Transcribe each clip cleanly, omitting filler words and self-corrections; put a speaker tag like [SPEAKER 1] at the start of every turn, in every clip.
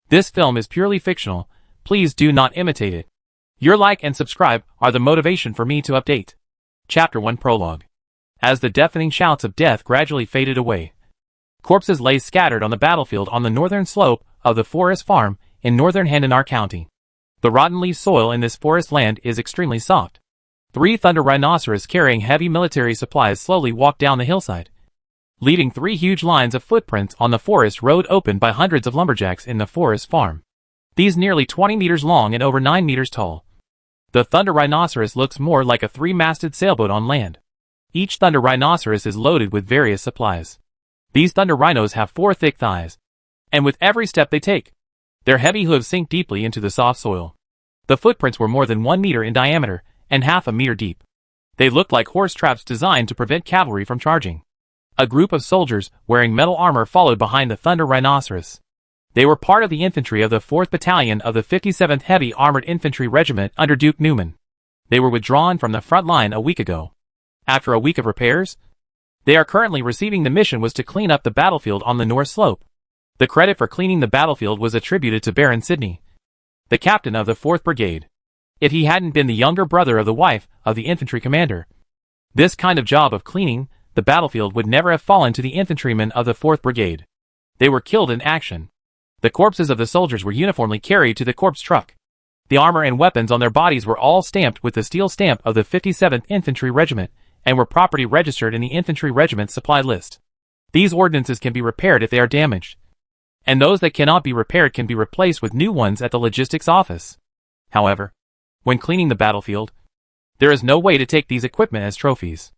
[SPEAKER 1] This film is purely fictional. Please do not imitate it. Your like and subscribe are the motivation for me to update. Chapter 1 Prologue. As the deafening shouts of death gradually faded away, corpses lay scattered on the battlefield on the northern slope of the forest farm in northern Handanar County. The rotten leaf soil in this forest land is extremely soft. 3 thunder rhinoceros carrying heavy military supplies slowly walked down the hillside, leaving 3 huge lines of footprints on the forest road opened by hundreds of lumberjacks in the forest farm. These nearly 20 meters long and over 9 meters tall. The thunder rhinoceros looks more like a 3-masted sailboat on land. Each thunder rhinoceros is loaded with various supplies. These thunder rhinos have 4 thick thighs, and with every step they take, their heavy hooves sink deeply into the soft soil. The footprints were more than 1 meter in diameter and half a meter deep. They looked like horse traps designed to prevent cavalry from charging. A group of soldiers wearing metal armor followed behind the thunder rhinoceros. They were part of the infantry of the 4th Battalion of the 57th Heavy Armored Infantry Regiment under Duke Newman. They were withdrawn from the front line a week ago. After a week of repairs, they are currently receiving the mission was to clean up the battlefield on the north slope. The credit for cleaning the battlefield was attributed to Baron Sidney, the captain of the 4th Brigade. If he hadn't been the younger brother of the wife of the infantry commander, this kind of job of cleaning the battlefield would never have fallen to the infantrymen of the 4th Brigade. They were killed in action. The corpses of the soldiers were uniformly carried to the corpse truck. The armor and weapons on their bodies were all stamped with the steel stamp of the 57th Infantry Regiment and were property registered in the infantry regiment's supply list. These ordnances can be repaired if they are damaged, and those that cannot be repaired can be replaced with new ones at the logistics office. However, when cleaning the battlefield, there is no way to take these equipment as trophies.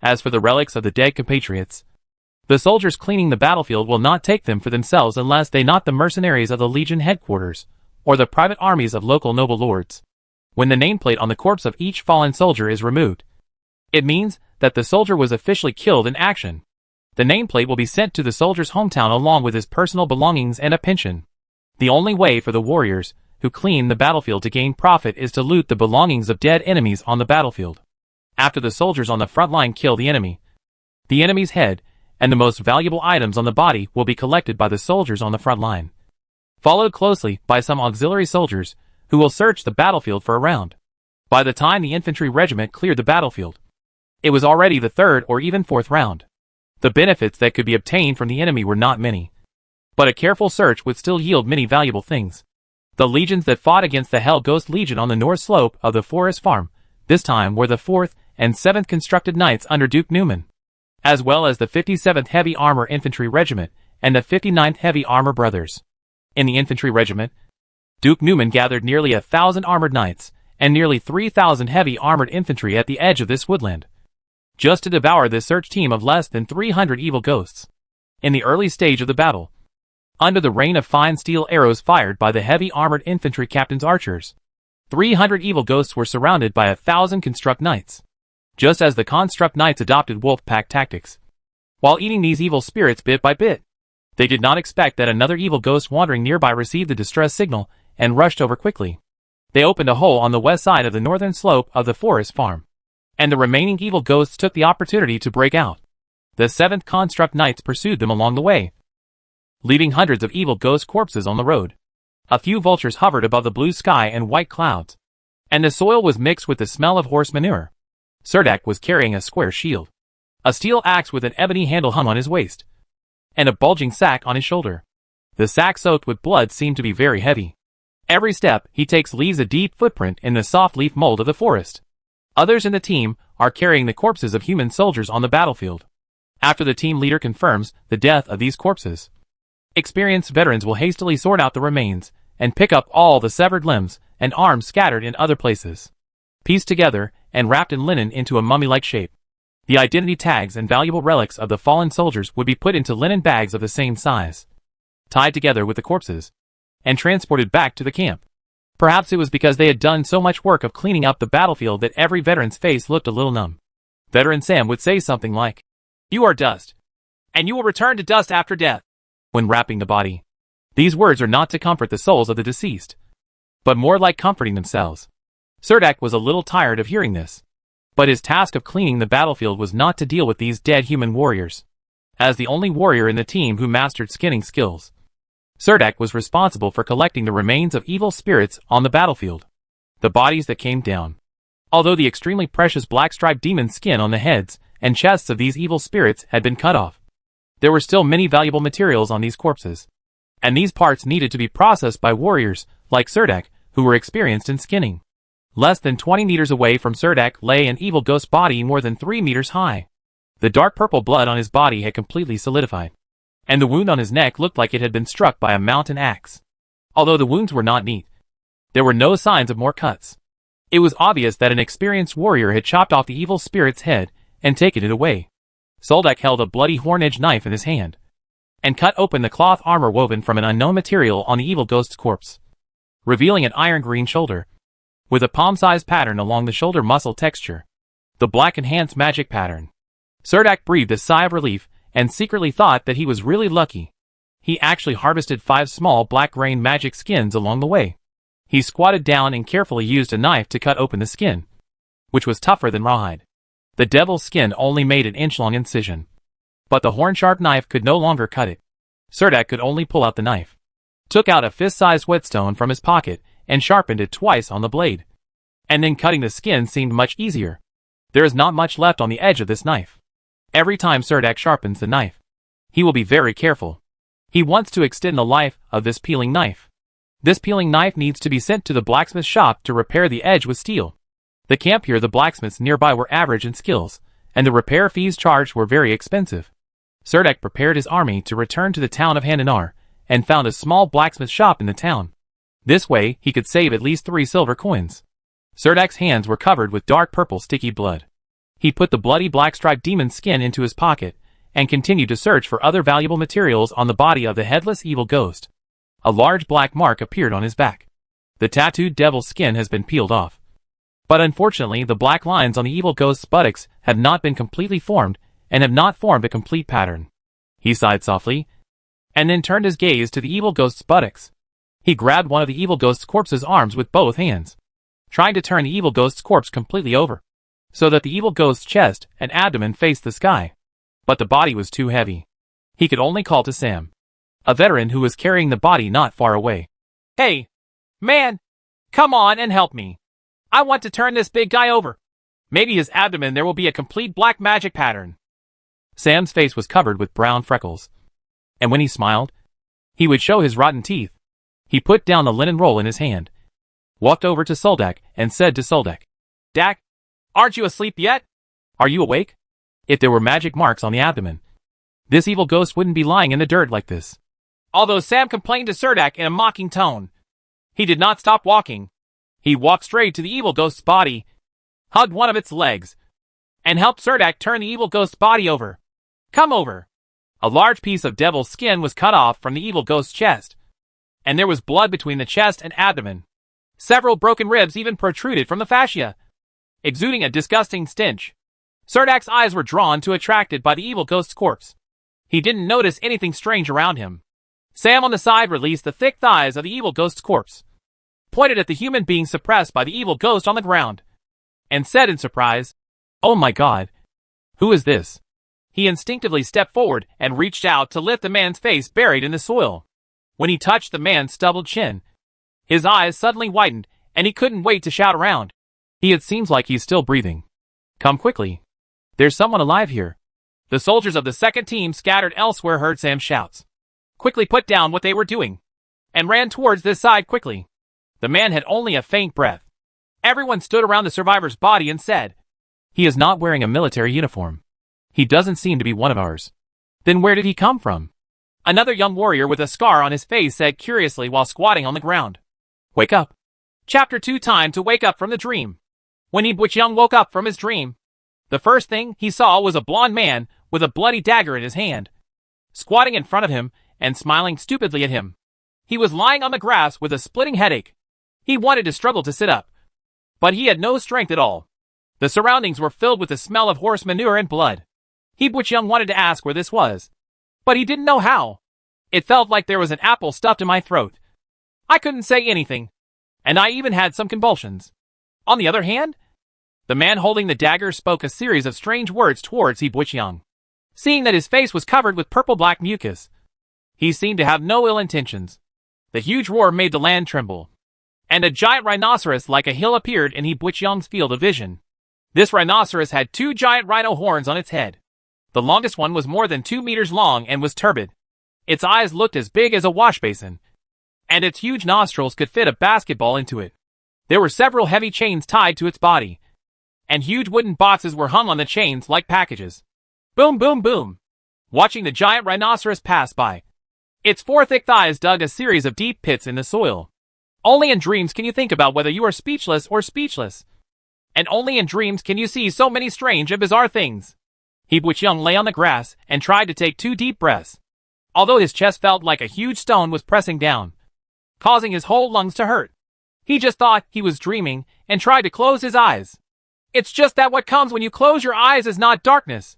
[SPEAKER 1] As for the relics of the dead compatriots, the soldiers cleaning the battlefield will not take them for themselves unless they not the mercenaries of the Legion headquarters, or the private armies of local noble lords. When the nameplate on the corpse of each fallen soldier is removed, it means that the soldier was officially killed in action. The nameplate will be sent to the soldier's hometown along with his personal belongings and a pension. The only way for the warriors who clean the battlefield to gain profit is to loot the belongings of dead enemies on the battlefield. After the soldiers on the front line kill the enemy's head and the most valuable items on the body will be collected by the soldiers on the front line, followed closely by some auxiliary soldiers who will search the battlefield for a round. By the time the infantry regiment cleared the battlefield, it was already the 3rd or even 4th round. The benefits that could be obtained from the enemy were not many, but a careful search would still yield many valuable things. The legions that fought against the Hell Ghost Legion on the north slope of the forest farm this time were the 4th and 7th Constructed Knights under Duke Newman, as well as the 57th Heavy Armor Infantry Regiment and the 59th Heavy Armor Brothers. In the infantry regiment, Duke Newman gathered nearly 1,000 armored knights and nearly 3,000 heavy armored infantry at the edge of this woodland, just to devour this search team of less than 300 evil ghosts. In the early stage of the battle, under the rain of fine steel arrows fired by the heavy armored infantry captain's archers, 300 evil ghosts were surrounded by 1,000 Construct Knights, just as the Construct Knights adopted wolf pack tactics. While eating these evil spirits bit by bit, they did not expect that another evil ghost wandering nearby received the distress signal and rushed over quickly. They opened a hole on the west side of the northern slope of the forest farm, and the remaining evil ghosts took the opportunity to break out. The 7th Construct Knights pursued them along the way, leaving hundreds of evil ghost corpses on the road. A few vultures hovered above the blue sky and white clouds, and the soil was mixed with the smell of horse manure. Surdak was carrying a square shield, a steel axe with an ebony handle hung on his waist, and a bulging sack on his shoulder. The sack soaked with blood seemed to be very heavy. Every step he takes leaves a deep footprint in the soft leaf mold of the forest. Others in the team are carrying the corpses of human soldiers on the battlefield. After the team leader confirms the death of these corpses, experienced veterans will hastily sort out the remains and pick up all the severed limbs and arms scattered in other places, pieced together and wrapped in linen into a mummy-like shape. The identity tags and valuable relics of the fallen soldiers would be put into linen bags of the same size, tied together with the corpses, and transported back to the camp. Perhaps it was because they had done so much work of cleaning up the battlefield that every veteran's face looked a little numb. Veteran Sam would say something like, "You are dust, and you will return to dust after death," when wrapping the body. These words are not to comfort the souls of the deceased, but more like comforting themselves. Surdak was a little tired of hearing this, but his task of cleaning the battlefield was not to deal with these dead human warriors. As the only warrior in the team who mastered skinning skills, Surdak was responsible for collecting the remains of evil spirits on the battlefield. The bodies that came down. Although the extremely precious black-striped demon skin on the heads and chests of these evil spirits had been cut off, there were still many valuable materials on these corpses. And these parts needed to be processed by warriors, like Surdak, who were experienced in skinning. Less than 20 meters away from Surdak lay an evil ghost body more than 3 meters high. The dark purple blood on his body had completely solidified, and the wound on his neck looked like it had been struck by a mountain axe. Although the wounds were not neat, there were no signs of more cuts. It was obvious that an experienced warrior had chopped off the evil spirit's head and taken it away. Surdak held a bloody horn-edged knife in his hand, and cut open the cloth armor woven from an unknown material on the evil ghost's corpse, revealing an iron-green shoulder, with a palm-sized pattern along the shoulder muscle texture. The black enhanced magic pattern. Surdak breathed a sigh of relief, and secretly thought that he was really lucky. He actually harvested 5 small black-grain magic skins along the way. He squatted down and carefully used a knife to cut open the skin, which was tougher than rawhide. The devil's skin only made an inch-long incision, but the horn-sharp knife could no longer cut it. Surdak could only pull out the knife, took out a fist-sized whetstone from his pocket, and sharpened it twice on the blade. And then cutting the skin seemed much easier. There is not much left on the edge of this knife. Every time Surdak sharpens the knife, he will be very careful. He wants to extend the life of this peeling knife. This peeling knife needs to be sent to the blacksmith shop to repair the edge with steel. The camp here, the blacksmiths nearby were average in skills, and the repair fees charged were very expensive. Surdak prepared his army to return to the town of Handanar, and found a small blacksmith shop in the town. This way, he could save at least 3 silver coins. Surdak's hands were covered with dark purple sticky blood. He put the bloody black-striped demon skin into his pocket, and continued to search for other valuable materials on the body of the headless evil ghost. A large black mark appeared on his back. The tattooed devil's skin has been peeled off. But unfortunately, the black lines on the evil ghost's buttocks have not been completely formed, and have not formed a complete pattern. He sighed softly, and then turned his gaze to the evil ghost's buttocks. He grabbed one of the evil ghost's corpse's arms with both hands, trying to turn the evil ghost's corpse completely over, so that the evil ghost's chest and abdomen faced the sky. But the body was too heavy. He could only call to Sam, a veteran who was carrying the body not far away. "Hey, man, come on and help me. I want to turn this big guy over. Maybe his abdomen there will be a complete black magic pattern." Sam's face was covered with brown freckles, and when he smiled, he would show his rotten teeth. He put down the linen roll in his hand, walked over to Surdak, and said to Surdak, "Dak, aren't you asleep yet? Are you awake?" If there were magic marks on the abdomen, this evil ghost wouldn't be lying in the dirt like this. Although Sam complained to Surdak in a mocking tone, he did not stop walking. He walked straight to the evil ghost's body, hugged one of its legs, and helped Surdak turn the evil ghost's body over. "Come over." A large piece of devil's skin was cut off from the evil ghost's chest, and there was blood between the chest and abdomen. Several broken ribs even protruded from the fascia, exuding a disgusting stench. Surdak's eyes were drawn to attracted by the evil ghost's corpse. He didn't notice anything strange around him. Sam on the side released the thick thighs of the evil ghost's corpse, pointed at the human being suppressed by the evil ghost on the ground, and said in surprise, "Oh my God, who is this?" He instinctively stepped forward and reached out to lift the man's face buried in the soil. When he touched the man's stubbled chin, his eyes suddenly widened, and he couldn't wait to shout around. "It seems like he's still breathing. Come quickly. There's someone alive here." The soldiers of the second team scattered elsewhere heard Sam's shouts, quickly put down what they were doing, and ran towards this side quickly. The man had only a faint breath. Everyone stood around the survivor's body and said, "He is not wearing a military uniform. He doesn't seem to be one of ours. Then where did he come from?" Another young warrior with a scar on his face said curiously while squatting on the ground, "Wake up." Chapter 2. Time to wake up from the dream. When Young woke up from his dream, the first thing he saw was a blond man with a bloody dagger in his hand, squatting in front of him and smiling stupidly at him. He was lying on the grass with a splitting headache. He wanted to struggle to sit up, but he had no strength at all. The surroundings were filled with the smell of horse manure and blood. Young wanted to ask where this was, but he didn't know how. It felt like there was an apple stuffed in my throat. I couldn't say anything, and I even had some convulsions. On the other hand, the man holding the dagger spoke a series of strange words towards Young. Seeing that his face was covered with purple-black mucus, He seemed to have no ill intentions. The huge roar made the land tremble, and a giant rhinoceros like a hill appeared in He Buiqiang's field of vision. This rhinoceros had 2 giant rhino horns on its head. The longest one was more than 2 meters long and was turbid. Its eyes looked as big as a wash basin, and its huge nostrils could fit a basketball into it. There were several heavy chains tied to its body, and huge wooden boxes were hung on the chains like packages. Boom, boom, boom! Watching the giant rhinoceros pass by, its 4 thick thighs dug a series of deep pits in the soil. Only in dreams can you think about whether you are speechless or speechless. And only in dreams can you see so many strange and bizarre things. He Buiqiang lay on the grass and tried to take 2 deep breaths, although his chest felt like a huge stone was pressing down, causing his whole lungs to hurt. He just thought he was dreaming and tried to close his eyes. It's just that what comes when you close your eyes is not darkness,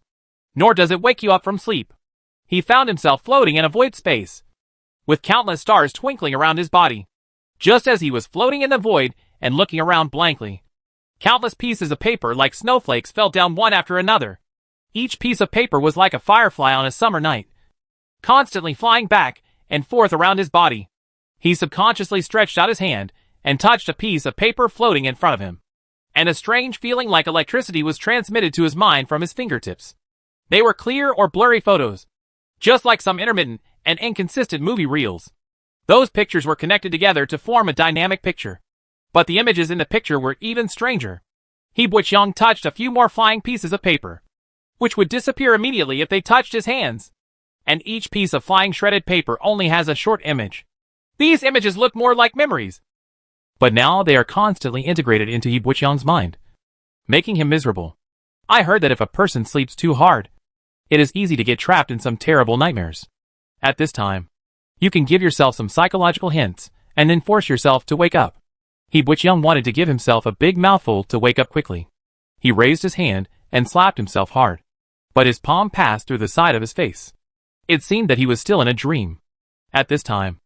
[SPEAKER 1] nor does it wake you up from sleep. He found himself floating in a void space, with countless stars twinkling around his body. Just as he was floating in the void and looking around blankly, countless pieces of paper like snowflakes fell down one after another. Each piece of paper was like a firefly on a summer night, constantly flying back and forth around his body. He subconsciously stretched out his hand and touched a piece of paper floating in front of him, and a strange feeling like electricity was transmitted to his mind from his fingertips. They were clear or blurry photos, just like some intermittent and inconsistent movie reels. Those pictures were connected together to form a dynamic picture, but the images in the picture were even stranger. He Buiqiang touched a few more flying pieces of paper, which would disappear immediately if they touched his hands. And each piece of flying shredded paper only has a short image. These images look more like memories, but now they are constantly integrated into He Buiqiang's mind, making him miserable. I heard that if a person sleeps too hard, it is easy to get trapped in some terrible nightmares. At this time, you can give yourself some psychological hints and then force yourself to wake up. He Buiqiang wanted to give himself a big mouthful to wake up quickly. He raised his hand and slapped himself hard, but his palm passed through the side of his face. It seemed that he was still in a dream. At this time,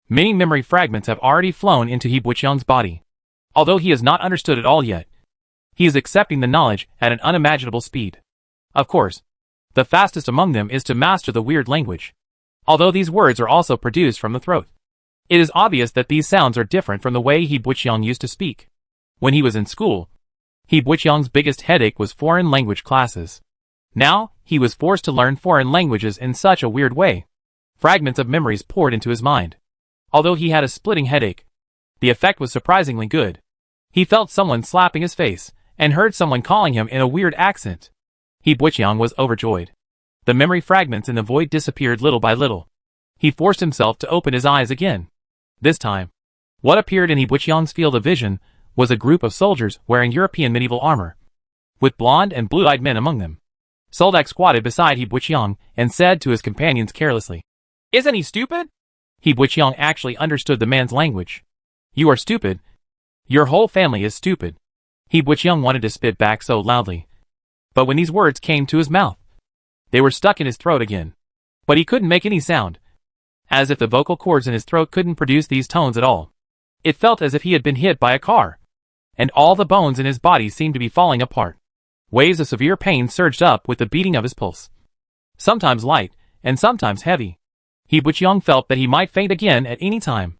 [SPEAKER 1] many memory fragments have already flown into He Buiqiang's body. Although he has not understood it all yet, he is accepting the knowledge at an unimaginable speed. Of course, the fastest among them is to master the weird language, although these words are also produced from the throat. It is obvious that these sounds are different from the way He Buiqiang used to speak. When he was in school, He Buiqiang's biggest headache was foreign language classes. Now, he was forced to learn foreign languages in such a weird way. Fragments of memories poured into his mind. Although he had a splitting headache, the effect was surprisingly good. He felt someone slapping his face, and heard someone calling him in a weird accent. He Buiqiang was overjoyed. The memory fragments in the void disappeared little by little. He forced himself to open his eyes again. This time, what appeared in He Buiqiang's field of vision was a group of soldiers wearing European medieval armor, with blonde and blue-eyed men among them. Soldak squatted beside He Buiqiang and said to his companions carelessly, "Isn't he stupid?" He Buiqiang actually understood the man's language. "You are stupid. Your whole family is stupid." He Buiqiang wanted to spit back so loudly, but when these words came to his mouth, they were stuck in his throat again. But he couldn't make any sound, as if the vocal cords in his throat couldn't produce these tones at all. It felt as if he had been hit by a car, and all the bones in his body seemed to be falling apart. Waves of severe pain surged up with the beating of his pulse, sometimes light and sometimes heavy. He Buiqiang felt that he might faint again at any time.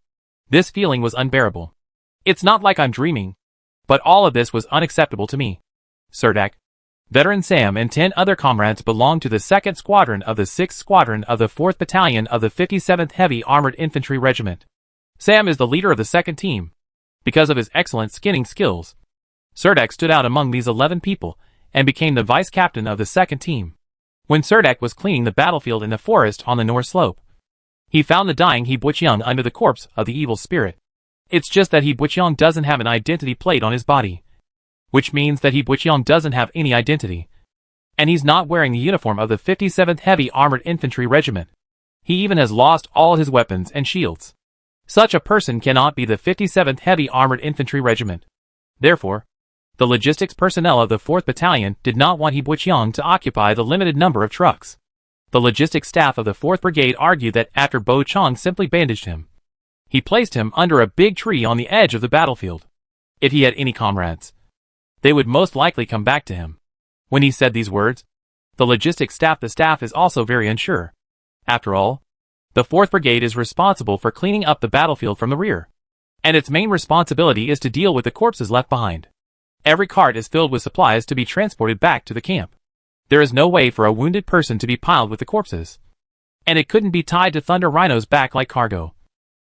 [SPEAKER 1] This feeling was unbearable. "It's not like I'm dreaming, but all of this was unacceptable to me." Surdak, veteran Sam and 10 other comrades belonged to the 2nd Squadron of the 6th Squadron of the 4th Battalion of the 57th Heavy Armored Infantry Regiment. Sam is the leader of the 2nd team, because of his excellent skinning skills. Surdak stood out among these 11 people and became the vice captain of the 2nd team. When Surdak was cleaning the battlefield in the forest on the north slope, he found the dying He Buiqiang under the corpse of the evil spirit. It's just that He Buiqiang doesn't have an identity plate on his body, which means that He Buiqiang doesn't have any identity. And he's not wearing the uniform of the 57th Heavy Armored Infantry Regiment. He even has lost all his weapons and shields. Such a person cannot be the 57th Heavy Armored Infantry Regiment. Therefore, the logistics personnel of the 4th Battalion did not want He Buiqiang to occupy the limited number of trucks. The logistics staff of the 4th Brigade argued that after Bo Chong simply bandaged him, he placed him under a big tree on the edge of the battlefield. If he had any comrades, they would most likely come back to him. When he said these words, the logistics staff is also very unsure. After all, The 4th Brigade is responsible for cleaning up the battlefield from the rear, and its main responsibility is to deal with the corpses left behind. Every cart is filled with supplies to be transported back to the camp. There is no way for a wounded person to be piled with the corpses, and it couldn't be tied to Thunder Rhino's back like cargo,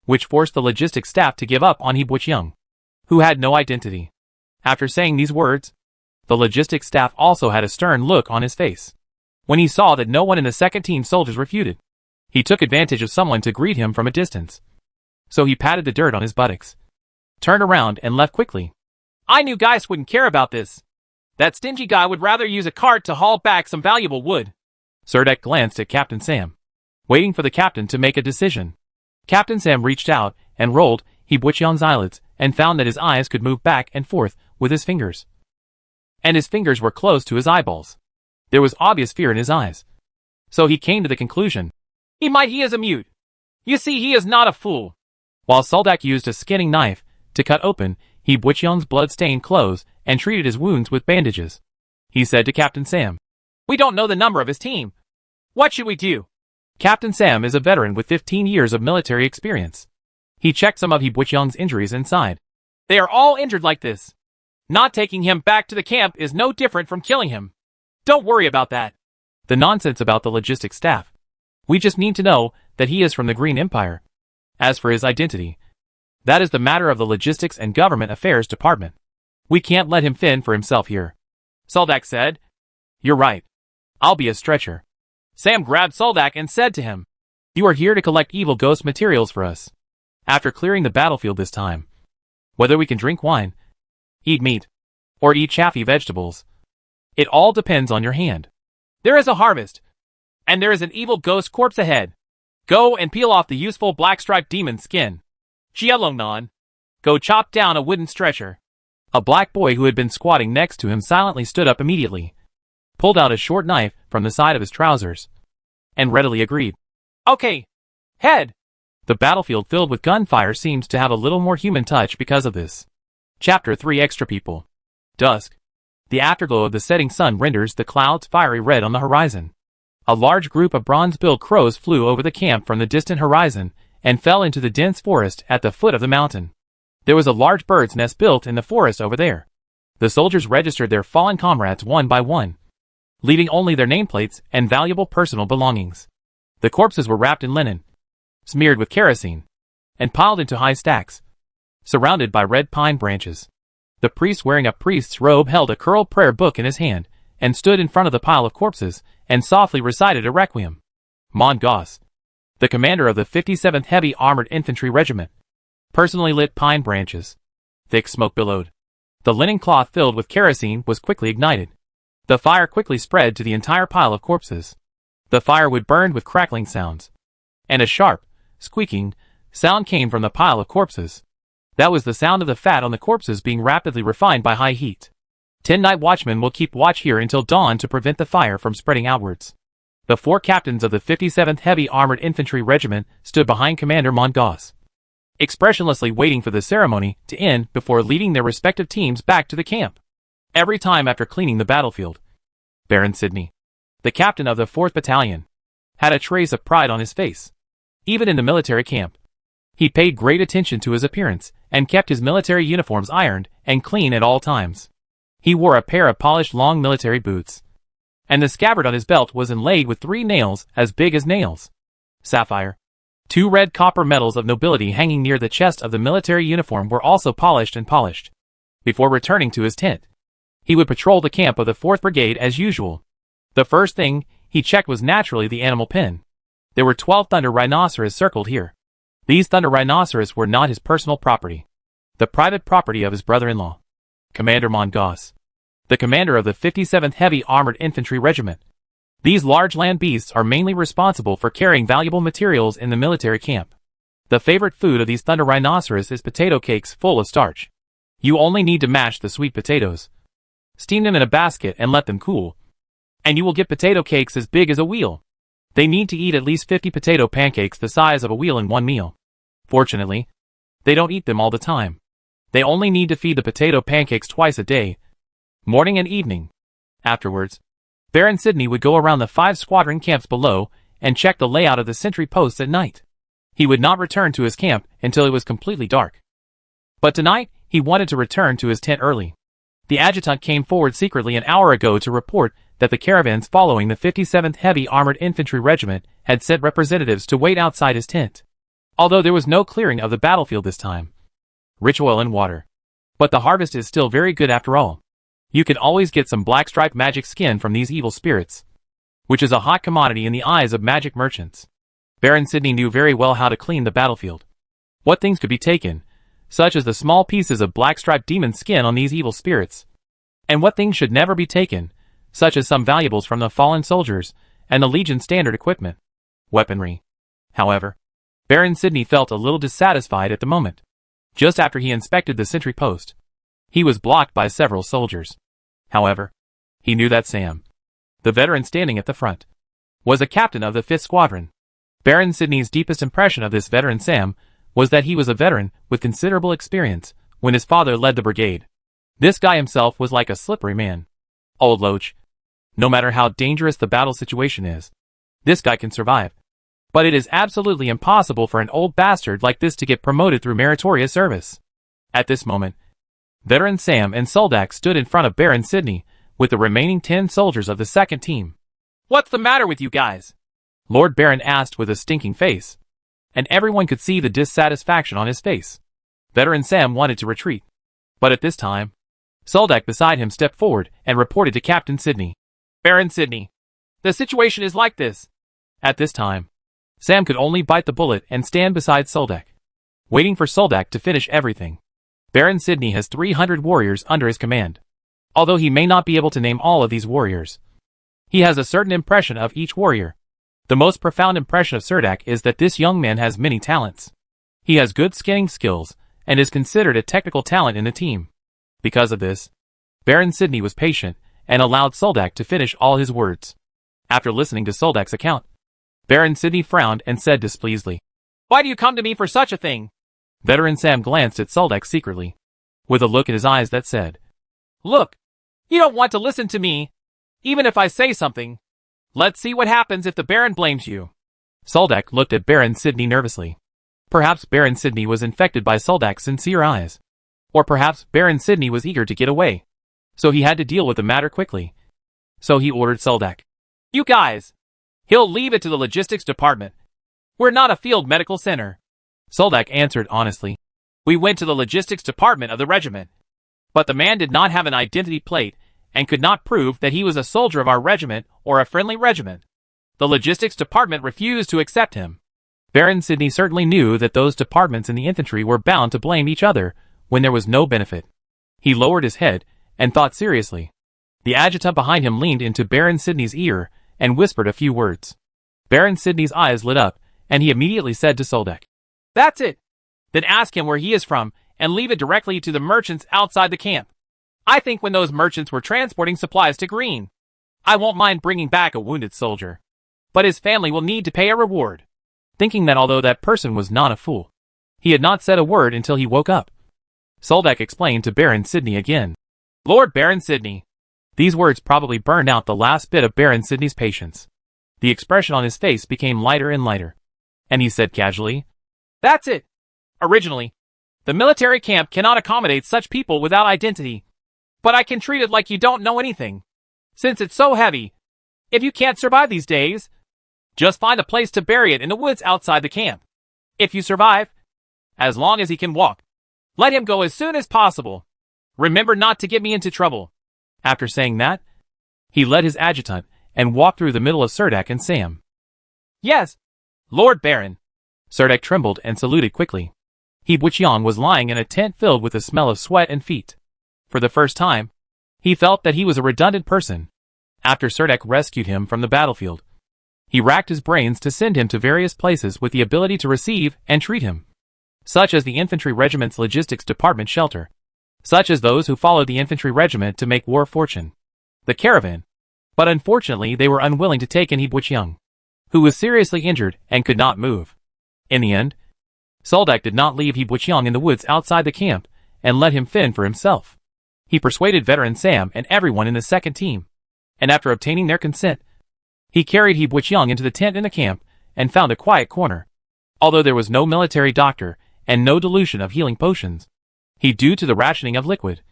[SPEAKER 1] which forced the logistics staff to give up on He Butcheong, who had no identity. After saying these words, the logistics staff also had a stern look on his face. When he saw that no one in the second team soldiers refuted, he took advantage of someone to greet him from a distance. So he patted the dirt on his buttocks, turned around and left quickly. I knew Geist wouldn't care about this. That stingy guy would rather use a cart to haul back some valuable wood. Serdek glanced at Captain Sam, waiting for the captain to make a decision. Captain Sam reached out and rolled He Butcheong's eyelids and found that his eyes could move back and forth with his fingers, and his fingers were close to his eyeballs. There was obvious fear in his eyes. So he came to the conclusion. He is a mute. You see, he is not a fool. While Soldak used a skinning knife to cut open He Butcheong's blood-stained clothes and treated his wounds with bandages, he said to Captain Sam, We don't know the number of his team. What should we do? Captain Sam is a veteran with 15 years of military experience. He checked some of He Butcheong's injuries inside. They are all injured like this. Not taking him back to the camp is no different from killing him. Don't worry about that. The nonsense about the logistics staff. We just need to know that he is from the Green Empire. As for his identity, that is the matter of the Logistics and Government Affairs Department. We can't let him fend for himself here. Soldak said. You're right. I'll be a stretcher. Sam grabbed Soldak and said to him, You are here to collect evil ghost materials for us. After clearing the battlefield this time, whether we can drink wine, eat meat, or eat chaffy vegetables, it all depends on your hand. There is a harvest, and there is an evil ghost corpse ahead. Go and peel off the useful black-striped demon skin. Jielongnan. Go chop down a wooden stretcher. A black boy who had been squatting next to him silently stood up immediately, pulled out a short knife from the side of his trousers, and readily agreed. Okay. Head. The battlefield filled with gunfire seems to have a little more human touch because of this. Chapter 3 Extra People. Dusk. The afterglow of the setting sun renders the clouds fiery red on the horizon. A large group of bronze-billed crows flew over the camp from the distant horizon and fell into the dense forest at the foot of the mountain. There was a large bird's nest built in the forest over there. The soldiers registered their fallen comrades one by one, leaving only their nameplates and valuable personal belongings. The corpses were wrapped in linen, smeared with kerosene, and piled into high stacks, surrounded by red pine branches. The priest wearing a priest's robe held a curled prayer book in his hand, and stood in front of the pile of corpses, and softly recited a requiem. Mon Goss, the commander of the 57th Heavy Armored Infantry Regiment, personally lit pine branches. Thick smoke billowed. The linen cloth filled with kerosene was quickly ignited. The fire quickly spread to the entire pile of corpses. The firewood burned with crackling sounds, and a sharp, squeaking sound came from the pile of corpses. That was the sound of the fat on the corpses being rapidly refined by high heat. 10 night watchmen will keep watch here until dawn to prevent the fire from spreading outwards. The 4 captains of the 57th Heavy Armored Infantry Regiment stood behind Commander Mongoss, expressionlessly waiting for the ceremony to end before leading their respective teams back to the camp. Every time after cleaning the battlefield, Baron Sidney, the captain of the 4th Battalion, had a trace of pride on his face. Even in the military camp, he paid great attention to his appearance and kept his military uniforms ironed and clean at all times. He wore a pair of polished long military boots, and the scabbard on his belt was inlaid with 3 nails as big as nails. Sapphire. 2 red copper medals of nobility hanging near the chest of the military uniform were also polished and polished. Before returning to his tent, he would patrol the camp of the 4th Brigade as usual. The first thing he checked was naturally the animal pen. There were 12 thunder rhinoceros circled here. These thunder rhinoceros were not his personal property, the private property of his brother-in-law, Commander Mongoss, the commander of the 57th Heavy Armored Infantry Regiment. These large land beasts are mainly responsible for carrying valuable materials in the military camp. The favorite food of these thunder rhinoceros is potato cakes full of starch. You only need to mash the sweet potatoes, steam them in a basket and let them cool, and you will get potato cakes as big as a wheel. They need to eat at least 50 potato pancakes the size of a wheel in one meal. Fortunately, they don't eat them all the time. They only need to feed the potato pancakes twice a day, morning and evening. Afterwards, Baron Sidney would go around the 5 squadron camps below and check the layout of the sentry posts at night. He would not return to his camp until it was completely dark. But tonight, he wanted to return to his tent early. The adjutant came forward secretly an hour ago to report that the caravans following the 57th Heavy Armored Infantry Regiment had sent representatives to wait outside his tent. Although there was no clearing of the battlefield this time. Rich oil and water. But the harvest is still very good after all. You can always get some black stripe magic skin from these evil spirits, which is a hot commodity in the eyes of magic merchants. Baron Sidney knew very well how to clean the battlefield. What things could be taken, such as the small pieces of black striped demon skin on these evil spirits, and what things should never be taken, such as some valuables from the fallen soldiers and the Legion standard equipment. Weaponry. However, Baron Sidney felt a little dissatisfied at the moment. Just after he inspected the sentry post, he was blocked by several soldiers. However, he knew that Sam, the veteran standing at the front, was a captain of the 5th Squadron. Baron Sidney's deepest impression of this veteran Sam was that he was a veteran with considerable experience when his father led the brigade. This guy himself was like a slippery man. Old Loach. No matter how dangerous the battle situation is, this guy can survive. But it is absolutely impossible for an old bastard like this to get promoted through meritorious service. At this moment, veteran Sam and Soldak stood in front of Baron Sidney with the remaining 10 soldiers of the 2nd team. "What's the matter with you guys?" Lord Baron asked with a stinking face, and everyone could see the dissatisfaction on his face. Veteran Sam wanted to retreat, but at this time, Soldak beside him stepped forward and reported to Captain Sidney. "Baron Sidney, the situation is like this." At this time, Sam could only bite the bullet and stand beside Soldak, waiting for Soldak to finish everything. Baron Sidney has 300 warriors under his command. Although he may not be able to name all of these warriors, he has a certain impression of each warrior. The most profound impression of Soldak is that this young man has many talents. He has good skinning skills and is considered a technical talent in the team. Because of this, Baron Sidney was patient and allowed Soldak to finish all his words. After listening to Soldak's account, Baron Sidney frowned and said displeasedly, "Why do you come to me for such a thing?" Veteran Sam glanced at Soldak secretly, with a look in his eyes that said, "Look, you don't want to listen to me, even if I say something. Let's see what happens if the Baron blames you." Soldak looked at Baron Sidney nervously. Perhaps Baron Sidney was infected by Soldak's sincere eyes. Or perhaps Baron Sidney was eager to get away, so he had to deal with the matter quickly. So he ordered Soldak, "You guys, he'll leave it to the logistics department. We're not a field medical center." Soldak answered honestly, "We went to the logistics department of the regiment, but the man did not have an identity plate and could not prove that he was a soldier of our regiment or a friendly regiment. The logistics department refused to accept him." Baron Sidney certainly knew that those departments in the infantry were bound to blame each other when there was no benefit. He lowered his head and thought seriously. The adjutant behind him leaned into Baron Sidney's ear and whispered a few words. Baron Sidney's eyes lit up, and he immediately said to Soldak, "That's it. Then ask him where he is from and leave it directly to the merchants outside the camp. I think when those merchants were transporting supplies to Green, I won't mind bringing back a wounded soldier, but his family will need to pay a reward." Thinking that although that person was not a fool, he had not said a word until he woke up, Soldak explained to Baron Sidney again. "Lord Baron Sidney." These words probably burned out the last bit of Baron Sidney's patience. The expression on his face became lighter and lighter, and he said casually, "That's it. Originally, the military camp cannot accommodate such people without identity, but I can treat it like you don't know anything. Since it's so heavy, if you can't survive these days, just find a place to bury it in the woods outside the camp. If you survive, as long as he can walk, let him go as soon as possible. Remember not to get me into trouble." After saying that, he led his adjutant and walked through the middle of Soldak and Sam. "Yes, Lord Baron." Soldak trembled and saluted quickly. He Buchiang was lying in a tent filled with the smell of sweat and feet. For the first time, he felt that he was a redundant person. After Soldak rescued him from the battlefield, he racked his brains to send him to various places with the ability to receive and treat him, such as the infantry regiment's logistics department shelter, such as those who followed the infantry regiment to make war fortune, the caravan. But unfortunately they were unwilling to take in He Buchiang, who was seriously injured and could not move. In the end, Soldak did not leave He Buchiang in the woods outside the camp and let him fend for himself. He persuaded veteran Sam and everyone in the 2nd team, and after obtaining their consent, He carried He Butchung into the tent in the camp and found a quiet corner. Although there was no military doctor and no dilution of healing potions, due to the rationing of liquid,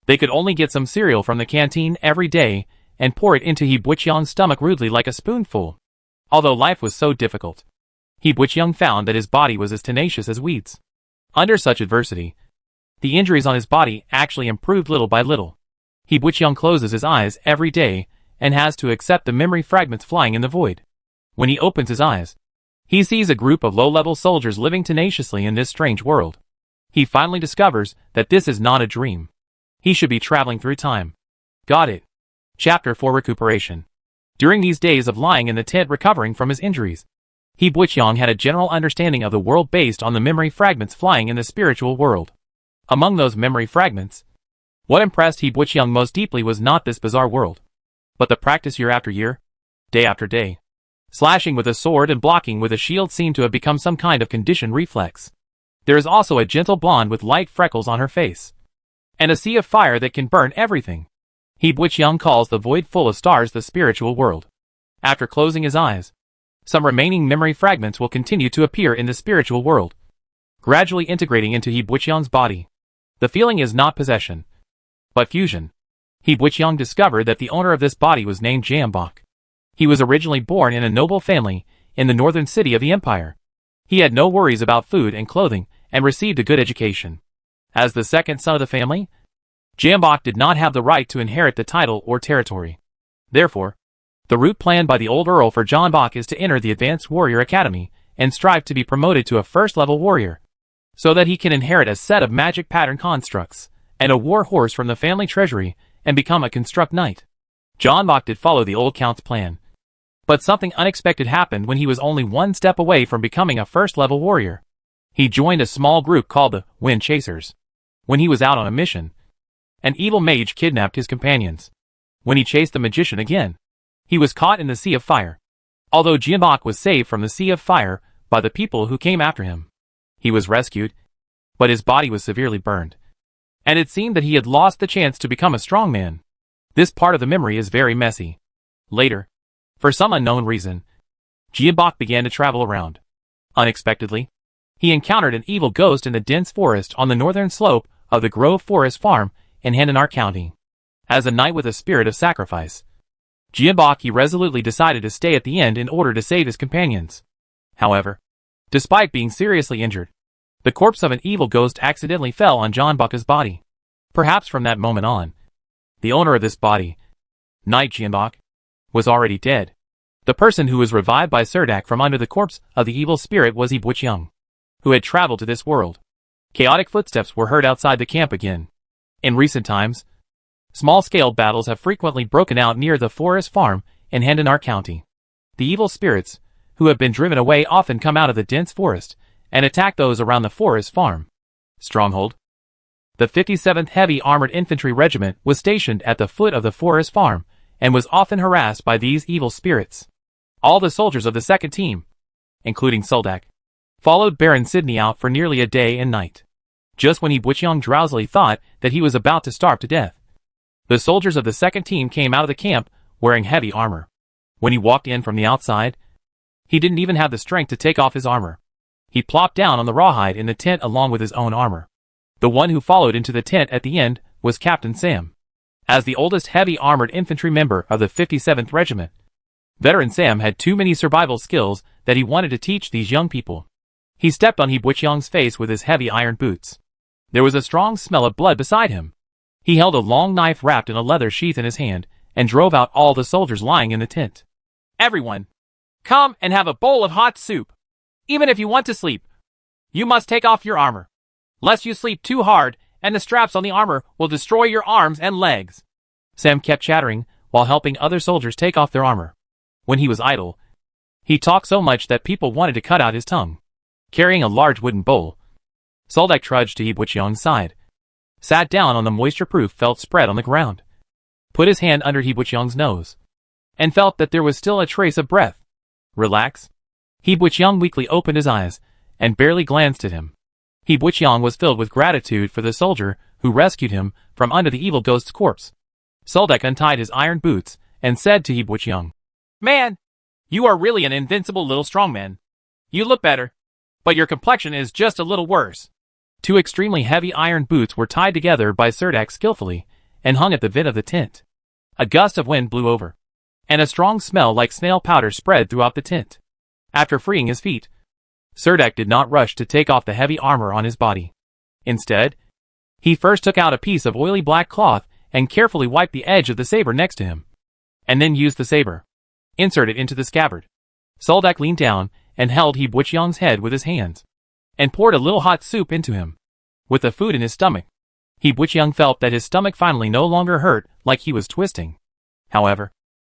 [SPEAKER 1] they could only get some cereal from the canteen every day and pour it into He Butchung's stomach rudely like a spoonful. Although life was so difficult, He Butchung found that his body was as tenacious as weeds. Under such adversity, the injuries on his body actually improved little by little. He Butchung closes his eyes every day and has to accept the memory fragments flying in the void. When he opens his eyes, he sees a group of low-level soldiers living tenaciously in this strange world. He finally discovers that this is not a dream. He should be traveling through time. Got it. Chapter 4 Recuperation. During these days of lying in the tent recovering from his injuries, He Butchung had a general understanding of the world based on the memory fragments flying in the spiritual world. Among those memory fragments, what impressed He Butchung most deeply was not this bizarre world, but the practice year after year, day after day. Slashing with a sword and blocking with a shield seemed to have become some kind of conditioned reflex. There is also a gentle blonde with light freckles on her face, and a sea of fire that can burn everything. He Butchung calls the void full of stars the spiritual world. After closing his eyes, some remaining memory fragments will continue to appear in the spiritual world, gradually integrating into He Butchung's body. The feeling is not possession, but fusion. He Butchung discovered that the owner of this body was named Jambok. He was originally born in a noble family in the northern city of the empire. He had no worries about food and clothing and received a good education. As the second son of the family, Jambok did not have the right to inherit the title or territory. Therefore, the route planned by the old Earl for Jambok is to enter the Advanced Warrior Academy and strive to be promoted to a first-level warrior, so that he can inherit a set of magic pattern constructs and a war horse from the family treasury and become a construct knight. Jambok did follow the old count's plan, but something unexpected happened when he was only one step away from becoming a first-level warrior. He joined a small group called the Wind Chasers. When he was out on a mission, an evil mage kidnapped his companions. When he chased the magician again, he was caught in the sea of fire. Although Jambok was saved from the sea of fire by the people who came after him, he was rescued, but his body was severely burned, and it seemed that he had lost the chance to become a strong man. This part of the memory is very messy. Later, for some unknown reason, Jambok began to travel around. Unexpectedly, he encountered an evil ghost in the dense forest on the northern slope of the Grove Forest Farm in Helensa County. As a knight with a spirit of sacrifice, Jambok resolutely decided to stay at the end in order to save his companions. However, despite being seriously injured, the corpse of an evil ghost accidentally fell on Jambok's body. Perhaps from that moment on, the owner of this body, Knight Jambok, was already dead. The person who was revived by Surdak from under the corpse of the evil spirit was He Butchung, who had traveled to this world. Chaotic footsteps were heard outside the camp again. In recent times, small-scale battles have frequently broken out near the forest farm in Helensa County. The evil spirits, who have been driven away, often come out of the dense forest and attack those around the forest farm stronghold. The 57th Heavy Armored Infantry Regiment was stationed at the foot of the forest farm and was often harassed by these evil spirits. All the soldiers of the second team, including Soldak, followed Baron Sidney out for nearly a day and night. Just when He Butchung drowsily thought that he was about to starve to death, the soldiers of the second team came out of the camp wearing heavy armor. When he walked in from the outside, he didn't even have the strength to take off his armor. He plopped down on the rawhide in the tent along with his own armor. The one who followed into the tent at the end was Captain Sam. As the oldest heavy armored infantry member of the 57th Regiment, Veteran Sam had too many survival skills that he wanted to teach these young people. He stepped on He Butchung's face with his heavy iron boots. There was a strong smell of blood beside him. He held a long knife wrapped in a leather sheath in his hand and drove out all the soldiers lying in the tent. "Everyone, come and have a bowl of hot soup. Even if you want to sleep, you must take off your armor, lest you sleep too hard and the straps on the armor will destroy your arms and legs." Sam kept chattering while helping other soldiers take off their armor. When he was idle, he talked so much that people wanted to cut out his tongue. Carrying a large wooden bowl, Soldak trudged to He Butchung's side, sat down on the moisture-proof felt spread on the ground, put his hand under He Butchung's nose, and felt that there was still a trace of breath. "Relax." He Butchung weakly opened his eyes and barely glanced at him. He Butchung was filled with gratitude for the soldier who rescued him from under the evil ghost's corpse. Soldak untied his iron boots and said to He Butchung, Man, you are really an invincible little strongman. You look better, but your complexion is just a little worse. Two extremely heavy iron boots were tied together by Serdek skillfully and hung at the vent of the tent. A gust of wind blew over, and a strong smell like snail powder spread throughout the tent. After freeing his feet, Serdek did not rush to take off the heavy armor on his body. Instead, he first took out a piece of oily black cloth and carefully wiped the edge of the saber next to him, and then used the saber. Insert it into the scabbard. Soldak leaned down and held He Buqiang's head with his hands, and poured a little hot soup into him. With the food in his stomach, He Buqiang felt that his stomach finally no longer hurt like he was twisting. However,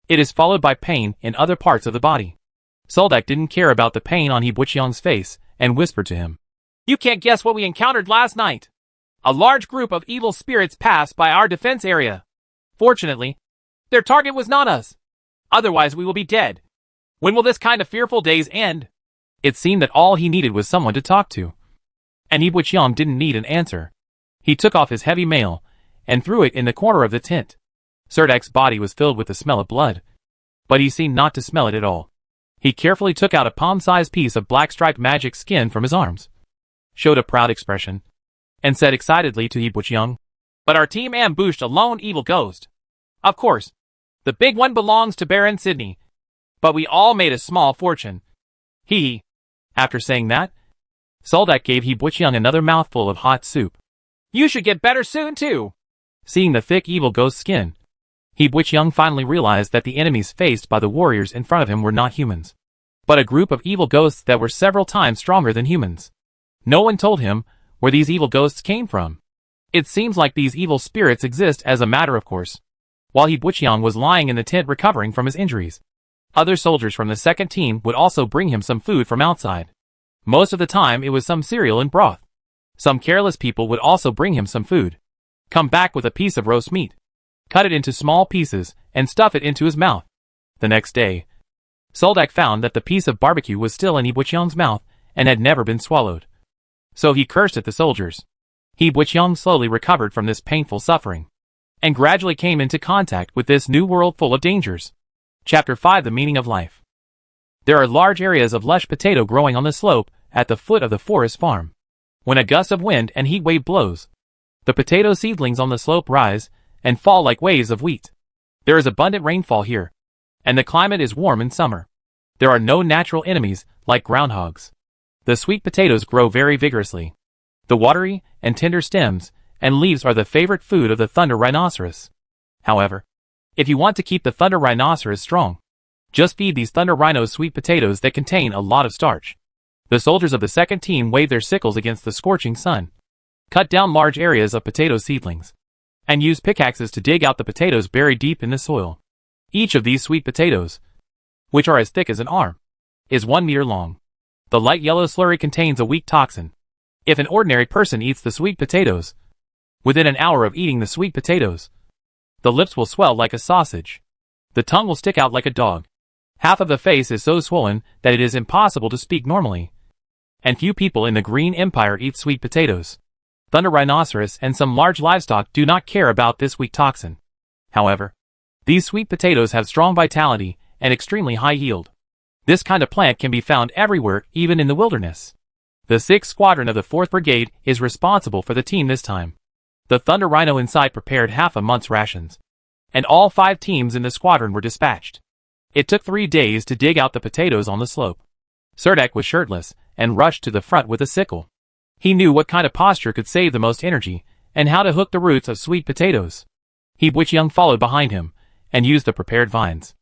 [SPEAKER 1] it is followed by pain in other parts of the body. Soldak didn't care about the pain on He Buqiang's face and whispered to him, "You can't guess what we encountered last night. A large group of evil spirits passed by our defense area. Fortunately, their target was not us. Otherwise we will be dead. When will this kind of fearful days end?" It seemed that all he needed was someone to talk to. And He Buqiang didn't need an answer. He took off his heavy mail and threw it in the corner of the tent. Serdek's body was filled with the smell of blood, but he seemed not to smell it at all. He carefully took out a palm-sized piece of black-striped magic skin from his arms, showed a proud expression, and said excitedly to He Buqiang, "But our team ambushed a lone evil ghost. Of course, the big one belongs to Baron Sydney, but we all made a small fortune. Hee." After saying that, Soldak gave He Buqiang another mouthful of hot soup. "You should get better soon too." Seeing the thick evil ghost skin, He Buqiang finally realized that the enemies faced by the warriors in front of him were not humans, but a group of evil ghosts that were several times stronger than humans. No one told him where these evil ghosts came from. It seems like these evil spirits exist as a matter of course. While He Buqiang was lying in the tent recovering from his injuries, other soldiers from the second team would also bring him some food from outside. Most of the time it was some cereal and broth. Some careless people would also bring him some food. Come back with a piece of roast meat, cut it into small pieces, and stuff it into his mouth. The next day, Soldak found that the piece of barbecue was still in He Buqiang's mouth and had never been swallowed. So he cursed at the soldiers. He Buqiang slowly recovered from this painful suffering, and gradually came into contact with this new world full of dangers. Chapter 5: The Meaning of Life. There are large areas of lush potato growing on the slope at the foot of the forest farm. When a gust of wind and heat wave blows, the potato seedlings on the slope rise and fall like waves of wheat. There is abundant rainfall here, and the climate is warm in summer. There are no natural enemies like groundhogs. The sweet potatoes grow very vigorously. The watery and tender stems and leaves are the favorite food of the thunder rhinoceros. However, if you want to keep the thunder rhinoceros strong, just feed these thunder rhinos sweet potatoes that contain a lot of starch. The soldiers of the second team wave their sickles against the scorching sun, cut down large areas of potato seedlings, and use pickaxes to dig out the potatoes buried deep in the soil. Each of these sweet potatoes, which are as thick as an arm, is 1 meter long. The light yellow slurry contains a weak toxin. If an ordinary person eats the sweet potatoes, within an hour of eating the sweet potatoes, the lips will swell like a sausage. The tongue will stick out like a dog. Half of the face is so swollen that it is impossible to speak normally. And few people in the Green Empire eat sweet potatoes. Thunder rhinoceros and some large livestock do not care about this weak toxin. However, these sweet potatoes have strong vitality and extremely high yield. This kind of plant can be found everywhere, even in the wilderness. The 6th Squadron of the 4th Brigade is responsible for the team this time. The Thunder Rhino inside prepared half a month's rations, and all 5 teams in the squadron were dispatched. It took 3 days to dig out the potatoes on the slope. Serdek was shirtless and rushed to the front with a sickle. He knew what kind of posture could save the most energy, and how to hook the roots of sweet potatoes. He Buqiang followed behind him, and used the prepared vines.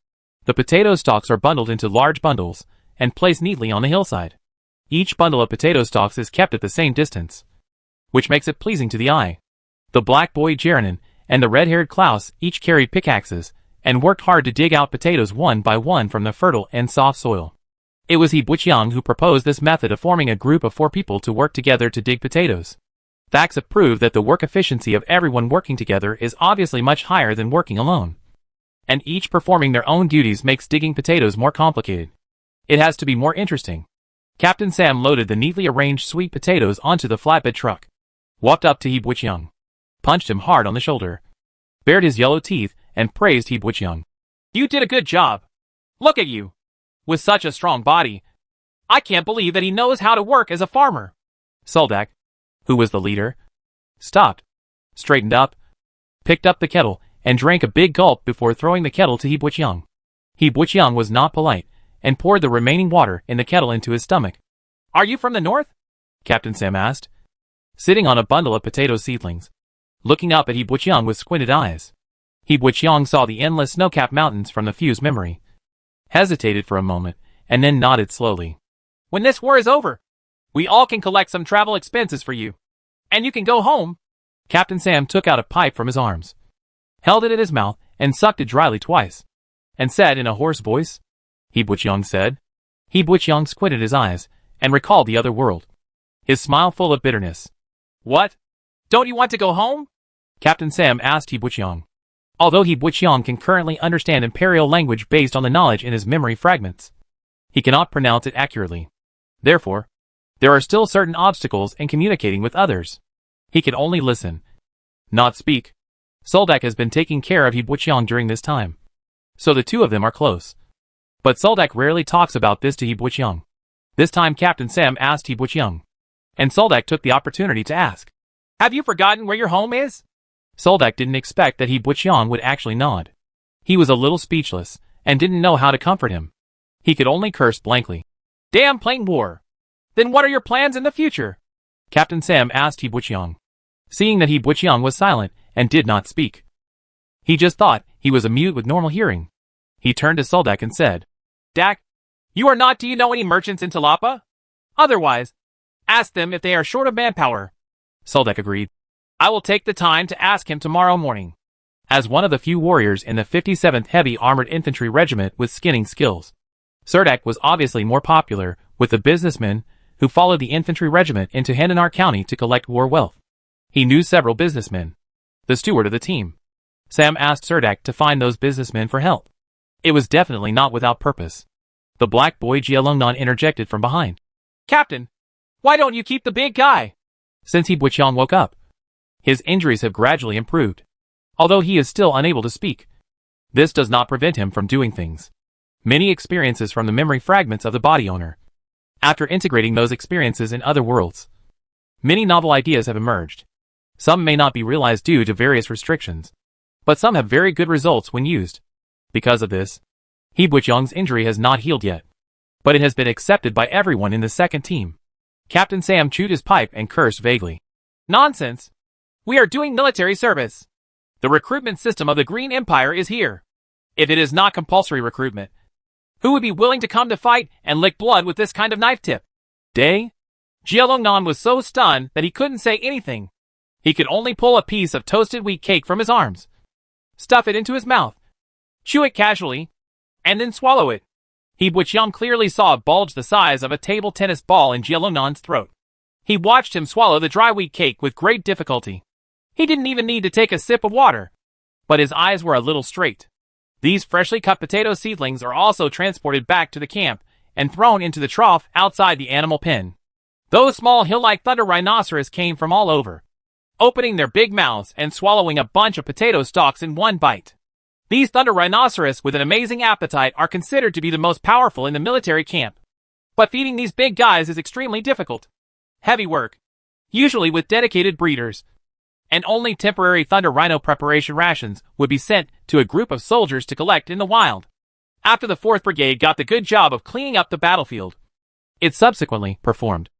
[SPEAKER 1] The potato stalks are bundled into large bundles, and placed neatly on the hillside. Each bundle of potato stalks is kept at the same distance, which makes it pleasing to the eye. The black boy Jeranin and the red-haired Klaus each carried pickaxes, and worked hard to dig out potatoes one by one from the fertile and soft soil. It was He Buqiang who proposed this method of forming a group of 4 people to work together to dig potatoes. Facts have proved that the work efficiency of everyone working together is obviously much higher than working alone. And each performing their own duties makes digging potatoes more complicated. It has to be more interesting. Captain Sam loaded the neatly arranged sweet potatoes onto the flatbed truck, walked up to He Buqiang, punched him hard on the shoulder, bared his yellow teeth, and praised He Buqiang. "You did a good job. Look at you. With such a strong body. I can't believe that he knows how to work as a farmer. Soldak, who was the leader, stopped, straightened up, picked up the kettle, and drank a big gulp before throwing the kettle to He Buqiang. He Buqiang was not polite, and poured the remaining water in the kettle into his stomach. Are you from the north? Captain Sam asked, sitting on a bundle of potato seedlings, looking up at He Buqiang with squinted eyes. He Buqiang saw the endless snow-capped mountains from the fuse memory, hesitated for a moment, and then nodded slowly. When this war is over, we all can collect some travel expenses for you. And you can go home. Captain Sam took out a pipe from his arms, held it at his mouth, and sucked it dryly twice, and said in a hoarse voice, He Buqiang said. He Buqiang squinted his eyes, and recalled the other world, his smile full of bitterness. What? Don't you want to go home? Captain Sam asked He Buqiang. Although He Buqiang can currently understand Imperial language based on the knowledge in his memory fragments, he cannot pronounce it accurately. Therefore, there are still certain obstacles in communicating with others. He can only listen, not speak. Soldak has been taking care of He Buqiang during this time, so the two of them are close. But Soldak rarely talks about this to He Buqiang. This time Captain Sam asked He Buqiang, and Soldak took the opportunity to ask, Have you forgotten where your home is? Soldak didn't expect that He Buqiang would actually nod. He was a little speechless, and didn't know how to comfort him. He could only curse blankly. Damn plain war. Then what are your plans in the future? Captain Sam asked He Buqiang, seeing that He Buqiang was silent and did not speak. He just thought he was a mute with normal hearing. He turned to Soldak and said, Dak, you are not. Do you know any merchants in Talapa? Otherwise, ask them if they are short of manpower. Soldak agreed. I will take the time to ask him tomorrow morning. As one of the few warriors in the 57th Heavy Armored Infantry Regiment with skinning skills, Soldak was obviously more popular with the businessmen who followed the infantry regiment into Handanar County to collect war wealth. He knew several businessmen. The steward of the team, Sam asked Soldak to find those businessmen for help. It was definitely not without purpose. The black boy Jialongnan interjected from behind. Captain, why don't you keep the big guy? Since He Buqiang woke up, his injuries have gradually improved. Although he is still unable to speak, this does not prevent him from doing things. Many experiences from the memory fragments of the body owner. After integrating those experiences in other worlds, many novel ideas have emerged. Some may not be realized due to various restrictions, but some have very good results when used. Because of this, He Buqiang's injury has not healed yet, but it has been accepted by everyone in the second team. Captain Sam chewed his pipe and cursed vaguely. Nonsense! We are doing military service. The recruitment system of the Green Empire is here. If it is not compulsory recruitment, who would be willing to come to fight and lick blood with this kind of knife tip? Day? Jialongnan was so stunned that he couldn't say anything. He could only pull a piece of toasted wheat cake from his arms, stuff it into his mouth, chew it casually, and then swallow it. He Buqiang clearly saw a bulge the size of a table tennis ball in Jialongnan's throat. He watched him swallow the dry wheat cake with great difficulty. He didn't even need to take a sip of water, but his eyes were a little straight. These freshly cut potato seedlings are also transported back to the camp and thrown into the trough outside the animal pen. Those small hill-like thunder rhinoceros came from all over, opening their big mouths and swallowing a bunch of potato stalks in one bite. These thunder rhinoceros with an amazing appetite are considered to be the most powerful in the military camp. But feeding these big guys is extremely difficult. Heavy work, usually with dedicated breeders. And only temporary thunder rhino preparation rations would be sent to a group of soldiers to collect in the wild. After the 4th Brigade got the good job of cleaning up the battlefield, it subsequently performed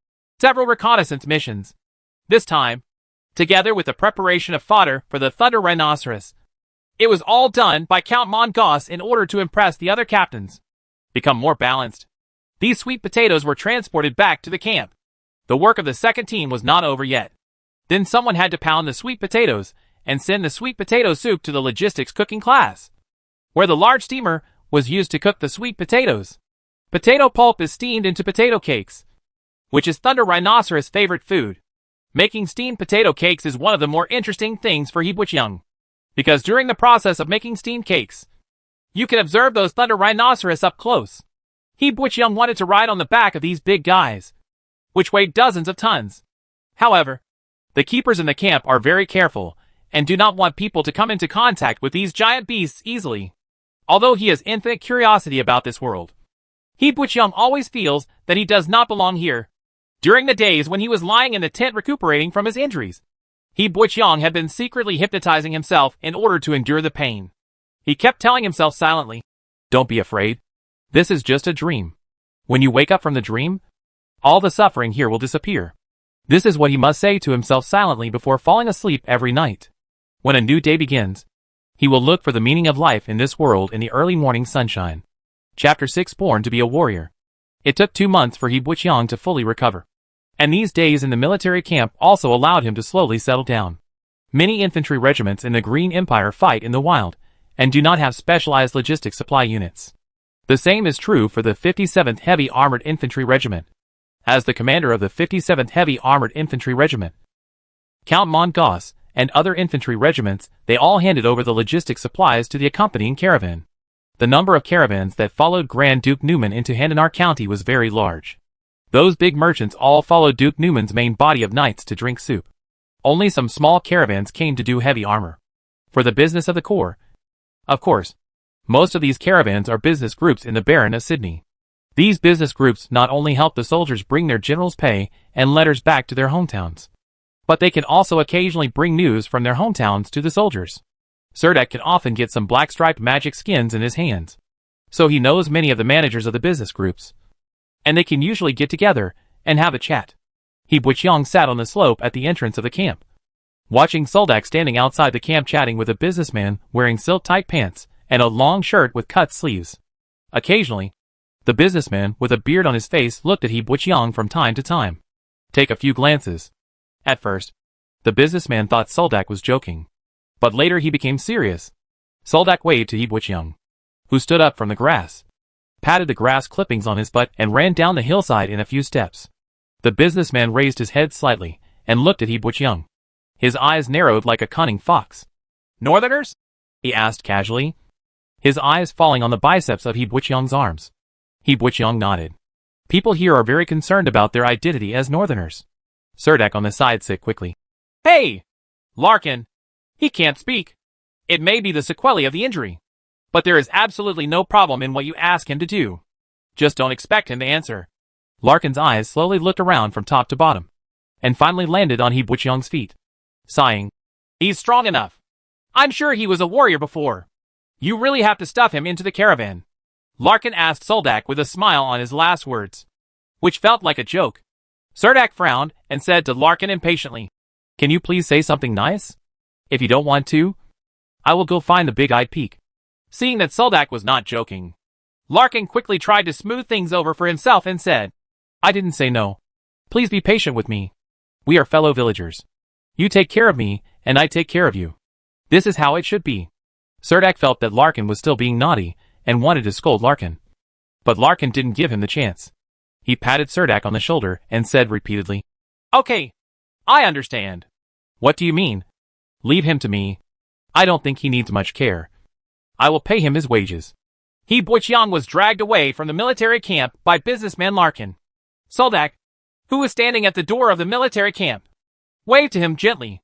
[SPEAKER 1] several reconnaissance missions. This time, together with the preparation of fodder for the thunder rhinoceros. It was all done by Count Mongoss in order to impress the other captains. Become more balanced. These sweet potatoes were transported back to the camp. The work of the second team was not over yet. Then someone had to pound the sweet potatoes and send the sweet potato soup to the logistics cooking class, where the large steamer was used to cook the sweet potatoes. Potato pulp is steamed into potato cakes, which is Thunder Rhinoceros' favorite food. Making steamed potato cakes is one of the more interesting things for He Buqiang, because during the process of making steamed cakes, you can observe those Thunder Rhinoceros up close. He Buqiang wanted to ride on the back of these big guys, which weighed dozens of tons. However, the keepers in the camp are very careful and do not want people to come into contact with these giant beasts easily. although he has infinite curiosity about this world. He Buqiang always feels that he does not belong here. During the days when he was lying in the tent recuperating from his injuries, He Buqiang had been secretly hypnotizing himself in order to endure the pain. He kept telling himself silently, "Don't be afraid. This is just a dream. When you wake up from the dream, all the suffering here will disappear." This is what he must say to himself silently before falling asleep every night. When a new day begins, he will look for the meaning of life in this world in the early morning sunshine. Chapter 6 Born to be a Warrior. It took 2 months for He Buqiang to fully recover. And these days in the military camp also allowed him to slowly settle down. Many infantry regiments in the Green Empire fight in the wild, and do not have specialized logistics supply units. The same is true for the 57th Heavy Armored Infantry Regiment. As the commander of the 57th Heavy Armored Infantry Regiment, Count Mongoss, and other infantry regiments, they all handed over the logistic supplies to the accompanying caravan. The number of caravans that followed Grand Duke Newman into Handanar County was very large. Those big merchants all followed Duke Newman's main body of knights to drink soup. Only some small caravans came to do heavy armor. For the business of the Corps. Of course, most of these caravans are business groups in the Baron of Sydney. These business groups not only help the soldiers bring their general's pay and letters back to their hometowns, but they can also occasionally bring news from their hometowns to the soldiers. Serdek can often get some black-striped magic skins in his hands, so he knows many of the managers of the business groups, and they can usually get together and have a chat. He Buqiang sat on the slope at the entrance of the camp, watching Soldak standing outside the camp chatting with a businessman wearing silk-tight pants and a long shirt with cut sleeves. Occasionally, the businessman with a beard on his face looked at He Buqiang from time to time. Take a few glances. At first, the businessman thought Soldak was joking, but later he became serious. Soldak waved to He Buqiang, who stood up from the grass, patted the grass clippings on his butt and ran down the hillside in a few steps. The businessman raised his head slightly and looked at He Buqiang. His eyes narrowed like a cunning fox. "Northerners?" he asked casually, his eyes falling on the biceps of He Buqiang's arms. He Buqiang nodded. "People here are very concerned about their identity as Northerners." Serdek on the side said quickly, "Hey! Larkin! He can't speak. It may be the sequelae of the injury, but there is absolutely no problem in what you ask him to do. Just don't expect him to answer." Larkin's eyes slowly looked around from top to bottom, and finally landed on He Buqiang's feet. Sighing, "He's strong enough. I'm sure he was a warrior before. You really have to stuff him into the caravan," Larkin asked Soldak with a smile on his last words, which felt like a joke. Serdek frowned and said to Larkin impatiently, "Can you please say something nice? If you don't want to, I will go find the big-eyed peak." Seeing that Soldak was not joking, Larkin quickly tried to smooth things over for himself and said, "I didn't say no. Please be patient with me. We are fellow villagers. You take care of me, and I take care of you. This is how it should be." Serdek felt that Larkin was still being naughty and wanted to scold Larkin, but Larkin didn't give him the chance. He patted Serdek on the shoulder and said repeatedly, "Okay, I understand." "What do you mean?" "Leave him to me. I don't think he needs much care. I will pay him his wages." He Buqiang was dragged away from the military camp by businessman Larkin. Soldak, who was standing at the door of the military camp, waved to him gently.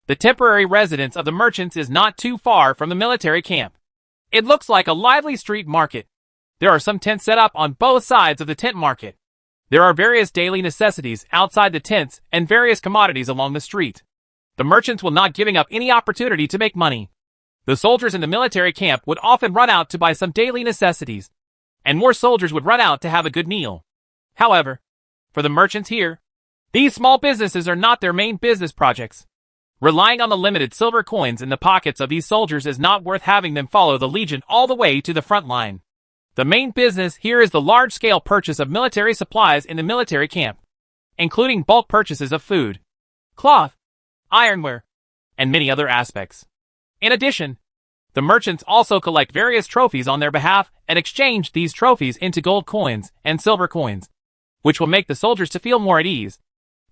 [SPEAKER 1] The temporary residence of the merchants is not too far from the military camp. It looks like a lively street market. There are some tents set up on both sides of the tent market. There are various daily necessities outside the tents and various commodities along the street. The merchants will not giving up any opportunity to make money. The soldiers in the military camp would often run out to buy some daily necessities, and more soldiers would run out to have a good meal. However, for the merchants here, these small businesses are not their main business projects. Relying on the limited silver coins in the pockets of these soldiers is not worth having them follow the Legion all the way to the front line. The main business here is the large-scale purchase of military supplies in the military camp, including bulk purchases of food, cloth, ironware, and many other aspects. In addition, the merchants also collect various trophies on their behalf and exchange these trophies into gold coins and silver coins, which will make the soldiers to feel more at ease.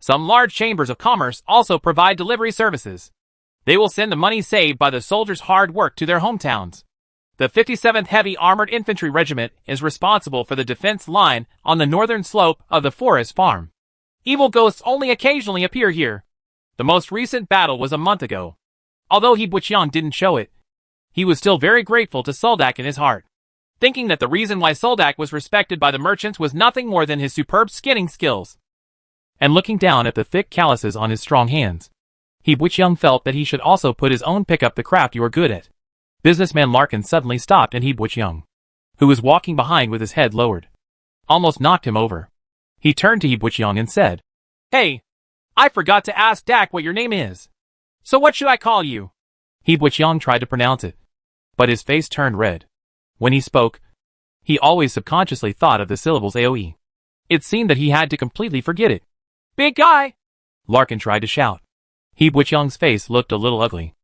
[SPEAKER 1] Some large chambers of commerce also provide delivery services. They will send the money saved by the soldiers' hard work to their hometowns. The 57th Heavy Armored Infantry Regiment is responsible for the defense line on the northern slope of the forest farm. Evil ghosts only occasionally appear here. The most recent battle was a month ago. Although He Buqiang didn't show it, He was still very grateful to Soldak in his heart, thinking that the reason why Soldak was respected by the merchants was nothing more than his superb skinning skills. And looking down at the thick calluses on his strong hands, He Young felt that he should also put his own pick up the craft you are good at. Businessman Larkin suddenly stopped and He Young, who was walking behind with his head lowered, almost knocked him over. He turned to He Young and said, "Hey, I forgot to ask Dak what your name is. So what should I call you?" He Young tried to pronounce it, but his face turned red. When he spoke, he always subconsciously thought of the syllables AOE. It seemed that he had to completely forget it. "Big guy!" Larkin tried to shout. He Young's face looked a little ugly.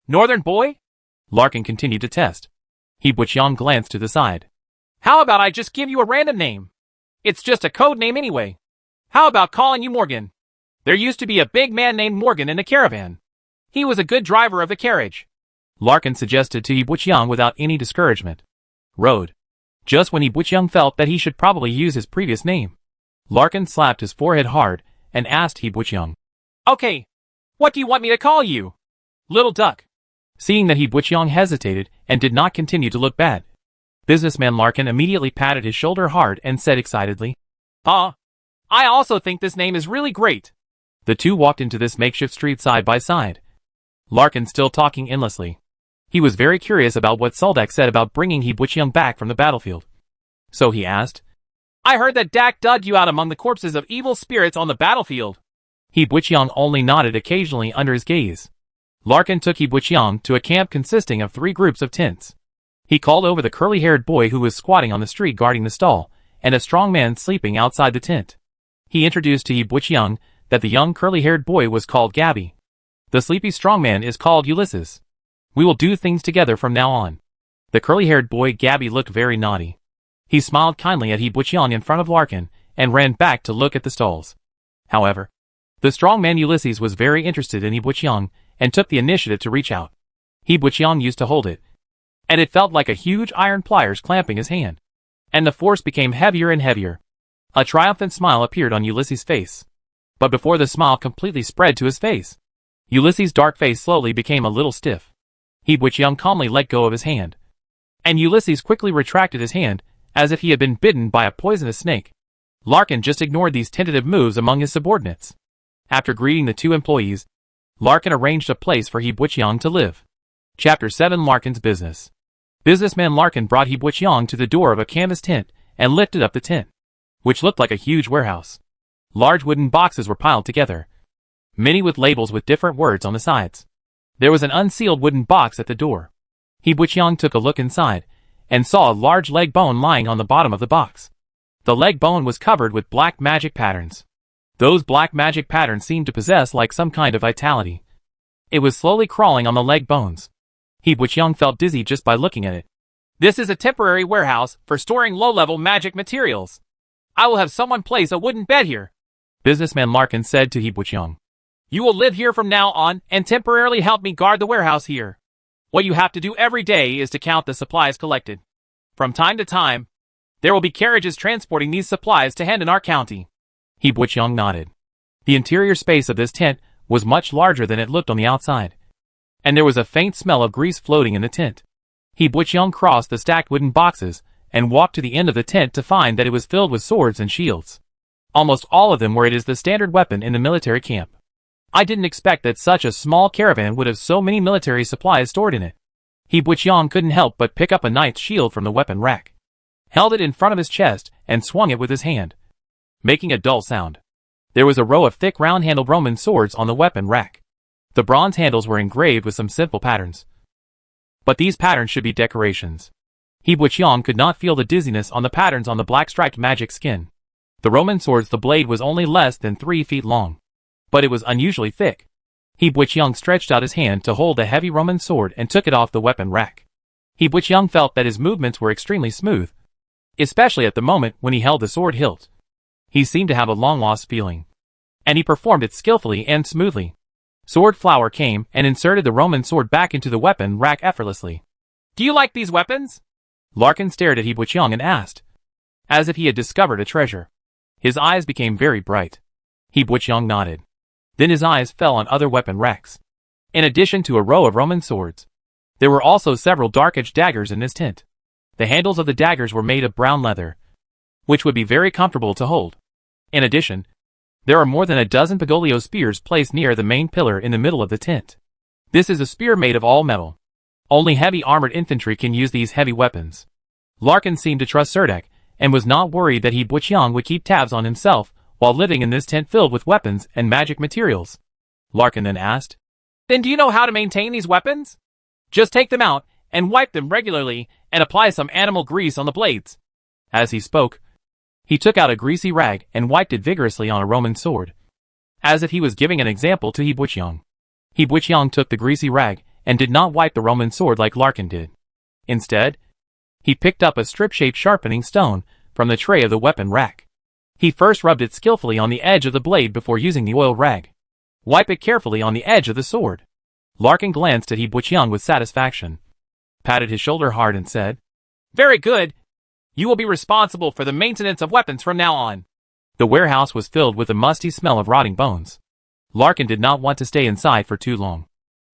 [SPEAKER 1] "Northern boy?" Larkin continued to test. He Young glanced to the side. "How about I just give you a random name? It's just a code name anyway. How about calling you Morgan? There used to be a big man named Morgan in the caravan. He was a good driver of the carriage," Larkin suggested to He Young without any discouragement. "Road." Just when He Young felt that he should probably use his previous name, Larkin slapped his forehead hard and asked He Young, "Okay, what do you want me to call you?" "Little Duck." Seeing that He Young hesitated and did not continue to look bad, Businessman Larkin immediately patted his shoulder hard and said excitedly, I also think this name is really great." The two walked into this makeshift street side by side, Larkin still talking endlessly. He was very curious about what Soldak said about bringing He Young back from the battlefield. So he asked, "I heard that Dak dug you out among the corpses of evil spirits on the battlefield." He Young only nodded occasionally under his gaze. Larkin took He Young to a camp consisting of 3 groups of tents. He called over the curly-haired boy who was squatting on the street guarding the stall, and a strong man sleeping outside the tent. He introduced to He Young that the young curly-haired boy was called Gabby. The sleepy strong man is called Ulysses. We will do things together from now on. The curly-haired boy Gabby looked very naughty. He smiled kindly at He Young in front of Larkin and ran back to look at the stalls. However, the strong man Ulysses was very interested in He Young and took the initiative to reach out. He Young used to hold it, and it felt like a huge iron pliers clamping his hand. And the force became heavier and heavier. A triumphant smile appeared on Ulysses' face. But before the smile completely spread to his face, Ulysses' dark face slowly became a little stiff. He Young calmly let go of his hand, and Ulysses quickly retracted his hand, as if he had been bitten by a poisonous snake. Larkin just ignored these tentative moves among his subordinates. After greeting the 2 employees, Larkin arranged a place for He Young to live. Chapter 7: Larkin's Business. Businessman Larkin brought He Young to the door of a canvas tent and lifted up the tent, which looked like a huge warehouse. Large wooden boxes were piled together, many with labels with different words on the sides. There was an unsealed wooden box at the door. He Young took a look inside and saw a large leg bone lying on the bottom of the box. The leg bone was covered with black magic patterns. Those black magic patterns seemed to possess like some kind of vitality. It was slowly crawling on the leg bones. He Young felt dizzy just by looking at it. "This is a temporary warehouse for storing low-level magic materials. I will have someone place a wooden bed here," Businessman Larkin said to He Young. "You will live here from now on and temporarily help me guard the warehouse here. What you have to do every day is to count the supplies collected. From time to time, there will be carriages transporting these supplies to hand in our county." He Young nodded. The interior space of this tent was much larger than it looked on the outside, and there was a faint smell of grease floating in the tent. He Young crossed the stacked wooden boxes and walked to the end of the tent to find that it was filled with swords and shields. Almost all of them were. It is the standard weapon in the military camp. I didn't expect that such a small caravan would have so many military supplies stored in it. He Young couldn't help but pick up a knight's shield from the weapon rack, held it in front of his chest, and swung it with his hand, making a dull sound. There was a row of thick round-handled Roman swords on the weapon rack. The bronze handles were engraved with some simple patterns, but these patterns should be decorations. He Young could not feel the dizziness on the patterns on the black striped magic skin. The Roman sword's the blade was only less than 3 feet long, but it was unusually thick. He Young stretched out his hand to hold the heavy Roman sword and took it off the weapon rack. He Young felt that his movements were extremely smooth, especially at the moment when he held the sword hilt. He seemed to have a long-lost feeling, and he performed it skillfully and smoothly. Sword Flower came and inserted the Roman sword back into the weapon rack effortlessly. "Do you like these weapons?" Larkin stared at He Young and asked, as if he had discovered a treasure. His eyes became very bright. He Young nodded. Then his eyes fell on other weapon racks. In addition to a row of Roman swords, There were also several dark-edged daggers in this tent. The handles of the daggers were made of brown leather, which would be very comfortable to hold. In addition, there are more than a dozen Pagolio spears placed near the main pillar in the middle of the tent. This is a spear made of all metal. Only heavy armored infantry can use these heavy weapons. Larkin seemed to trust Serdek, and was not worried that Buqiang would keep tabs on himself while living in this tent filled with weapons and magic materials. Larkin then asked, "Then do you know how to maintain these weapons? Just take them out and wipe them regularly and apply some animal grease on the blades." As he spoke, he took out a greasy rag and wiped it vigorously on a Roman sword, as if he was giving an example to Buqiang. Buqiang took the greasy rag and did not wipe the Roman sword like Larkin did. Instead, he picked up a strip-shaped sharpening stone from the tray of the weapon rack. He first rubbed it skillfully on the edge of the blade before using the oil rag. Wipe it carefully on the edge of the sword. Larkin glanced at Buqiang with satisfaction, patted his shoulder hard and said, "Very good. You will be responsible for the maintenance of weapons from now on." The warehouse was filled with a musty smell of rotting bones. Larkin did not want to stay inside for too long,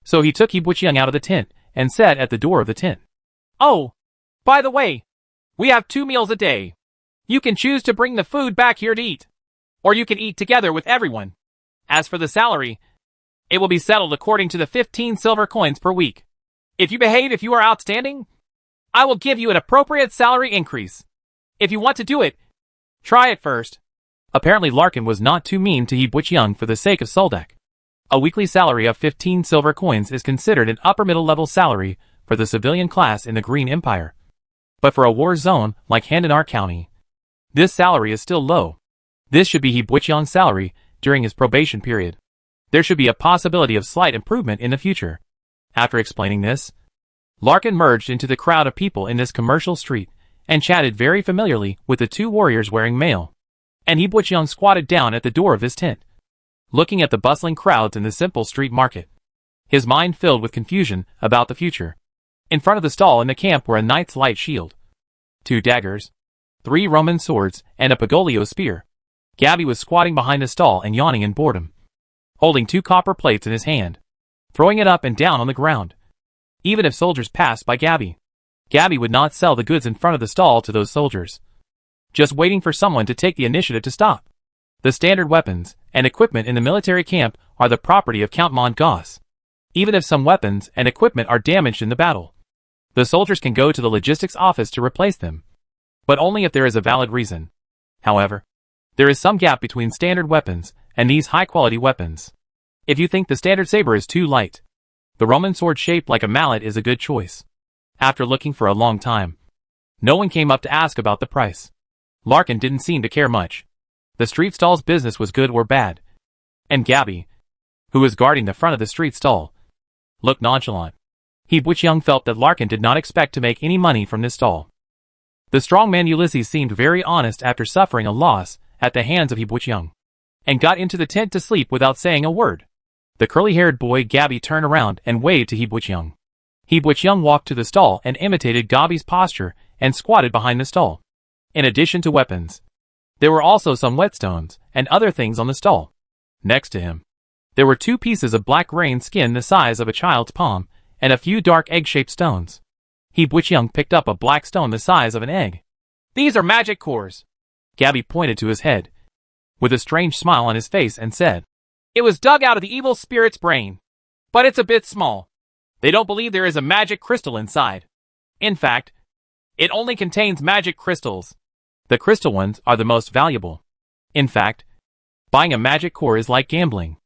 [SPEAKER 1] so he took Buqiang out of the tent and sat at the door of the tent. "Oh, by the way, we have 2 meals a day. You can choose to bring the food back here to eat, or you can eat together with everyone. As for the salary, it will be settled according to the 15 silver coins per week. If you behave if you are outstanding, I will give you an appropriate salary increase. If you want to do it, try it first." Apparently Larkin was not too mean to Buqiang for the sake of Suldek. A weekly salary of 15 silver coins is considered an upper middle level salary for the civilian class in the Green Empire. But for a war zone like Handanar County, this salary is still low. This should be Buqiang's salary during his probation period. There should be a possibility of slight improvement in the future. After explaining this, Larkin merged into the crowd of people in this commercial street and chatted very familiarly with the 2 warriors wearing mail. And Buqiang squatted down at the door of his tent, looking at the bustling crowds in the simple street market, his mind filled with confusion about the future. In front of the stall in the camp were a knight's light shield, 2 daggers, 3 Roman swords, and a Pagolio spear. Gabby was squatting behind the stall and yawning in boredom, holding 2 copper plates in his hand, throwing it up and down on the ground. Even if soldiers passed by Gabby would not sell the goods in front of the stall to those soldiers, just waiting for someone to take the initiative to stop. The standard weapons and equipment in the military camp are the property of Count Montgoss. Even if some weapons and equipment are damaged in the battle, the soldiers can go to the logistics office to replace them, but only if there is a valid reason. However, there is some gap between standard weapons and these high-quality weapons. If you think the standard saber is too light, the Roman sword shaped like a mallet is a good choice. After looking for a long time, no one came up to ask about the price. Larkin didn't seem to care much. The street stall's business was good or bad, and Gabby, who was guarding the front of the street stall, looked nonchalant. Buqiang felt that Larkin did not expect to make any money from this stall. The strong man Ulysses seemed very honest after suffering a loss at the hands of Buqiang, and got into the tent to sleep without saying a word. The curly-haired boy Gabby turned around and waved to Buqiang. Buqiang walked to the stall and imitated Gabby's posture and squatted behind the stall. In addition to weapons, there were also some whetstones and other things on the stall. Next to him, there were 2 pieces of black grain skin the size of a child's palm and a few dark egg-shaped stones. Buqiang picked up a black stone the size of an egg. "These are magic cores." Gabby pointed to his head, with a strange smile on his face, and said, "It was dug out of the evil spirit's brain, but it's a bit small. They don't believe there is a magic crystal inside. In fact, it only contains magic crystals. The crystal ones are the most valuable. In fact, buying a magic core is like gambling.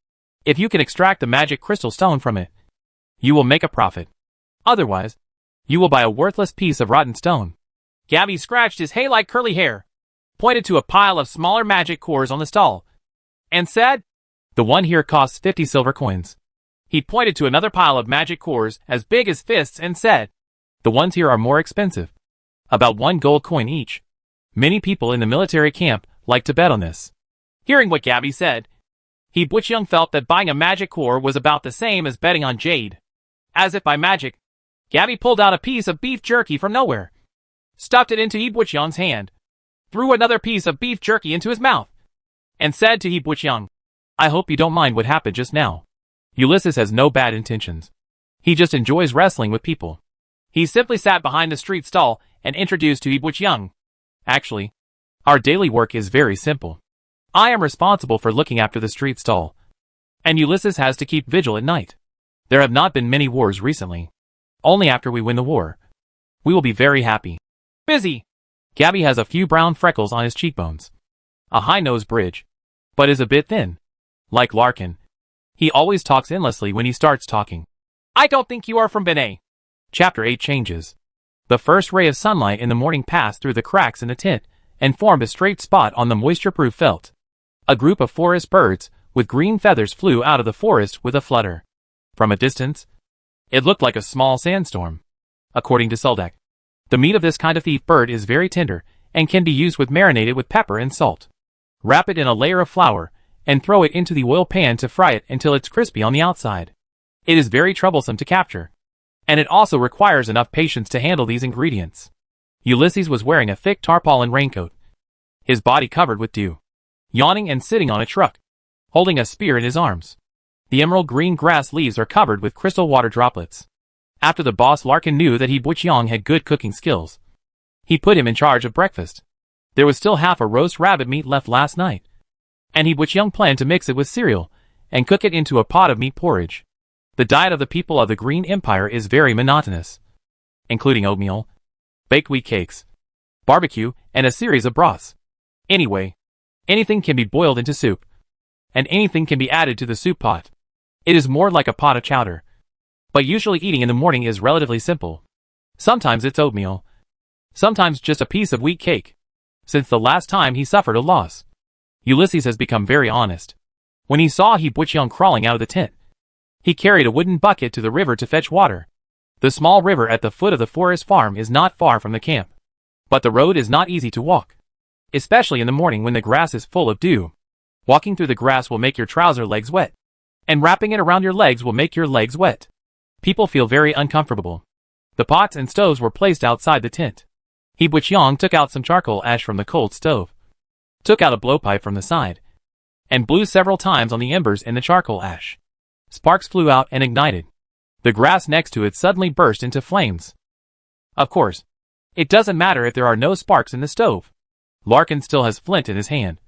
[SPEAKER 1] If you can extract the magic crystal stone from it, you will make a profit. Otherwise, you will buy a worthless piece of rotten stone." Gabby scratched his hay-like curly hair, pointed to a pile of smaller magic cores on the stall, and said, "The one here costs 50 silver coins." He pointed to another pile of magic cores as big as fists and said, "The ones here are more expensive, about 1 gold coin each." Many people in the military camp like to bet on this. Hearing what Gabby said, Buqiang felt that buying a magic core was about the same as betting on jade. As if by magic, Gabby pulled out a piece of beef jerky from nowhere, stuffed it into Buqiang's hand, threw another piece of beef jerky into his mouth, and said to Buqiang, "I hope you don't mind what happened just now. Ulysses has no bad intentions. He just enjoys wrestling with people. He simply sat behind the street stall and introduced to Young. Actually, our daily work is very simple. I am responsible for looking after the street stall, and Ulysses has to keep vigil at night. There have not been many wars recently. Only after we win the war, we will be very happy. Busy! Gabby has a few brown freckles on his cheekbones, a high nose bridge, but is a bit thin. Like Larkin, he always talks endlessly when he starts talking. I don't think you are from Benet. Chapter 8 changes. The first ray of sunlight in the morning passed through the cracks in the tent and formed a straight spot on the moisture-proof felt. A group of forest birds with green feathers flew out of the forest with a flutter. From a distance, it looked like a small sandstorm. According to Soldak, the meat of this kind of thief bird is very tender and can be used with marinated with pepper and salt. Wrap it in a layer of flour and throw it into the oil pan to fry it until it's crispy on the outside. It is very troublesome to capture, and it also requires enough patience to handle these ingredients. Ulysses was wearing a thick tarpaulin raincoat, his body covered with dew, yawning and sitting on a truck, holding a spear in his arms. The emerald green grass leaves are covered with crystal water droplets. After the boss Larkin knew that Young had good cooking skills, he put him in charge of breakfast. There was still half a roast rabbit meat left last night, and Young planned to mix it with cereal and cook it into a pot of meat porridge. The diet of the people of the Green Empire is very monotonous, including oatmeal, baked wheat cakes, barbecue, and a series of broths. Anyway, anything can be boiled into soup, and anything can be added to the soup pot. It is more like a pot of chowder. But usually eating in the morning is relatively simple. Sometimes it's oatmeal, sometimes just a piece of wheat cake. Since the last time he suffered a loss, Ulysses has become very honest. When he saw Young crawling out of the tent, he carried a wooden bucket to the river to fetch water. The small river at the foot of the forest farm is not far from the camp, but the road is not easy to walk, especially in the morning when the grass is full of dew. Walking through the grass will make your trouser legs wet, and wrapping it around your legs will make your legs wet. People feel very uncomfortable. The pots and stoves were placed outside the tent. Young took out some charcoal ash from the cold stove, took out a blowpipe from the side, and blew several times on the embers in the charcoal ash. Sparks flew out and ignited. The grass next to it suddenly burst into flames. Of course, it doesn't matter if there are no sparks in the stove. Larkin still has flint in his hand,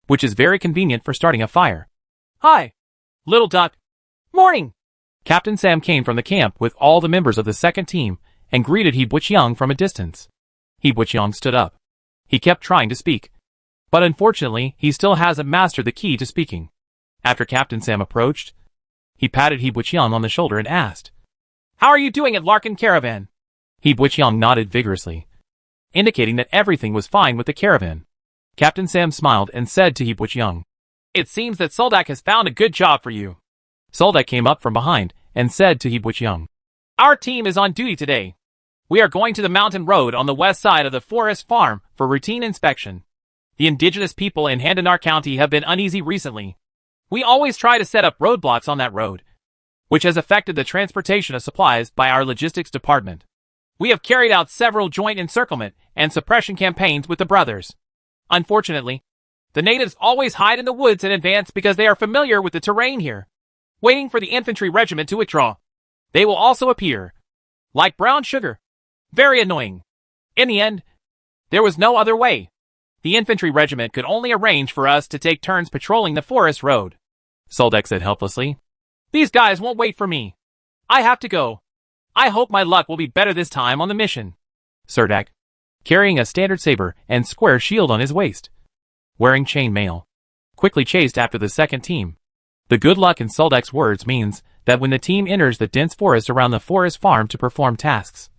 [SPEAKER 1] which is very convenient for starting a fire. Hi, little duck. Morning! Captain Sam came from the camp with all the members of the second team and greeted Young from a distance. Young stood up. He kept trying to speak, but unfortunately he still hasn't mastered the key to speaking. After Captain Sam approached, he patted Young on the shoulder and asked, "How are you doing at Larkin Caravan?" Young nodded vigorously, indicating that everything was fine with the caravan. Captain Sam smiled and said to Young, "It seems that Soldak has found a good job for you." Soldak came up from behind and said to Young, "Our team is on duty today. We are going to the mountain road on the west side of the forest farm for routine inspection. The indigenous people in Handanar County have been uneasy recently. We always try to set up roadblocks on that road, which has affected the transportation of supplies by our logistics department. We have carried out several joint encirclement and suppression campaigns with the brothers. Unfortunately, the natives always hide in the woods in advance because they are familiar with the terrain here, waiting for the infantry regiment to withdraw. They will also appear, like brown sugar. Very annoying. In the end, there was no other way. The infantry regiment could only arrange for us to take turns patrolling the forest road." Soldak said helplessly. "These guys won't wait for me. I have to go. I hope my luck will be better this time on the mission." Surdak, carrying a standard saber and square shield on his waist, wearing chain mail, quickly chased after the second team. The good luck in Soldak's words means that when the team enters the dense forest around the forest farm to perform tasks,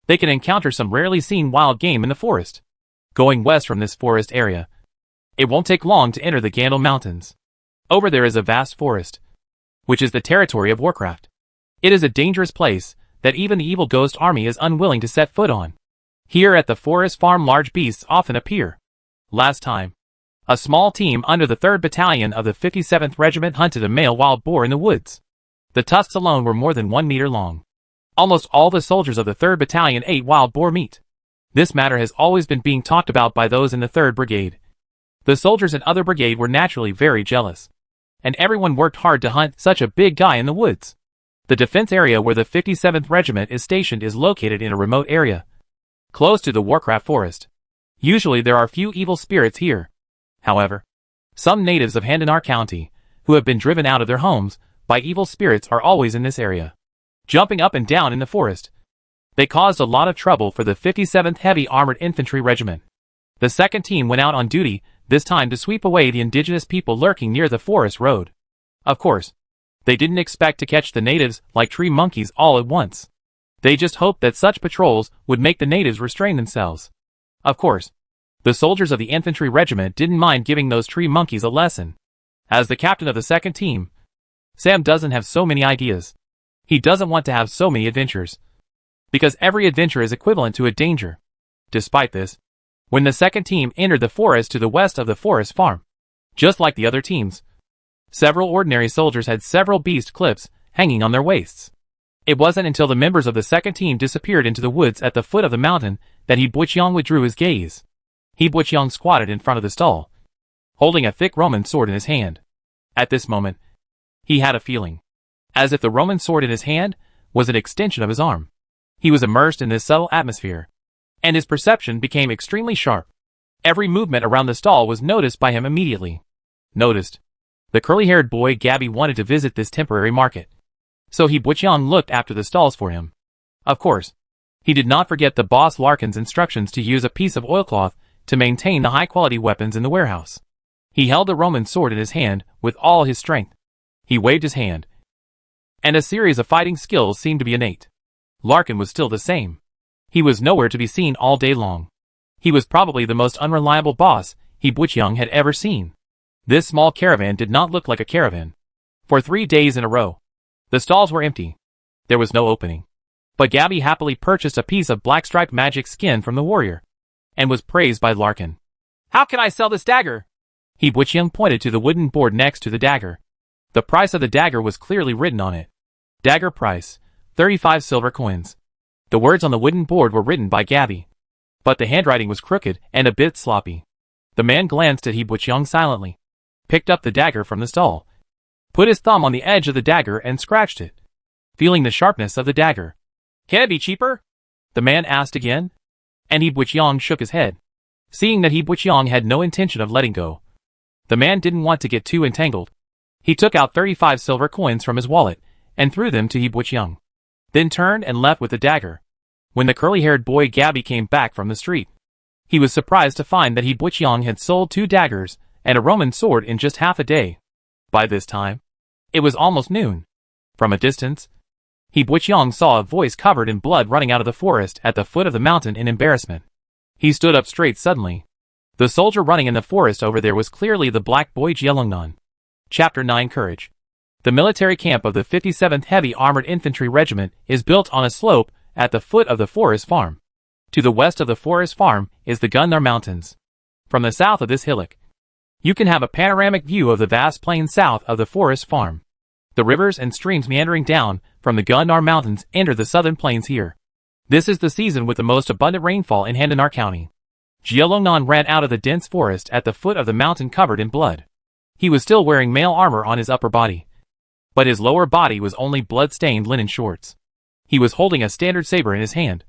[SPEAKER 1] they can encounter some rarely seen wild game in the forest. Going west from this forest area, it won't take long to enter the Gandil Mountains. Over there is a vast forest, which is the territory of Warcraft. It is a dangerous place that even the evil ghost army is unwilling to set foot on. Here at the forest farm large beasts often appear. Last time, a small team under the 3rd Battalion of the 57th Regiment hunted a male wild boar in the woods. The tusks alone were more than 1 meter long. Almost all the soldiers of the 3rd Battalion ate wild boar meat. This matter has always been being talked about by those in the 3rd Brigade. The soldiers in other brigade were naturally very jealous, and everyone worked hard to hunt such a big guy in the woods. The defense area where the 57th Regiment is stationed is located in a remote area, close to the Warcraft Forest. Usually there are few evil spirits here. However, some natives of Handanar County, who have been driven out of their homes by evil spirits, are always in this area, jumping up and down in the forest. They caused a lot of trouble for the 57th Heavy Armored Infantry Regiment. The second team went out on duty, this time to sweep away the indigenous people lurking near the forest road. Of course, they didn't expect to catch the natives like tree monkeys all at once. They just hoped that such patrols would make the natives restrain themselves. Of course, the soldiers of the infantry regiment didn't mind giving those tree monkeys a lesson. As the captain of the second team, Sam doesn't have so many ideas. He doesn't want to have so many adventures, because every adventure is equivalent to a danger. Despite this, when the second team entered the forest to the west of the forest farm, just like the other teams, several ordinary soldiers had several beast clips hanging on their waists. It wasn't until the members of the second team disappeared into the woods at the foot of the mountain that He Buqiang withdrew his gaze. He Buqiang squatted in front of the stall, holding a thick Roman sword in his hand. At this moment, he had a feeling, as if the Roman sword in his hand was an extension of his arm. He was immersed in this subtle atmosphere, and his perception became extremely sharp. Every movement around the stall was noticed by him immediately. Noticed. The curly-haired boy Gabby wanted to visit this temporary market, so He Buqiang looked after the stalls for him. Of course, he did not forget the boss Larkin's instructions to use a piece of oilcloth to maintain the high-quality weapons in the warehouse. He held the Roman sword in his hand with all his strength. He waved his hand, and a series of fighting skills seemed to be innate. Larkin was still the same. He was nowhere to be seen all day long. He was probably the most unreliable boss He Buqiang had ever seen. This small caravan did not look like a caravan. For 3 days in a row, the stalls were empty. There was no opening. But Gabby happily purchased a piece of black-striped magic skin from the warrior, and was praised by Larkin. "How can I sell this dagger?" He Buqiang pointed to the wooden board next to the dagger. The price of the dagger was clearly written on it. Dagger price, 35 silver coins. The words on the wooden board were written by Gabby, but the handwriting was crooked and a bit sloppy. The man glanced at He Buqiang silently, picked up the dagger from the stall, put his thumb on the edge of the dagger and scratched it, feeling the sharpness of the dagger. "Can it be cheaper?" the man asked again, and He Buqiang shook his head, seeing that He Buqiang had no intention of letting go. The man didn't want to get too entangled. He took out 35 silver coins from his wallet and threw them to He Buqiang, then turned and left with the dagger. When the curly-haired boy Gabby came back from the street, he was surprised to find that He Buqiang had sold 2 daggers and a Roman sword in just half a day. By this time, it was almost noon. From a distance, He Buqiang saw a voice covered in blood running out of the forest at the foot of the mountain in embarrassment. He stood up straight suddenly. The soldier running in the forest over there was clearly the black boy Jielongnan. Chapter 9 Courage. The military camp of the 57th Heavy Armored Infantry Regiment is built on a slope at the foot of the forest farm. To the west of the forest farm is the Gundar Mountains. From the south of this hillock, you can have a panoramic view of the vast plain south of the forest farm. The rivers and streams meandering down from the Gundar Mountains enter the southern plains here. This is the season with the most abundant rainfall in Handanar County. Jielongnan ran out of the dense forest at the foot of the mountain covered in blood. He was still wearing mail armor on his upper body, but his lower body was only blood-stained linen shorts. He was holding a standard saber in his hand.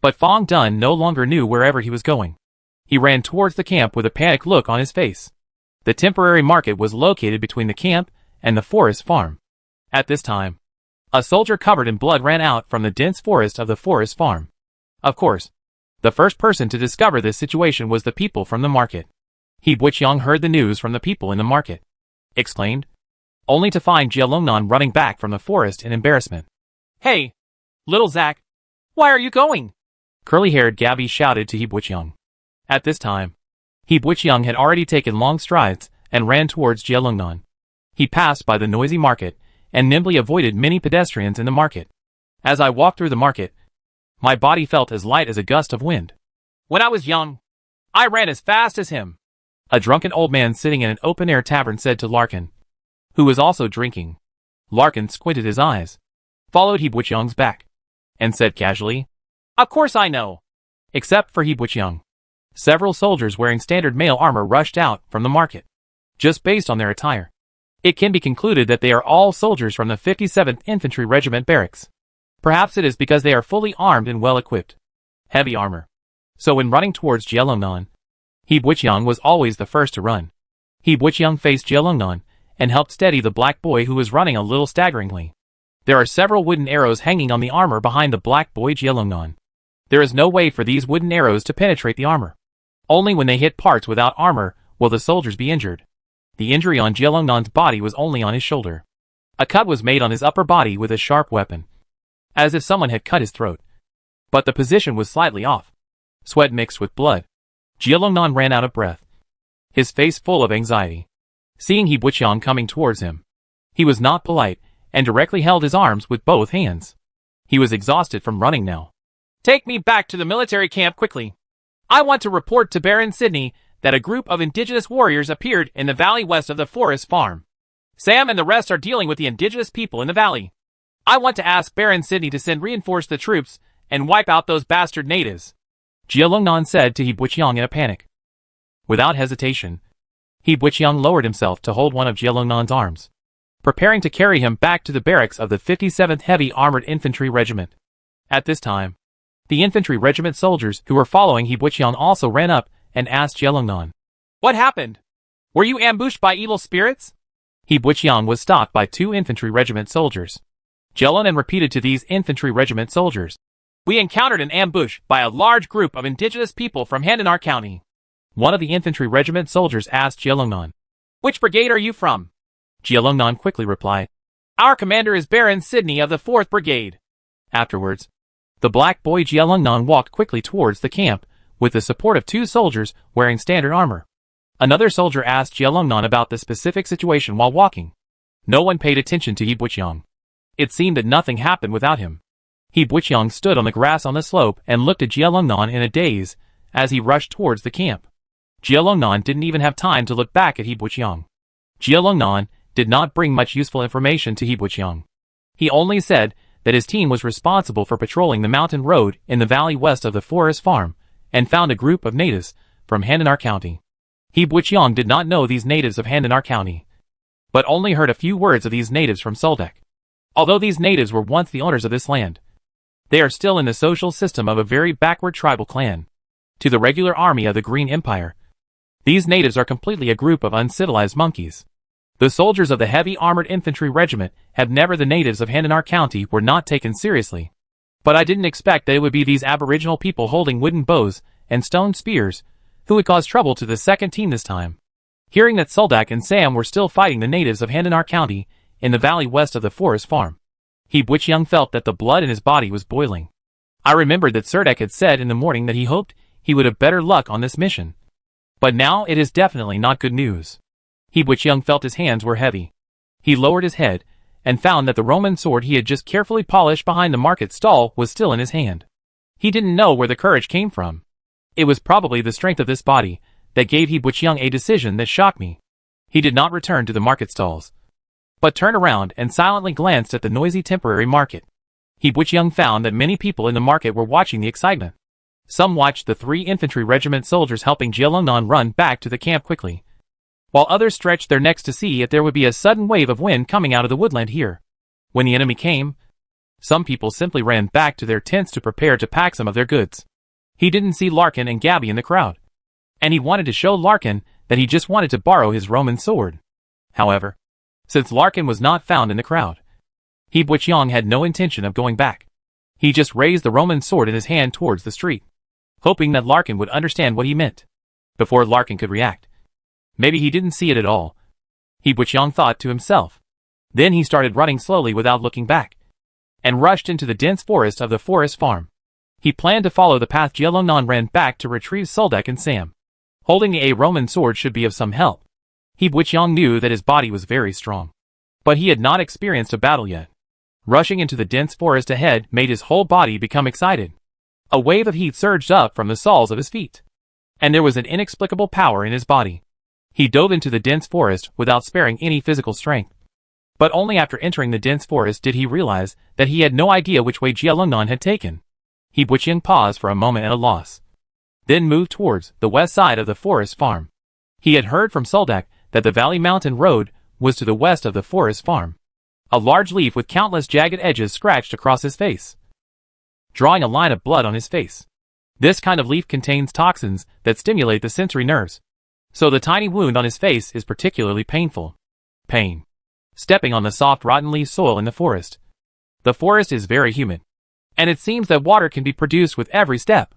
[SPEAKER 1] But Fong Dun no longer knew wherever he was going. He ran towards the camp with a panicked look on his face. The temporary market was located between the camp and the forest farm. At this time, a soldier covered in blood ran out from the dense forest of the forest farm. Of course, the first person to discover this situation was the people from the market. He Buqiang heard the news from the people in the market, exclaimed, only to find Jielongnan running back from the forest in embarrassment. "Hey, little Zach, why are you going?" Curly-haired Gabby shouted to He Buqiang. At this time, He Buqiang had already taken long strides and ran towards Jielongnan. He passed by the noisy market and nimbly avoided many pedestrians in the market. "As I walked through the market, my body felt as light as a gust of wind. When I was young, I ran as fast as him," a drunken old man sitting in an open-air tavern said to Larkin, who was also drinking. Larkin squinted his eyes, followed He Buqiang's back, and said casually, "Of course I know." Except for He Buqiang, several soldiers wearing standard mail armor rushed out from the market, just based on their attire. It can be concluded that they are all soldiers from the 57th Infantry Regiment barracks. Perhaps it is because they are fully armed and well equipped. Heavy armor. So when running towards Jielongnan, He Buqiang was always the first to run. He Buqiang faced Jielongnan and helped steady the black boy who was running a little staggeringly. There are several wooden arrows hanging on the armor behind the black boy Jielongnan. There is no way for these wooden arrows to penetrate the armor. Only when they hit parts without armor will the soldiers be injured. The injury on Jielongnan's body was only on his shoulder. A cut was made on his upper body with a sharp weapon, as if someone had cut his throat. But the position was slightly off. Sweat mixed with blood. Jielongnan ran out of breath, his face full of anxiety. Seeing He Buqiang coming towards him, he was not polite and directly held his arms with both hands. He was exhausted from running now. Take me back to the military camp quickly. I want to report to Baron Sidney that a group of indigenous warriors appeared in the valley west of the forest farm. Sam and the rest are dealing with the indigenous people in the valley. I want to ask Baron Sidney to send reinforce the troops and wipe out those bastard natives, Jielongnan said to He Buqiang in a panic. Without hesitation, He Buqiang lowered himself to hold one of Jielongnan's arms, preparing to carry him back to the barracks of the 57th Heavy Armored Infantry Regiment. At this time, the infantry regiment soldiers who were following He Buqiang also ran up and asked Jielongnan, "What happened? Were you ambushed by evil spirits?" He Buqiang was stopped by 2 infantry regiment soldiers. Jielongnan repeated to these infantry regiment soldiers, "We encountered an ambush by a large group of indigenous people from Handanar County." One of the infantry regiment soldiers asked Jielongnan, "Which brigade are you from?" Jielongnan quickly replied, "Our commander is Baron Sidney of the 4th Brigade." Afterwards, the black boy Jielongnan walked quickly towards the camp with the support of 2 soldiers wearing standard armor. Another soldier asked Jielongnan about the specific situation while walking. No one paid attention to He Buqiang. It seemed that nothing happened without him. He Buqiang stood on the grass on the slope and looked at Jielongnan in a daze as he rushed towards the camp. Jielongnan didn't even have time to look back at He Buqiang. Jielongnan did not bring much useful information to He Buqiang. He only said that his team was responsible for patrolling the mountain road in the valley west of the forest farm and found a group of natives from Handanar County. He Buqiang did not know these natives of Handanar County, but only heard a few words of these natives from Suldek. Although these natives were once the owners of this land, they are still in the social system of a very backward tribal clan. To the regular army of the Green Empire, these natives are completely a group of uncivilized monkeys. The soldiers of the Heavy Armored Infantry Regiment have never the natives of Handanar County were not taken seriously. But I didn't expect that it would be these aboriginal people holding wooden bows and stone spears who would cause trouble to the second team this time. Hearing that Suldek and Sam were still fighting the natives of Handanar County in the valley west of the forest farm, He Buqiang felt that the blood in his body was boiling. I remembered that Suldek had said in the morning that he hoped he would have better luck on this mission. But now it is definitely not good news. He Buqiang felt his hands were heavy. He lowered his head and found that the Roman sword he had just carefully polished behind the market stall was still in his hand. He didn't know where the courage came from. It was probably the strength of this body that gave He Buqiang a decision that shocked me. He did not return to the market stalls, but turned around and silently glanced at the noisy temporary market. He Buqiang found that many people in the market were watching the excitement. Some watched the 3 infantry regiment soldiers helping Jielongnan run back to the camp quickly, while others stretched their necks to see if there would be a sudden wave of wind coming out of the woodland here. When the enemy came, some people simply ran back to their tents to prepare to pack some of their goods. He didn't see Larkin and Gabby in the crowd, and he wanted to show Larkin that he just wanted to borrow his Roman sword. However, since Larkin was not found in the crowd, He Buqiang had no intention of going back. He just raised the Roman sword in his hand towards the street, hoping that Larkin would understand what he meant. Before Larkin could react, maybe he didn't see it at all, He Buqiang thought to himself. Then he started running slowly without looking back, and rushed into the dense forest of the forest farm. He planned to follow the path Jielongnan ran back to retrieve Suldek and Sam. Holding a Roman sword should be of some help. He Buqiang knew that his body was very strong, but he had not experienced a battle yet. Rushing into the dense forest ahead made his whole body become excited. A wave of heat surged up from the soles of his feet, and there was an inexplicable power in his body. He dove into the dense forest without sparing any physical strength. But only after entering the dense forest did he realize that he had no idea which way Jielongnan had taken. He Buqiang paused for a moment at a loss, then moved towards the west side of the forest farm. He had heard from Suldek that the Valley Mountain Road was to the west of the forest farm. A large leaf with countless jagged edges scratched across his face, drawing a line of blood on his face. This kind of leaf contains toxins that stimulate the sensory nerves, so the tiny wound on his face is particularly painful. Pain. Stepping on the soft rotten leaf soil in the forest. The forest is very humid, and it seems that water can be produced with every step.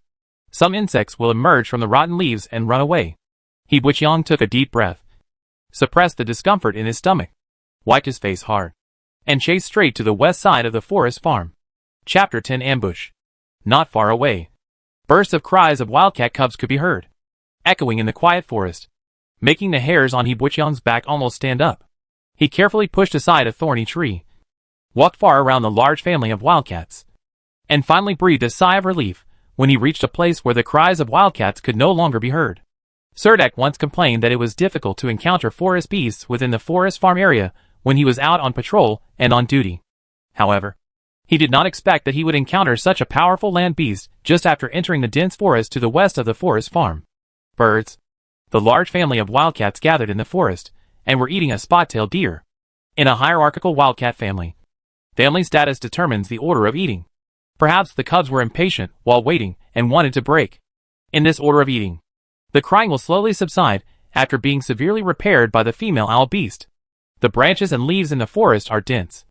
[SPEAKER 1] Some insects will emerge from the rotten leaves and run away. He Buqiang took a deep breath, suppressed the discomfort in his stomach, wiped his face hard, and chased straight to the west side of the forest farm. Chapter 10 Ambush. Not far away, bursts of cries of wildcat cubs could be heard, echoing in the quiet forest, making the hairs on He Buqiang's back almost stand up. He carefully pushed aside a thorny tree, walked far around the large family of wildcats, and finally breathed a sigh of relief when he reached a place where the cries of wildcats could no longer be heard. Serdek once complained that it was difficult to encounter forest beasts within the forest farm area when he was out on patrol and on duty. However, he did not expect that he would encounter such a powerful land beast just after entering the dense forest to the west of the forest farm. Birds. The large family of wildcats gathered in the forest and were eating a spot-tailed deer. In a hierarchical wildcat family, family status determines the order of eating. Perhaps the cubs were impatient while waiting and wanted to break. In this order of eating, the crying will slowly subside after being severely repaired by the female owl beast. The branches and leaves in the forest are dense,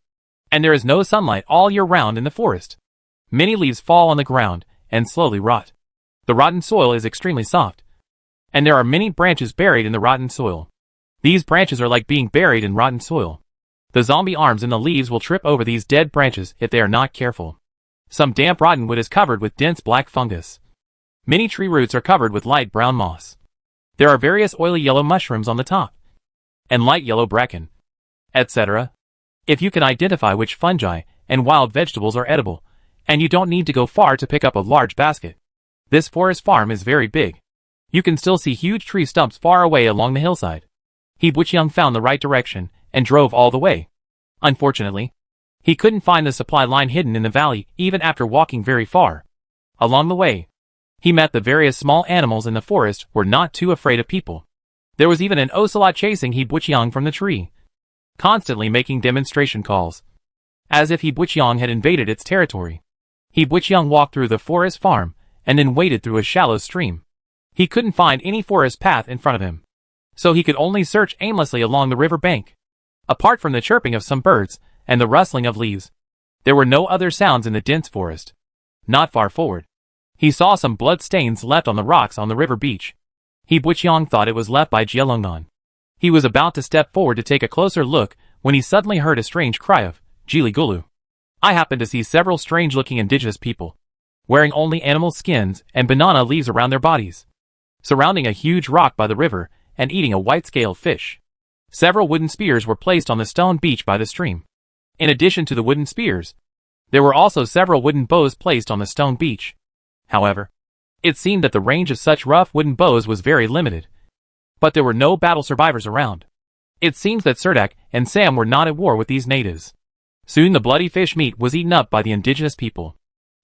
[SPEAKER 1] and there is no sunlight all year round in the forest. Many leaves fall on the ground and slowly rot. The rotten soil is extremely soft, and there are many branches buried in the rotten soil. These branches are like being buried in rotten soil. The zombie arms in the leaves will trip over these dead branches if they are not careful. Some damp rotten wood is covered with dense black fungus. Many tree roots are covered with light brown moss. There are various oily yellow mushrooms on the top, and light yellow bracken, etc. If you can identify which fungi and wild vegetables are edible, and you don't need to go far to pick up a large basket. This forest farm is very big. You can still see huge tree stumps far away along the hillside. He Buqiang found the right direction and drove all the way. Unfortunately, he couldn't find the supply line hidden in the valley even after walking very far. Along the way, he met the various small animals in the forest were not too afraid of people. There was even an ocelot chasing He Buqiang from the tree, constantly making demonstration calls, as if He Buqiang had invaded its territory. He Buqiang walked through the forest farm and then waded through a shallow stream. He couldn't find any forest path in front of him, so he could only search aimlessly along the river bank. Apart from the chirping of some birds and the rustling of leaves, there were no other sounds in the dense forest. Not far forward, he saw some blood stains left on the rocks on the river beach. He Buqiang thought it was left by Jielongnan. He was about to step forward to take a closer look when he suddenly heard a strange cry of Jili Gulu. I happened to see several strange-looking indigenous people, wearing only animal skins and banana leaves around their bodies, surrounding a huge rock by the river and eating a white-scaled fish. Several wooden spears were placed on the stone beach by the stream. In addition to the wooden spears, there were also several wooden bows placed on the stone beach. However, it seemed that the range of such rough wooden bows was very limited. But there were no battle survivors around. It seems that Serdek and Sam were not at war with these natives. Soon the bloody fish meat was eaten up by the indigenous people.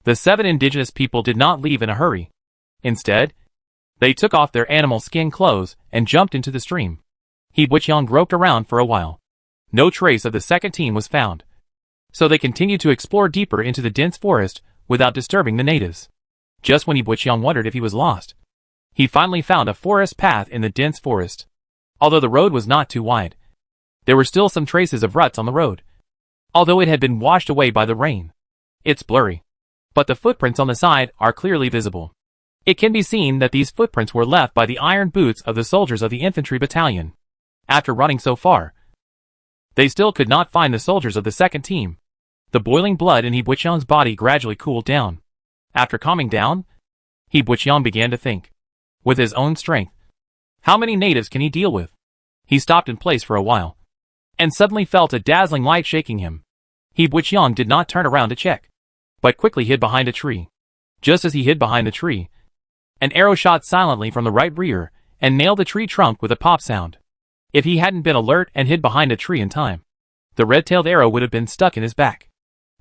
[SPEAKER 1] The 7 indigenous people did not leave in a hurry. Instead, they took off their animal skin clothes and jumped into the stream. He Buqiang groped around for a while. No trace of the second team was found, so they continued to explore deeper into the dense forest without disturbing the natives. Just when He Buqiang wondered if he was lost, he finally found a forest path in the dense forest. Although the road was not too wide, there were still some traces of ruts on the road. Although it had been washed away by the rain, it's blurry, but the footprints on the side are clearly visible. It can be seen that these footprints were left by the iron boots of the soldiers of the infantry battalion. After running so far, they still could not find the soldiers of the second team. The boiling blood in He Buqiang's body gradually cooled down. After calming down, He Buqiang began to think. With his own strength, how many natives can he deal with? He stopped in place for a while, and suddenly felt a dazzling light shaking him. He Buqiang did not turn around to check, but quickly hid behind a tree. Just as he hid behind the tree, an arrow shot silently from the right rear and nailed the tree trunk with a pop sound. If he hadn't been alert and hid behind a tree in time, the red-tailed arrow would have been stuck in his back,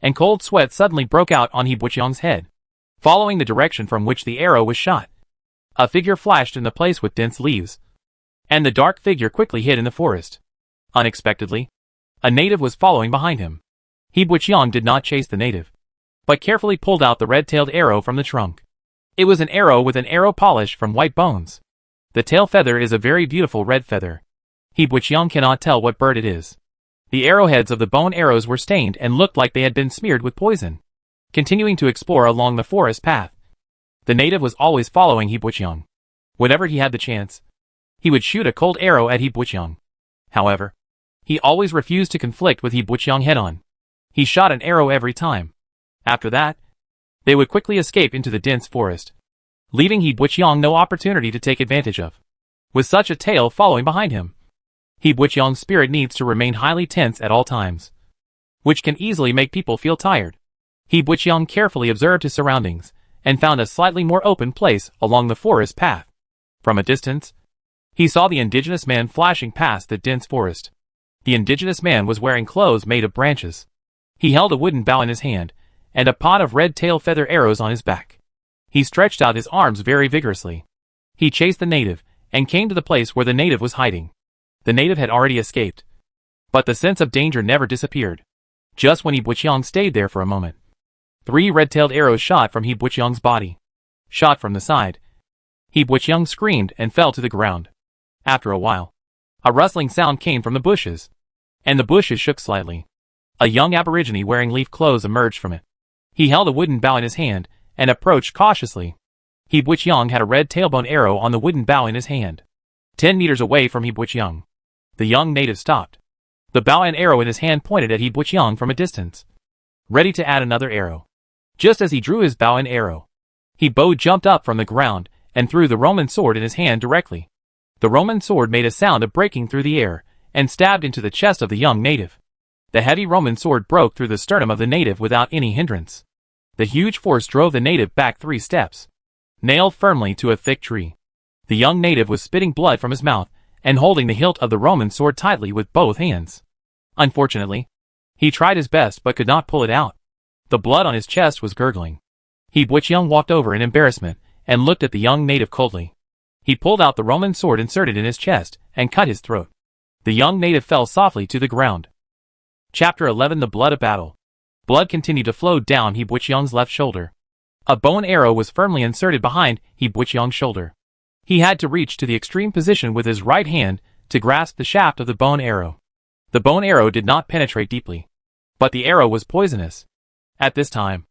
[SPEAKER 1] and cold sweat suddenly broke out on He Buqiang's head. Following the direction from which the arrow was shot, a figure flashed in the place with dense leaves, and the dark figure quickly hid in the forest. Unexpectedly, a native was following behind him. He Buqiang did not chase the native, but carefully pulled out the red-tailed arrow from the trunk. It was an arrow with an arrow polish from white bones. The tail feather is a very beautiful red feather. He Buqiang cannot tell what bird it is. The arrowheads of the bone arrows were stained and looked like they had been smeared with poison. Continuing to explore along the forest path, the native was always following He Buqiang. Whenever he had the chance, he would shoot a cold arrow at He Buqiang. However, he always refused to conflict with He Buqiang head-on. He shot an arrow every time. After that, they would quickly escape into the dense forest, leaving He Buqiang no opportunity to take advantage of. With such a tail following behind him, He Buqiang's spirit needs to remain highly tense at all times, which can easily make people feel tired. He Buqiang carefully observed his surroundings and found a slightly more open place along the forest path. From a distance, he saw the indigenous man flashing past the dense forest. The indigenous man was wearing clothes made of branches. He held a wooden bow in his hand and a pot of red tail feather arrows on his back. He stretched out his arms very vigorously. He chased the native and came to the place where the native was hiding. The native had already escaped, but the sense of danger never disappeared. Just when He Buqiang stayed there for a moment, 3 red-tailed arrows shot from He Buqiang's body. Shot from the side, He Buqiang screamed and fell to the ground. After a while, a rustling sound came from the bushes, and the bushes shook slightly. A young aborigine wearing leaf clothes emerged from it. He held a wooden bow in his hand and approached cautiously. He Buqiang had a red tailbone arrow on the wooden bow in his hand. 10 meters away from He Buqiang, the young native stopped. The bow and arrow in his hand pointed at He Buqiang from a distance, ready to add another arrow. Just as he drew his bow and arrow, He Bo jumped up from the ground and threw the Roman sword in his hand directly. The Roman sword made a sound of breaking through the air and stabbed into the chest of the young native. The heavy Roman sword broke through the sternum of the native without any hindrance. The huge force drove the native back 3 steps, nailed firmly to a thick tree. The young native was spitting blood from his mouth and holding the hilt of the Roman sword tightly with both hands. Unfortunately, he tried his best but could not pull it out. The blood on his chest was gurgling. He Buqiang walked over in embarrassment and looked at the young native coldly. He pulled out the Roman sword inserted in his chest and cut his throat. The young native fell softly to the ground. Chapter 11 The Blood of Battle. Blood continued to flow down He Buqiang's left shoulder. A bone arrow was firmly inserted behind He Buqiang's shoulder. He had to reach to the extreme position with his right hand to grasp the shaft of the bone arrow. The bone arrow did not penetrate deeply, but the arrow was poisonous. At this time,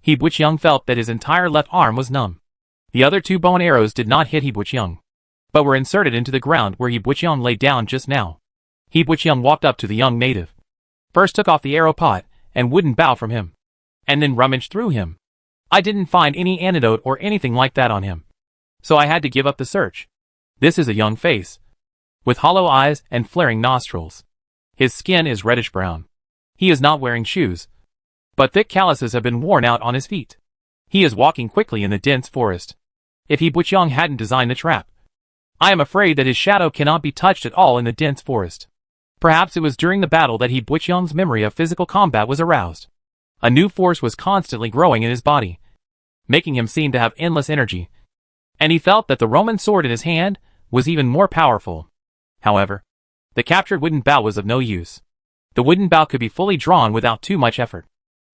[SPEAKER 1] He Buqiang felt that his entire left arm was numb. The other 2 bone arrows did not hit He Buqiang, but were inserted into the ground where He Buqiang lay down just now. He Buqiang walked up to the young native, first took off the arrow pot and wooden bow from him, and then rummaged through him. I didn't find any antidote or anything like that on him, so I had to give up the search. This is a young face, with hollow eyes and flaring nostrils. His skin is reddish-brown. He is not wearing shoes, but thick calluses have been worn out on his feet. He is walking quickly in the dense forest. If He Buqiang hadn't designed the trap, I am afraid that his shadow cannot be touched at all in the dense forest. Perhaps it was during the battle that He Buqiang's memory of physical combat was aroused. A new force was constantly growing in his body, making him seem to have endless energy, and he felt that the Roman sword in his hand was even more powerful. However, the captured wooden bow was of no use. The wooden bow could be fully drawn without too much effort.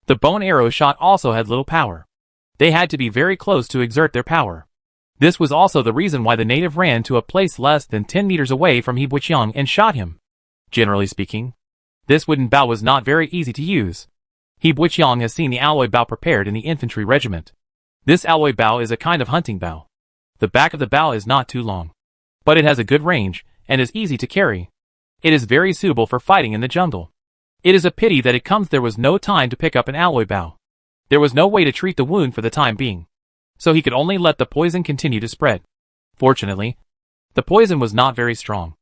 [SPEAKER 1] The bone arrow shot also had little power. They had to be very close to exert their power. This was also the reason why the native ran to a place less than 10 meters away from He Buqiang and shot him. Generally speaking, this wooden bow was not very easy to use. He Buqiang has seen the alloy bow prepared in the infantry regiment. This alloy bow is a kind of hunting bow. The back of the bow is not too long, but it has a good range and is easy to carry. It is very suitable for fighting in the jungle. It is a pity that there was no time to pick up an alloy bow. There was no way to treat the wound for the time being, so he could only let the poison continue to spread. Fortunately, the poison was not very strong,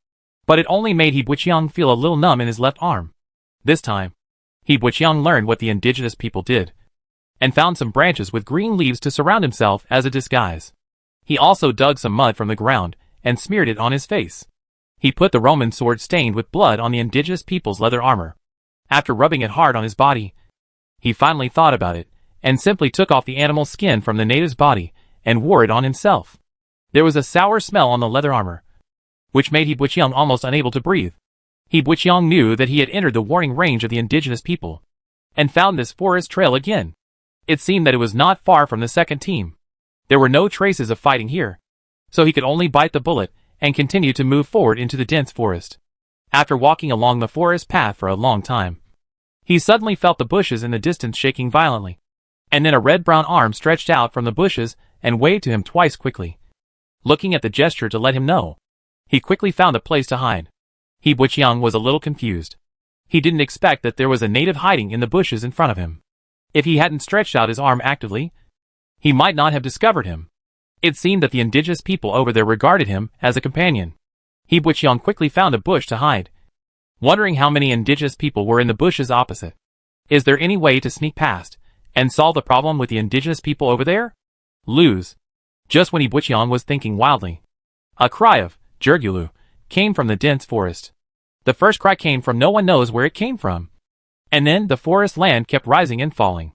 [SPEAKER 1] but it only made He Buqiang feel a little numb in his left arm. This time, He Buqiang learned what the indigenous people did, and found some branches with green leaves to surround himself as a disguise. He also dug some mud from the ground and smeared it on his face. He put the Roman sword stained with blood on the indigenous people's leather armor. After rubbing it hard on his body, he finally thought about it, and simply took off the animal skin from the native's body and wore it on himself. There was a sour smell on the leather armor, which made He Buqiang almost unable to breathe. He Buqiang knew that he had entered the warning range of the indigenous people, and found this forest trail again. It seemed that it was not far from the second team. There were no traces of fighting here, so he could only bite the bullet and continue to move forward into the dense forest. After walking along the forest path for a long time, he suddenly felt the bushes in the distance shaking violently, and then a red-brown arm stretched out from the bushes and waved to him twice quickly. Looking at the gesture to let him know, he quickly found a place to hide. He Buqiang was a little confused. He didn't expect that there was a native hiding in the bushes in front of him. If he hadn't stretched out his arm actively, he might not have discovered him. It seemed that the indigenous people over there regarded him as a companion. He Buqiang quickly found a bush to hide, wondering how many indigenous people were in the bushes opposite. Is there any way to sneak past and solve the problem with the indigenous people over there? Lose. Just when He Buqiang was thinking wildly, a cry of "Jurgulu" came from the dense forest. The first cry came from no one knows where it came from. And then the forest land kept rising and falling,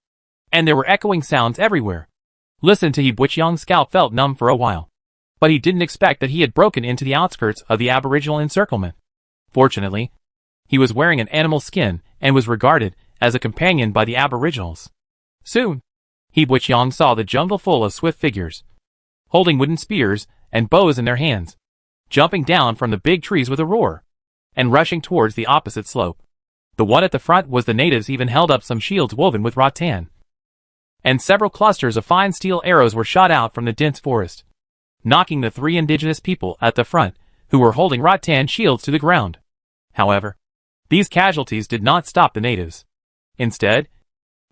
[SPEAKER 1] and there were echoing sounds everywhere. Listen to He Buqiang's scalp felt numb for a while, but he didn't expect that he had broken into the outskirts of the aboriginal encirclement. Fortunately, he was wearing an animal skin and was regarded as a companion by the aboriginals. Soon, He Buqiang saw the jungle full of swift figures, holding wooden spears and bows in their hands, jumping down from the big trees with a roar, and rushing towards the opposite slope. The one at the front was the natives even held up some shields woven with rattan, and several clusters of fine steel arrows were shot out from the dense forest, knocking the three indigenous people at the front, who were holding rattan shields, to the ground. However, these casualties did not stop the natives. Instead,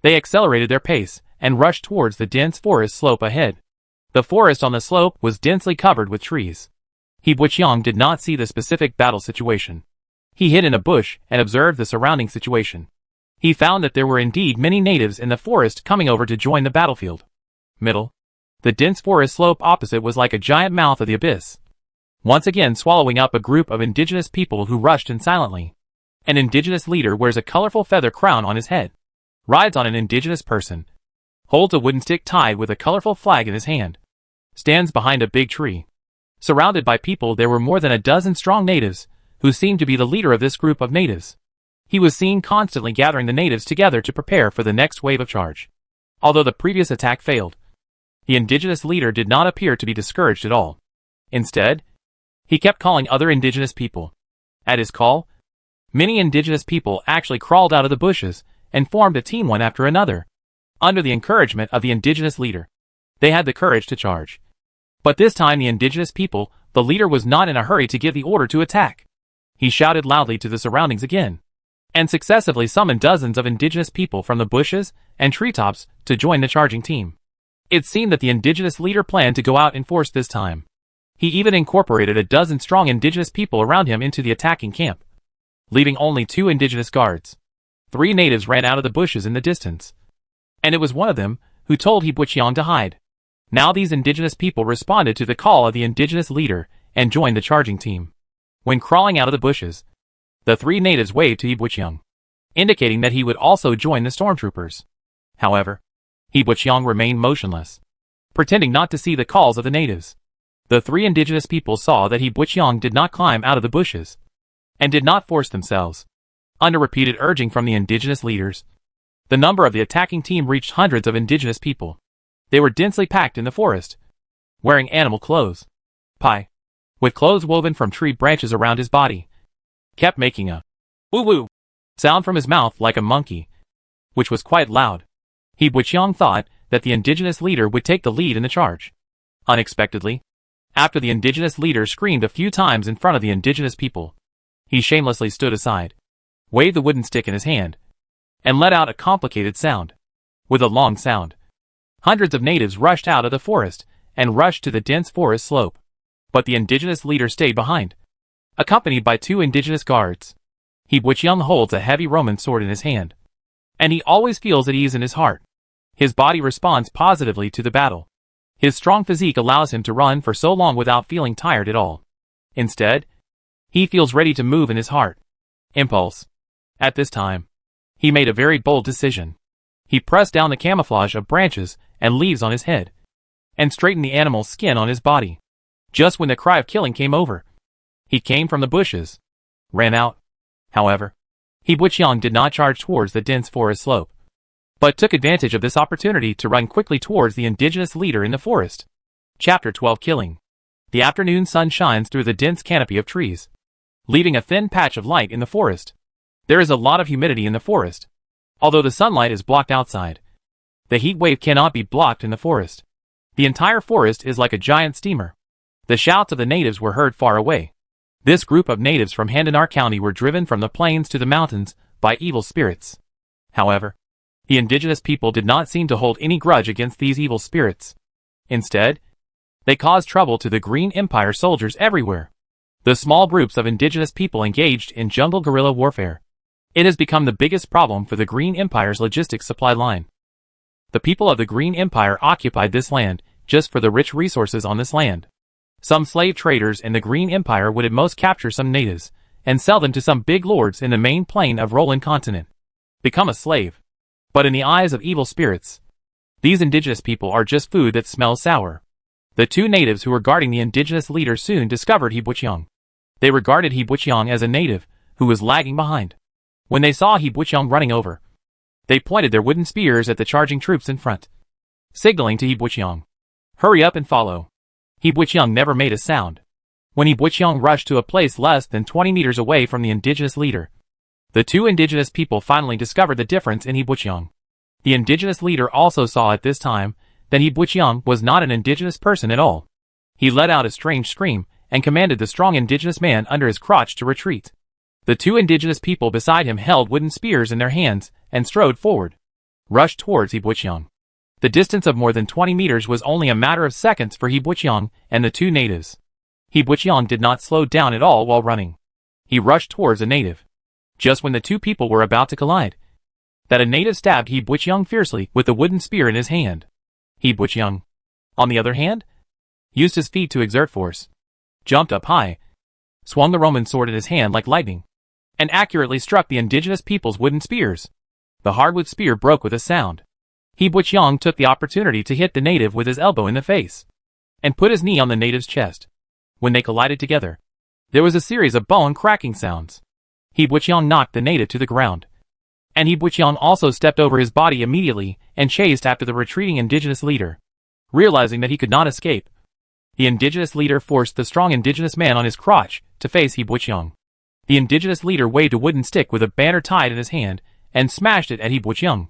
[SPEAKER 1] they accelerated their pace and rushed towards the dense forest slope ahead. The forest on the slope was densely covered with trees. He Buqiang did not see the specific battle situation. He hid in a bush and observed the surrounding situation. He found that there were indeed many natives in the forest coming over to join the battlefield. The dense forest slope opposite was like a giant mouth of the abyss, once again swallowing up a group of indigenous people who rushed in silently. An indigenous leader wears a colorful feather crown on his head, rides on an indigenous person, holds a wooden stick tied with a colorful flag in his hand, stands behind a big tree. Surrounded by people, there were more than a dozen strong natives, who seemed to be the leader of this group of natives. He was seen constantly gathering the natives together to prepare for the next wave of charge. Although the previous attack failed, the indigenous leader did not appear to be discouraged at all. Instead, he kept calling other indigenous people. At his call, many indigenous people actually crawled out of the bushes and formed a team one after another. Under the encouragement of the indigenous leader, they had the courage to charge. But this time the indigenous people, the leader was not in a hurry to give the order to attack. He shouted loudly to the surroundings again, and successively summoned dozens of indigenous people from the bushes and treetops to join the charging team. It seemed that the indigenous leader planned to go out in force this time. He even incorporated a dozen strong indigenous people around him into the attacking camp, leaving only 2 indigenous guards. 3 natives ran out of the bushes in the distance, and it was one of them who told He Buqiang to hide. Now these indigenous people responded to the call of the indigenous leader and joined the charging team. When crawling out of the bushes, the 3 natives waved to He Buqiang, indicating that he would also join the stormtroopers. However, He Buqiang remained motionless, pretending not to see the calls of the natives. The 3 indigenous people saw that He Buqiang did not climb out of the bushes, and did not force themselves. Under repeated urging from the indigenous leaders, the number of the attacking team reached hundreds of indigenous people. They were densely packed in the forest, wearing animal clothes. Pai, with clothes woven from tree branches around his body, kept making a woo-woo sound from his mouth like a monkey, which was quite loud. He Buqiang thought that the indigenous leader would take the lead in the charge. Unexpectedly, after the indigenous leader screamed a few times in front of the indigenous people, he shamelessly stood aside, waved the wooden stick in his hand, and let out a complicated sound. With a long sound, hundreds of natives rushed out of the forest and rushed to the dense forest slope. But the indigenous leader stayed behind, accompanied by 2 indigenous guards. He Buqiang holds a heavy Roman sword in his hand, and he always feels at ease in his heart. His body responds positively to the battle. His strong physique allows him to run for so long without feeling tired at all. Instead, he feels ready to move in his heart. Impulse. At this time, he made a very bold decision. He pressed down the camouflage of branches and leaves on his head, and straightened the animal's skin on his body. Just when the cry of killing came over, he came from the bushes, ran out, However, He Buqiang did not charge towards the dense forest slope, but took advantage of this opportunity to run quickly towards the indigenous leader in the forest. Chapter 12 Killing. The afternoon sun shines through the dense canopy of trees, leaving a thin patch of light in the forest. There is a lot of humidity in the forest. Although the sunlight is blocked outside, the heat wave cannot be blocked in the forest. The entire forest is like a giant steamer. The shouts of the natives were heard far away. This group of natives from Handanar County were driven from the plains to the mountains by evil spirits. However, the indigenous people did not seem to hold any grudge against these evil spirits. Instead, they caused trouble to the Green Empire soldiers everywhere. The small groups of indigenous people engaged in jungle guerrilla warfare. It has become the biggest problem for the Green Empire's logistics supply line. The people of the Green Empire occupied this land just for the rich resources on this land. Some slave traders in the Green Empire would at most capture some natives and sell them to some big lords in the main plain of Roland continent. Become a slave. But in the eyes of evil spirits, these indigenous people are just food that smells sour. The two natives who were guarding the indigenous leader soon discovered He Buqiang. They regarded He Buqiang as a native who was lagging behind. When they saw He Buqiang running over, they pointed their wooden spears at the charging troops in front, signaling to He Buqiang, "Hurry up and follow." He Buqiang never made a sound. When He Buqiang rushed to a place less than 20 meters away from the indigenous leader, the two indigenous people finally discovered the difference in He Buqiang. The indigenous leader also saw at this time that He Buqiang was not an indigenous person at all. He let out a strange scream and commanded the strong indigenous man under his crotch to retreat. The two indigenous people beside him held wooden spears in their hands and strode forward, rushed towards He Buqiang. The distance of more than 20 meters was only a matter of seconds for He Buqiang and the two natives. He Buqiang did not slow down at all while running. He rushed towards a native. Just when the two people were about to collide, that a native stabbed He Buqiang fiercely with the wooden spear in his hand. He Buqiang, on the other hand, used his feet to exert force, jumped up high, swung the Roman sword in his hand like lightning, and accurately struck the indigenous people's wooden spears. The hardwood spear broke with a sound. He Buqiang took the opportunity to hit the native with his elbow in the face, and put his knee on the native's chest. When they collided together, there was a series of bone cracking sounds. He Buqiang knocked the native to the ground, and He Buqiang also stepped over his body immediately and chased after the retreating indigenous leader. Realizing that he could not escape, the indigenous leader forced the strong indigenous man on his crotch to face He Buqiang. The indigenous leader waved a wooden stick with a banner tied in his hand and smashed it at He Buqiang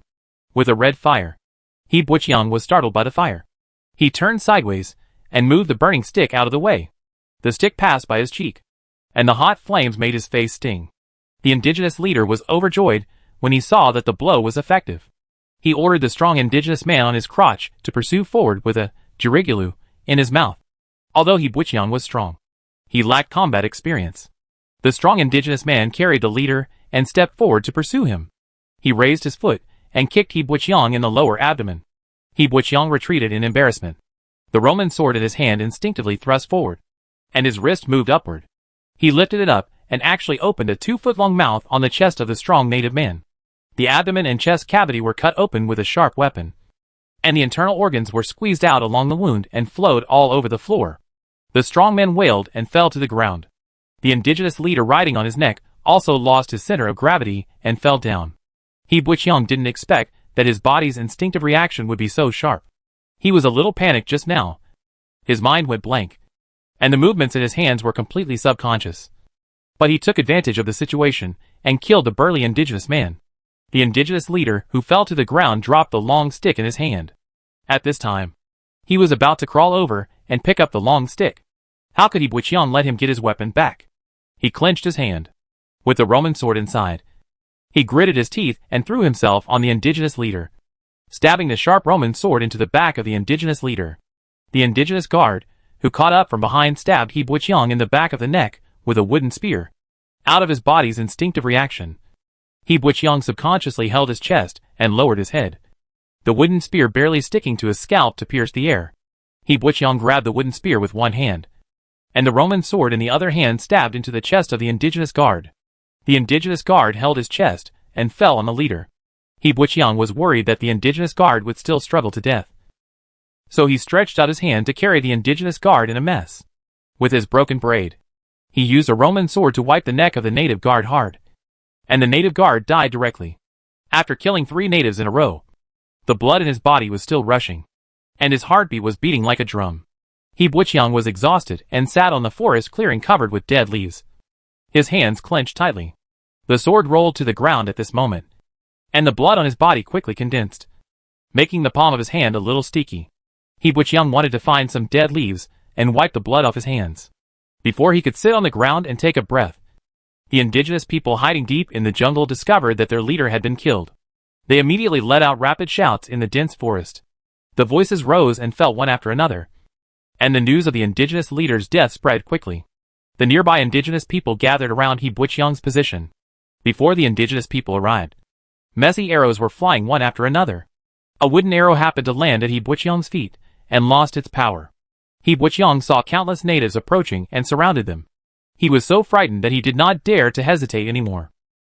[SPEAKER 1] with a red fire. He Buqiang was startled by the fire. He turned sideways and moved the burning stick out of the way. The stick passed by his cheek, and the hot flames made his face sting. The indigenous leader was overjoyed when he saw that the blow was effective. He ordered the strong indigenous man on his crotch to pursue forward with a jirigalu in his mouth. Although He Buqiang was strong, he lacked combat experience. The strong indigenous man carried the leader and stepped forward to pursue him. He raised his foot and kicked He Buqiang in the lower abdomen. He Buqiang retreated in embarrassment. The Roman sword in his hand instinctively thrust forward, and his wrist moved upward. He lifted it up and actually opened a 2-foot-long mouth on the chest of the strong native man. The abdomen and chest cavity were cut open with a sharp weapon, and the internal organs were squeezed out along the wound and flowed all over the floor. The strong man wailed and fell to the ground. The indigenous leader riding on his neck also lost his center of gravity and fell down. He Buqiang didn't expect that his body's instinctive reaction would be so sharp. He was a little panicked just now. His mind went blank, and the movements in his hands were completely subconscious. But he took advantage of the situation and killed the burly indigenous man. The indigenous leader who fell to the ground dropped the long stick in his hand. At this time, he was about to crawl over and pick up the long stick. How could He Buqiang let him get his weapon back? He clenched his hand, with the Roman sword inside. He gritted his teeth and threw himself on the indigenous leader, stabbing the sharp Roman sword into the back of the indigenous leader. The indigenous guard, who caught up from behind, stabbed He Buqiang in the back of the neck with a wooden spear. Out of his body's instinctive reaction, He Buqiang subconsciously held his chest and lowered his head, the wooden spear barely sticking to his scalp to pierce the air. He Buqiang grabbed the wooden spear with one hand, and the Roman sword in the other hand stabbed into the chest of the indigenous guard. The indigenous guard held his chest and fell on the leader. He Buqiang was worried that the indigenous guard would still struggle to death, so he stretched out his hand to carry the indigenous guard in a mess. With his broken braid, he used a Roman sword to wipe the neck of the native guard hard. and the native guard died directly. After killing 3 natives in a row, the blood in his body was still rushing, and his heartbeat was beating like a drum. He Butchiang was exhausted and sat on the forest clearing covered with dead leaves. His hands clenched tightly. The sword rolled to the ground at this moment, and the blood on his body quickly condensed, making the palm of his hand a little sticky. He Butchiang wanted to find some dead leaves and wipe the blood off his hands before he could sit on the ground and take a breath. The indigenous people hiding deep in the jungle discovered that their leader had been killed. They immediately let out rapid shouts in the dense forest. The voices rose and fell one after another, and the news of the indigenous leader's death spread quickly. The nearby indigenous people gathered around He Butchiang's position. Before the indigenous people arrived, messy arrows were flying one after another. A wooden arrow happened to land at He Butchiang's feet and lost its power. He Butchiang saw countless natives approaching and surrounded them. He was so frightened that he did not dare to hesitate anymore.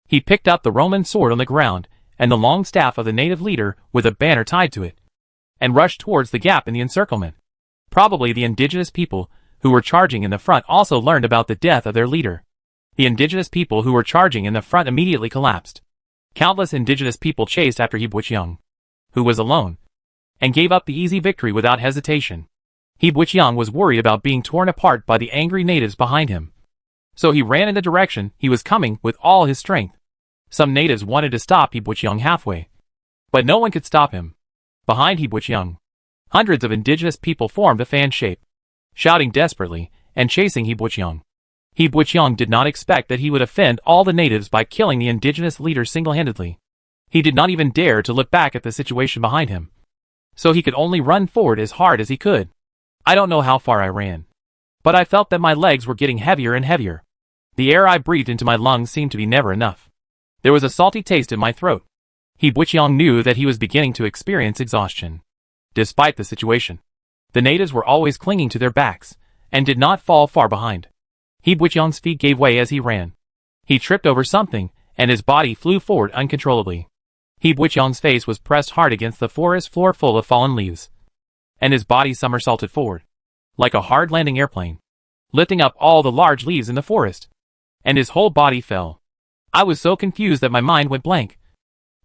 [SPEAKER 1] He picked up the Roman sword on the ground and the long staff of the native leader with a banner tied to it, and rushed towards the gap in the encirclement. Probably the indigenous people who were charging in the front also learned about the death of their leader. The indigenous people who were charging in the front immediately collapsed. Countless indigenous people chased after He Butchiang, who was alone, and gave up the easy victory without hesitation. He Butchiang was worried about being torn apart by the angry natives behind him, so he ran in the direction he was coming with all his strength. Some natives wanted to stop He Butchiang halfway, but no one could stop him. Behind He Butchiang, hundreds of indigenous people formed a fan shape, shouting desperately and chasing He Butchiang. He Butchiang did not expect that he would offend all the natives by killing the indigenous leader single-handedly. He did not even dare to look back at the situation behind him, so he could only run forward as hard as he could. I don't know how far I ran, but I felt that my legs were getting heavier and heavier. The air I breathed into my lungs seemed to be never enough. There was a salty taste in my throat. He Butchiang knew that he was beginning to experience exhaustion. Despite the situation, the natives were always clinging to their backs and did not fall far behind. He Butchiang's feet gave way as he ran. He tripped over something, and his body flew forward uncontrollably. He Butchiang's face was pressed hard against the forest floor full of fallen leaves, and his body somersaulted forward, like a hard-landing airplane, lifting up all the large leaves in the forest, and his whole body fell. I was so confused that my mind went blank,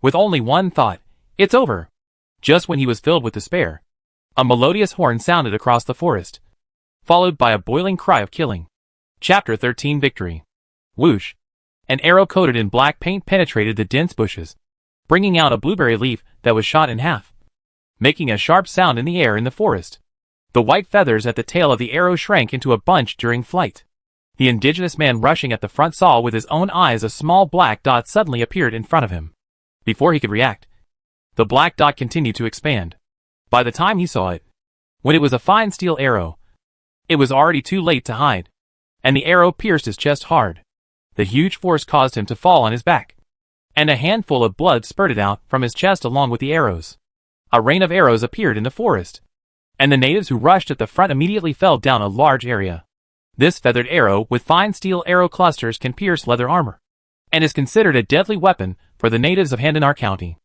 [SPEAKER 1] with only one thought: it's over. Just when he was filled with despair, a melodious horn sounded across the forest, followed by a boiling cry of killing. Chapter 13 Victory. Whoosh! An arrow coated in black paint penetrated the dense bushes, bringing out a blueberry leaf that was shot in half, making a sharp sound in the air in the forest. The white feathers at the tail of the arrow shrank into a bunch during flight. The indigenous man rushing at the front saw with his own eyes a small black dot suddenly appeared in front of him. Before he could react, the black dot continued to expand. By the time he saw it, when it was a fine steel arrow, it was already too late to hide, and the arrow pierced his chest hard. The huge force caused him to fall on his back, and a handful of blood spurted out from his chest along with the arrows. A rain of arrows appeared in the forest, and the natives who rushed at the front immediately fell down a large area. This feathered arrow with fine steel arrow clusters can pierce leather armor, and is considered a deadly weapon for the natives of Handanar County.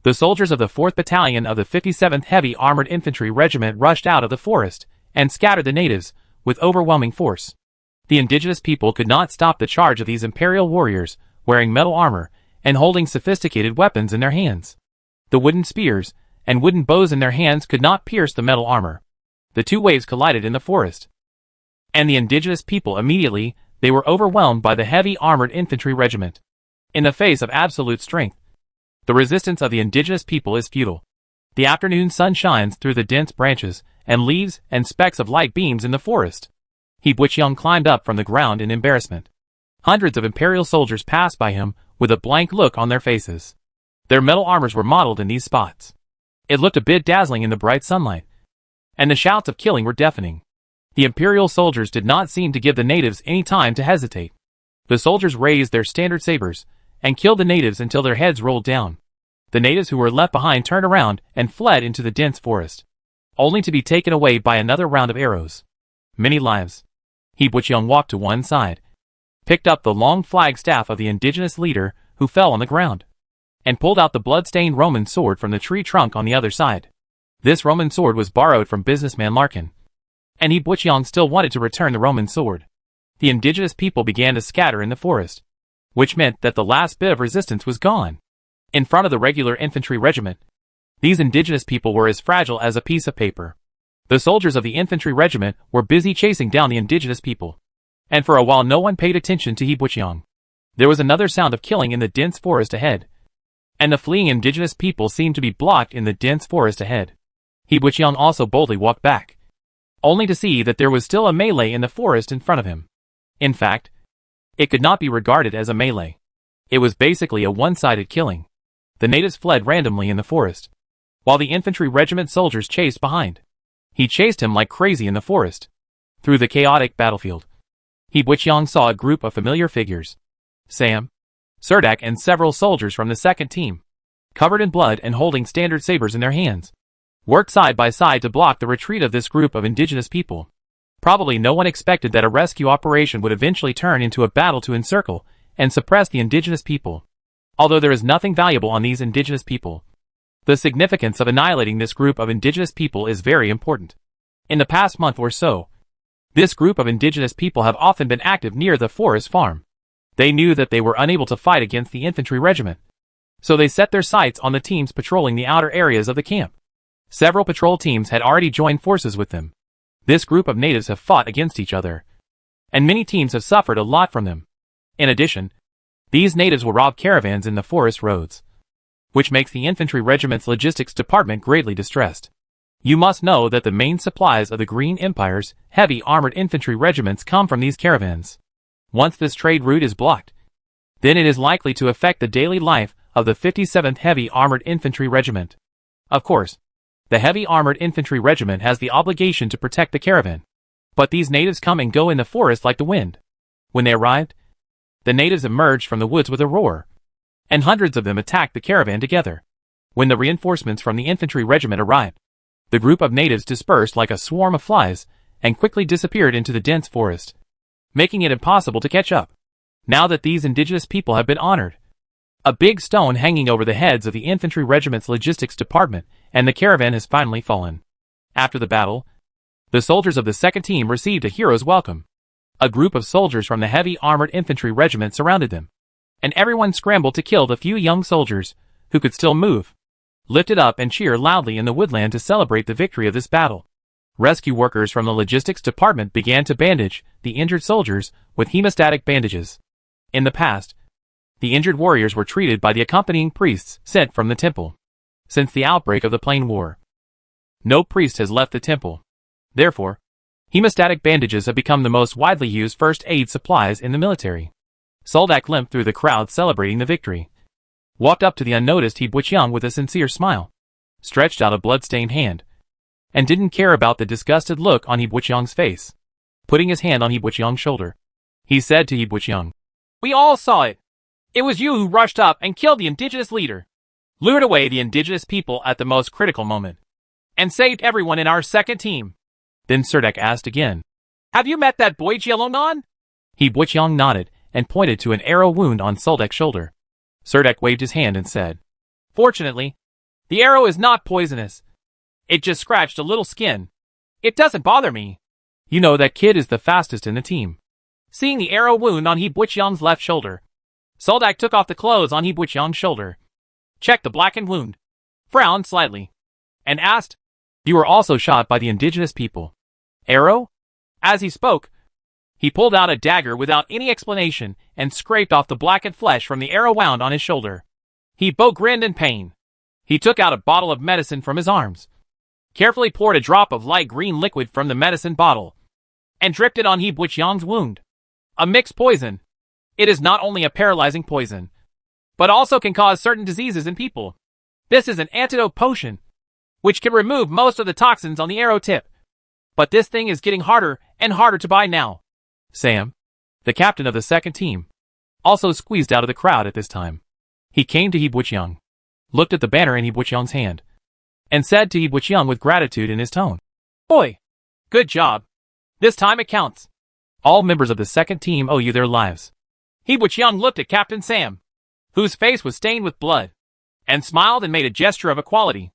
[SPEAKER 1] The soldiers of the 4th Battalion of the 57th Heavy Armored Infantry Regiment rushed out of the forest and scattered the natives with overwhelming force. The indigenous people could not stop the charge of these imperial warriors, wearing metal armor and holding sophisticated weapons in their hands. The wooden spears and wooden bows in their hands could not pierce the metal armor. The two waves collided in the forest, and the indigenous people immediately, they were overwhelmed by the Heavy Armored Infantry Regiment. In the face of absolute strength, the resistance of the indigenous people is futile. The afternoon sun shines through the dense branches and leaves and specks of light beams in the forest. He Butchiang climbed up from the ground in embarrassment. Hundreds of imperial soldiers passed by him with a blank look on their faces. Their metal armors were modeled in these spots. It looked a bit dazzling in the bright sunlight, and the shouts of killing were deafening. The imperial soldiers did not seem to give the natives any time to hesitate. The soldiers raised their standard sabers and killed the natives until their heads rolled down. The natives who were left behind turned around and fled into the dense forest, only to be taken away by another round of arrows. Many lives. He Butchiang walked to one side, picked up the long flag staff of the indigenous leader who fell on the ground, and pulled out the blood-stained Roman sword from the tree trunk on the other side. This Roman sword was borrowed from businessman Larkin, and He Butchiang still wanted to return the Roman sword. The indigenous people began to scatter in the forest, which meant that the last bit of resistance was gone. In front of the regular infantry regiment, these indigenous people were as fragile as a piece of paper. The soldiers of the infantry regiment were busy chasing down the indigenous people. And for a while no one paid attention to Hebuchiang. There was another sound of killing in the dense forest ahead. And the fleeing indigenous people seemed to be blocked in the dense forest ahead. Hebuchiang also boldly walked back, only to see that there was still a melee in the forest in front of him. In fact, it could not be regarded as a melee. It was basically a one-sided killing. The natives fled randomly in the forest, while the infantry regiment soldiers chased behind. He chased him like crazy in the forest. Through the chaotic battlefield, Hebuchiang saw a group of familiar figures. Sam, Surdak and several soldiers from the second team, covered in blood and holding standard sabers in their hands, worked side by side to block the retreat of this group of indigenous people. Probably no one expected that a rescue operation would eventually turn into a battle to encircle and suppress the indigenous people. Although there is nothing valuable on these indigenous people, the significance of annihilating this group of indigenous people is very important. In the past month or so, this group of indigenous people have often been active near the forest farm. They knew that they were unable to fight against the infantry regiment, so they set their sights on the teams patrolling the outer areas of the camp. Several patrol teams had already joined forces with them. This group of natives have fought against each other, and many teams have suffered a lot from them. In addition, these natives will rob caravans in the forest roads, which makes the infantry regiment's logistics department greatly distressed. You must know that the main supplies of the Green Empire's heavy armored infantry regiments come from these caravans. Once this trade route is blocked, then it is likely to affect the daily life of the 57th Heavy Armored Infantry Regiment. Of course, the Heavy Armored Infantry Regiment has the obligation to protect the caravan, but these natives come and go in the forest like the wind. When they arrived, the natives emerged from the woods with a roar, and hundreds of them attacked the caravan together. When the reinforcements from the infantry regiment arrived, the group of natives dispersed like a swarm of flies and quickly disappeared into the dense forest, making it impossible to catch up. Now that these indigenous people have been honored, a big stone hanging over the heads of the infantry regiment's logistics department and the caravan has finally fallen. After the battle, the soldiers of the second team received a hero's welcome. A group of soldiers from the heavy armored infantry regiment surrounded them, and everyone scrambled to kill the few young soldiers who could still move, lifted up and cheer loudly in the woodland to celebrate the victory of this battle. Rescue workers from the logistics department began to bandage the injured soldiers with hemostatic bandages. In the past, the injured warriors were treated by the accompanying priests sent from the temple. Since the outbreak of the Plain War, no priest has left the temple. Therefore, hemostatic bandages have become the most widely used first aid supplies in the military. Soldak limped through the crowd celebrating the victory, walked up to the unnoticed Hebuchiang with a sincere smile, stretched out a blood-stained hand, and didn't care about the disgusted look on Hebuchiang's face. Putting his hand on Hebuchiang's shoulder, he said to Hebuchiang, "We all saw it. It was you who rushed up and killed the indigenous leader, lured away the indigenous people at the most critical moment, and saved everyone in our second team." Then Surdak asked again, "Have you met that boy Jielonan?" Hebuchiang nodded and pointed to an arrow wound on Soldak's shoulder. Surdak waved his hand and said, "Fortunately, the arrow is not poisonous. It just scratched a little skin. It doesn't bother me. You know that kid is the fastest in the team." Seeing the arrow wound on Hebuchiang's left shoulder, Soldak took off the clothes on Hebuchiang's shoulder, checked the blackened wound, frowned slightly, and asked, "You were also shot by the indigenous people. Arrow?" As he spoke, he pulled out a dagger without any explanation and scraped off the blackened flesh from the arrow wound on his shoulder. Hebo grinned in pain. He took out a bottle of medicine from his arms, carefully poured a drop of light green liquid from the medicine bottle, and dripped it on Hebuchiang's wound. A mixed poison. It is not only a paralyzing poison, but also can cause certain diseases in people. This is an antidote potion, which can remove most of the toxins on the arrow tip. But this thing is getting harder and harder to buy now. Sam, the captain of the second team, also squeezed out of the crowd at this time. He came to Hebuchiang, looked at the banner in Hebuchiang's hand, and said to Hebuchiang with gratitude in his tone, "Boy, good job. This time it counts. All members of the second team owe you their lives." Hebuchiang looked at Captain Sam, whose face was stained with blood, and smiled and made a gesture of equality.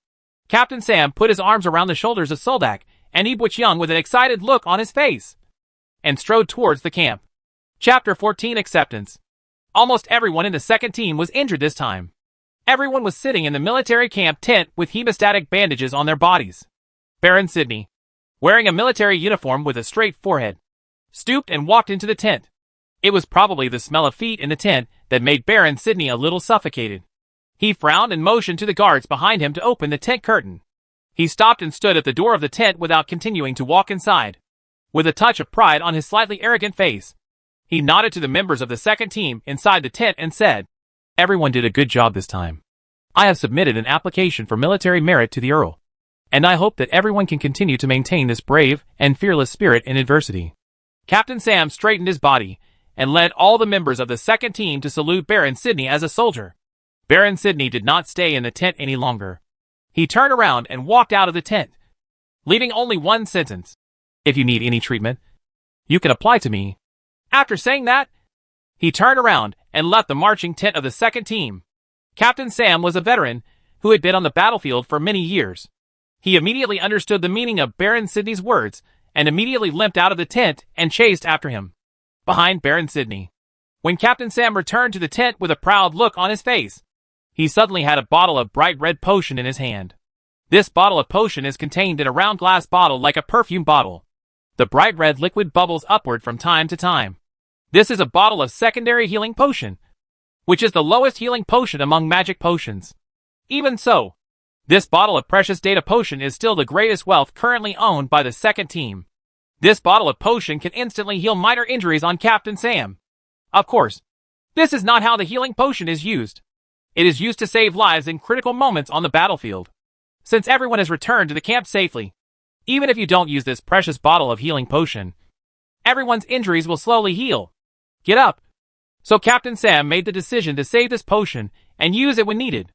[SPEAKER 1] Captain Sam put his arms around the shoulders of Soldak and Hebuchiang with an excited look on his face, and strode towards the camp. Chapter 14 Acceptance. Almost everyone in the second team was injured this time. Everyone was sitting in the military camp tent with hemostatic bandages on their bodies. Baron Sidney, wearing a military uniform with a straight forehead, stooped and walked into the tent. It was probably the smell of feet in the tent that made Baron Sidney a little suffocated. He frowned and motioned to the guards behind him to open the tent curtain. He stopped and stood at the door of the tent without continuing to walk inside. With a touch of pride on his slightly arrogant face, he nodded to the members of the second team inside the tent and said, "Everyone did a good job this time. I have submitted an application for military merit to the Earl, and I hope that everyone can continue to maintain this brave and fearless spirit in adversity." Captain Sam straightened his body and led all the members of the second team to salute Baron Sidney as a soldier. Baron Sidney did not stay in the tent any longer. He turned around and walked out of the tent, leaving only one sentence: "If you need any treatment, you can apply to me." After saying that, he turned around and left the marching tent of the second team. Captain Sam was a veteran who had been on the battlefield for many years. He immediately understood the meaning of Baron Sidney's words and immediately limped out of the tent and chased after him, behind Baron Sidney. When Captain Sam returned to the tent with a proud look on his face, he suddenly had a bottle of bright red potion in his hand. This bottle of potion is contained in a round glass bottle like a perfume bottle. The bright red liquid bubbles upward from time to time. This is a bottle of secondary healing potion, which is the lowest healing potion among magic potions. Even so, this bottle of precious data potion is still the greatest wealth currently owned by the second team. This bottle of potion can instantly heal minor injuries on Captain Sam. Of course, this is not how the healing potion is used. It is used to save lives in critical moments on the battlefield. Since everyone has returned to the camp safely, even if you don't use this precious bottle of healing potion, everyone's injuries will slowly heal. Get up! So Captain Sam made the decision to save this potion and use it when needed.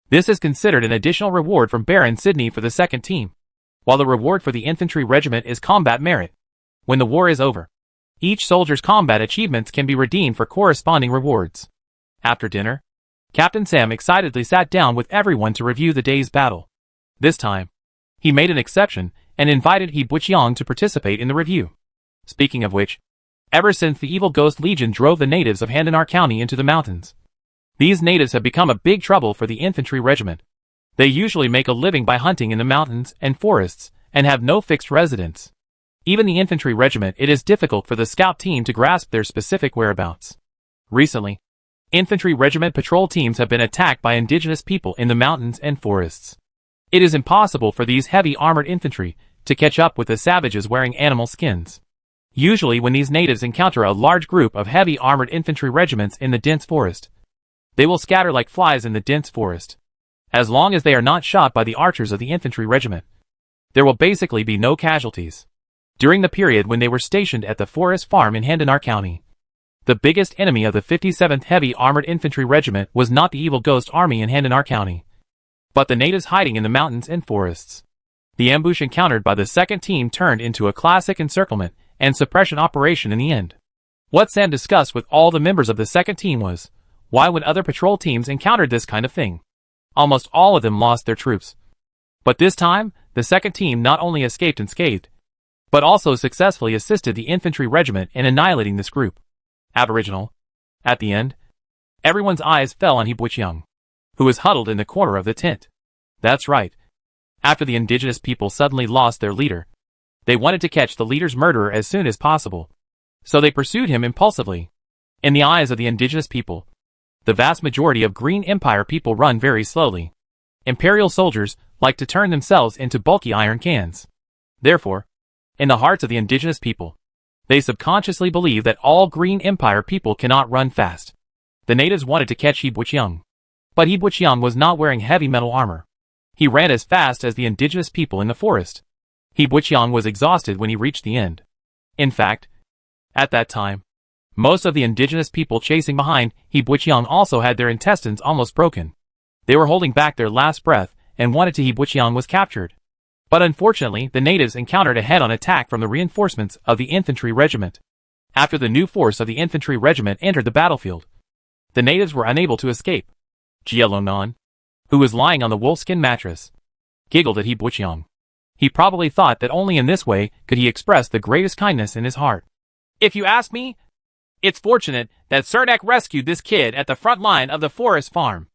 [SPEAKER 1] This is considered an additional reward from Baron Sidney for the second team, while the reward for the infantry regiment is combat merit. When the war is over, each soldier's combat achievements can be redeemed for corresponding rewards. After dinner, Captain Sam excitedly sat down with everyone to review the day's battle. This time, he made an exception and invited He Buqiang to participate in the review. Speaking of which, ever since the evil ghost legion drove the natives of Handanar County into the mountains, these natives have become a big trouble for the infantry regiment. They usually make a living by hunting in the mountains and forests and have no fixed residence. Even the infantry regiment, it is difficult for the scout team to grasp their specific whereabouts. Recently, infantry regiment patrol teams have been attacked by indigenous people in the mountains and forests. It is impossible for these heavy armored infantry to catch up with the savages wearing animal skins. Usually when these natives encounter a large group of heavy armored infantry regiments in the dense forest, they will scatter like flies in the dense forest. As long as they are not shot by the archers of the infantry regiment, there will basically be no casualties. During the period when they were stationed at the forest farm in Handanar County, the biggest enemy of the 57th Heavy Armored Infantry Regiment was not the evil ghost army in Handanar County, but the natives hiding in the mountains and forests. The ambush encountered by the second team turned into a classic encirclement and suppression operation in the end. What Sam discussed with all the members of the second team was, why when other patrol teams encountered this kind of thing, almost all of them lost their troops. But this time, the second team not only escaped unscathed, but also successfully assisted the infantry regiment in annihilating this group. Aboriginal. At the end, everyone's eyes fell on He Buqiang, who was huddled in the corner of the tent. That's right. After the indigenous people suddenly lost their leader, they wanted to catch the leader's murderer as soon as possible. So they pursued him impulsively. In the eyes of the indigenous people, the vast majority of Green Empire people run very slowly. Imperial soldiers like to turn themselves into bulky iron cans. Therefore, in the hearts of the indigenous people, they subconsciously believe that all Green Empire people cannot run fast. The natives wanted to catch He Buqiang, but He Buqiang was not wearing heavy metal armor. He ran as fast as the indigenous people in the forest. He Buqiang was exhausted when he reached the end. In fact, at that time, most of the indigenous people chasing behind He Buqiang also had their intestines almost broken. They were holding back their last breath and wanted to He Buqiang was captured. But unfortunately, the natives encountered a head-on attack from the reinforcements of the infantry regiment. After the new force of the infantry regiment entered the battlefield, the natives were unable to escape. Jielonon, who was lying on the wolfskin mattress, giggled at He Buqiang. He probably thought that only in this way could he express the greatest kindness in his heart. If you ask me, It's fortunate that Serdek rescued this kid at the front line of the forest farm.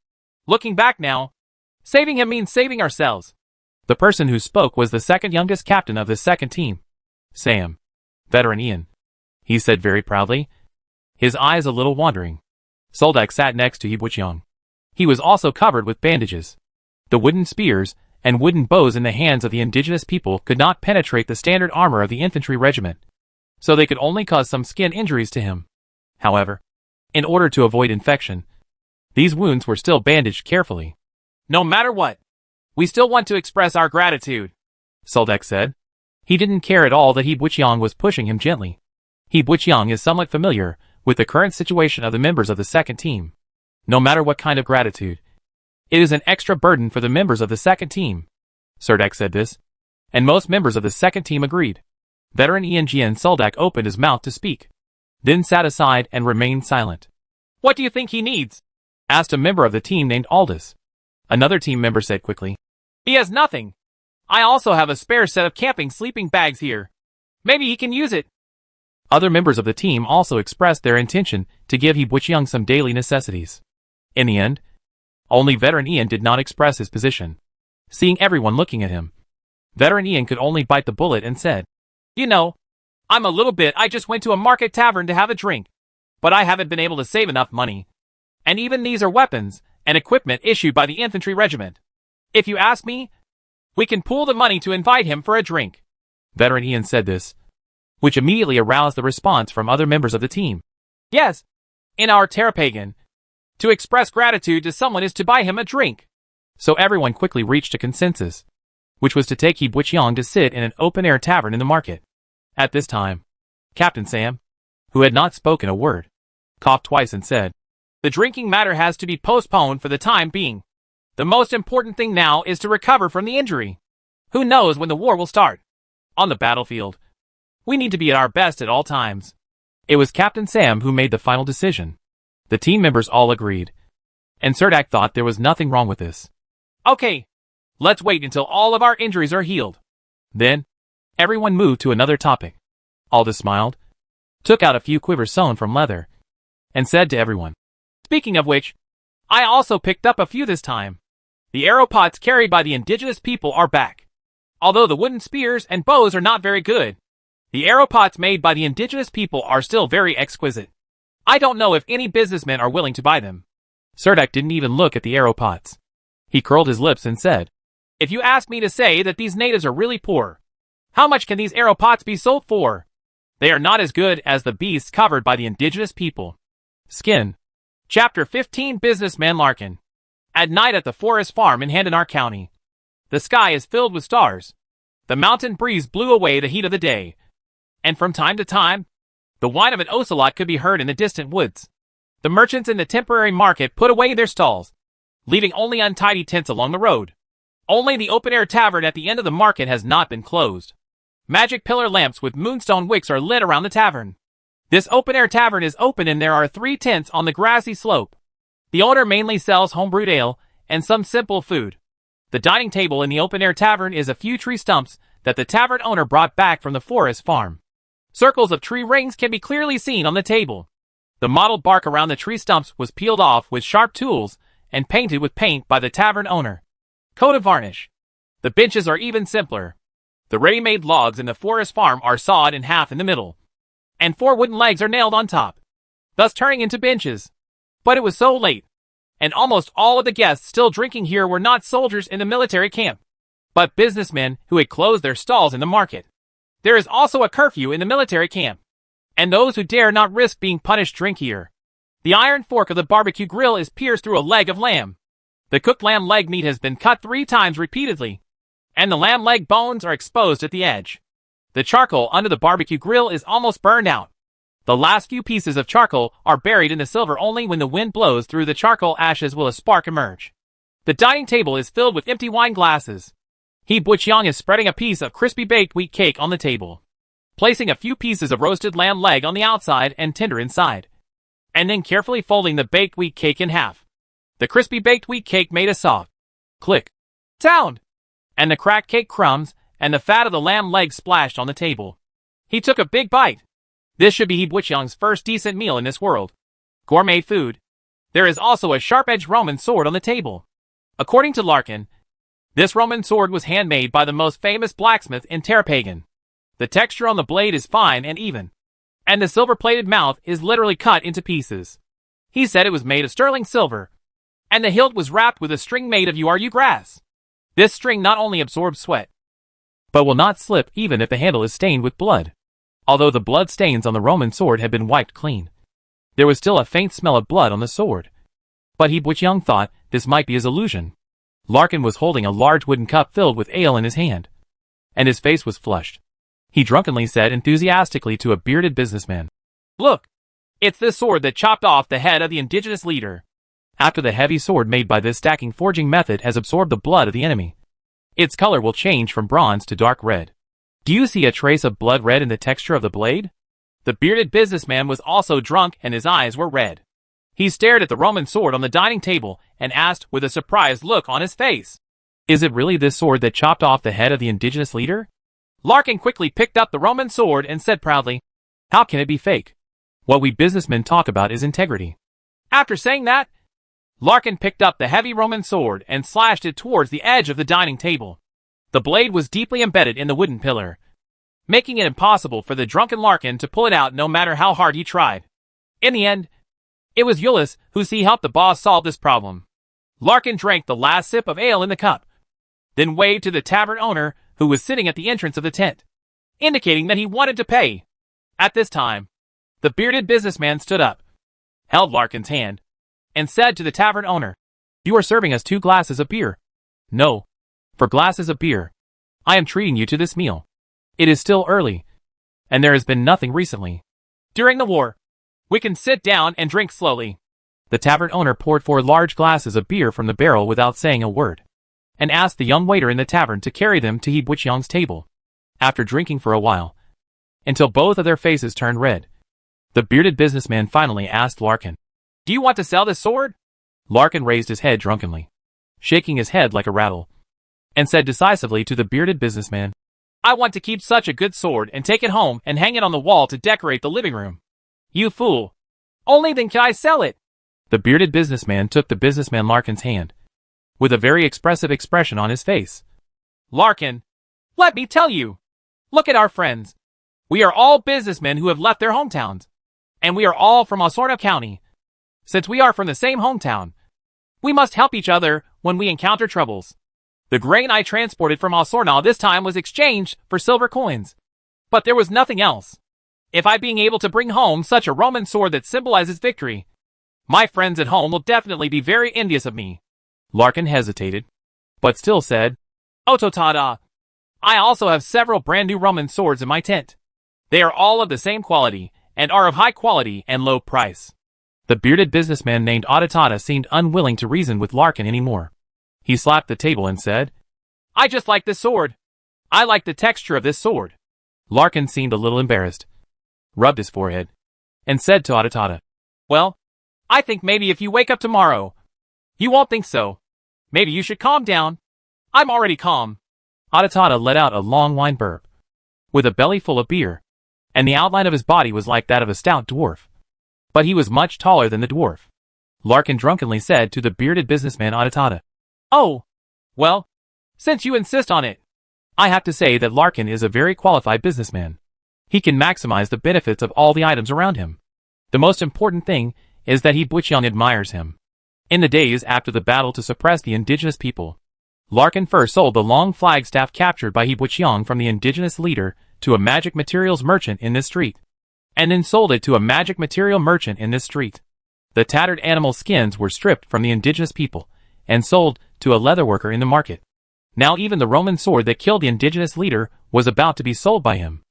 [SPEAKER 1] Looking back now, saving him means saving ourselves. The person who spoke was the second youngest captain of the second team. Sam. Veteran Ian. He said very proudly, his eyes a little wandering. Soldak sat next to Hibuchiang. He was also covered with bandages. The wooden spears and wooden bows in the hands of the indigenous people could not penetrate the standard armor of the infantry regiment, so they could only cause some skin injuries to him. However, in order to avoid infection, these wounds were still bandaged carefully. No matter what, we still want to express our gratitude, Soldak said. He didn't care at all that Hibuchiang was pushing him gently. Hibuchiang is somewhat familiar with the current situation of the members of the second team. No matter what kind of gratitude, it is an extra burden for the members of the second team. Serdek said this, and most members of the second team agreed. Veteran Ian Soldak opened his mouth to speak, then sat aside and remained silent. What do you think he needs? Asked a member of the team named Aldous. Another team member said quickly, he has nothing. I also have a spare set of camping sleeping bags here. Maybe he can use it. Other members of the team also expressed their intention to give Hibuchiang some daily necessities. In the end, only Veteran Ian did not express his position. Seeing everyone looking at him, Veteran Ian could only bite the bullet and said, you know, I just went to a market tavern to have a drink, but I haven't been able to save enough money. And even these are weapons and equipment issued by the infantry regiment. If you ask me, we can pool the money to invite him for a drink. Veteran Ian said this, which immediately aroused the response from other members of the team. Yes, in our Terrapagan, to express gratitude to someone is to buy him a drink. So everyone quickly reached a consensus, which was to take Hibuchiang to sit in an open-air tavern in the market. At this time, Captain Sam, who had not spoken a word, coughed twice and said, the drinking matter has to be postponed for the time being. The most important thing now is to recover from the injury. Who knows when the war will start? On the battlefield, we need to be at our best at all times. It was Captain Sam who made the final decision. The team members all agreed, and Serdek thought there was nothing wrong with this. Okay, let's wait until all of our injuries are healed. Then, everyone moved to another topic. Aldous smiled, took out a few quivers sewn from leather, and said to everyone, speaking of which, I also picked up a few this time. The arrow pots carried by the indigenous people are back. Although the wooden spears and bows are not very good, the arrow pots made by the indigenous people are still very exquisite. I don't know if any businessmen are willing to buy them. Serdek didn't even look at the arrow pots. He curled his lips and said, if you ask me to say that these natives are really poor, how much can these arrow pots be sold for? They are not as good as the beasts covered by the indigenous people. Skin. Chapter 15 Businessman Larkin. At night at the forest farm in Handanar County. The sky is filled with stars. The mountain breeze blew away the heat of the day. And from time to time, the whine of an ocelot could be heard in the distant woods. The merchants in the temporary market put away their stalls, leaving only untidy tents along the road. Only the open-air tavern at the end of the market has not been closed. Magic pillar lamps with moonstone wicks are lit around the tavern. This open-air tavern is open and there are 3 tents on the grassy slope. The owner mainly sells homebrewed ale and some simple food. The dining table in the open-air tavern is a few tree stumps that the tavern owner brought back from the forest farm. Circles of tree rings can be clearly seen on the table. The mottled bark around the tree stumps was peeled off with sharp tools and painted with paint by the tavern owner. Coat of varnish. The benches are even simpler. The ready-made logs in the forest farm are sawed in half in the middle, and 4 wooden legs are nailed on top, thus turning into benches. But it was so late, and almost all of the guests still drinking here were not soldiers in the military camp, but businessmen who had closed their stalls in the market. There is also a curfew in the military camp, and those who dare not risk being punished drink here. The iron fork of the barbecue grill is pierced through a leg of lamb. The cooked lamb leg meat has been cut 3 times repeatedly, and the lamb leg bones are exposed at the edge. The charcoal under the barbecue grill is almost burned out. The last few pieces of charcoal are buried in the silver. Only when the wind blows through the charcoal ashes will a spark emerge. The dining table is filled with empty wine glasses. Hibuchiang is spreading a piece of crispy baked wheat cake on the table, placing a few pieces of roasted lamb leg on the outside and tender inside, and then carefully folding the baked wheat cake in half. The crispy baked wheat cake made a soft click sound, and the cracked cake crumbs and the fat of the lamb leg splashed on the table. He took a big bite, This should be He Butcheong's first decent meal in this world. Gourmet food. There is also a sharp-edged Roman sword on the table. According to Larkin, this Roman sword was handmade by the most famous blacksmith in Terrapagan. The texture on the blade is fine and even, and the silver-plated mouth is literally cut into pieces. He said it was made of sterling silver, and the hilt was wrapped with a string made of URU grass. This string not only absorbs sweat, but will not slip even if the handle is stained with blood. Although the blood stains on the Roman sword had been wiped clean, there was still a faint smell of blood on the sword. But He Butcheong thought this might be his illusion. Larkin was holding a large wooden cup filled with ale in his hand, and his face was flushed. He drunkenly said enthusiastically to a bearded businessman, "Look, it's this sword that chopped off the head of the indigenous leader." After the heavy sword made by this stacking forging method has absorbed the blood of the enemy, its color will change from bronze to dark red. Do you see a trace of blood red in the texture of the blade? The bearded businessman was also drunk and his eyes were red. He stared at the Roman sword on the dining table and asked with a surprised look on his face, "Is it really this sword that chopped off the head of the indigenous leader?" Larkin quickly picked up the Roman sword and said proudly, "How can it be fake? What we businessmen talk about is integrity." After saying that, Larkin picked up the heavy Roman sword and slashed it towards the edge of the dining table. The blade was deeply embedded in the wooden pillar, making it impossible for the drunken Larkin to pull it out no matter how hard he tried. In the end, it was Ulysses who helped the boss solve this problem. Larkin drank the last sip of ale in the cup, then waved to the tavern owner who was sitting at the entrance of the tent, indicating that he wanted to pay. At this time, the bearded businessman stood up, held Larkin's hand, and said to the tavern owner, "You are serving us 2 glasses of beer." "No, for glasses of beer. I am treating you to this meal. It is still early, and there has been nothing recently. During the war, we can sit down and drink slowly." The tavern owner poured 4 large glasses of beer from the barrel without saying a word, and asked the young waiter in the tavern to carry them to He Butcheong's table. After drinking for a while, until both of their faces turned red, the bearded businessman finally asked Larkin, "Do you want to sell this sword?" Larkin raised his head drunkenly, shaking his head like a rattle, and said decisively to the bearded businessman, "I want to keep such a good sword and take it home and hang it on the wall to decorate the living room." "You fool! Only then can I sell it." The bearded businessman took the businessman Larkin's hand, with a very expressive expression on his face. "Larkin, let me tell you. Look at our friends. We are all businessmen who have left their hometowns, and we are all from Osorno County. Since we are from the same hometown, we must help each other when we encounter troubles. The grain I transported from Osorno this time was exchanged for silver coins, but there was nothing else. If I being able to bring home such a Roman sword that symbolizes victory, my friends at home will definitely be very envious of me." Larkin hesitated, but still said, "Ototada, I also have several brand new Roman swords in my tent. They are all of the same quality, and are of high quality and low price." The bearded businessman named Ototada seemed unwilling to reason with Larkin anymore. He slapped the table and said, "I just like this sword. I like the texture of this sword." Larkin seemed a little embarrassed, rubbed his forehead, and said to Ototada, "Well, I think maybe if you wake up tomorrow, you won't think so. Maybe you should calm down." "I'm already calm." Ototada let out a long wine burp, with a belly full of beer, and the outline of his body was like that of a stout dwarf. But he was much taller than the dwarf. Larkin drunkenly said to the bearded businessman Ototada, "Oh, well, since you insist on it, I have to say that Larkin is a very qualified businessman. He can maximize the benefits of all the items around him. The most important thing is that He Butcheong admires him." In the days after the battle to suppress the indigenous people, Larkin first sold the long flagstaff captured by He Butcheong from the indigenous leader to a magic materials merchant in this street, and then sold it to a magic material merchant in this street. The tattered animal skins were stripped from the indigenous people and sold to a leatherworker in the market. Now even the Roman sword that killed the indigenous leader was about to be sold by him.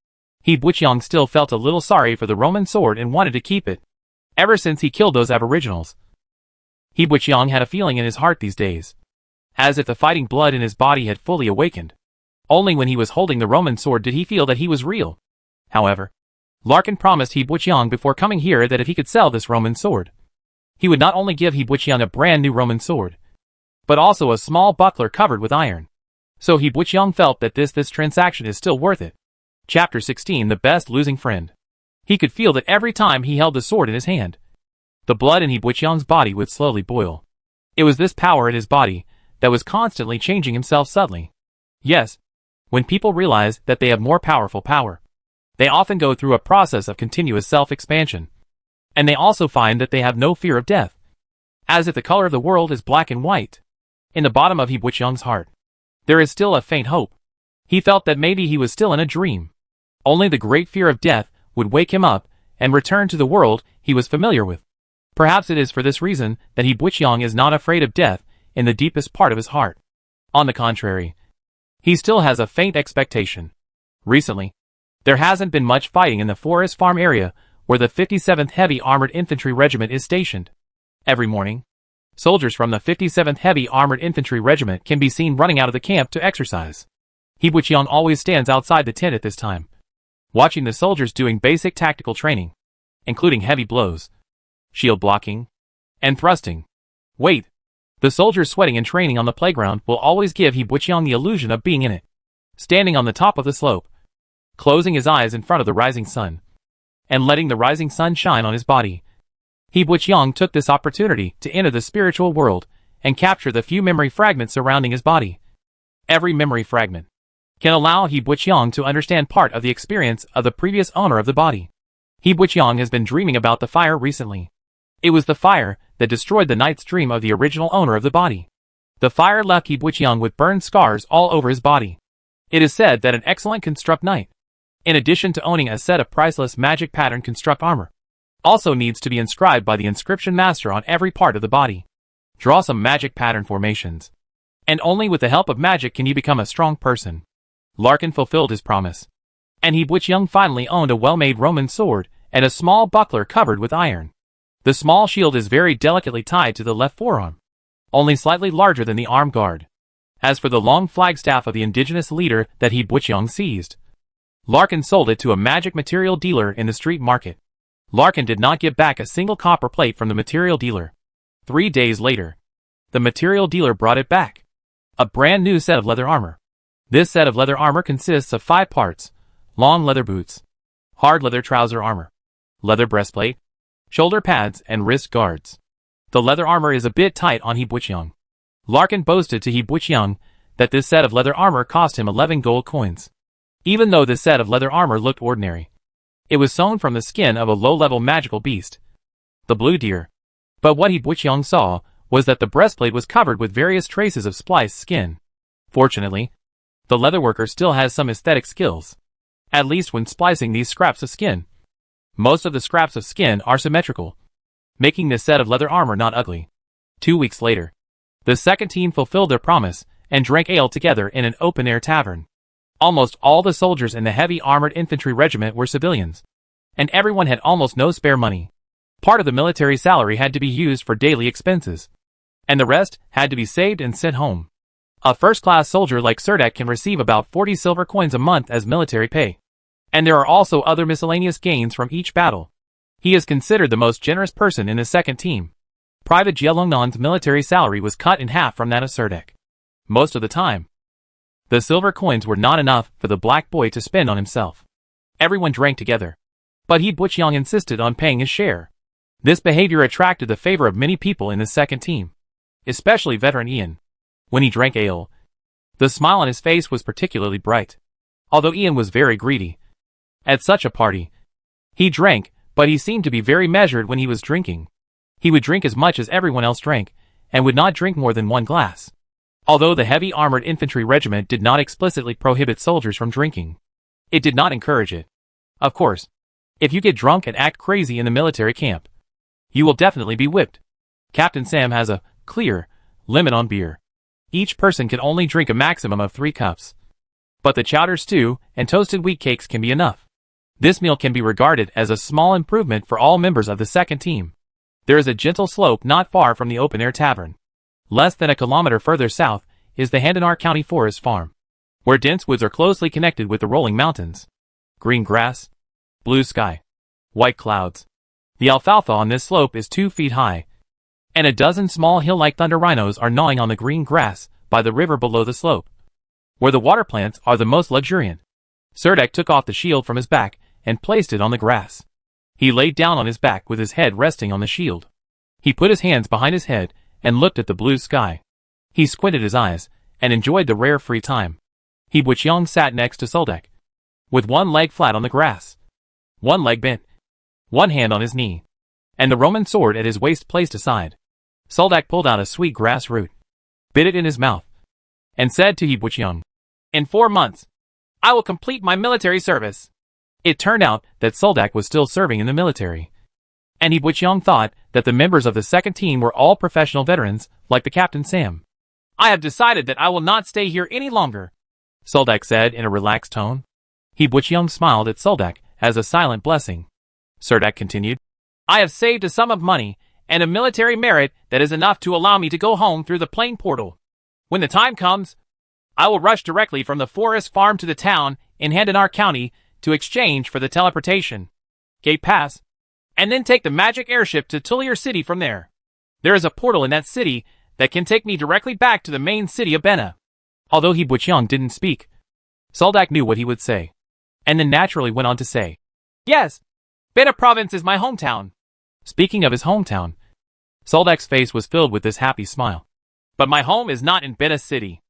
[SPEAKER 1] He Butcheong still felt a little sorry for the Roman sword and wanted to keep it, ever since he killed those aboriginals. He Butcheong had a feeling in his heart these days, as if the fighting blood in his body had fully awakened. Only when he was holding the Roman sword did he feel that he was real. However, Larkin promised He Butcheong before coming here that if he could sell this Roman sword, he would not only give He Butcheong a brand new Roman sword, but also a small buckler covered with iron. So He Butcheong felt that this transaction is still worth it. Chapter 16: The Best Losing Friend. He could feel that every time he held the sword in his hand, the blood in He Buqiang's body would slowly boil. It was this power in his body that was constantly changing himself subtly. Yes, when people realize that they have more powerful power, they often go through a process of continuous self-expansion. And they also find that they have no fear of death. As if the color of the world is black and white. In the bottom of He Buqiang's heart, there is still a faint hope. He felt that maybe he was still in a dream. Only the great fear of death would wake him up and return to the world he was familiar with. Perhaps it is for this reason that He Buqiang is not afraid of death in the deepest part of his heart. On the contrary, he still has a faint expectation. Recently, there hasn't been much fighting in the forest farm area where the 57th Heavy Armored Infantry Regiment is stationed. Every morning, soldiers from the 57th Heavy Armored Infantry Regiment can be seen running out of the camp to exercise. He Buqiang always stands outside the tent at this time, watching the soldiers doing basic tactical training, including heavy blows, shield blocking, and thrusting. Wait, the soldiers sweating and training on the playground will always give He Buqiang the illusion of being in it. Standing on the top of the slope, closing his eyes in front of the rising sun, and letting the rising sun shine on his body, He Buqiang took this opportunity to enter the spiritual world and capture the few memory fragments surrounding his body. Every memory fragment can allow He Buqiang to understand part of the experience of the previous owner of the body. He Buqiang has been dreaming about the fire recently. It was the fire that destroyed the night's dream of the original owner of the body. The fire left He Buqiang with burned scars all over his body. It is said that an excellent construct knight, in addition to owning a set of priceless magic pattern construct armor, also needs to be inscribed by the inscription master on every part of the body. Draw some magic pattern formations, and only with the help of magic can you become a strong person. Larkin fulfilled his promise, and He Buqiang finally owned a well-made Roman sword and a small buckler covered with iron. The small shield is very delicately tied to the left forearm, only slightly larger than the arm guard. As for the long flagstaff of the indigenous leader that He Buqiang seized, Larkin sold it to a magic material dealer in the street market. Larkin did not get back a single copper plate from the material dealer. 3 days later, the material dealer brought it back. A brand new set of leather armor. This set of leather armor consists of 5 parts: long leather boots, hard leather trouser armor, leather breastplate, shoulder pads, and wrist guards. The leather armor is a bit tight on He Buqiang. Larkin boasted to He Buqiang that this set of leather armor cost him 11 gold coins. Even though this set of leather armor looked ordinary, it was sewn from the skin of a low-level magical beast, the blue deer. But what He Buqiang saw was that the breastplate was covered with various traces of spliced skin. Fortunately, the leatherworker still has some aesthetic skills, at least when splicing these scraps of skin. Most of the scraps of skin are symmetrical, making this set of leather armor not ugly. 2 weeks later, the second team fulfilled their promise and drank ale together in an open-air tavern. Almost all the soldiers in the Heavy Armored Infantry Regiment were civilians, and everyone had almost no spare money. Part of the military salary had to be used for daily expenses, and the rest had to be saved and sent home. A first-class soldier like Serdek can receive about 40 silver coins a month as military pay. And there are also other miscellaneous gains from each battle. He is considered the most generous person in the second team. Private Jielongnan's military salary was cut in half from that of Serdek. Most of the time, the silver coins were not enough for the black boy to spend on himself. Everyone drank together, but He Buqiang insisted on paying his share. This behavior attracted the favor of many people in the second team, especially veteran Ian. When he drank ale, the smile on his face was particularly bright, although Ian was very greedy. At such a party, he drank, but he seemed to be very measured when he was drinking. He would drink as much as everyone else drank, and would not drink more than 1 glass. Although the Heavy Armored Infantry Regiment did not explicitly prohibit soldiers from drinking, it did not encourage it. Of course, if you get drunk and act crazy in the military camp, you will definitely be whipped. Captain Sam has a clear limit on beer. Each person can only drink a maximum of 3 cups. But the chowder stew and toasted wheat cakes can be enough. This meal can be regarded as a small improvement for all members of the second team. There is a gentle slope not far from the open-air tavern. Less than a kilometer further south is the Handanar County Forest Farm, where dense woods are closely connected with the rolling mountains. Green grass, blue sky, white clouds. The alfalfa on this slope is 2 feet high, and a dozen small hill-like thunder rhinos are gnawing on the green grass by the river below the slope, where the water plants are the most luxuriant. Serdek took off the shield from his back and placed it on the grass. He laid down on his back with his head resting on the shield. He put his hands behind his head and looked at the blue sky. He squinted his eyes and enjoyed the rare free time. He Buqiang sat next to Soldak, with one leg flat on the grass, one leg bent, one hand on his knee, and the Roman sword at his waist placed aside. Soldak pulled out a sweet grass root, bit it in his mouth, and said to He Buqiang, "In 4 months, I will complete my military service." It turned out that Soldak was still serving in the military, and He Buqiang thought that the members of the second team were all professional veterans, like the Captain Sam. "I have decided that I will not stay here any longer," Soldak said in a relaxed tone. He Buqiang smiled at Soldak as a silent blessing. Soldak continued, "I have saved a sum of money and a military merit that is enough to allow me to go home through the plane portal. When the time comes, I will rush directly from the forest farm to the town in Handanar County to exchange for the teleportation gate pass, and then take the magic airship to Tullier City from there. There is a portal in that city that can take me directly back to the main city of Bena." Although He Buqiang didn't speak, Soldak knew what he would say, and then naturally went on to say, "Yes, Bena province is my hometown." Speaking of his hometown, Soldak's face was filled with this happy smile. "But my home is not in Bena City.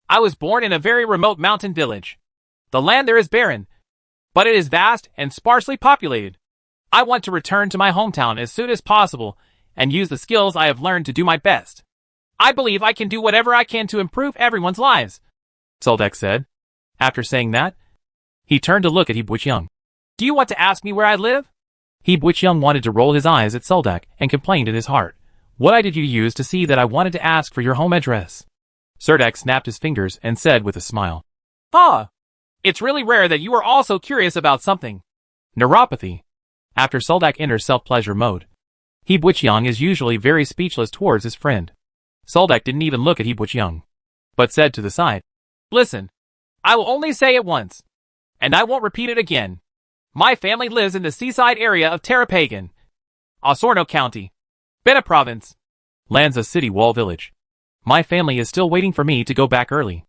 [SPEAKER 1] I was born in a very remote mountain village. The land there is barren, but it is vast and sparsely populated. I want to return to my hometown as soon as possible and use the skills I have learned to do my best. I believe I can do whatever I can to improve everyone's lives," Soldak said. After saying that, he turned to look at He Buqiang. "Do you want to ask me where I live?" He Buqiang wanted to roll his eyes at Soldak and complained in his heart, "What eye did you use to see that I wanted to ask for your home address?" Soldak snapped his fingers and said with a smile, "Ah, it's really rare that you are also curious about something." Neuropathy. After Soldak enters self-pleasure mode, He Buqiang is usually very speechless towards his friend. Soldak didn't even look at He Buqiang, but said to the side, "Listen, I will only say it once, and I won't repeat it again. My family lives in the seaside area of Tarapagan, Osorno County, Bena Province, Lanza City Wall Village. My family is still waiting for me to go back early.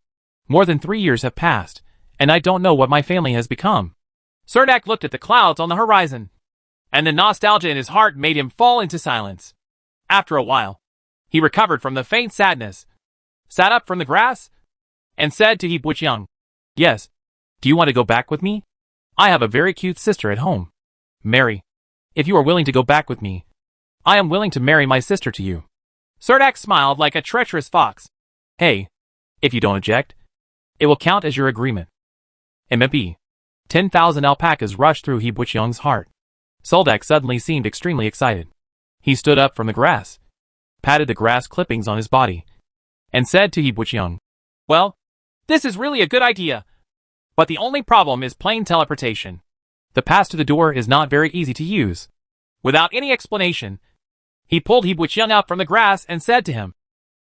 [SPEAKER 1] More than 3 years have passed, and I don't know what my family has become." Soldak looked at the clouds on the horizon, and the nostalgia in his heart made him fall into silence. After a while, he recovered from the faint sadness, sat up from the grass, and said to He Buqiang, "Yes, do you want to go back with me? I have a very cute sister at home. Mary, if you are willing to go back with me, I am willing to marry my sister to you." Soldak smiled like a treacherous fox. "Hey, if you don't object, it will count as your agreement." MMP. 10,000 alpacas rushed through He Buqiang's heart. Soldak suddenly seemed extremely excited. He stood up from the grass, patted the grass clippings on his body, and said to He Buqiang, "Well, this is really a good idea. But the only problem is plane teleportation. The pass to the door is not very easy to use." Without any explanation, he pulled He Buqiang up from the grass and said to him,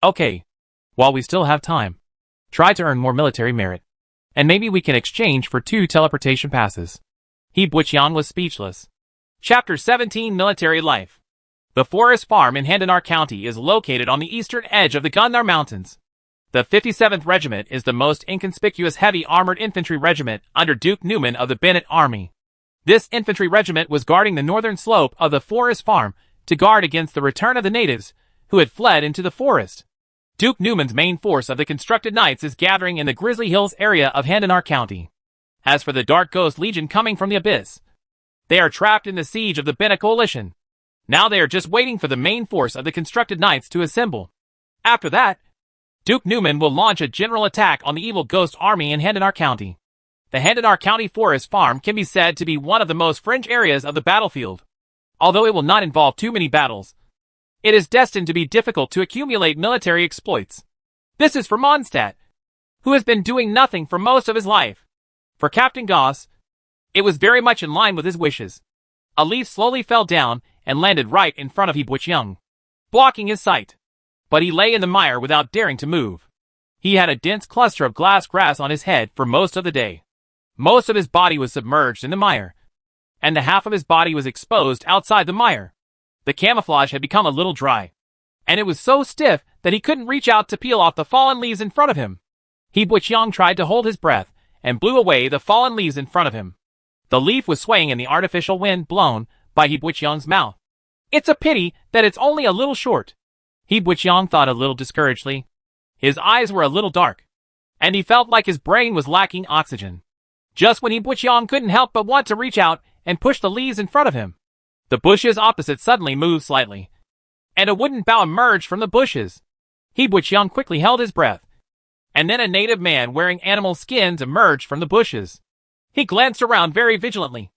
[SPEAKER 1] "Okay, while we still have time, try to earn more military merit, and maybe we can exchange for 2 teleportation passes." He Buqiang was speechless. Chapter 17 Military Life. The forest farm in Handanar County is located on the eastern edge of the Gundar Mountains. The 57th Regiment is the most inconspicuous heavy armored infantry regiment under Duke Newman of the Bennett Army. This infantry regiment was guarding the northern slope of the forest farm to guard against the return of the natives who had fled into the forest. Duke Newman's main force of the conscripted knights is gathering in the Grizzly Hills area of Handanar County. As for the Dark Ghost Legion coming from the abyss, they are trapped in the siege of the Bennett Coalition. Now they are just waiting for the main force of the conscripted knights to assemble. After that, Duke Newman will launch a general attack on the evil ghost army in Handanar County. The Handanar County Forest Farm can be said to be one of the most fringe areas of the battlefield. Although it will not involve too many battles, it is destined to be difficult to accumulate military exploits. This is for Mondstadt, who has been doing nothing for most of his life. For Captain Goss, it was very much in line with his wishes. A leaf slowly fell down and landed right in front of He Buqiang, blocking his sight. But he lay in the mire without daring to move. He had a dense cluster of glass grass on his head for most of the day. Most of his body was submerged in the mire, and the half of his body was exposed outside the mire. The camouflage had become a little dry, and it was so stiff that he couldn't reach out to peel off the fallen leaves in front of him. He Buqiang tried to hold his breath and blew away the fallen leaves in front of him. The leaf was swaying in the artificial wind blown by He Buiqiang's mouth. It's a pity that it's only a little short. He Buiqiang thought a little discouragedly. His eyes were a little dark, and he felt like his brain was lacking oxygen. Just when He Buiqiang couldn't help but want to reach out and push the leaves in front of him, the bushes opposite suddenly moved slightly, and a wooden bough emerged from the bushes. He Buiqiang quickly held his breath, and then a native man wearing animal skins emerged from the bushes. He glanced around very vigilantly,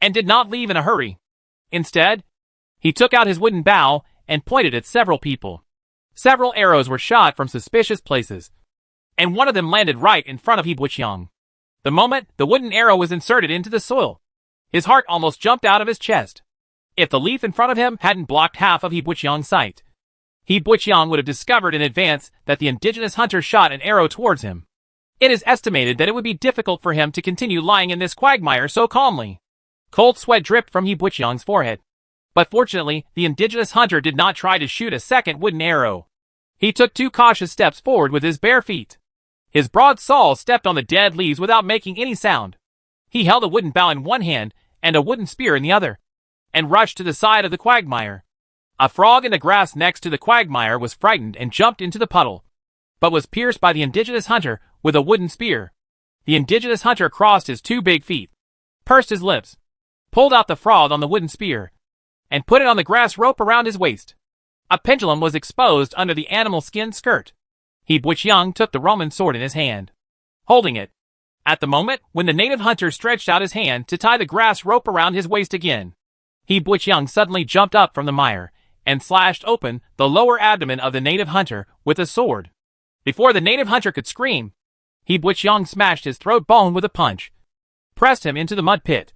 [SPEAKER 1] and did not leave in a hurry. Instead, he took out his wooden bow and pointed at several people. Several arrows were shot from suspicious places, and one of them landed right in front of He Buiqiang. The moment the wooden arrow was inserted into the soil, his heart almost jumped out of his chest. If the leaf in front of him hadn't blocked half of He Buiqiang's sight, He Buiqiang would have discovered in advance that the indigenous hunter shot an arrow towards him. It is estimated that it would be difficult for him to continue lying in this quagmire so calmly. Cold sweat dripped from He Buiqiang's forehead. But fortunately, the indigenous hunter did not try to shoot a second wooden arrow. He took 2 cautious steps forward with his bare feet. His broad sole stepped on the dead leaves without making any sound. He held a wooden bough in one hand and a wooden spear in the other, and rushed to the side of the quagmire. A frog in the grass next to the quagmire was frightened and jumped into the puddle, but was pierced by the indigenous hunter with a wooden spear. The indigenous hunter crossed his 2 big feet, pursed his lips, pulled out the frog on the wooden spear, and put it on the grass rope around his waist. A pendulum was exposed under the animal skin skirt. He Buiqiang took the Roman sword in his hand, holding it. At the moment when the native hunter stretched out his hand to tie the grass rope around his waist again, He Buiqiang suddenly jumped up from the mire and slashed open the lower abdomen of the native hunter with a sword. Before the native hunter could scream, He Buiqiang smashed his throat bone with a punch, pressed him into the mud pit,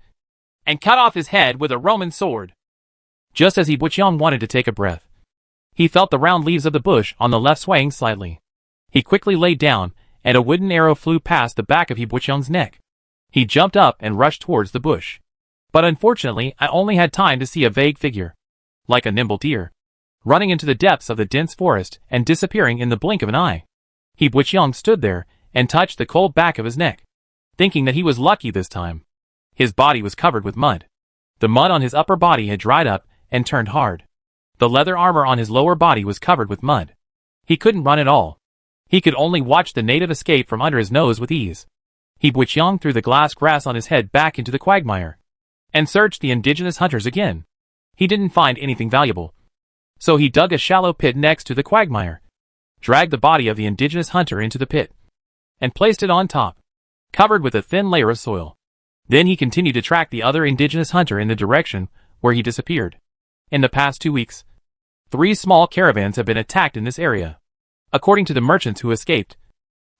[SPEAKER 1] and cut off his head with a Roman sword. Just as He Buiqiang wanted to take a breath, he felt the round leaves of the bush on the left swaying slightly. He quickly laid down, and a wooden arrow flew past the back of He Buiqiang's neck. He jumped up and rushed towards the bush. But unfortunately, I only had time to see a vague figure, like a nimble deer, running into the depths of the dense forest and disappearing in the blink of an eye. He Buiqiang stood there and touched the cold back of his neck, thinking that he was lucky this time. His body was covered with mud. The mud on his upper body had dried up and turned hard. The leather armor on his lower body was covered with mud. He couldn't run at all. He could only watch the native escape from under his nose with ease. He Buiqiang threw the glass grass on his head back into the quagmire, and searched the indigenous hunters again. He didn't find anything valuable, so he dug a shallow pit next to the quagmire, dragged the body of the indigenous hunter into the pit, and placed it on top, covered with a thin layer of soil. Then he continued to track the other indigenous hunter in the direction where he disappeared. In the past 2 weeks, 3 small caravans have been attacked in this area. According to the merchants who escaped,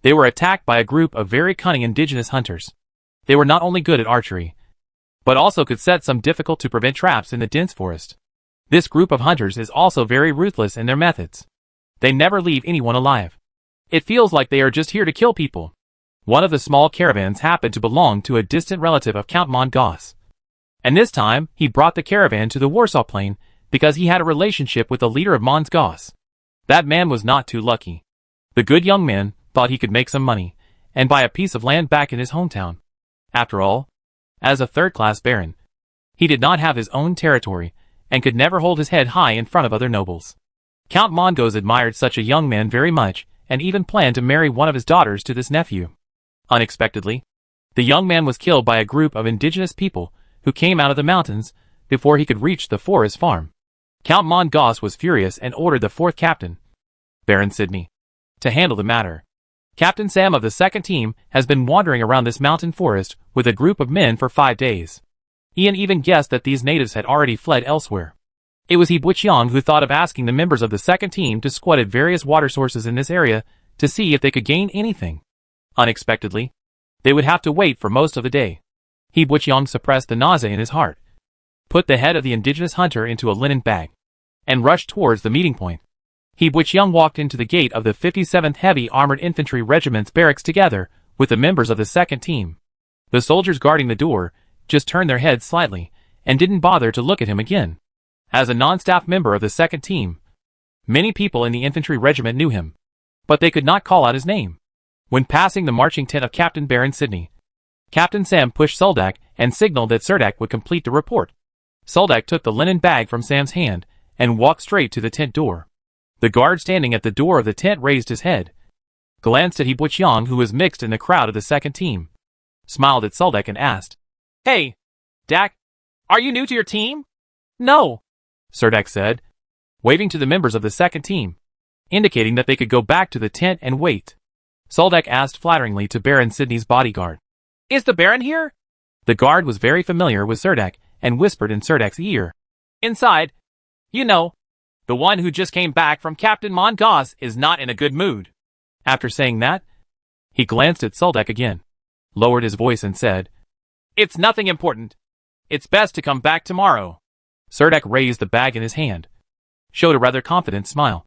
[SPEAKER 1] they were attacked by a group of very cunning indigenous hunters. They were not only good at archery, but also could set some difficult to prevent traps in the dense forest. This group of hunters is also very ruthless in their methods. They never leave anyone alive. It feels like they are just here to kill people. One of the small caravans happened to belong to a distant relative of Count Mongoss, and this time he brought the caravan to the Warsaw Plain because he had a relationship with the leader of Mongoss. That man was not too lucky. The good young man thought he could make some money and buy a piece of land back in his hometown. After all, as a third-class baron, he did not have his own territory and could never hold his head high in front of other nobles. Count Mongoss admired such a young man very much and even planned to marry one of his daughters to this nephew. Unexpectedly, the young man was killed by a group of indigenous people who came out of the mountains before he could reach the forest farm. Count Mongoss was furious and ordered the 4th captain, Baron Sidney, to handle the matter. Captain Sam of the 2nd team has been wandering around this mountain forest with a group of men for 5 days. Ian even guessed that these natives had already fled elsewhere. It was He Buiqiang who thought of asking the members of the 2nd team to squat at various water sources in this area to see if they could gain anything. Unexpectedly, they would have to wait for most of the day. He Buiqiang suppressed the nausea in his heart, put the head of the indigenous hunter into a linen bag, and rushed towards the meeting point. He Buiqiang walked into the gate of the 57th Heavy Armored Infantry Regiment's barracks together with the members of the 2nd team. The soldiers guarding the door just turned their heads slightly and didn't bother to look at him again. As a non-staff member of the 2nd team, many people in the infantry regiment knew him, but they could not call out his name. When passing the marching tent of Captain Baron Sidney, Captain Sam pushed Soldak and signaled that Sirdak would complete the report. Soldak took the linen bag from Sam's hand and walked straight to the tent door. The guard standing at the door of the tent raised his head, glanced at Hebuchyeong, who was mixed in the crowd of the second team, smiled at Soldak and asked, "Hey, Dak, are you new to your team?" "No," Soldak said, waving to the members of the second team, indicating that they could go back to the tent and wait. Soldak asked flatteringly to Baron Sidney's bodyguard, "Is the Baron here?" The guard was very familiar with Soldak and whispered in Serdak's ear, "Inside. You know, the one who just came back from Captain Mongoss is not in a good mood." After saying that, he glanced at Soldak again, lowered his voice and said, "It's nothing important. It's best to come back tomorrow." Soldak raised the bag in his hand, showed a rather confident smile,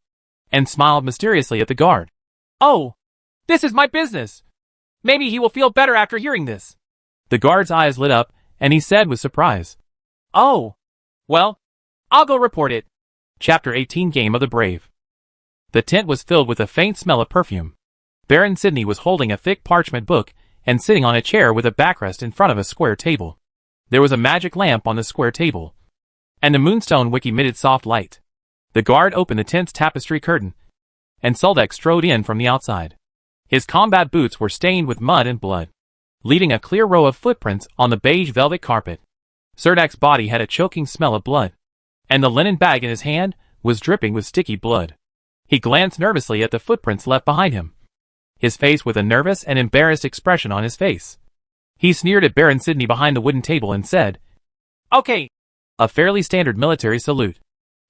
[SPEAKER 1] and smiled mysteriously at the guard. "Oh, this is my business. Maybe he will feel better after hearing this." The guard's eyes lit up, and he said with surprise, "Oh, well, I'll go report it." Chapter 18 Game of the Brave. The tent was filled with a faint smell of perfume. Baron Sidney was holding a thick parchment book and sitting on a chair with a backrest in front of a square table. There was a magic lamp on the square table, and the moonstone wick emitted soft light. The guard opened the tent's tapestry curtain, and Soldak strode in from the outside. His combat boots were stained with mud and blood, leaving a clear row of footprints on the beige velvet carpet. Serdak's body had a choking smell of blood, and the linen bag in his hand was dripping with sticky blood. He glanced nervously at the footprints left behind him, his face with a nervous and embarrassed expression on his face. He sneered at Baron Sidney behind the wooden table and said, "Okay." A fairly standard military salute.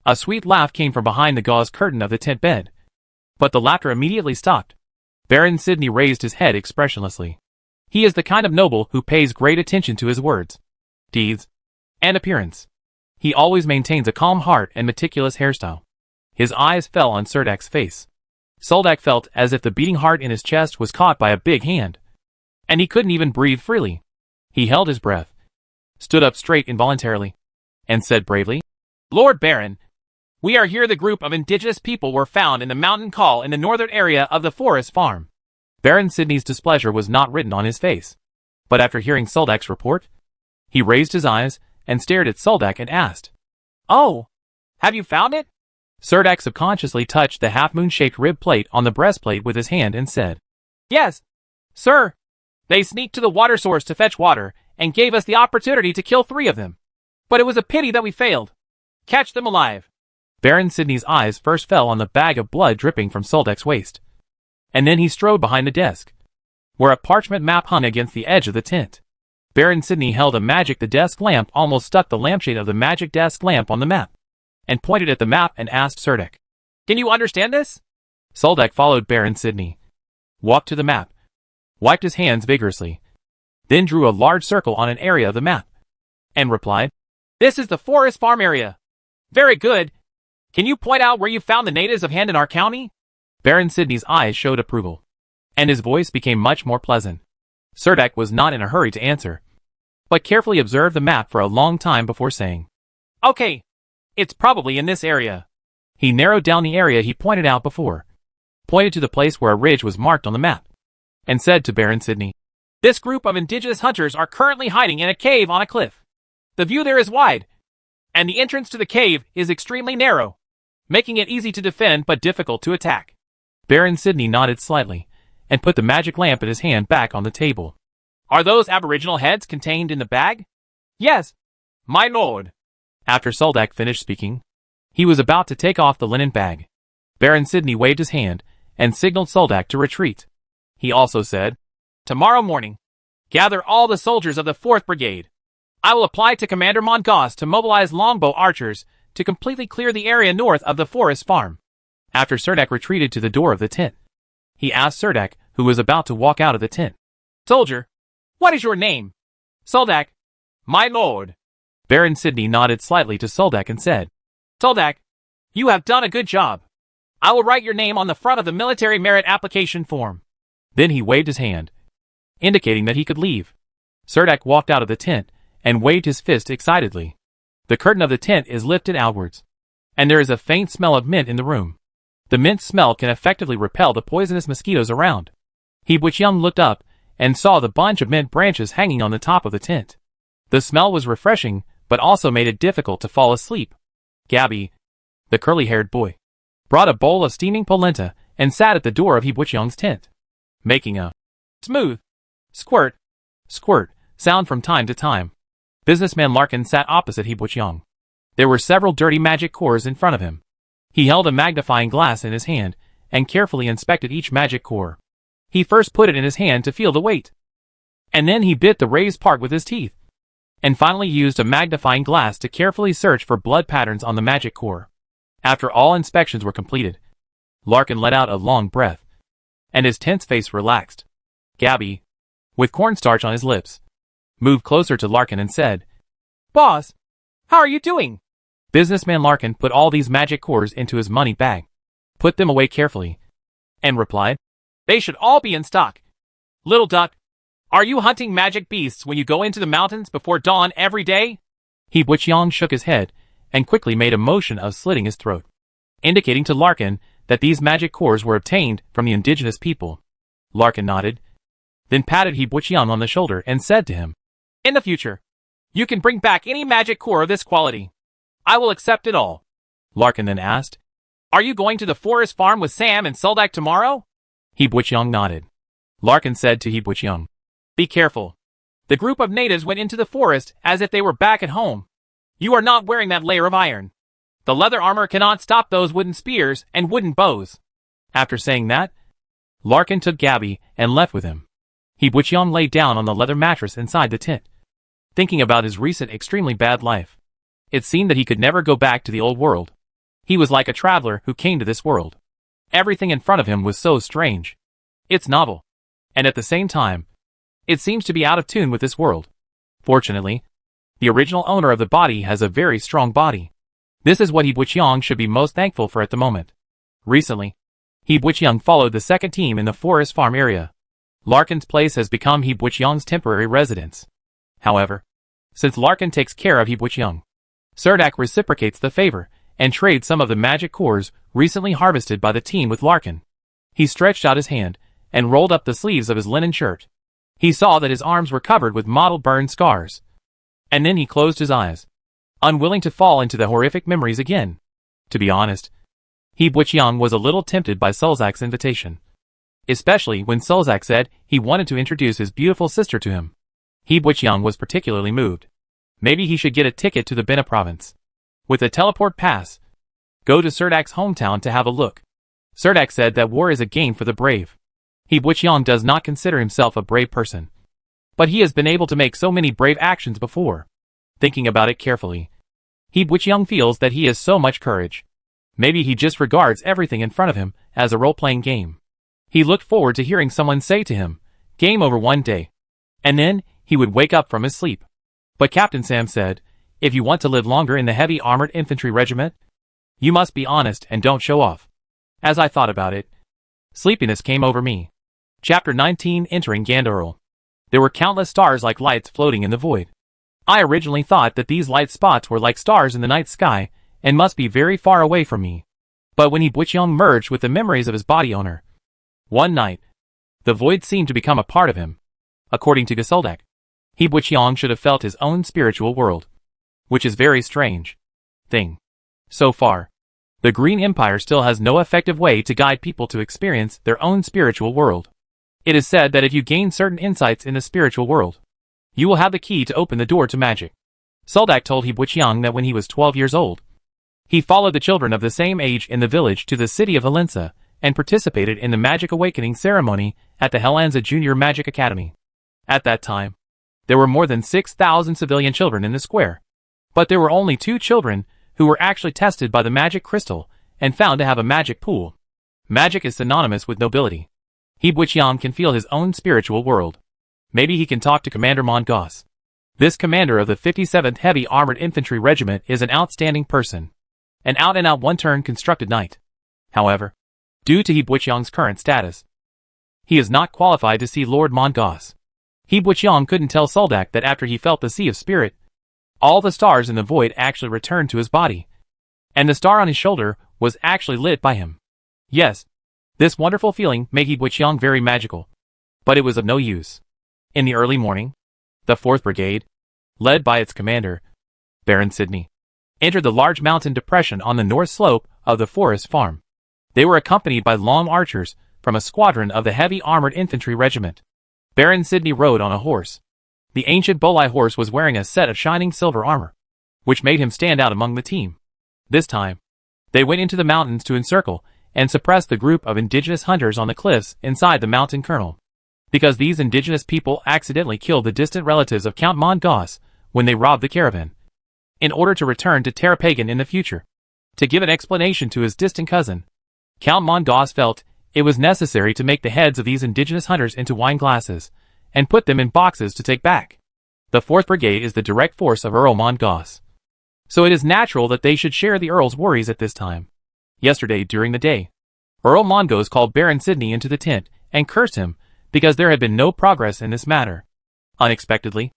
[SPEAKER 1] A sweet laugh came from behind the gauze curtain of the tent bed, but the laughter immediately stopped. Baron Sidney raised his head expressionlessly. He is the kind of noble who pays great attention to his words, deeds, and appearance. He always maintains a calm heart and meticulous hairstyle. His eyes fell on Serdak's face. Soldak felt as if the beating heart in his chest was caught by a big hand, and he couldn't even breathe freely. He held his breath, stood up straight involuntarily, and said bravely, "Lord Baron, we are here. The group of indigenous people were found in the mountain call in the northern area of the forest farm." Baron Sidney's displeasure was not written on his face, but after hearing Soldak's report, he raised his eyes and stared at Soldak and asked, "Oh, have you found it?" Soldak subconsciously touched the half-moon-shaped rib plate on the breastplate with his hand and said, "Yes, sir. They sneaked to the water source to fetch water and gave us the opportunity to kill 3 of them. But it was a pity that we failed. Catch them alive." Baron Sidney's eyes first fell on the bag of blood dripping from Soldak's waist, and then he strode behind the desk, where a parchment map hung against the edge of the tent. Baron Sidney held a magic the desk lamp, almost stuck the lampshade of the magic desk lamp on the map, and pointed at the map and asked Soldak, "Can you understand this?" Soldak followed Baron Sidney, walked to the map, wiped his hands vigorously, then drew a large circle on an area of the map, and replied, "This is the forest farm area. Very good. Can you point out where you found the natives of Handanar County?" Baron Sidney's eyes showed approval, and his voice became much more pleasant. Soldak was not in a hurry to answer, but carefully observed the map for a long time before saying, "Okay, it's probably in this area." He narrowed down the area he pointed out before, pointed to the place where a ridge was marked on the map, and said to Baron Sidney, "This group of indigenous hunters are currently hiding in a cave on a cliff. The view there is wide, and the entrance to the cave is extremely narrow, making it easy to defend but difficult to attack." Baron Sidney nodded slightly, and put the magic lamp in his hand back on the table. "Are those aboriginal heads contained in the bag?" "Yes, my lord." After Soldak finished speaking, he was about to take off the linen bag. Baron Sidney waved his hand and signaled Soldak to retreat. He also said, "Tomorrow morning, gather all the soldiers of the 4th Brigade. I will apply to Commander Mongoss to mobilize longbow archers to completely clear the area north of the forest farm." After Soldak retreated to the door of the tent, he asked Soldak, who was about to walk out of the tent, "Soldier, what is your name?" "Soldak, my lord." Baron Sidney nodded slightly to Soldak and said, "Soldak, you have done a good job. I will write your name on the front of the military merit application form." Then he waved his hand, indicating that he could leave. Soldak walked out of the tent and waved his fist excitedly. The curtain of the tent is lifted outwards, and there is a faint smell of mint in the room. The mint smell can effectively repel the poisonous mosquitoes around. Hebuchyeong looked up and saw the bunch of mint branches hanging on the top of the tent. The smell was refreshing, but also made it difficult to fall asleep. Gabby, the curly-haired boy, brought a bowl of steaming polenta and sat at the door of He Buqiang's tent, making a smooth squirt, squirt sound from time to time. Businessman Larkin sat opposite He Buqiang. There were several dirty magic cores in front of him. He held a magnifying glass in his hand and carefully inspected each magic core. He first put it in his hand to feel the weight, and then he bit the raised part with his teeth, and finally used a magnifying glass to carefully search for blood patterns on the magic core. After all inspections were completed, Larkin let out a long breath, and his tense face relaxed. Gabby, with cornstarch on his lips, moved closer to Larkin and said, "Boss, how are you doing?" Businessman Larkin put all these magic cores into his money bag, put them away carefully, and replied, "They should all be in stock. Little duck, are you hunting magic beasts when you go into the mountains before dawn every day?" He Buqiang shook his head and quickly made a motion of slitting his throat, indicating to Larkin that these magic cores were obtained from the indigenous people. Larkin nodded, then patted He Buqiang on the shoulder and said to him, "In the future, you can bring back any magic core of this quality. I will accept it all." Larkin then asked, "Are you going to the forest farm with Sam and Soldak tomorrow?" He Buqiang nodded. Larkin said to He Buqiang, "Be careful. The group of natives went into the forest as if they were back at home. You are not wearing that layer of iron. The leather armor cannot stop those wooden spears and wooden bows." After saying that, Larkin took Gabby and left with him. He Buqiang lay down on the leather mattress inside the tent, thinking about his recent extremely bad life. It seemed that he could never go back to the old world. He was like a traveler who came to this world. Everything in front of him was so strange. It's novel, and at the same time, it seems to be out of tune with this world. Fortunately, the original owner of the body has a very strong body. This is what He Buqiang should be most thankful for at the moment. Recently, He Buqiang followed the second team in the forest farm area. Larkin's place has become He Buqiang's temporary residence. However, since Larkin takes care of He Buqiang, Serdak reciprocates the favor and trades some of the magic cores recently harvested by the team with Larkin. He stretched out his hand and rolled up the sleeves of his linen shirt. He saw that his arms were covered with mottled burn scars. And then he closed his eyes, unwilling to fall into the horrific memories again. To be honest, He Buqiang was a little tempted by Solzak's invitation, especially when Solzak said he wanted to introduce his beautiful sister to him. He Buqiang was particularly moved. Maybe he should get a ticket to the Bena province. With a teleport pass, go to Serdak's hometown to have a look. Serdak said that war is a game for the brave. He Buqiang does not consider himself a brave person, but he has been able to make so many brave actions before. Thinking about it carefully, He Buqiang feels that he has so much courage. Maybe he just regards everything in front of him as a role-playing game. He looked forward to hearing someone say to him, "Game over," one day, and then he would wake up from his sleep. But Captain Sam said, "If you want to live longer in the heavy armored infantry regiment, you must be honest and don't show off." As I thought about it, sleepiness came over me. Chapter 19, Entering Gandarul. There were countless stars like lights floating in the void. I originally thought that these light spots were like stars in the night sky and must be very far away from me. But when He Buqiang merged with the memories of his body owner, one night, the void seemed to become a part of him. According to Gasoldak, He Buqiang should have felt his own spiritual world, which is very strange thing. So far, the Green Empire still has no effective way to guide people to experience their own spiritual world. It is said that if you gain certain insights in the spiritual world, you will have the key to open the door to magic. Soldak told He Buqiang that when he was 12 years old, he followed the children of the same age in the village to the city of Helensa and participated in the magic awakening ceremony at the Helensa Junior Magic Academy. At that time, there were more than 6,000 civilian children in the square, but there were only 2 children who were actually tested by the magic crystal and found to have a magic pool. Magic is synonymous with nobility. He Buqiang can feel his own spiritual world. Maybe he can talk to Commander Mongoss. This commander of the 57th Heavy Armored Infantry Regiment is an outstanding person. An out-and-out one-turn constructed knight. However, due to He Buqiang's current status, he is not qualified to see Lord Mongoss. He Buqiang couldn't tell Soldak that after he felt the Sea of Spirit, all the stars in the void actually returned to his body, and the star on his shoulder was actually lit by him. Yes, this wonderful feeling made He Buqiang very magical, but it was of no use. In the early morning, the 4th Brigade, led by its commander, Baron Sidney, entered the large mountain depression on the north slope of the forest farm. They were accompanied by long archers from a squadron of the heavy armored infantry regiment. Baron Sidney rode on a horse. The ancient Bolai horse was wearing a set of shining silver armor, which made him stand out among the team. This time, they went into the mountains to encircle and suppress the group of indigenous hunters on the cliffs inside the mountain kernel, because these indigenous people accidentally killed the distant relatives of Count Mongoss when they robbed the caravan, in order to return to Terrapagan in the future. To give an explanation to his distant cousin, Count Mongoss felt it was necessary to make the heads of these indigenous hunters into wine glasses and put them in boxes to take back. The 4th Brigade is the direct force of Earl Mongoss, so it is natural that they should share the Earl's worries at this time. Yesterday during the day, Earl Mongoss called Baron Sidney into the tent and cursed him because there had been no progress in this matter. Unexpectedly,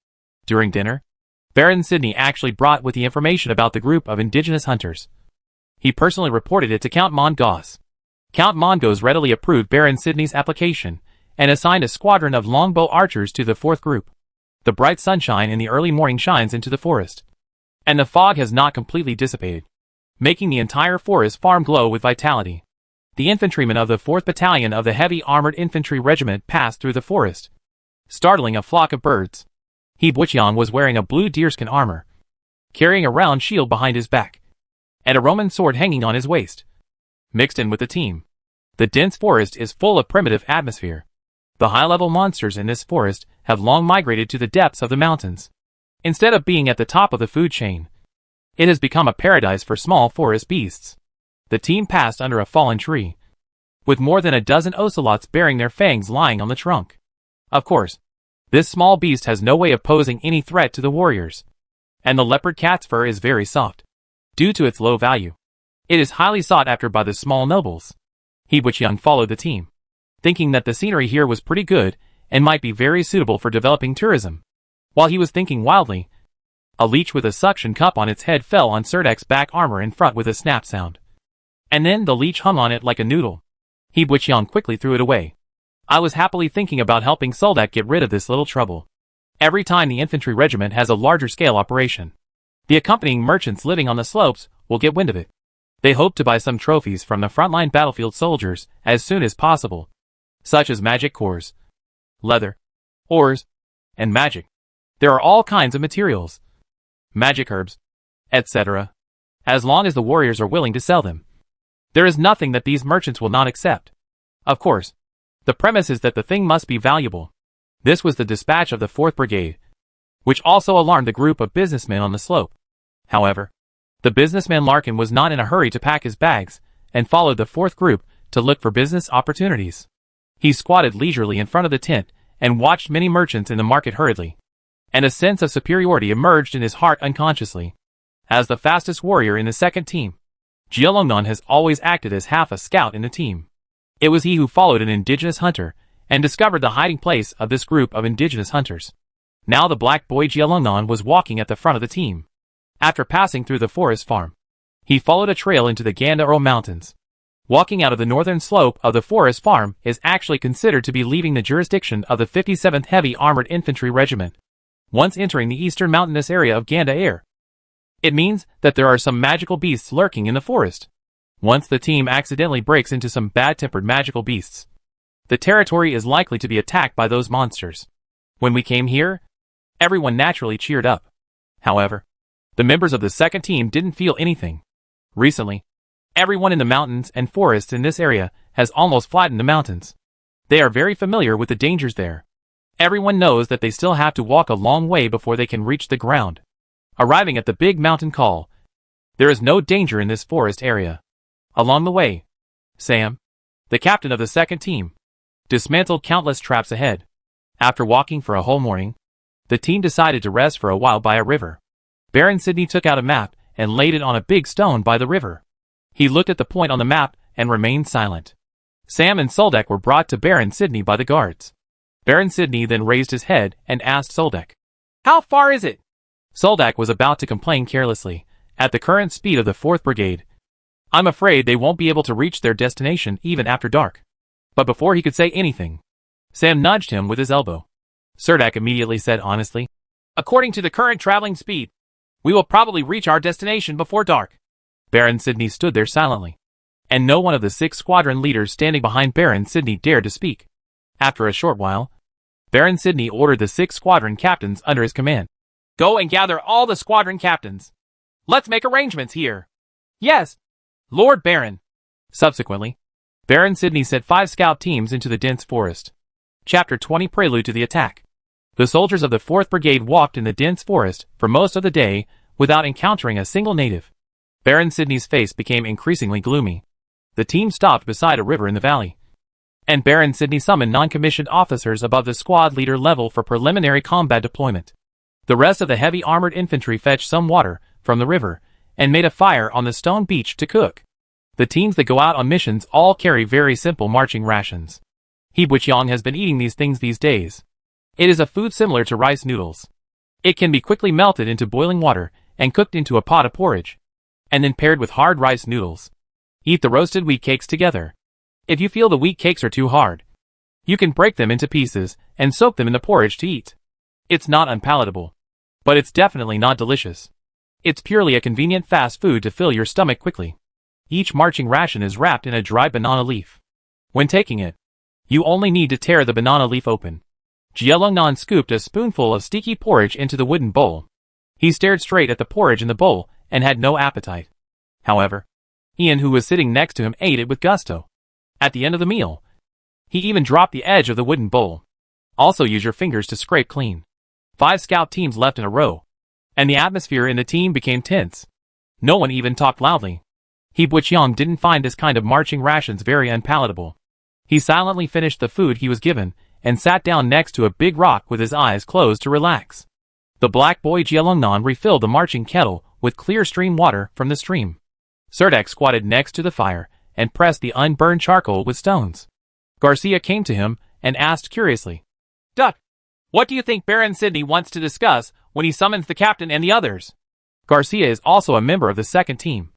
[SPEAKER 1] during dinner, Baron Sidney actually brought with the information about the group of indigenous hunters. He personally reported it to Count Mongoss. Count Mongoss readily approved Baron Sidney's application and assigned a squadron of longbow archers to the 4th group. The bright sunshine in the early morning shines into the forest, and the fog has not completely dissipated, making the entire forest farm glow with vitality. The infantrymen of the 4th Battalion of the Heavy Armored Infantry Regiment passed through the forest, startling a flock of birds. He Buchiang was wearing a blue deerskin armor, carrying a round shield behind his back, and a Roman sword hanging on his waist. Mixed in with the team, the dense forest is full of primitive atmosphere. The high-level monsters in this forest have long migrated to the depths of the mountains. Instead of being at the top of the food chain, it has become a paradise for small forest beasts. The team passed under a fallen tree, with more than a dozen ocelots bearing their fangs lying on the trunk. Of course, this small beast has no way of posing any threat to the warriors, and the leopard cat's fur is very soft. Due to its low value, it is highly sought after by the small nobles. He Buchiang followed the team, thinking that the scenery here was pretty good and might be very suitable for developing tourism. While he was thinking wildly, a leech with a suction cup on its head fell on Serdak's back armor in front with a snap sound. And then the leech hung on it like a noodle. He Buchiang quickly threw it away. I was happily thinking about helping Soldak get rid of this little trouble. Every time the infantry regiment has a larger scale operation, the accompanying merchants living on the slopes will get wind of it. They hope to buy some trophies from the frontline battlefield soldiers as soon as possible, such as magic cores, leather, ores, and magic. There are all kinds of materials, magic herbs, etc., as long as the warriors are willing to sell them. There is nothing that these merchants will not accept. Of course, the premise is that the thing must be valuable. This was the dispatch of the 4th Brigade, which also alarmed the group of businessmen on the slope. However, the businessman Larkin was not in a hurry to pack his bags and followed the 4th group to look for business opportunities. He squatted leisurely in front of the tent and watched many merchants in the market hurriedly, and a sense of superiority emerged in his heart unconsciously. As the fastest warrior in the 2nd team, Jialongnan has always acted as half a scout in the team. It was he who followed an indigenous hunter and discovered the hiding place of this group of indigenous hunters. Now the black boy Jialongnan was walking at the front of the team. After passing through the forest farm, he followed a trail into the Ganda Mountains. Walking out of the northern slope of the forest farm is actually considered to be leaving the jurisdiction of the 57th Heavy Armored Infantry Regiment. Once entering the eastern mountainous area of Ganda Air, it means that there are some magical beasts lurking in the forest. Once the team accidentally breaks into some bad-tempered magical beasts, the territory is likely to be attacked by those monsters. When we came here, everyone naturally cheered up. However, the members of the 2nd team didn't feel anything. Recently, everyone in the mountains and forests in this area has almost flattened the mountains. They are very familiar with the dangers there. Everyone knows that they still have to walk a long way before they can reach the ground. Arriving at the big mountain col, there is no danger in this forest area. Along the way, Sam, the captain of the 2nd team, dismantled countless traps ahead. After walking for a whole morning, the team decided to rest for a while by a river. Baron Sidney took out a map and laid it on a big stone by the river. He looked at the point on the map and remained silent. Sam and Soldak were brought to Baron Sidney by the guards. Baron Sidney then raised his head and asked Soldak, "How far is it?" Soldak was about to complain carelessly. At the current speed of the 4th Brigade, I'm afraid they won't be able to reach their destination even after dark. But before he could say anything, Sam nudged him with his elbow. Serdak immediately said honestly, "According to the current traveling speed, We will probably reach our destination before dark. Baron Sidney stood there silently, and no one of the 6 squadron leaders standing behind Baron Sidney dared to speak. After a short while, Baron Sidney ordered the 6 squadron captains under his command. Go and gather all the squadron captains. Let's make arrangements here. Yes, Lord Baron. Subsequently, Baron Sidney sent 5 scout teams into the dense forest. Chapter 20 Prelude to the Attack. The soldiers of the 4th Brigade walked in the dense forest for most of the day without encountering a single native. Baron Sidney's face became increasingly gloomy. The team stopped beside a river in the valley, and Baron Sidney summoned non-commissioned officers above the squad leader level for preliminary combat deployment. The rest of the heavy armored infantry fetched some water from the river and made a fire on the stone beach to cook. The teams that go out on missions all carry very simple marching rations. He Buqiang has been eating these things these days. It is a food similar to rice noodles. It can be quickly melted into boiling water and cooked into a pot of porridge, and then paired with hard rice noodles. Eat the roasted wheat cakes together. If you feel the wheat cakes are too hard, you can break them into pieces and soak them in the porridge to eat. It's not unpalatable, but it's definitely not delicious. It's purely a convenient fast food to fill your stomach quickly. Each marching ration is wrapped in a dry banana leaf. When taking it, you only need to tear the banana leaf open. Jielongnan scooped a spoonful of sticky porridge into the wooden bowl. He stared straight at the porridge in the bowl and had no appetite. However, Ian, who was sitting next to him, ate it with gusto. At the end of the meal, he even dropped the edge of the wooden bowl. Also use your fingers to scrape clean. 5 scout teams left in a row, and the atmosphere in the team became tense. No one even talked loudly. He Buqiang didn't find this kind of marching rations very unpalatable. He silently finished the food he was given and sat down next to a big rock with his eyes closed to relax. The black boy Jielongnan refilled the marching kettle with clear stream water from the stream. Serdek squatted next to the fire and pressed the unburned charcoal with stones. Garcia came to him and asked curiously, Duck, what do you think Baron Sidney wants to discuss when he summons the captain and the others? Garcia is also a member of the 2nd team,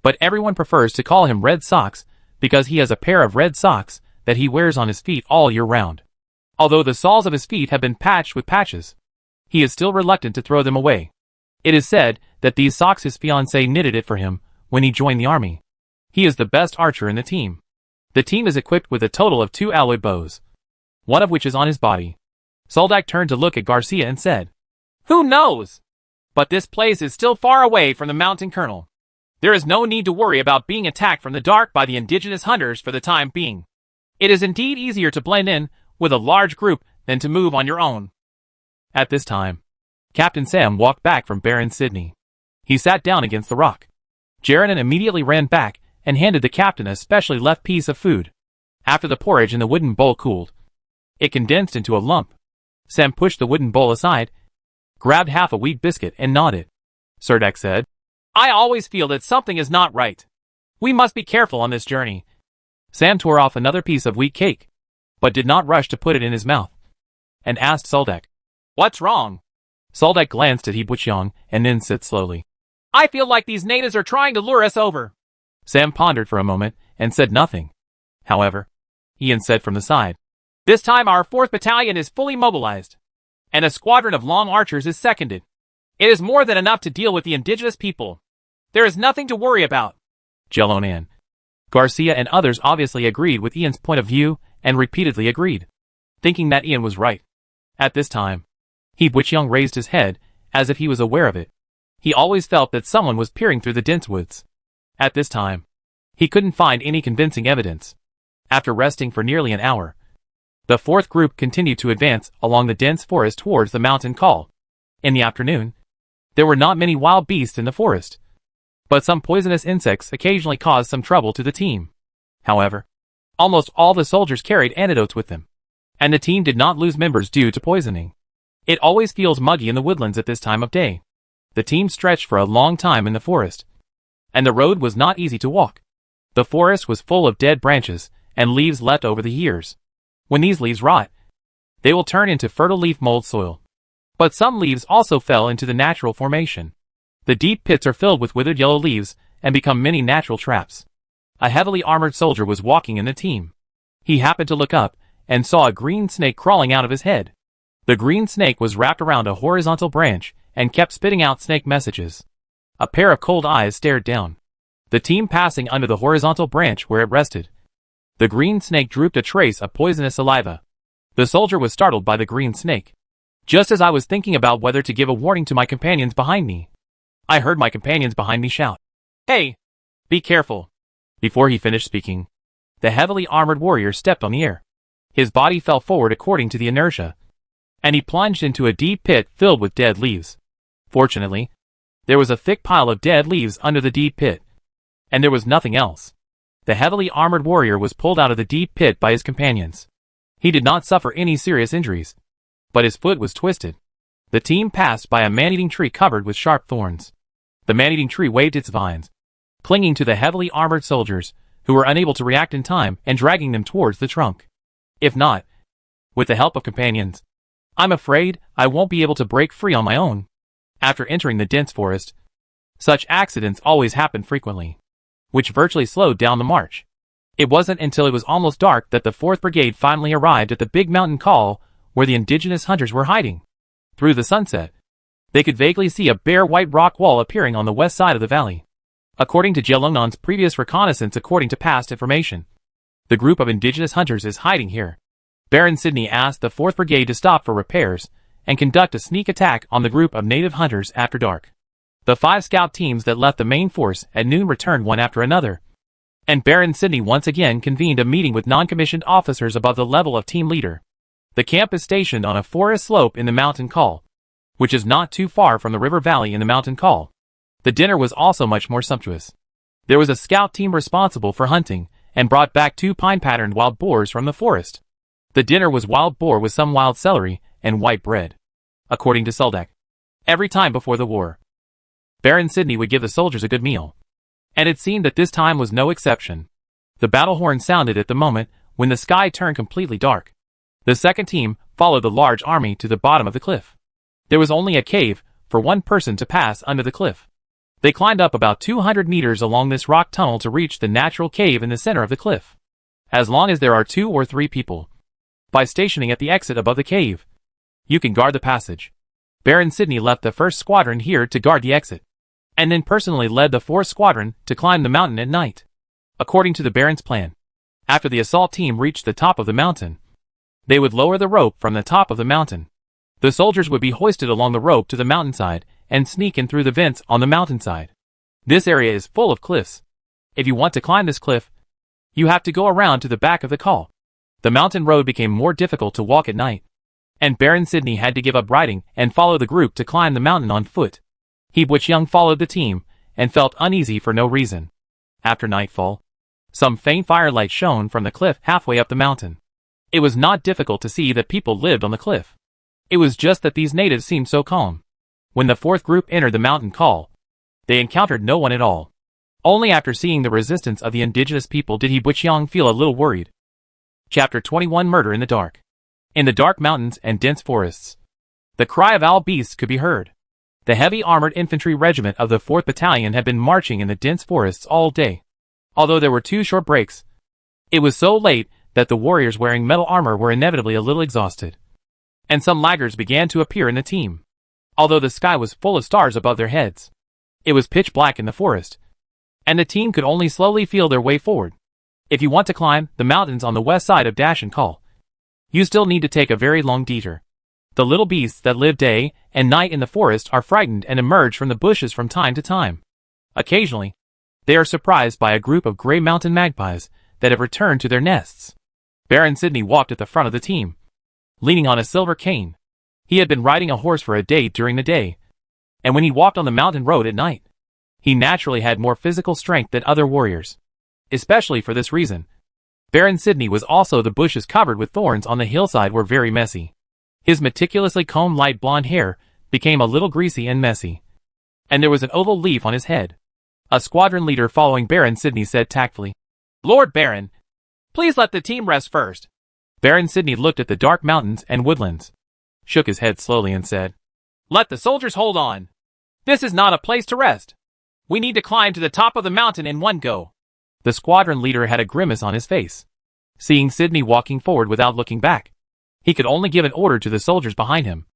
[SPEAKER 1] but everyone prefers to call him Red Socks because he has a pair of red socks that he wears on his feet all year round. Although the soles of his feet have been patched with patches, he is still reluctant to throw them away. It is said that these socks his fiancée knitted it for him when he joined the army. He is the best archer in the team. The team is equipped with a total of 2 alloy bows, one of which is on his body. Soldak turned to look at Garcia and said, Who knows? But this place is still far away from the mountain kernel. There is no need to worry about being attacked from the dark by the indigenous hunters for the time being. It is indeed easier to blend in with a large group than to move on your own. At this time, Captain Sam walked back from Baron Sidney. He sat down against the rock. Jeranin immediately ran back and handed the captain a specially left piece of food. After the porridge in the wooden bowl cooled, it condensed into a lump. Sam pushed the wooden bowl aside, grabbed half a wheat biscuit and gnawed it. Serdek said, I always feel that something is not right. We must be careful on this journey. Sam tore off another piece of wheat cake, but did not rush to put it in his mouth, and asked Soldek, What's wrong? Soldek glanced at He Buqiang and then said slowly, I feel like these natives are trying to lure us over. Sam pondered for a moment and said nothing. However, Ian said from the side, This time our 4th battalion is fully mobilized, and a squadron of long archers is seconded. It is more than enough to deal with the indigenous people. There is nothing to worry about. Jelonan, Garcia and others obviously agreed with Ian's point of view and repeatedly agreed, thinking that Ian was right. At this time, He Buqiang raised his head as if he was aware of it. He always felt that someone was peering through the dense woods. At this time, he couldn't find any convincing evidence. After resting for nearly an hour, the 4th group continued to advance along the dense forest towards the mountain call. In the afternoon, there were not many wild beasts in the forest, but some poisonous insects occasionally caused some trouble to the team. However, almost all the soldiers carried antidotes with them, and the team did not lose members due to poisoning. It always feels muggy in the woodlands at this time of day. The team stretched for a long time in the forest, and the road was not easy to walk. The forest was full of dead branches and leaves left over the years. When these leaves rot, they will turn into fertile leaf mold soil. But some leaves also fell into the natural formation. The deep pits are filled with withered yellow leaves and become many natural traps. A heavily armored soldier was walking in the team. He happened to look up and saw a green snake crawling out of his head. The green snake was wrapped around a horizontal branch and kept spitting out snake messages. A pair of cold eyes stared down. The team passing under the horizontal branch where it rested. The green snake drooped a trace of poisonous saliva. The soldier was startled by the green snake. Just as I was thinking about whether to give a warning to my companions behind me, I heard my companions behind me shout, "Hey! Be careful!" Before he finished speaking, the heavily armored warrior stepped on the air. His body fell forward according to the inertia, and he plunged into a deep pit filled with dead leaves. Fortunately, there was a thick pile of dead leaves under the deep pit, and there was nothing else. The heavily armored warrior was pulled out of the deep pit by his companions. He did not suffer any serious injuries, but his foot was twisted. The team passed by a man-eating tree covered with sharp thorns. The man-eating tree waved its vines, clinging to the heavily armored soldiers, who were unable to react in time and dragging them towards the trunk. If not, with the help of companions, I'm afraid I won't be able to break free on my own. After entering the dense forest, such accidents always happen frequently, which virtually slowed down the march. It wasn't until it was almost dark that the 4th Brigade finally arrived at the big mountain col where the indigenous hunters were hiding. Through the sunset, they could vaguely see a bare white rock wall appearing on the west side of the valley. According to Jelongnon's previous reconnaissance, according to past information, the group of indigenous hunters is hiding here. Baron Sidney asked the 4th Brigade to stop for repairs and conduct a sneak attack on the group of native hunters after dark. The 5 scout teams that left the main force at noon returned one after another, and Baron Sidney once again convened a meeting with non-commissioned officers above the level of team leader. The camp is stationed on a forest slope in the mountain col, which is not too far from the river valley in the mountain col. The dinner was also much more sumptuous. There was a scout team responsible for hunting and brought back 2 pine-patterned wild boars from the forest. The dinner was wild boar with some wild celery and white bread. According to Suldak, every time before the war, Baron Sidney would give the soldiers a good meal, and it seemed that this time was no exception. The battle horn sounded at the moment when the sky turned completely dark. The second team followed the large army to the bottom of the cliff. There was only a cave for one person to pass under the cliff. They climbed up about 200 meters along this rock tunnel to reach the natural cave in the center of the cliff. As long as there are 2 or 3 people, by stationing at the exit above the cave, you can guard the passage. Baron Sidney left the 1st Squadron here to guard the exit, and then personally led the 4th Squadron to climb the mountain at night. According to the Baron's plan, after the assault team reached the top of the mountain, they would lower the rope from the top of the mountain. The soldiers would be hoisted along the rope to the mountainside and sneak in through the vents on the mountainside. This area is full of cliffs. If you want to climb this cliff, you have to go around to the back of the col. The mountain road became more difficult to walk at night, and Baron Sidney had to give up riding and follow the group to climb the mountain on foot. He Young followed the team and felt uneasy for no reason. After nightfall, some faint firelight shone from the cliff halfway up the mountain. It was not difficult to see that people lived on the cliff. It was just that these natives seemed so calm. When the 4th group entered the mountain col, they encountered no one at all. Only after seeing the resistance of the indigenous people did Young feel a little worried. Chapter 21 Murder in the Dark. In the dark mountains and dense forests, the cry of owl beasts could be heard. The heavy armored infantry regiment of the 4th Battalion had been marching in the dense forests all day. Although there were 2 short breaks, it was so late that the warriors wearing metal armor were inevitably a little exhausted, and some laggards began to appear in the team. Although the sky was full of stars above their heads, it was pitch black in the forest, and the team could only slowly feel their way forward. If you want to climb the mountains on the west side of Dashan Col, you still need to take a very long detour. The little beasts that live day and night in the forest are frightened and emerge from the bushes from time to time. Occasionally, they are surprised by a group of gray mountain magpies that have returned to their nests. Baron Sidney walked at the front of the team, leaning on a silver cane. He had been riding a horse for a day during the day, and when he walked on the mountain road at night, he naturally had more physical strength than other warriors. Especially for this reason, Baron Sidney was also the bushes covered with thorns on the hillside were very messy. His meticulously combed light blonde hair became a little greasy and messy, and there was an oval leaf on his head. A squadron leader following Baron Sidney said tactfully, "Lord Baron, please let the team rest first." Baron Sidney looked at the dark mountains and woodlands, shook his head slowly and said, "Let the soldiers hold on. This is not a place to rest. We need to climb to the top of the mountain in one go." The squadron leader had a grimace on his face, seeing Sidney walking forward without looking back. He could only give an order to the soldiers behind him.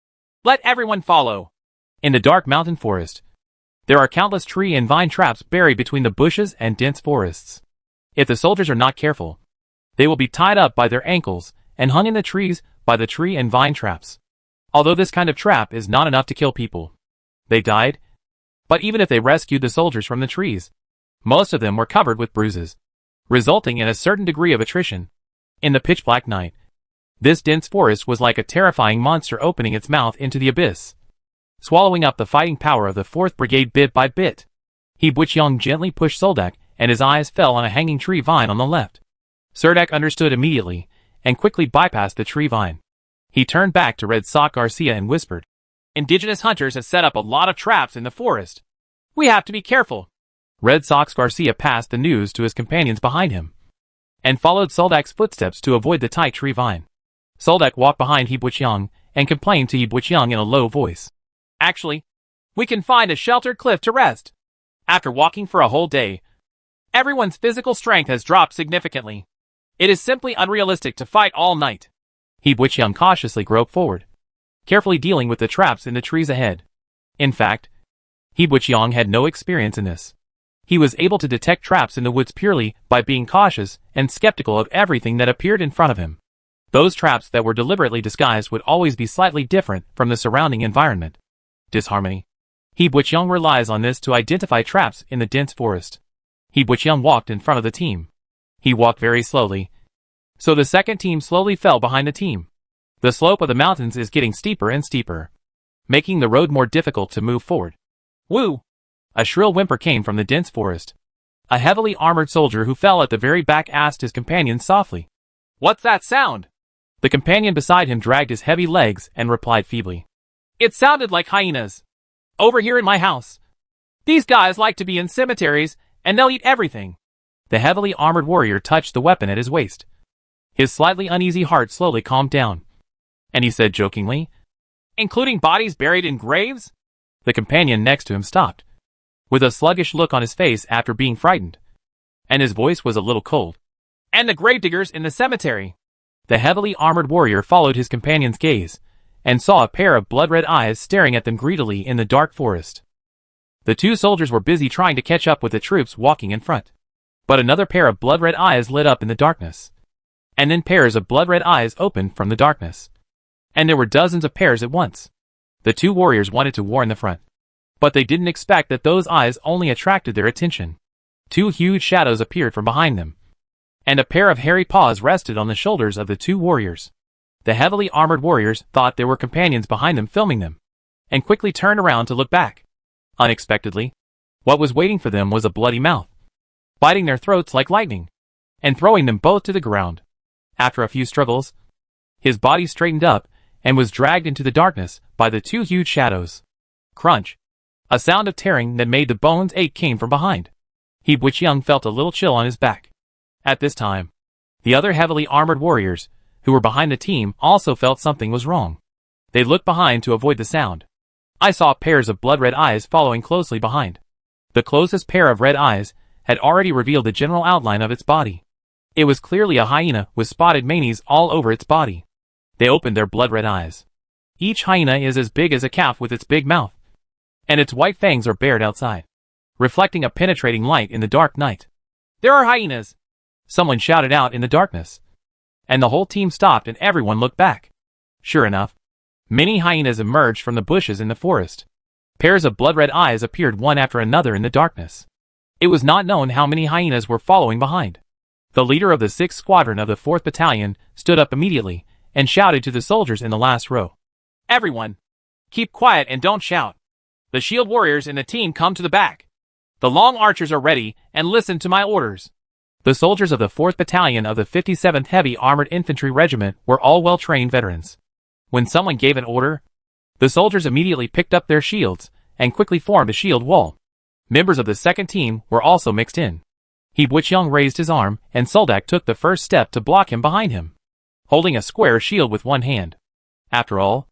[SPEAKER 1] "Let everyone follow." In the dark mountain forest, there are countless tree and vine traps buried between the bushes and dense forests. If the soldiers are not careful, they will be tied up by their ankles and hung in the trees by the tree and vine traps. Although this kind of trap is not enough to kill people, they died. But even if they rescued the soldiers from the trees, most of them were covered with bruises, resulting in a certain degree of attrition. In the pitch-black night, this dense forest was like a terrifying monster opening its mouth into the abyss, swallowing up the fighting power of the 4th Brigade bit by bit. He Butchyoung gently pushed Soldak, and his eyes fell on a hanging tree vine on the left. Serdak understood immediately, and quickly bypassed the tree vine. He turned back to Red Sock Garcia and whispered, "Indigenous hunters have set up a lot of traps in the forest. We have to be careful." Red Sox Garcia passed the news to his companions behind him, and followed Soldak's footsteps to avoid the tight tree vine. Soldak walked behind He Butchyoung, and complained to He Butchyoung in a low voice. "Actually, we can find a sheltered cliff to rest. After walking for a whole day, everyone's physical strength has dropped significantly. It is simply unrealistic to fight all night." He Butchyoung cautiously groped forward, carefully dealing with the traps in the trees ahead. In fact, He Butchyoung had no experience in this. He was able to detect traps in the woods purely by being cautious and skeptical of everything that appeared in front of him. Those traps that were deliberately disguised would always be slightly different from the surrounding environment. Disharmony. He Butchyoung relies on this to identify traps in the dense forest. He Butchyoung walked in front of the team. He walked very slowly, so the second team slowly fell behind the team. The slope of the mountains is getting steeper and steeper, making the road more difficult to move forward. "Woo!" A shrill whimper came from the dense forest. A heavily armored soldier who fell at the very back asked his companion softly, "What's that sound?" The companion beside him dragged his heavy legs and replied feebly, "It sounded like hyenas. Over here in my house. These guys like to be in cemeteries, and they'll eat everything." The heavily armored warrior touched the weapon at his waist. His slightly uneasy heart slowly calmed down, and he said jokingly, "Including bodies buried in graves?" The companion next to him stopped, with a sluggish look on his face after being frightened, and his voice was a little cold. "And the gravediggers in the cemetery?" The heavily armored warrior followed his companion's gaze, and saw a pair of blood-red eyes staring at them greedily in the dark forest. The two soldiers were busy trying to catch up with the troops walking in front. But another pair of blood-red eyes lit up in the darkness. And then pairs of blood-red eyes opened from the darkness. And there were dozens of pairs at once. The two warriors wanted to warn the front, but they didn't expect that those eyes only attracted their attention. Two huge shadows appeared from behind them, and a pair of hairy paws rested on the shoulders of the two warriors. The heavily armored warriors thought there were companions behind them filming them, and quickly turned around to look back. Unexpectedly, what was waiting for them was a bloody mouth, biting their throats like lightning, and throwing them both to the ground. After a few struggles, his body straightened up, and was dragged into the darkness by the two huge shadows. Crunch! A sound of tearing that made the bones ache came from behind. He Butchyoung felt a little chill on his back. At this time, the other heavily armored warriors, who were behind the team, also felt something was wrong. They looked behind to avoid the sound. I saw pairs of blood-red eyes following closely behind. The closest pair of red eyes had already revealed the general outline of its body. It was clearly a hyena with spotted manes all over its body. They opened their blood-red eyes. Each hyena is as big as a calf with its big mouth, and its white fangs are bared outside, reflecting a penetrating light in the dark night. "There are hyenas!" someone shouted out in the darkness, and the whole team stopped and everyone looked back. Sure enough, many hyenas emerged from the bushes in the forest. Pairs of blood-red eyes appeared one after another in the darkness. It was not known how many hyenas were following behind. The leader of the 6th Squadron of the 4th Battalion stood up immediately and shouted to the soldiers in the last row, "Everyone, keep quiet and don't shout. The shield warriors in the team come to the back. The long archers are ready, and listen to my orders." The soldiers of the 4th Battalion of the 57th Heavy Armored Infantry Regiment were all well-trained veterans. When someone gave an order, the soldiers immediately picked up their shields and quickly formed a shield wall. Members of the second team were also mixed in. He Butchyoung raised his arm, and Soldak took the first step to block him behind him, holding a square shield with one hand. After all,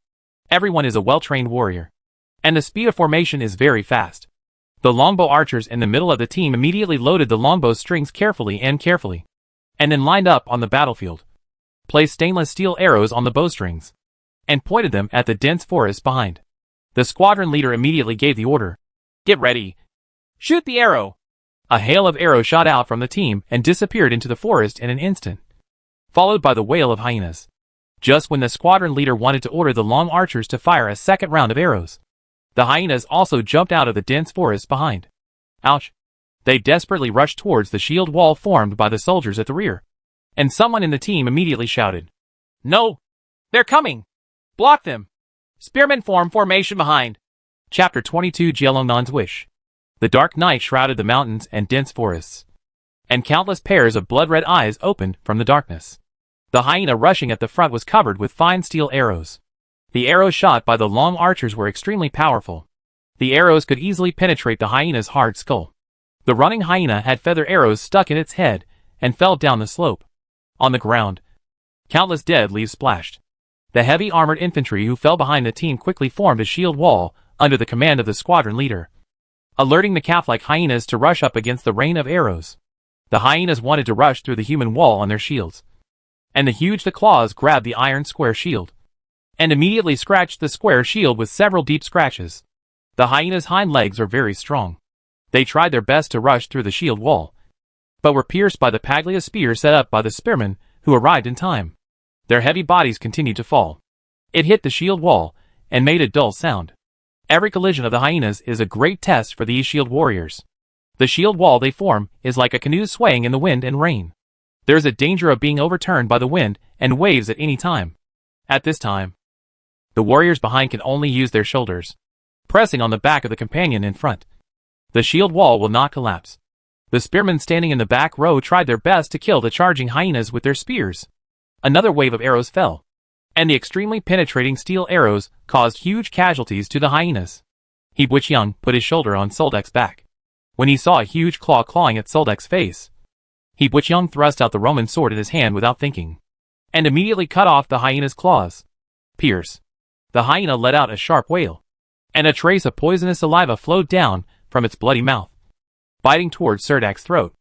[SPEAKER 1] everyone is a well-trained warrior, and the speed of formation is very fast. The longbow archers in the middle of the team immediately loaded the longbow strings carefully, and then lined up on the battlefield, placed stainless steel arrows on the bowstrings, and pointed them at the dense forest behind. The squadron leader immediately gave the order. Get ready. Shoot the arrow. A hail of arrows shot out from the team and disappeared into the forest in an instant, followed by the wail of hyenas. Just when the squadron leader wanted to order the long archers to fire a second round of arrows, the hyenas also jumped out of the dense forest behind. Ouch! They desperately rushed towards the shield wall formed by the soldiers at the rear, and someone in the team immediately shouted, "No! They're coming! Block them! Spearmen form formation behind!" Chapter 22 Jelonon's Wish. The dark night shrouded the mountains and dense forests, and countless pairs of blood-red eyes opened from the darkness. The hyena rushing at the front was covered with fine steel arrows. The arrows shot by the long archers were extremely powerful. The arrows could easily penetrate the hyena's hard skull. The running hyena had feather arrows stuck in its head and fell down the slope. On the ground, countless dead leaves splashed. The heavy armored infantry who fell behind the team quickly formed a shield wall under the command of the squadron leader, alerting the calf-like hyenas to rush up against the rain of arrows. The hyenas wanted to rush through the human wall on their shields, and the huge claws grabbed the iron square shield, and immediately scratched the square shield with several deep scratches. The hyena's hind legs are very strong. They tried their best to rush through the shield wall, but were pierced by the Paglia spear set up by the spearmen who arrived in time. Their heavy bodies continued to fall. It hit the shield wall and made a dull sound. Every collision of the hyenas is a great test for these shield warriors. The shield wall they form is like a canoe swaying in the wind and rain. There is a danger of being overturned by the wind and waves at any time. At this time, the warriors behind can only use their shoulders, pressing on the back of the companion in front. The shield wall will not collapse. The spearmen standing in the back row tried their best to kill the charging hyenas with their spears. Another wave of arrows fell, and the extremely penetrating steel arrows caused huge casualties to the hyenas. He Bwichang put his shoulder on Soldek's back. When he saw a huge claw clawing at Soldek's face, He Bwichang thrust out the Roman sword in his hand without thinking, and immediately cut off the hyena's claws. Pierce. The hyena let out a sharp wail, and a trace of poisonous saliva flowed down from its bloody mouth, biting towards Serdak's throat.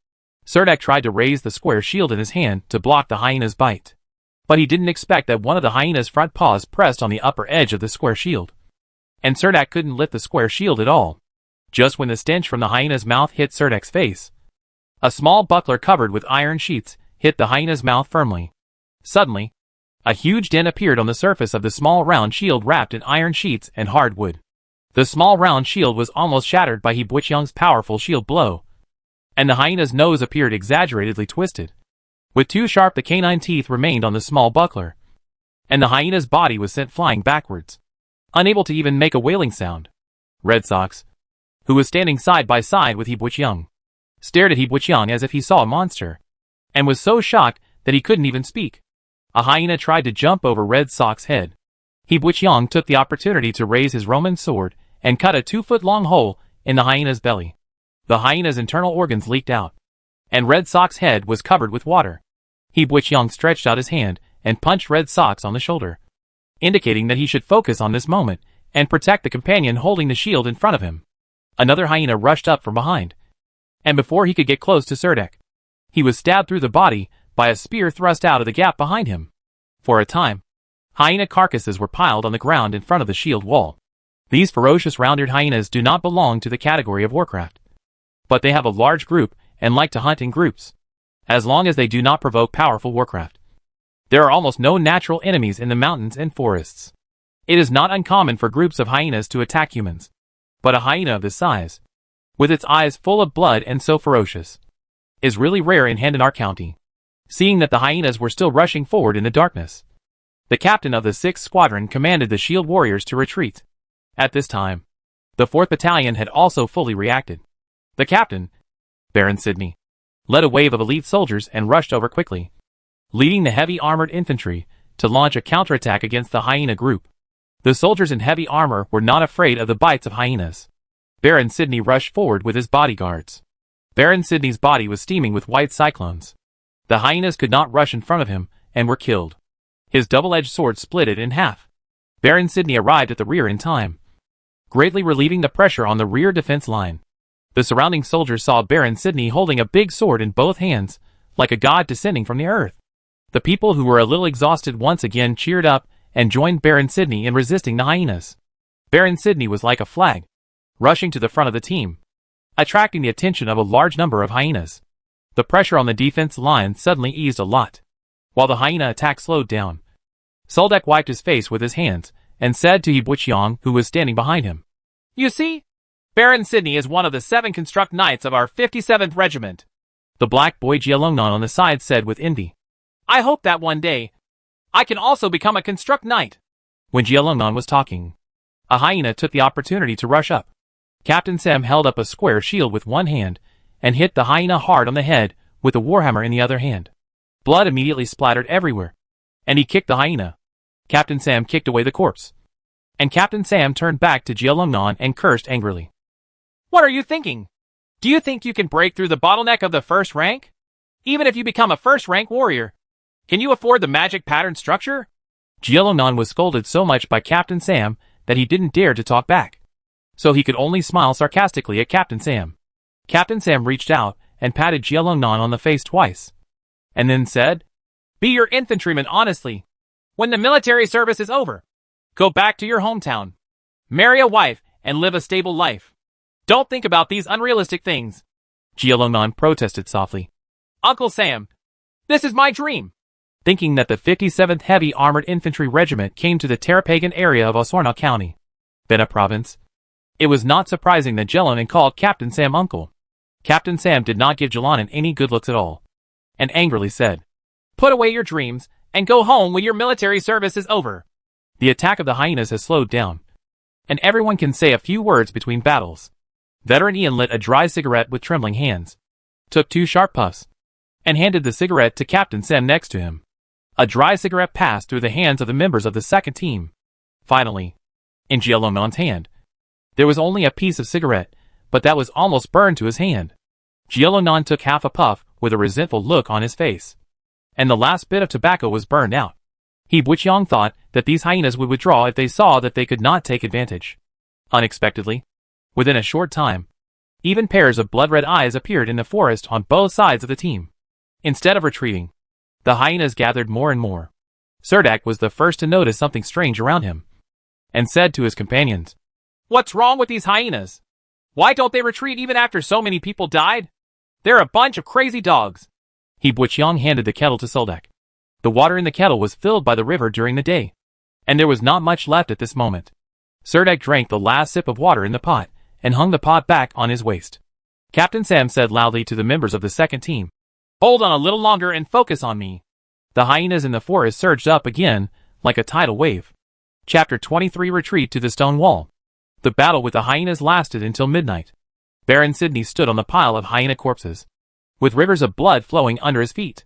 [SPEAKER 1] Serdak tried to raise the square shield in his hand to block the hyena's bite, but he didn't expect that one of the hyena's front paws pressed on the upper edge of the square shield, and Serdak couldn't lift the square shield at all. Just when the stench from the hyena's mouth hit Serdak's face, a small buckler covered with iron sheets hit the hyena's mouth firmly. Suddenly, a huge dent appeared on the surface of the small round shield wrapped in iron sheets and hard wood. The small round shield was almost shattered by He Bwichang's powerful shield blow, and the hyena's nose appeared exaggeratedly twisted. With two sharp the canine teeth remained on the small buckler, and the hyena's body was sent flying backwards, unable to even make a wailing sound. Red Sox, who was standing side by side with He Bwichang, stared at He Bwichang as if he saw a monster, and was so shocked that he couldn't even speak. A hyena tried to jump over Red Sox's head. He Bwichang took the opportunity to raise his Roman sword and cut a 2-foot-long hole in the hyena's belly. The hyena's internal organs leaked out, and Red Sox's head was covered with water. He Bwichang stretched out his hand and punched Red Sox on the shoulder, indicating that he should focus on this moment and protect the companion holding the shield in front of him. Another hyena rushed up from behind, and before he could get close to Serdak, he was stabbed through the body by a spear thrust out of the gap behind him. For a time, hyena carcasses were piled on the ground in front of the shield wall. These ferocious round-eared hyenas do not belong to the category of Warcraft, but they have a large group and like to hunt in groups, as long as they do not provoke powerful Warcraft. There are almost no natural enemies in the mountains and forests. It is not uncommon for groups of hyenas to attack humans, but a hyena of this size, with its eyes full of blood and so ferocious, is really rare in Handanar County. Seeing that the hyenas were still rushing forward in the darkness, the captain of the 6th Squadron commanded the shield warriors to retreat. At this time, the 4th Battalion had also fully reacted. The captain, Baron Sidney, led a wave of elite soldiers and rushed over quickly, leading the heavy armored infantry to launch a counterattack against the hyena group. The soldiers in heavy armor were not afraid of the bites of hyenas. Baron Sidney rushed forward with his bodyguards. Baron Sidney's body was steaming with white cyclones. The hyenas could not rush in front of him and were killed. His double-edged sword split it in half. Baron Sidney arrived at the rear in time, greatly relieving the pressure on the rear defense line. The surrounding soldiers saw Baron Sidney holding a big sword in both hands, like a god descending from the earth. The people who were a little exhausted once again cheered up and joined Baron Sidney in resisting the hyenas. Baron Sydney was like a flag, rushing to the front of the team, attracting the attention of a large number of hyenas. The pressure on the defense line suddenly eased a lot, while the hyena attack slowed down. Soldek wiped his face with his hands and said to Yibuqiang, who was standing behind him, "You see? Baron Sydney is one of the 7 construct knights of our 57th regiment." The black boy Jialongnan on the side said with envy, "I hope that one day I can also become a construct knight." When Jialongnan was talking, a hyena took the opportunity to rush up. Captain Sam held up a square shield with one hand and hit the hyena hard on the head with a warhammer in the other hand. Blood immediately splattered everywhere, and he kicked the hyena. Captain Sam kicked away the corpse, and Captain Sam turned back to Jialongnan and cursed angrily. "What are you thinking? Do you think you can break through the bottleneck of the first rank? Even if you become a first-rank warrior, can you afford the magic pattern structure?" Jialongnan was scolded so much by Captain Sam that he didn't dare to talk back, so he could only smile sarcastically at Captain Sam. Captain Sam reached out and patted Jialongnan on the face twice, and then said, "Be your infantryman honestly. When the military service is over, go back to your hometown, marry a wife, and live a stable life. Don't think about these unrealistic things." Jialongnan protested softly. "Uncle Sam, this is my dream." Thinking that the 57th Heavy Armored Infantry Regiment came to the Tarapagan area of Osorno County, Bena Province, it was not surprising that Jialongnan called Captain Sam uncle. Captain Sam did not give Jialongnan any good looks at all, and angrily said, "Put away your dreams and go home when your military service is over." The attack of the hyenas has slowed down, and everyone can say a few words between battles. Veteran Ian lit a dry cigarette with trembling hands, took 2 sharp puffs, and handed the cigarette to Captain Sam next to him. A dry cigarette passed through the hands of the members of the second team. Finally, in Jialongnan's hand, there was only a piece of cigarette, but that was almost burned to his hand. Jialongnan took half a puff with a resentful look on his face, and the last bit of tobacco was burned out. Yibuqiang thought that these hyenas would withdraw if they saw that they could not take advantage. Unexpectedly, within a short time, even pairs of blood-red eyes appeared in the forest on both sides of the team. Instead of retreating, the hyenas gathered more and more. Serdak was the first to notice something strange around him, and said to his companions, "What's wrong with these hyenas? Why don't they retreat even after so many people died? They're a bunch of crazy dogs." Yibuqiang handed the kettle to Soldak. The water in the kettle was filled by the river during the day, and there was not much left at this moment. Serdak drank the last sip of water in the pot, and hung the pot back on his waist. Captain Sam said loudly to the members of the second team, "Hold on a little longer and focus on me." The hyenas in the forest surged up again, like a tidal wave. Chapter 23 Retreat to the Stone Wall. The battle with the hyenas lasted until midnight. Baron Sydney stood on the pile of hyena corpses, with rivers of blood flowing under his feet,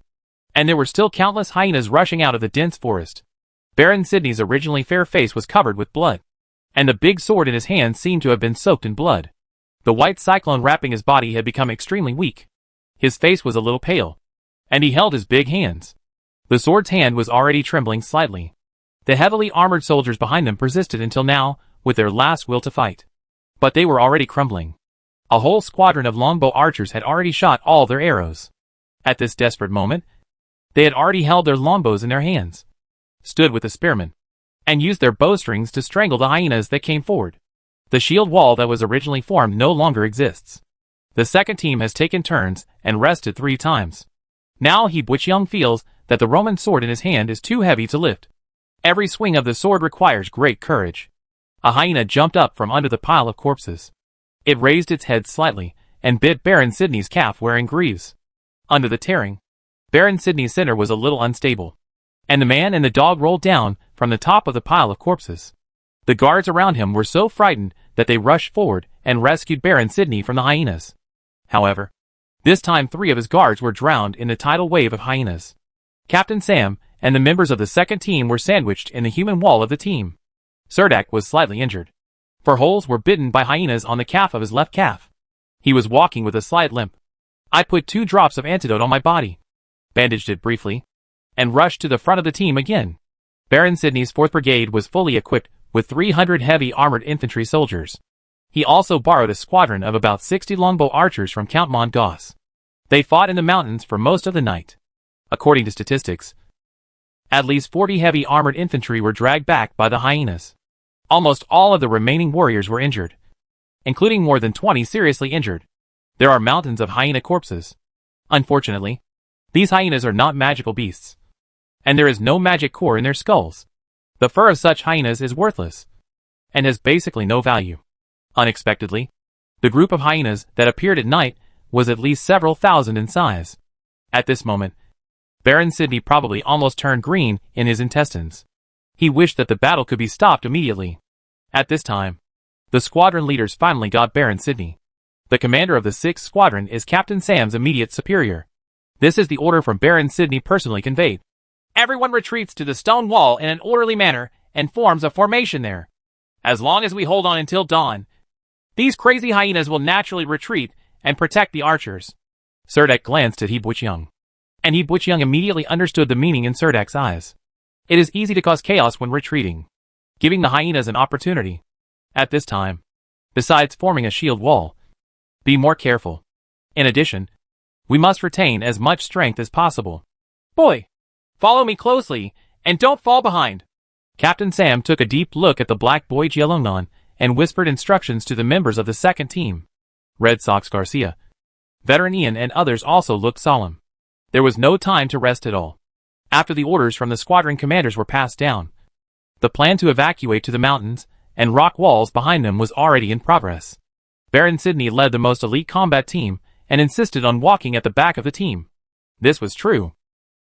[SPEAKER 1] and there were still countless hyenas rushing out of the dense forest. Baron Sydney's originally fair face was covered with blood, and the big sword in his hand seemed to have been soaked in blood. The white cyclone wrapping his body had become extremely weak. His face was a little pale, and he held his big hands. The sword's hand was already trembling slightly. The heavily armored soldiers behind them persisted until now, with their last will to fight. But they were already crumbling. A whole squadron of longbow archers had already shot all their arrows. At this desperate moment, they had already held their longbows in their hands, stood with the spearmen, and used their bowstrings to strangle the hyenas that came forward. The shield wall that was originally formed no longer exists. The second team has taken turns and rested 3 times. Now Yibuqiang feels that the Roman sword in his hand is too heavy to lift. Every swing of the sword requires great courage. A hyena jumped up from under the pile of corpses. It raised its head slightly and bit Baron Sydney's calf wearing greaves. Under the tearing, Baron Sydney's center was a little unstable, and the man and the dog rolled down from the top of the pile of corpses. The guards around him were so frightened that they rushed forward and rescued Baron Sydney from the hyenas. However, this time 3 of his guards were drowned in the tidal wave of hyenas. Captain Sam and the members of the second team were sandwiched in the human wall of the team. Serdak was slightly injured, for holes were bitten by hyenas on the calf of his left calf. He was walking with a slight limp. I put 2 drops of antidote on my body, bandaged it briefly, and rushed to the front of the team again. Baron Sydney's 4th Brigade was fully equipped with 300 heavy armored infantry soldiers. He also borrowed a squadron of about 60 longbow archers from Count Mongoss. They fought in the mountains for most of the night. According to statistics, at least 40 heavy armored infantry were dragged back by the hyenas. Almost all of the remaining warriors were injured, including more than 20 seriously injured. There are mountains of hyena corpses. Unfortunately, these hyenas are not magical beasts, and there is no magic core in their skulls. The fur of such hyenas is worthless, and has basically no value. Unexpectedly, the group of hyenas that appeared at night was at least several thousand in size. At this moment, Baron Sidney probably almost turned green in his intestines. He wished that the battle could be stopped immediately. At this time, the squadron leaders finally got Baron Sidney. The commander of the 6th Squadron is Captain Sam's immediate superior. This is the order from Baron Sidney personally conveyed. Everyone retreats to the stone wall in an orderly manner and forms a formation there. As long as we hold on until dawn, these crazy hyenas will naturally retreat and protect the archers. Serdek glanced at He Buqiang, and He Buqiang immediately understood the meaning in Serdek's eyes. It is easy to cause chaos when retreating, giving the hyenas an opportunity. At this time, besides forming a shield wall, be more careful. In addition, we must retain as much strength as possible. Boy, follow me closely, and don't fall behind. Captain Sam took a deep look at the black boy Jialongnan and whispered instructions to the members of the second team. Red Sox Garcia, Veteran Ian and others also looked solemn. There was no time to rest at all. After the orders from the squadron commanders were passed down, the plan to evacuate to the mountains and rock walls behind them was already in progress. Baron Sidney led the most elite combat team and insisted on walking at the back of the team. This was true.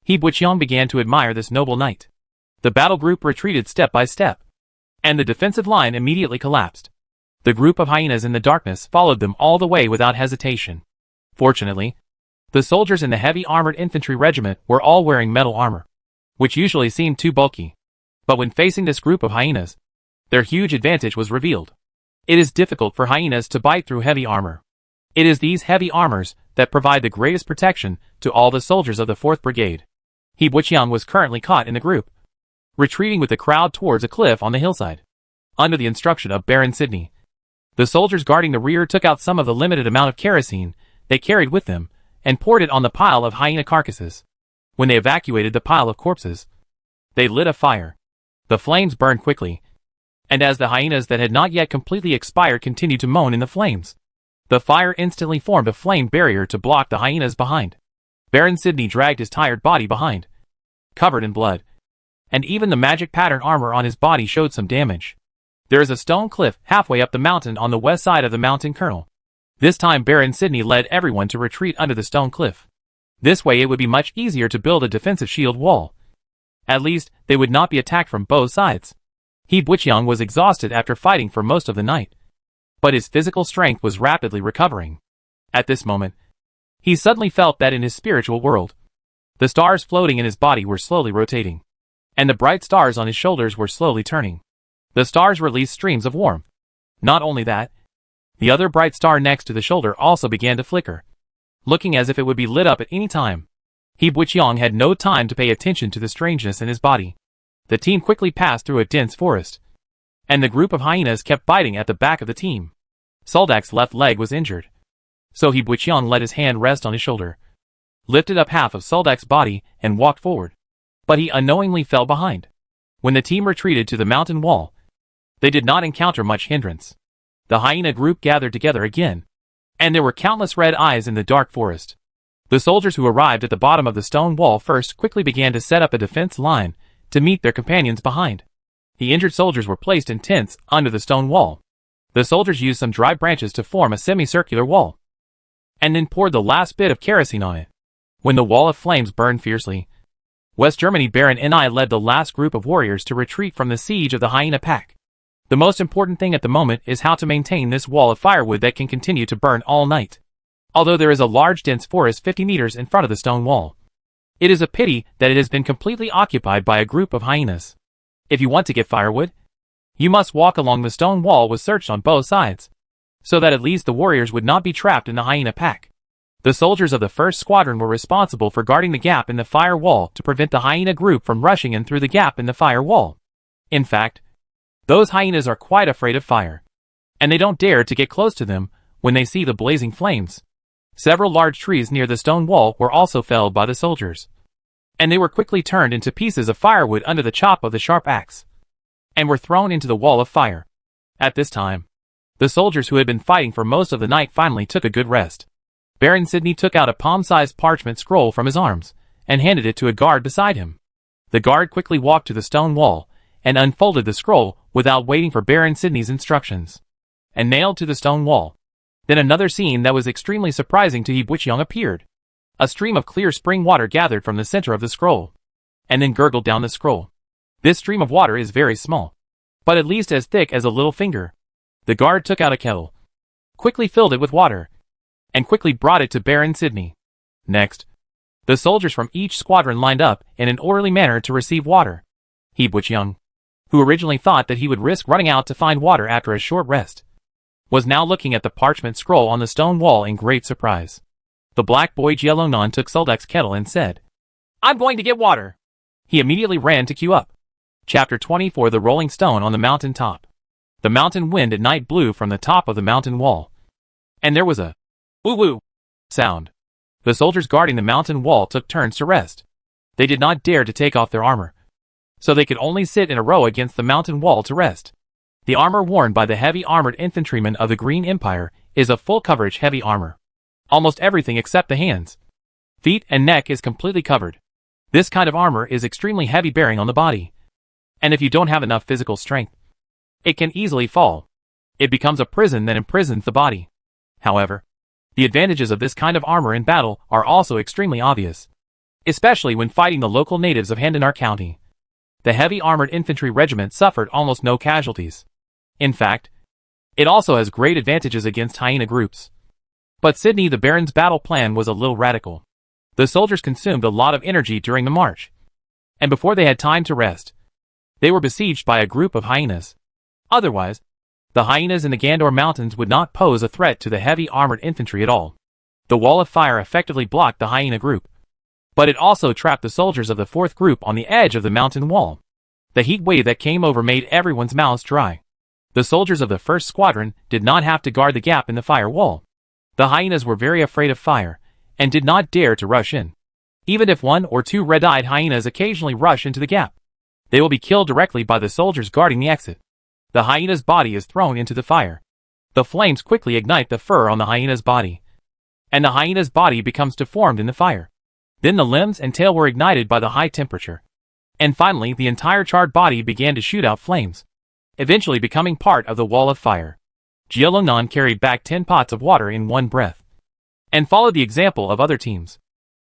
[SPEAKER 1] He Buqiang began to admire this noble knight. The battle group retreated step by step, and the defensive line immediately collapsed. The group of hyenas in the darkness followed them all the way without hesitation. Fortunately, the soldiers in the heavy armored infantry regiment were all wearing metal armor, which usually seemed too bulky. But when facing this group of hyenas, their huge advantage was revealed. It is difficult for hyenas to bite through heavy armor. It is these heavy armors that provide the greatest protection to all the soldiers of the 4th Brigade. He Buqiang was currently caught in the group, retreating with the crowd towards a cliff on the hillside. Under the instruction of Baron Sidney, the soldiers guarding the rear took out some of the limited amount of kerosene they carried with them and poured it on the pile of hyena carcasses. When they evacuated the pile of corpses, they lit a fire. The flames burned quickly, and as the hyenas that had not yet completely expired continued to moan in the flames, the fire instantly formed a flame barrier to block the hyenas behind. Baron Sidney dragged his tired body behind, covered in blood, and even the magic pattern armor on his body showed some damage. There is a stone cliff halfway up the mountain on the west side of the mountain kernel. This time Baron Sidney led everyone to retreat under the stone cliff. This way it would be much easier to build a defensive shield wall. At least, they would not be attacked from both sides. He Buqiang was exhausted after fighting for most of the night, but his physical strength was rapidly recovering. At this moment, he suddenly felt that in his spiritual world, the stars floating in his body were slowly rotating, and the bright stars on his shoulders were slowly turning. The stars released streams of warmth. Not only that, the other bright star next to the shoulder also began to flicker, looking as if it would be lit up at any time. He Buqiang had no time to pay attention to the strangeness in his body. The team quickly passed through a dense forest, and the group of hyenas kept biting at the back of the team. Soldak's left leg was injured, so He Buqiang let his hand rest on his shoulder, lifted up half of Soldak's body, and walked forward. But he unknowingly fell behind. When the team retreated to the mountain wall, they did not encounter much hindrance. The hyena group gathered together again, and there were countless red eyes in the dark forest. The soldiers who arrived at the bottom of the stone wall first quickly began to set up a defense line to meet their companions behind. The injured soldiers were placed in tents under the stone wall. The soldiers used some dry branches to form a semicircular wall, and then poured the last bit of kerosene on it. When the wall of flames burned fiercely, West Germany Baron Ni led the last group of warriors to retreat from the siege of the hyena pack. The most important thing at the moment is how to maintain this wall of firewood that can continue to burn all night. Although there is a large dense forest 50 meters in front of the stone wall, it is a pity that it has been completely occupied by a group of hyenas. If you want to get firewood, you must walk along the stone wall with searched on both sides, so that at least the warriors would not be trapped in the hyena pack. The soldiers of the 1st Squadron were responsible for guarding the gap in the fire wall to prevent the hyena group from rushing in through the gap in the fire wall. In fact, those hyenas are quite afraid of fire, and they don't dare to get close to them when they see the blazing flames. Several large trees near the stone wall were also felled by the soldiers, and they were quickly turned into pieces of firewood under the chop of the sharp axe. and were thrown into the wall of fire. At this time, the soldiers who had been fighting for most of the night finally took a good rest. Baron Sidney took out a palm-sized parchment scroll from his arms, and handed it to a guard beside him. The guard quickly walked to the stone wall, and unfolded the scroll without waiting for Baron Sidney's instructions, and nailed to the stone wall. Then another scene that was extremely surprising to He Buqiang appeared. A stream of clear spring water gathered from the center of the scroll, and then gurgled down the scroll. This stream of water is very small, but at least as thick as a little finger. The guard took out a kettle, quickly filled it with water, and quickly brought it to Baron Sidney. Next, the soldiers from each squadron lined up in an orderly manner to receive water. He Buqiang, who originally thought that he would risk running out to find water after a short rest, was now looking at the parchment scroll on the stone wall in great surprise. The black boy Jielongnan took Soldak's kettle and said, "I'm going to get water." He immediately ran to queue up. Chapter 24 The Rolling Stone on the Mountain Top. The mountain wind at night blew from the top of the mountain wall, and there was a woo-woo sound. The soldiers guarding the mountain wall took turns to rest. They did not dare to take off their armor, so they could only sit in a row against the mountain wall to rest. The armor worn by the heavy armored infantrymen of the Green Empire is a full coverage heavy armor. Almost everything except the hands, feet, and neck is completely covered. This kind of armor is extremely heavy bearing on the body, and if you don't have enough physical strength, it can easily fall. It becomes a prison that imprisons the body. However, the advantages of this kind of armor in battle are also extremely obvious, especially when fighting the local natives of Handanar County. The heavy armored infantry regiment suffered almost no casualties. In fact, it also has great advantages against hyena groups. But Sidney the Baron's battle plan was a little radical. The soldiers consumed a lot of energy during the march, and before they had time to rest, they were besieged by a group of hyenas. Otherwise, the hyenas in the Gandor Mountains would not pose a threat to the heavy armored infantry at all. The wall of fire effectively blocked the hyena group, but it also trapped the soldiers of the fourth group on the edge of the mountain wall. The heat wave that came over made everyone's mouths dry. The soldiers of the first squadron did not have to guard the gap in the fire wall. The hyenas were very afraid of fire, and did not dare to rush in. Even if one or two red-eyed hyenas occasionally rush into the gap, they will be killed directly by the soldiers guarding the exit. The hyena's body is thrown into the fire. The flames quickly ignite the fur on the hyena's body, and the hyena's body becomes deformed in the fire. Then the limbs and tail were ignited by the high temperature, and finally the entire charred body began to shoot out flames, eventually becoming part of the wall of fire. Jielongnan carried back 10 pots of water in one breath, and followed the example of other teams,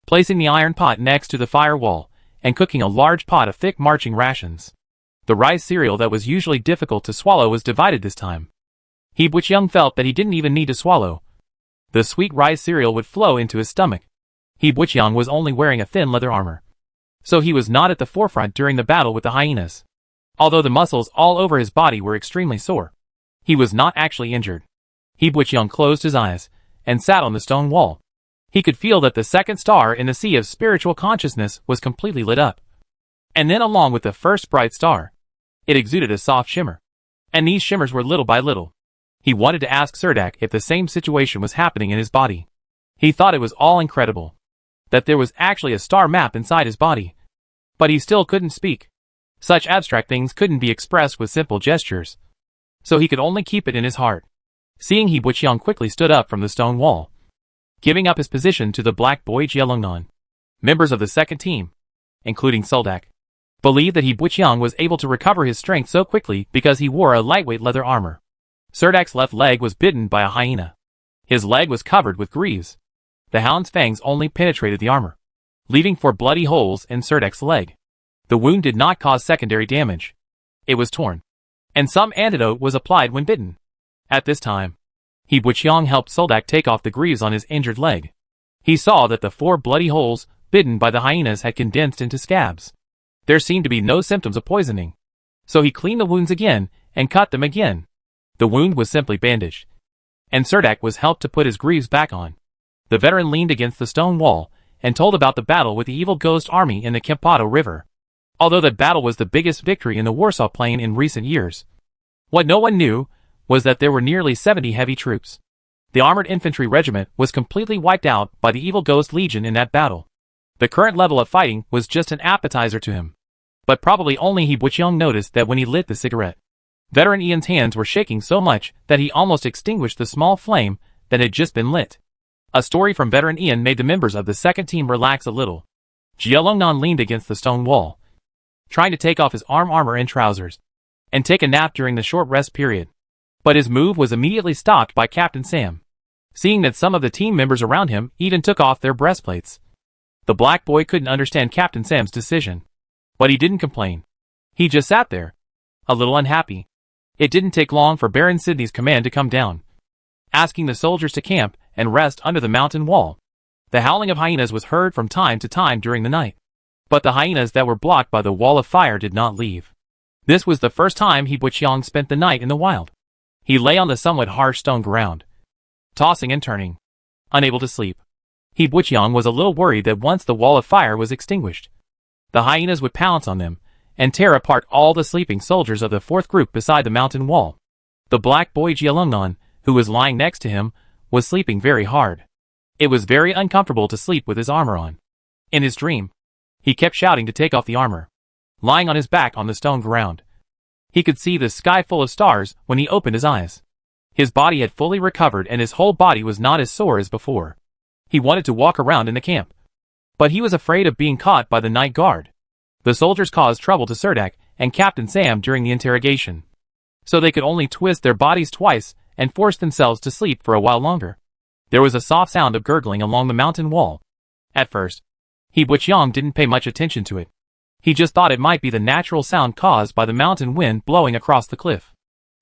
[SPEAKER 1] placing the iron pot next to the fire wall, and cooking a large pot of thick marching rations. The rice cereal that was usually difficult to swallow was divided this time. He Buqiang felt that he didn't even need to swallow. The sweet rice cereal would flow into his stomach. He Buqiang was only wearing a thin leather armor, so he was not at the forefront during the battle with the hyenas. Although the muscles all over his body were extremely sore, he was not actually injured. He Buqiang closed his eyes, and sat on the stone wall. He could feel that the second star in the sea of spiritual consciousness was completely lit up. And then along with the first bright star, it exuded a soft shimmer. And these shimmers were little by little. He wanted to ask Serdak if the same situation was happening in his body. He thought it was all incredible, that there was actually a star map inside his body. But he still couldn't speak. Such abstract things couldn't be expressed with simple gestures, so he could only keep it in his heart. Seeing He Buqiang quickly stood up from the stone wall, giving up his position to the black boy Jielongnan. Members of the second team, including Soldak, believed that He Buqiang was able to recover his strength so quickly because he wore a lightweight leather armor. Serdak's left leg was bitten by a hyena. His leg was covered with greaves. The hound's fangs only penetrated the armor, leaving 4 bloody holes in Serdak's leg. The wound did not cause secondary damage. It was torn, and some antidote was applied when bitten. At this time, He Buqiang helped Soldak take off the greaves on his injured leg. He saw that the 4 bloody holes bitten by the hyenas had condensed into scabs. There seemed to be no symptoms of poisoning, so he cleaned the wounds again and cut them again. The wound was simply bandaged, and Serdak was helped to put his greaves back on. The veteran leaned against the stone wall and told about the battle with the evil ghost army in the Kempado River. Although that battle was the biggest victory in the Warsaw Plain in recent years, what no one knew was that there were nearly 70 heavy troops. The armored infantry regiment was completely wiped out by the evil ghost legion in that battle. The current level of fighting was just an appetizer to him. But probably only He Butcheong noticed that when he lit the cigarette, Veteran Ian's hands were shaking so much that he almost extinguished the small flame that had just been lit. A story from Veteran Ian made the members of the second team relax a little. Jialongnan leaned against the stone wall, trying to take off his armor and trousers, and take a nap during the short rest period. But his move was immediately stopped by Captain Sam. Seeing that some of the team members around him even took off their breastplates, the black boy couldn't understand Captain Sam's decision. But he didn't complain. He just sat there, a little unhappy. It didn't take long for Baron Sidney's command to come down, asking the soldiers to camp and rest under the mountain wall. The howling of hyenas was heard from time to time during the night, but the hyenas that were blocked by the wall of fire did not leave. This was the first time He Butcheong spent the night in the wild. He lay on the somewhat harsh stone ground, tossing and turning, unable to sleep. He Butcheong was a little worried that once the wall of fire was extinguished, the hyenas would pounce on them and tear apart all the sleeping soldiers of the fourth group beside the mountain wall. The black boy Jialongnan, who was lying next to him, was sleeping very hard. It was very uncomfortable to sleep with his armor on. In his dream, he kept shouting to take off the armor. Lying on his back on the stone ground, he could see the sky full of stars when he opened his eyes. His body had fully recovered and his whole body was not as sore as before. He wanted to walk around in the camp, but he was afraid of being caught by the night guard. The soldiers caused trouble to Surdak and Captain Sam during the interrogation, so they could only twist their bodies twice and force themselves to sleep for a while longer. There was a soft sound of gurgling along the mountain wall. At first, He Butcheong didn't pay much attention to it. He just thought it might be the natural sound caused by the mountain wind blowing across the cliff.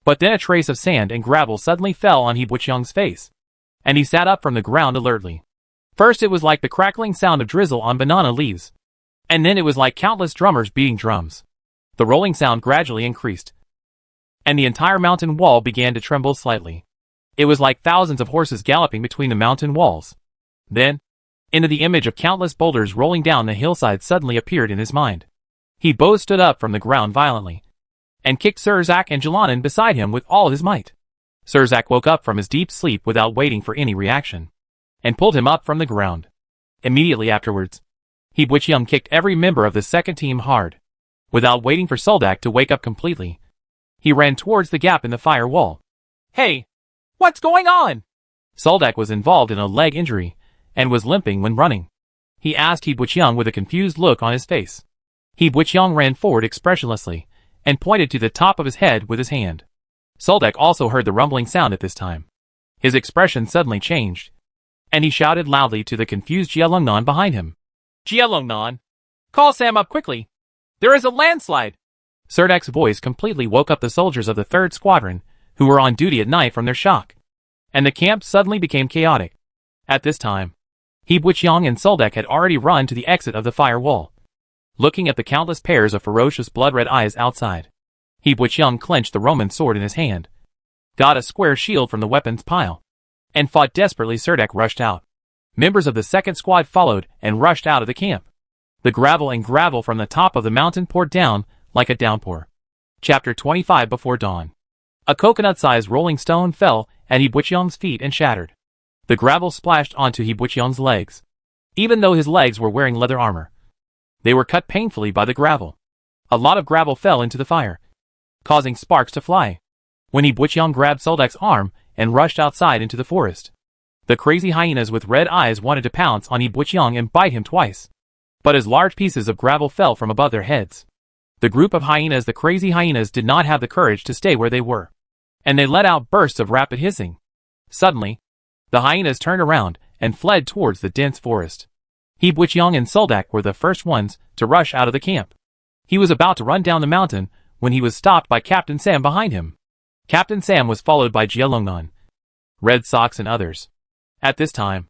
[SPEAKER 1] But then a trace of sand and gravel suddenly fell on He Butcheong's face, and he sat up from the ground alertly. First it was like the crackling sound of drizzle on banana leaves, and then it was like countless drummers beating drums. The rolling sound gradually increased, and the entire mountain wall began to tremble slightly. It was like thousands of horses galloping between the mountain walls. Then, into the image of countless boulders rolling down the hillside suddenly appeared in his mind. He both stood up from the ground violently, and kicked Surdak and Jalanan beside him with all his might. Surdak woke up from his deep sleep without waiting for any reaction, and pulled him up from the ground. Immediately afterwards, He Butcheong kicked every member of the second team hard. Without waiting for Surdak to wake up completely, he ran towards the gap in the fire wall. "Hey! What's going on?" Surdak was involved in a leg injury, and was limping when running. He asked He Butcheong with a confused look on his face. He Butcheong ran forward expressionlessly, and pointed to the top of his head with his hand. Surdak also heard the rumbling sound at this time. His expression suddenly changed, and he shouted loudly to the confused Jialongnan behind him. "Jialongnan! Call Sam up quickly! There is a landslide!" Surdak's voice completely woke up the soldiers of the 3rd Squadron, who were on duty at night from their shock, and the camp suddenly became chaotic. At this time, He Butcheong and Surdak had already run to the exit of the fire wall. Looking at the countless pairs of ferocious blood-red eyes outside, He Butcheong clenched the Roman sword in his hand, got a square shield from the weapons pile, and fought desperately. Surdak rushed out. Members of the 2nd Squad followed and rushed out of the camp. The gravel from the top of the mountain poured down like a downpour. Chapter 25. Before dawn, a coconut-sized rolling stone fell at He Butcheong's feet and shattered. The gravel splashed onto He Butcheong's legs. Even though his legs were wearing leather armor, they were cut painfully by the gravel. A lot of gravel fell into the fire, causing sparks to fly. When He Butcheong grabbed Surdak's arm and rushed outside into the forest, the crazy hyenas with red eyes wanted to pounce on He Butcheong and bite him twice. But as large pieces of gravel fell from above their heads, the group of hyenas, the crazy hyenas, did not have the courage to stay where they were, and they let out bursts of rapid hissing. Suddenly, the hyenas turned around and fled towards the dense forest. He Butcheong and Surdak were the first ones to rush out of the camp. He was about to run down the mountain when he was stopped by Captain Sam behind him. Captain Sam was followed by Jialongnan, Red Sox, and others. At this time,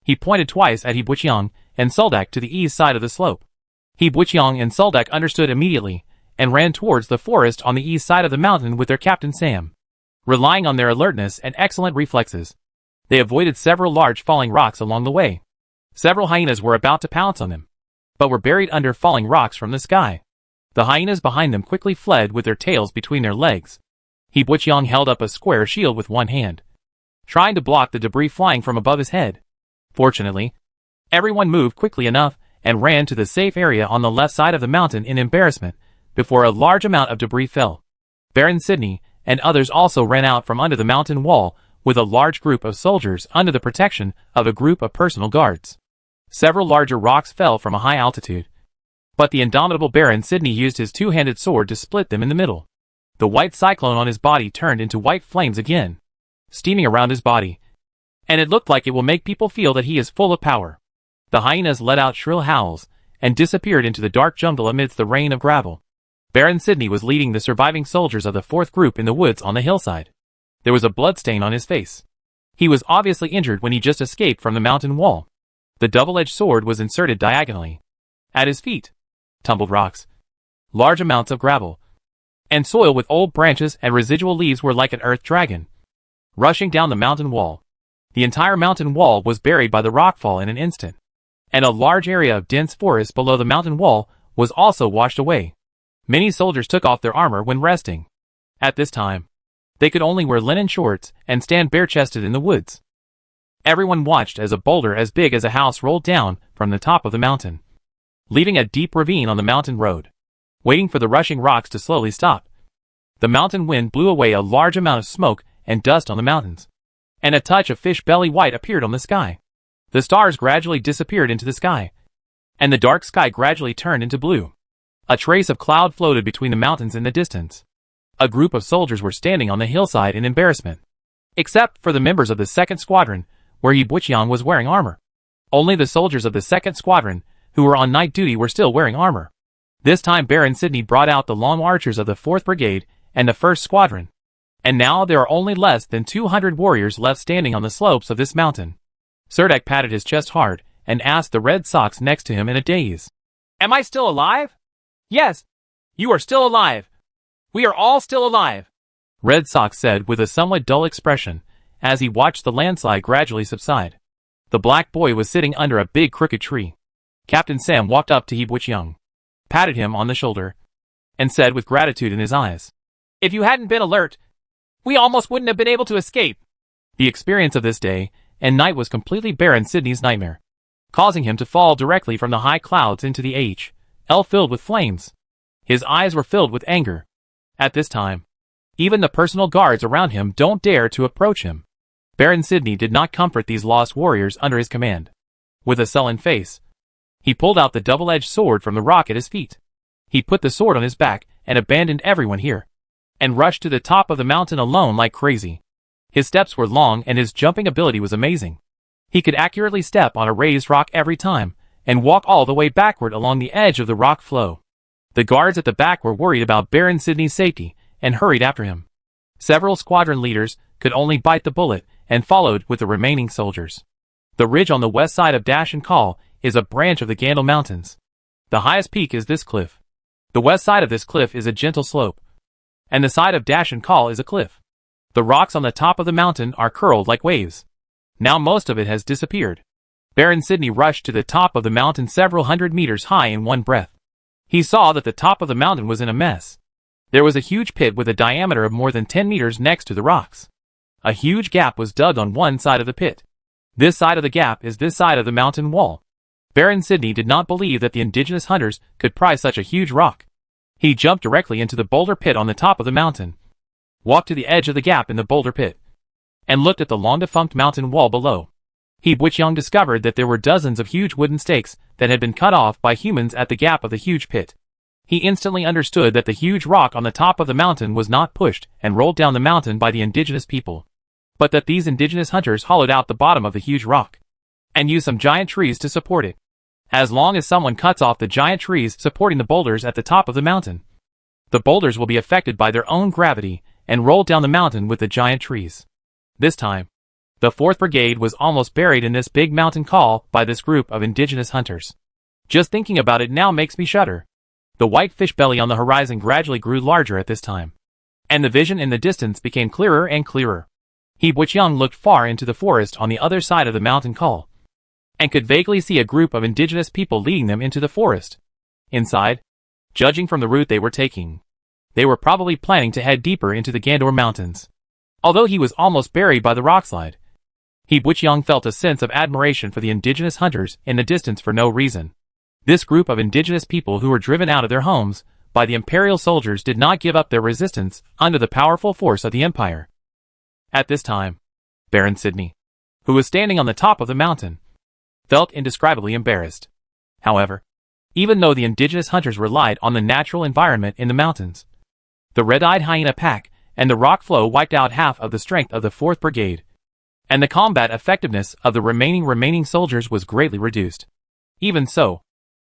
[SPEAKER 1] he pointed twice at He Butcheong and Surdak to the east side of the slope. He Butcheong and Surdak understood immediately and ran towards the forest on the east side of the mountain with their Captain Sam. Relying on their alertness and excellent reflexes, they avoided several large falling rocks along the way. Several hyenas were about to pounce on them, but were buried under falling rocks from the sky. The hyenas behind them quickly fled with their tails between their legs. He Butcheong held up a square shield with one hand, trying to block the debris flying from above his head. Fortunately, everyone moved quickly enough, and ran to the safe area on the left side of the mountain in embarrassment before a large amount of debris fell. Baron Sydney and others also ran out from under the mountain wall with a large group of soldiers under the protection of a group of personal guards. Several larger rocks fell from a high altitude, but the indomitable Baron Sydney used his two-handed sword to split them in the middle. The white cyclone on his body turned into white flames again, steaming around his body, and it looked like it will make people feel that he is full of power. The hyenas let out shrill howls and disappeared into the dark jungle amidst the rain of gravel. Baron Sydney was leading the surviving soldiers of the fourth group in the woods on the hillside. There was a bloodstain on his face. He was obviously injured when he just escaped from the mountain wall. The double-edged sword was inserted diagonally. At his feet, tumbled rocks, large amounts of gravel, and soil with old branches and residual leaves were like an earth dragon, rushing down the mountain wall. The entire mountain wall was buried by the rockfall in an instant, and a large area of dense forest below the mountain wall was also washed away. Many soldiers took off their armor when resting. At this time, they could only wear linen shorts and stand bare-chested in the woods. Everyone watched as a boulder as big as a house rolled down from the top of the mountain, leaving a deep ravine on the mountain road. Waiting for the rushing rocks to slowly stop, the mountain wind blew away a large amount of smoke and dust on the mountains, and a touch of fish belly white appeared on the sky. The stars gradually disappeared into the sky, and the dark sky gradually turned into blue. A trace of cloud floated between the mountains in the distance. A group of soldiers were standing on the hillside in embarrassment, except for the members of the second squadron, where Yi Buqiang was wearing armor. Only the soldiers of the second squadron, who were on night duty, were still wearing armor. This time Baron Sydney brought out the long archers of the 4th Brigade and the 1st Squadron, and now there are only less than 200 warriors left standing on the slopes of this mountain. Serdek patted his chest hard and asked the Red Sox next to him in a daze. "Am I still alive?" "Yes, you are still alive. We are all still alive," Red Sox said with a somewhat dull expression as he watched the landslide gradually subside. The black boy was sitting under a big crooked tree. Captain Sam walked up to Yi Buqiang, patted him on the shoulder, and said with gratitude in his eyes, "If you hadn't been alert, we almost wouldn't have been able to escape." The experience of this day and night was completely Baron Sydney's nightmare, causing him to fall directly from the high clouds into the H.L. filled with flames. His eyes were filled with anger. At this time, even the personal guards around him don't dare to approach him. Baron Sydney did not comfort these lost warriors under his command. With a sullen face, he pulled out the double-edged sword from the rock at his feet. He put the sword on his back and abandoned everyone here, and rushed to the top of the mountain alone like crazy. His steps were long and his jumping ability was amazing. He could accurately step on a raised rock every time, and walk all the way backward along the edge of the rock flow. The guards at the back were worried about Baron Sydney's safety, and hurried after him. Several squadron leaders could only bite the bullet, and followed with the remaining soldiers. The ridge on the west side of Dash and Call is a branch of the Gandal Mountains. The highest peak is this cliff. The west side of this cliff is a gentle slope, and the side of Dash and Call is a cliff. The rocks on the top of the mountain are curled like waves. Now most of it has disappeared. Baron Sydney rushed to the top of the mountain several hundred meters high in one breath. He saw that the top of the mountain was in a mess. There was a huge pit with a diameter of more than 10 meters next to the rocks. A huge gap was dug on one side of the pit. This side of the gap is this side of the mountain wall. Baron Sydney did not believe that the indigenous hunters could pry such a huge rock. He jumped directly into the boulder pit on the top of the mountain, walked to the edge of the gap in the boulder pit, and looked at the long-defunct mountain wall below. Yi Buqiang discovered that there were dozens of huge wooden stakes that had been cut off by humans at the gap of the huge pit. He instantly understood that the huge rock on the top of the mountain was not pushed and rolled down the mountain by the indigenous people, but that these indigenous hunters hollowed out the bottom of the huge rock and used some giant trees to support it. As long as someone cuts off the giant trees supporting the boulders at the top of the mountain, the boulders will be affected by their own gravity and roll down the mountain with the giant trees. This time, the 4th Brigade was almost buried in this big mountain call by this group of indigenous hunters. Just thinking about it now makes me shudder. The white fish belly on the horizon gradually grew larger at this time, and the vision in the distance became clearer and clearer. Yi Buqiang looked far into the forest on the other side of the mountain call, and could vaguely see a group of indigenous people leading them into the forest. Inside, judging from the route they were taking, they were probably planning to head deeper into the Gandor Mountains. Although he was almost buried by the rockslide, Yi Buqiang felt a sense of admiration for the indigenous hunters in the distance for no reason. This group of indigenous people who were driven out of their homes by the imperial soldiers did not give up their resistance under the powerful force of the empire. At this time, Baron Sidney, who was standing on the top of the mountain, felt indescribably embarrassed. However, even though the indigenous hunters relied on the natural environment in the mountains, the red-eyed hyena pack and the rock flow wiped out half of the strength of the 4th Brigade, and the combat effectiveness of the remaining soldiers was greatly reduced. Even so,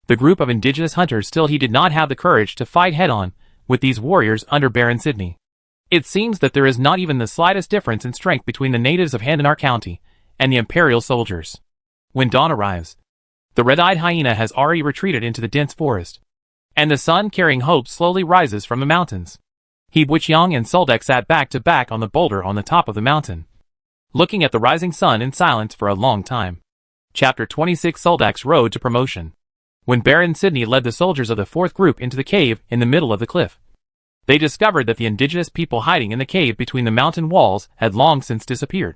[SPEAKER 1] the group of indigenous hunters still did not have the courage to fight head-on with these warriors under Baron Sidney. It seems that there is not even the slightest difference in strength between the natives of Handanar County and the imperial soldiers. When dawn arrives, the red-eyed hyena has already retreated into the dense forest, and the sun-carrying hope slowly rises from the mountains. Hebuchyeong and Suldek sat back to back on the boulder on the top of the mountain, looking at the rising sun in silence for a long time. Chapter 26: Suldek's Road to Promotion. When Baron Sidney led the soldiers of the 4th Group into the cave in the middle of the cliff, they discovered that the indigenous people hiding in the cave between the mountain walls had long since disappeared,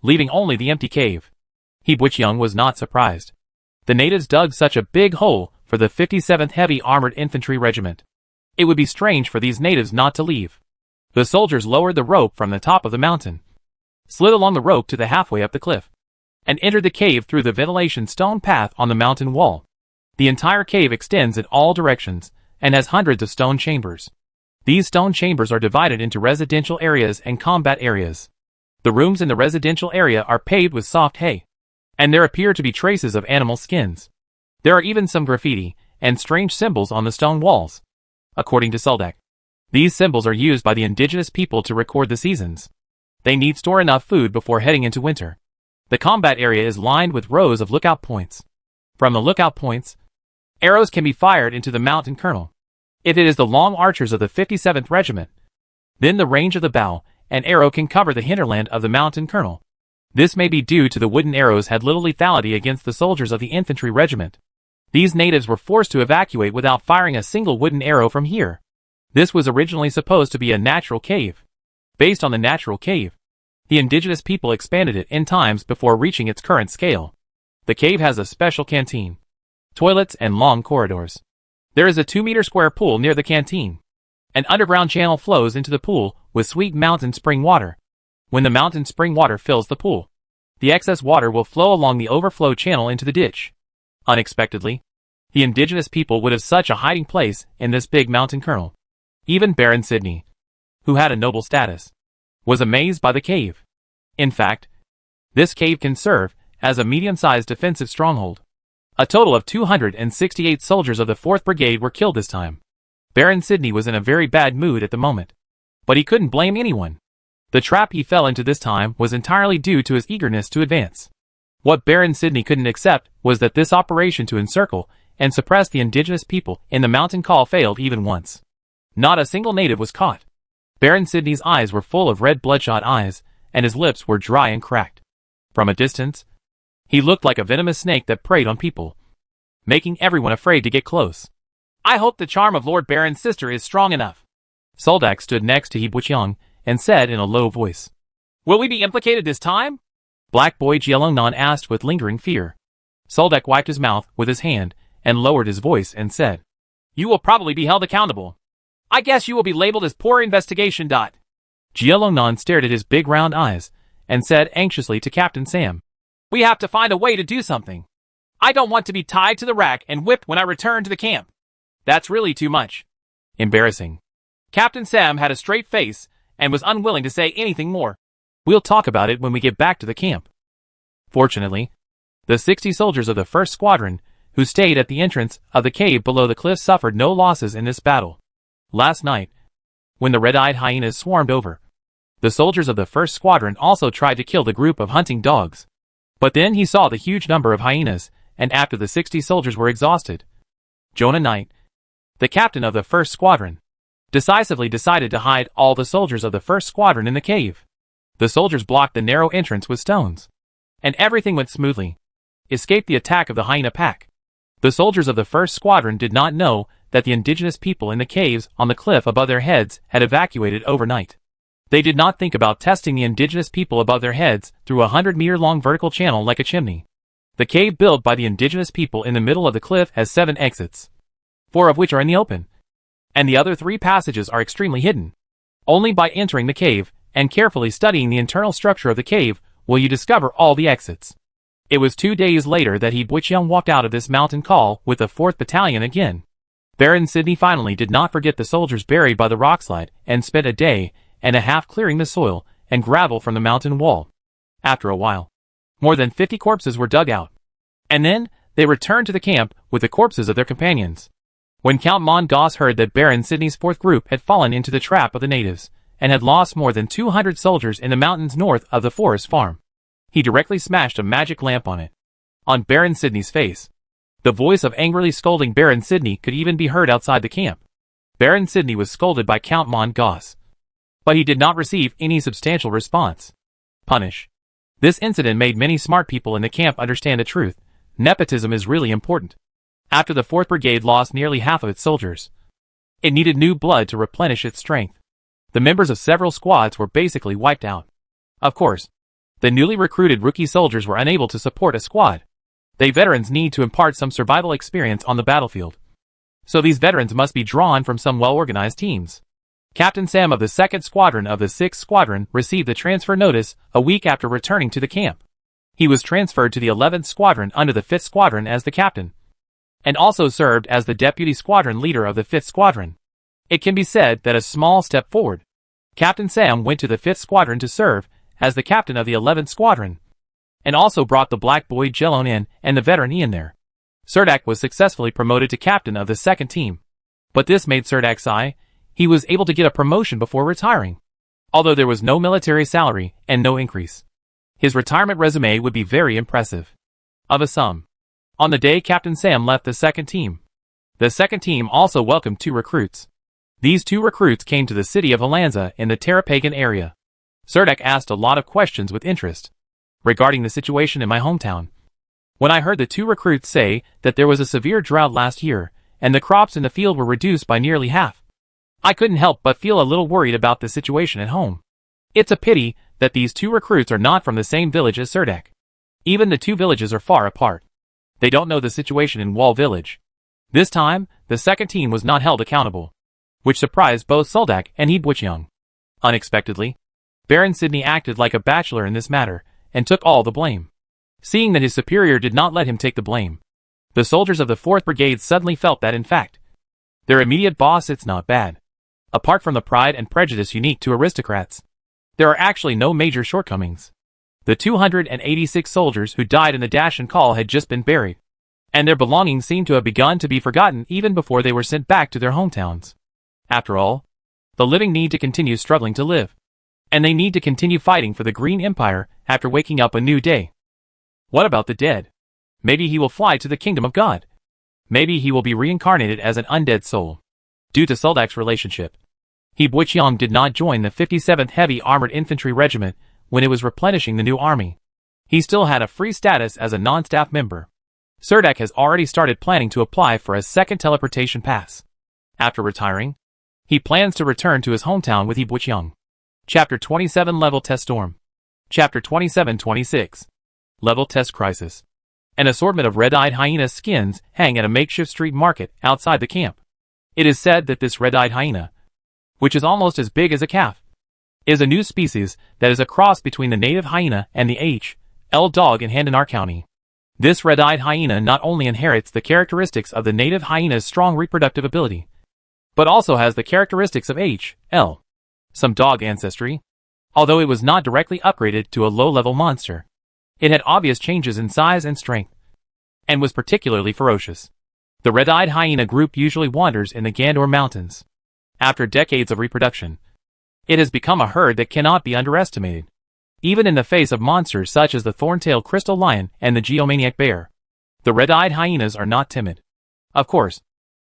[SPEAKER 1] leaving only the empty cave. Hebuchyeong was not surprised. The natives dug such a big hole for the 57th Heavy Armored Infantry Regiment. It would be strange for these natives not to leave. The soldiers lowered the rope from the top of the mountain, slid along the rope to the halfway up the cliff, and entered the cave through the ventilation stone path on the mountain wall. The entire cave extends in all directions and has hundreds of stone chambers. These stone chambers are divided into residential areas and combat areas. The rooms in the residential area are paved with soft hay, and there appear to be traces of animal skins. There are even some graffiti and strange symbols on the stone walls. According to Suldek, these symbols are used by the indigenous people to record the seasons. They need store enough food before heading into winter. The combat area is lined with rows of lookout points. From the lookout points, arrows can be fired into the mountain kernel. If it is the long archers of the 57th Regiment, then the range of the bow and arrow can cover the hinterland of the mountain kernel. This may be due to the wooden arrows had little lethality against the soldiers of the infantry regiment. These natives were forced to evacuate without firing a single wooden arrow from here. This was originally supposed to be a natural cave. Based on the natural cave, the indigenous people expanded it in times before reaching its current scale. The cave has a special canteen, toilets, and long corridors. There is a 2-meter square pool near the canteen. An underground channel flows into the pool with sweet mountain spring water. When the mountain spring water fills the pool, the excess water will flow along the overflow channel into the ditch. Unexpectedly, the indigenous people would have such a hiding place in this big mountain kernel. Even Baron Sidney, who had a noble status, was amazed by the cave. In fact, this cave can serve as a medium-sized defensive stronghold. A total of 268 soldiers of the 4th Brigade were killed this time. Baron Sidney was in a very bad mood at the moment, but he couldn't blame anyone. The trap he fell into this time was entirely due to his eagerness to advance. What Baron Sidney couldn't accept was that this operation to encircle and suppress the indigenous people in the mountain call failed even once. Not a single native was caught. Baron Sidney's eyes were full of red bloodshot eyes, and his lips were dry and cracked. From a distance, he looked like a venomous snake that preyed on people, making everyone afraid to get close. I hope the charm of Lord Baron's sister is strong enough. Suldek stood next to Hebuchyeong and said in a low voice, "Will we be implicated this time?" Black Boy Jielongnan asked with lingering fear. Suldek wiped his mouth with his hand and lowered his voice and said, "You will probably be held accountable. I guess you will be labeled as poor investigation. Jielongnan stared at his big round eyes and said anxiously to Captain Sam, "We have to find a way to do something. I don't want to be tied to the rack and whipped when I return to the camp. That's really too much." Embarrassing. Captain Sam had a straight face and was unwilling to say anything more. "We'll talk about it when we get back to the camp." Fortunately, the 60 soldiers of the 1st Squadron who stayed at the entrance of the cave below the cliff suffered no losses in this battle. Last night, when the red-eyed hyenas swarmed over, the soldiers of the 1st Squadron also tried to kill the group of hunting dogs. But then he saw the huge number of hyenas, and after the 60 soldiers were exhausted, Jonah Knight, the captain of the 1st Squadron, decisively decided to hide all the soldiers of the 1st Squadron in the cave. The soldiers blocked the narrow entrance with stones, and everything went smoothly, escaped the attack of the hyena pack. The soldiers of the 1st Squadron did not know that the indigenous people in the caves on the cliff above their heads had evacuated overnight. They did not think about testing the indigenous people above their heads through a 100-meter-long vertical channel like a chimney. The cave built by the indigenous people in the middle of the cliff has 7 exits, 4 of which are in the open, and the other 3 passages are extremely hidden. Only by entering the cave and carefully studying the internal structure of the cave will you discover all the exits. It was 2 days later that He Bwichyeong walked out of this mountain call with the 4th Battalion again. Baron Sidney finally did not forget the soldiers buried by the rockslide and spent a day and a half clearing the soil and gravel from the mountain wall. After a while, more than 50 corpses were dug out. And then, they returned to the camp with the corpses of their companions. When Count Mongas heard that Baron Sidney's 4th group had fallen into the trap of the natives, and had lost more than 200 soldiers in the mountains north of the forest farm, he directly smashed a magic lamp on it. On Baron Sidney's face, the voice of angrily scolding Baron Sidney could even be heard outside the camp. Baron Sidney was scolded by Count Mongas, but he did not receive any substantial response. Punish. This incident made many smart people in the camp understand the truth. Nepotism is really important. After the 4th Brigade lost nearly half of its soldiers, it needed new blood to replenish its strength. The members of several squads were basically wiped out. Of course, the newly recruited rookie soldiers were unable to support a squad. They veterans need to impart some survival experience on the battlefield. So these veterans must be drawn from some well-organized teams. Captain Sam of the 2nd Squadron of the 6th Squadron received the transfer notice a week after returning to the camp. He was transferred to the 11th Squadron under the 5th Squadron as the captain, and also served as the deputy squadron leader of the 5th Squadron. It can be said that a small step forward. Captain Sam went to the 5th Squadron to serve as the captain of the 11th Squadron, and also brought the black boy Jelon in and the veteran Ian there. Surdak was successfully promoted to captain of the 2nd team. But this made Surdak sigh. He was able to get a promotion before retiring, although there was no military salary and no increase. His retirement resume would be very impressive. Of a sum. On the day Captain Sam left the 2nd team, the 2nd team also welcomed 2 recruits. These 2 recruits came to the city of Helensa in the Tarapagan area. Surdak asked a lot of questions with interest regarding the situation in my hometown. When I heard the 2 recruits say that there was a severe drought last year, and the crops in the field were reduced by nearly half, I couldn't help but feel a little worried about the situation at home. It's a pity that these 2 recruits are not from the same village as Surdak. Even the 2 villages are far apart. They don't know the situation in Wall Village. This time, the 2nd team was not held accountable, which surprised both Surdak and He Bwichyeong. Unexpectedly, Baron Sidney acted like a bachelor in this matter, and took all the blame. Seeing that his superior did not let him take the blame, the soldiers of the 4th Brigade suddenly felt that in fact, their immediate boss it's not bad. Apart from the pride and prejudice unique to aristocrats, there are actually no major shortcomings. The 286 soldiers who died in the dash and call had just been buried, and their belongings seemed to have begun to be forgotten even before they were sent back to their hometowns. After all, the living need to continue struggling to live, and they need to continue fighting for the Green Empire after waking up a new day. What about the dead? Maybe he will fly to the kingdom of God. Maybe he will be reincarnated as an undead soul. Due to Suldak's relationship, He Bwichyeong did not join the 57th Heavy Armored Infantry Regiment when it was replenishing the new army. He still had a free status as a non-staff member. Surdak has already started planning to apply for a 2nd teleportation pass. After retiring, he plans to return to his hometown with He Bwichyeong. Chapter 27 Level Test Storm. Chapter 27-26 Level Test Crisis. An assortment of red-eyed hyena skins hang at a makeshift street market outside the camp. It is said that this red-eyed hyena, which is almost as big as a calf, is a new species that is a cross between the native hyena and the H.L. dog in Handanar County. This red-eyed hyena not only inherits the characteristics of the native hyena's strong reproductive ability, but also has the characteristics of H.L. some dog ancestry. Although it was not directly upgraded to a low-level monster, it had obvious changes in size and strength, and was particularly ferocious. The red-eyed hyena group usually wanders in the Gandor Mountains. After decades of reproduction, it has become a herd that cannot be underestimated, even in the face of monsters such as the thorn-tailed crystal lion and the geomaniac bear. The red-eyed hyenas are not timid. Of course,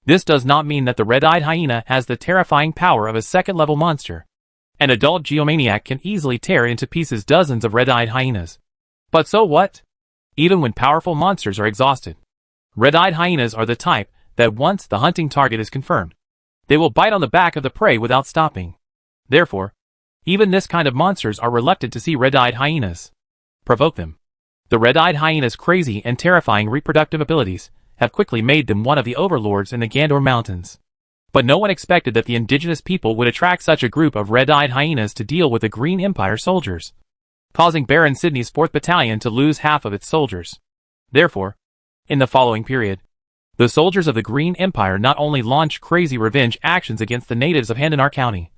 [SPEAKER 1] this does not mean that the red-eyed hyena has the terrifying power of a 2nd-level monster. An adult geomaniac can easily tear into pieces dozens of red-eyed hyenas. But so what? Even when powerful monsters are exhausted, red-eyed hyenas are the type that once the hunting target is confirmed, they will bite on the back of the prey without stopping. Therefore, even this kind of monsters are reluctant to see red-eyed hyenas provoke them. The red-eyed hyena's crazy and terrifying reproductive abilities have quickly made them one of the overlords in the Gandor Mountains. But no one expected that the indigenous people would attract such a group of red-eyed hyenas to deal with the Green Empire soldiers, causing Baron Sidney's 4th Battalion to lose half of its soldiers. Therefore, in the following period, the soldiers of the Green Empire not only launched crazy revenge actions against the natives of Handanar County,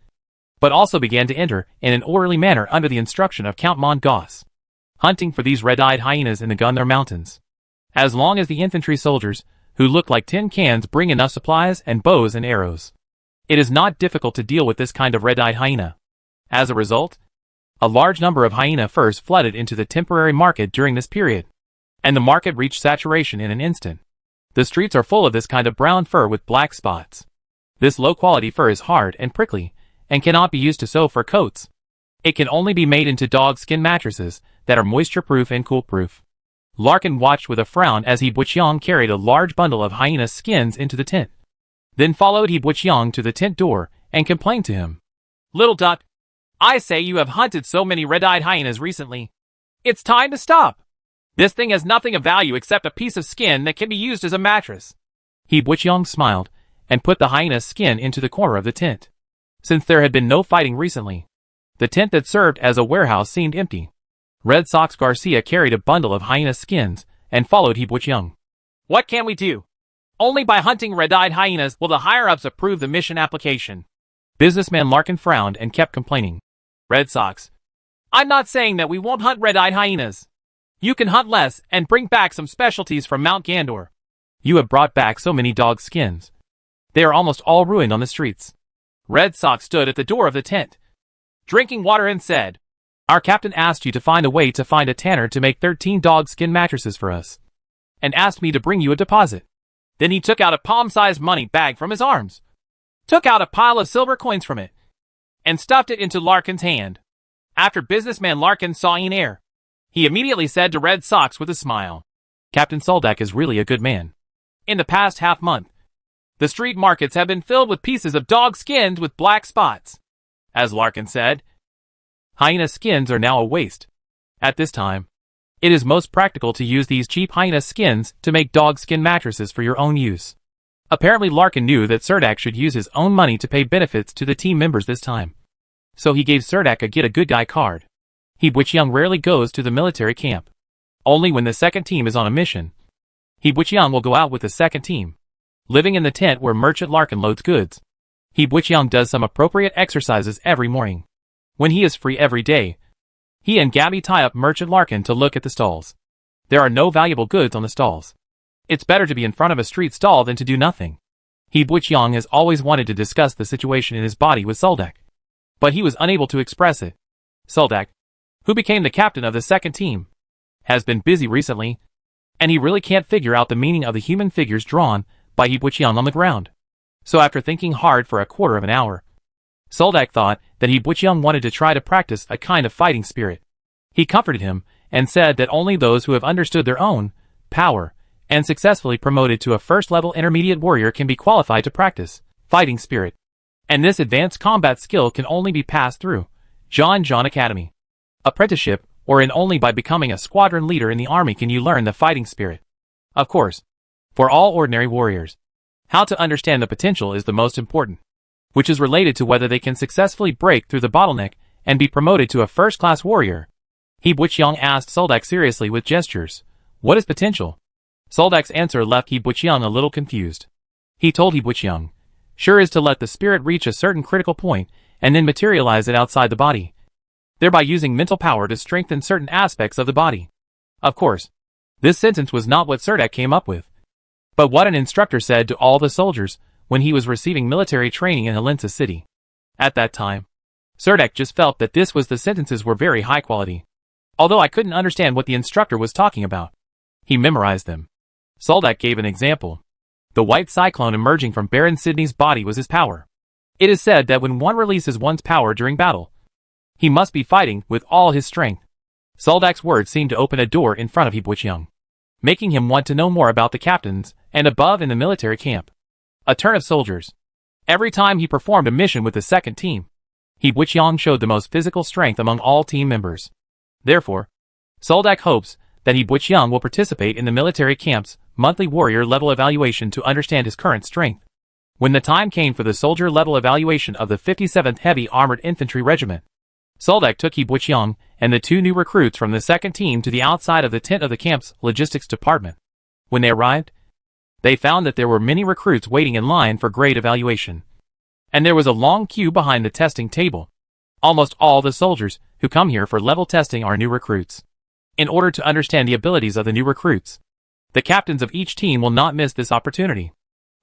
[SPEAKER 1] but also began to enter in an orderly manner under the instruction of Count Mongoss, hunting for these red-eyed hyenas in the Gandor Mountains. As long as the infantry soldiers, who look like tin cans, bring enough supplies and bows and arrows, it is not difficult to deal with this kind of red-eyed hyena. As a result, a large number of hyena furs flooded into the temporary market during this period, and the market reached saturation in an instant. The streets are full of this kind of brown fur with black spots. This low-quality fur is hard and prickly, and cannot be used to sew fur coats. It can only be made into dog skin mattresses that are moisture-proof and cool-proof. Larkin watched with a frown as He Buqiang carried a large bundle of hyena skins into the tent. Then followed He Buqiang to the tent door and complained to him. "Little duck, I say you have hunted so many red-eyed hyenas recently. It's time to stop. This thing has nothing of value except a piece of skin that can be used as a mattress." He Buqiang smiled and put the hyena skin into the corner of the tent. Since there had been no fighting recently, the tent that served as a warehouse seemed empty. Red Sox Garcia carried a bundle of hyena skins and followed He Buqiang. "What can we do? Only by hunting red-eyed hyenas will the higher-ups approve the mission application." Businessman Larkin frowned and kept complaining. "Red Sox, I'm not saying that we won't hunt red-eyed hyenas. You can hunt less and bring back some specialties from Mount Gandor. You have brought back so many dog skins. They are almost all ruined on the streets." Red Sox stood at the door of the tent, drinking water, and said, "Our captain asked you to find a way to find a tanner to make 13 dog skin mattresses for us, and asked me to bring you a deposit." Then he took out a palm-sized money bag from his arms, took out a pile of silver coins from it, and stuffed it into Larkin's hand. After businessman Larkin saw in air, he immediately said to Red Sox with a smile, "Captain Soldak is really a good man. In the past half-month, the street markets have been filled with pieces of dog skins with black spots." As Larkin said, hyena skins are now a waste. At this time, it is most practical to use these cheap hyena skins to make dog skin mattresses for your own use. Apparently Larkin knew that Surdak should use his own money to pay benefits to the team members this time. So he gave Surdak a get-a-good-guy card. He Buqiang rarely goes to the military camp. Only when the second team is on a mission, He Buqiang will go out with the second team, living in the tent where Merchant Larkin loads goods. He Buqiang does some appropriate exercises every morning. When he is free every day, he and Gabby tie up Merchant Larkin to look at the stalls. There are no valuable goods on the stalls. It's better to be in front of a street stall than to do nothing. He Buqiang has always wanted to discuss the situation in his body with Soldak, but he was unable to express it. Soldak, who became the captain of the second team, has been busy recently, and he really can't figure out the meaning of the human figures drawn by He Buqiang on the ground. So after thinking hard for a quarter of an hour, Soldak thought that He Buqiang wanted to try to practice a kind of fighting spirit. He comforted him and said that only those who have understood their own power and successfully promoted to a first-level intermediate warrior can be qualified to practice fighting spirit. And this advanced combat skill can only be passed through John Academy apprenticeship, or in only by becoming a squadron leader in the army can you learn the fighting spirit. Of course, for all ordinary warriors, how to understand the potential is the most important, which is related to whether they can successfully break through the bottleneck and be promoted to a first-class warrior. He Buqiang asked Soldak seriously with gestures, "What is potential?" Soldak's answer left He Buqiang a little confused. He told He Buqiang, "Sure is to let the spirit reach a certain critical point and then materialize it outside the body, thereby using mental power to strengthen certain aspects of the body." Of course, this sentence was not what Surdak came up with, but what an instructor said to all the soldiers when he was receiving military training in Helensa city. At that time, Surdak just felt that this was the sentences were very high quality. Although I couldn't understand what the instructor was talking about, he memorized them. Soldak gave an example. The white cyclone emerging from Baron Sidney's body was his power. It is said that when one releases one's power during battle, he must be fighting with all his strength. Soldak's words seemed to open a door in front of He Buqiang, making him want to know more about the captains and above in the military camp. A turn of soldiers. Every time he performed a mission with the second team, He Buqiang showed the most physical strength among all team members. Therefore, Soldak hopes that He Butcheong will participate in the military camp's monthly warrior level evaluation to understand his current strength. When the time came for the soldier level evaluation of the 57th Heavy Armored Infantry Regiment, Soldak took He Butcheong and the 2 new recruits from the second team to the outside of the tent of the camp's logistics department. When they arrived, they found that there were many recruits waiting in line for grade evaluation. And there was a long queue behind the testing table. Almost all the soldiers who come here for level testing are new recruits. In order to understand the abilities of the new recruits, the captains of each team will not miss this opportunity.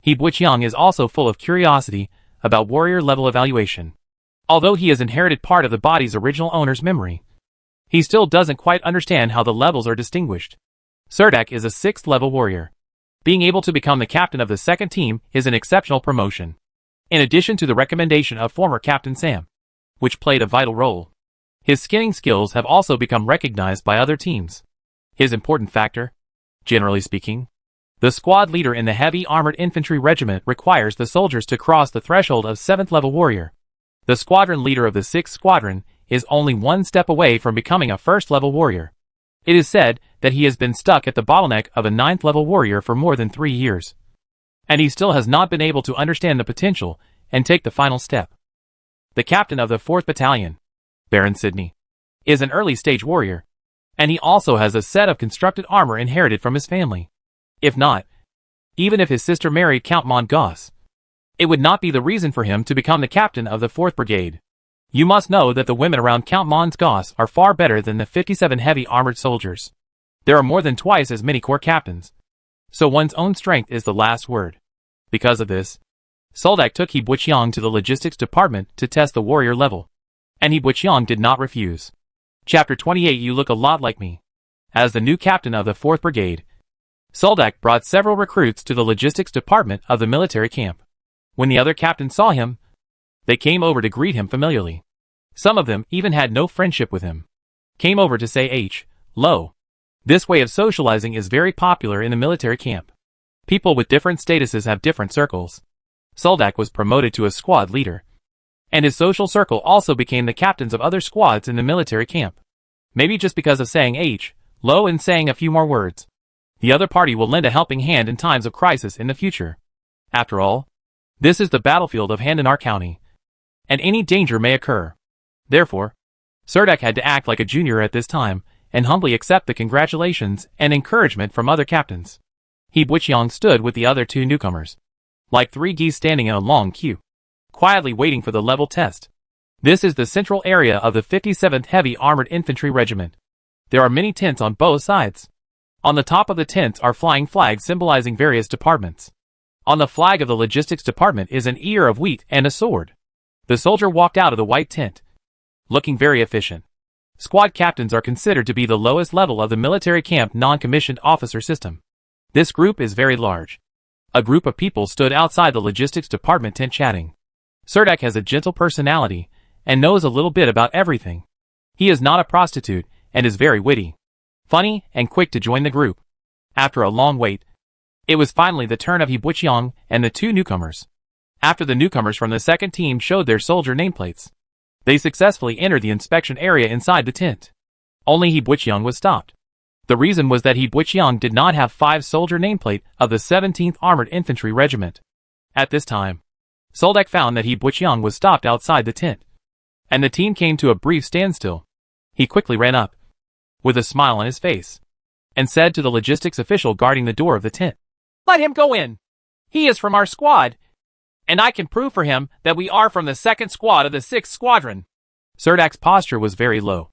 [SPEAKER 1] He Butcheong is also full of curiosity about warrior level evaluation. Although he has inherited part of the body's original owner's memory, he still doesn't quite understand how the levels are distinguished. Surdak is a 6th level warrior. Being able to become the captain of the second team is an exceptional promotion. In addition to the recommendation of former Captain Sam, which played a vital role, his skinning skills have also become recognized by other teams. His important factor, generally speaking, the squad leader in the Heavy Armored Infantry Regiment requires the soldiers to cross the threshold of 7th level warrior. The squadron leader of the 6th Squadron is only 1 step away from becoming a 1st level warrior. It is said that he has been stuck at the bottleneck of a 9th level warrior for more than 3 years. And he still has not been able to understand the potential and take the final step. The captain of the 4th Battalion, Baron Sidney, is an early stage warrior, and he also has a set of constructed armor inherited from his family. If not, even if his sister married Count Mongoss, it would not be the reason for him to become the captain of the 4th Brigade. You must know that the women around Count Mongoss are far better than the 57 heavy armored soldiers. There are more than twice as many corps captains, so one's own strength is the last word. Because of this, Soldak took He Butcheong to the logistics department to test the warrior level, and He Butcheong did not refuse. Chapter 28. You look a lot like me. As the new captain of the 4th Brigade, Soldak brought several recruits to the logistics department of the military camp. When the other captains saw him, they came over to greet him familiarly. Some of them even had no friendship with him. Came over to say hello. This way of socializing is very popular in the military camp. People with different statuses have different circles. Soldak was promoted to a squad leader, and his social circle also became the captains of other squads in the military camp. Maybe just because of saying hello and saying a few more words, the other party will lend a helping hand in times of crisis in the future. After all, this is the battlefield of Handanar County, and any danger may occur. Therefore, Surdak had to act like a junior at this time and humbly accept the congratulations and encouragement from other captains. He Butcheong stood with the other 2 newcomers, like 3 geese standing in a long queue, quietly waiting for the level test. This is the central area of the 57th Heavy Armored Infantry Regiment. There are many tents on both sides. On the top of the tents are flying flags symbolizing various departments. On the flag of the logistics department is an ear of wheat and a sword. The soldier walked out of the white tent, looking very efficient. Squad captains are considered to be the lowest level of the military camp non-commissioned officer system. This group is very large. A group of people stood outside the logistics department tent chatting. Surdak has a gentle personality and knows a little bit about everything. He is not a prostitute and is very witty, funny, and quick to join the group. After a long wait, it was finally the turn of He Butcheong and the 2 newcomers. After the newcomers from the second team showed their soldier nameplates, they successfully entered the inspection area inside the tent. Only He Butcheong was stopped. The reason was that He Butcheong did not have 5 soldier nameplate of the 17th Armored Infantry Regiment. At this time, Soldak found that He Butcheong was stopped outside the tent, and the team came to a brief standstill. He quickly ran up, with a smile on his face, and said to the logistics official guarding the door of the tent, "Let him go in. He is from our squad, and I can prove for him that we are from the 2nd Squad of the 6th Squadron." Surdak's posture was very low,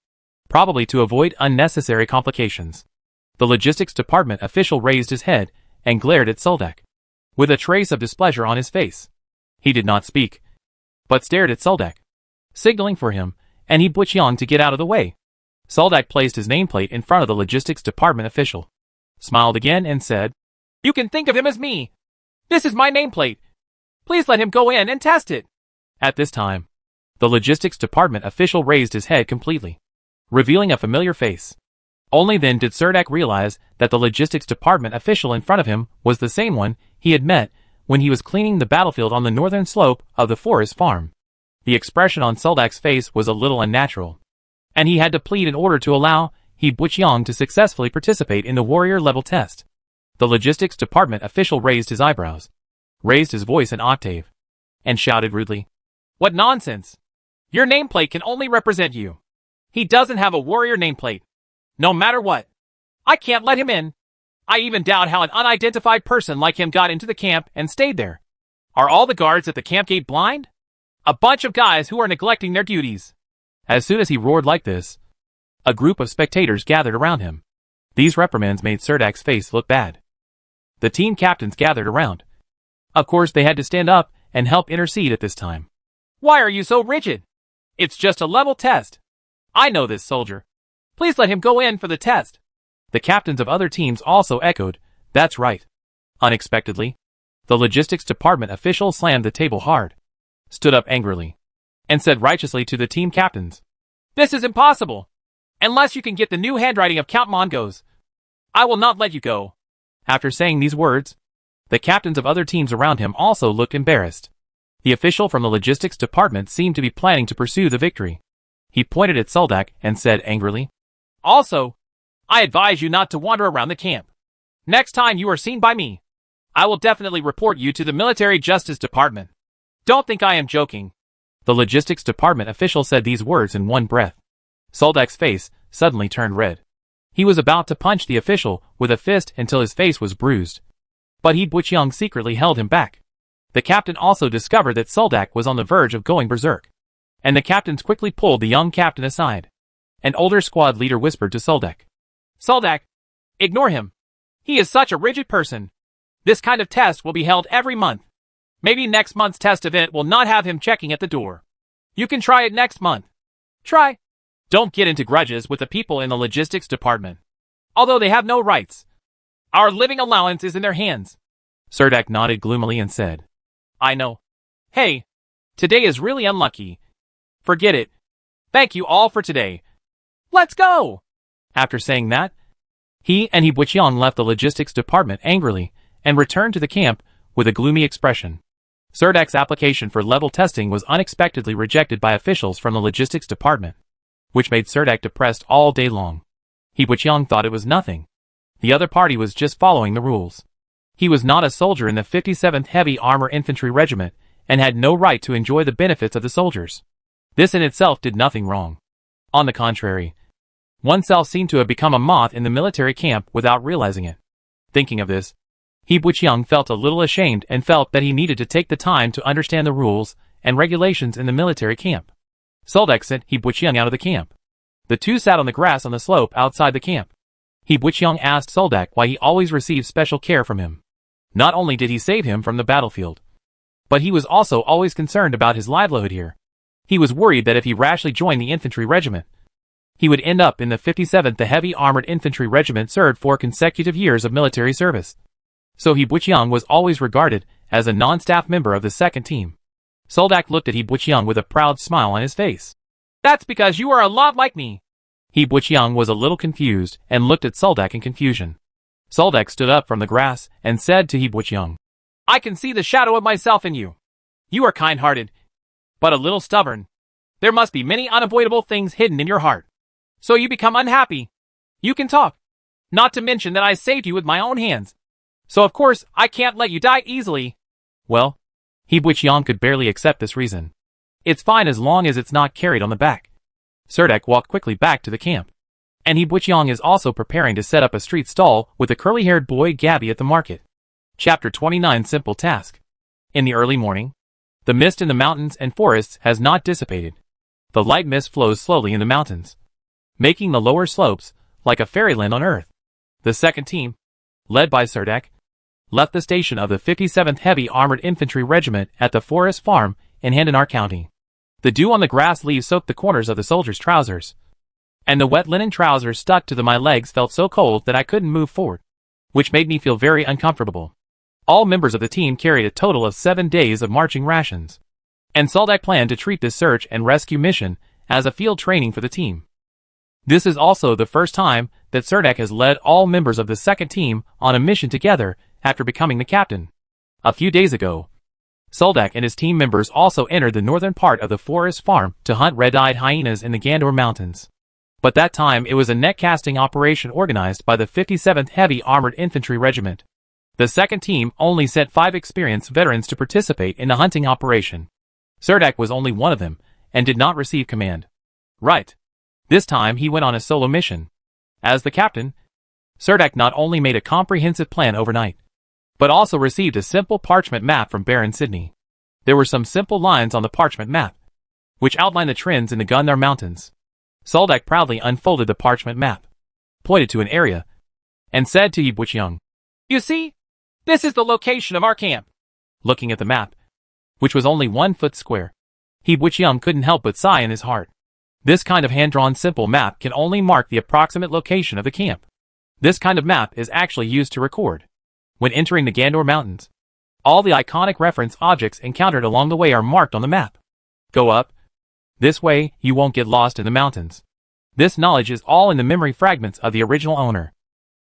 [SPEAKER 1] probably to avoid unnecessary complications. The logistics department official raised his head and glared at Soldak, with a trace of displeasure on his face. He did not speak, but stared at Soldak, signaling for him and He Butcheong to get out of the way. Soldak placed his nameplate in front of the logistics department official, smiled again and said, "You can think of him as me. This is my nameplate. Please let him go in and test it." At this time, the logistics department official raised his head completely, revealing a familiar face. Only then did Surdak realize that the logistics department official in front of him was the same one he had met when he was cleaning the battlefield on the northern slope of the forest farm. The expression on Soldak's face was a little unnatural, and he had to plead in order to allow He Buqiang to successfully participate in the warrior level test. The logistics department official raised his eyebrows, raised his voice an octave, and shouted rudely, "What nonsense! Your nameplate can only represent you. He doesn't have a warrior nameplate. No matter what. I can't let him in. I even doubt how an unidentified person like him got into the camp and stayed there. Are all the guards at the camp gate blind? A bunch of guys who are neglecting their duties." As soon as he roared like this, a group of spectators gathered around him. These reprimands made Serdak's face look bad. The team captains gathered around. Of course, they had to stand up and help intercede at this time. "Why are you so rigid? It's just a level test. I know this soldier. Please let him go in for the test." The captains of other teams also echoed, "That's right." Unexpectedly, the logistics department official slammed the table hard, stood up angrily, and said righteously to the team captains, "This is impossible. Unless you can get the new handwriting of Count Mongo's, I will not let you go." After saying these words, the captains of other teams around him also looked embarrassed. The official from the logistics department seemed to be planning to pursue the victory. He pointed at Soldak and said angrily, "Also, I advise you not to wander around the camp. Next time you are seen by me, I will definitely report you to the military justice department. Don't think I am joking." The logistics department official said these words in one breath. Soldak's face suddenly turned red. He was about to punch the official with a fist until his face was bruised. But He Buqiang secretly held him back. The captain also discovered that Soldak was on the verge of going berserk, and the captains quickly pulled the young captain aside. An older squad leader whispered to Soldak, "Soldak, ignore him. He is such a rigid person. This kind of test will be held every month. Maybe next month's test event will not have him checking at the door. You can try it next month. Try. Don't get into grudges with the people in the logistics department. Although they have no rights, our living allowance is in their hands." Serdak nodded gloomily and said, "I know. Hey, today is really unlucky. Forget it. Thank you all for today. Let's go." After saying that, he and He Buqiang left the logistics department angrily and returned to the camp with a gloomy expression. Serdak's application for level testing was unexpectedly rejected by officials from the logistics department, which made Serdak depressed all day long. He Buqiang thought it was nothing. The other party was just following the rules. He was not a soldier in the 57th Heavy Armor Infantry Regiment and had no right to enjoy the benefits of the soldiers. This in itself did nothing wrong. On the contrary, oneself seemed to have become a moth in the military camp without realizing it. Thinking of this, He Buqiang felt a little ashamed and felt that he needed to take the time to understand the rules and regulations in the military camp. Soldak sent He Buqiang out of the camp. The two sat on the grass on the slope outside the camp. He Buqiang asked Soldak why he always received special care from him. Not only did he save him from the battlefield, but he was also always concerned about his livelihood here. He was worried that if he rashly joined the infantry regiment, he would end up in the 57th. The Heavy Armored Infantry Regiment served 4 consecutive years of military service. So He Buqiang was always regarded as a non-staff member of the second team. Soldak looked at He Buqiang with a proud smile on his face. "That's because you are a lot like me." He Buqiang was a little confused and looked at Soldak in confusion. Soldak stood up from the grass and said to He Buqiang, "I can see the shadow of myself in you. You are kind-hearted, but a little stubborn. There must be many unavoidable things hidden in your heart. So you become unhappy. You can talk. Not to mention that I saved you with my own hands. So of course, I can't let you die easily." Well, He Buqiang could barely accept this reason. It's fine as long as it's not carried on the back. Serdak walked quickly back to the camp. And He Buqiang is also preparing to set up a street stall with the curly-haired boy Gabby at the market. Chapter 29 Simple Task. In the early morning, the mist in the mountains and forests has not dissipated. The light mist flows slowly in the mountains, making the lower slopes like a fairyland on earth. The second team, led by Serdak, left the station of the 57th Heavy Armored Infantry Regiment at the Forest Farm in Handanar County. The dew on the grass leaves soaked the corners of the soldiers' trousers, and the wet linen trousers stuck to my legs felt so cold that I couldn't move forward, which made me feel very uncomfortable. All members of the team carried a total of 7 days of marching rations, and Soldak planned to treat this search and rescue mission as a field training for the team. This is also the first time that Serdak has led all members of the second team on a mission together after becoming the captain. A few days ago, Soldak and his team members also entered the northern part of the forest farm to hunt red-eyed hyenas in the Gandour Mountains. But that time it was a net-casting operation organized by the 57th Heavy Armored Infantry Regiment. The second team only sent 5 experienced veterans to participate in the hunting operation. Cerdak was only one of them, and did not receive command. Right. This time he went on a solo mission. As the captain, Cerdak not only made a comprehensive plan overnight, but also received a simple parchment map from Baron Sidney. There were some simple lines on the parchment map, which outlined the trends in the Gundar Mountains. Cerdak proudly unfolded the parchment map, pointed to an area, and said to Yi Buqiang, "You see? This is the location of our camp." Looking at the map, which was only 1 foot square, Yi Buqiang couldn't help but sigh in his heart. This kind of hand-drawn simple map can only mark the approximate location of the camp. This kind of map is actually used to record, when entering the Gandor Mountains, all the iconic reference objects encountered along the way are marked on the map. Go up. This way, you won't get lost in the mountains. This knowledge is all in the memory fragments of the original owner.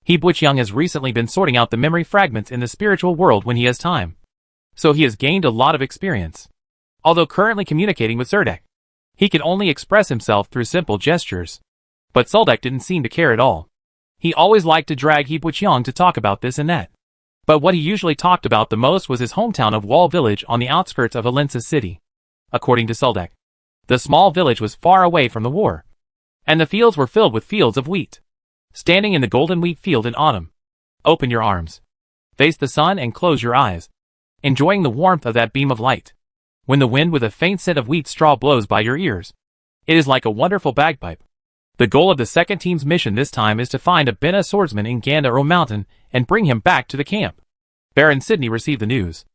[SPEAKER 1] Yi Buqiang has recently been sorting out the memory fragments in the spiritual world when he has time. So he has gained a lot of experience. Although currently communicating with Cerdak, he can only express himself through simple gestures. But Cerdak didn't seem to care at all. He always liked to drag Yi Buqiang to talk about this and that. But what he usually talked about the most was his hometown of Wall Village on the outskirts of Helensa city. According to Cerdak, the small village was far away from the war, and the fields were filled with fields of wheat. Standing in the golden wheat field in autumn, open your arms, face the sun and close your eyes, enjoying the warmth of that beam of light. When the wind with a faint scent of wheat straw blows by your ears, it is like a wonderful bagpipe. The goal of the second team's mission this time is to find a Bena swordsman in Gandar Mountain and bring him back to the camp. Baron Sidney received the news.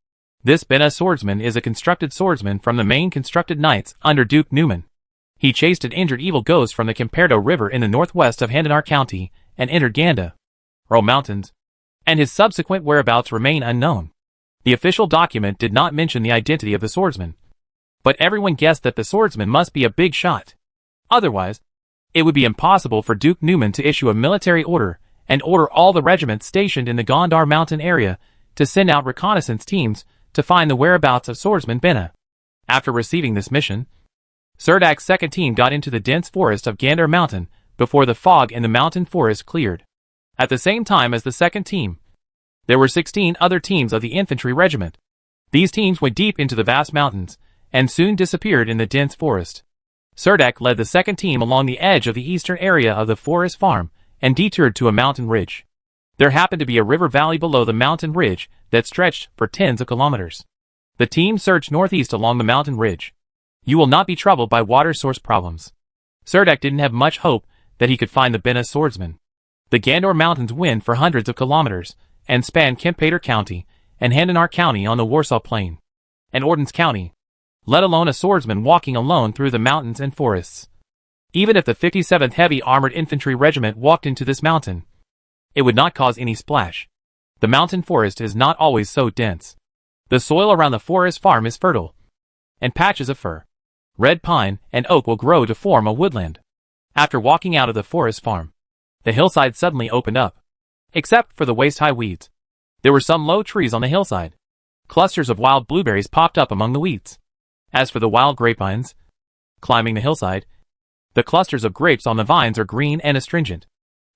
[SPEAKER 1] This Bena swordsman is a constructed swordsman from the main constructed knights under Duke Newman. He chased an injured evil ghost from the Camperdo River in the northwest of Handanar County and entered Gandar Mountains, and his subsequent whereabouts remain unknown. The official document did not mention the identity of the swordsman, but everyone guessed that the swordsman must be a big shot. Otherwise, it would be impossible for Duke Newman to issue a military order and order all the regiments stationed in the Gandar Mountain area to send out reconnaissance teams to find the whereabouts of swordsman Bena. After receiving this mission, Cerdak's second team got into the dense forest of Gandar Mountain before the fog in the mountain forest cleared. At the same time as the second team, there were 16 other teams of the infantry regiment. These teams went deep into the vast mountains and soon disappeared in the dense forest. Cerdak led the second team along the edge of the eastern area of the forest farm and detoured to a mountain ridge. There happened to be a river valley below the mountain ridge that stretched for tens of kilometers. The team searched northeast along the mountain ridge. You will not be troubled by water source problems. Cerdak didn't have much hope that he could find the Bena swordsman. The Gandor Mountains went for hundreds of kilometers and span Camperdo County and Handanar County on the Warsaw Plain and Ordens County, let alone a swordsman walking alone through the mountains and forests. Even if the 57th Heavy Armored Infantry Regiment walked into this mountain, it would not cause any splash. The mountain forest is not always so dense. The soil around the forest farm is fertile, and patches of fir, red pine, and oak will grow to form a woodland. After walking out of the forest farm, the hillside suddenly opened up, except for the waist-high weeds. There were some low trees on the hillside. Clusters of wild blueberries popped up among the weeds. As for the wild grapevines, climbing the hillside, the clusters of grapes on the vines are green and astringent.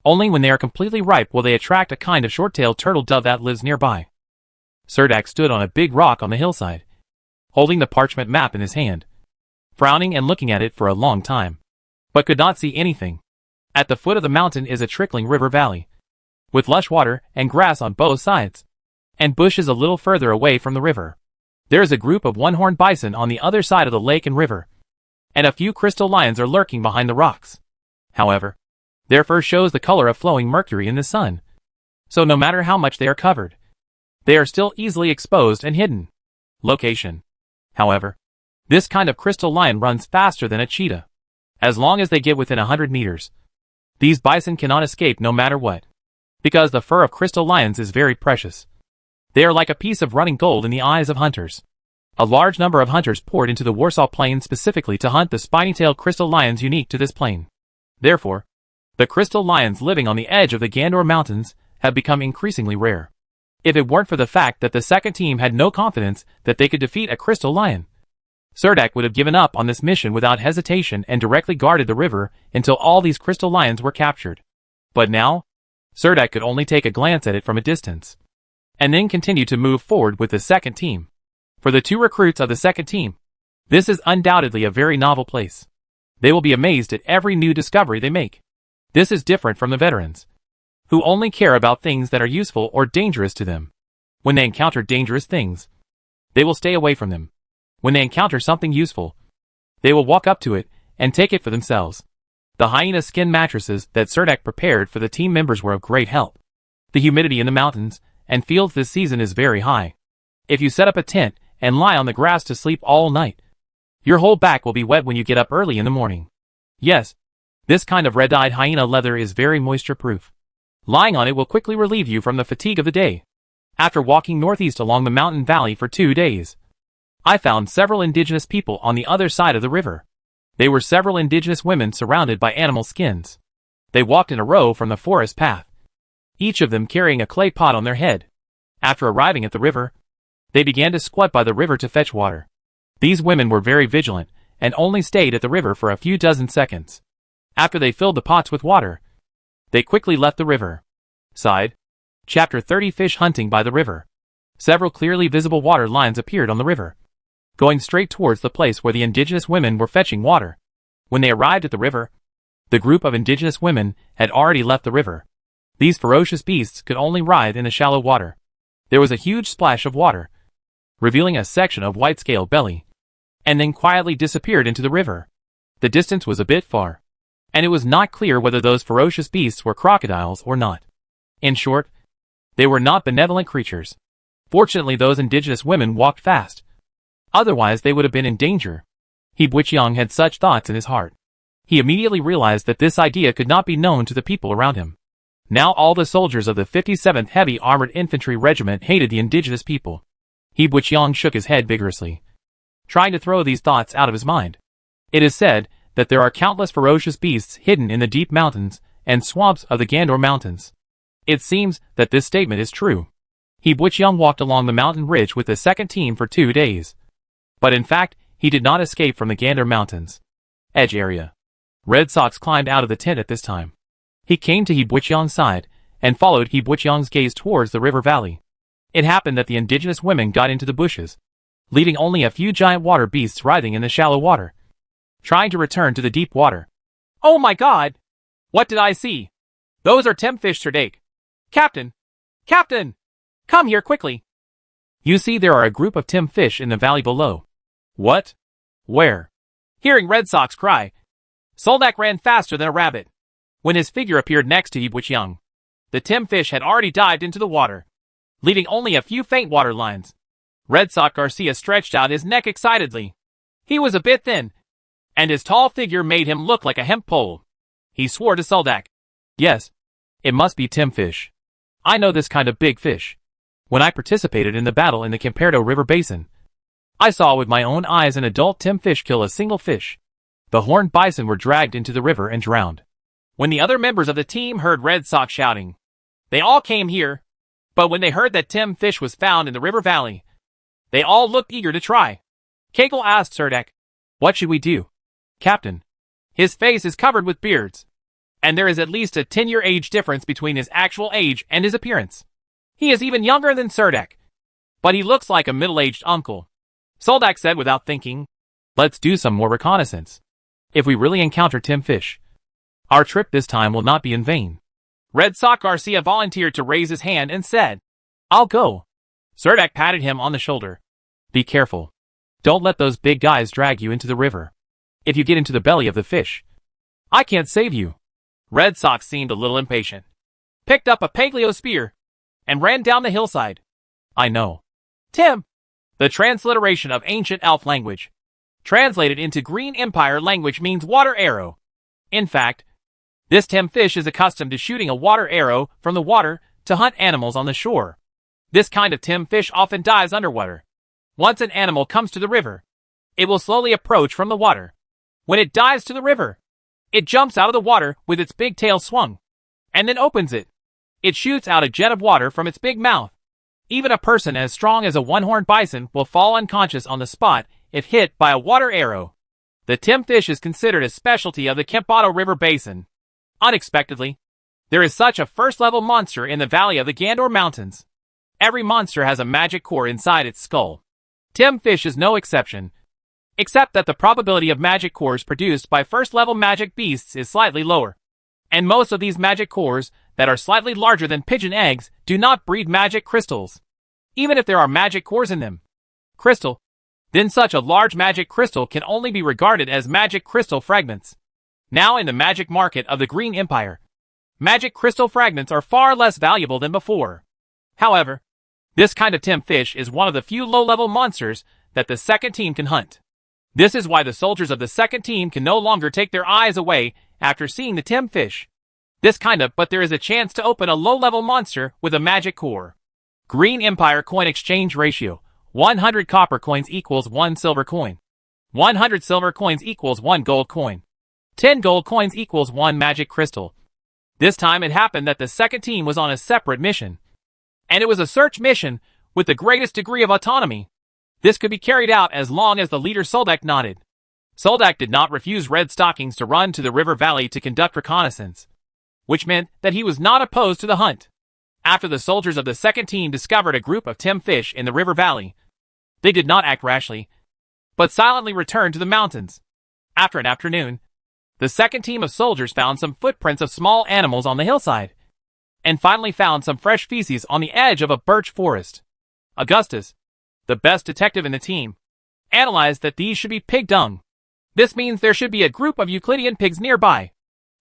[SPEAKER 1] Only when they are completely ripe will they attract a kind of short-tailed turtle dove that lives nearby. Cerdak stood on a big rock on the hillside, holding the parchment map in his hand, frowning and looking at it for a long time, but could not see anything. At the foot of the mountain is a trickling river valley, with lush water and grass on both sides, and bushes a little further away from the river. There is a group of one-horned bison on the other side of the lake and river, and a few crystal lions are lurking behind the rocks. However, their fur shows the color of flowing mercury in the sun, so no matter how much they are covered, they are still easily exposed and hidden. Location. However, this kind of crystal lion runs faster than a cheetah. As long as they get within 100 meters, these bison cannot escape no matter what, because the fur of crystal lions is very precious. They are like a piece of running gold in the eyes of hunters. A large number of hunters poured into the Warsaw Plain specifically to hunt the spiny-tailed crystal lions unique to this plain. Therefore, the crystal lions living on the edge of the Gandor Mountains have become increasingly rare. If it weren't for the fact that the second team had no confidence that they could defeat a crystal lion, Serdek would have given up on this mission without hesitation and directly guarded the river until all these crystal lions were captured. But now, Serdek could only take a glance at it from a distance, and then continue to move forward with the second team. For the 2 recruits of the second team, this is undoubtedly a very novel place. They will be amazed at every new discovery they make. This is different from the veterans, who only care about things that are useful or dangerous to them. When they encounter dangerous things, they will stay away from them. When they encounter something useful, they will walk up to it and take it for themselves. The hyena skin mattresses that Serdek prepared for the team members were of great help. The humidity in the mountains and fields this season is very high. If you set up a tent and lie on the grass to sleep all night, your whole back will be wet when you get up early in the morning. Yes, this kind of red-dyed hyena leather is very moisture-proof. Lying on it will quickly relieve you from the fatigue of the day. After walking northeast along the mountain valley for 2 days, I found several indigenous people on the other side of the river. They were several indigenous women surrounded by animal skins. They walked in a row from the forest path, each of them carrying a clay pot on their head. After arriving at the river, they began to squat by the river to fetch water. These women were very vigilant and only stayed at the river for a few dozen seconds. After they filled the pots with water, they quickly left the river. Side. Chapter 30 Fish Hunting by the River. Several clearly visible water lines appeared on the river, going straight towards the place where the indigenous women were fetching water. When they arrived at the river, the group of indigenous women had already left the river. These ferocious beasts could only ride in the shallow water. There was a huge splash of water, revealing a section of white scale belly, and then quietly disappeared into the river. The distance was a bit far, and it was not clear whether those ferocious beasts were crocodiles or not. In short, they were not benevolent creatures. Fortunately, those indigenous women walked fast. Otherwise, they would have been in danger. Hebuichiang had such thoughts in his heart. He immediately realized that this idea could not be known to the people around him. Now all the soldiers of the 57th Heavy Armored Infantry Regiment hated the indigenous people. Hebuichiang shook his head vigorously, trying to throw these thoughts out of his mind. It is said that there are countless ferocious beasts hidden in the deep mountains and swamps of the Gandor Mountains. It seems that this statement is true. Hebuichiang walked along the mountain ridge with the second team for 2 days. But in fact, he did not escape from the Gandor Mountains edge area. Red Sox climbed out of the tent at this time. He came to Hebuichiang's side and followed Hebuichiang's gaze towards the river valley. It happened that the indigenous women got into the bushes, leaving only a few giant water beasts writhing in the shallow water, trying to return to the deep water. Oh my God! What did I see? Those are Temfish Serdek. Captain! Captain! Come here quickly! You see, there are a group of Temfish in the valley below. What? Where? Hearing Red Sox cry, Soldak ran faster than a rabbit. When his figure appeared next to Hebuichiang, the Temfish had already dived into the water, leaving only a few faint water lines. Red Sox Garcia stretched out his neck excitedly. He was a bit thin, and his tall figure made him look like a hemp pole. He swore to Soldak. Yes, it must be Temfish. I know this kind of big fish. When I participated in the battle in the Camperdo River Basin, I saw with my own eyes an adult Temfish kill a single fish. The horned bison were dragged into the river and drowned. When the other members of the team heard Red Sox shouting, they all came here. But when they heard that Temfish was found in the river valley, they all looked eager to try. Kegel asked Serdek, "What should we do?" Captain, his face is covered with beards, and there is at least a 10-year age difference between his actual age and his appearance. He is even younger than Serdek, but he looks like a middle-aged uncle. Soldak said without thinking, "Let's do some more reconnaissance. If we really encounter Temfish, our trip this time will not be in vain." Red Sox Garcia volunteered to raise his hand and said, "I'll go." Serdek patted him on the shoulder. "Be careful. Don't let those big guys drag you into the river. If you get into the belly of the fish, I can't save you." Red Sox seemed a little impatient, picked up a Paglio spear, and ran down the hillside. I know. Tim. The transliteration of ancient elf language, translated into Green Empire language, means water arrow. In fact, this Temfish is accustomed to shooting a water arrow from the water to hunt animals on the shore. This kind of Temfish often dives underwater. Once an animal comes to the river, it will slowly approach from the water. When it dives to the river, it jumps out of the water with its big tail swung, and then opens it. It shoots out a jet of water from its big mouth. Even a person as strong as a one-horned bison will fall unconscious on the spot if hit by a water arrow. The timfish is considered a specialty of the Kempoto River Basin. Unexpectedly, there is such a first-level monster in the valley of the Gandor Mountains. Every monster has a magic core inside its skull. Timfish is no exception, except that the probability of magic cores produced by first-level magic beasts is slightly lower. And most of these magic cores, that are slightly larger than pigeon eggs, do not breed magic crystals, even if there are magic cores in them. Crystal. Then such a large magic crystal can only be regarded as magic crystal fragments. Now in the magic market of the Green Empire, magic crystal fragments are far less valuable than before. However, this kind of timfish is one of the few low-level monsters that the second team can hunt. This is why the soldiers of the second team can no longer take their eyes away after seeing the timfish. But there is a chance to open a low-level monster with a magic core. Green Empire coin exchange ratio. 100 copper coins equals 1 silver coin. 100 silver coins equals 1 gold coin. 10 gold coins equals 1 magic crystal. This time it happened that the second team was on a separate mission. And it was a search mission with the greatest degree of autonomy. This could be carried out as long as the leader Soldak nodded. Soldak did not refuse Red Stockings to run to the river valley to conduct reconnaissance, which meant that he was not opposed to the hunt. After the soldiers of the second team discovered a group of timfish in the river valley, they did not act rashly, but silently returned to the mountains. After an afternoon, the second team of soldiers found some footprints of small animals on the hillside, and finally found some fresh feces on the edge of a birch forest. Augustus, the best detective in the team, analyzed that these should be pig dung. This means there should be a group of Euclidean pigs nearby.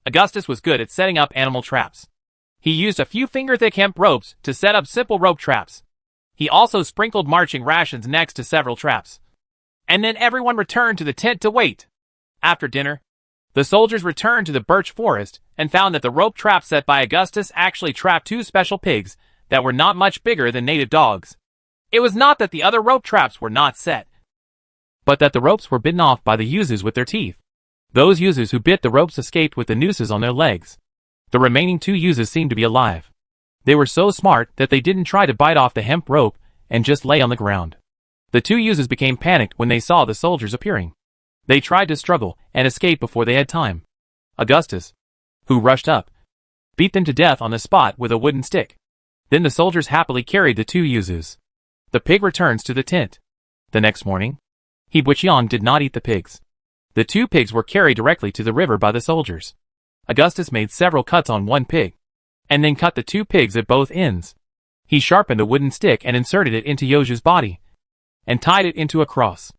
[SPEAKER 1] Augustus was good at setting up animal traps. He used a few finger-thick hemp ropes to set up simple rope traps. He also sprinkled marching rations next to several traps. And then everyone returned to the tent to wait. After dinner, the soldiers returned to the birch forest and found that the rope trap set by Augustus actually trapped 2 special pigs that were not much bigger than native dogs. It was not that the other rope traps were not set, but that the ropes were bitten off by the yuzus with their teeth. Those yuzus who bit the ropes escaped with the nooses on their legs. The remaining 2 yuzus seemed to be alive. They were so smart that they didn't try to bite off the hemp rope and just lay on the ground. The 2 yuzus became panicked when they saw the soldiers appearing. They tried to struggle and escape before they had time. Augustus, who rushed up, beat them to death on the spot with a wooden stick. Then the soldiers happily carried the 2 yuzus. The pig returns to the tent. The next morning, Hibuchiang did not eat the pigs. The 2 pigs were carried directly to the river by the soldiers. Augustus made several cuts on one pig, and then cut the 2 pigs at both ends. He sharpened a wooden stick and inserted it into Yoju's body, and tied it into a cross.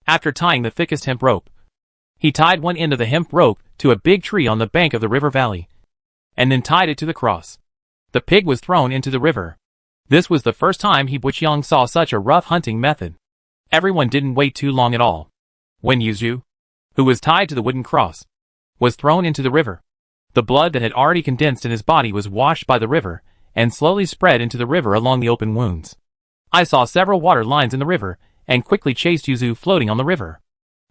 [SPEAKER 1] After tying the thickest hemp rope, he tied one end of the hemp rope to a big tree on the bank of the river valley, and then tied it to the cross. The pig was thrown into the river. This was the first time Hibuchiang saw such a rough hunting method. Everyone didn't wait too long at all. When Yuzu, who was tied to the wooden cross, was thrown into the river, the blood that had already condensed in his body was washed by the river and slowly spread into the river along the open wounds. I saw several water lines in the river and quickly chased Yuzu floating on the river.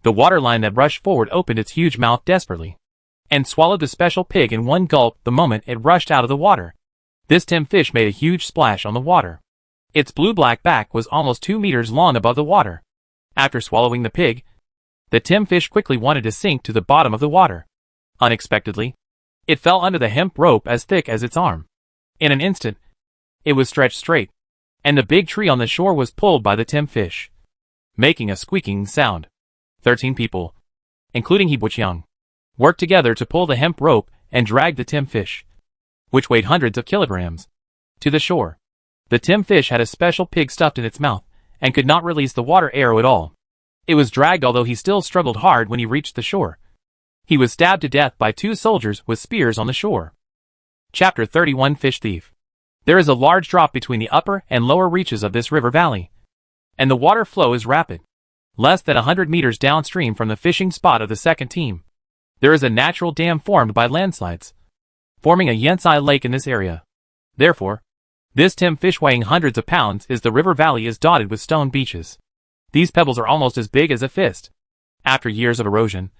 [SPEAKER 1] The water line that rushed forward opened its huge mouth desperately and swallowed the special pig in one gulp the moment it rushed out of the water. This timfish made a huge splash on the water. Its blue-black back was almost 2 meters long above the water. After swallowing the pig, the timfish quickly wanted to sink to the bottom of the water. Unexpectedly, it fell under the hemp rope as thick as its arm. In an instant, it was stretched straight, and the big tree on the shore was pulled by the timfish, making a squeaking sound. 13 people, including Hibuchiang, worked together to pull the hemp rope and drag the timfish, which weighed hundreds of kilograms, to the shore. The timfish had a special pig stuffed in its mouth, and could not release the water arrow at all. It was dragged, although he still struggled hard when he reached the shore. He was stabbed to death by 2 soldiers with spears on the shore. Chapter 31 Fish Thief. There is a large drop between the upper and lower reaches of this river valley, and the water flow is rapid. Less than 100 meters downstream from the fishing spot of the second team, there is a natural dam formed by landslides, forming a Yensai lake in this area. Therefore, this timfish weighing hundreds of pounds is the river valley is dotted with stone beaches. These pebbles are almost as big as a fist. After years of erosion,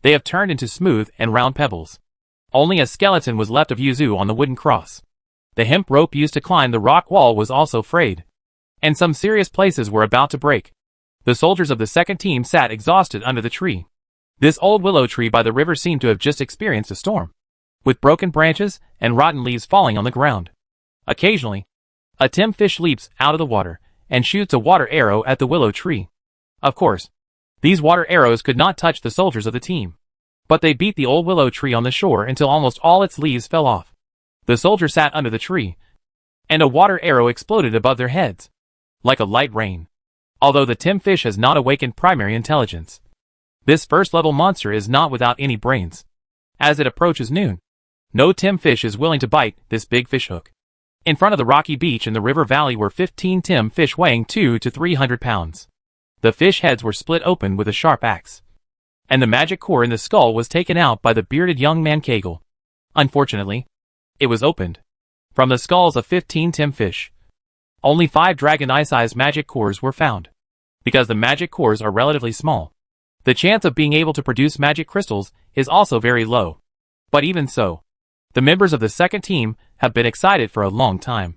[SPEAKER 1] they have turned into smooth and round pebbles. Only a skeleton was left of Yuzu on the wooden cross. The hemp rope used to climb the rock wall was also frayed, and some serious places were about to break. The soldiers of the second team sat exhausted under the tree. This old willow tree by the river seemed to have just experienced a storm, with broken branches and rotten leaves falling on the ground. Occasionally, a Tim fish leaps out of the water and shoots a water arrow at the willow tree. Of course, these water arrows could not touch the soldiers of the team, but they beat the old willow tree on the shore until almost all its leaves fell off. The soldier sat under the tree, and a water arrow exploded above their heads, like a light rain. Although the Tim fish has not awakened primary intelligence, this first-level monster is not without any brains. As it approaches noon, no Tim fish is willing to bite this big fishhook. In front of the rocky beach in the river valley were 15 Tim fish weighing 200 to 300 pounds. The fish heads were split open with a sharp axe, and the magic core in the skull was taken out by the bearded young man Kegel. Unfortunately, it was opened. From the skulls of 15 Tim fish, only 5 dragon eye-sized magic cores were found. Because the magic cores are relatively small, the chance of being able to produce magic crystals is also very low. But even so, the members of the second team have been excited for a long time.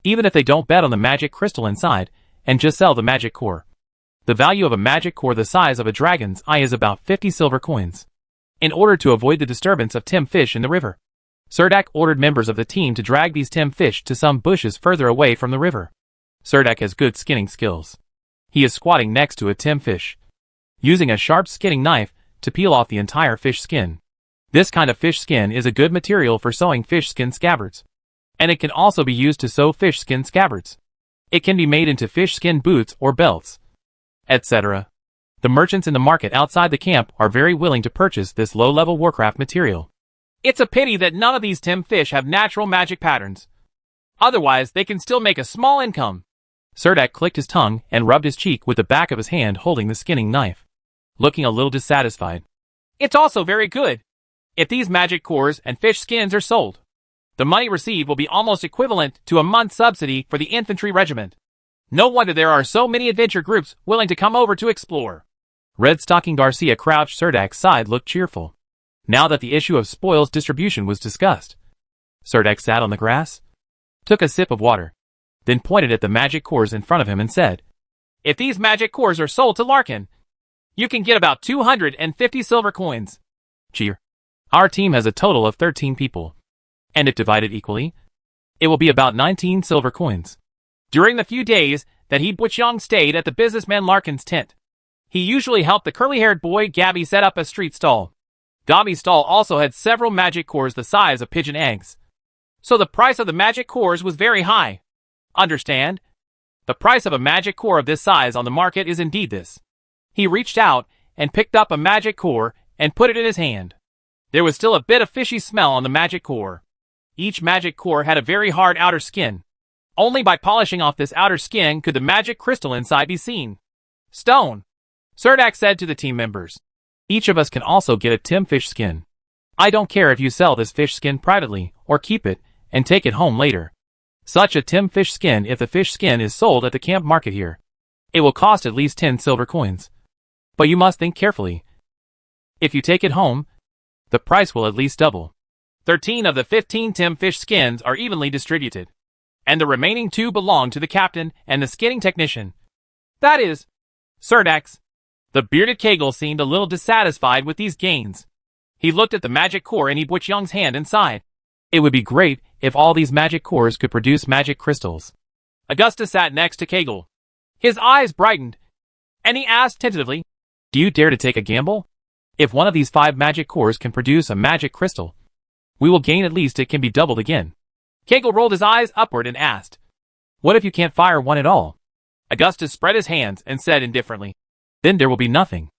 [SPEAKER 1] Even if they don't bet on the magic crystal inside, and just sell the magic core. The value of a magic core the size of a dragon's eye is about 50 silver coins. In order to avoid the disturbance of Tim fish in the river, Surdak ordered members of the team to drag these Tim fish to some bushes further away from the river. Surdak has good skinning skills. He is squatting next to a Tim fish, using a sharp skinning knife to peel off the entire fish skin. This kind of fish skin is a good material for sewing fish skin scabbards, and it can also be used to sew fish skin scabbards. It can be made into fish skin boots or belts, etc. The merchants in the market outside the camp are very willing to purchase this low-level Warcraft material. It's a pity that none of these Tim fish have natural magic patterns. Otherwise, they can still make a small income. Surdak clicked his tongue and rubbed his cheek with the back of his hand holding the skinning knife, looking a little dissatisfied. It's also very good. If these magic cores and fish skins are sold, the money received will be almost equivalent to a month's subsidy for the infantry regiment. No wonder there are so many adventure groups willing to come over to explore. Red Stocking Garcia crouched Surdak's side looked cheerful, now that the issue of spoils distribution was discussed. Surdak sat on the grass, took a sip of water, then pointed at the magic cores in front of him and said, If these magic cores are sold to Larkin, you can get about 250 silver coins. Cheer. Our team has a total of 13 people, and if divided equally, it will be about 19 silver coins. During the few days that he Butchong stayed at the businessman Larkin's tent, he usually helped the curly-haired boy Gabby set up a street stall. Gabby's stall also had several magic cores the size of pigeon eggs, so the price of the magic cores was very high. Understand? The price of a magic core of this size on the market is indeed this. He reached out and picked up a magic core and put it in his hand. There was still a bit of fishy smell on the magic core. Each magic core had a very hard outer skin. Only by polishing off this outer skin could the magic crystal inside be seen. Stone, Surdak said to the team members. Each of us can also get a Tim fish skin. I don't care if you sell this fish skin privately or keep it and take it home later. Such a Tim fish skin, if the fish skin is sold at the camp market here, it will cost at least 10 silver coins. But you must think carefully. If you take it home, the price will at least double. 13 of the 15 Tim fish skins are evenly distributed, and the remaining 2 belong to the captain and the skinning technician. That is, Surdak's. The bearded Kegel seemed a little dissatisfied with these gains. He looked at the magic core in Butchong's hand and sighed. It would be great if all these magic cores could produce magic crystals. Augustus sat next to Kegel. His eyes brightened, and he asked tentatively, Do you dare to take a gamble? If one of these 5 magic cores can produce a magic crystal, we will gain at least it can be doubled again. Kegel rolled his eyes upward and asked, What if you can't fire one at all? Augustus spread his hands and said indifferently, Then there will be nothing.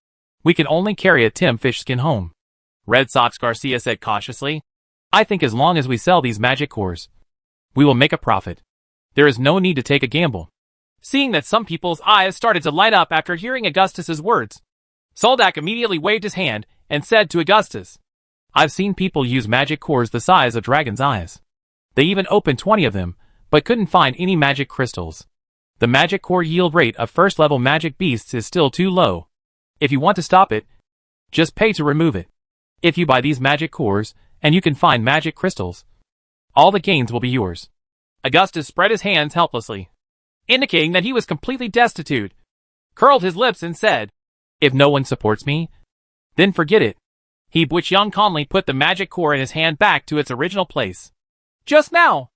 [SPEAKER 1] We can only carry a Tim fish skin home. Red Sox Garcia said cautiously, I think as long as we sell these magic cores, we will make a profit. There is no need to take a gamble. Seeing that some people's eyes started to light up after hearing Augustus's words, Soldak immediately waved his hand and said to Augustus, I've seen people use magic cores the size of dragon's eyes. They even opened 20 of them, but couldn't find any magic crystals. The magic core yield rate of first-level magic beasts is still too low. If you want to stop it, just pay to remove it. If you buy these magic cores, and you can find magic crystals, all the gains will be yours. Augustus spread his hands helplessly, indicating that he was completely destitute. curled his lips and said, "If no one supports me, then forget it." He Butchung calmly put the magic core in his hand back to its original place. Just now,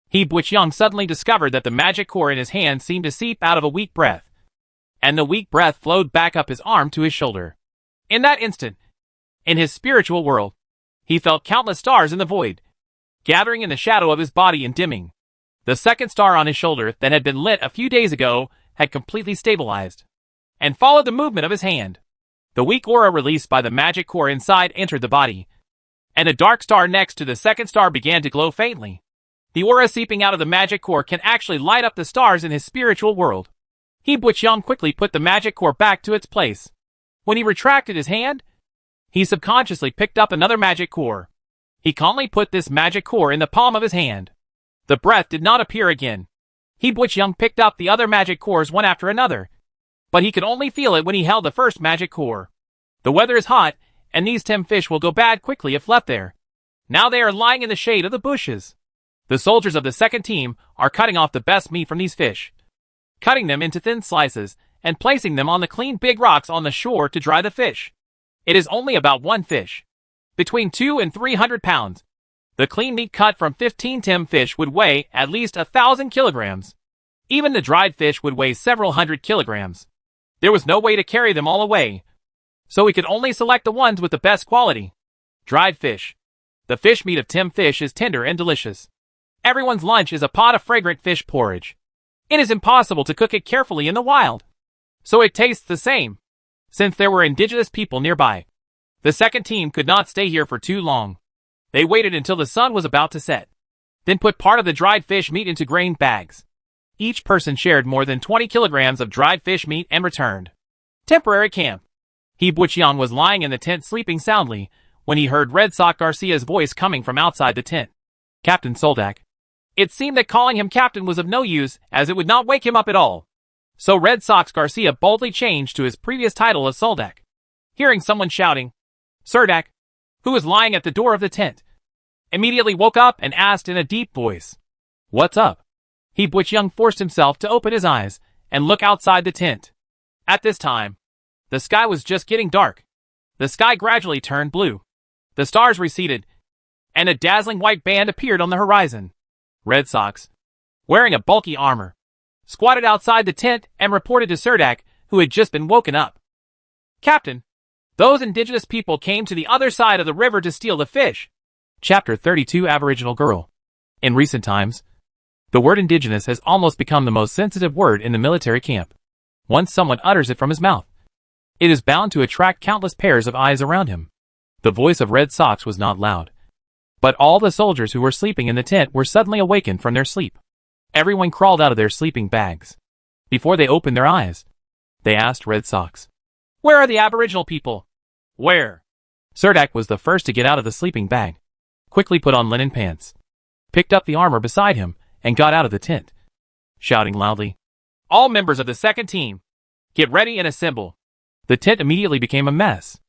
[SPEAKER 1] He Butchung suddenly discovered that the magic core in his hand seemed to seep out of a weak breath, and the weak breath flowed back up his arm to his shoulder. In that instant, in his spiritual world, he felt countless stars in the void, gathering in the shadow of his body and dimming. The second star on his shoulder that had been lit a few days ago had completely stabilized, and followed the movement of his hand. The weak aura released by the magic core inside entered the body, and a dark star next to the second star began to glow faintly. The aura seeping out of the magic core can actually light up the stars in his spiritual world. He Butchung quickly put the magic core back to its place. When he retracted his hand, he subconsciously picked up another magic core. He calmly put this magic core in the palm of his hand. The breath did not appear again. He Butchung picked up the other magic cores one after another, but he could only feel it when he held the first magic core. The weather is hot, and these 10 fish will go bad quickly if left there. Now they are lying in the shade of the bushes. The soldiers of the second team are cutting off the best meat from these fish, cutting them into thin slices, and placing them on the clean big rocks on the shore to dry the fish. It is only about one fish, between 200 and 300 pounds. The clean meat cut from 15 tim fish would weigh at least 1,000 kilograms. Even the dried fish would weigh several hundred kilograms. There was no way to carry them all away, so we could only select the ones with the best quality. Dried fish. The fish meat of tim fish is tender and delicious. Everyone's lunch is a pot of fragrant fish porridge. It is impossible to cook it carefully in the wild, so it tastes the same. Since there were indigenous people nearby, the second team could not stay here for too long. They waited until the sun was about to set, then put part of the dried fish meat into grain bags. Each person shared more than 20 kilograms of dried fish meat and returned. Temporary camp. He Butchung was lying in the tent sleeping soundly when he heard Red Sox Garcia's voice coming from outside the tent. "Captain Soldak." It seemed that calling him captain was of no use, as it would not wake him up at all. So Red Sox Garcia boldly changed to his previous title of Soldak. Hearing someone shouting, Surdak, who was lying at the door of the tent, immediately woke up and asked in a deep voice, "What's up?" He Butchung forced himself to open his eyes and look outside the tent. At this time, the sky was just getting dark. The sky gradually turned blue. The stars receded, and a dazzling white band appeared on the horizon. Red Sox, wearing a bulky armor, squatted outside the tent and reported to Surdak, who had just been woken up. "Captain, those indigenous people came to the other side of the river to steal the fish." Chapter 32 Aboriginal Girl. In recent times, the word indigenous has almost become the most sensitive word in the military camp. Once someone utters it from his mouth, it is bound to attract countless pairs of eyes around him. The voice of Red Sox was not loud, but all the soldiers who were sleeping in the tent were suddenly awakened from their sleep. Everyone crawled out of their sleeping bags. Before they opened their eyes, they asked Red Sox, "Where are the Aboriginal people?" "Where?" Surdak was the first to get out of the sleeping bag, quickly put on linen pants, picked up the armor beside him, and got out of the tent, shouting loudly, "All members of the second team, get ready and assemble." The tent immediately became a mess.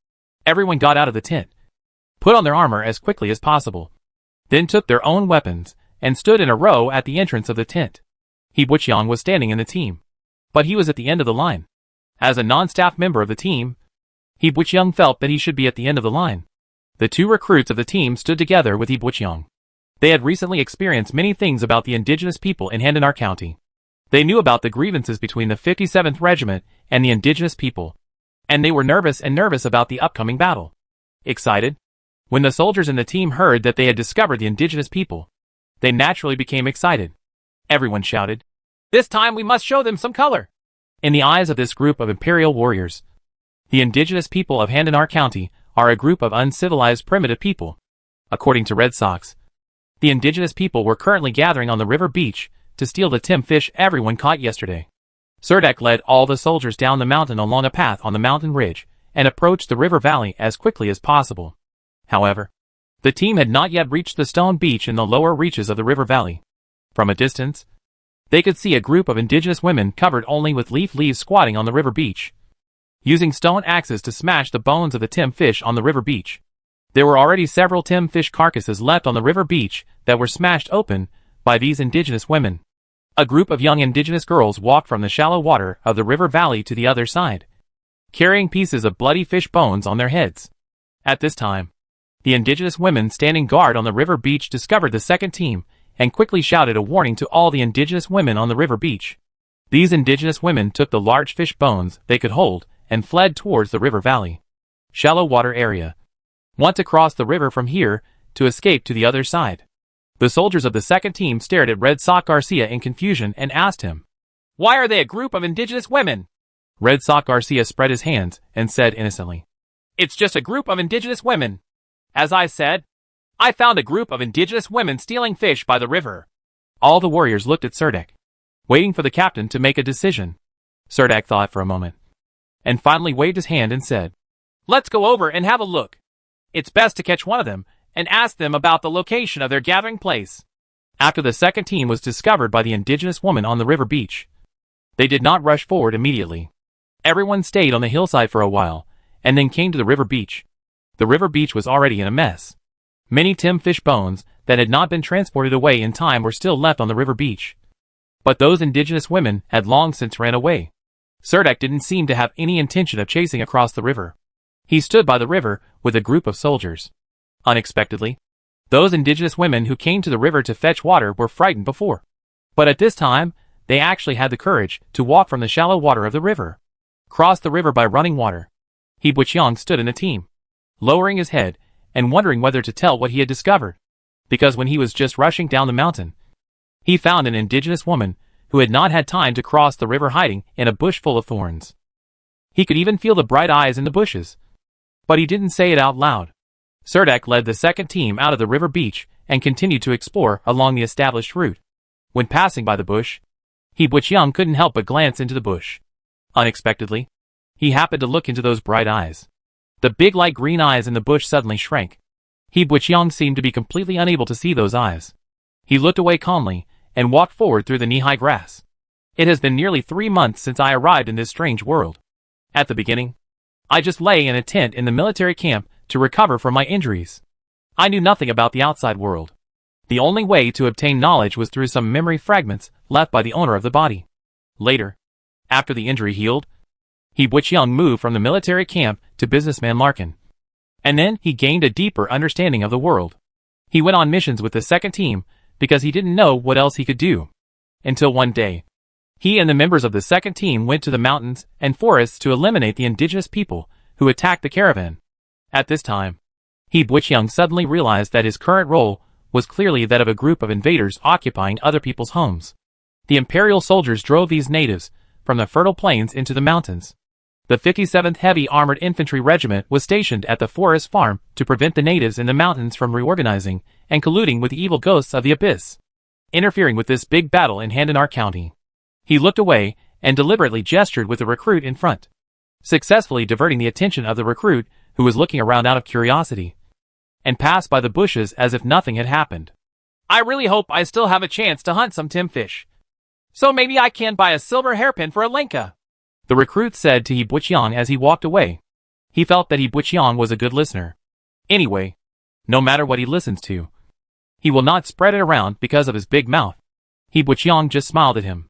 [SPEAKER 1] Everyone got out of the tent, put on their armor as quickly as possible, then took their own weapons and stood in a row at the entrance of the tent. He Butchung was standing in the team, but he was at the end of the line. As a non-staff member of the team, He Butchung felt that he should be at the end of the line. The two recruits of the team stood together with He Butchung. They had recently experienced many things about the indigenous people in Helensa County. They knew about the grievances between the 57th Regiment and the indigenous people, and they were nervous about the upcoming battle. Excited? When the soldiers in the team heard that they had discovered the indigenous people, they naturally became excited. Everyone shouted, "This time we must show them some color." In the eyes of this group of imperial warriors, the indigenous people of Helensa County are a group of uncivilized primitive people. According to Red Sox, the indigenous people were currently gathering on the river beach to steal the tim fish everyone caught yesterday. Surdak led all the soldiers down the mountain along a path on the mountain ridge and approached the river valley as quickly as possible. However, the team had not yet reached the stone beach in the lower reaches of the river valley. From a distance, they could see a group of indigenous women covered only with leaves squatting on the river beach, using stone axes to smash the bones of the tim fish on the river beach. There were already several tim fish carcasses left on the river beach that were smashed open by these indigenous women. A group of young indigenous girls walked from the shallow water of the river valley to the other side, carrying pieces of bloody fish bones on their heads. At this time, the indigenous women standing guard on the river beach discovered the second team and quickly shouted a warning to all the indigenous women on the river beach. These indigenous women took the large fish bones they could hold and fled towards the river valley. Shallow water area. Want to cross the river from here to escape to the other side. The soldiers of the second team stared at Red Sock Garcia in confusion and asked him, "Why are they a group of indigenous women?" Red Sock Garcia spread his hands and said innocently, "It's just a group of indigenous women. As I said, I found a group of indigenous women stealing fish by the river." All the warriors looked at Serdek, waiting for the captain to make a decision. Serdek thought for a moment, and finally waved his hand and said, "Let's go over and have a look. It's best to catch one of them and ask them about the location of their gathering place." After the second team was discovered by the indigenous woman on the river beach, they did not rush forward immediately. Everyone stayed on the hillside for a while, and then came to the river beach. The river beach was already in a mess. Many Tim fish bones that had not been transported away in time were still left on the river beach. But those indigenous women had long since ran away. Serdek didn't seem to have any intention of chasing across the river. He stood by the river with a group of soldiers. Unexpectedly, those indigenous women who came to the river to fetch water were frightened before. But at this time, they actually had the courage to walk from the shallow water of the river, cross the river by running water. He Buchiang stood in a team, lowering his head and wondering whether to tell what he had discovered, because when he was just rushing down the mountain, he found an indigenous woman who had not had time to cross the river hiding in a bush full of thorns. He could even feel the bright eyes in the bushes, but he didn't say it out loud. Serdek led the second team out of the river beach and continued to explore along the established route. When passing by the bush, He Buchiang couldn't help but glance into the bush. Unexpectedly, he happened to look into those bright eyes. The big light green eyes in the bush suddenly shrank. He Buchiang seemed to be completely unable to see those eyes. He looked away calmly and walked forward through the knee-high grass. It has been nearly 3 months since I arrived in this strange world. At the beginning, I just lay in a tent in the military camp to recover from my injuries. I knew nothing about the outside world. The only way to obtain knowledge was through some memory fragments left by the owner of the body. Later, after the injury healed, He Buchiang moved from the military camp to businessman Larkin. And then he gained a deeper understanding of the world. He went on missions with the second team because he didn't know what else he could do. Until one day, he and the members of the second team went to the mountains and forests to eliminate the indigenous people who attacked the caravan. At this time, He Buchiang suddenly realized that his current role was clearly that of a group of invaders occupying other people's homes. The imperial soldiers drove these natives from the fertile plains into the mountains. The 57th Heavy Armored Infantry Regiment was stationed at the forest farm to prevent the natives in the mountains from reorganizing and colluding with the evil ghosts of the abyss, interfering with this big battle in Handanar County. He looked away and deliberately gestured with the recruit in front, successfully diverting the attention of the recruit, who was looking around out of curiosity, and passed by the bushes as if nothing had happened. "I really hope I still have a chance to hunt some timfish. So maybe I can buy a silver hairpin for Helensa," the recruit said to He Buchiang as he walked away. He felt that He Buchiang was a good listener. Anyway, no matter what he listens to, he will not spread it around because of his big mouth. He Buchiang just smiled at him.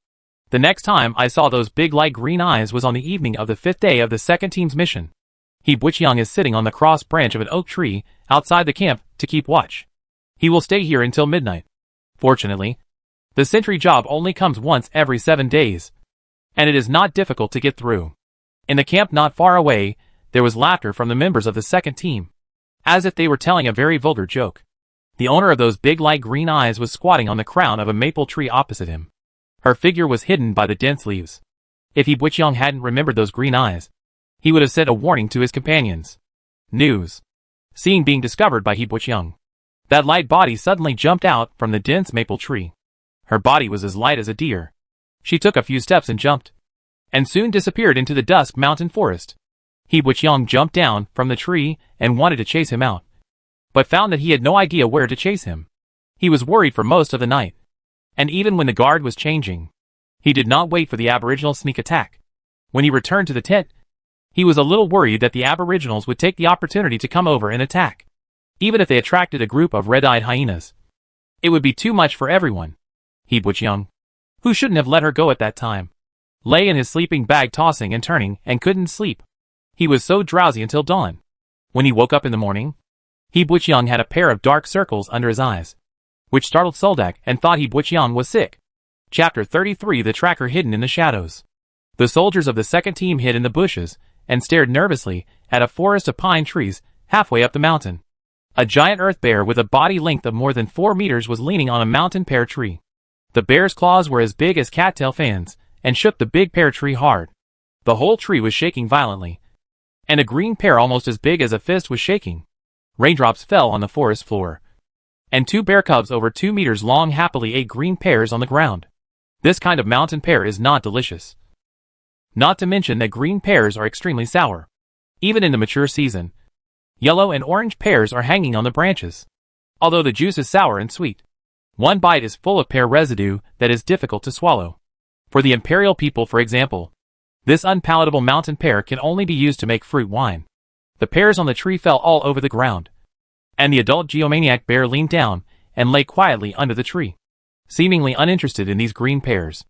[SPEAKER 1] The next time I saw those big light green eyes was on the evening of the 5th day of the second team's mission. He Buchiang is sitting on the cross branch of an oak tree outside the camp to keep watch. He will stay here until midnight. Fortunately, the sentry job only comes once every 7 days, and it is not difficult to get through. In the camp not far away, there was laughter from the members of the second team, as if they were telling a very vulgar joke. The owner of those big light green eyes was squatting on the crown of a maple tree opposite him. Her figure was hidden by the dense leaves. If He Buchiang hadn't remembered those green eyes, he would have sent a warning to his companions. News. Scene being discovered by He Buchiang. That light body suddenly jumped out from the dense maple tree. Her body was as light as a deer. She took a few steps and jumped, and soon disappeared into the dusk mountain forest. He Buchiang jumped down from the tree and wanted to chase him out, but found that he had no idea where to chase him. He was worried for most of the night, and even when the guard was changing, he did not wait for the Aboriginal sneak attack. When he returned to the tent, he was a little worried that the Aboriginals would take the opportunity to come over and attack. Even if they attracted a group of red-eyed hyenas, it would be too much for everyone. He Buchiang who shouldn't have let her go at that time, lay in his sleeping bag tossing and turning and couldn't sleep. He was so drowsy until dawn. When he woke up in the morning, He Buqiang had a pair of dark circles under his eyes, which startled Soldak and thought He Buqiang was sick. Chapter 33 The Tracker Hidden in the Shadows. The soldiers of the second team hid in the bushes and stared nervously at a forest of pine trees halfway up the mountain. A giant earth bear with a body length of more than 4 meters was leaning on a mountain pear tree. The bear's claws were as big as cattail fans and shook the big pear tree hard. The whole tree was shaking violently, and a green pear almost as big as a fist was shaking. Raindrops fell on the forest floor, and 2 bear cubs over 2 meters long happily ate green pears on the ground. This kind of mountain pear is not delicious. Not to mention that green pears are extremely sour. Even in the mature season, yellow and orange pears are hanging on the branches. Although the juice is sour and sweet, one bite is full of pear residue that is difficult to swallow. For the imperial people, for example, this unpalatable mountain pear can only be used to make fruit wine. The pears on the tree fell all over the ground, and the adult geomaniac bear leaned down and lay quietly under the tree, seemingly uninterested in these green pears.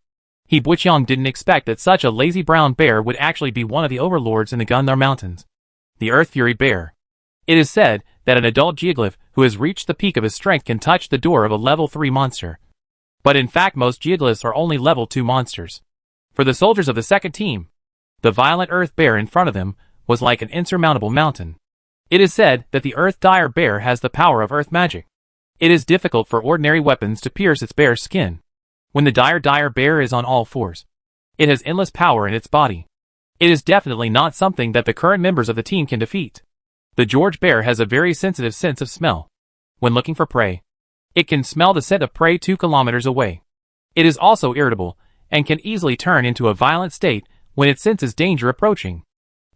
[SPEAKER 1] He Buqiang didn't expect that such a lazy brown bear would actually be one of the overlords in the Gundar Mountains. The Earth Fury Bear. It is said that an adult geoglyph who has reached the peak of his strength can touch the door of a level 3 monster. But in fact most geoglyphs are only level 2 monsters. For the soldiers of the second team, the violent earth bear in front of them was like an insurmountable mountain. It is said that the earth dire bear has the power of earth magic. It is difficult for ordinary weapons to pierce its bare skin. When the dire bear is on all fours, it has endless power in its body. It is definitely not something that the current members of the team can defeat. The George bear has a very sensitive sense of smell. When looking for prey, it can smell the scent of prey 2 kilometers away. It is also irritable and can easily turn into a violent state when it senses danger approaching.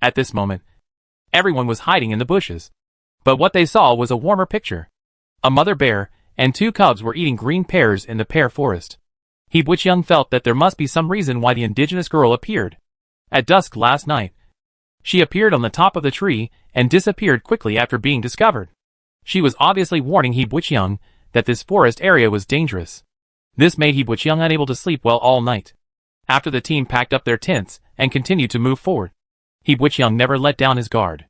[SPEAKER 1] At this moment, everyone was hiding in the bushes. But what they saw was a warmer picture. A mother bear and 2 cubs were eating green pears in the pear forest. He Buqiang felt that there must be some reason why the indigenous girl appeared. At dusk last night, she appeared on the top of the tree and disappeared quickly after being discovered. She was obviously warning He Buqiang that this forest area was dangerous. This made He Buqiang unable to sleep well all night. After the team packed up their tents and continued to move forward, He Buqiang never let down his guard.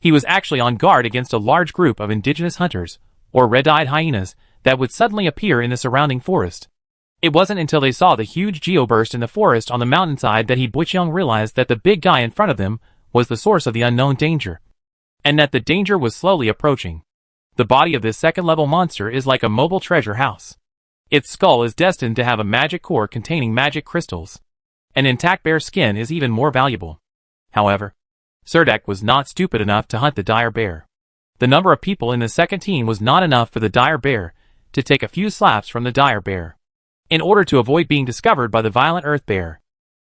[SPEAKER 1] He was actually on guard against a large group of indigenous hunters, or red-eyed hyenas, that would suddenly appear in the surrounding forest. It wasn't until they saw the huge geoburst in the forest on the mountainside that He Buqiang realized that the big guy in front of them was the source of the unknown danger, and that the danger was slowly approaching. The body of this second-level monster is like a mobile treasure house. Its skull is destined to have a magic core containing magic crystals. An intact bear skin is even more valuable. However, Cerdak was not stupid enough to hunt the dire bear. The number of people in the second team was not enough for the dire bear to take a few slaps from the dire bear. In order to avoid being discovered by the violent earth bear,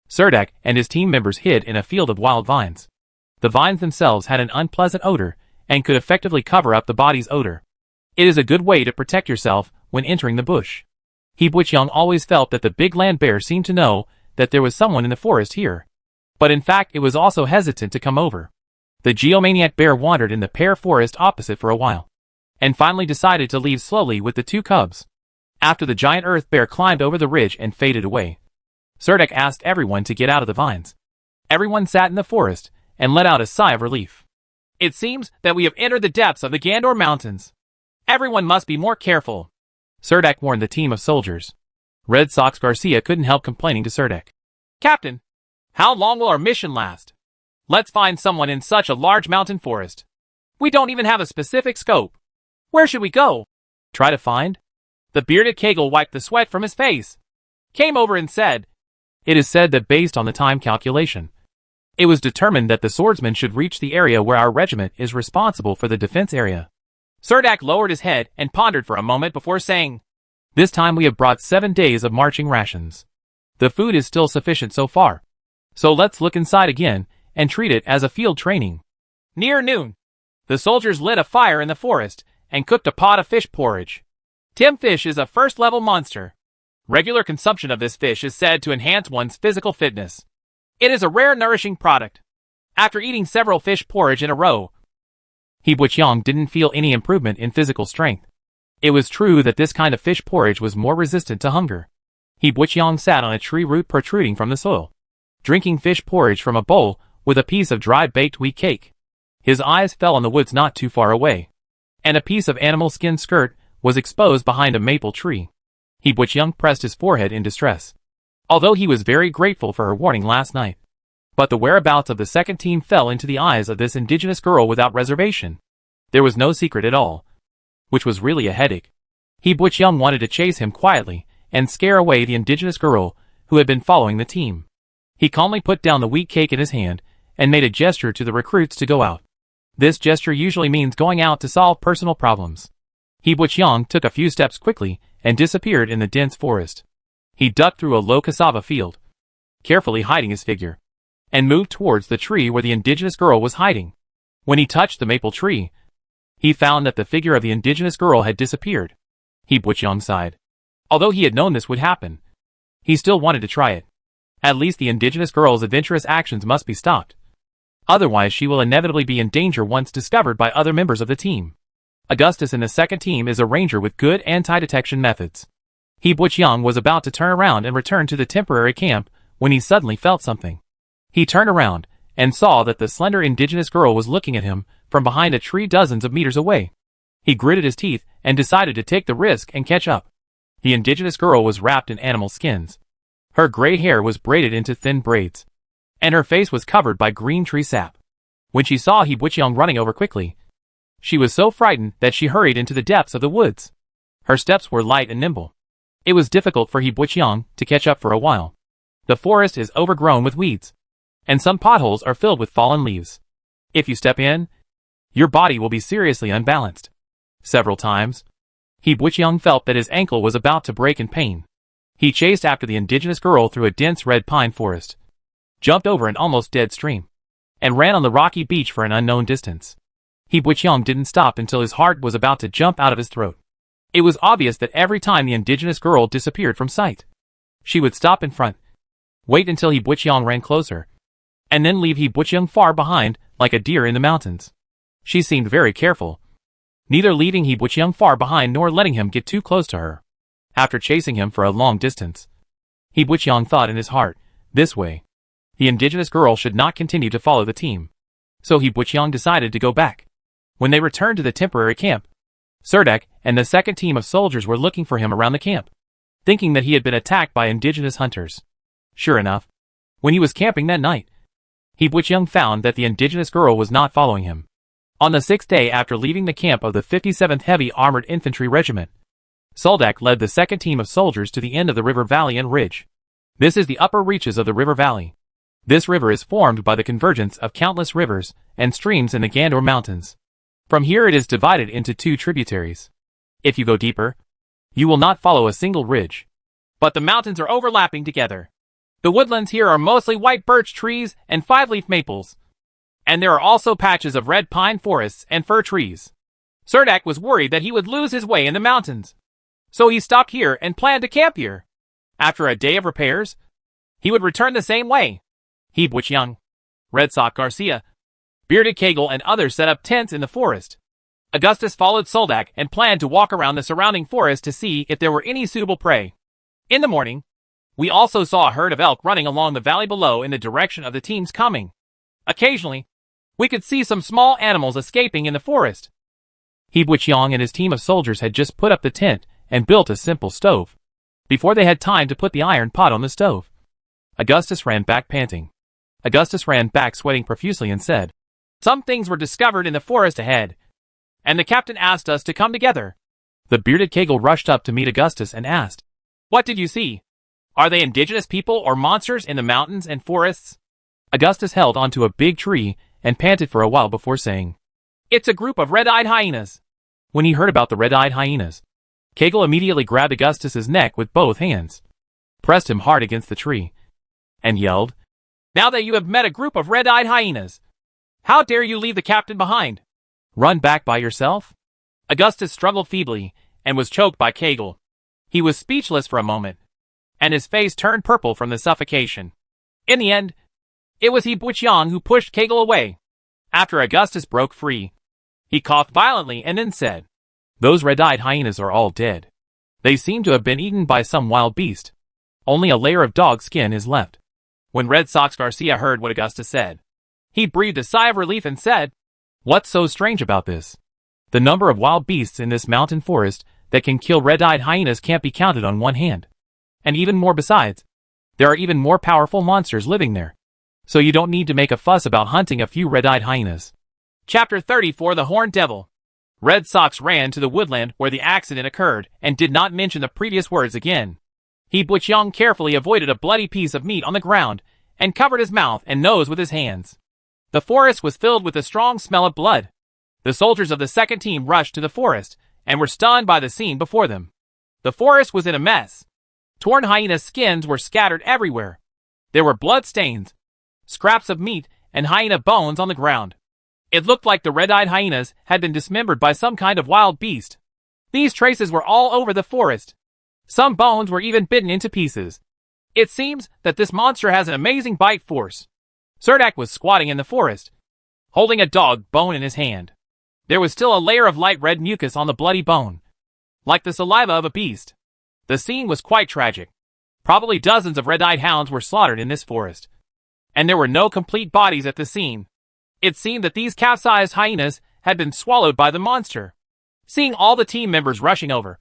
[SPEAKER 1] Cerdak and his team members hid in a field of wild vines. The vines themselves had an unpleasant odor and could effectively cover up the body's odor. It is a good way to protect yourself when entering the bush. He Buqiang always felt that the big land bear seemed to know that there was someone in the forest here. But in fact it was also hesitant to come over. The geomaniac bear wandered in the pear forest opposite for a while, and finally decided to leave slowly with the 2 cubs. After the giant earth bear climbed over the ridge and faded away, Cerdak asked everyone to get out of the vines. Everyone sat in the forest and let out a sigh of relief. It seems that we have entered the depths of the Gandor Mountains. Everyone must be more careful, Cerdak warned the team of soldiers. Red Sox Garcia couldn't help complaining to Cerdak. Captain, how long will our mission last? Let's find someone in such a large mountain forest. We don't even have a specific scope. Where should we go? Try to find? The bearded Kegel wiped the sweat from his face, came over and said, it is said that based on the time calculation, it was determined that the swordsman should reach the area where our regiment is responsible for the defense area. Cerdak lowered his head and pondered for a moment before saying, this time we have brought 7 days of marching rations. The food is still sufficient so far. So let's look inside again and treat it as a field training. Near noon, the soldiers lit a fire in the forest and cooked a pot of fish porridge. Tim fish is a first-level monster. Regular consumption of this fish is said to enhance one's physical fitness. It is a rare nourishing product. After eating several fish porridge in a row, He Buqiang didn't feel any improvement in physical strength. It was true that this kind of fish porridge was more resistant to hunger. He Buqiang sat on a tree root protruding from the soil, drinking fish porridge from a bowl with a piece of dry baked wheat cake. His eyes fell on the woods not too far away, and a piece of animal skin skirt was exposed behind a maple tree. He Buqiang pressed his forehead in distress, although he was very grateful for her warning last night. But the whereabouts of the second team fell into the eyes of this indigenous girl without reservation. There was no secret at all, which was really a headache. He Buqiang wanted to chase him quietly and scare away the indigenous girl who had been following the team. He calmly put down the wheat cake in his hand and made a gesture to the recruits to go out. This gesture usually means going out to solve personal problems. He Buqiang took a few steps quickly and disappeared in the dense forest. He ducked through a low cassava field, carefully hiding his figure, and moved towards the tree where the indigenous girl was hiding. When he touched the maple tree, he found that the figure of the indigenous girl had disappeared. He Buqiang sighed. Although he had known this would happen, he still wanted to try it. At least the indigenous girl's adventurous actions must be stopped. Otherwise she will inevitably be in danger once discovered by other members of the team. Augustus in the second team is a ranger with good anti-detection methods. He Buqiang was about to turn around and return to the temporary camp when he suddenly felt something. He turned around and saw that the slender indigenous girl was looking at him from behind a tree dozens of meters away. He gritted his teeth and decided to take the risk and catch up. The indigenous girl was wrapped in animal skins. Her gray hair was braided into thin braids, and her face was covered by green tree sap. When she saw He Buqiang running over quickly, she was so frightened that she hurried into the depths of the woods. Her steps were light and nimble. It was difficult for He Buqiang to catch up for a while. The forest is overgrown with weeds, and some potholes are filled with fallen leaves. If you step in, your body will be seriously unbalanced. Several times, He Buqiang felt that his ankle was about to break in pain. He chased after the indigenous girl through a dense red pine forest, jumped over an almost dead stream, and ran on the rocky beach for an unknown distance. He Buqiang didn't stop until his heart was about to jump out of his throat. It was obvious that every time the indigenous girl disappeared from sight, she would stop in front, wait until He Buqiang ran closer, and then leave He Buqiang far behind like a deer in the mountains. She seemed very careful, neither leaving He Buqiang far behind nor letting him get too close to her. After chasing him for a long distance, He Buqiang thought in his heart, this way, the indigenous girl should not continue to follow the team. So He Buqiang decided to go back. When they returned to the temporary camp, Serdek and the second team of soldiers were looking for him around the camp, thinking that he had been attacked by indigenous hunters. Sure enough, when he was camping that night, He Buqiang found that the indigenous girl was not following him. On the 6th day after leaving the camp of the 57th Heavy Armored Infantry Regiment, Soldak led the second team of soldiers to the end of the river valley and ridge. This is the upper reaches of the river valley. This river is formed by the convergence of countless rivers and streams in the Gandor Mountains. From here it is divided into two tributaries. If you go deeper, you will not follow a single ridge, but the mountains are overlapping together. The woodlands here are mostly white birch trees and five-leaf maples, and there are also patches of red pine forests and fir trees. Serdek was worried that he would lose his way in the mountains, so he stopped here and planned to camp here. After a day of repairs, he would return the same way. He Buqiang, Red Sock Garcia, Bearded Kegel and others set up tents in the forest. Augustus followed Soldak and planned to walk around the surrounding forest to see if there were any suitable prey. In the morning, we also saw a herd of elk running along the valley below in the direction of the team's coming. Occasionally, we could see some small animals escaping in the forest. He Buqiang and his team of soldiers had just put up the tent and built a simple stove, before they had time to put the iron pot on the stove. Augustus ran back panting. Augustus ran back sweating profusely and said, "Some things were discovered in the forest ahead, and the captain asked us to come together." The bearded Kegel rushed up to meet Augustus and asked, "What did you see? Are they indigenous people or monsters in the mountains and forests?" Augustus held onto a big tree and panted for a while before saying, "It's a group of red-eyed hyenas." When he heard about the red-eyed hyenas, Kegel immediately grabbed Augustus's neck with both hands, pressed him hard against the tree, and yelled, "Now that you have met a group of red-eyed hyenas, how dare you leave the captain behind? Run back by yourself?" Augustus struggled feebly and was choked by Kegel. He was speechless for a moment, and his face turned purple from the suffocation. In the end, it was He Buqiang who pushed Kegel away. After Augustus broke free, he coughed violently and then said, "Those red-eyed hyenas are all dead. They seem to have been eaten by some wild beast." Only a layer of dog skin is left. When Red Sox Garcia heard what Augusta said, he breathed a sigh of relief and said, "What's so strange about this? The number of wild beasts in this mountain forest that can kill red-eyed hyenas can't be counted on one hand. And even more besides, there are even more powerful monsters living there. So you don't need to make a fuss about hunting a few red-eyed hyenas." Chapter 34 The Horned Devil. Red Sox ran to the woodland where the accident occurred and did not mention the previous words again. He Buchyoung carefully avoided a bloody piece of meat on the ground and covered his mouth and nose with his hands. The forest was filled with a strong smell of blood. The soldiers of the second team rushed to the forest and were stunned by the scene before them. The forest was in a mess. Torn hyena skins were scattered everywhere. There were blood stains, scraps of meat, and hyena bones on the ground. It looked like the red-eyed hyenas had been dismembered by some kind of wild beast. These traces were all over the forest. Some bones were even bitten into pieces. It seems that this monster has an amazing bite force. Surdak was squatting in the forest, holding a dog bone in his hand. There was still a layer of light red mucus on the bloody bone, like the saliva of a beast. The scene was quite tragic. Probably dozens of red-eyed hounds were slaughtered in this forest, and there were no complete bodies at the scene. It seemed that these capsized hyenas had been swallowed by the monster. Seeing all the team members rushing over,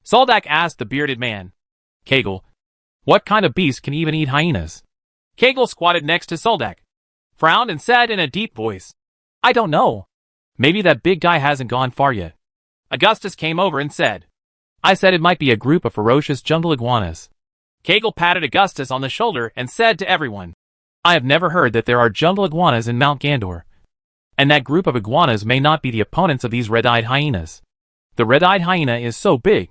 [SPEAKER 1] Soldak asked the bearded man, "Kegel, what kind of beast can even eat hyenas?" Kegel squatted next to Soldak, frowned and said in a deep voice, "I don't know. Maybe that big guy hasn't gone far yet." Augustus came over and said, "I said it might be a group of ferocious jungle iguanas." Kegel patted Augustus on the shoulder and said to everyone, "I have never heard that there are jungle iguanas in Mount Gandor. And that group of iguanas may not be the opponents of these red-eyed hyenas. The red-eyed hyena is so big,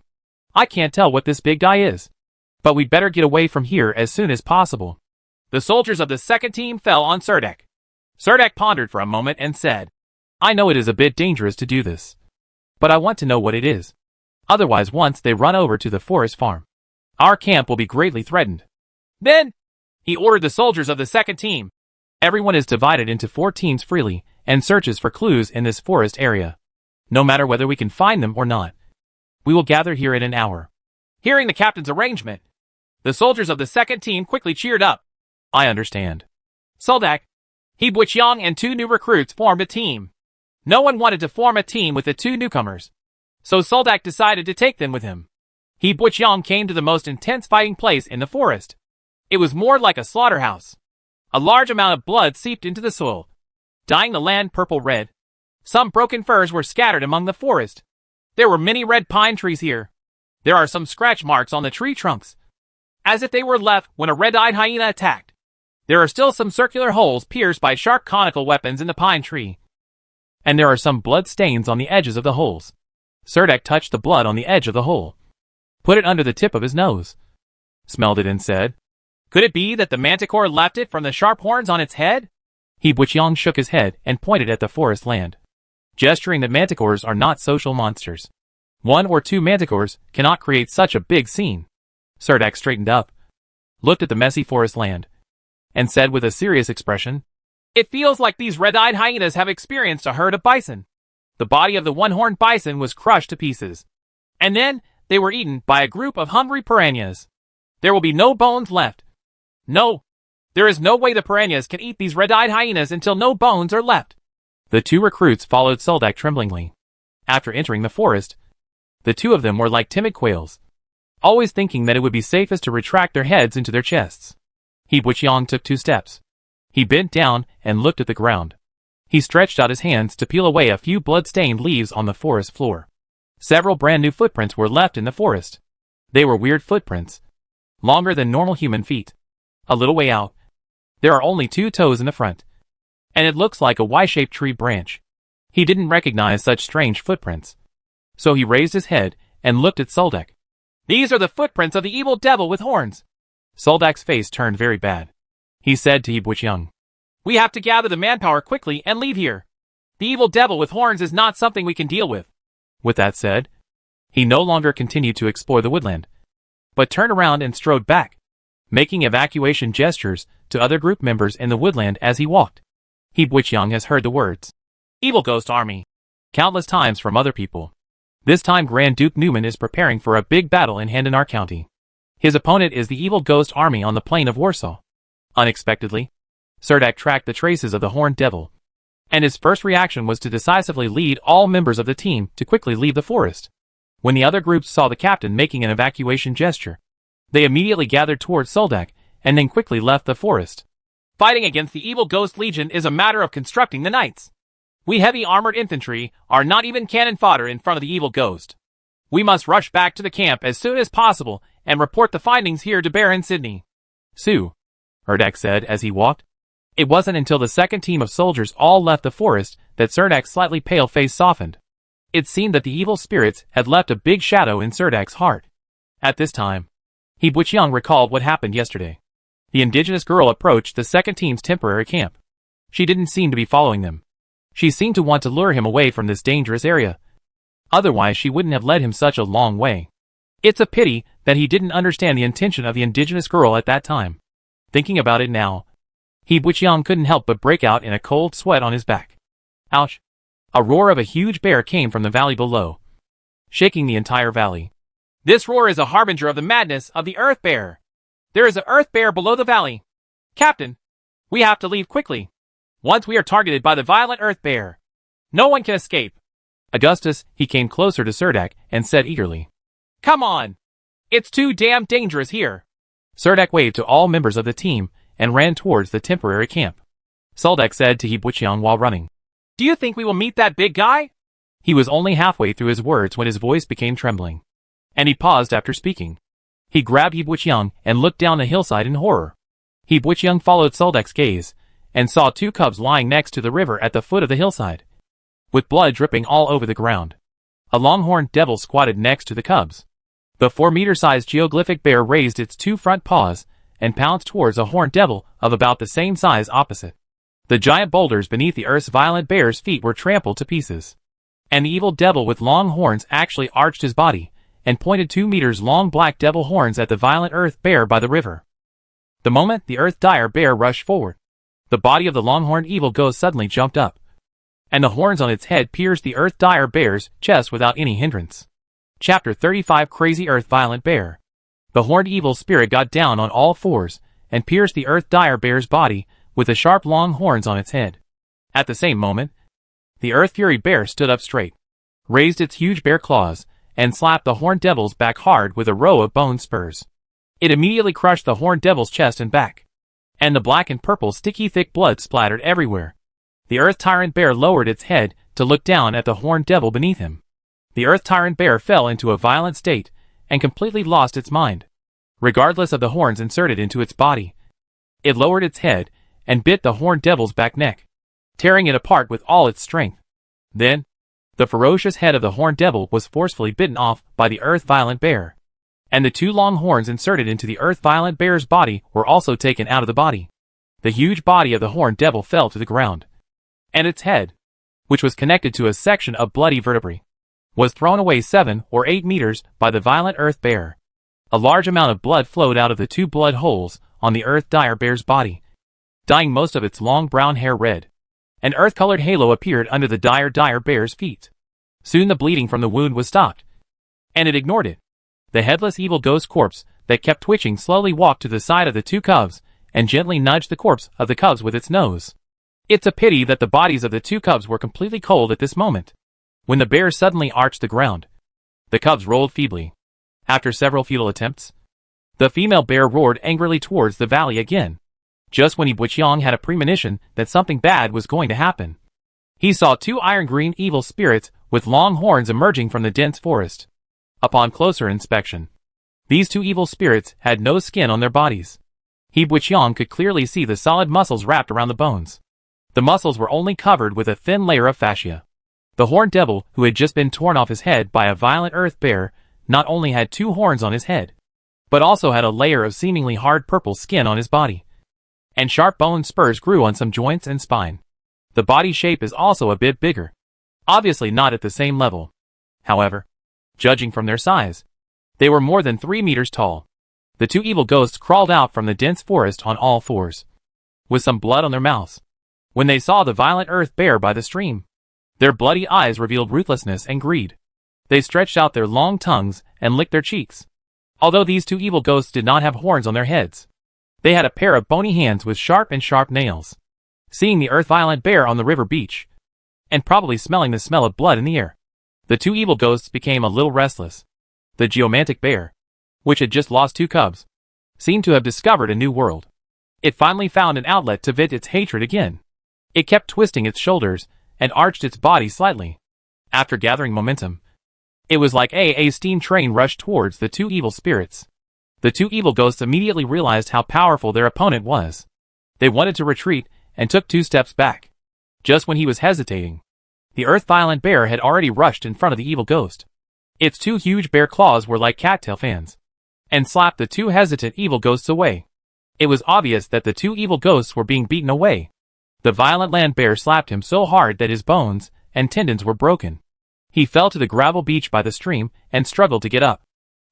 [SPEAKER 1] I can't tell what this big guy is. But we'd better get away from here as soon as possible." The soldiers of the second team fell on Surdak. Surdak pondered for a moment and said, "I know it is a bit dangerous to do this, but I want to know what it is. Otherwise, once they run over to the forest farm, our camp will be greatly threatened." Then, he ordered the soldiers of the second team. Everyone is divided into 4 teams freely and searches for clues in this forest area. No matter whether we can find them or not, we will gather here in an hour. Hearing the captain's arrangement, the soldiers of the second team quickly cheered up. "I understand." Soldak, He Buchyoung and 2 new recruits formed a team. No one wanted to form a team with the 2 newcomers, so Soldak decided to take them with him. He Buchyoung came to the most intense fighting place in the forest. It was more like a slaughterhouse. A large amount of blood seeped into the soil, dyeing the land purple-red. Some broken firs were scattered among the forest. There were many red pine trees here. There are some scratch marks on the tree trunks, as if they were left when a red-eyed hyena attacked. There are still some circular holes pierced by sharp conical weapons in the pine tree. And there are some blood stains on the edges of the holes. Surdak touched the blood on the edge of the hole, put it under the tip of his nose, smelled it and said, "Could it be that the manticore left it from the sharp horns on its head?" He Buchyoung shook his head and pointed at the forest land, gesturing that manticores are not social monsters. 1 or 2 manticores cannot create such a big scene. Surdak straightened up, looked at the messy forest land, and said with a serious expression, "It feels like these red-eyed hyenas have experienced a herd of bison." The body of the one-horned bison was crushed to pieces, and then they were eaten by a group of hungry piranhas. There will be no bones left. No, there is no way the piranhas can eat these red-eyed hyenas until no bones are left. The 2 recruits followed Soldak tremblingly. After entering the forest, the 2 of them were like timid quails, always thinking that it would be safest to retract their heads into their chests. He Buchyoung took 2 steps. He bent down and looked at the ground. He stretched out his hands to peel away a few blood-stained leaves on the forest floor. Several brand-new footprints were left in the forest. They were weird footprints, longer than normal human feet. A little way out, there are only 2 toes in the front, and it looks like a Y-shaped tree branch. He didn't recognize such strange footprints, so he raised his head and looked at Soldak. "These are the footprints of the evil devil with horns." Soldak's face turned very bad. He said to He Buchyoung, "We have to gather the manpower quickly and leave here. The evil devil with horns is not something we can deal with." With that said, he no longer continued to explore the woodland, but turned around and strode back, making evacuation gestures to other group members in the woodland as he walked. He Buchyoung has heard the words, "Evil Ghost Army," countless times from other people. This time Grand Duke Newman is preparing for a big battle in Handanar County. His opponent is the evil ghost army on the plain of Warsaw. Unexpectedly, Cerdak tracked the traces of the Horned Devil, and his first reaction was to decisively lead all members of the team to quickly leave the forest. When the other groups saw the captain making an evacuation gesture, they immediately gathered towards Cerdak and then quickly left the forest. Fighting against the evil ghost legion is a matter of constructing the knights. We heavy armored infantry are not even cannon fodder in front of the evil ghost. We must rush back to the camp as soon as possible and report the findings here to Baron Sidney. Sue, Cerdak said as he walked. It wasn't until the second team of soldiers all left the forest that Cerdak's slightly pale face softened. It seemed that the evil spirits had left a big shadow in Cerdak's heart. At this time, He Buqiang recalled what happened yesterday. The indigenous girl approached the second team's temporary camp. She didn't seem to be following them. She seemed to want to lure him away from this dangerous area. Otherwise she wouldn't have led him such a long way. It's a pity that he didn't understand the intention of the indigenous girl at that time. Thinking about it now, He Buqiang couldn't help but break out in a cold sweat on his back. Ouch! A roar of a huge bear came from the valley below, shaking the entire valley. This roar is a harbinger of the madness of the Earth Bear. There is an Earth Bear below the valley. Captain, we have to leave quickly. Once we are targeted by the violent Earth Bear, no one can escape. Augustus, he came closer to Cerdak and said eagerly, Come on! It's too damn dangerous here. Cerdak waved to all members of the team and ran towards the temporary camp. Cerdak said to He Buqiang while running, Do you think we will meet that big guy? He was only halfway through his words when his voice became trembling, and he paused after speaking. He grabbed He Buqiang and looked down the hillside in horror. He Buqiang followed Cerdak's gaze and saw two cubs lying next to the river at the foot of the hillside, with blood dripping all over the ground. A longhorned devil squatted next to the cubs. The 4-meter-sized geoglyphic bear raised its two front paws and pounced towards a horned devil of about the same size opposite. The giant boulders beneath the earth's violent bear's feet were trampled to pieces, and the evil devil with long horns actually arched his body and pointed 2 meters long black devil horns at the violent earth bear by the river. The moment the earth dire bear rushed forward, the body of the longhorned evil ghost suddenly jumped up, and the horns on its head pierced the earth dire bear's chest without any hindrance. Chapter 35 Crazy Earth Violent Bear. The horned evil spirit got down on all fours and pierced the earth dire bear's body with the sharp long horns on its head. At the same moment, the earth fury bear stood up straight, raised its huge bear claws, and slapped the horned devil's back hard with a row of bone spurs. It immediately crushed the horned devil's chest and back, and the black and purple sticky thick blood splattered everywhere. The earth tyrant bear lowered its head to look down at the horned devil beneath him. The earth tyrant bear fell into a violent state and completely lost its mind. Regardless of the horns inserted into its body, it lowered its head and bit the horned devil's back neck, tearing it apart with all its strength. Then, the ferocious head of the horned devil was forcefully bitten off by the earth violent bear, and the 2 long horns inserted into the earth violent bear's body were also taken out of the body. The huge body of the horned devil fell to the ground, and its head, which was connected to a section of bloody vertebrae, was thrown away 7 or 8 meters by the violent earth bear. A large amount of blood flowed out of the 2 blood holes on the earth dire bear's body, dyeing most of its long brown hair red. An earth-colored halo appeared under the dire bear's feet. Soon the bleeding from the wound was stopped, and it ignored it. The headless evil ghost corpse that kept twitching slowly walked to the side of the 2 cubs and gently nudged the corpse of the cubs with its nose. It's a pity that the bodies of the 2 cubs were completely cold at this moment. When the bear suddenly arched the ground, the cubs rolled feebly. After several futile attempts, the female bear roared angrily towards the valley again. Just when He Buqiang had a premonition that something bad was going to happen, he saw 2 iron-green evil spirits with long horns emerging from the dense forest. Upon closer inspection, these 2 evil spirits had no skin on their bodies. He Buqiang could clearly see the solid muscles wrapped around the bones. The muscles were only covered with a thin layer of fascia. The horned devil, who had just been torn off his head by a violent earth bear, not only had 2 horns on his head, but also had a layer of seemingly hard purple skin on his body, and sharp bone spurs grew on some joints and spine. The body shape is also a bit bigger, obviously not at the same level. However, judging from their size, they were more than 3 meters tall. The 2 evil ghosts crawled out from the dense forest on all fours, with some blood on their mouths. When they saw the violent earth bear by the stream, their bloody eyes revealed ruthlessness and greed. They stretched out their long tongues and licked their cheeks. Although these two evil ghosts did not have horns on their heads, they had a pair of bony hands with sharp nails. Seeing the earth-violent bear on the river beach, and probably smelling the smell of blood in the air, the two evil ghosts became a little restless. The geomantic bear, which had just lost two cubs, seemed to have discovered a new world. It finally found an outlet to vent its hatred again. It kept twisting its shoulders and arched its body slightly. After gathering momentum, it was like a steam train rushed towards the two evil spirits. The two evil ghosts immediately realized how powerful their opponent was. They wanted to retreat and took 2 steps back. Just when he was hesitating, the earth-violent bear had already rushed in front of the evil ghost. Its 2 huge bear claws were like cattail fans, and slapped the 2 hesitant evil ghosts away. It was obvious that the 2 evil ghosts were being beaten away. The violent land bear slapped him so hard that his bones and tendons were broken. He fell to the gravel beach by the stream and struggled to get up.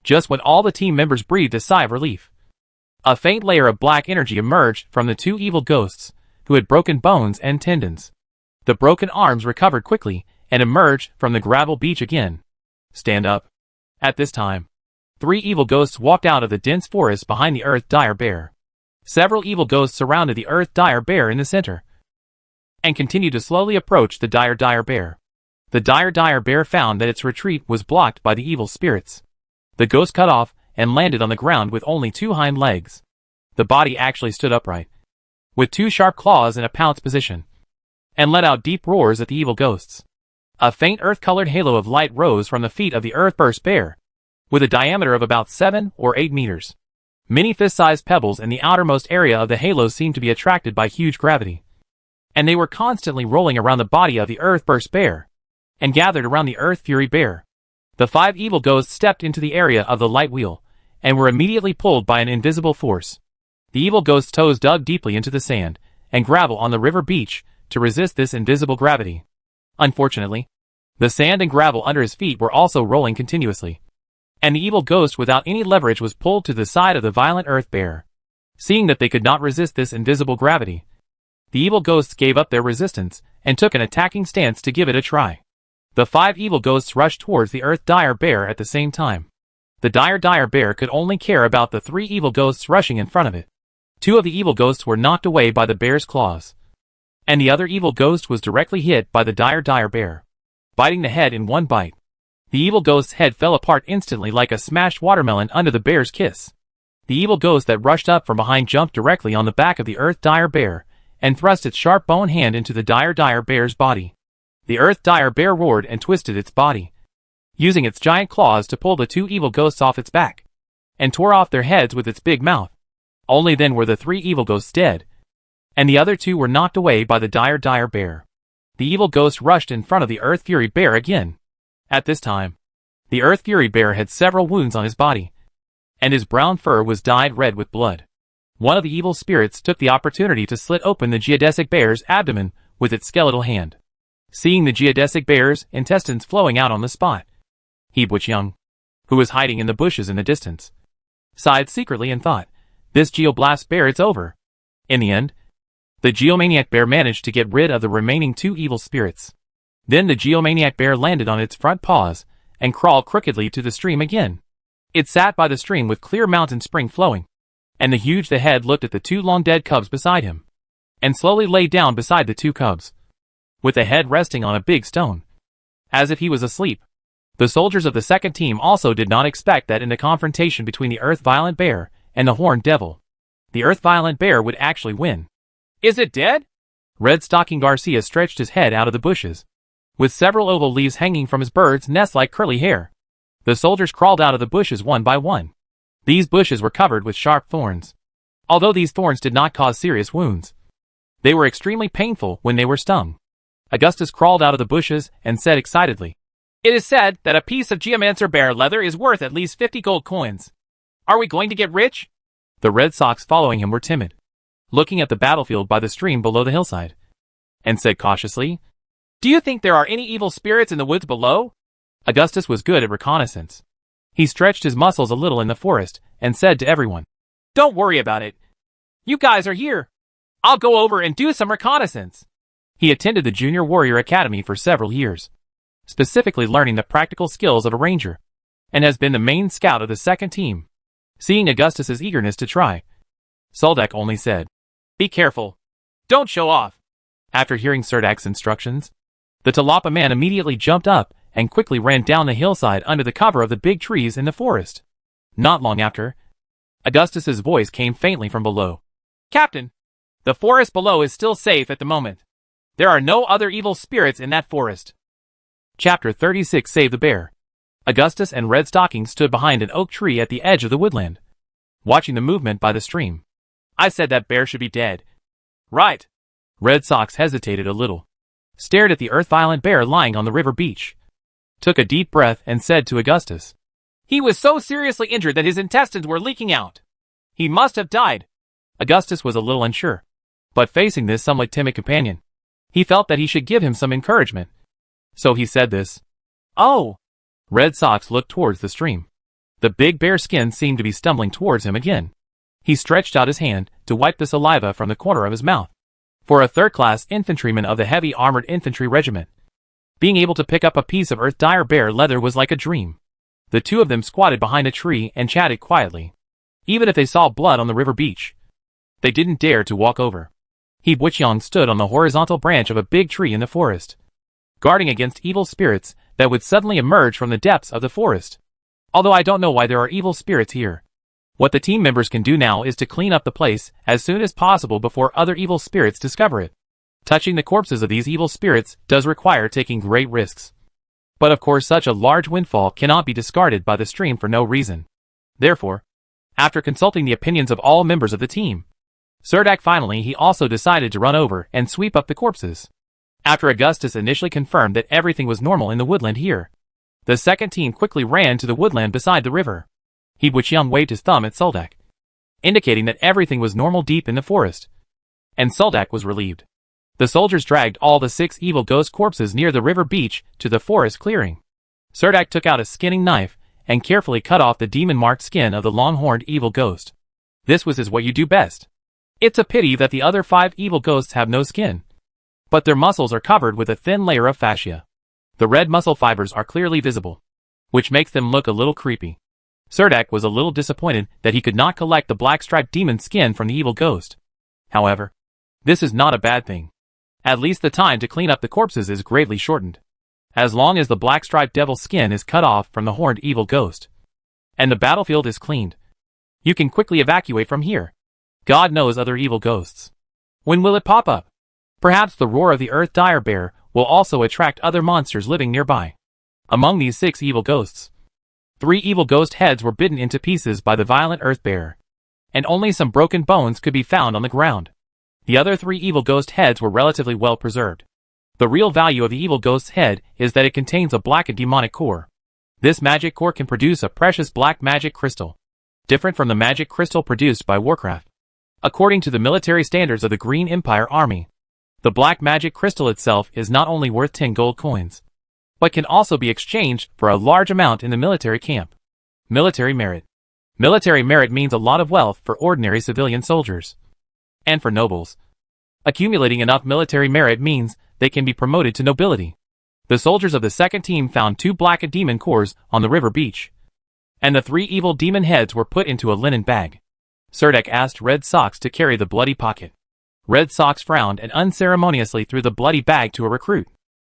[SPEAKER 1] Just when all the team members breathed a sigh of relief, a faint layer of black energy emerged from the 2 evil ghosts, who had broken bones and tendons. The broken arms recovered quickly and emerged from the gravel beach again. Stand up. At this time, 3 evil ghosts walked out of the dense forest behind the earth-dire bear. Several evil ghosts surrounded the earth-dire bear in the center, and continued to slowly approach the dire bear. The dire bear found that its retreat was blocked by the evil spirits. The ghost cut off and landed on the ground with only 2 hind legs. The body actually stood upright, with 2 sharp claws in a pounce position, and let out deep roars at the evil ghosts. A faint earth-colored halo of light rose from the feet of the earth-burst bear, with a diameter of about 7 or 8 meters. Many fist-sized pebbles in the outermost area of the halo seemed to be attracted by huge gravity, and they were constantly rolling around the body of the earth-burst bear, and gathered around the earth-fury bear. The 5 evil ghosts stepped into the area of the light wheel, and were immediately pulled by an invisible force. The evil ghost's toes dug deeply into the sand and gravel on the river beach to resist this invisible gravity. Unfortunately, the sand and gravel under his feet were also rolling continuously, and the evil ghost without any leverage was pulled to the side of the violent earth bear. Seeing that they could not resist this invisible gravity, the evil ghosts gave up their resistance and took an attacking stance to give it a try. The 5 evil ghosts rushed towards the earth-dire bear at the same time. The dire bear could only care about the 3 evil ghosts rushing in front of it. 2 of the evil ghosts were knocked away by the bear's claws, and the other evil ghost was directly hit by the dire bear, biting the head in one bite. The evil ghost's head fell apart instantly like a smashed watermelon under the bear's kiss. The evil ghost that rushed up from behind jumped directly on the back of the earth-dire bear and thrust its sharp bone hand into the dire bear's body. The earth-dire bear roared and twisted its body, using its giant claws to pull the 2 evil ghosts off its back, and tore off their heads with its big mouth. Only then were the 3 evil ghosts dead, and the other 2 were knocked away by the dire bear. The evil ghost rushed in front of the earth-fury bear again. At this time, the earth-fury bear had several wounds on his body, and his brown fur was dyed red with blood. One of the evil spirits took the opportunity to slit open the geodesic bear's abdomen with its skeletal hand. Seeing the geodesic bear's intestines flowing out on the spot, Young, who was hiding in the bushes in the distance, sighed secretly and thought, "This geoblast bear, it's over." In the end, the geomaniac bear managed to get rid of the remaining 2 evil spirits. Then the geomaniac bear landed on its front paws and crawled crookedly to the stream again. It sat by the stream with clear mountain spring flowing, and the head looked at the 2 long-dead cubs beside him, and slowly lay down beside the 2 cubs, with the head resting on a big stone, as if he was asleep. The soldiers of the second team also did not expect that in the confrontation between the earth-violent bear and the horned devil, the earth-violent bear would actually win. "Is it dead?" Red Stocking Garcia stretched his head out of the bushes, with several oval leaves hanging from his bird's nest-like curly hair. The soldiers crawled out of the bushes one by one. These bushes were covered with sharp thorns. Although these thorns did not cause serious wounds, they were extremely painful when they were stung. Augustus crawled out of the bushes and said excitedly, "It is said that a piece of geomancer bear leather is worth at least 50 gold coins. Are we going to get rich?" The Red Sox following him were timid, looking at the battlefield by the stream below the hillside, and said cautiously, "Do you think there are any evil spirits in the woods below?" Augustus was good at reconnaissance. He stretched his muscles a little in the forest and said to everyone, "Don't worry about it. You guys are here. I'll go over and do some reconnaissance." He attended the Junior Warrior Academy for several years, specifically learning the practical skills of a ranger, and has been the main scout of the second team. Seeing Augustus's eagerness to try, Suldek only said, "Be careful. Don't show off." After hearing Serdak's instructions, the Talapa man immediately jumped up and quickly ran down the hillside under the cover of the big trees in the forest. Not long after, Augustus's voice came faintly from below. "Captain, the forest below is still safe at the moment. There are no other evil spirits in that forest." Chapter 36 Save the Bear. Augustus and Red Stocking stood behind an oak tree at the edge of the woodland, watching the movement by the stream. "I said that bear should be dead." "Right." Red Sox hesitated a little, stared at the earth-violent bear lying on the river beach, took a deep breath and said to Augustus, "He was so seriously injured that his intestines were leaking out. He must have died." Augustus was a little unsure, but facing this somewhat timid companion, he felt that he should give him some encouragement. So he said this. "Oh." Red Sox looked towards the stream. The big bear skin seemed to be stumbling towards him again. He stretched out his hand to wipe the saliva from the corner of his mouth. For a third-class infantryman of the heavy armored infantry regiment, being able to pick up a piece of earth-dire bear leather was like a dream. The two of them squatted behind a tree and chatted quietly. Even if they saw blood on the river beach, they didn't dare to walk over. He Buqiang stood on the horizontal branch of a big tree in the forest, guarding against evil spirits that would suddenly emerge from the depths of the forest. Although I don't know why there are evil spirits here. What the team members can do now is to clean up the place as soon as possible before other evil spirits discover it. Touching the corpses of these evil spirits does require taking great risks. But of course such a large windfall cannot be discarded by the stream for no reason. Therefore, after consulting the opinions of all members of the team, Serdak finally he also decided to run over and sweep up the corpses. After Augustus initially confirmed that everything was normal in the woodland here, the second team quickly ran to the woodland beside the river. He Buqiang waved his thumb at Suldek, indicating that everything was normal deep in the forest, and Suldek was relieved. The soldiers dragged all the 6 evil ghost corpses near the river beach to the forest clearing. Serdak took out a skinning knife and carefully cut off the demon-marked skin of the long-horned evil ghost. This was what you do best. It's a pity that the other 5 evil ghosts have no skin, but their muscles are covered with a thin layer of fascia. The red muscle fibers are clearly visible, which makes them look a little creepy. Serdak was a little disappointed that he could not collect the black-striped demon skin from the evil ghost. However, this is not a bad thing. At least the time to clean up the corpses is greatly shortened. As long as the black-striped devil skin is cut off from the horned evil ghost, and the battlefield is cleaned, you can quickly evacuate from here. God knows other evil ghosts. When will it pop up? Perhaps the roar of the earth-dire bear will also attract other monsters living nearby. Among these 6 evil ghosts, 3 evil ghost heads were bitten into pieces by the violent earth bear, and only some broken bones could be found on the ground. The other 3 evil ghost heads were relatively well preserved. The real value of the evil ghost's head is that it contains a black and demonic core. This magic core can produce a precious black magic crystal, different from the magic crystal produced by Warcraft. According to the military standards of the Green Empire Army, the black magic crystal itself is not only worth 10 gold coins, but can also be exchanged for a large amount in the military camp. Military merit. Military merit means a lot of wealth for ordinary civilian soldiers, and for nobles. Accumulating enough military merit means they can be promoted to nobility. The soldiers of the second team found 2 black demon cores on the river beach, and the 3 evil demon heads were put into a linen bag. Serdak asked Red Sox to carry the bloody pocket. Red Sox frowned and unceremoniously threw the bloody bag to a recruit,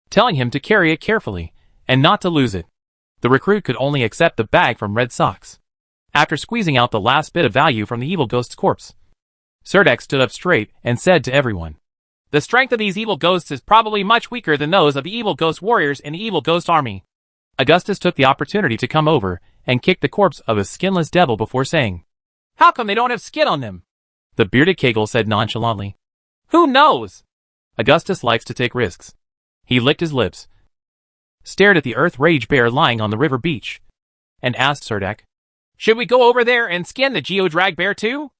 [SPEAKER 1] telling him to carry it carefully and not to lose it. The recruit could only accept the bag from Red Sox. After squeezing out the last bit of value from the evil ghost's corpse, Serdak stood up straight and said to everyone, "The strength of these evil ghosts is probably much weaker than those of the evil ghost warriors in the evil ghost army." Augustus took the opportunity to come over and kick the corpse of a skinless devil before saying, "How come they don't have skin on them?" The bearded Kegel said nonchalantly, "Who knows?" Augustus likes to take risks. He licked his lips, stared at the earth rage bear lying on the river beach, and asked Serdak, "Should we go over there and skin the geodrag bear too?"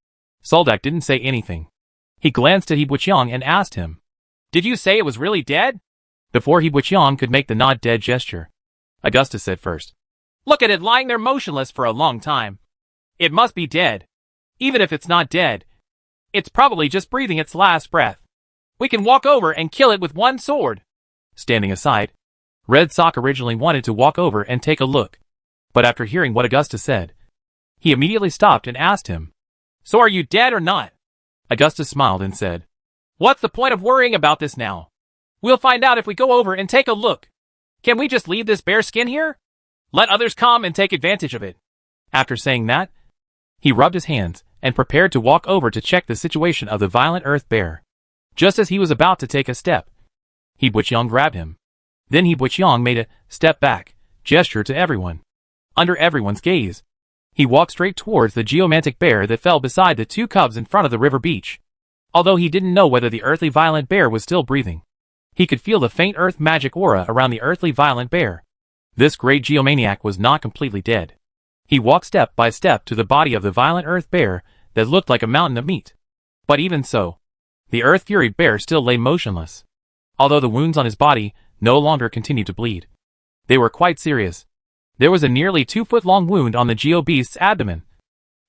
[SPEAKER 1] Suldek didn't say anything. He glanced at He Buqiang and asked him, "Did you say it was really dead?" Before He Buqiang could make the not dead gesture, Augustus said first, "Look at it lying there motionless for a long time. It must be dead. Even if it's not dead, it's probably just breathing its last breath. We can walk over and kill it with one sword." Standing aside, Red Sock originally wanted to walk over and take a look, but after hearing what Augustus said, He immediately stopped and asked him, "So are you dead or not?" Augustus smiled and said, "What's the point of worrying about this now? We'll find out if we go over and take a look. Can we just leave this bear skin here? Let others come and take advantage of it." After saying that, he rubbed his hands and prepared to walk over to check the situation of the violent earth bear. Just as he was about to take a step, He Buqiang grabbed him. Then He Buqiang made a step back gesture to everyone. Under everyone's gaze, he walked straight towards the geomantic bear that fell beside the two cubs in front of the river beach. Although he didn't know whether the earthly violent bear was still breathing, he could feel the faint earth magic aura around the earthly violent bear. This great geomaniac was not completely dead. He walked step by step to the body of the violent earth bear that looked like a mountain of meat. But even so, the earth-fury bear still lay motionless. Although the wounds on his body no longer continued to bleed, they were quite serious. There was a nearly 2-foot-long wound on the geo beast's abdomen,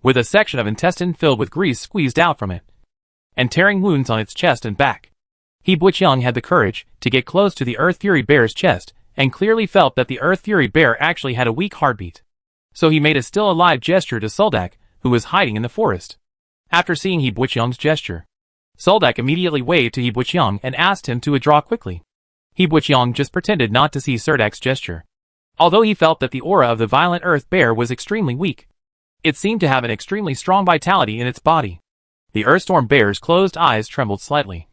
[SPEAKER 1] with a section of intestine filled with grease squeezed out from it, and tearing wounds on its chest and back. He Buqiang had the courage to get close to the earth-fury bear's chest and clearly felt that the earth-fury bear actually had a weak heartbeat. So he made a still-alive gesture to Soldak, who was hiding in the forest. After seeing He Buqiang's gesture, Soldak immediately waved to He Buqiang and asked him to withdraw quickly. He Buqiang just pretended not to see Serdak's gesture. Although he felt that the aura of the violent earth bear was extremely weak, it seemed to have an extremely strong vitality in its body. The Earthstorm bear's closed eyes trembled slightly,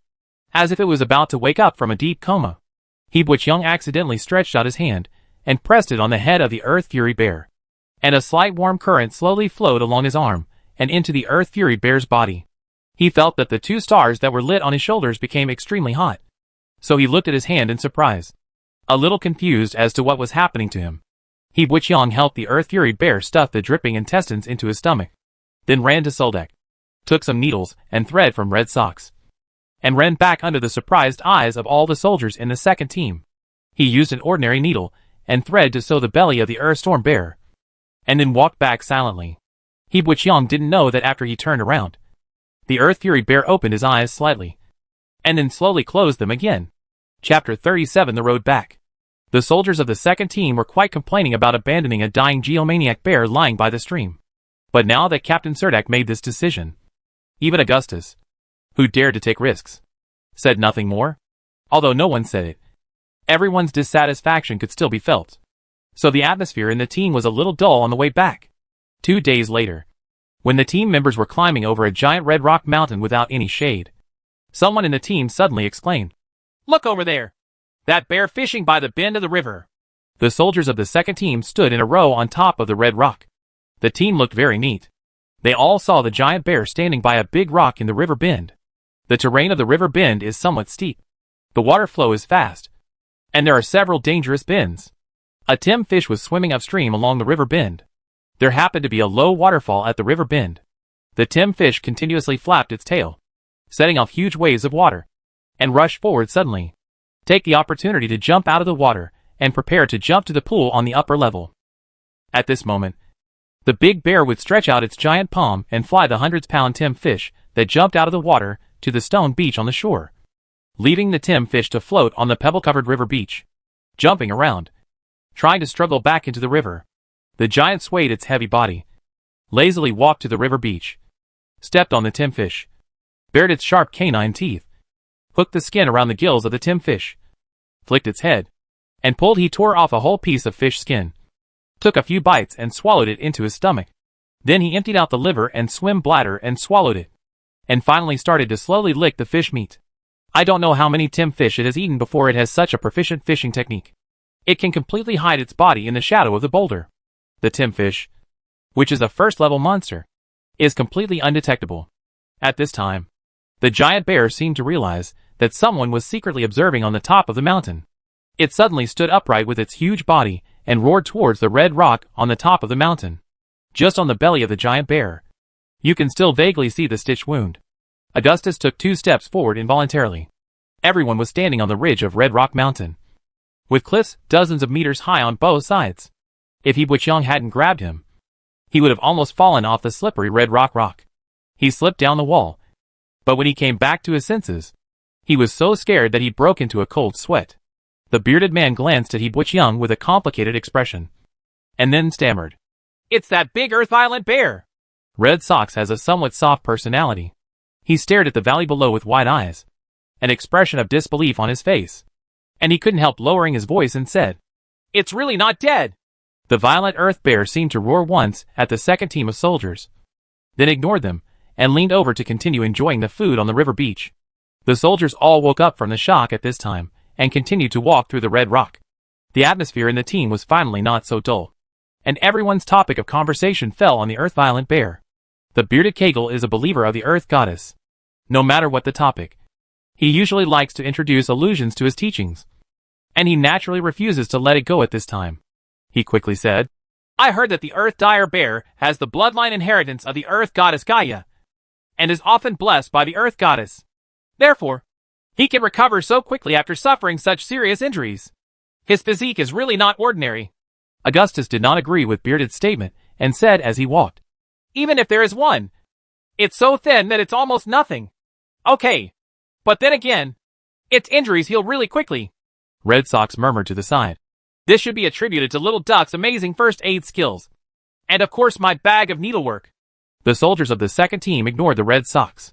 [SPEAKER 1] as if it was about to wake up from a deep coma. He Buqiang accidentally stretched out his hand and pressed it on the head of the Earth Fury bear, and a slight warm current slowly flowed along his arm and into the Earth Fury bear's body. He felt that the 2 stars that were lit on his shoulders became extremely hot. So he looked at his hand in surprise, a little confused as to what was happening to him. He Buqiang helped the Earth Fury bear stuff the dripping intestines into his stomach, then ran to Soldak, took some needles and thread from red socks, and ran back under the surprised eyes of all the soldiers in the second team. He used an ordinary needle and thread to sew the belly of the Earthstorm bear, and then walked back silently. He Buqiang didn't know that after he turned around, the Earth Fury bear opened his eyes slightly, and then slowly closed them again. Chapter 37: The Road Back. The soldiers of the second team were quite complaining about abandoning a dying geomaniac bear lying by the stream. But now that Captain Serdak made this decision, even Augustus, who dared to take risks, said nothing more. Although no one said it, everyone's dissatisfaction could still be felt. So the atmosphere in the team was a little dull on the way back. 2 days later, when the team members were climbing over a giant red rock mountain without any shade, someone in the team suddenly exclaimed, "Look over there! That bear fishing by the bend of the river!" The soldiers of the second team stood in a row on top of the red rock. The team looked very neat. They all saw the giant bear standing by a big rock in the river bend. The terrain of the river bend is somewhat steep. The water flow is fast, and there are several dangerous bends. A tim fish was swimming upstream along the river bend. There happened to be a low waterfall at the river bend. The tim fish continuously flapped its tail, setting off huge waves of water, and rushed forward suddenly. Take the opportunity to jump out of the water and prepare to jump to the pool on the upper level. At this moment, the big bear would stretch out its giant palm and fly the hundreds-pound tim fish that jumped out of the water to the stone beach on the shore, leaving the tim fish to float on the pebble-covered river beach. Jumping around, trying to struggle back into the river, the giant swayed its heavy body, lazily walked to the river beach, stepped on the tim fish, bared its sharp canine teeth, hooked the skin around the gills of the tim fish, flicked its head, and pulled. He tore off a whole piece of fish skin, took a few bites and swallowed it into his stomach. Then he emptied out the liver and swim bladder and swallowed it, and finally started to slowly lick the fish meat. I don't know how many tim fish it has eaten before it has such a proficient fishing technique. It can completely hide its body in the shadow of the boulder. The tim fish, which is a first-level monster, is completely undetectable. At this time, the giant bear seemed to realize that someone was secretly observing on the top of the mountain. It suddenly stood upright with its huge body and roared towards the red rock on the top of the mountain. Just on the belly of the giant bear, you can still vaguely see the stitch wound. Augustus took 2 steps forward involuntarily. Everyone was standing on the ridge of Red Rock Mountain, with cliffs dozens of meters high on both sides. If He Buqiang hadn't grabbed him, he would have almost fallen off the slippery red rock. He slipped down the wall, but when he came back to his senses, he was so scared that he broke into a cold sweat. The bearded man glanced at He Buqiang with a complicated expression, and then stammered, It's that big earth-violent bear. Red Sox has a somewhat soft personality. He stared at the valley below with wide eyes, an expression of disbelief on his face. And he couldn't help lowering his voice and said, "It's really not dead." The violent earth bear seemed to roar once at the second team of soldiers, then ignored them, and leaned over to continue enjoying the food on the river beach. The soldiers all woke up from the shock at this time, and continued to walk through the red rock. The atmosphere in the team was finally not so dull, and everyone's topic of conversation fell on the earth-violent bear. The bearded Kegel is a believer of the earth goddess. No matter what the topic, he usually likes to introduce allusions to his teachings, and he naturally refuses to let it go at this time. He quickly said, "I heard that the earth-dire bear has the bloodline inheritance of the earth goddess Gaia, and is often blessed by the earth goddess. Therefore, he can recover so quickly after suffering such serious injuries. His physique is really not ordinary." Augustus did not agree with Bearded's statement, and said as he walked, "Even if there is one, it's so thin that it's almost nothing. Okay, but then again, its injuries heal really quickly." Red Sox murmured to the side, "This should be attributed to Little Duck's amazing first aid skills. And of course my bag of needlework." The soldiers of the second team ignored the Red Sox.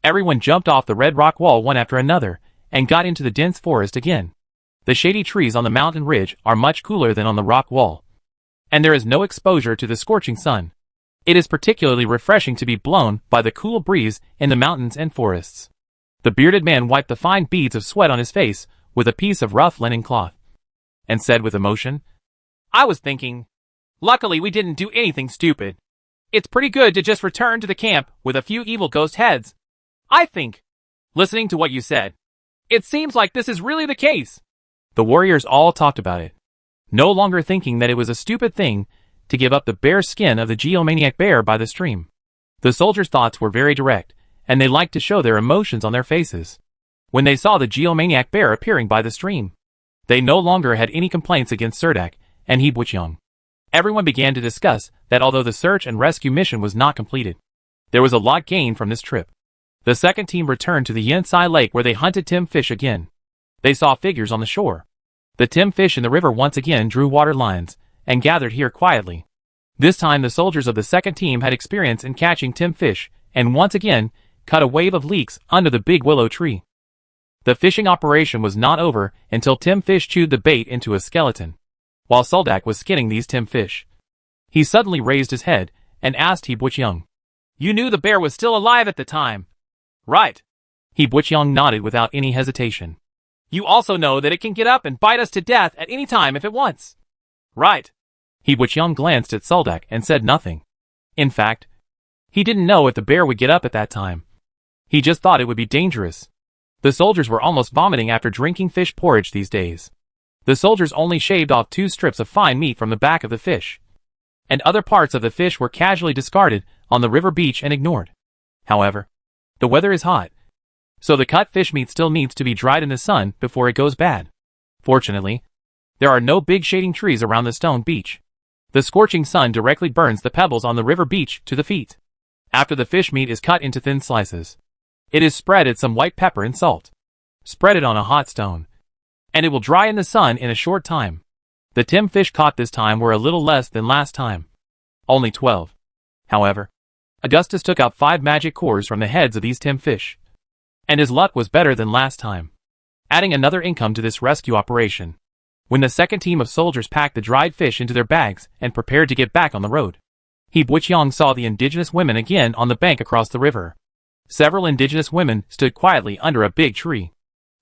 [SPEAKER 1] Everyone jumped off the red rock wall one after another, and got into the dense forest again. The shady trees on the mountain ridge are much cooler than on the rock wall, and there is no exposure to the scorching sun. It is particularly refreshing to be blown by the cool breeze in the mountains and forests. The bearded man wiped the fine beads of sweat on his face with a piece of rough linen cloth, and said with emotion, "I was thinking, luckily we didn't do anything stupid. It's pretty good to just return to the camp with a few evil ghost heads. I think, listening to what you said, it seems like this is really the case." The warriors all talked about it, no longer thinking that it was a stupid thing to give up the bare skin of the geomaniac bear by the stream. The soldiers' thoughts were very direct, and they liked to show their emotions on their faces. When they saw the geomaniac bear appearing by the stream, they no longer had any complaints against Surdak and Hebuchyeong. Everyone began to discuss that although the search and rescue mission was not completed, there was a lot gained from this trip. The second team returned to the Yensai Lake where they hunted Tim fish again. They saw figures on the shore. The Tim fish in the river once again drew water lines, and gathered here quietly. This time the soldiers of the second team had experience in catching Tim fish, and once again caught a wave of leeks under the big willow tree. The fishing operation was not over until Tim fish chewed the bait into a skeleton, while Soldak was skinning these Tim fish. He suddenly raised his head, and asked Hebuchyeong, "You knew the bear was still alive at the time, right?" Hebuchyeong nodded without any hesitation. "You also know that it can get up and bite us to death at any time if it wants, right?" Hebuchyeong glanced at Soldak and said nothing. In fact, he didn't know if the bear would get up at that time. He just thought it would be dangerous. The soldiers were almost vomiting after drinking fish porridge these days. The soldiers only shaved off 2 strips of fine meat from the back of the fish, and other parts of the fish were casually discarded on the river beach and ignored. However, the weather is hot, so the cut fish meat still needs to be dried in the sun before it goes bad. Fortunately, there are no big shading trees around the stone beach. The scorching sun directly burns the pebbles on the river beach to the feet. After the fish meat is cut into thin slices, it is spread in some white pepper and salt. Spread it on a hot stone, and it will dry in the sun in a short time. The Tim fish caught this time were a little less than last time. Only 12. However, Augustus took out 5 magic cores from the heads of these Tim fish, and his luck was better than last time, adding another income to this rescue operation. When the second team of soldiers packed the dried fish into their bags and prepared to get back on the road, Hebuchyeong saw the indigenous women again on the bank across the river. Several indigenous women stood quietly under a big tree,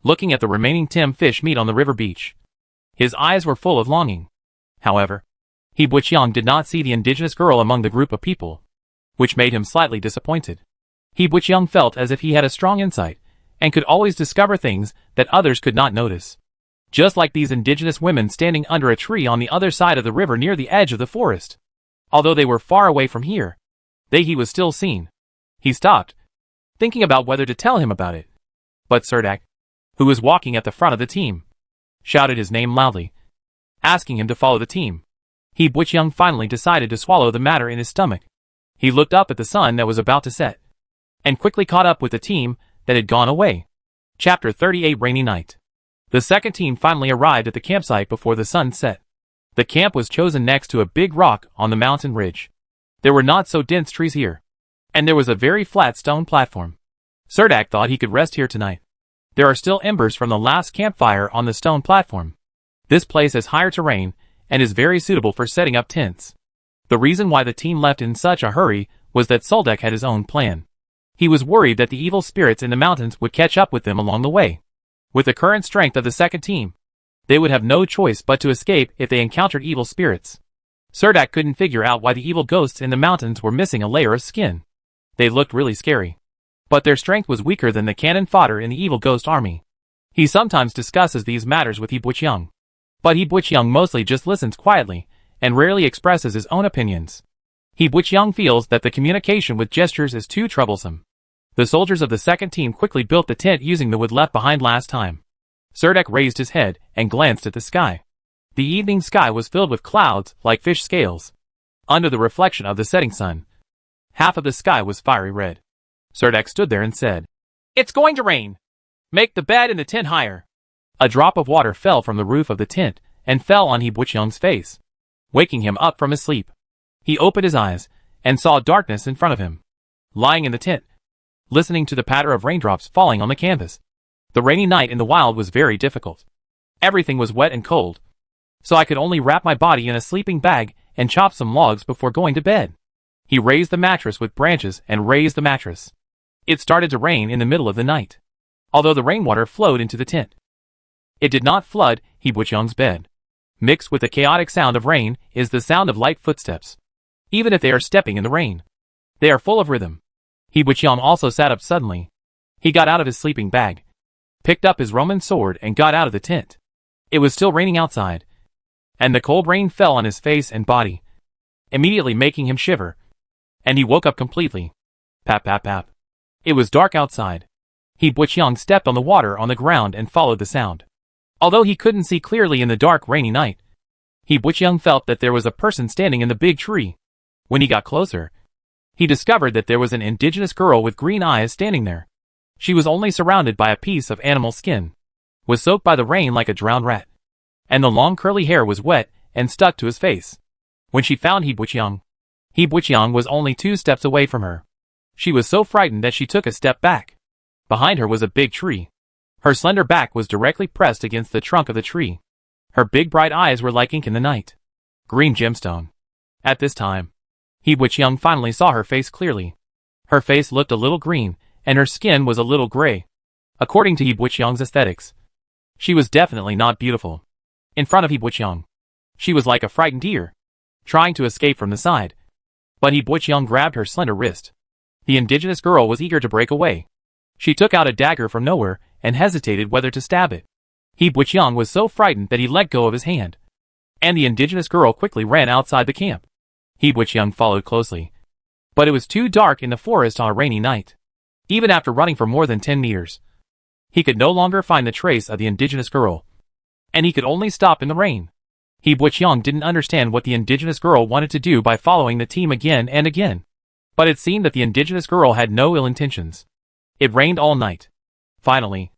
[SPEAKER 1] looking at the remaining Tim fish meat on the river beach. His eyes were full of longing. However, Hebuchyeong did not see the indigenous girl among the group of people, which made him slightly disappointed. Hebuchyeong felt as if he had a strong insight, and could always discover things that others could not notice. Just like these indigenous women standing under a tree on the other side of the river near the edge of the forest. Although they were far away from here, he was still seen. He stopped, thinking about whether to tell him about it. But Surdak, who was walking at the front of the team, shouted his name loudly, asking him to follow the team. Hebuchyeong finally decided to swallow the matter in his stomach. He looked up at the sun that was about to set, and quickly caught up with the team that had gone away. Chapter 38 Rainy Night. The second team finally arrived at the campsite before the sun set. The camp was chosen next to a big rock on the mountain ridge. There were not so dense trees here, and there was a very flat stone platform. Cerdak thought he could rest here tonight. There are still embers from the last campfire on the stone platform. This place has higher terrain and is very suitable for setting up tents. The reason why the team left in such a hurry was that Cerdak had his own plan. He was worried that the evil spirits in the mountains would catch up with them along the way. With the current strength of the second team, they would have no choice but to escape if they encountered evil spirits. Cerdak couldn't figure out why the evil ghosts in the mountains were missing a layer of skin. They looked really scary. But their strength was weaker than the cannon fodder in the evil ghost army. He sometimes discusses these matters with He Buqiang. But He Buqiang mostly just listens quietly, and rarely expresses his own opinions. He Buqiang feels that the communication with gestures is too troublesome. The soldiers of the second team quickly built the tent using the wood left behind last time. Cerdak raised his head and glanced at the sky. The evening sky was filled with clouds like fish scales. Under the reflection of the setting sun, half of the sky was fiery red. Cerdak stood there and said, "It's going to rain. Make the bed in the tent higher." A drop of water fell from the roof of the tent and fell on He Buqiang's face, waking him up from his sleep. He opened his eyes and saw darkness in front of him. Lying in the tent, listening to the patter of raindrops falling on the canvas. The rainy night in the wild was very difficult. Everything was wet and cold, so I could only wrap my body in a sleeping bag and chop some logs before going to bed. He raised the mattress with branches and raised the mattress. It started to rain in the middle of the night, although the rainwater flowed into the tent. It did not flood He Buqiang's bed. Mixed with the chaotic sound of rain is the sound of light footsteps. Even if they are stepping in the rain, they are full of rhythm. He Buqiang also sat up suddenly. He got out of his sleeping bag, picked up his Roman sword and got out of the tent. It was still raining outside, and the cold rain fell on his face and body, immediately making him shiver, and he woke up completely. Pap pap pap. It was dark outside. He Buqiang stepped on the water on the ground and followed the sound. Although he couldn't see clearly in the dark rainy night, He Buqiang felt that there was a person standing in the big tree. When he got closer, he discovered that there was an indigenous girl with green eyes standing there. She was only surrounded by a piece of animal skin, was soaked by the rain like a drowned rat, and the long curly hair was wet and stuck to his face. When she found He Buqiang was only 2 steps away from her. She was so frightened that she took a step back. Behind her was a big tree. Her slender back was directly pressed against the trunk of the tree. Her big bright eyes were like ink in the night. Green gemstone. At this time, He Buqiang finally saw her face clearly. Her face looked a little green, and her skin was a little gray. According to He Buqiang's aesthetics, she was definitely not beautiful. In front of He Buqiang, she was like a frightened deer, trying to escape from the side. But He Buqiang grabbed her slender wrist. The indigenous girl was eager to break away. She took out a dagger from nowhere and hesitated whether to stab it. He Buqiang was so frightened that he let go of his hand, and the indigenous girl quickly ran outside the camp. He Buqiang followed closely, but it was too dark in the forest on a rainy night. Even after running for more than 10 meters, he could no longer find the trace of the indigenous girl, and he could only stop in the rain. He Buqiang didn't understand what the indigenous girl wanted to do by following the team again and again, but it seemed that the indigenous girl had no ill intentions. It rained all night. Finally,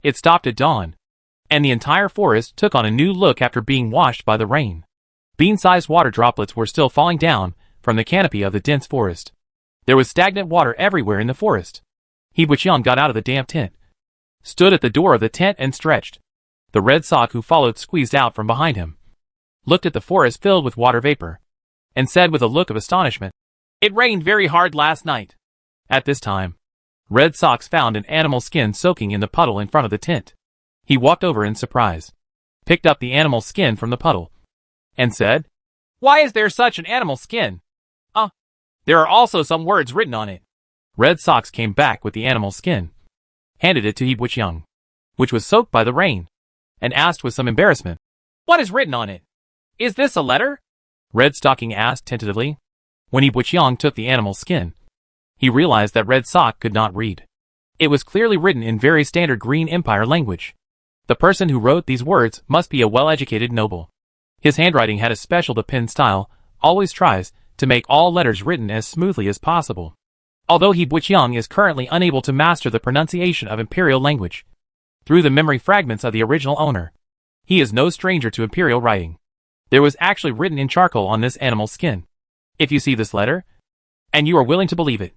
[SPEAKER 1] it stopped at dawn, and the entire forest took on a new look after being washed by the rain. Bean-sized water droplets were still falling down from the canopy of the dense forest. There was stagnant water everywhere in the forest. He Buqiang got out of the damp tent, stood at the door of the tent and stretched. The red sock who followed squeezed out from behind him, looked at the forest filled with water vapor, and said with a look of astonishment, "It rained very hard last night." At this time, Red Socks found an animal skin soaking in the puddle in front of the tent. He walked over in surprise, picked up the animal skin from the puddle, and said, "Why is there such an animal skin? There are also some words written on it." Red Socks came back with the animal skin, handed it to He Buqiang, which was soaked by the rain, and asked with some embarrassment, "What is written on it? Is this a letter?" Red Stocking asked tentatively. When He Buqiang took the animal skin, he realized that Red Sock could not read. It was clearly written in very standard Green Empire language. The person who wrote these words must be a well-educated noble. His handwriting had a special pen style, always tries to make all letters written as smoothly as possible. Although He Buqiang is currently unable to master the pronunciation of imperial language through the memory fragments of the original owner, he is no stranger to imperial writing. There was actually written in charcoal on this animal's skin. If you see this letter, and you are willing to believe it,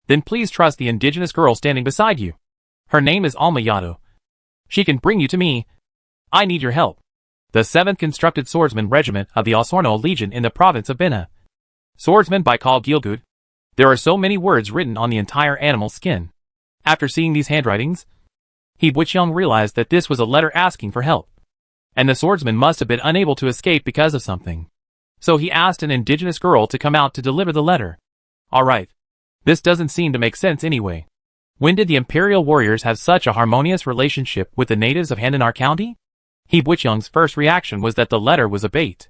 [SPEAKER 1] then please trust the indigenous girl standing beside you. Her name is Alma Yato. She can bring you to me. I need your help. The 7th Constructed Swordsman Regiment of the Osorno Legion in the province of Bina. Swordsman by Call Gilgud. There are so many words written on the entire animal's skin. After seeing these handwritings, He Buiqiang realized that this was a letter asking for help, and the swordsman must have been unable to escape because of something. So he asked an indigenous girl to come out to deliver the letter. Alright. This doesn't seem to make sense anyway. When did the imperial warriors have such a harmonious relationship with the natives of Handanar County? He Buiqiang's first reaction was that the letter was a bait.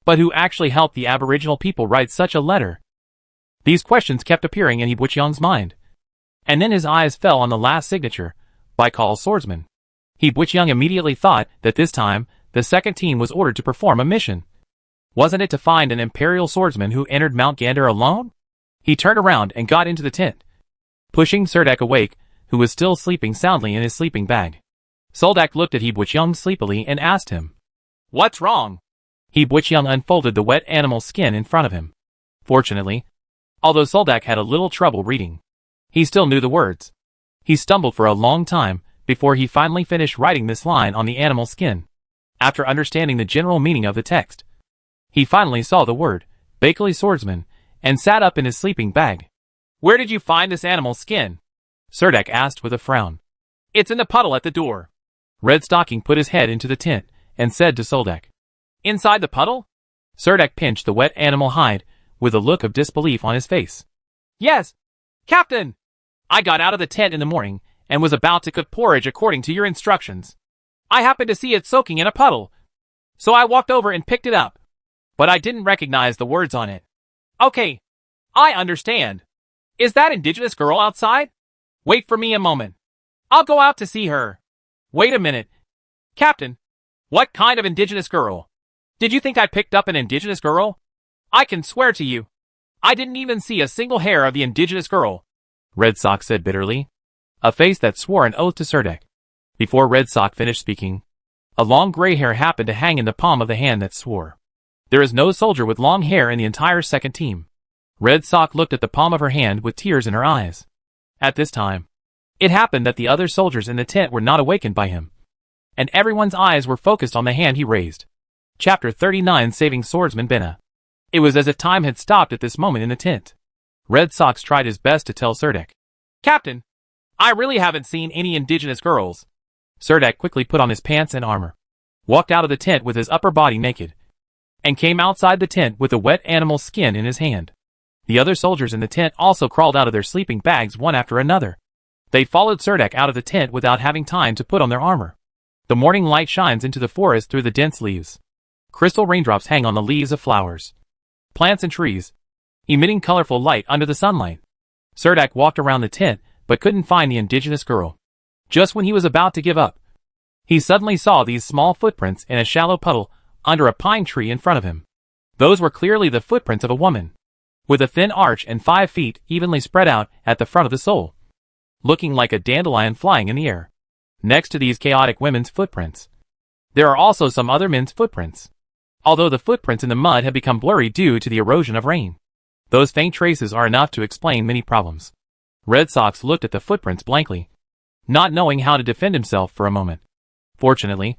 [SPEAKER 1] But who actually helped the aboriginal people write such a letter? These questions kept appearing in He Buiqiang's mind. And then his eyes fell on the last signature, by Call Swordsman. He Buiqiang immediately thought that this time, the second team was ordered to perform a mission. Wasn't it to find an imperial swordsman who entered Mount Gander alone? He turned around and got into the tent, pushing Serdek awake, who was still sleeping soundly in his sleeping bag. Soldak looked at He Buiqiang sleepily and asked him, "What's wrong?" He Buiqiang unfolded the wet animal's skin in front of him. Fortunately, although Soldak had a little trouble reading, he still knew the words. He stumbled for a long time before he finally finished writing this line on the animal's skin. After understanding the general meaning of the text, he finally saw the word, Bakely Swordsman, and sat up in his sleeping bag. "Where did you find this animal's skin?" Serdek asked with a frown. "It's in the puddle at the door." Red Stocking put his head into the tent and said to Soldak, "Inside the puddle?" Serdek pinched the wet animal hide with a look of disbelief on his face. "Yes, Captain! I got out of the tent in the morning and was about to cook porridge according to your instructions. I happened to see it soaking in a puddle, so I walked over and picked it up. But I didn't recognize the words on it." "Okay, I understand. Is that indigenous girl outside? Wait for me a moment. I'll go out to see her." "Wait a minute. Captain, what kind of indigenous girl? Did you think I picked up an indigenous girl? I can swear to you, I didn't even see a single hair of the indigenous girl," Red Sock said bitterly, a face that swore an oath to Serdek. Before Red Sock finished speaking, a long gray hair happened to hang in the palm of the hand that swore. There is no soldier with long hair in the entire second team. Red Sock looked at the palm of her hand with tears in her eyes. At this time, it happened that the other soldiers in the tent were not awakened by him, and everyone's eyes were focused on the hand he raised. Chapter 39 Saving Swordsman Bina. It was as if time had stopped at this moment in the tent. Red Sox tried his best to tell Serdek, "Captain, I really haven't seen any indigenous girls." Serdek quickly put on his pants and armor, walked out of the tent with his upper body naked, and came outside the tent with the wet animal's skin in his hand. The other soldiers in the tent also crawled out of their sleeping bags one after another. They followed Serdek out of the tent without having time to put on their armor. The morning light shines into the forest through the dense leaves. Crystal raindrops hang on the leaves of flowers, plants and trees, emitting colorful light under the sunlight. Serdek walked around the tent, but couldn't find the indigenous girl. Just when he was about to give up, he suddenly saw these small footprints in a shallow puddle under a pine tree in front of him. Those were clearly the footprints of a woman, with a thin arch and 5 feet evenly spread out at the front of the sole, looking like a dandelion flying in the air. Next to these chaotic women's footprints, there are also some other men's footprints. Although the footprints in the mud have become blurry due to the erosion of rain, those faint traces are enough to explain many problems. Red Sox looked at the footprints blankly, not knowing how to defend himself for a moment. Fortunately,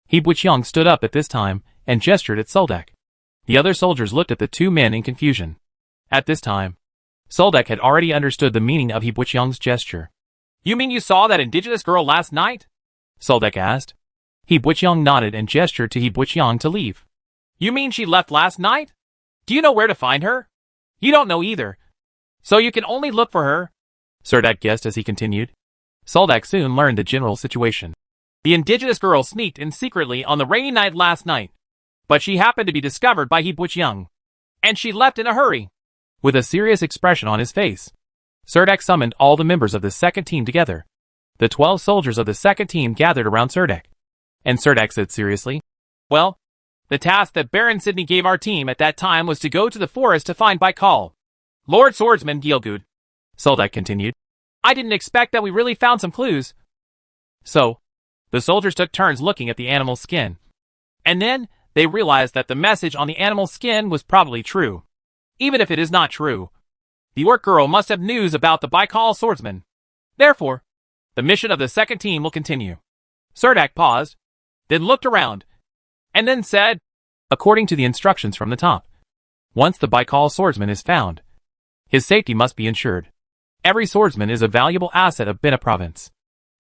[SPEAKER 1] He Buiqiang stood up at this time and gestured at Soldak. The other soldiers looked at the two men in confusion. At this time, Soldak had already understood the meaning of He Buiqiang's gesture. "You mean you saw that indigenous girl last night?" Soldak asked. He Buiqiang nodded and gestured to He Buiqiang to leave. "You mean she left last night? Do you know where to find her?" "You don't know either, so you can only look for her," Serdek guessed as he continued. Soldak soon learned the general situation. "The indigenous girl sneaked in secretly on the rainy night last night, but she happened to be discovered by He Buiqiang, and she left in a hurry." With a serious expression on his face, Serdek summoned all the members of the second team together. The 12 soldiers of the second team gathered around Serdek, and Serdek said seriously, "Well, the task that Baron Sidney gave our team at that time was to go to the forest to find Baikal, Lord Swordsman Gielgud." Soldak continued, "I didn't expect that we really found some clues." So, the soldiers took turns looking at the animal's skin. And then, they realized that the message on the animal's skin was probably true. Even if it is not true, the orc girl must have news about the Baikal swordsman. Therefore, the mission of the second team will continue. Surdak paused, then looked around, and then said, according to the instructions from the top, once the Baikal swordsman is found, his safety must be ensured. Every swordsman is a valuable asset of Bina province.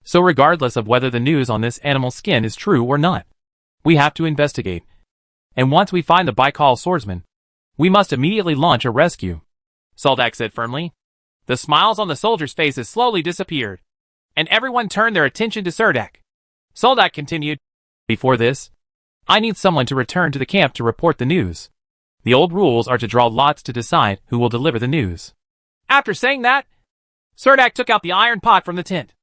[SPEAKER 1] So regardless of whether the news on this animal's skin is true or not, we have to investigate. And once we find the Baikal swordsman, we must immediately launch a rescue, Soldak said firmly. The smiles on the soldiers' faces slowly disappeared, and everyone turned their attention to Surdak. Soldak continued, before this, I need someone to return to the camp to report the news. The old rules are to draw lots to decide who will deliver the news. After saying that, Surdak took out the iron pot from the tent.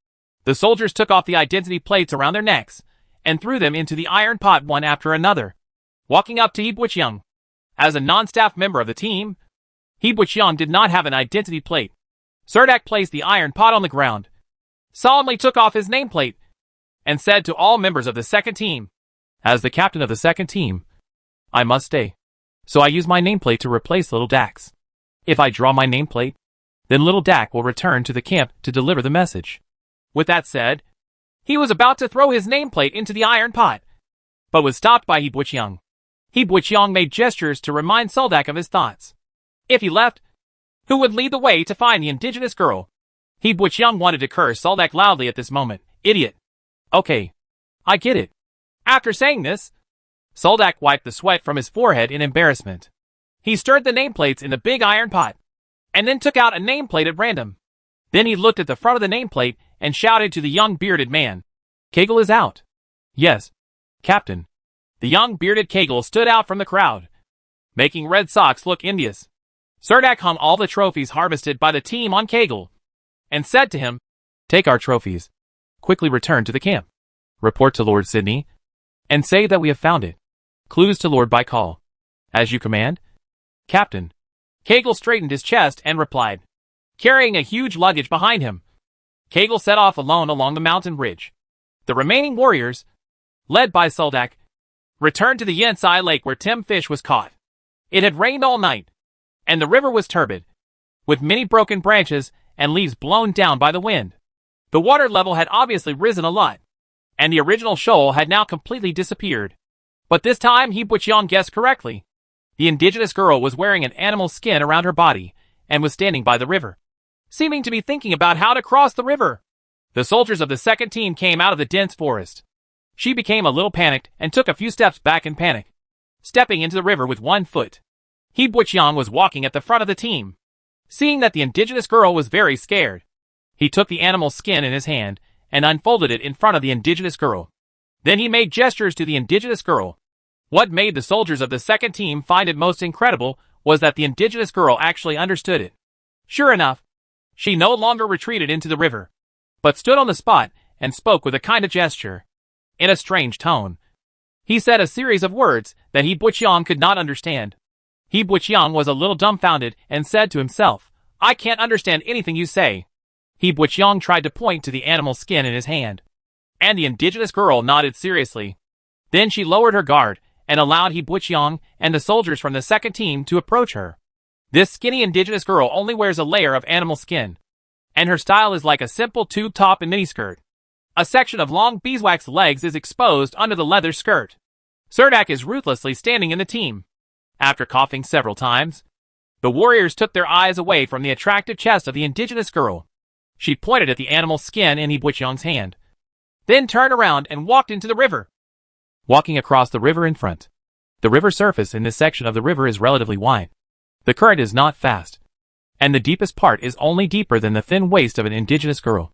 [SPEAKER 1] The soldiers took off the identity plates around their necks and threw them into the iron pot one after another, walking up to He Buqiang. As a non-staff member of the team, He Buqiang did not have an identity plate. Surdak placed the iron pot on the ground, solemnly took off his nameplate, and said to all members of the second team, as the captain of the second team, I must stay. So I use my nameplate to replace Little Dax. If I draw my nameplate, then Little Dak will return to the camp to deliver the message. With that said, he was about to throw his nameplate into the iron pot, but was stopped by He Buqiang. He Buqiang made gestures to remind Soldak of his thoughts. If he left, who would lead the way to find the indigenous girl? He Buqiang wanted to curse Soldak loudly at this moment. Idiot. Okay. I get it. After saying this, Soldak wiped the sweat from his forehead in embarrassment. He stirred the nameplates in the big iron pot, and then took out a nameplate at random. Then he looked at the front of the nameplate and shouted to the young bearded man, Kegel is out. Yes, Captain. The young bearded Kegel stood out from the crowd, making Red Sox look envious. Surdak hung all the trophies harvested by the team on Kegel, and said to him, take our trophies. Quickly return to the camp. Report to Lord Sydney, and say that we have found it. Clues to Lord Baikal. As you command, Captain. Kegel straightened his chest and replied, carrying a huge luggage behind him. Kegel set off alone along the mountain ridge. The remaining warriors, led by Soldak, returned to the Yensai Lake where Tim Fish was caught. It had rained all night, and the river was turbid, with many broken branches and leaves blown down by the wind. The water level had obviously risen a lot, and the original shoal had now completely disappeared. But this time He Buqiang guessed correctly. The indigenous girl was wearing an animal skin around her body and was standing by the river, seeming to be thinking about how to cross the river. The soldiers of the second team came out of the dense forest. She became a little panicked and took a few steps back in panic, stepping into the river with one foot. He Buqiang was walking at the front of the team. Seeing that the indigenous girl was very scared, he took the animal skin in his hand and unfolded it in front of the indigenous girl. Then he made gestures to the indigenous girl. What made the soldiers of the second team find it most incredible was that the indigenous girl actually understood it. Sure enough, she no longer retreated into the river, but stood on the spot and spoke with a kind of gesture. In a strange tone, he said a series of words that He Buqiang could not understand. He Buqiang was a little dumbfounded and said to himself, I can't understand anything you say. He Buqiang tried to point to the animal skin in his hand, and the indigenous girl nodded seriously. Then she lowered her guard and allowed He Buqiang and the soldiers from the second team to approach her. This skinny indigenous girl only wears a layer of animal skin, and her style is like a simple tube top and miniskirt. A section of long beeswax legs is exposed under the leather skirt. Surdak is ruthlessly standing in the team. After coughing several times, the warriors took their eyes away from the attractive chest of the indigenous girl. She pointed at the animal skin in He Buqiang's hand, then turned around and walked into the river. Walking across the river in front. The river surface in this section of the river is relatively wide. The current is not fast, and the deepest part is only deeper than the thin waist of an indigenous girl.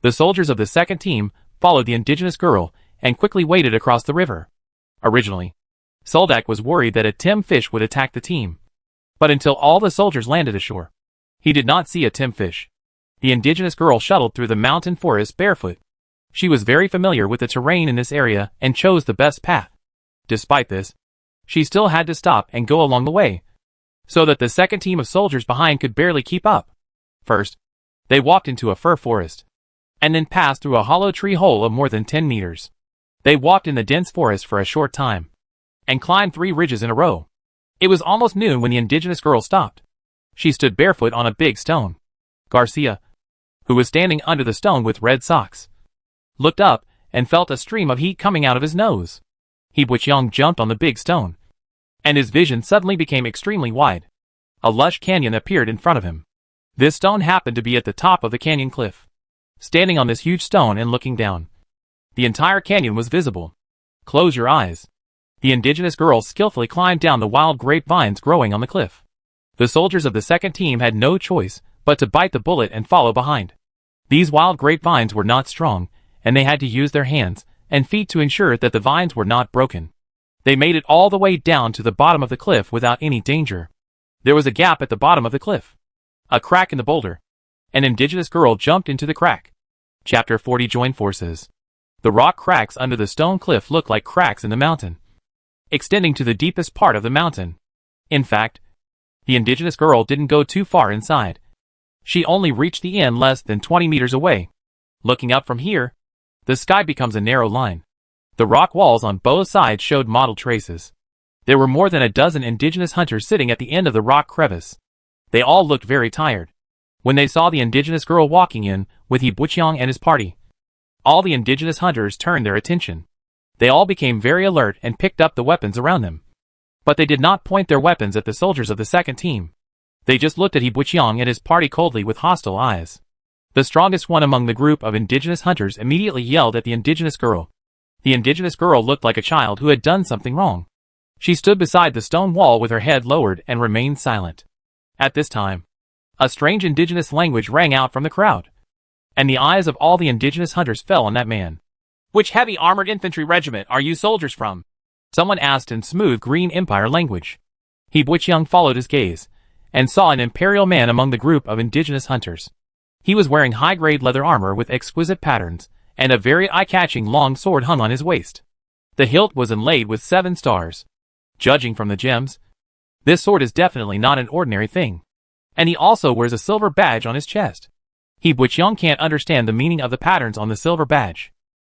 [SPEAKER 1] The soldiers of the second team followed the indigenous girl and quickly waded across the river. Originally, Soldak was worried that a Tim Fish would attack the team, but until all the soldiers landed ashore, he did not see a Tim Fish. The indigenous girl shuttled through the mountain forest barefoot. She was very familiar with the terrain in this area and chose the best path. Despite this, she still had to stop and go along the way, so that the second team of soldiers behind could barely keep up. First, they walked into a fir forest, and then passed through a hollow tree hole of more than 10 meters. They walked in the dense forest for a short time, and climbed 3 ridges in a row. It was almost noon when the indigenous girl stopped. She stood barefoot on a big stone. Garcia, who was standing under the stone with red socks, looked up and felt a stream of heat coming out of his nose. Hebuchang jumped on the big stone, and his vision suddenly became extremely wide. A lush canyon appeared in front of him. This stone happened to be at the top of the canyon cliff. Standing on this huge stone and looking down, the entire canyon was visible. Close your eyes. The indigenous girl skillfully climbed down the wild grapevines growing on the cliff. The soldiers of the second team had no choice but to bite the bullet and follow behind. These wild grapevines were not strong, and they had to use their hands and feet to ensure that the vines were not broken. They made it all the way down to the bottom of the cliff without any danger. There was a gap at the bottom of the cliff, a crack in the boulder. An indigenous girl jumped into the crack. Chapter 40 Join Forces. The rock cracks under the stone cliff looked like cracks in the mountain, extending to the deepest part of the mountain. In fact, the indigenous girl didn't go too far inside. She only reached the end less than 20 meters away. Looking up from here, the sky becomes a narrow line. The rock walls on both sides showed mottled traces. There were more than a dozen indigenous hunters sitting at the end of the rock crevice. They all looked very tired. When they saw the indigenous girl walking in with Hebuchang and his party, all the indigenous hunters turned their attention. They all became very alert and picked up the weapons around them. But they did not point their weapons at the soldiers of the second team. They just looked at Hebuchang and his party coldly with hostile eyes. The strongest one among the group of indigenous hunters immediately yelled at the indigenous girl. The indigenous girl looked like a child who had done something wrong. She stood beside the stone wall with her head lowered and remained silent. At this time, a strange indigenous language rang out from the crowd, and the eyes of all the indigenous hunters fell on that man. "Which heavy armored infantry regiment are you soldiers from?" someone asked in smooth Green Empire language. Hebuchang followed his gaze, and saw an imperial man among the group of indigenous hunters. He was wearing high-grade leather armor with exquisite patterns, and a very eye-catching long sword hung on his waist. The hilt was inlaid with 7 stars. Judging from the gems, this sword is definitely not an ordinary thing. And he also wears a silver badge on his chest. Hebuchang can't understand the meaning of the patterns on the silver badge.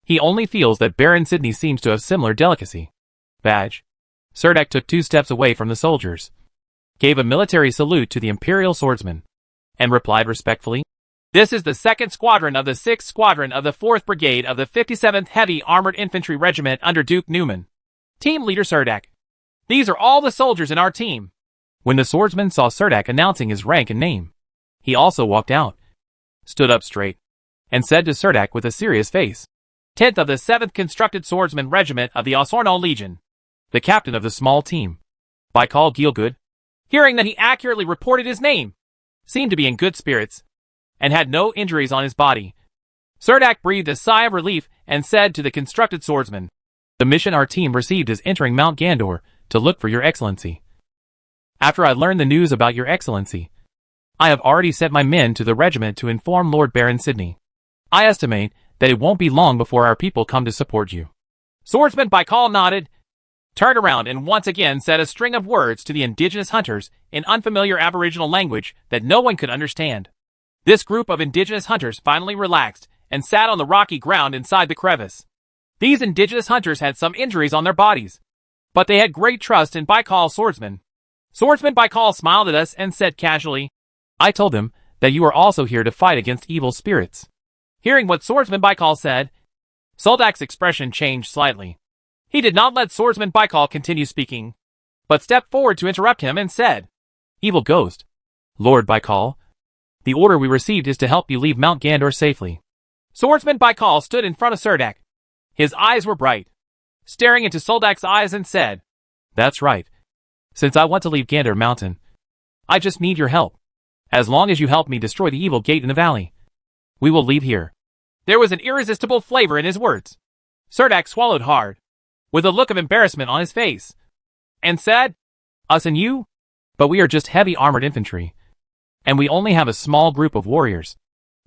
[SPEAKER 1] He only feels that Baron Sidney seems to have similar delicacy. Badge. Serdek took 2 steps away from the soldiers, gave a military salute to the Imperial swordsman, and replied respectfully, "This is the 2nd Squadron of the 6th Squadron of the 4th Brigade of the 57th Heavy Armored Infantry Regiment under Duke Newman. Team Leader Serdek. These are all the soldiers in our team." When the swordsman saw Serdek announcing his rank and name, he also walked out, stood up straight, and said to Serdek with a serious face, "10th of the 7th Constructed Swordsman Regiment of the Osorno Legion." The captain of the small team, Baikal Gielgud, hearing that he accurately reported his name, seemed to be in good spirits, and had no injuries on his body. Serdek breathed a sigh of relief and said to the Constructed Swordsman, "The mission our team received is entering Mount Gandor to look for your excellency. After I learned the news about your excellency, I have already sent my men to the regiment to inform Lord Baron Sidney. I estimate that it won't be long before our people come to support you." Swordsman Baikal nodded, turned around and once again said a string of words to the indigenous hunters in unfamiliar aboriginal language that no one could understand. This group of indigenous hunters finally relaxed and sat on the rocky ground inside the crevice. These indigenous hunters had some injuries on their bodies, but they had great trust in Baikal's swordsman. Swordsman Baikal smiled at us and said casually, "I told them that you are also here to fight against evil spirits." Hearing what Swordsman Baikal said, Soldak's expression changed slightly. He did not let Swordsman Baikal continue speaking, but stepped forward to interrupt him and said, "Evil Ghost, Lord Baikal, the order we received is to help you leave Mount Gandor safely." Swordsman Baikal stood in front of Serdek. His eyes were bright, staring into Soldak's eyes and said, "That's right. Since I want to leave Gandor Mountain, I just need your help. As long as you help me destroy the evil gate in the valley, we will leave here." There was an irresistible flavor in his words. Serdek swallowed hard, with a look of embarrassment on his face, and said, "Us and you? But we are just heavy armored infantry, and we only have a small group of warriors.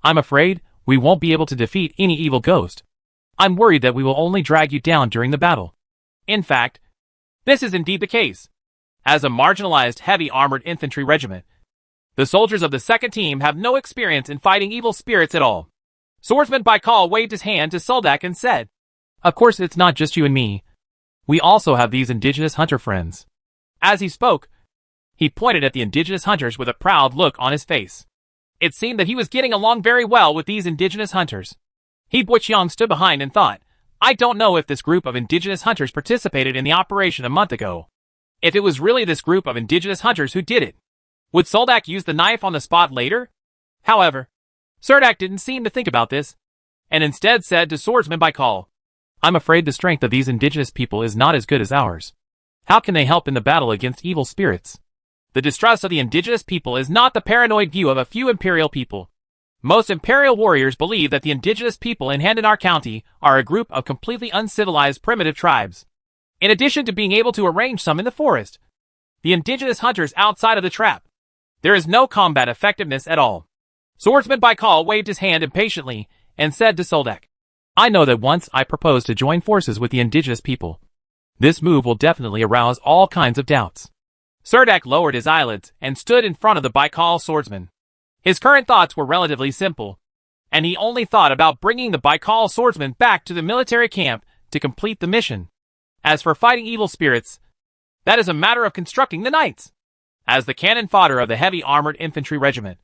[SPEAKER 1] I'm afraid we won't be able to defeat any evil ghost. I'm worried that we will only drag you down during the battle." In fact, this is indeed the case. As a marginalized heavy armored infantry regiment, the soldiers of the second team have no experience in fighting evil spirits at all. Swordsman Baikal waved his hand to Soldak and said, "Of course it's not just you and me. We also have these indigenous hunter friends. As he spoke, he pointed at the indigenous hunters with a proud look on his face. It seemed that he was getting along very well with these indigenous hunters. He Buqiang stood behind and thought, I don't know if this group of indigenous hunters participated in the operation a month ago. If it was really this group of indigenous hunters who did it, would Soldak use the knife on the spot later? However, Surdak didn't seem to think about this, and instead said to Swordsman Baikal, I'm afraid the strength of these indigenous people is not as good as ours. How can they help in the battle against evil spirits? The distrust of the indigenous people is not the paranoid view of a few imperial people. Most imperial warriors believe that the indigenous people in Handanar County are a group of completely uncivilized primitive tribes. In addition to being able to arrange some in the forest, the indigenous hunters outside of the trap, there is no combat effectiveness at all. Swordsman Baikal waved his hand impatiently and said to Soldak, I know that once I propose to join forces with the indigenous people. This move will definitely arouse all kinds of doubts. Surdak lowered his eyelids and stood in front of the Baikal swordsman. His current thoughts were relatively simple, and he only thought about bringing the Baikal swordsman back to the military camp to complete the mission. As for fighting evil spirits, that is a matter of constructing the knights. As the cannon fodder of the heavy armored infantry regiment,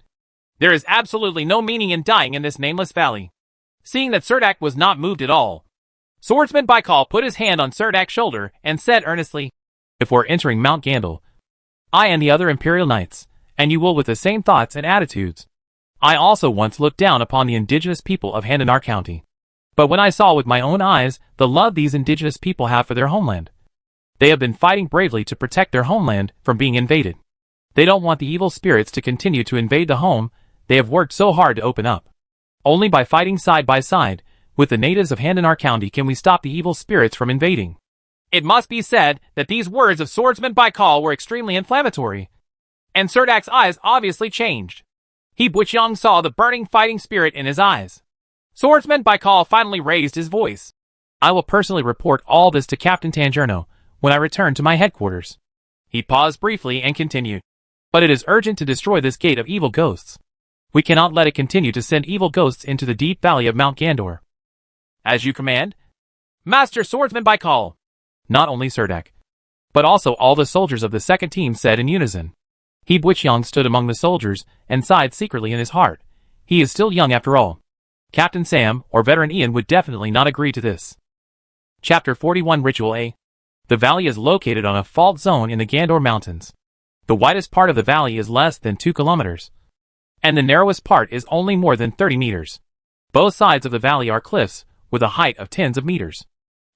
[SPEAKER 1] there is absolutely no meaning in dying in this nameless valley. Seeing that Surdak was not moved at all, Swordsman Baikal put his hand on Surdak's shoulder and said earnestly, Before entering Mount Gandal, I and the other Imperial Knights, and you will with the same thoughts and attitudes. I also once looked down upon the indigenous people of Handanar County. But when I saw with my own eyes the love these indigenous people have for their homeland, they have been fighting bravely to protect their homeland from being invaded. They don't want the evil spirits to continue to invade the home they have worked so hard to open up. Only by fighting side by side with the natives of Handanar County can we stop the evil spirits from invading. It must be said that these words of Swordsman Baikal were extremely inflammatory, and Surdak's eyes obviously changed. He Buqiang saw the burning fighting spirit in his eyes. Swordsman Baikal finally raised his voice. I will personally report all this to Captain Tangerno when I return to my headquarters. He paused briefly and continued. But it is urgent to destroy this gate of evil ghosts. We cannot let it continue to send evil ghosts into the deep valley of Mount Gandor. As you command, Master Swordsman Baikal. Not only Surdak, but also all the soldiers of the second team said in unison. He Buqiang stood among the soldiers and sighed secretly in his heart. He is still young after all. Captain Sam or veteran Ian would definitely not agree to this. Chapter 41 Ritual A. The valley is located on a fault zone in the Gandor Mountains. The widest part of the valley is less than 2 kilometers, and the narrowest part is only more than 30 meters. Both sides of the valley are cliffs, with a height of tens of meters.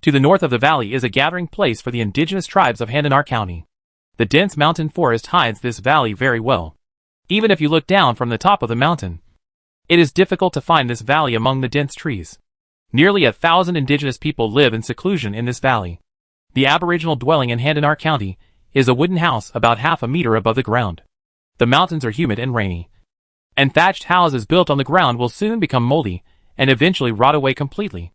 [SPEAKER 1] To the north of the valley is a gathering place for the indigenous tribes of Handanar County. The dense mountain forest hides this valley very well. Even if you look down from the top of the mountain, it is difficult to find this valley among the dense trees. Nearly 1,000 indigenous people live in seclusion in this valley. The aboriginal dwelling in Handanar County is a wooden house about half a meter above the ground. The mountains are humid and rainy, and thatched houses built on the ground will soon become moldy and eventually rot away completely.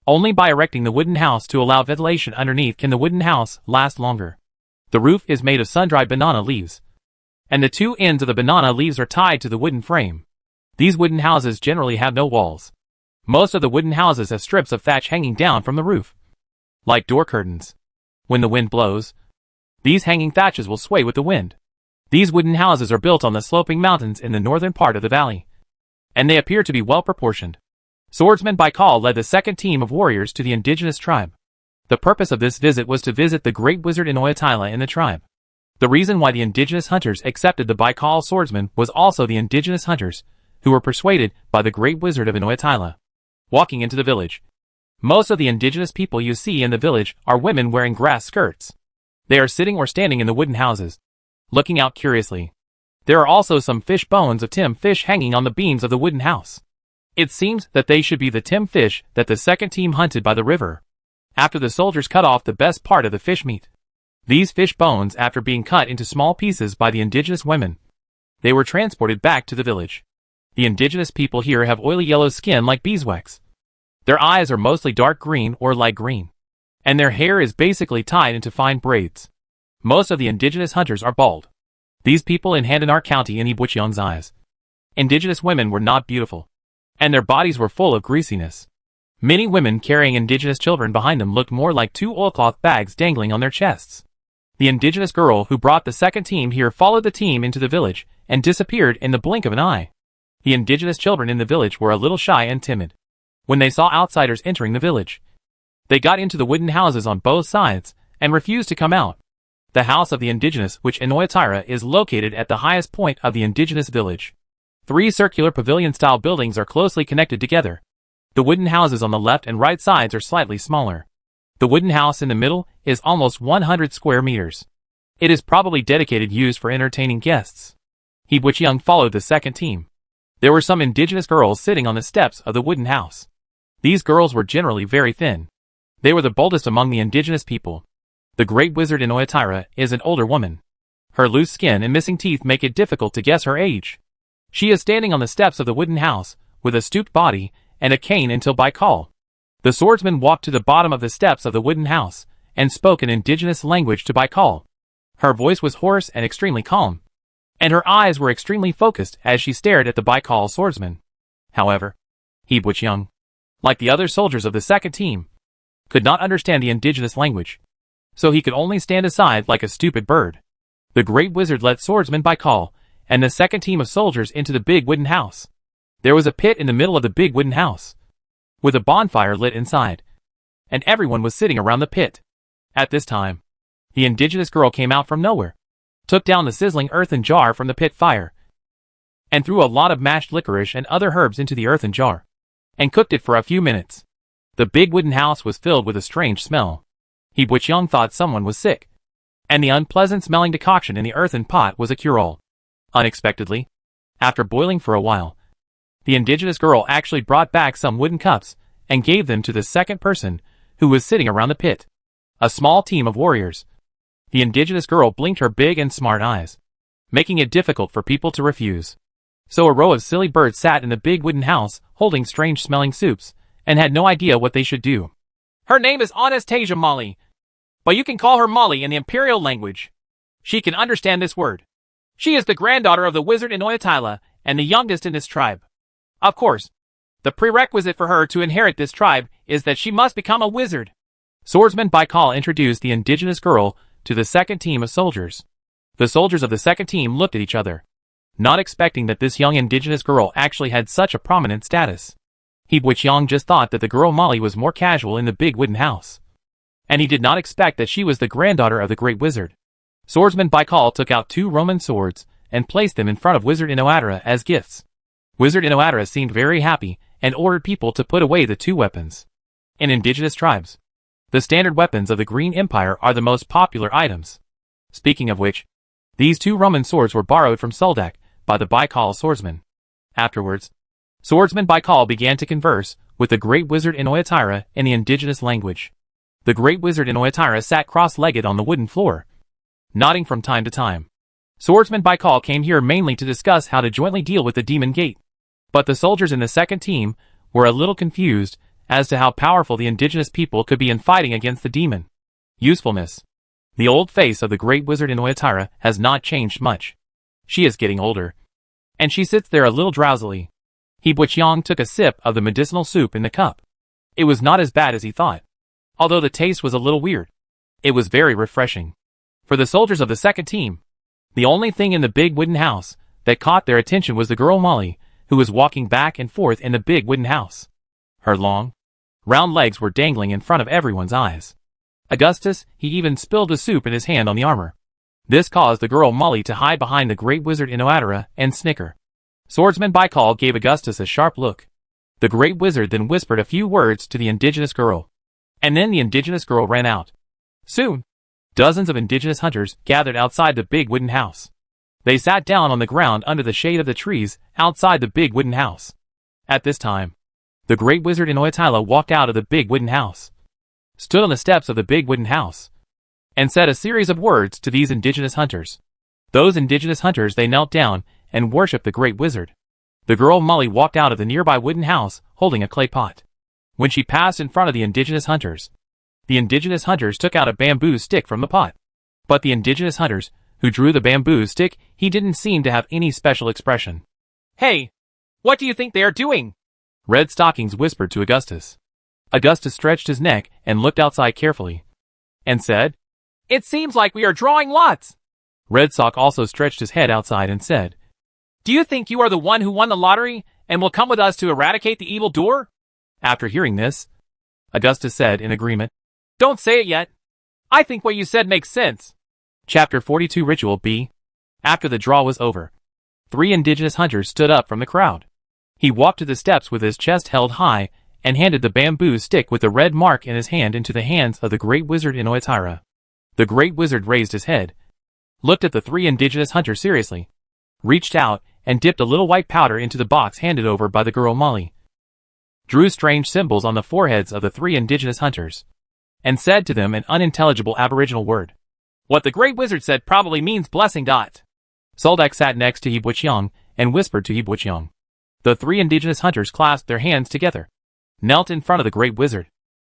[SPEAKER 1] Only by erecting the wooden house to allow ventilation underneath can the wooden house last longer. The roof is made of sun-dried banana leaves, and the two ends of the banana leaves are tied to the wooden frame. These wooden houses generally have no walls. Most of the wooden houses have strips of thatch hanging down from the roof, like door curtains. When the wind blows, these hanging thatches will sway with the wind. These wooden houses are built on the sloping mountains in the northern part of the valley, and they appear to be well proportioned. Swordsman Baikal led the second team of warriors to the indigenous tribe. The purpose of this visit was to visit the great wizard in Oyatila in the tribe. The reason why the indigenous hunters accepted the Baikal swordsman was also the indigenous hunters who were persuaded by the great wizard of Oyatila. Walking into the village, most of the indigenous people you see in the village are women wearing grass skirts. They are sitting or standing in the wooden houses, looking out curiously. There are also some fish bones of tim fish hanging on the beams of the wooden house. It seems that they should be the tim fish that the second team hunted by the river, after the soldiers cut off the best part of the fish meat. These fish bones, after being cut into small pieces by the indigenous women, they were transported back to the village. The indigenous people here have oily yellow skin like beeswax. Their eyes are mostly dark green or light green, and their hair is basically tied into fine braids. Most of the indigenous hunters are bald. These people in Handanar County in Ibuchiang's eyes, indigenous women were not beautiful, and their bodies were full of greasiness. Many women carrying indigenous children behind them looked more like two oilcloth bags dangling on their chests. The indigenous girl who brought the second team here followed the team into the village and disappeared in the blink of an eye. The indigenous children in the village were a little shy and timid. When they saw outsiders entering the village, they got into the wooden houses on both sides and refused to come out. The house of the indigenous, which in Oyatyra is located at the highest point of the indigenous village. 3 circular pavilion-style buildings are closely connected together. The wooden houses on the left and right sides are slightly smaller. The wooden house in the middle is almost 100 square meters. It is probably dedicated used for entertaining guests. Young followed the second team. There were some indigenous girls sitting on the steps of the wooden house. These girls were generally very thin. They were the boldest among the indigenous people. The great wizard in Oyatyra is an older woman. Her loose skin and missing teeth make it difficult to guess her age. She is standing on the steps of the wooden house, with a stooped body and a cane until by call. The swordsman walked to the bottom of the steps of the wooden house and spoke an indigenous language to Baikal. Her voice was hoarse and extremely calm, and her eyes were extremely focused as she stared at the Baikal swordsman. However, Young, like the other soldiers of the second team, could not understand the indigenous language, so he could only stand aside like a stupid bird. The great wizard led swordsman Baikal and the second team of soldiers into the big wooden house. There was a pit in the middle of the big wooden house, with a bonfire lit inside, and everyone was sitting around the pit. At this time, the indigenous girl came out from nowhere, took down the sizzling earthen jar from the pit fire, and threw a lot of mashed licorice and other herbs into the earthen jar, and cooked it for a few minutes. The big wooden house was filled with a strange smell. Young thought someone was sick, and the unpleasant-smelling decoction in the earthen pot was a cure-all. Unexpectedly, after boiling for a while, the indigenous girl actually brought back some wooden cups and gave them to the second person who was sitting around the pit. A small team of warriors. The indigenous girl blinked her big and smart eyes, making it difficult for people to refuse. So a row of silly birds sat in the big wooden house holding strange-smelling soups and had no idea what they should do. Her name is Anastasia Molly, but you can call her Molly in the imperial language. She can understand this word. She is the granddaughter of the wizard in Oyatyla and the youngest in this tribe. Of course, the prerequisite for her to inherit this tribe is that she must become a wizard. Swordsman Baikal introduced the indigenous girl to the second team of soldiers. The soldiers of the second team looked at each other, not expecting that this young indigenous girl actually had such a prominent status. Young just thought that the girl Molly was more casual in the big wooden house, and he did not expect that she was the granddaughter of the great wizard. Swordsman Baikal took out 2 Roman swords and placed them in front of Wizard in Oyatyra as gifts. Wizard in Oyatyra seemed very happy and ordered people to put away the 2 weapons. In indigenous tribes, the standard weapons of the Green Empire are the most popular items. Speaking of which, these 2 Roman swords were borrowed from Soldak by the Baikal swordsman. Afterwards, Swordsman Baikal began to converse with the great wizard in Oyatyra in the indigenous language. The great wizard in Oyatyra sat cross-legged on the wooden floor, nodding from time to time. Swordsman Baikal came here mainly to discuss how to jointly deal with the demon gate. But the soldiers in the second team were a little confused as to how powerful the indigenous people could be in fighting against the demon. Usefulness. The old face of the great wizard in Oyatyra has not changed much. She is getting older, and she sits there a little drowsily. Young took a sip of the medicinal soup in the cup. It was not as bad as he thought. Although the taste was a little weird, it was very refreshing. For the soldiers of the second team, the only thing in the big wooden house that caught their attention was the girl Molly, who was walking back and forth in the big wooden house. Her long, round legs were dangling in front of everyone's eyes. Augustus, he even spilled the soup in his hand on the armor. This caused the girl Molly to hide behind the great wizard in Oyatyra and snicker. Swordsman Baikal gave Augustus a sharp look. The great wizard then whispered a few words to the indigenous girl, and then the indigenous girl ran out. Soon, dozens of indigenous hunters gathered outside the big wooden house. They sat down on the ground under the shade of the trees outside the big wooden house. At this time, the great wizard in Oyatyla walked out of the big wooden house, stood on the steps of the big wooden house, and said a series of words to these indigenous hunters. Those indigenous hunters, they knelt down and worshipped the great wizard. The girl Molly walked out of the nearby wooden house holding a clay pot. When she passed in front of the indigenous hunters took out a bamboo stick from the pot. But the indigenous hunters who drew the bamboo stick, he didn't seem to have any special expression. Hey, what do you think they are doing? Red Stockings whispered to Augustus. Augustus stretched his neck and looked outside carefully, and said, "It seems like we are drawing lots." Red Sock also stretched his head outside and said, "Do you think you are the one who won the lottery and will come with us to eradicate the evil door?" After hearing this, Augustus said in agreement, "Don't say it yet. I think what you said makes sense." Chapter 42 Ritual B. After the draw was over, 3 indigenous hunters stood up from the crowd. He walked to the steps with his chest held high and handed the bamboo stick with the red mark in his hand into the hands of the great wizard Inoitira. The great wizard raised his head, looked at the 3 indigenous hunters seriously, reached out and dipped a little white powder into the box handed over by the girl Molly, drew strange symbols on the foreheads of the 3 indigenous hunters, and said to them an unintelligible aboriginal word. "What the great wizard said probably means blessing. Soldak sat next to Hibwichang and whispered to Hibwichang. The 3 indigenous hunters clasped their hands together, knelt in front of the great wizard,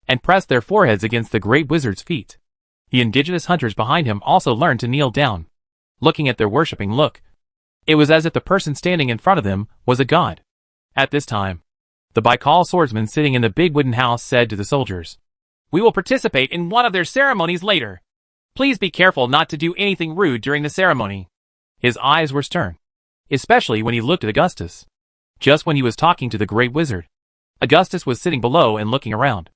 [SPEAKER 1] and pressed their foreheads against the great wizard's feet. The indigenous hunters behind him also learned to kneel down, looking at their worshipping look. It was as if the person standing in front of them was a god. At this time, the Baikal swordsman sitting in the big wooden house said to the soldiers, "We will participate in one of their ceremonies later. Please be careful not to do anything rude during the ceremony." His eyes were stern, especially when he looked at Augustus. Just when he was talking to the great wizard, Augustus was sitting below and looking around,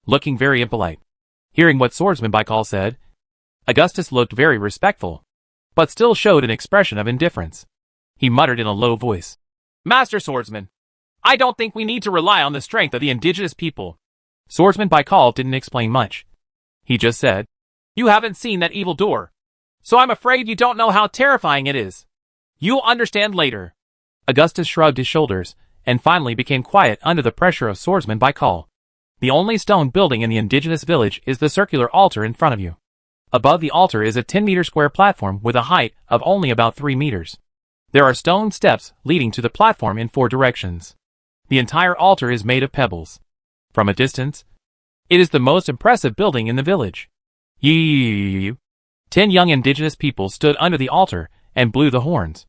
[SPEAKER 1] looking very impolite. Hearing what swordsman Baikal said, Augustus looked very respectful, but still showed an expression of indifference. He muttered in a low voice, "Master Swordsman, I don't think we need to rely on the strength of the indigenous people." Swordsman Baikal didn't explain much. He just said, "You haven't seen that evil door, so I'm afraid you don't know how terrifying it is. You'll understand later." Augustus shrugged his shoulders, and finally became quiet under the pressure of swordsman Baikal. The only stone building in the indigenous village is the circular altar in front of you. Above the altar is a 10-meter square platform with a height of only about 3 meters. There are stone steps leading to the platform in 4 directions. The entire altar is made of pebbles. From a distance, it is the most impressive building in the village. 10 young indigenous people stood under the altar and blew the horns.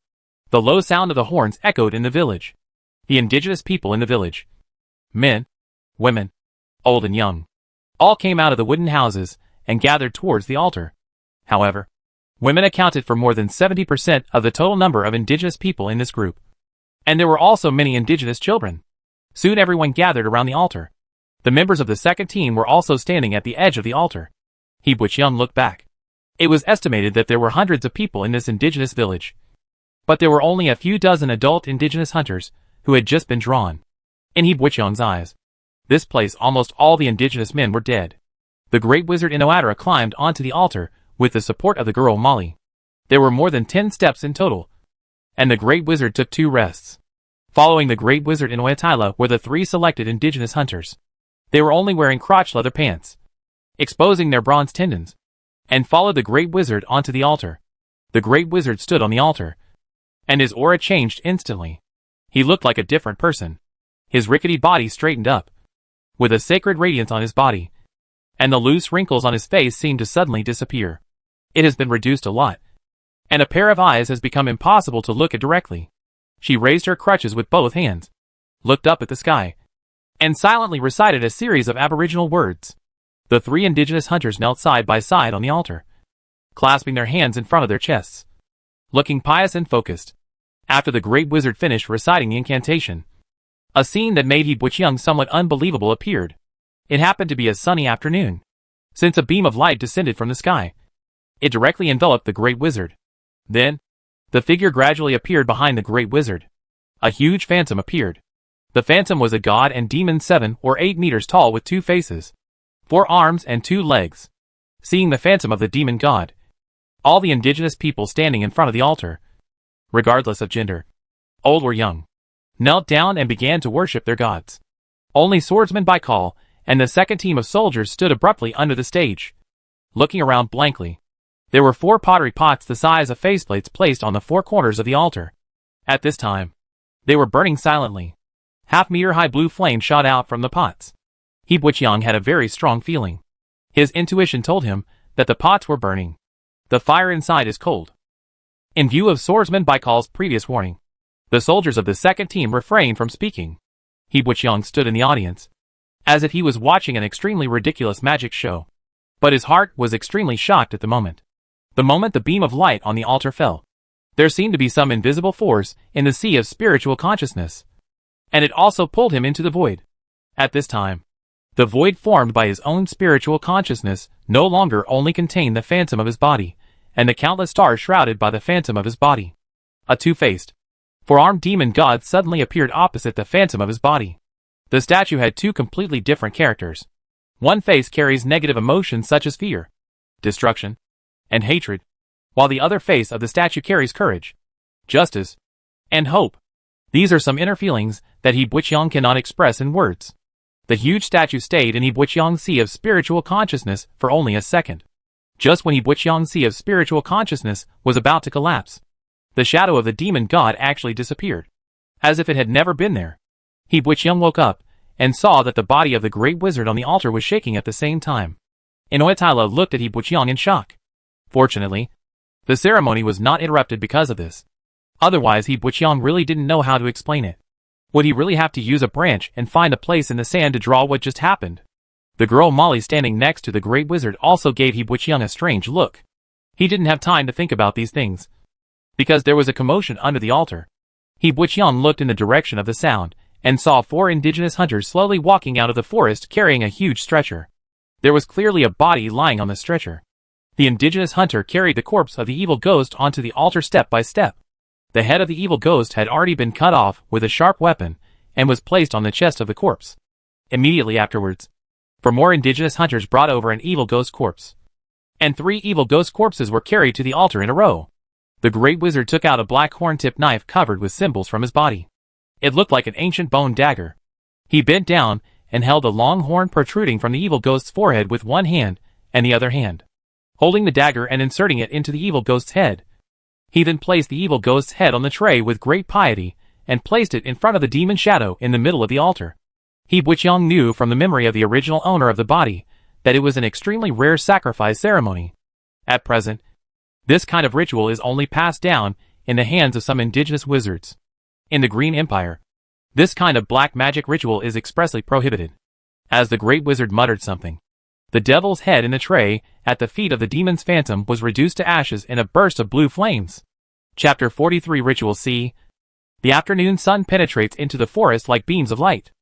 [SPEAKER 1] The low sound of the horns echoed in the village. The indigenous people in the village, men, women, old and young, all came out of the wooden houses and gathered towards the altar. However, women accounted for more than 70% of the total number of indigenous people in this group. And there were also many indigenous children. Soon everyone gathered around the altar. The members of the second team were also standing at the edge of the altar. Hibwichang looked back. It was estimated that there were hundreds of people in this indigenous village, but there were only a few dozen adult indigenous hunters who had just been drawn. In Hibwichang's eyes, this place almost all the indigenous men were dead. The great wizard Inoatara climbed onto the altar with the support of the girl Molly. There were more than 10 steps in total, and the great wizard took 2 rests. Following the great wizard Inoatila were the 3 selected indigenous hunters. They were only wearing crotch leather pants, exposing their bronze tendons, and followed the great wizard onto the altar. The great wizard stood on the altar, and his aura changed instantly. He looked like a different person. His rickety body straightened up, with a sacred radiance on his body, and the loose wrinkles on his face seemed to suddenly disappear. It has been reduced a lot, and a pair of eyes has become impossible to look at directly. She raised her crutches with both hands, looked up at the sky, and silently recited a series of aboriginal words. The 3 indigenous hunters knelt side by side on the altar, clasping their hands in front of their chests, looking pious and focused. After the great wizard finished reciting the incantation, a scene that made Hibwichang somewhat unbelievable appeared. It happened to be a sunny afternoon. Since a beam of light descended from the sky, it directly enveloped the great wizard. Then, the figure gradually appeared behind the great wizard. A huge phantom appeared. The phantom was a god and demon 7 or 8 meters tall with 2 faces, 4 arms and 2 legs. Seeing the phantom of the demon god, all the indigenous people standing in front of the altar, regardless of gender, old or young, knelt down and began to worship their gods. Only swordsman Baikal and the second team of soldiers stood abruptly under the stage, looking around blankly. There were 4 pottery pots the size of faceplates placed on the 4 corners of the altar. At this time, they were burning silently. Half-meter-high blue flame shot out from the pots. Hibwichang had a very strong feeling. His intuition told him that the pots were burning. The fire inside is cold. In view of swordsman Baikal's previous warning, the soldiers of the second team refrained from speaking. Hibwichang stood in the audience, as if he was watching an extremely ridiculous magic show. But his heart was extremely shocked at the moment. The moment the beam of light on the altar fell, there seemed to be some invisible force in the sea of spiritual consciousness, and it also pulled him into the void. At this time, the void formed by his own spiritual consciousness no longer only contained the phantom of his body, and the countless stars shrouded by the phantom of his body. A two-faced, four-armed demon god suddenly appeared opposite the phantom of his body. The statue had two completely different characters. One face carries negative emotions such as fear, destruction, and hatred, while the other face of the statue carries courage, justice, and hope. These are some inner feelings that He Buqiang cannot express in words. The huge statue stayed in He Buqiang's sea of spiritual consciousness for only a second. Just when He Buqiang's sea of spiritual consciousness was about to collapse, the shadow of the demon god actually disappeared, as if it had never been there. He Buqiang woke up and saw that the body of the great wizard on the altar was shaking at the same time. Inoitala looked at He Buqiang in shock. Fortunately, the ceremony was not interrupted because of this. Otherwise He Buqiang really didn't know how to explain it. Would he really have to use a branch and find a place in the sand to draw what just happened? The girl Molly standing next to the great wizard also gave He Buqiang a strange look. He didn't have time to think about these things, because there was a commotion under the altar. He Buqiang looked in the direction of the sound, and saw 4 indigenous hunters slowly walking out of the forest carrying a huge stretcher. There was clearly a body lying on the stretcher. The indigenous hunter carried the corpse of the evil ghost onto the altar step by step. The head of the evil ghost had already been cut off with a sharp weapon, and was placed on the chest of the corpse. Immediately afterwards, 4 more indigenous hunters brought over an evil ghost corpse, and 3 evil ghost corpses were carried to the altar in a row. The great wizard took out a black horn-tipped knife covered with symbols from his body. It looked like an ancient bone dagger. He bent down and held a long horn protruding from the evil ghost's forehead with one hand, and the other hand holding the dagger and inserting it into the evil ghost's head. He then placed the evil ghost's head on the tray with great piety, and placed it in front of the demon shadow in the middle of the altar. He Buqiang knew from the memory of the original owner of the body that it was an extremely rare sacrifice ceremony. At present, this kind of ritual is only passed down in the hands of some indigenous wizards. In the Green Empire, this kind of black magic ritual is expressly prohibited. As the great wizard muttered something, the devil's head in the tray at the feet of the demon's phantom was reduced to ashes in a burst of blue flames. Chapter 43 Ritual C. The afternoon sun penetrates into the forest like beams of light,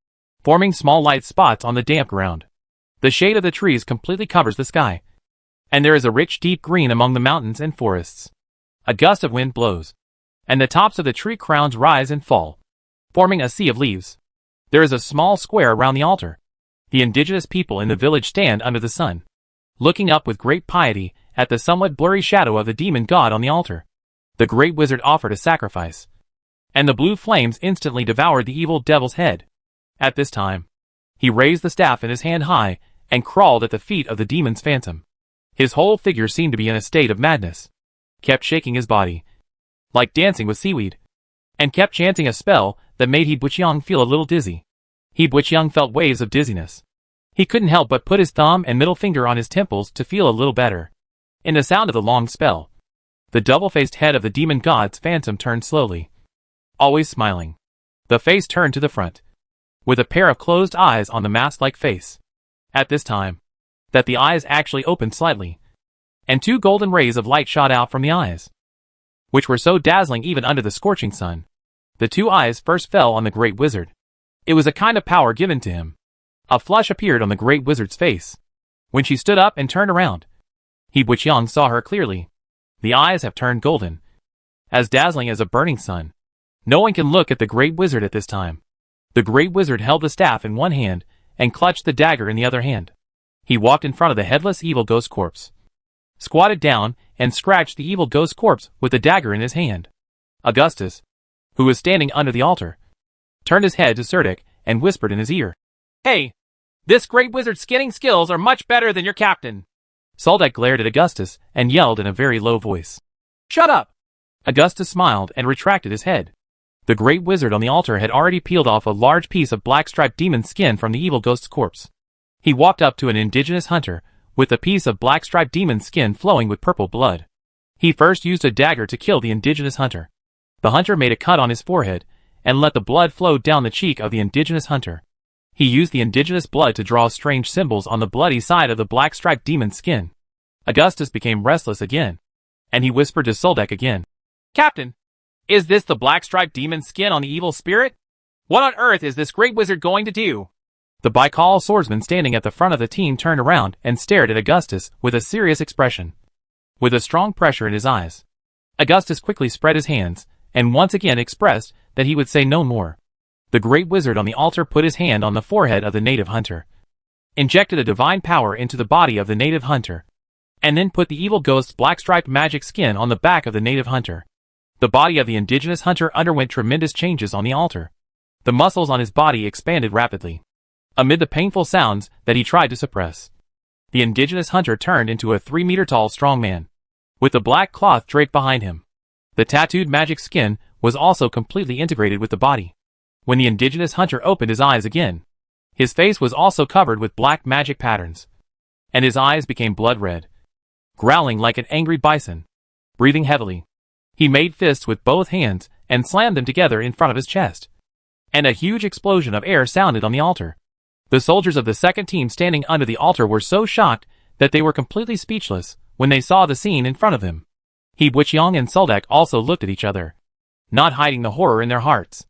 [SPEAKER 1] forming small light spots on the damp ground. The shade of the trees completely covers the sky, and there is a rich deep green among the mountains and forests. A gust of wind blows, and the tops of the tree crowns rise and fall, forming a sea of leaves. There is a small square around the altar. The indigenous people in the village stand under the sun, looking up with great piety at the somewhat blurry shadow of the demon god on the altar. The great wizard offered a sacrifice, and the blue flames instantly devoured the evil devil's head. At this time, he raised the staff in his hand high and crawled at the feet of the demon's phantom. His whole figure seemed to be in a state of madness, kept shaking his body, like dancing with seaweed, and kept chanting a spell that made He Buqiang feel a little dizzy. He Buqiang felt waves of dizziness. He couldn't help but put his thumb and middle finger on his temples to feel a little better. In the sound of the long spell, the double-faced head of the demon god's phantom turned slowly, always smiling. The face turned to the front, with a pair of closed eyes on the mask-like face. At this time, that the eyes actually opened slightly, and 2 golden rays of light shot out from the eyes, which were so dazzling even under the scorching sun. The 2 eyes first fell on the great wizard. It was a kind of power given to him. A flush appeared on the great wizard's face. When she stood up and turned around, He Buqiang saw her clearly. The eyes have turned golden, as dazzling as a burning sun. No one can look at the great wizard at this time. The great wizard held the staff in one hand and clutched the dagger in the other hand. He walked in front of the headless evil ghost corpse, squatted down and scratched the evil ghost corpse with the dagger in his hand. Augustus, who was standing under the altar, turned his head to Cerdic and whispered in his ear, "Hey, this great wizard's skinning skills are much better than your captain." Cerdic glared at Augustus and yelled in a very low voice, "Shut up!" Augustus smiled and retracted his head. The great wizard on the altar had already peeled off a large piece of black-striped demon skin from the evil ghost's corpse. He walked up to an indigenous hunter with a piece of black-striped demon skin flowing with purple blood. He first used a dagger to kill the indigenous hunter. The hunter made a cut on his forehead and let the blood flow down the cheek of the indigenous hunter. He used the indigenous blood to draw strange symbols on the bloody side of the black-striped demon's skin. Augustus became restless again, and he whispered to Soldek again. "Captain, is this the black-striped demon's skin on the evil spirit? What on earth is this great wizard going to do?" The Baikal swordsman standing at the front of the team turned around and stared at Augustus with a serious expression. With a strong pressure in his eyes, Augustus quickly spread his hands, and once again expressed that he would say no more. The great wizard on the altar put his hand on the forehead of the native hunter, injected a divine power into the body of the native hunter, and then put the evil ghost's black-striped magic skin on the back of the native hunter. The body of the indigenous hunter underwent tremendous changes on the altar. The muscles on his body expanded rapidly, amid the painful sounds that he tried to suppress. The indigenous hunter turned into a 3-meter-tall strong man, with the black cloth draped behind him. The tattooed magic skin was also completely integrated with the body. When the indigenous hunter opened his eyes again, his face was also covered with black magic patterns, and his eyes became blood red. Growling like an angry bison, breathing heavily, he made fists with both hands and slammed them together in front of his chest. And a huge explosion of air sounded on the altar. The soldiers of the second team standing under the altar were so shocked that they were completely speechless when they saw the scene in front of them. He, Buiqiang and Soldek also looked at each other, not hiding the horror in their hearts.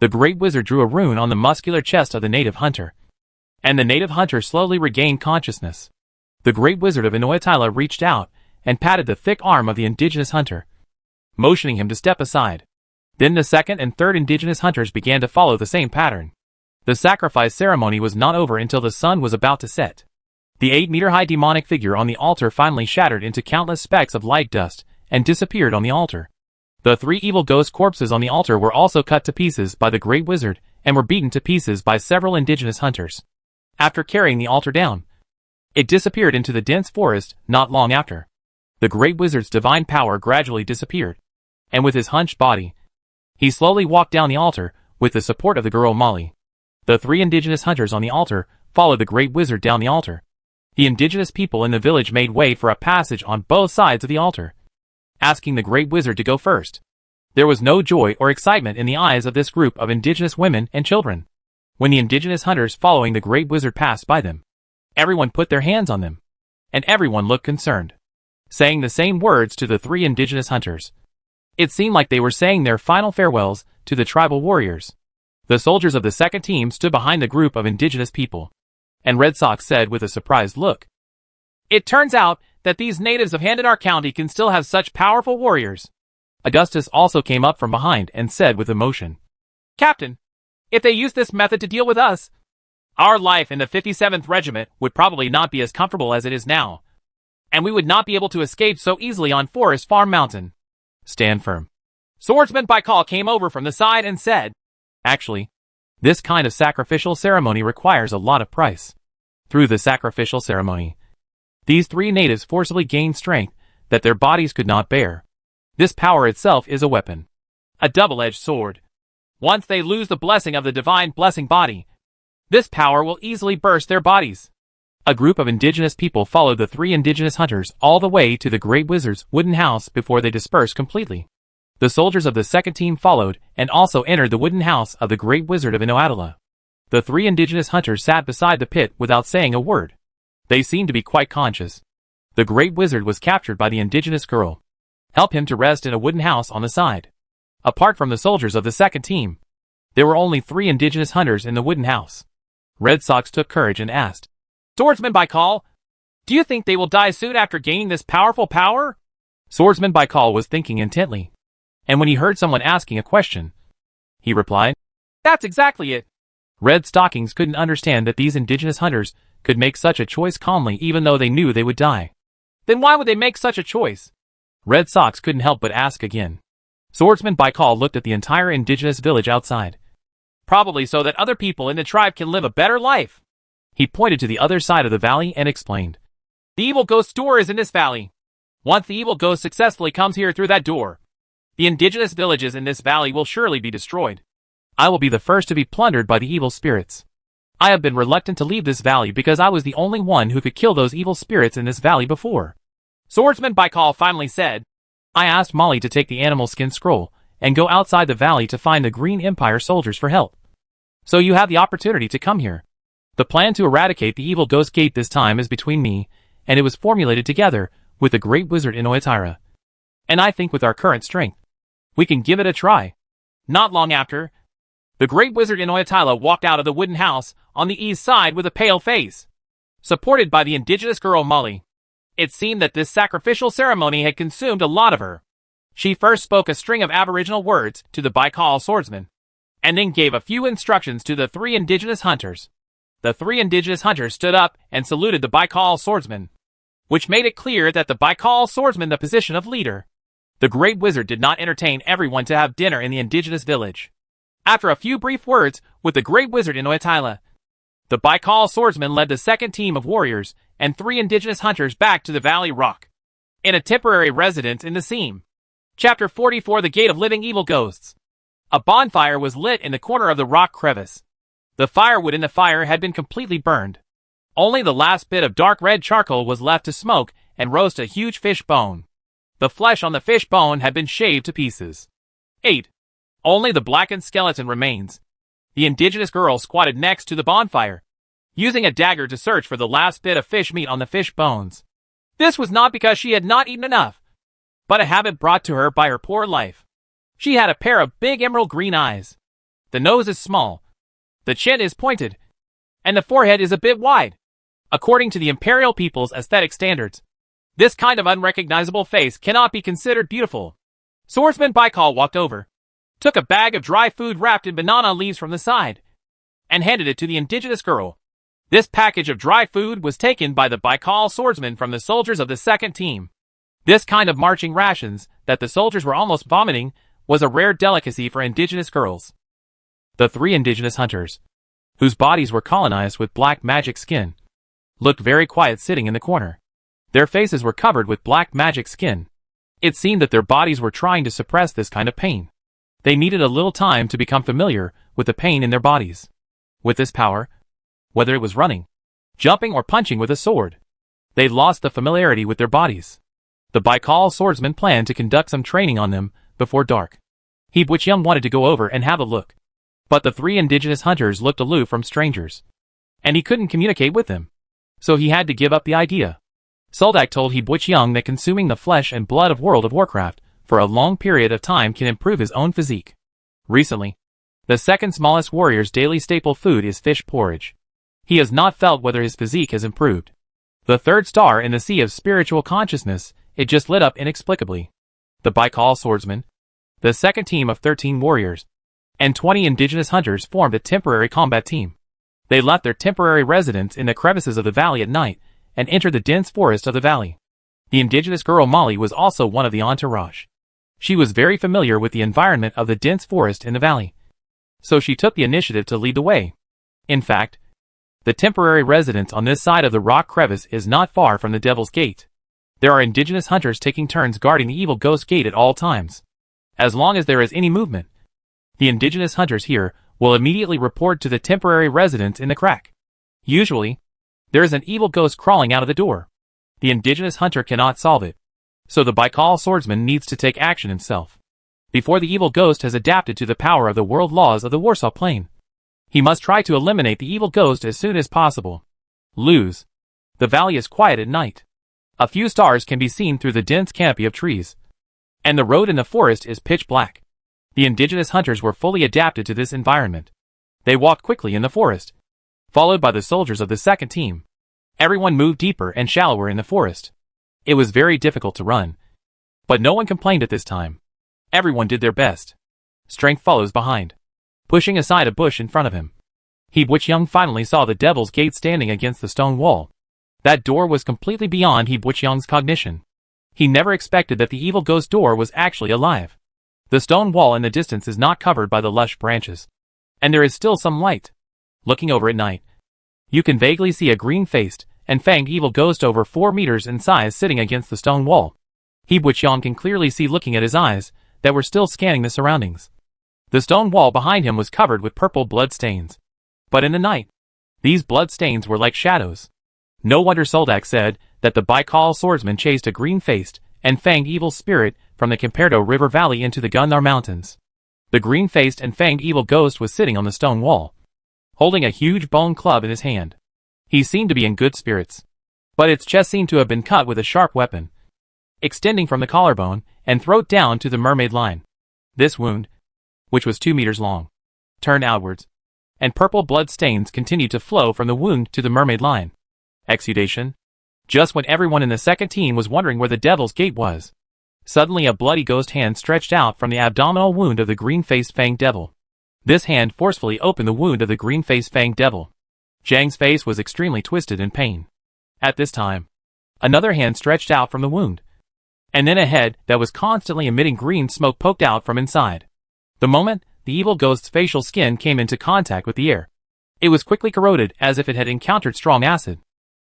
[SPEAKER 1] The great wizard drew a rune on the muscular chest of the native hunter, and the native hunter slowly regained consciousness. The great wizard of Inoyatila reached out and patted the thick arm of the indigenous hunter, motioning him to step aside. Then the second and third indigenous hunters began to follow the same pattern. The sacrifice ceremony was not over until the sun was about to set. The 8-meter-high demonic figure on the altar finally shattered into countless specks of light dust and disappeared on the altar. The 3 evil ghost corpses on the altar were also cut to pieces by the great wizard and were beaten to pieces by several indigenous hunters. After carrying the altar down, it disappeared into the dense forest not long after. The great wizard's divine power gradually disappeared, and with his hunched body, he slowly walked down the altar with the support of the girl Molly. The 3 indigenous hunters on the altar followed the great wizard down the altar. The indigenous people in the village made way for a passage on both sides of the altar, asking the great wizard to go first. There was no joy or excitement in the eyes of this group of indigenous women and children. When the indigenous hunters following the great wizard passed by them, everyone put their hands on them, and everyone looked concerned, saying the same words to the 3 indigenous hunters. It seemed like they were saying their final farewells to the tribal warriors. The soldiers of the second team stood behind the group of indigenous people, and Red Sox said with a surprised look, "It turns out that these natives of Handanar County can still have such powerful warriors." Augustus also came up from behind and said with emotion, "Captain, if they use this method to deal with us, our life in the 57th Regiment would probably not be as comfortable as it is now, and we would not be able to escape so easily on Forest Farm Mountain. Stand firm." Swordsman Baikal came over from the side and said, "Actually, this kind of sacrificial ceremony requires a lot of price." Through the sacrificial ceremony, these 3 natives forcibly gained strength that their bodies could not bear. This power itself is a weapon, a double-edged sword. Once they lose the blessing of the divine blessing body, this power will easily burst their bodies. A group of indigenous people followed the 3 indigenous hunters all the way to the great wizard's wooden house before they dispersed completely. The soldiers of the second team followed and also entered the wooden house of the great wizard of Inoyatila. The 3 indigenous hunters sat beside the pit without saying a word. They seemed to be quite conscious. The great wizard was captured by the indigenous girl. Help him to rest in a wooden house on the side. Apart from the soldiers of the second team, there were only 3 indigenous hunters in the wooden house. Red Sox took courage and asked, "Swordsman Baikal, do you think they will die soon after gaining this powerful power?" Swordsman Baikal was thinking intently, and when he heard someone asking a question, he replied, "That's exactly it." Red Stockings couldn't understand that these indigenous hunters could make such a choice calmly even though they knew they would die. Then why would they make such a choice? Red Sox couldn't help but ask again. Swordsman Baikal looked at the entire indigenous village outside. "Probably so that other people in the tribe can live a better life." He pointed to the other side of the valley and explained, "The evil ghost's door is in this valley. Once the evil ghost successfully comes here through that door, the indigenous villages in this valley will surely be destroyed. I will be the first to be plundered by the evil spirits. I have been reluctant to leave this valley because I was the only one who could kill those evil spirits in this valley before." Swordsman Baikal finally said, "I asked Molly to take the animal skin scroll and go outside the valley to find the Green Empire soldiers for help. So you have the opportunity to come here. The plan to eradicate the evil ghost gate this time is between me, and it was formulated together with the great wizard Inoyatira. And I think with our current strength, we can give it a try. Not long after, the great wizard Inoyatira walked out of the wooden house on the east side with a pale face, supported by the indigenous girl Molly. It seemed that this sacrificial ceremony had consumed a lot of her. She first spoke a string of aboriginal words to the Baikal swordsman, and then gave a few instructions to the 3 indigenous hunters. The 3 indigenous hunters stood up and saluted the Baikal swordsman, which made it clear that the Baikal swordsman the position of leader. The great wizard did not entertain everyone to have dinner in the indigenous village. After a few brief words with the great wizard Inoyatira, the Baikal swordsman led the second team of warriors and 3 indigenous hunters back to the Valley Rock, in a temporary residence in the seam. Chapter 44: The Gate of Living Evil Ghosts. A bonfire was lit in the corner of the rock crevice. The firewood in the fire had been completely burned. Only the last bit of dark red charcoal was left to smoke and roast a huge fish bone. The flesh on the fish bone had been shaved to pieces. 8. Only the blackened skeleton remains. The indigenous girl squatted next to the bonfire, using a dagger to search for the last bit of fish meat on the fish bones. This was not because she had not eaten enough, but a habit brought to her by her poor life. She had a pair of big emerald green eyes. The nose is small, the chin is pointed, and the forehead is a bit wide. According to the imperial people's aesthetic standards, this kind of unrecognizable face cannot be considered beautiful. Swordsman Baikal walked over, took a bag of dry food wrapped in banana leaves from the side, and handed it to the indigenous girl. This package of dry food was taken by the Baikal swordsman from the soldiers of the second team. This kind of marching rations, that the soldiers were almost vomiting, was a rare delicacy for indigenous girls. The 3 indigenous hunters, whose bodies were colonized with black magic skin, looked very quiet sitting in the corner. Their faces were covered with black magic skin. It seemed that their bodies were trying to suppress this kind of pain. They needed a little time to become familiar with the pain in their bodies. With this power, whether it was running, jumping, or punching with a sword, they lost the familiarity with their bodies. The Baikal swordsman planned to conduct some training on them before dark. He Bwichyoung wanted to go over and have a look, but the 3 indigenous hunters looked aloof from strangers, and he couldn't communicate with them, so he had to give up the idea. Soldak told He Bwichyoung that consuming the flesh and blood of World of Warcraft for a long period of time can improve his own physique. Recently, the second smallest warrior's daily staple food is fish porridge. He has not felt whether his physique has improved. The 3rd star in the sea of spiritual consciousness, it just lit up inexplicably. The Baikal swordsman, the second team of 13 warriors, and 20 indigenous hunters formed a temporary combat team. They left their temporary residence in the crevices of the valley at night and entered the dense forest of the valley. The indigenous girl Molly was also one of the entourage. She was very familiar with the environment of the dense forest in the valley, so she took the initiative to lead the way. In fact, the temporary residence on this side of the rock crevice is not far from the Devil's Gate. There are indigenous hunters taking turns guarding the evil ghost gate at all times. As long as there is any movement, the indigenous hunters here will immediately report to the temporary residence in the crack. Usually, there is an evil ghost crawling out of the door. The indigenous hunter cannot solve it, so the Baikal swordsman needs to take action himself. Before the evil ghost has adapted to the power of the world laws of the Warsaw Plain, he must try to eliminate the evil ghost as soon as possible. Lose. The valley is quiet at night. A few stars can be seen through the dense canopy of trees, and the road in the forest is pitch black. The indigenous hunters were fully adapted to this environment. They walked quickly in the forest, followed by the soldiers of the second team. Everyone moved deeper and shallower in the forest. It was very difficult to run, but no one complained at this time. Everyone did their best. Strength follows behind, pushing aside a bush in front of him. He Bwichyoung finally saw the Devil's Gate standing against the stone wall. That door was completely beyond He Bwichyoung's cognition. He never expected that the evil ghost door was actually alive. The stone wall in the distance is not covered by the lush branches, and there is still some light. Looking over at night, you can vaguely see a green-faced and fanged evil ghost over 4 meters in size sitting against the stone wall. He Bwichyoung can clearly see looking at his eyes that were still scanning the surroundings. The stone wall behind him was covered with purple blood stains, but in the night, these blood stains were like shadows. No wonder Soldak said that the Baikal swordsman chased a green-faced and fanged evil spirit from the Camperdo River Valley into the Gundar Mountains. The green-faced and fanged evil ghost was sitting on the stone wall, holding a huge bone club in his hand. He seemed to be in good spirits, but its chest seemed to have been cut with a sharp weapon, extending from the collarbone and throat down to the mermaid line. This wound, which was 2 meters long, turned outwards, and purple blood stains continued to flow from the wound to the mermaid line. Exudation. Just when everyone in the second team was wondering where the Devil's Gate was, suddenly a bloody ghost hand stretched out from the abdominal wound of the green-faced fanged devil. This hand forcefully opened the wound of the green-faced fanged devil. Zhang's face was extremely twisted in pain. At this time, another hand stretched out from the wound, and then a head that was constantly emitting green smoke poked out from inside. The moment the evil ghost's facial skin came into contact with the air, it was quickly corroded as if it had encountered strong acid.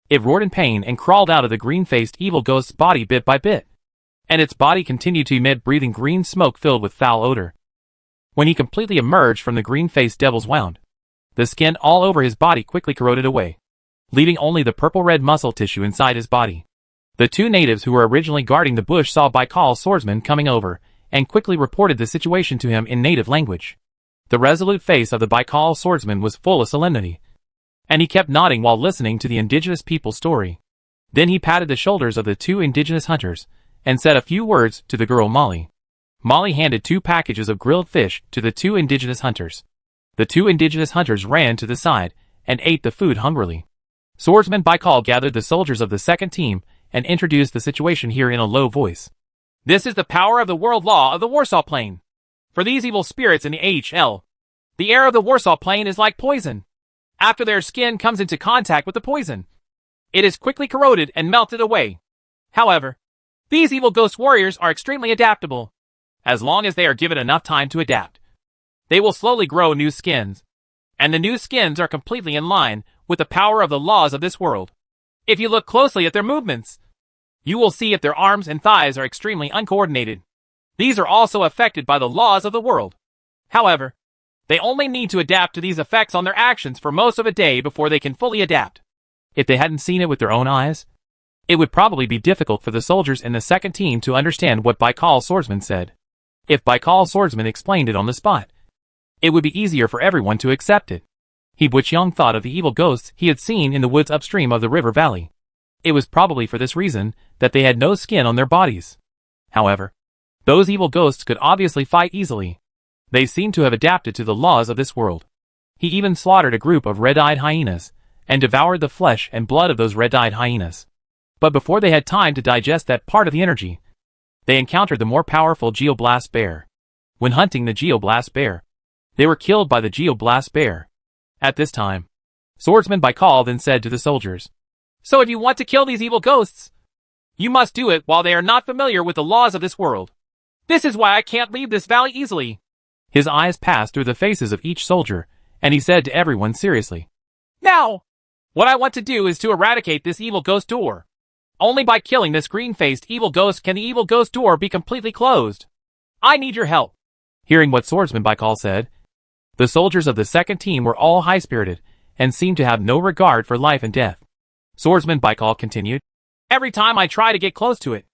[SPEAKER 1] It roared in pain and crawled out of the green-faced evil ghost's body bit by bit, and its body continued to emit breathing green smoke filled with foul odor. When he completely emerged from the green-faced devil's wound, the skin all over his body quickly corroded away, leaving only the purple-red muscle tissue inside his body. The 2 natives who were originally guarding the bush saw Baikal's swordsman coming over, and quickly reported the situation to him in native language. The resolute face of the Baikal swordsman was full of solemnity, and he kept nodding while listening to the indigenous people's story. Then he patted the shoulders of the 2 indigenous hunters, and said a few words to the girl Molly. Molly handed 2 packages of grilled fish to the 2 indigenous hunters. The 2 indigenous hunters ran to the side, and ate the food hungrily. Swordsman Baikal gathered the soldiers of the second team, and introduced the situation here in a low voice. This is the power of the world law of the Warsaw Plain. For these evil spirits in the HL, the air of the Warsaw Plain is like poison. After their skin comes into contact with the poison, it is quickly corroded and melted away. However, these evil ghost warriors are extremely adaptable. As long as they are given enough time to adapt, they will slowly grow new skins, and the new skins are completely in line with the power of the laws of this world. If you look closely at their movements, you will see if their arms and thighs are extremely uncoordinated. These are also affected by the laws of the world. However, they only need to adapt to these effects on their actions for most of a day before they can fully adapt. If they hadn't seen it with their own eyes, it would probably be difficult for the soldiers in the second team to understand what Baikal swordsman said. If Baikal swordsman explained it on the spot, it would be easier for everyone to accept it. He Buqiang thought of the evil ghosts he had seen in the woods upstream of the river valley. It was probably for this reason that they had no skin on their bodies. However, those evil ghosts could obviously fight easily. They seemed to have adapted to the laws of this world. He even slaughtered a group of red-eyed hyenas, and devoured the flesh and blood of those red-eyed hyenas. But before they had time to digest that part of the energy, they encountered the more powerful Geoblast bear. When hunting the Geoblast bear, they were killed by the Geoblast bear. At this time, Swordsman Baikal then said to the soldiers, "So if you want to kill these evil ghosts, you must do it while they are not familiar with the laws of this world. This is why I can't leave this valley easily." His eyes passed through the faces of each soldier, and he said to everyone seriously, "Now, what I want to do is to eradicate this evil ghost door. Only by killing this green-faced evil ghost can the evil ghost door be completely closed. I need your help." Hearing what Swordsman Baikal said, the soldiers of the second team were all high-spirited, and seemed to have no regard for life and death. Swordsman Baikal continued, "Every time I try to get close to it,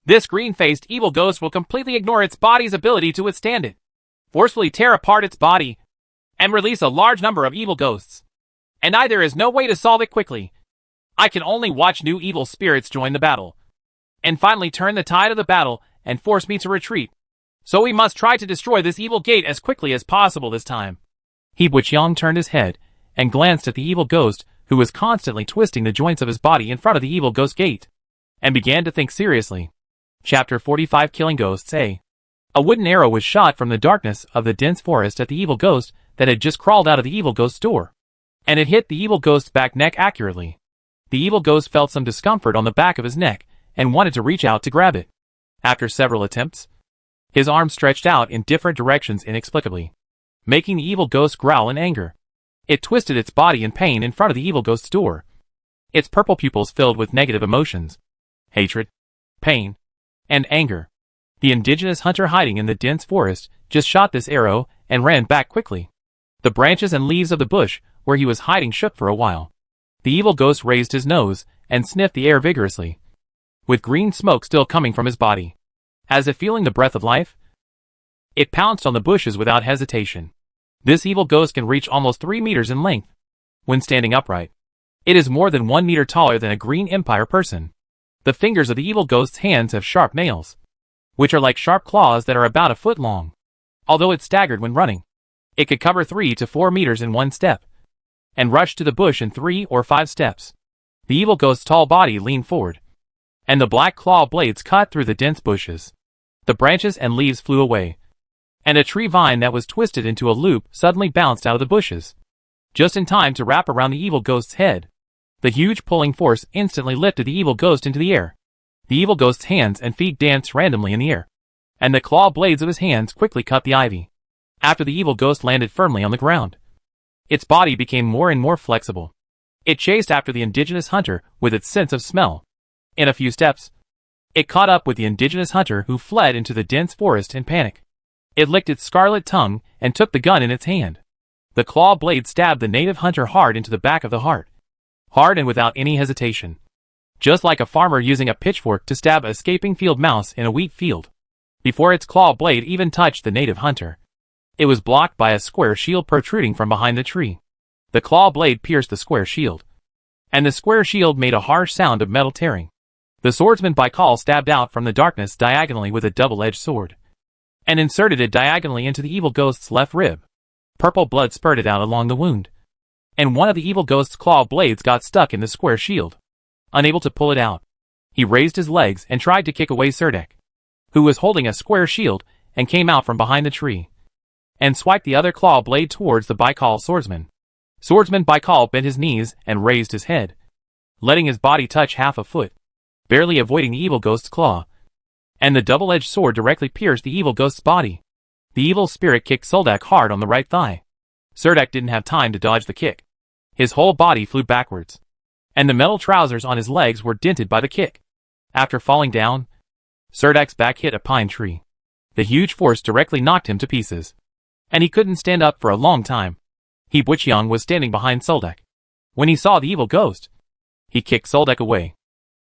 [SPEAKER 1] this green-faced evil ghost will completely ignore its body's ability to withstand it, forcefully tear apart its body, and release a large number of evil ghosts. And there is no way to solve it quickly. I can only watch new evil spirits join the battle, and finally turn the tide of the battle and force me to retreat. So we must try to destroy this evil gate as quickly as possible this time." He Buqiang turned his head, and glanced at the evil ghost, who was constantly twisting the joints of his body in front of the evil ghost gate, and began to think seriously. Chapter 45 Killing Ghosts A wooden arrow was shot from the darkness of the dense forest at the evil ghost that had just crawled out of the evil ghost's door, and it hit the evil ghost's back neck accurately. The evil ghost felt some discomfort on the back of his neck, and wanted to reach out to grab it. After several attempts, his arms stretched out in different directions inexplicably, making the evil ghost growl in anger. It twisted its body in pain in front of the evil ghost's door, its purple pupils filled with negative emotions, hatred, pain, and anger. The indigenous hunter hiding in the dense forest just shot this arrow and ran back quickly. The branches and leaves of the bush where he was hiding shook for a while. The evil ghost raised his nose and sniffed the air vigorously, with green smoke still coming from his body. As if feeling the breath of life, it pounced on the bushes without hesitation. This evil ghost can reach almost 3 meters in length. When standing upright, it is more than 1 meter taller than a Green Empire person. The fingers of the evil ghost's hands have sharp nails, which are like sharp claws that are about a foot long. Although it staggered when running, it could cover 3 to 4 meters in one step, and rush to the bush in 3 or 5 steps. The evil ghost's tall body leaned forward, and the black claw blades cut through the dense bushes. The branches and leaves flew away, and a tree vine that was twisted into a loop suddenly bounced out of the bushes, just in time to wrap around the evil ghost's head. The huge pulling force instantly lifted the evil ghost into the air. The evil ghost's hands and feet danced randomly in the air, and the claw blades of his hands quickly cut the ivy. After the evil ghost landed firmly on the ground, its body became more and more flexible. It chased after the indigenous hunter with its sense of smell. In a few steps, it caught up with the indigenous hunter who fled into the dense forest in panic. It licked its scarlet tongue and took the gun in its hand. The claw blade stabbed the native hunter hard into the back of the heart. Hard and without any hesitation. Just like a farmer using a pitchfork to stab an escaping field mouse in a wheat field. Before its claw blade even touched the native hunter, it was blocked by a square shield protruding from behind the tree. The claw blade pierced the square shield, and the square shield made a harsh sound of metal tearing. The swordsman Baikal stabbed out from the darkness diagonally with a double-edged sword, and inserted it diagonally into the evil ghost's left rib. Purple blood spurted out along the wound, and one of the evil ghost's claw blades got stuck in the square shield. Unable to pull it out, he raised his legs and tried to kick away Serdek, who was holding a square shield and came out from behind the tree, and swiped the other claw blade towards the Baikal swordsman. Swordsman Baikal bent his knees and raised his head, letting his body touch half a foot, barely avoiding the evil ghost's claw, and the double-edged sword directly pierced the evil ghost's body. The evil spirit kicked Serdek hard on the right thigh. Serdek didn't have time to dodge the kick. His whole body flew backwards, and the metal trousers on his legs were dented by the kick. After falling down, Serdek's back hit a pine tree. The huge force directly knocked him to pieces, and he couldn't stand up for a long time. He Butchyoung was standing behind Serdek. When he saw the evil ghost, he kicked Serdek away.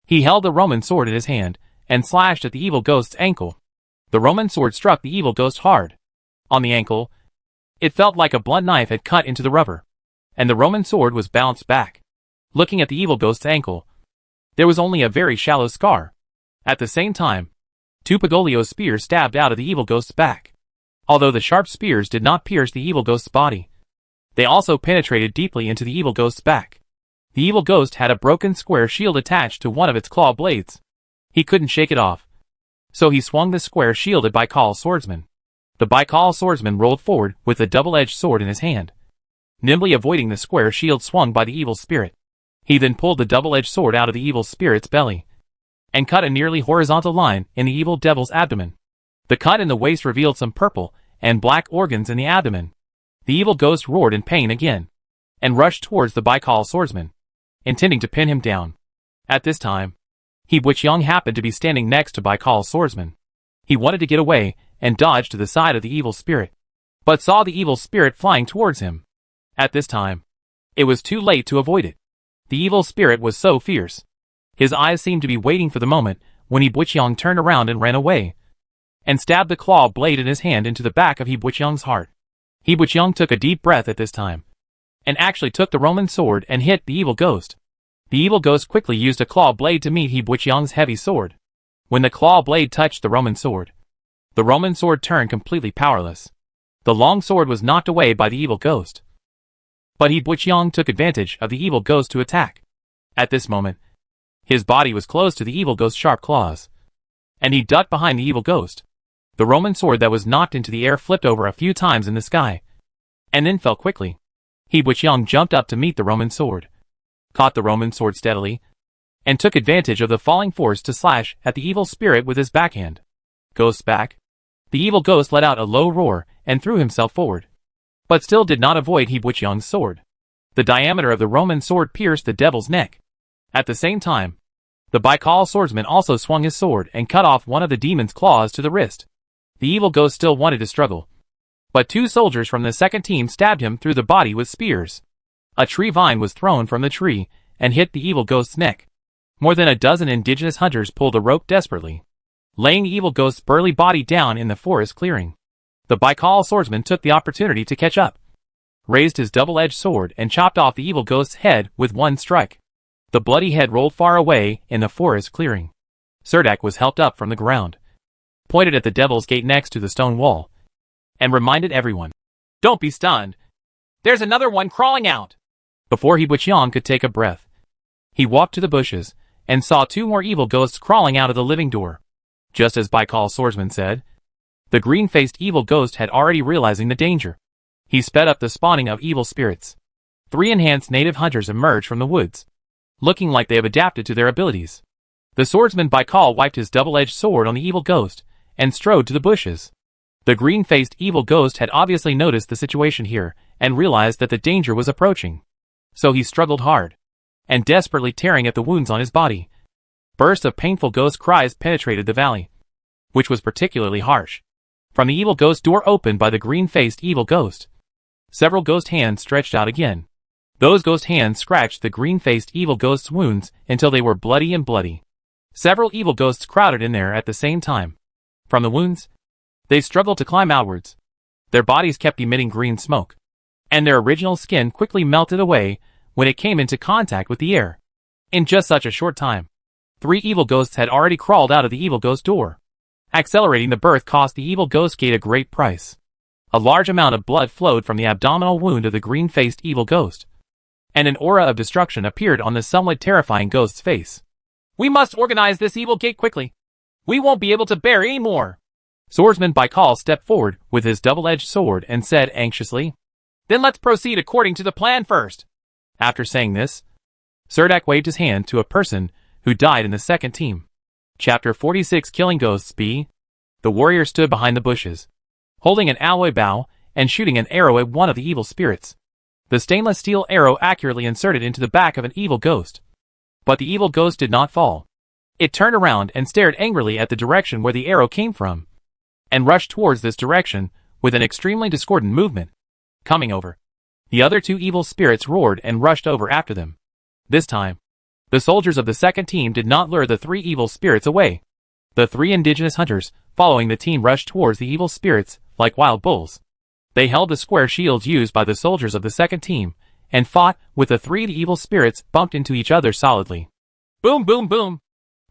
[SPEAKER 1] He held the Roman sword in his hand and slashed at the evil ghost's ankle. The Roman sword struck the evil ghost hard. On the ankle, it felt like a blunt knife had cut into the rubber, and the Roman sword was bounced back. Looking at the evil ghost's ankle, there was only a very shallow scar. At the same time, 2 Pagolio spears stabbed out of the evil ghost's back. Although the sharp spears did not pierce the evil ghost's body, they also penetrated deeply into the evil ghost's back. The evil ghost had a broken square shield attached to one of its claw blades. He couldn't shake it off, so he swung the square shield at Baikal's swordsman. The Baikal swordsman rolled forward with the double-edged sword in his hand, nimbly avoiding the square shield swung by the evil spirit. He then pulled the double-edged sword out of the evil spirit's belly, and cut a nearly horizontal line in the evil devil's abdomen. The cut in the waist revealed some purple and black organs in the abdomen. The evil ghost roared in pain again, and rushed towards the Baikal swordsman, intending to pin him down. At this time, He Butchyoung happened to be standing next to Baikal's swordsman. He wanted to get away and dodge to the side of the evil spirit, but saw the evil spirit flying towards him. At this time, it was too late to avoid it. The evil spirit was so fierce. His eyes seemed to be waiting for the moment when He Butchyoung turned around and ran away, and stabbed the claw blade in his hand into the back of He Butchyoung's heart. He Butchyoung took a deep breath at this time, and actually took the Roman sword and hit the evil ghost. The evil ghost quickly used a claw blade to meet He Butchyoung's heavy sword. When the claw blade touched the Roman sword turned completely powerless. The long sword was knocked away by the evil ghost, but He Butchyoung took advantage of the evil ghost to attack. At this moment, his body was close to the evil ghost's sharp claws, and he ducked behind the evil ghost. The Roman sword that was knocked into the air flipped over a few times in the sky, and then fell quickly. He Butchyoung jumped up to meet the Roman sword, caught the Roman sword steadily, and took advantage of the falling force to slash at the evil spirit with his backhand. Ghost's back. The evil ghost let out a low roar and threw himself forward, but still did not avoid He Butchyoung's sword. The diameter of the Roman sword pierced the devil's neck. At the same time, the Baikal swordsman also swung his sword and cut off one of the demon's claws to the wrist. The evil ghost still wanted to struggle, but 2 soldiers from the second team stabbed him through the body with spears. A tree vine was thrown from the tree and hit the evil ghost's neck. More than a dozen indigenous hunters pulled a rope desperately, laying the evil ghost's burly body down in the forest clearing. The Baikal swordsman took the opportunity to catch up, raised his double-edged sword and chopped off the evil ghost's head with one strike. The bloody head rolled far away in the forest clearing. Cerdak was helped up from the ground, pointed at the devil's gate next to the stone wall, and reminded everyone, "Don't be stunned. There's another one crawling out." Before He-Buqiang could take a breath, he walked to the bushes and saw two more evil ghosts crawling out of the living door. Just as Baikal's swordsman said, the green-faced evil ghost had already realizing the danger. He sped up the spawning of evil spirits. 3 enhanced native hunters emerged from the woods, looking like they have adapted to their abilities. The swordsman Baikal wiped his double-edged sword on the evil ghost and strode to the bushes. The green-faced evil ghost had obviously noticed the situation here and realized that the danger was approaching. So he struggled hard, and desperately tearing at the wounds on his body. Bursts of painful ghost cries penetrated the valley, which was particularly harsh. From the evil ghost door opened by the green-faced evil ghost, several ghost hands stretched out again. Those ghost hands scratched the green-faced evil ghost's wounds until they were bloody and bloody. Several evil ghosts crowded in there at the same time. From the wounds, they struggled to climb outwards. Their bodies kept emitting green smoke, and their original skin quickly melted away when it came into contact with the air. In just such a short time, 3 evil ghosts had already crawled out of the evil ghost door. Accelerating the birth cost the evil ghost gate a great price. A large amount of blood flowed from the abdominal wound of the green-faced evil ghost, and an aura of destruction appeared on the somewhat terrifying ghost's face. "We must organize this evil gate quickly. We won't be able to bear any more." Swordsman Baikal stepped forward with his double-edged sword and said anxiously, "Then let's proceed according to the plan first." After saying this, Cerdak waved his hand to a person who died in the second team. Chapter 46 Killing Ghosts B. The warrior stood behind the bushes, holding an alloy bow and shooting an arrow at one of the evil spirits. The stainless steel arrow accurately inserted into the back of an evil ghost. But the evil ghost did not fall. It turned around and stared angrily at the direction where the arrow came from, and rushed towards this direction with an extremely discordant movement. Coming over, the other 2 evil spirits roared and rushed over after them. This time, the soldiers of the second team did not lure the 3 evil spirits away. The 3 indigenous hunters following the team rushed towards the evil spirits like wild bulls. They held the square shields used by the soldiers of the second team and fought with the 3 evil spirits bumped into each other solidly. Boom, boom, boom!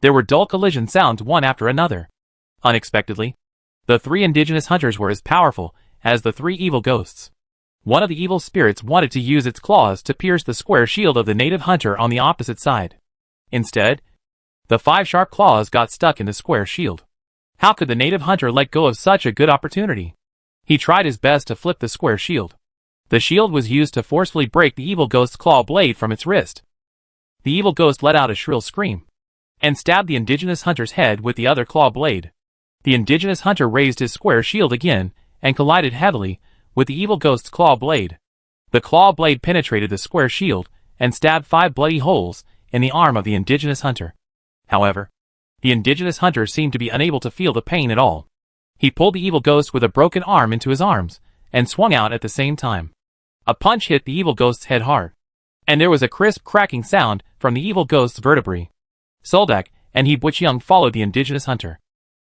[SPEAKER 1] There were dull collision sounds one after another. Unexpectedly, the 3 indigenous hunters were as powerful as the 3 evil ghosts. One of the evil spirits wanted to use its claws to pierce the square shield of the native hunter on the opposite side. Instead, the 5 sharp claws got stuck in the square shield. How could the native hunter let go of such a good opportunity? He tried his best to flip the square shield. The shield was used to forcefully break the evil ghost's claw blade from its wrist. The evil ghost let out a shrill scream and stabbed the indigenous hunter's head with the other claw blade. The indigenous hunter raised his square shield again and collided heavily with the evil ghost's claw blade. The claw blade penetrated the square shield and stabbed 5 bloody holes in the arm of the indigenous hunter. However, the indigenous hunter seemed to be unable to feel the pain at all. He pulled the evil ghost with a broken arm into his arms and swung out at the same time. A punch hit the evil ghost's head hard, and there was a crisp cracking sound from the evil ghost's vertebrae. Soldak and He-Buqiang followed the indigenous hunter.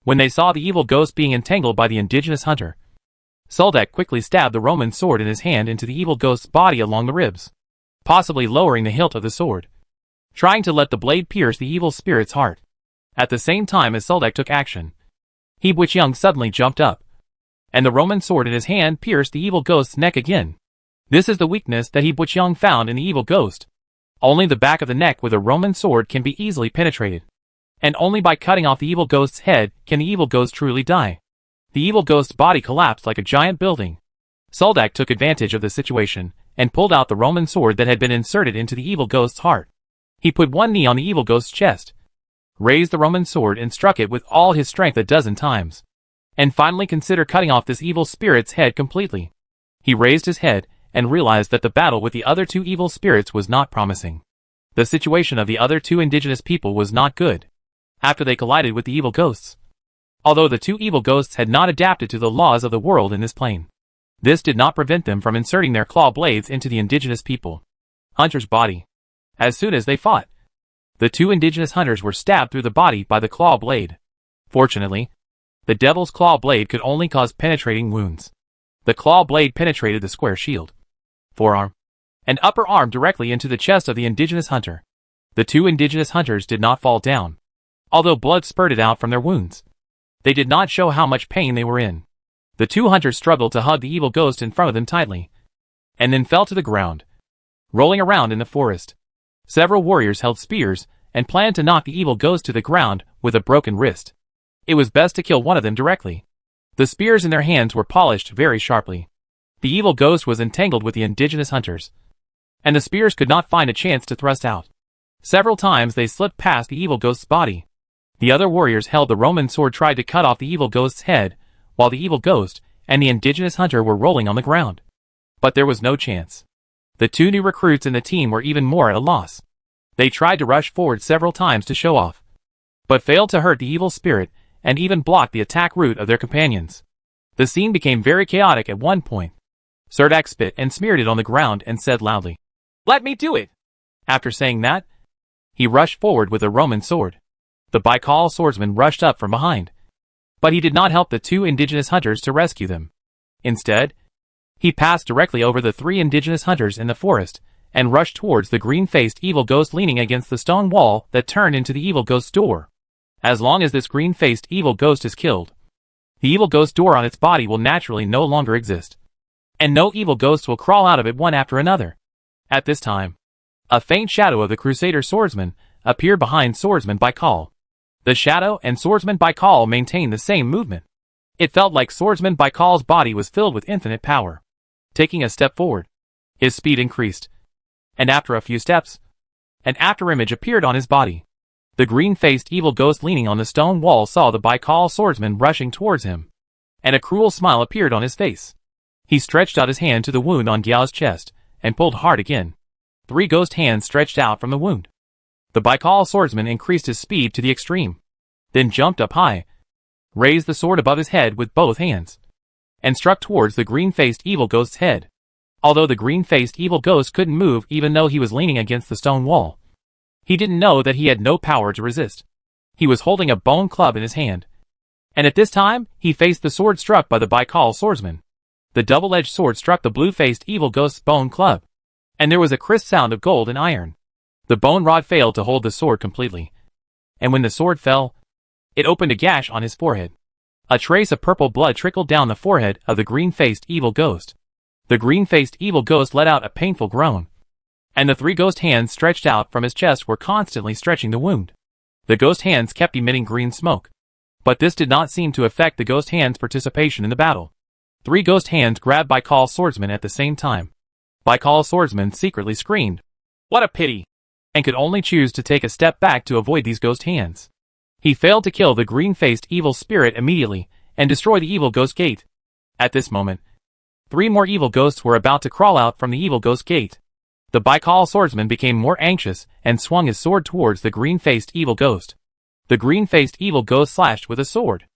[SPEAKER 1] When they saw the evil ghost being entangled by the indigenous hunter, Soldak quickly stabbed the Roman sword in his hand into the evil ghost's body along the ribs, possibly lowering the hilt of the sword, trying to let the blade pierce the evil spirit's heart. At the same time as Soldak took action, He-Buqiang suddenly jumped up, and the Roman sword in his hand pierced the evil ghost's neck again. This is the weakness that He-Buqiang found in the evil ghost. Only the back of the neck with a Roman sword can be easily penetrated, and only by cutting off the evil ghost's head can the evil ghost truly die. The evil ghost's body collapsed like a giant building. Soldak took advantage of the situation and pulled out the Roman sword that had been inserted into the evil ghost's heart. He put one knee on the evil ghost's chest, raised the Roman sword and struck it with all his strength a dozen times, and finally considered cutting off this evil spirit's head completely. He raised his head and realized that the battle with the other 2 evil spirits was not promising. The situation of the other 2 indigenous people was not good after they collided with the evil ghosts. Although the 2 evil ghosts had not adapted to the laws of the world in this plane, this did not prevent them from inserting their claw blades into the indigenous people hunter's body. As soon as they fought, the 2 indigenous hunters were stabbed through the body by the claw blade. Fortunately, the devil's claw blade could only cause penetrating wounds. The claw blade penetrated the square shield, forearm, and upper arm directly into the chest of the indigenous hunter. The two indigenous hunters did not fall down, although blood spurted out from their wounds. They did not show how much pain they were in. The two hunters struggled to hug the evil ghost in front of them tightly, and then fell to the ground, rolling around in the forest. Several warriors held spears and planned to knock the evil ghost to the ground with a broken wrist. It was best to kill one of them directly. The spears in their hands were polished very sharply. The evil ghost was entangled with the indigenous hunters, and the spears could not find a chance to thrust out. Several times they slipped past the evil ghost's body. The other warriors held the Roman sword, tried to cut off the evil ghost's head, while the evil ghost and the indigenous hunter were rolling on the ground. But there was no chance. The two new recruits in the team were even more at a loss. They tried to rush forward several times to show off, but failed to hurt the evil spirit and even blocked the attack route of their companions. The scene became very chaotic at one point. Cerdak spit and smeared it on the ground and said loudly, "Let me do it!" After saying that, he rushed forward with a Roman sword. The Baikal swordsman rushed up from behind, but he did not help the two indigenous hunters to rescue them. Instead, he passed directly over the three indigenous hunters in the forest and rushed towards the green-faced evil ghost leaning against the stone wall that turned into the evil ghost's door. As long as this green-faced evil ghost is killed, the evil ghost door on its body will naturally no longer exist, and no evil ghosts will crawl out of it one after another. At this time, a faint shadow of the Crusader swordsman appeared behind swordsman Baikal. The shadow and swordsman Baikal maintained the same movement. It felt like swordsman Baikal's body was filled with infinite power. Taking a step forward, his speed increased, and after a few steps, an afterimage appeared on his body. The green-faced evil ghost leaning on the stone wall saw the Baikal swordsman rushing towards him, and a cruel smile appeared on his face. He stretched out his hand to the wound on Gyao's chest and pulled hard again. 3 ghost hands stretched out from the wound. The Baikal swordsman increased his speed to the extreme, then jumped up high, raised the sword above his head with both hands, and struck towards the green-faced evil ghost's head. Although the green-faced evil ghost couldn't move even though he was leaning against the stone wall, he didn't know that he had no power to resist. He was holding a bone club in his hand, and at this time he faced the sword struck by the Baikal swordsman. The double-edged sword struck the blue-faced evil ghost's bone club, and there was a crisp sound of gold and iron. The bone rod failed to hold the sword completely, and when the sword fell, it opened a gash on his forehead. A trace of purple blood trickled down the forehead of the green-faced evil ghost. The green-faced evil ghost let out a painful groan, and the 3 ghost hands stretched out from his chest were constantly stretching the wound. The ghost hands kept emitting green smoke, but this did not seem to affect the ghost hands' participation in the battle. 3 ghost hands grabbed Baikal swordsman at the same time. Baikal swordsman secretly screamed, "What a pity!" and could only choose to take a step back to avoid these ghost hands. He failed to kill the green-faced evil spirit immediately and destroy the evil ghost gate. At this moment, 3 more evil ghosts were about to crawl out from the evil ghost gate. The Baikal swordsman became more anxious and swung his sword towards the green-faced evil ghost. The green-faced evil ghost slashed with a sword.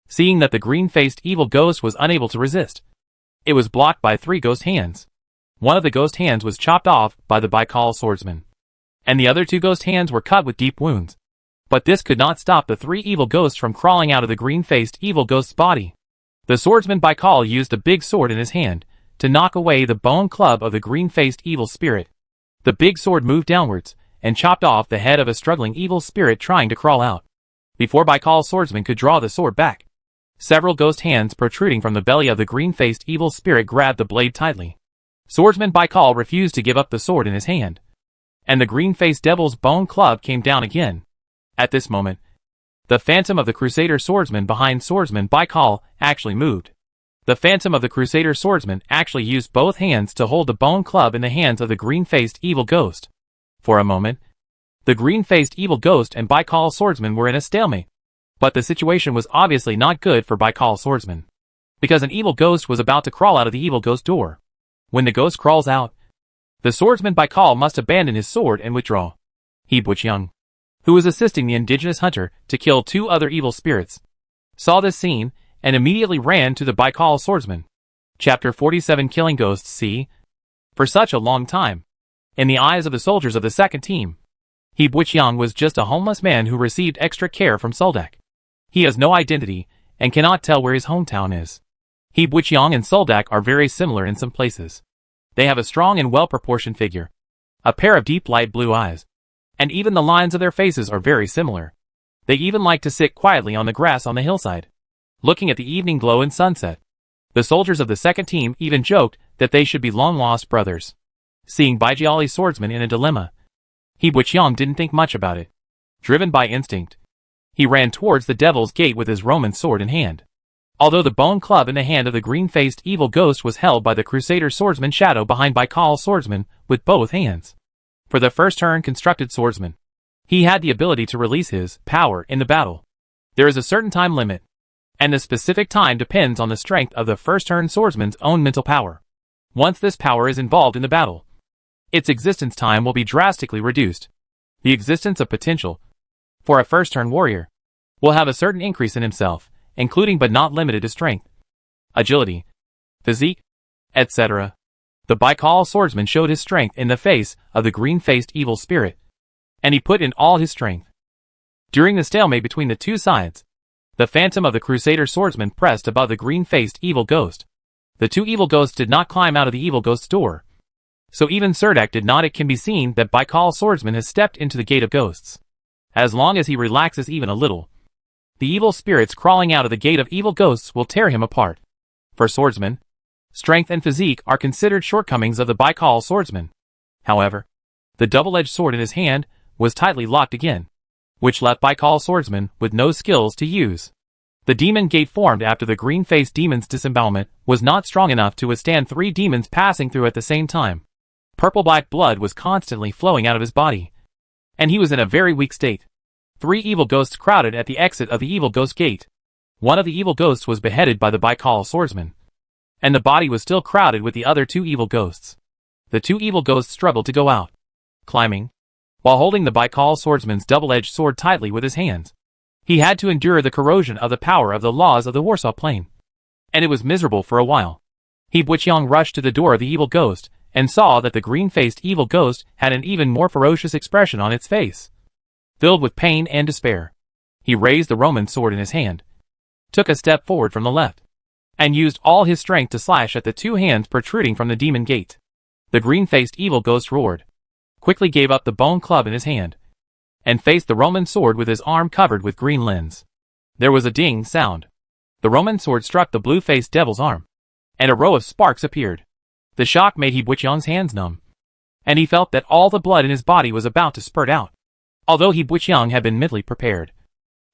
[SPEAKER 1] Seeing that the green-faced evil ghost was unable to resist, it was blocked by 3 ghost hands. One of the ghost hands was chopped off by the Baikal swordsman, and the other 2 ghost hands were cut with deep wounds. But this could not stop the 3 evil ghosts from crawling out of the green-faced evil ghost's body. The swordsman Baikal used a big sword in his hand to knock away the bone club of the green-faced evil spirit. The big sword moved downwards and chopped off the head of a struggling evil spirit trying to crawl out. Before Baikal swordsman could draw the sword back, several ghost hands protruding from the belly of the green-faced evil spirit grabbed the blade tightly. Swordsman Baikal refused to give up the sword in his hand, and the green-faced devil's bone club came down again. At this moment, the phantom of the Crusader swordsman behind swordsman Baikal actually moved. The phantom of the Crusader swordsman actually used both hands to hold the bone club in the hands of the green-faced evil ghost. For a moment, the green-faced evil ghost and Baikal swordsman were in a stalemate. But the situation was obviously not good for Baikal swordsman, because an evil ghost was about to crawl out of the evil ghost door. When the ghost crawls out, the swordsman Baikal must abandon his sword and withdraw. He Buqiang, who was assisting the indigenous hunter to kill 2 other evil spirits, saw this scene and immediately ran to the Baikal swordsman. Chapter 47 Killing Ghosts. See, for such a long time, in the eyes of the soldiers of the second team, He Buqiang was just a homeless man who received extra care from Soldak. He has no identity and cannot tell where his hometown is. He Buqiang and Soldak are very similar in some places, They have a strong and well-proportioned figure, a pair of deep light blue eyes, and even the lines of their faces are very similar. They even like to sit quietly on the grass on the hillside, looking at the evening glow and sunset. The soldiers of the second team even joked that they should be long-lost brothers. Seeing Baijiali's swordsman in a dilemma, He Buqiang didn't think much about it. Driven by instinct, he ran towards the Devil's Gate with his Roman sword in hand. Although the bone club in the hand of the green-faced evil ghost was held by the Crusader swordsman Shadow behind Baikal's swordsman with both hands. For the first turn constructed swordsman, he had the ability to release his power in the battle. There is a certain time limit, and the specific time depends on the strength of the first turn swordsman's own mental power. Once this power is involved in the battle, its existence time will be drastically reduced. The existence of potential for a first turn warrior will have a certain increase in himself, including but not limited to strength, agility, physique, etc. The Baikal swordsman showed his strength in the face of the green-faced evil spirit, and he put in all his strength. During the stalemate between the two sides, the phantom of the Crusader swordsman pressed above the green-faced evil ghost. The two evil ghosts did not climb out of the evil ghost's door, so even Surdak did not. It can be seen that Baikal swordsman has stepped into the gate of ghosts. As long as he relaxes even a little, the evil spirits crawling out of the gate of evil ghosts will tear him apart. For swordsmen, strength and physique are considered shortcomings of the Baikal swordsman. However, the double-edged sword in his hand was tightly locked again, which left Baikal swordsman with no skills to use. The demon gate formed after the green-faced demon's disembowelment was not strong enough to withstand 3 demons passing through at the same time. Purple-black blood was constantly flowing out of his body, and he was in a very weak state. 3 evil ghosts crowded at the exit of the evil ghost gate. One of the evil ghosts was beheaded by the Baikal swordsman, and the body was still crowded with the other 2 evil ghosts. The 2 evil ghosts struggled to go out, climbing, while holding the Baikal swordsman's double-edged sword tightly with his hands. He had to endure the corrosion of the power of the laws of the Warsaw Plain, and it was miserable for a while. He Buqiang rushed to the door of the evil ghost, and saw that the green-faced evil ghost had an even more ferocious expression on its face. Filled with pain and despair, he raised the Roman sword in his hand, took a step forward from the left, and used all his strength to slash at the 2 hands protruding from the demon gate. The green-faced evil ghost roared, quickly gave up the bone club in his hand, and faced the Roman sword with his arm covered with green lens. There was a ding sound. The Roman sword struck the blue-faced devil's arm, and a row of sparks appeared. The shock made He Buqiang's hands numb, and he felt that all the blood in his body was about to spurt out. Although He Buqiang had been mentally prepared,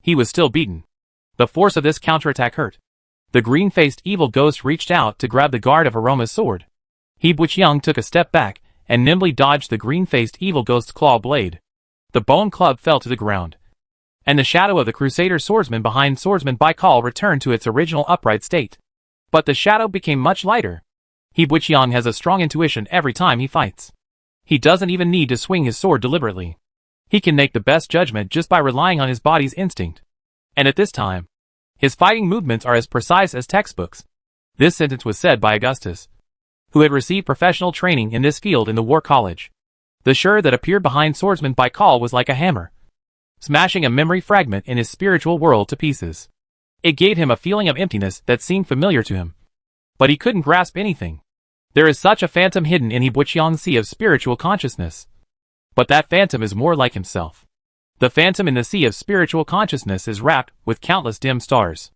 [SPEAKER 1] he was still beaten. The force of this counterattack hurt. The green-faced evil ghost reached out to grab the guard of Aroma's sword. He Buqiang took a step back and nimbly dodged the green-faced evil ghost's claw blade. The bone club fell to the ground, and the shadow of the Crusader swordsman behind swordsman Baikal returned to its original upright state. But the shadow became much lighter. He Buqiang has a strong intuition every time he fights. He doesn't even need to swing his sword deliberately. He can make the best judgment just by relying on his body's instinct. And at this time, his fighting movements are as precise as textbooks. This sentence was said by Augustus, who had received professional training in this field in the War College. The shur that appeared behind swordsman Baikal was like a hammer, smashing a memory fragment in his spiritual world to pieces. It gave him a feeling of emptiness that seemed familiar to him, but he couldn't grasp anything. There is such a phantom hidden in He Buqiang's sea of spiritual consciousness, but that phantom is more like himself. The phantom in the sea of spiritual consciousness is wrapped with countless dim stars.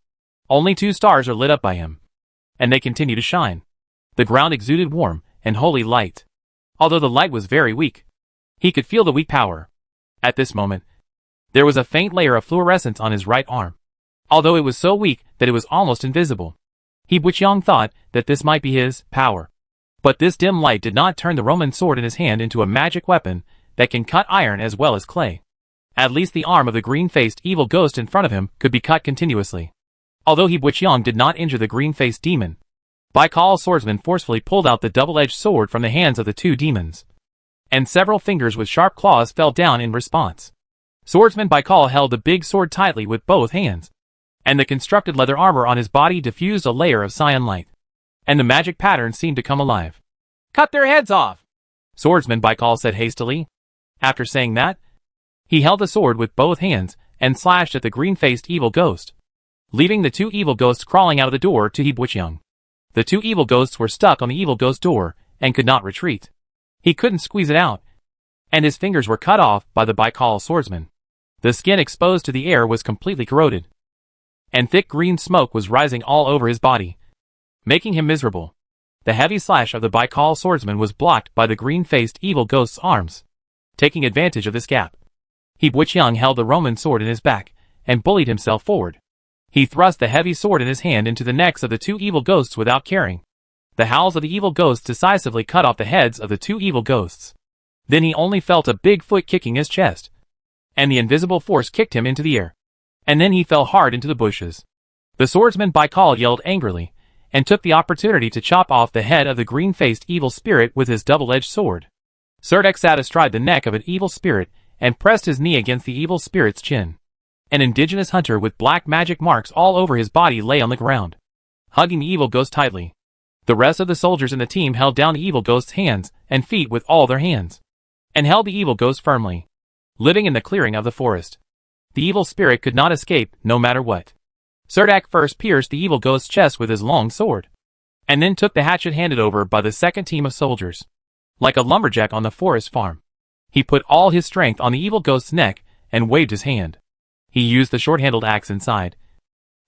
[SPEAKER 1] Only 2 stars are lit up by him, and they continue to shine. The ground exuded warm and holy light. Although the light was very weak, he could feel the weak power. At this moment, there was a faint layer of fluorescence on his right arm, although it was so weak that it was almost invisible. He Buqiang thought that this might be his power. But this dim light did not turn the Roman sword in his hand into a magic weapon that can cut iron as well as clay. At least the arm of the green-faced evil ghost in front of him could be cut continuously. Although He Buqiang did not injure the green-faced demon, Baikal's swordsman forcefully pulled out the double-edged sword from the hands of the 2 demons, and several fingers with sharp claws fell down in response. Swordsman Baikal held the big sword tightly with both hands, and the constructed leather armor on his body diffused a layer of cyan light, and the magic pattern seemed to come alive. "Cut their heads off!" Swordsman Baikal said hastily. After saying that, he held the sword with both hands and slashed at the green-faced evil ghost, leaving the 2 evil ghosts crawling out of the door to He Buqiang. The 2 evil ghosts were stuck on the evil ghost door, and could not retreat. He couldn't squeeze it out, and his fingers were cut off by the Baikal swordsman. The skin exposed to the air was completely corroded, and thick green smoke was rising all over his body, making him miserable. The heavy slash of the Baikal swordsman was blocked by the green-faced evil ghost's arms. Taking advantage of this gap, He Buqiang held the Roman sword in his back, and bullied himself forward. He thrust the heavy sword in his hand into the necks of the two evil ghosts without caring. The howls of the evil ghosts decisively cut off the heads of the two evil ghosts. Then he only felt a big foot kicking his chest, and the invisible force kicked him into the air. And then he fell hard into the bushes. The swordsman Baikal yelled angrily, and took the opportunity to chop off the head of the green-faced evil spirit with his double-edged sword. Serdek sat astride the neck of an evil spirit, and pressed his knee against the evil spirit's chin. An indigenous hunter with black magic marks all over his body lay on the ground, hugging the evil ghost tightly. The rest of the soldiers in the team held down the evil ghost's hands and feet with all their hands, and held the evil ghost firmly. Living in the clearing of the forest, the evil spirit could not escape, no matter what. Serdek first pierced the evil ghost's chest with his long sword, and then took the hatchet handed over by the second team of soldiers. Like a lumberjack on the forest farm, he put all his strength on the evil ghost's neck and waved his hand. He used the short-handled axe inside,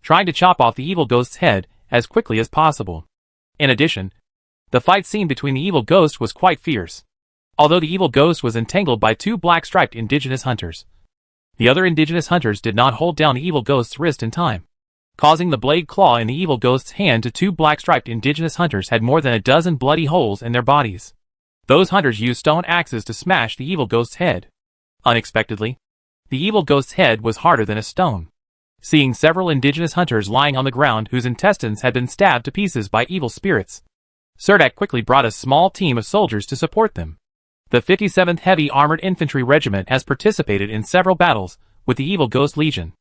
[SPEAKER 1] trying to chop off the evil ghost's head as quickly as possible. In addition, the fight scene between the evil ghost was quite fierce. Although the evil ghost was entangled by two black-striped indigenous hunters, the other indigenous hunters did not hold down the evil ghost's wrist in time, causing the blade claw in the evil ghost's hand to two black-striped indigenous hunters had more than a dozen bloody holes in their bodies. Those hunters used stone axes to smash the evil ghost's head. Unexpectedly, the evil ghost's head was harder than a stone. Seeing several indigenous hunters lying on the ground whose intestines had been stabbed to pieces by evil spirits, Serdek quickly brought a small team of soldiers to support them. The 57th Heavy Armored Infantry Regiment has participated in several battles with the Evil Ghost Legion.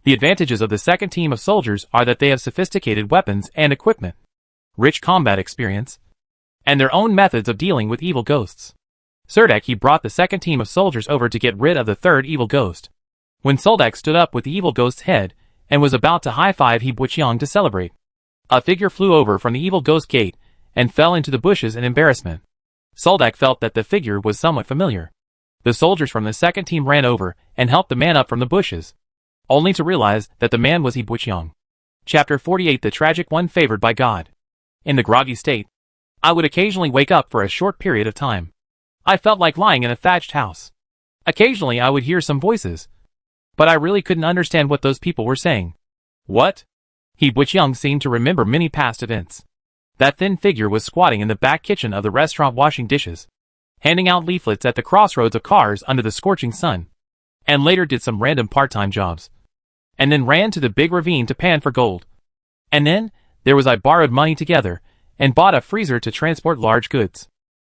[SPEAKER 1] The advantages of the second team of soldiers are that they have sophisticated weapons and equipment, rich combat experience, and their own methods of dealing with evil ghosts. Serdek brought the second team of soldiers over to get rid of the third evil ghost. When Serdek stood up with the evil ghost's head and was about to high-five He Buqiang to celebrate, a figure flew over from the evil ghost gate and fell into the bushes in embarrassment. Serdek felt that the figure was somewhat familiar. The soldiers from the second team ran over and helped the man up from the bushes, only to realize that the man was He Buqiang. Chapter 48 The Tragic One Favored by God. In the groggy state, I would occasionally wake up for a short period of time. I felt like lying in a thatched house. Occasionally I would hear some voices, but I really couldn't understand what those people were saying. What? He Buqiang seemed to remember many past events. That thin figure was squatting in the back kitchen of the restaurant washing dishes, handing out leaflets at the crossroads of cars under the scorching sun, and later did some random part-time jobs, and then ran to the big ravine to pan for gold. And then, there was I borrowed money together, and bought a freezer to transport large goods.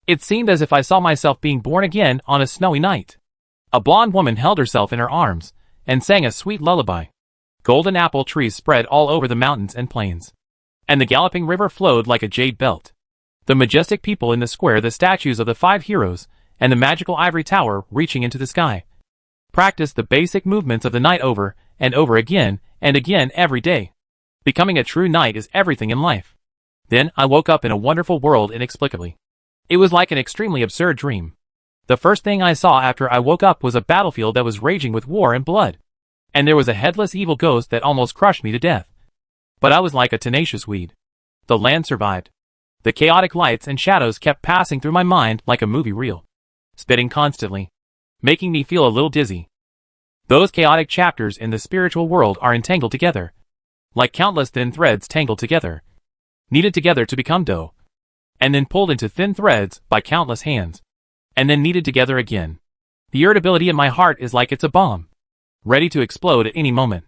[SPEAKER 1] It seemed as if I saw myself being born again on a snowy night. A blonde woman held herself in her arms, and sang a sweet lullaby. Golden apple trees spread all over the mountains and plains, and the galloping river flowed like a jade belt. The majestic people in the square, the statues of the 5 heroes, and the magical ivory tower reaching into the sky, practiced the basic movements of the knight over and over again and again every day. Becoming a true knight is everything in life. Then I woke up in a wonderful world inexplicably. It was like an extremely absurd dream. The first thing I saw after I woke up was a battlefield that was raging with war and blood, and there was a headless evil ghost that almost crushed me to death. But I was like a tenacious weed. The land survived. The chaotic lights and shadows kept passing through my mind like a movie reel, spitting constantly, making me feel a little dizzy. Those chaotic chapters in the spiritual world are entangled together, like countless thin threads tangled together, kneaded together to become dough, and then pulled into thin threads by countless hands, and then kneaded together again. The irritability in my heart is like it's a bomb, ready to explode at any moment.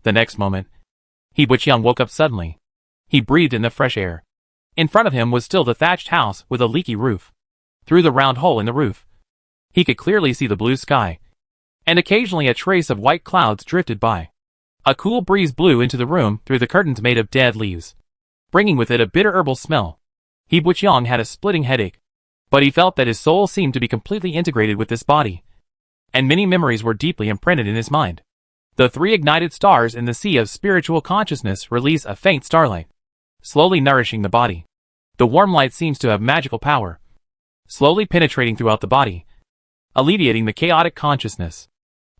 [SPEAKER 1] The next moment, He Buqiang woke up suddenly. He breathed in the fresh air. In front of him was still the thatched house with a leaky roof. Through the round hole in the roof, he could clearly see the blue sky, and occasionally a trace of white clouds drifted by. A cool breeze blew into the room through the curtains made of dead leaves, bringing with it a bitter herbal smell. He Buqiang had a splitting headache, but he felt that his soul seemed to be completely integrated with this body, and many memories were deeply imprinted in his mind. The 3 ignited stars in the sea of spiritual consciousness release a faint starlight, slowly nourishing the body. The warm light seems to have magical power, slowly penetrating throughout the body, alleviating the chaotic consciousness.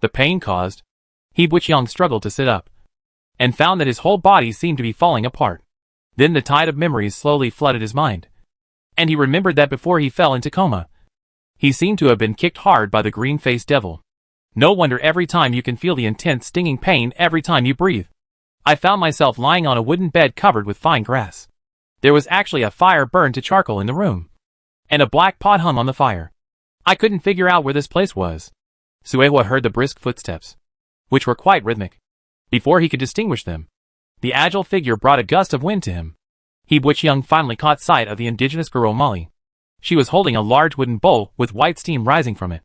[SPEAKER 1] The pain caused, He Buqiang struggled to sit up, and found that his whole body seemed to be falling apart. Then the tide of memories slowly flooded his mind, and he remembered that before he fell into coma, he seemed to have been kicked hard by the green-faced devil. No wonder every time you can feel the intense stinging pain every time you breathe. I found myself lying on a wooden bed covered with fine grass. There was actually a fire burned to charcoal in the room, and a black pot hung on the fire. I couldn't figure out where this place was. Suehua heard the brisk footsteps, which were quite rhythmic. Before he could distinguish them, the agile figure brought a gust of wind to him. He Buqiang finally caught sight of the indigenous girl Molly. She was holding a large wooden bowl with white steam rising from it.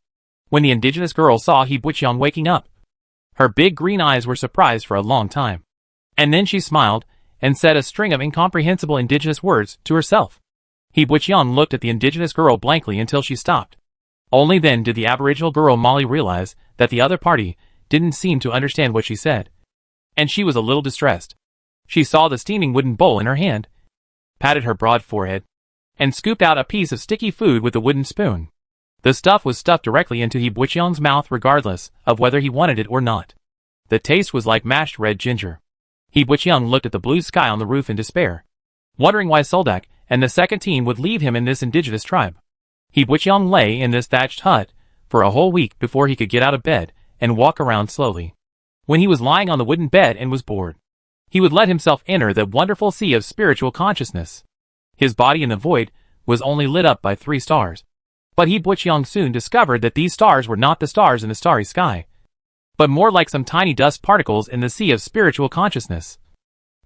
[SPEAKER 1] When the indigenous girl saw He Buqiang waking up, her big green eyes were surprised for a long time. And then she smiled, and said a string of incomprehensible indigenous words to herself. He Buqiang looked at the indigenous girl blankly until she stopped. Only then did the aboriginal girl Molly realize that the other party didn't seem to understand what she said, and she was a little distressed. She saw the steaming wooden bowl in her hand, patted her broad forehead, and scooped out a piece of sticky food with a wooden spoon. The stuff was stuffed directly into He Buqiang's mouth regardless of whether he wanted it or not. The taste was like mashed red ginger. He Buqiang looked at the blue sky on the roof in despair, wondering why Soldak and the second team would leave him in this indigenous tribe. He Buqiang lay in this thatched hut for a whole week before he could get out of bed and walk around slowly. When he was lying on the wooden bed and was bored, he would let himself enter the wonderful sea of spiritual consciousness. His body in the void was only lit up by 3 stars. But He Buqiang soon discovered that these stars were not the stars in the starry sky, but more like some tiny dust particles in the sea of spiritual consciousness.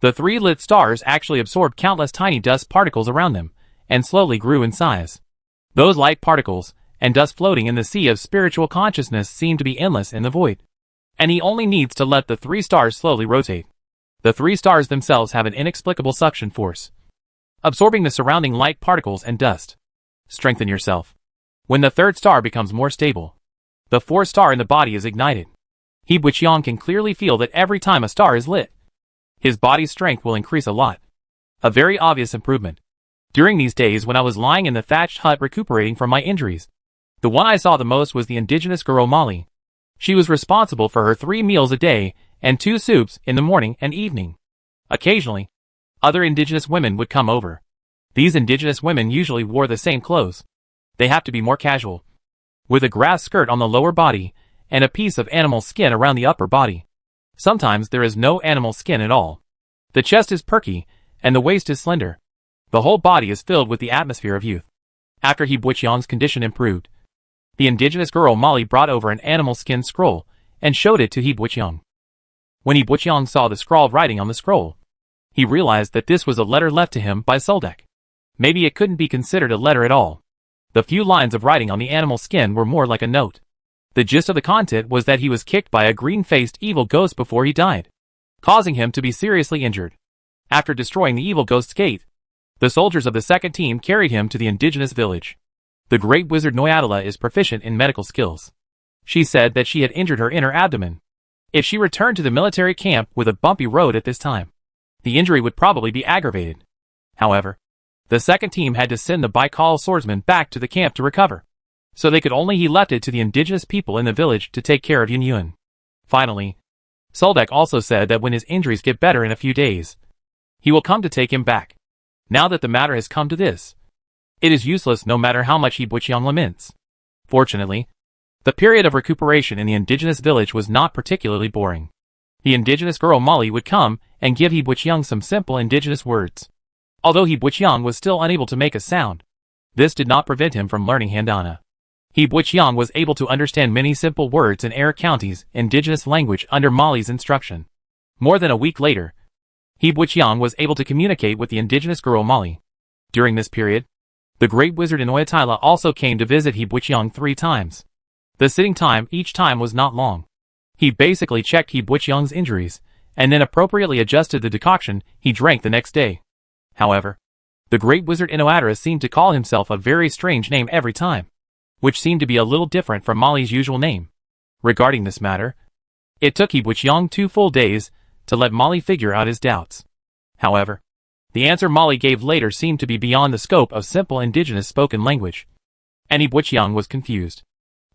[SPEAKER 1] The 3 lit stars actually absorbed countless tiny dust particles around them, and slowly grew in size. Those light particles and dust floating in the sea of spiritual consciousness seem to be endless in the void, and he only needs to let the 3 stars slowly rotate. The 3 stars themselves have an inexplicable suction force, absorbing the surrounding light particles and dust. Strengthen yourself. When the 3rd star becomes more stable, the 4th star in the body is ignited. He Buqiang can clearly feel that every time a star is lit, his body's strength will increase a lot. A very obvious improvement. During these days when I was lying in the thatched hut recuperating from my injuries, the one I saw the most was the indigenous girl Molly. She was responsible for her 3 meals a day and 2 soups in the morning and evening. Occasionally, other indigenous women would come over. These indigenous women usually wore the same clothes. They have to be more casual, with a grass skirt on the lower body and a piece of animal skin around the upper body. Sometimes there is no animal skin at all. The chest is perky, and the waist is slender. The whole body is filled with the atmosphere of youth. After He Buqiang's condition improved, the indigenous girl Molly brought over an animal skin scroll and showed it to He Buqiang. When He Buqiang saw the scrawled writing on the scroll, he realized that this was a letter left to him by Soldak. Maybe it couldn't be considered a letter at all. The few lines of writing on the animal skin were more like a note. The gist of the content was that he was kicked by a green-faced evil ghost before he died, causing him to be seriously injured. After destroying the evil ghost's gate, the soldiers of the second team carried him to the indigenous village. The great wizard Noyadala is proficient in medical skills. She said that she had injured her inner abdomen. If she returned to the military camp with a bumpy road at this time, the injury would probably be aggravated. However, the second team had to send the Baikal swordsman back to the camp to recover, so they could only he left it to the indigenous people in the village to take care of Yun Yun. Finally, Soldak also said that when his injuries get better in a few days, he will come to take him back. Now that the matter has come to this, it is useless no matter how much He Buqiang laments. Fortunately, the period of recuperation in the indigenous village was not particularly boring. The indigenous girl Molly would come and give He Buqiang some simple indigenous words. Although He Buqiang was still unable to make a sound, this did not prevent him from learning Handana. He Buqiang was able to understand many simple words in Air County's indigenous language under Molly's instruction. More than a week later, He Buqiang was able to communicate with the indigenous girl Molly. During this period, the great wizard in Oyatila also came to visit He Buqiang 3 times. The sitting time each time was not long. He basically checked He Buqiang's injuries, and then appropriately adjusted the decoction he drank the next day. However, the great wizard Inoadara seemed to call himself a very strange name every time, which seemed to be a little different from Molly's usual name. Regarding this matter, it took He Buqiang 2 full days to let Molly figure out his doubts. However, The answer Molly gave later seemed to be beyond the scope of simple indigenous spoken language. And Butchyoung was confused.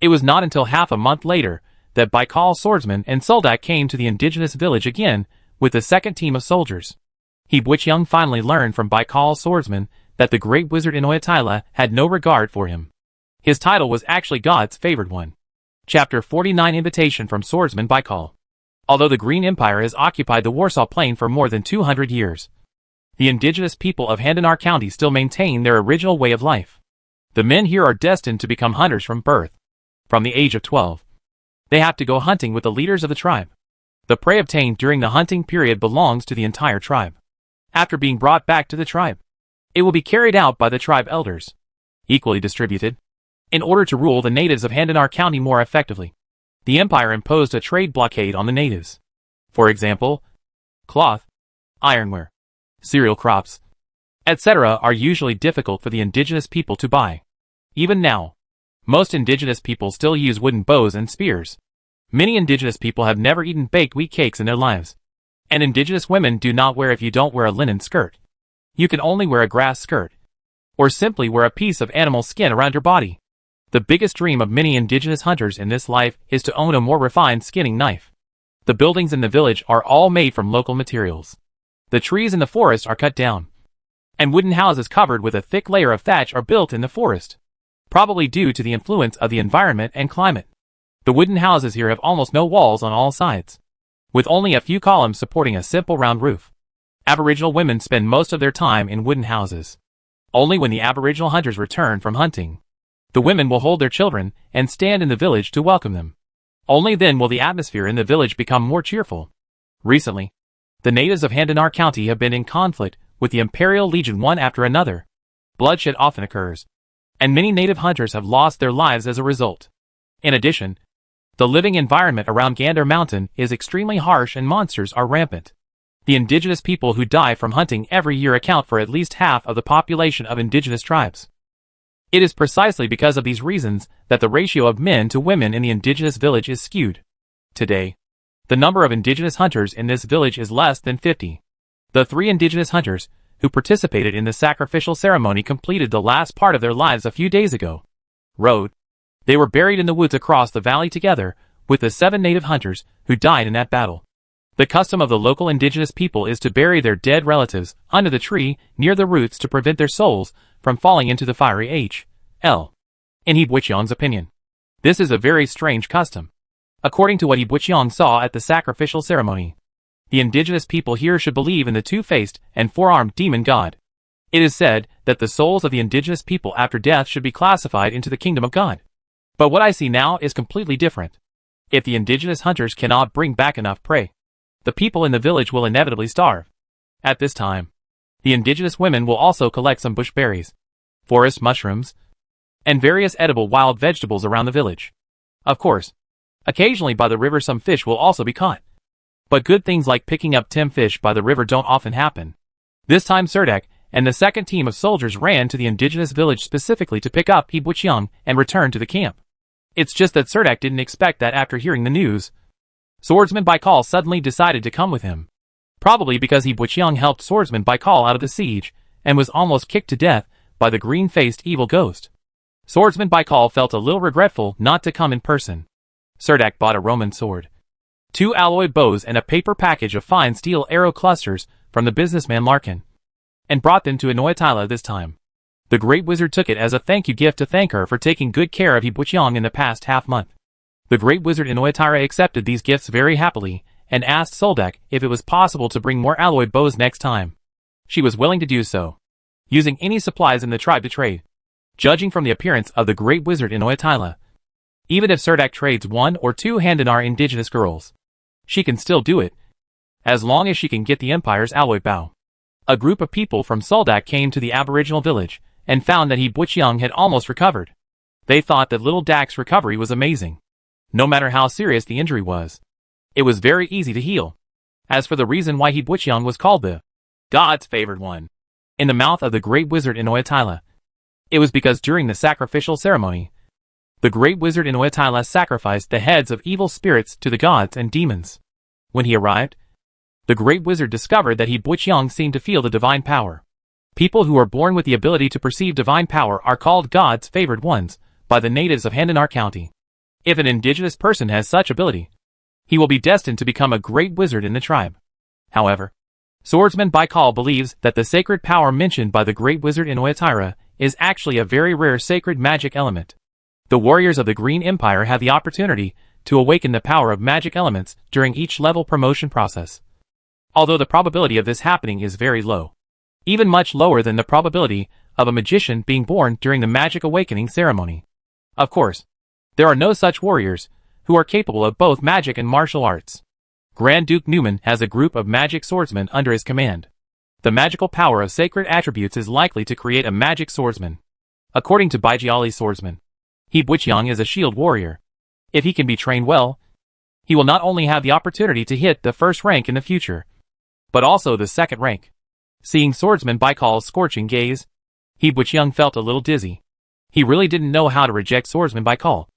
[SPEAKER 1] It was not until half a month later that Baikal swordsman and Soldak came to the indigenous village again with the second team of soldiers. Butchyoung finally learned from Baikal swordsman that the great wizard in Oyatyla had no regard for him. His title was actually God's favored one. Chapter 49 Invitation from Swordsman Baikal. Although the Green Empire has occupied the Warsaw Plain for more than 200 years, the indigenous people of Handanar County still maintain their original way of life. The men here are destined to become hunters from birth. From the age of 12, they have to go hunting with the leaders of the tribe. The prey obtained during the hunting period belongs to the entire tribe. After being brought back to the tribe, it will be carried out by the tribe elders, equally distributed, in order to rule the natives of Handanar County more effectively. The empire imposed a trade blockade on the natives. For example, cloth, ironware, cereal crops, etc. are usually difficult for the indigenous people to buy. Even now, most indigenous people still use wooden bows and spears. Many indigenous people have never eaten baked wheat cakes in their lives. And indigenous women do not wear if you don't wear a linen skirt. You can only wear a grass skirt. Or simply wear a piece of animal skin around your body. The biggest dream of many indigenous hunters in this life is to own a more refined skinning knife. The buildings in the village are all made from local materials. The trees in the forest are cut down, and wooden houses covered with a thick layer of thatch are built in the forest, probably due to the influence of the environment and climate. The wooden houses here have almost no walls on all sides, with only a few columns supporting a simple round roof. Aboriginal women spend most of their time in wooden houses. Only when the Aboriginal hunters return from hunting, the women will hold their children and stand in the village to welcome them. Only then will the atmosphere in the village become more cheerful. Recently, the natives of Handanar County have been in conflict with the Imperial Legion one after another. Bloodshed often occurs, and many native hunters have lost their lives as a result. In addition, the living environment around Gandar Mountain is extremely harsh and monsters are rampant. The indigenous people who die from hunting every year account for at least half of the population of indigenous tribes. It is precisely because of these reasons that the ratio of men to women in the indigenous village is skewed. Today, the number of indigenous hunters in this village is less than 50. The 3 indigenous hunters who participated in the sacrificial ceremony completed the last part of their lives a few days ago. They were buried in the woods across the valley together with the 7 native hunters who died in that battle. The custom of the local indigenous people is to bury their dead relatives under the tree near the roots to prevent their souls from falling into the fiery H.L. In Butchyoung's opinion, this is a very strange custom. According to what Butchyoung saw at the sacrificial ceremony, the indigenous people here should believe in the two-faced and four-armed demon god. It is said that the souls of the indigenous people after death should be classified into the kingdom of God. But what I see now is completely different. If the indigenous hunters cannot bring back enough prey, the people in the village will inevitably starve. At this time, the indigenous women will also collect some bush berries, forest mushrooms, and various edible wild vegetables around the village. Of course, occasionally by the river some fish will also be caught. But good things like picking up tame fish by the river don't often happen. This time Serdek and the second team of soldiers ran to the indigenous village specifically to pick up Butchyoung and return to the camp. It's just that Serdek didn't expect that after hearing the news, Swordsman Baikal suddenly decided to come with him. Probably because Butchyoung helped Swordsman Baikal out of the siege and was almost kicked to death by the green-faced evil ghost. Swordsman Baikal felt a little regretful not to come in person. Serdek bought a Roman sword, 2 alloy bows and a paper package of fine steel arrow clusters from the businessman Larkin, and brought them to Oyatyla this time. The great wizard took it as a thank you gift to thank her for taking good care of Butchyoung in the past half-month. The great wizard in Oyatyla accepted these gifts very happily, and asked Soldak if it was possible to bring more alloy bows next time. She was willing to do so, using any supplies in the tribe to trade. Judging from the appearance of the great wizard in Oyatyla, even if Serdek trades 1 or 2 Handanar indigenous girls, she can still do it, as long as she can get the Empire's alloy bow. A group of people from Soldak came to the Aboriginal village, and found that Butchyoung had almost recovered. They thought that little Dak's recovery was amazing. No matter how serious the injury was, it was very easy to heal. As for the reason why Butchyoung was called the God's favored one in the mouth of the great wizard in Oyatyla, it was because during the sacrificial ceremony, the great wizard in Oyatyla sacrificed the heads of evil spirits to the gods and demons. When he arrived, The great wizard discovered that He Butchiang seemed to feel the divine power. People who are born with the ability to perceive divine power are called God's favored ones by the natives of Handanar County. If an indigenous person has such ability, he will be destined to become a great wizard in the tribe. However, Swordsman Baikal believes that the sacred power mentioned by the great wizard in Oyatyra is actually a very rare sacred magic element. The warriors of the Green Empire have the opportunity to awaken the power of magic elements during each level promotion process. Although the probability of this happening is very low, even much lower than the probability of a magician being born during the magic awakening ceremony. Of course, there are no such warriors who are capable of both magic and martial arts. Grand Duke Newman has a group of magic swordsmen under his command. The magical power of sacred attributes is likely to create a magic swordsman. According to Baijiali's swordsman, He Butchiang is a shield warrior. If he can be trained well, he will not only have the opportunity to hit the first rank in the future, but also the second rank. Seeing Swordsman Baikal's scorching gaze, He Butchiang felt a little dizzy. He really didn't know how to reject Swordsman Baikal.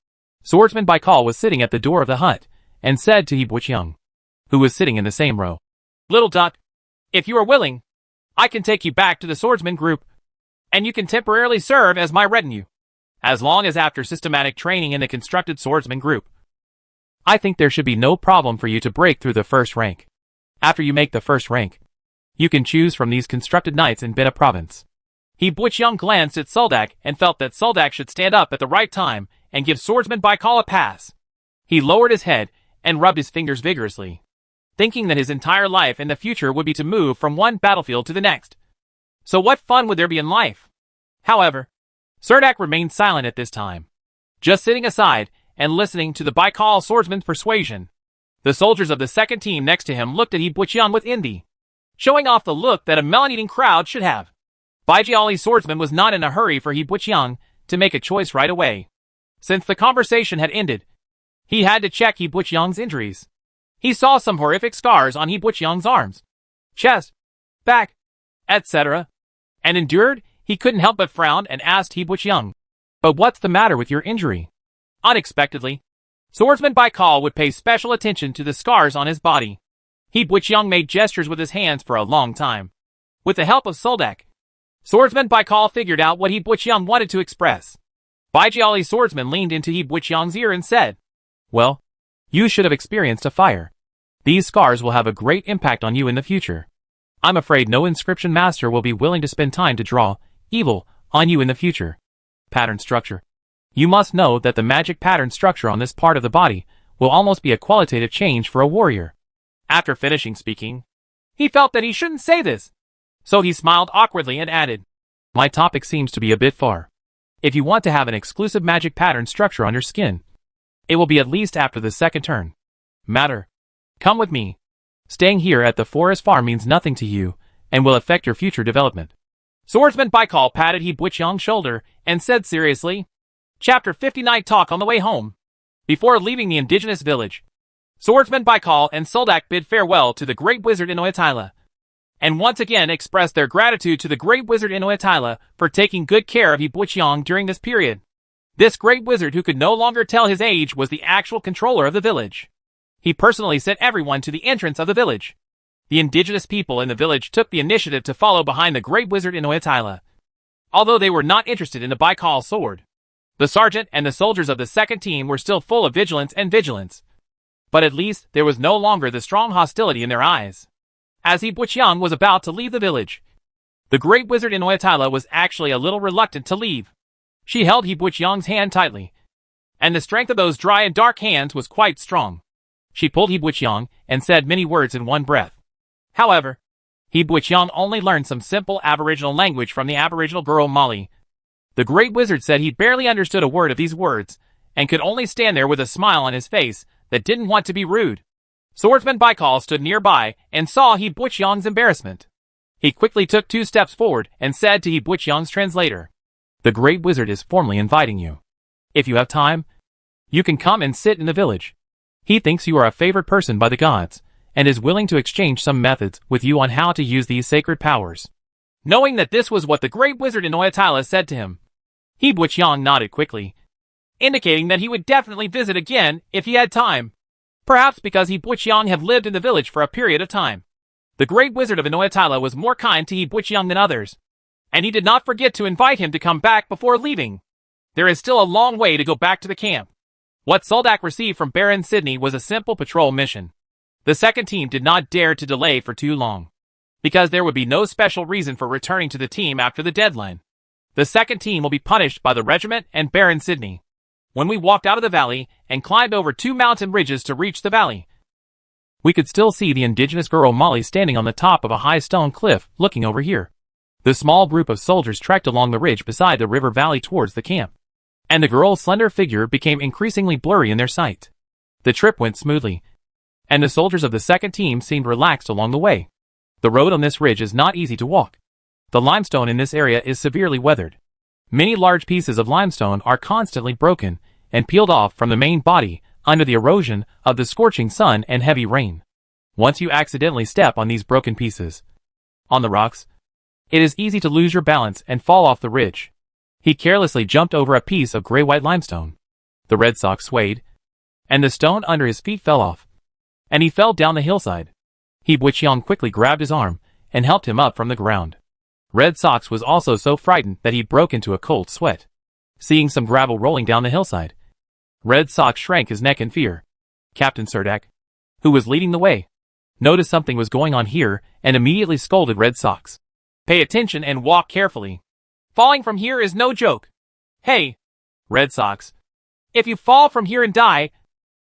[SPEAKER 1] Swordsman Baikal was sitting at the door of the hut, and said to He Butchiang, who was sitting in the same row, "Little duck, if you are willing, I can take you back to the swordsman group, and you can temporarily serve as my retinue, as long as after systematic training in the constructed swordsman group. I think there should be no problem for you to break through the first rank. After you make the first rank, you can choose from these constructed knights in Bina province." He Butchiang glanced at Soldak and felt that Soldak should stand up at the right time and give Swordsman Baikal a pass. He lowered his head and rubbed his fingers vigorously, thinking that his entire life in the future would be to move from one battlefield to the next. So what fun would there be in life? However, Serdak remained silent at this time, just sitting aside and listening to the Baikal swordsman's persuasion. The soldiers of the second team next to him looked at He Butchiang with envy, showing off the look that a melon-eating crowd should have. Baijiali's swordsman was not in a hurry for He Butchiang to make a choice right away. Since the conversation had ended, he had to check He Butchiang's injuries. He saw some horrific scars on He Butchiang's arms, chest, back, etc., and endured. He couldn't help but frown and asked He Butchiang, "But what's the matter with your injury?" Unexpectedly, Swordsman Baikal would pay special attention to the scars on his body. He Butchiang made gestures with his hands for a long time. With the help of Soldak, Swordsman Baikal figured out what He Butchiang wanted to express. Baijiali's swordsman leaned into He Butchiang's ear and said, "Well, you should have experienced a fire. These scars will have a great impact on you in the future. I'm afraid no inscription master will be willing to spend time to draw evil on you in the future." Pattern structure. You must know that the magic pattern structure on this part of the body will almost be a qualitative change for a warrior. After finishing speaking, he felt that he shouldn't say this, so he smiled awkwardly and added, "My topic seems to be a bit far. If you want to have an exclusive magic pattern structure on your skin, it will be at least after the second turn. Matter. Come with me. Staying here at the forest farm means nothing to you, and will affect your future development." Swordsman Baikal patted He Butchiang's shoulder and said seriously, Chapter 59 Talk on the way home. Before leaving the indigenous village, Swordsman Baikal and Soldak bid farewell to the great wizard in Oyatyla, and once again expressed their gratitude to the great wizard in Oyatyla for taking good care of He Butchiang during this period. This great wizard who could no longer tell his age was the actual controller of the village. He personally sent everyone to the entrance of the village. The indigenous people in the village took the initiative to follow behind the great wizard in Oyatyla, although they were not interested in the Baikal sword. The sergeant and the soldiers of the second team were still full of vigilance, but at least there was no longer the strong hostility in their eyes. As He Butchiang was about to leave the village, the great wizard in Oyatyla was actually a little reluctant to leave. She held He Butchiang's hand tightly, and the strength of those dry and dark hands was quite strong. She pulled He Butchiang and said many words in one breath. However, He Butchiang only learned some simple Aboriginal language from the Aboriginal girl Molly. The great wizard said he barely understood a word of these words, and could only stand there with a smile on his face that didn't want to be rude. Swordsman Baikal stood nearby and saw He Butchiang's embarrassment. He quickly took 2 steps forward and said to He Butchiang's translator, "The great wizard is formally inviting you. If you have time, you can come and sit in the village. He thinks you are a favored person by the gods, and is willing to exchange some methods with you on how to use these sacred powers." Knowing that this was what the great wizard in Oyatyla said to him, He Butchiang nodded quickly, indicating that he would definitely visit again if he had time. Perhaps because He Butchiang had lived in the village for a period of time, The Great Wizard of Inoyatala was more kind to He Butchiang than others, and he did not forget to invite him to come back before leaving. There is still a long way to go back to the camp. What Soldak received from Baron Sidney was a simple patrol mission. The second team did not dare to delay for too long, because there would be no special reason for returning to the team after the deadline. The second team will be punished by the regiment and Baron Sidney. When we walked out of the valley and climbed over 2 mountain ridges to reach the valley, we could still see the indigenous girl Molly standing on the top of a high stone cliff, looking over here. The small group of soldiers trekked along the ridge beside the river valley towards the camp, and the girl's slender figure became increasingly blurry in their sight. The trip went smoothly, and the soldiers of the second team seemed relaxed along the way. The road on this ridge is not easy to walk. The limestone in this area is severely weathered. Many large pieces of limestone are constantly broken and peeled off from the main body under the erosion of the scorching sun and heavy rain. Once you accidentally step on these broken pieces on the rocks, it is easy to lose your balance and fall off the ridge. He carelessly jumped over a piece of gray-white limestone. The Red Sox swayed, and the stone under his feet fell off, and he fell down the hillside. He Butchiang quickly grabbed his arm and helped him up from the ground. Red Sox was also so frightened that he broke into a cold sweat. Seeing some gravel rolling down the hillside, Red Sox shrank his neck in fear. Captain Surdak, who was leading the way, noticed something was going on here and immediately scolded Red Sox. Pay attention and walk carefully. Falling from here is no joke. Hey, Red Sox, if you fall from here and die,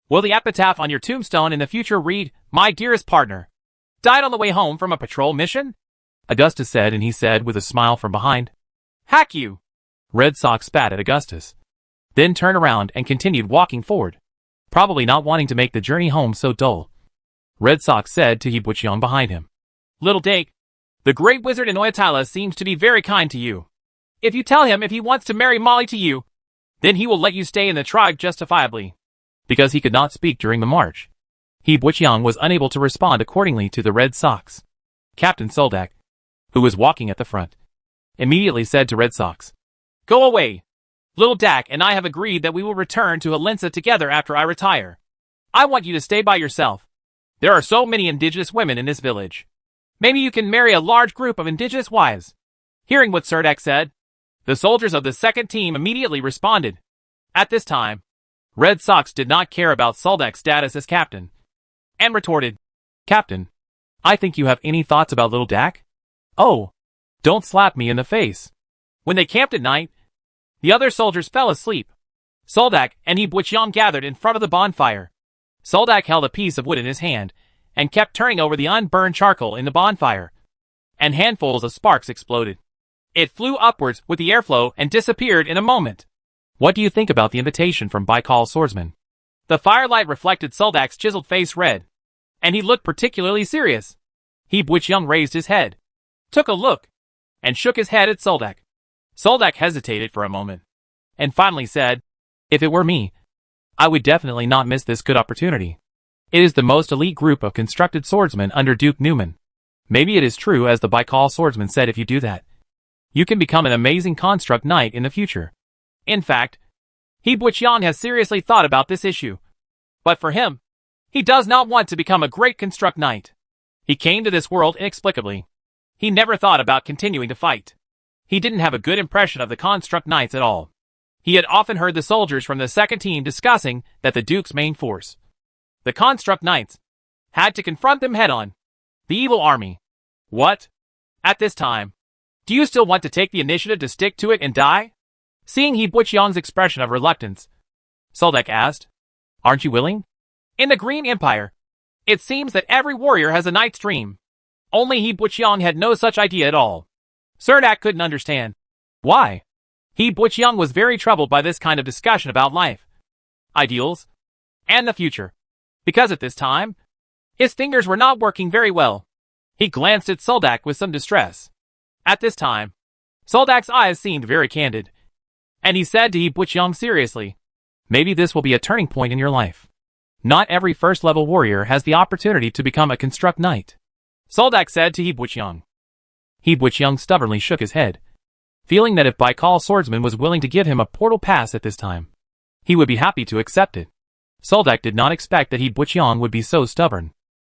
[SPEAKER 1] will the epitaph on your tombstone in the future read, "My dearest partner died on the way home from a patrol mission"? Augustus said, and he said with a smile from behind, "Hack you!" Red Sox spat at Augustus, then turned around and continued walking forward, probably not wanting to make the journey home so dull. Red Sox said to He Butchiang behind him, "Little Dake, the Great Wizard in Oyatala seems to be very kind to you. If you tell him if he wants to marry Molly to you, then he will let you stay in the tribe justifiably." Because he could not speak during the march, He Butchiang was unable to respond accordingly to the Red Sox. Captain Soldak, who was walking at the front, immediately said to Red Sox, "Go away. Little Dak and I have agreed that we will return to Helensa together after I retire. I want you to stay by yourself. There are so many indigenous women in this village. Maybe you can marry a large group of indigenous wives." Hearing what Surdak said, the soldiers of the second team immediately responded. At this time, Red Sox did not care about Soldak's status as captain, and retorted, "Captain, I think you have any thoughts about little Dak? Oh, don't slap me in the face." When they camped at night, the other soldiers fell asleep. Soldak and He Butchiang gathered in front of the bonfire. Soldak held a piece of wood in his hand and kept turning over the unburned charcoal in the bonfire, and handfuls of sparks exploded. It flew upwards with the airflow and disappeared in a moment. What do you think about the invitation from Baikal swordsman? The firelight reflected Soldak's chiseled face red, and he looked particularly serious. He Butchiang raised his head, took a look, and shook his head at Soldak. Soldak hesitated for a moment, and finally said, "If it were me, I would definitely not miss this good opportunity. It is the most elite group of constructed swordsmen under Duke Newman. Maybe it is true as the Baikal swordsman said, if you do that, you can become an amazing construct knight in the future." In fact, He Butchiang has seriously thought about this issue. But for him, he does not want to become a great construct knight. He came to this world inexplicably. He never thought about continuing to fight. He didn't have a good impression of the construct knights at all. He had often heard the soldiers from the second team discussing that the Duke's main force, the construct knights, had to confront them head-on. The evil army. What? At this time, do you still want to take the initiative to stick to it and die? Seeing He Butchiang's expression of reluctance, Soldak asked, "Aren't you willing? In the Green Empire, it seems that every warrior has a knight's dream. Only He Butchiang had no such idea at all." Surdak couldn't understand. Why? He Butchiang was very troubled by this kind of discussion about life, ideals, and the future, because at this time, his fingers were not working very well. He glanced at Soldak with some distress. At this time, Soldak's eyes seemed very candid, and he said to He Butchiang seriously, "Maybe this will be a turning point in your life. Not every first-level warrior has the opportunity to become a construct knight." Soldak said to He Butchiang. He Butchiang stubbornly shook his head, feeling that if Baikal swordsman was willing to give him a portal pass at this time, he would be happy to accept it. Soldak did not expect that He Butchiang would be so stubborn.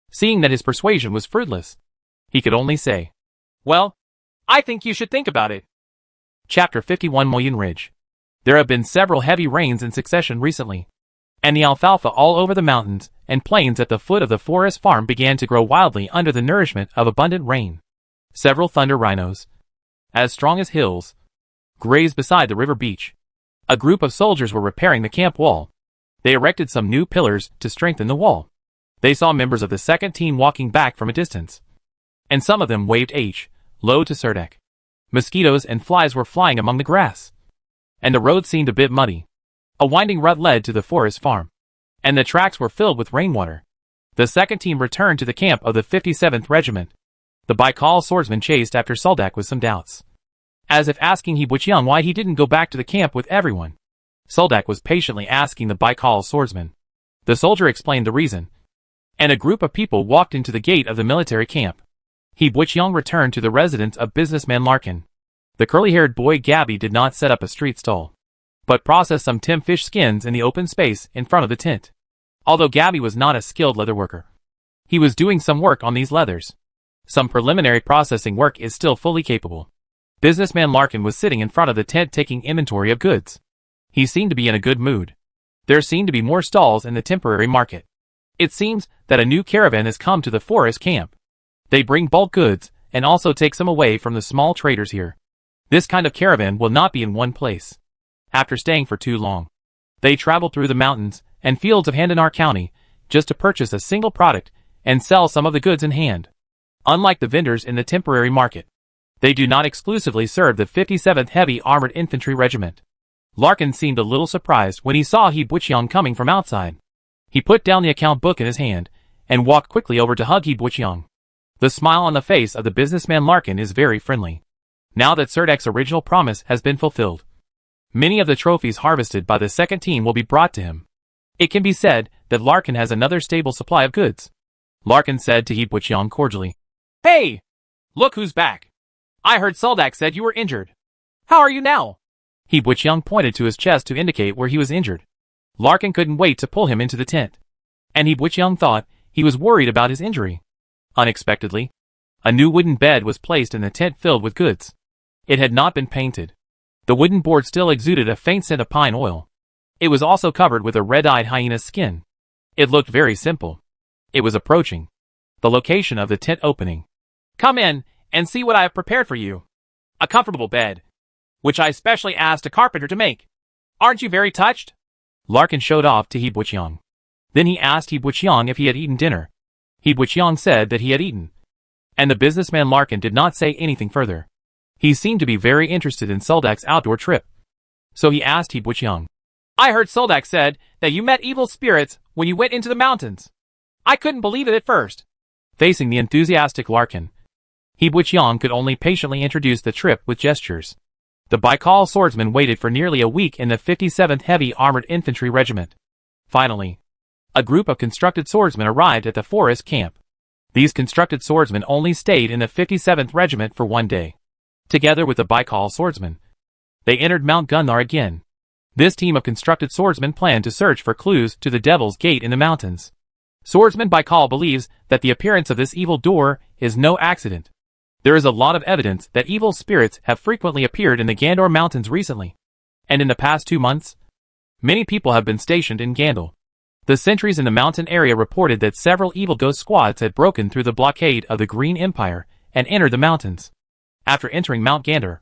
[SPEAKER 1] Seeing that his persuasion was fruitless, He could only say, "Well, I think you should think about it." Chapter 51 Moyun Ridge. There have been several heavy rains in succession recently, and the alfalfa all over the mountains and plains at the foot of the forest farm began to grow wildly under the nourishment of abundant rain. Several thunder rhinos, as strong as hills, grazed beside the river beach. A group of soldiers were repairing the camp wall. They erected some new pillars to strengthen the wall. They saw members of the second team walking back from a distance, and some of them waved low to Serdek. Mosquitoes and flies were flying among the grass, and the road seemed a bit muddy. A winding rut led to the forest farm, and the tracks were filled with rainwater. The second team returned to the camp of the 57th Regiment. The Baikal swordsman chased after Soldak with some doubts, as if asking He Buqiang why he didn't go back to the camp with everyone. Soldak was patiently asking the Baikal swordsman. The soldier explained the reason, and a group of people walked into the gate of the military camp. He Buqiang returned to the residence of businessman Larkin. The curly-haired boy Gabby did not set up a street stall, but processed some tim fish skins in the open space in front of the tent. Although Gabby was not a skilled leather worker, he was doing some work on these leathers. Some preliminary processing work is still fully capable. Businessman Larkin was sitting in front of the tent taking inventory of goods. He seemed to be in a good mood. There seemed to be more stalls in the temporary market. It seems that a new caravan has come to the forest camp. They bring bulk goods and also take some away from the small traders here. This kind of caravan will not be in one place. After staying for too long, they travel through the mountains and fields of Handanar County just to purchase a single product and sell some of the goods in hand. Unlike the vendors in the temporary market, they do not exclusively serve the 57th Heavy Armored Infantry Regiment. Larkin seemed a little surprised when he saw He Buqiang coming from outside. He put down the account book in his hand and walked quickly over to hug He Buqiang. The smile on the face of the businessman Larkin is very friendly. Now that Serdek's original promise has been fulfilled, many of the trophies harvested by the second team will be brought to him. It can be said that Larkin has another stable supply of goods. Larkin said to He Buqiang cordially, "Hey! Look who's back! I heard Soldak said you were injured. How are you now?" He Buqiang pointed to his chest to indicate where he was injured. Larkin couldn't wait to pull him into the tent, and He Buqiang thought he was worried about his injury. Unexpectedly, a new wooden bed was placed in the tent filled with goods. It had not been painted. The wooden board still exuded a faint scent of pine oil. It was also covered with a red-eyed hyena's skin. It looked very simple. It was approaching the location of the tent opening. "Come in and see what I have prepared for you. A comfortable bed, which I specially asked a carpenter to make. Aren't you very touched?" Larkin showed off to He Buqiang. Then he asked He Buqiang if he had eaten dinner. He Buqiang said that he had eaten, and the businessman Larkin did not say anything further. He seemed to be very interested in Soldak's outdoor trip. So he asked He Buqiang, "I heard Soldak said that you met evil spirits when you went into the mountains. I couldn't believe it at first." Facing the enthusiastic Larkin, He Buqiang could only patiently introduce the trip with gestures. The Baikal swordsman waited for nearly a week in the 57th Heavy Armored Infantry Regiment. Finally, a group of constructed swordsmen arrived at the forest camp. These constructed swordsmen only stayed in the 57th Regiment for one day. Together with the Baikal swordsmen, they entered Mount Gunnar again. This team of constructed swordsmen planned to search for clues to the Devil's Gate in the mountains. Swordsman Baikal believes that the appearance of this evil door is no accident. There is a lot of evidence that evil spirits have frequently appeared in the Gandor Mountains recently, and in the past 2 months, many people have been stationed in Gandal. The sentries in the mountain area reported that several evil ghost squads had broken through the blockade of the Green Empire and entered the mountains. After entering Mount Gandar,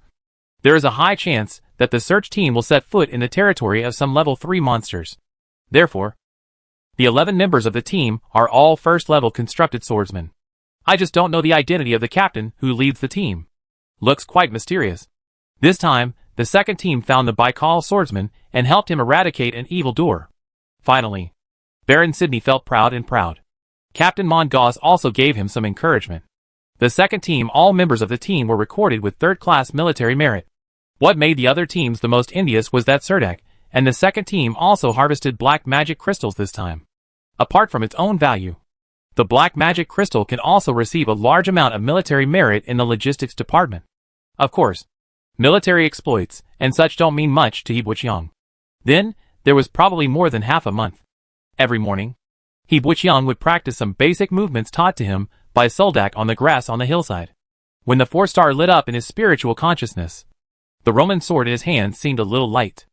[SPEAKER 1] there is a high chance that the search team will set foot in the territory of some level 3 monsters. Therefore, the 11 members of the team are all first-level constructed swordsmen. I just don't know the identity of the captain who leads the team. Looks quite mysterious. This time, the second team found the Baikal swordsman and helped him eradicate an evil door. Finally, Baron Sidney felt proud. Captain Mongoss also gave him some encouragement. The second team, all members of the team were recorded with third-class military merit. What made the other teams the most envious was that Serdek and the second team also harvested black magic crystals this time. Apart from its own value, the black magic crystal can also receive a large amount of military merit in the logistics department. Of course, military exploits and such don't mean much to He Buqiang. Then, there was probably more than half a month. Every morning, He Buqiang would practice some basic movements taught to him by Soldak on the grass on the hillside. When the 4-star lit up in his spiritual consciousness, the Roman sword in his hand seemed a little light.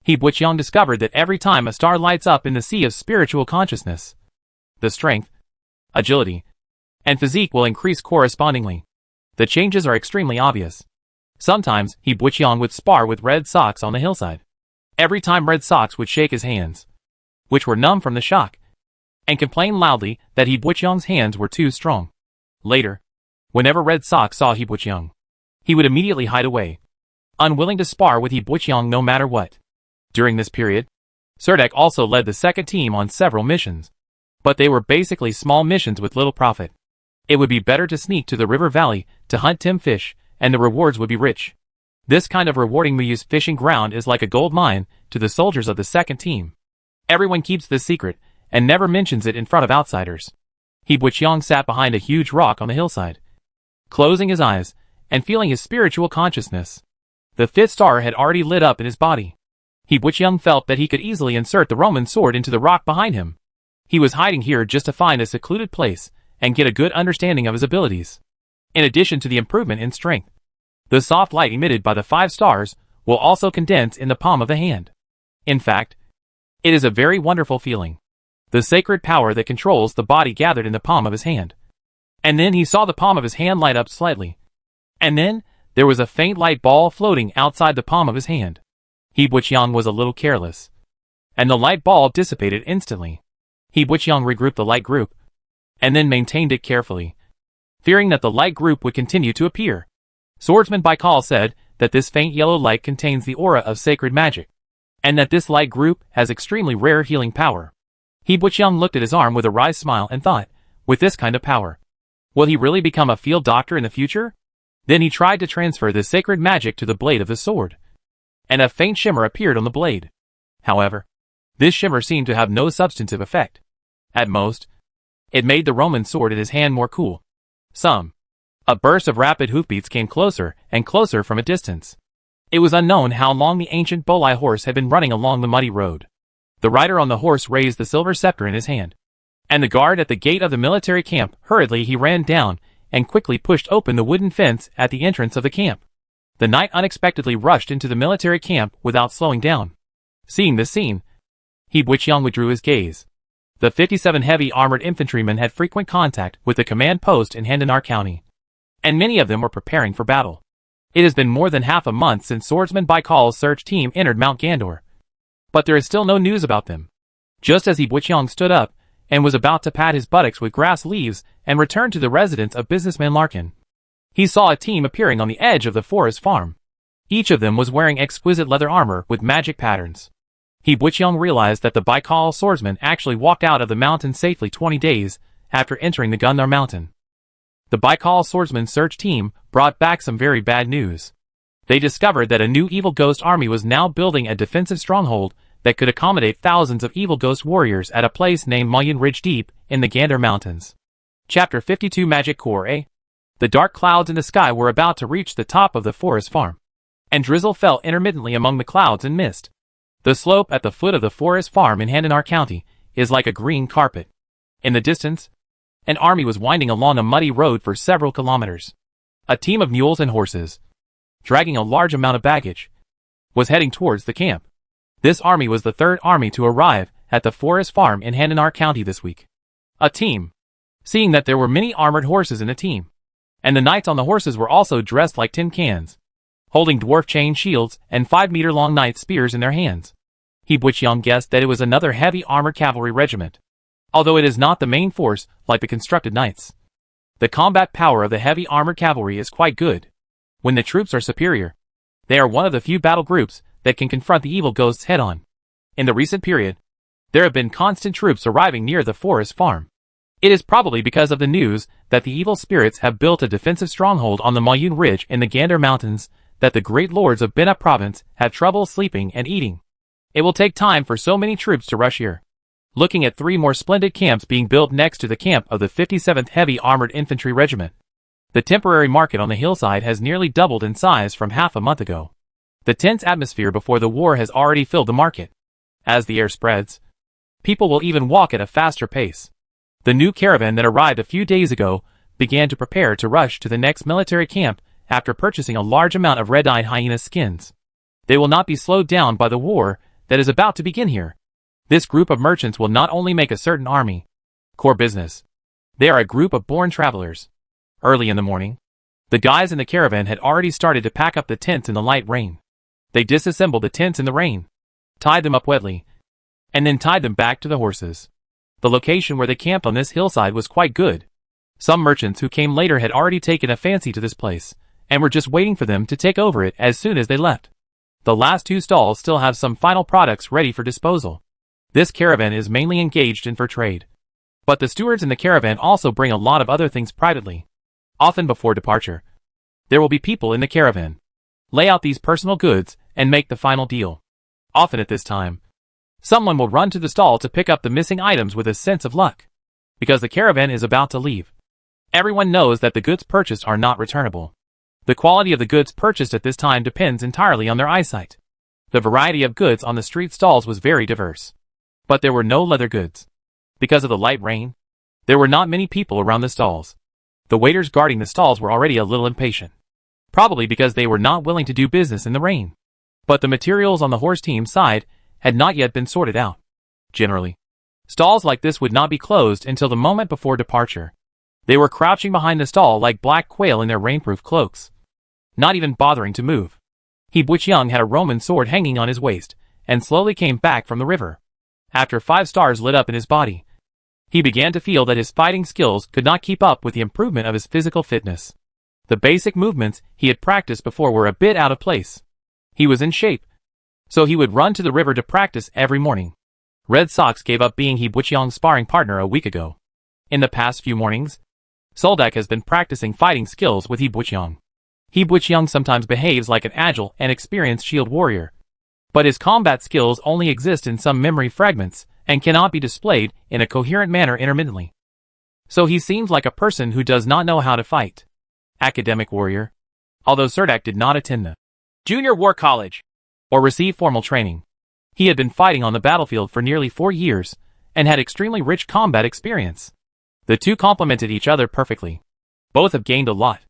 [SPEAKER 1] He Butchong discovered that every time a star lights up in the sea of spiritual consciousness, the strength, agility, and physique will increase correspondingly. The changes are extremely obvious. Sometimes, He Butchong would spar with Red Sox on the hillside. Every time Red Sox would shake his hands, which were numb from the shock, and complain loudly that He Butchong's hands were too strong. Later, whenever Red Sox saw He Butchong, he would immediately hide away, unwilling to spar with He Butchong no matter what. During this period, Serdek also led the second team on several missions, but they were basically small missions with little profit. It would be better to sneak to the river valley to hunt Tim fish, and the rewards would be rich. This kind of rewarding Muyu's fishing ground is like a gold mine to the soldiers of the second team. Everyone keeps this secret and never mentions it in front of outsiders. He Butchong sat behind a huge rock on the hillside, closing his eyes and feeling his spiritual consciousness. The 5th star had already lit up in his body. He Butchong felt that he could easily insert the Roman sword into the rock behind him. He was hiding here just to find a secluded place and get a good understanding of his abilities. In addition to the improvement in strength, the soft light emitted by the 5 stars will also condense in the palm of the hand. In fact, it is a very wonderful feeling. The sacred power that controls the body gathered in the palm of his hand. And then he saw the palm of his hand light up slightly. And then, there was a faint light ball floating outside the palm of his hand. He Butchong was a little careless, and the light ball dissipated instantly. He Butchong regrouped the light group, and then maintained it carefully, fearing that the light group would continue to appear. Swordsman Baikal said that this faint yellow light contains the aura of sacred magic, and that this light group has extremely rare healing power. He Butchong looked at his arm with a wry smile and thought, with this kind of power, will he really become a field doctor in the future? Then he tried to transfer the sacred magic to the blade of the sword, and a faint shimmer appeared on the blade. However, this shimmer seemed to have no substantive effect. At most, it made the Roman sword in his hand more cool. A burst of rapid hoofbeats came closer and closer from a distance. It was unknown how long the ancient Bolai horse had been running along the muddy road. The rider on the horse raised the silver scepter in his hand, and the guard at the gate of the military camp hurriedly he ran down and quickly pushed open the wooden fence at the entrance of the camp. The knight unexpectedly rushed into the military camp without slowing down. Seeing this scene, He Butchong withdrew his gaze. The 57 heavy armored infantrymen had frequent contact with the command post in Handanar County, and many of them were preparing for battle. It has been more than half a month since Swordsman Baikal's search team entered Mount Gandor, but there is still no news about them. Just as He Butchong stood up and was about to pat his buttocks with grass leaves and return to the residence of businessman Larkin, he saw a team appearing on the edge of the forest farm. Each of them was wearing exquisite leather armor with magic patterns. He Butchong realized that the Baikal swordsman actually walked out of the mountain safely 20 days after entering the Gundar mountain. The Baikal swordsman search team brought back some very bad news. They discovered that a new evil ghost army was now building a defensive stronghold that could accommodate thousands of evil ghost warriors at a place named Mullion Ridge Deep in the Gandar Mountains. Chapter 52 Magic Core A. The dark clouds in the sky were about to reach the top of the forest farm, and drizzle fell intermittently among the clouds and mist. The slope at the foot of the forest farm in Handanar County is like a green carpet. In the distance, an army was winding along a muddy road for several kilometers. A team of mules and horses, dragging a large amount of baggage, was heading towards the camp. This army was the 3rd army to arrive at the forest farm in Handanar County this week. A team. Seeing that there were many armored horses in the team, and the knights on the horses were also dressed like tin cans, holding dwarf chain shields and 5-meter-long knight spears in their hands. He Butchong guessed that it was another heavy armored cavalry regiment, although it is not the main force like the constructed knights. The combat power of the heavy armored cavalry is quite good. When the troops are superior, they are one of the few battle groups that can confront the evil ghosts head-on. In the recent period, there have been constant troops arriving near the forest farm. It is probably because of the news that the evil spirits have built a defensive stronghold on the Mullion Ridge in the Gandar Mountains that the great lords of Bena province have trouble sleeping and eating. It will take time for so many troops to rush here. Looking at 3 more splendid camps being built next to the camp of the 57th Heavy Armored Infantry Regiment. The temporary market on the hillside has nearly doubled in size from half a month ago. The tense atmosphere before the war has already filled the market. As the air spreads, people will even walk at a faster pace. The new caravan that arrived a few days ago began to prepare to rush to the next military camp after purchasing a large amount of red-eyed hyena skins. They will not be slowed down by the war that is about to begin here. This group of merchants will not only make a certain army core business. They are a group of born travelers. Early in the morning, the guys in the caravan had already started to pack up the tents in the light rain. They disassembled the tents in the rain, tied them up wetly, and then tied them back to the horses. The location where they camped on this hillside was quite good. Some merchants who came later had already taken a fancy to this place, and were just waiting for them to take over it as soon as they left. The last two stalls still have some final products ready for disposal. This caravan is mainly engaged in fur trade. But the stewards in the caravan also bring a lot of other things privately. Often before departure, there will be people in the caravan lay out these personal goods and make the final deal. Often at this time, someone will run to the stall to pick up the missing items with a sense of luck. Because the caravan is about to leave, everyone knows that the goods purchased are not returnable. The quality of the goods purchased at this time depends entirely on their eyesight. The variety of goods on the street stalls was very diverse. But there were no leather goods. Because of the light rain, there were not many people around the stalls. The waiters guarding the stalls were already a little impatient. Probably because they were not willing to do business in the rain. But the materials on the horse team side had not yet been sorted out. Generally, stalls like this would not be closed until the moment before departure. They were crouching behind the stall like black quail in their rainproof cloaks, not even bothering to move. He Butchyoung had a Roman sword hanging on his waist, and slowly came back from the river. After 5 stars lit up in his body, he began to feel that his fighting skills could not keep up with the improvement of his physical fitness. The basic movements he had practiced before were a bit out of place. He was in shape, so he would run to the river to practice every morning. Red Sox gave up being He Butchyoung's sparring partner a week ago. In the past few mornings, Soldak has been practicing fighting skills with He Butchyoung. He Butchyoung sometimes behaves like an agile and experienced shield warrior, but his combat skills only exist in some memory fragments and cannot be displayed in a coherent manner intermittently. So he seems like a person who does not know how to fight. Academic warrior. Although Serdak did not attend the Junior War College or receive formal training, he had been fighting on the battlefield for nearly 4 years and had extremely rich combat experience. The two complemented each other perfectly. Both have gained a lot.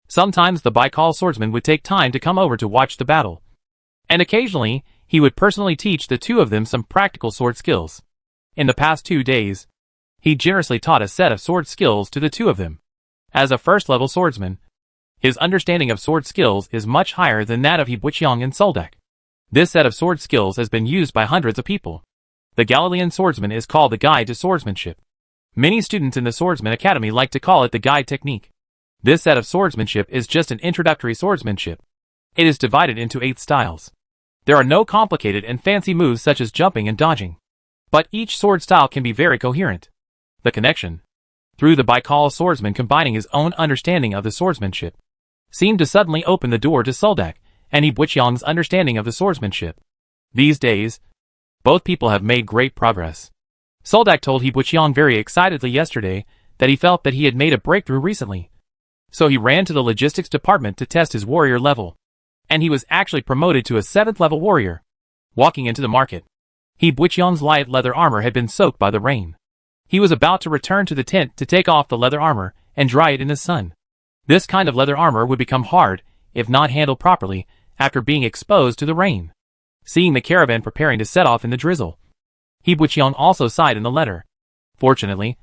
[SPEAKER 1] Sometimes the Baikal swordsman would take time to come over to watch the battle, and occasionally he would personally teach the two of them some practical sword skills. In the past 2 days, he generously taught a set of sword skills to the two of them. As a first-level swordsman, his understanding of sword skills is much higher than that of He Butchyoung and Soldak. This set of sword skills has been used by hundreds of people. The Galilean swordsman is called the Guide to Swordsmanship. Many students in the Swordsman Academy like to call it the Guide Technique. This set of swordsmanship is just an introductory swordsmanship. It is divided into 8 styles. There are no complicated and fancy moves such as jumping and dodging. But each sword style can be very coherent. The connection through the Baikal swordsman combining his own understanding of the swordsmanship seemed to suddenly open the door to Soldak and He Butchyoung's understanding of the swordsmanship. These days, both people have made great progress. Soldak told He Butchyoung very excitedly yesterday that he felt that he had made a breakthrough recently. So he ran to the logistics department to test his warrior level. And he was actually promoted to a 7th level warrior. Walking into the market, He Butchyoung's light leather armor had been soaked by the rain. He was about to return to the tent to take off the leather armor and dry it in the sun. This kind of leather armor would become hard, if not handled properly, after being exposed to the rain. Seeing the caravan preparing to set off in the drizzle, He Butchyoung also sighed in the letter. Fortunately,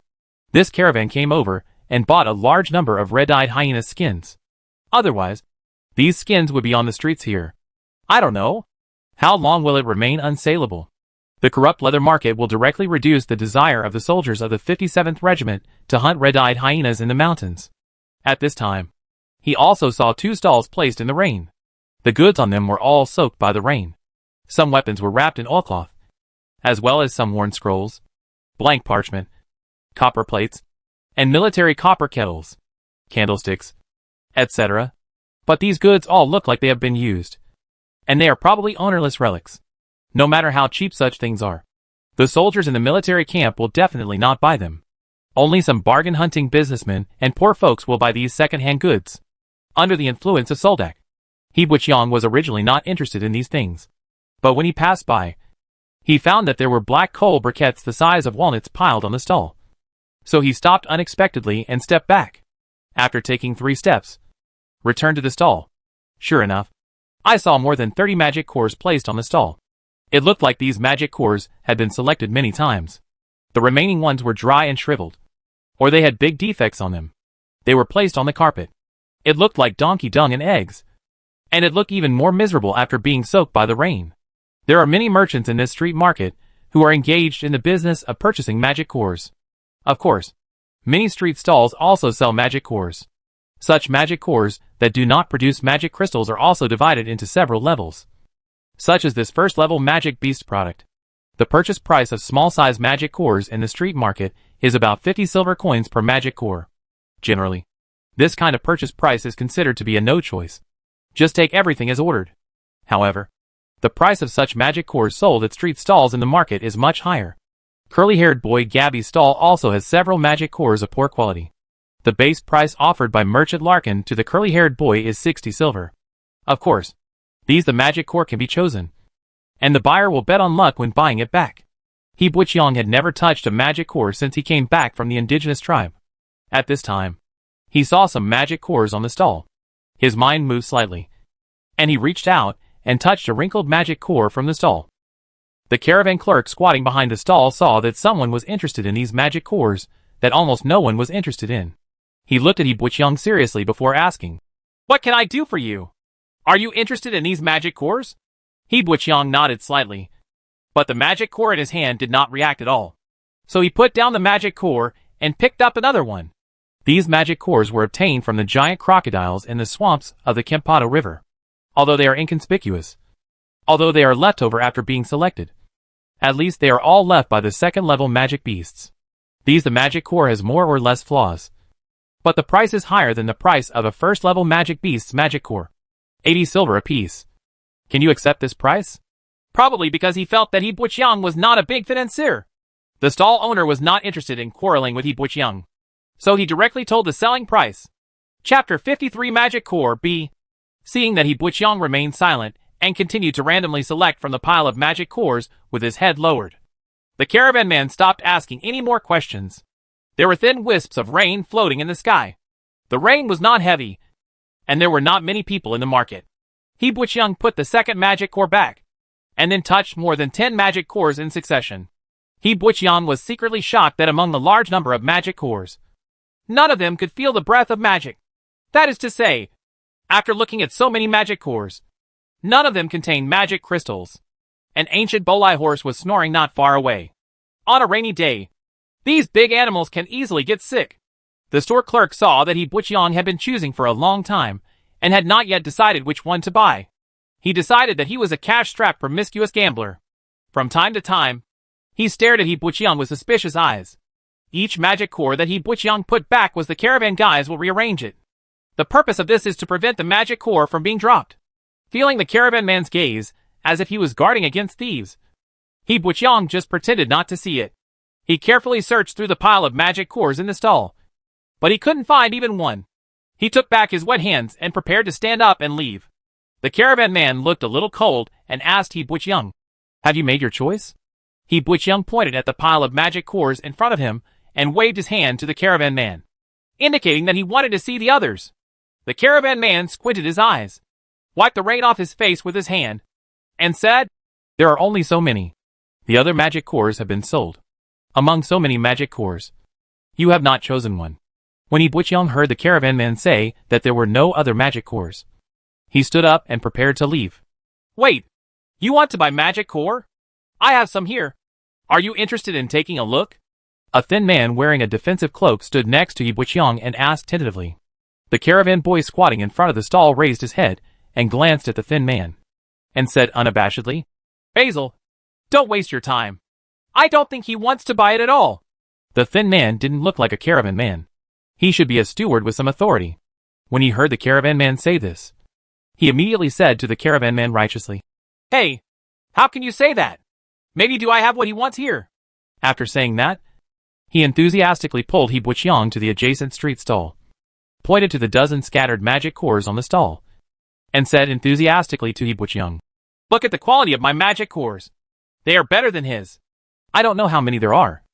[SPEAKER 1] this caravan came over and bought a large number of red-eyed hyena skins. Otherwise, these skins would be on the streets here. I don't know. How long will it remain unsaleable? The corrupt leather market will directly reduce the desire of the soldiers of the 57th Regiment to hunt red-eyed hyenas in the mountains. At this time, he also saw 2 stalls placed in the rain. The goods on them were all soaked by the rain. Some weapons were wrapped in oilcloth, as well as some worn scrolls, blank parchment, copper plates, and military copper kettles, candlesticks, etc. But these goods all look like they have been used, and they are probably ownerless relics. No matter how cheap such things are, the soldiers in the military camp will definitely not buy them. Only some bargain-hunting businessmen and poor folks will buy these second-hand goods. Under the influence of Soldak, He Butchyoung was originally not interested in these things. But when he passed by, he found that there were black coal briquettes the size of walnuts piled on the stall. So he stopped unexpectedly and stepped back. After taking 3 steps, returned to the stall. Sure enough, I saw more than 30 magic cores placed on the stall. It looked like these magic cores had been selected many times. The remaining ones were dry and shriveled, or they had big defects on them. They were placed on the carpet. It looked like donkey dung and eggs. And it looked even more miserable after being soaked by the rain. There are many merchants in this street market who are engaged in the business of purchasing magic cores. Of course, many street stalls also sell magic cores. Such magic cores that do not produce magic crystals are also divided into several levels, such as this first level magic beast product. The purchase price of small size magic cores in the street market is about 50 silver coins per magic core. Generally, this kind of purchase price is considered to be a no choice. Just take everything as ordered. However, the price of such magic cores sold at street stalls in the market is much higher. Curly-haired boy Gabby's stall also has several magic cores of poor quality. The base price offered by Merchant Larkin to the curly-haired boy is 60 silver. Of course, the magic core can be chosen, and the buyer will bet on luck when buying it back. He Buqiang had never touched a magic core since he came back from the indigenous tribe. At this time, he saw some magic cores on the stall. His mind moved slightly, and he reached out and touched a wrinkled magic core from the stall. The caravan clerk squatting behind the stall saw that someone was interested in these magic cores that almost no one was interested in. He looked at He Buqiang seriously before asking, "What can I do for you? Are you interested in these magic cores?" He Buqiang nodded slightly, but the magic core in his hand did not react at all. So he put down the magic core and picked up another one. These magic cores were obtained from the giant crocodiles in the swamps of the Kempado River. Although they are inconspicuous, although they are left over after being selected, at least they are all left by the second level magic beasts. The magic core has more or less flaws, but the price is higher than the price of a first level magic beast's magic core. 80 silver apiece. Can you accept this price? Probably because he felt that He Buqiang was not a big financier. The stall owner was not interested in quarreling with He Buqiang, so he directly told the selling price. Chapter 53 Magic Core B. Seeing that He Buqiang remained silent and continued to randomly select from the pile of magic cores with his head lowered, the caravan man stopped asking any more questions. There were thin wisps of rain floating in the sky. The rain was not heavy, and there were not many people in the market. He Buqiang put the second magic core back, and then touched more than 10 magic cores in succession. He Buqiang was secretly shocked that among the large number of magic cores, none of them could feel the breath of magic. That is to say, after looking at so many magic cores, none of them contained magic crystals. An ancient bolai horse was snoring not far away. On a rainy day, these big animals can easily get sick. The store clerk saw that He Buqiang had been choosing for a long time and had not yet decided which one to buy. He decided that he was a cash-strapped promiscuous gambler. From time to time, he stared at He Buqiang with suspicious eyes. Each magic core that He Buqiang put back was the caravan guys will rearrange it. The purpose of this is to prevent the magic core from being dropped. Feeling the caravan man's gaze, as if he was guarding against thieves, He Buqiang just pretended not to see it. He carefully searched through the pile of magic cores in the stall, but he couldn't find even one. He took back his wet hands and prepared to stand up and leave. The caravan man looked a little cold and asked He Buqiang, "Have you made your choice?" He Buqiang pointed at the pile of magic cores in front of him and waved his hand to the caravan man, indicating that he wanted to see the others. The caravan man squinted his eyes, wiped the rain off his face with his hand, and said, "There are only so many. The other magic cores have been sold. Among so many magic cores, you have not chosen one." When He Buqiang heard the caravan man say that there were no other magic cores, he stood up and prepared to leave. "Wait, you want to buy magic core? I have some here. Are you interested in taking a look?" A thin man wearing a defensive cloak stood next to He Buqiang and asked tentatively. The caravan boy squatting in front of the stall raised his head and glanced at the thin man, and said unabashedly, "Basil, don't waste your time. I don't think he wants to buy it at all." The thin man didn't look like a caravan man. He should be a steward with some authority. When he heard the caravan man say this, he immediately said to the caravan man righteously, "Hey, how can you say that? Maybe do I have what he wants here?" After saying that, he enthusiastically pulled He Buqiang to the adjacent street stall, pointed to the dozen scattered magic cores on the stall, and said enthusiastically to He Buqiang, "Look at the quality of my magic cores. They are better than his. I don't know how many there are,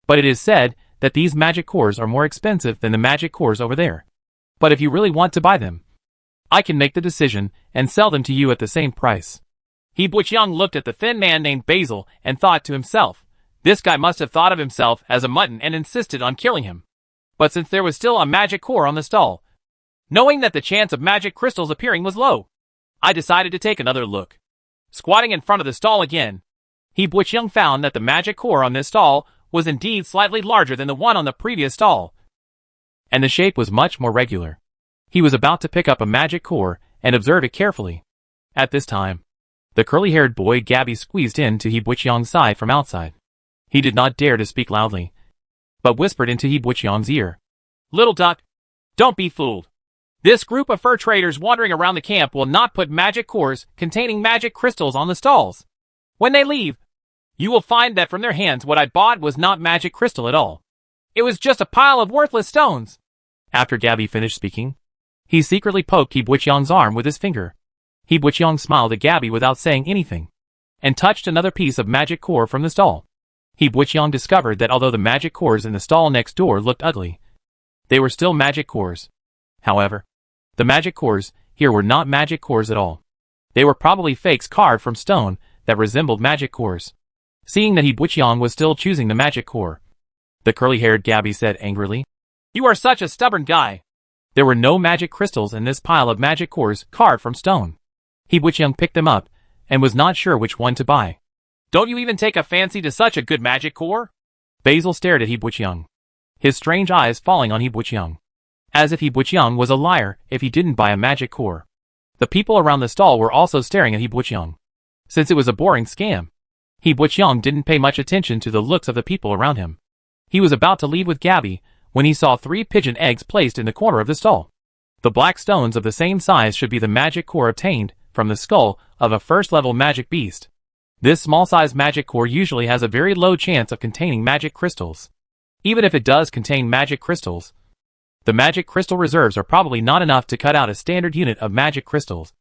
[SPEAKER 1] but it is said that these magic cores are more expensive than the magic cores over there. But if you really want to buy them, I can make the decision and sell them to you at the same price. He Buqiang looked at the thin man named Basil and thought to himself, this guy must have thought of himself as a mutton and insisted on killing him. But since there was still a magic core on the stall, knowing that the chance of magic crystals appearing was low, I decided to take another look. Squatting in front of the stall again, He Buqiang found that the magic core on this stall was indeed slightly larger than the one on the previous stall, and the shape was much more regular. He was about to pick up a magic core and observe it carefully. At this time, the curly-haired boy Gabby squeezed into He Buqiang's side from outside. He did not dare to speak loudly, but whispered into He Buqiang's ear. Little duck, don't be fooled. This group of fur traders wandering around the camp will not put magic cores containing magic crystals on the stalls. When they leave, you will find that from their hands what I bought was not magic crystal at all. It was just a pile of worthless stones. After Gabby finished speaking, he secretly poked He Buqiang's arm with his finger. He Buqiang smiled at Gabby without saying anything, and touched another piece of magic core from the stall. He Buqiang discovered that although the magic cores in the stall next door looked ugly, they were still magic cores. However, the magic cores here were not magic cores at all. They were probably fakes carved from stone that resembled magic cores. Seeing that He Buqiang was still choosing the magic core, the curly-haired Gabby said angrily, "You are such a stubborn guy." There were no magic crystals in this pile of magic cores carved from stone. He Buqiang picked them up and was not sure which one to buy. Don't you even take a fancy to such a good magic core? Basil stared at He Buqiang, his strange eyes falling on He Buqiang, as if He Buqiang was a liar if he didn't buy a magic core. The people around the stall were also staring at He Buqiang. Since it was a boring scam, He Buqiang didn't pay much attention to the looks of the people around him. He was about to leave with Gabby when he saw 3 pigeon eggs placed in the corner of the stall. The black stones of the same size should be the magic core obtained from the skull of a first-level magic beast. This small-sized magic core usually has a very low chance of containing magic crystals. Even if it does contain magic crystals, the magic crystal reserves are probably not enough to cut out a standard unit of magic crystals,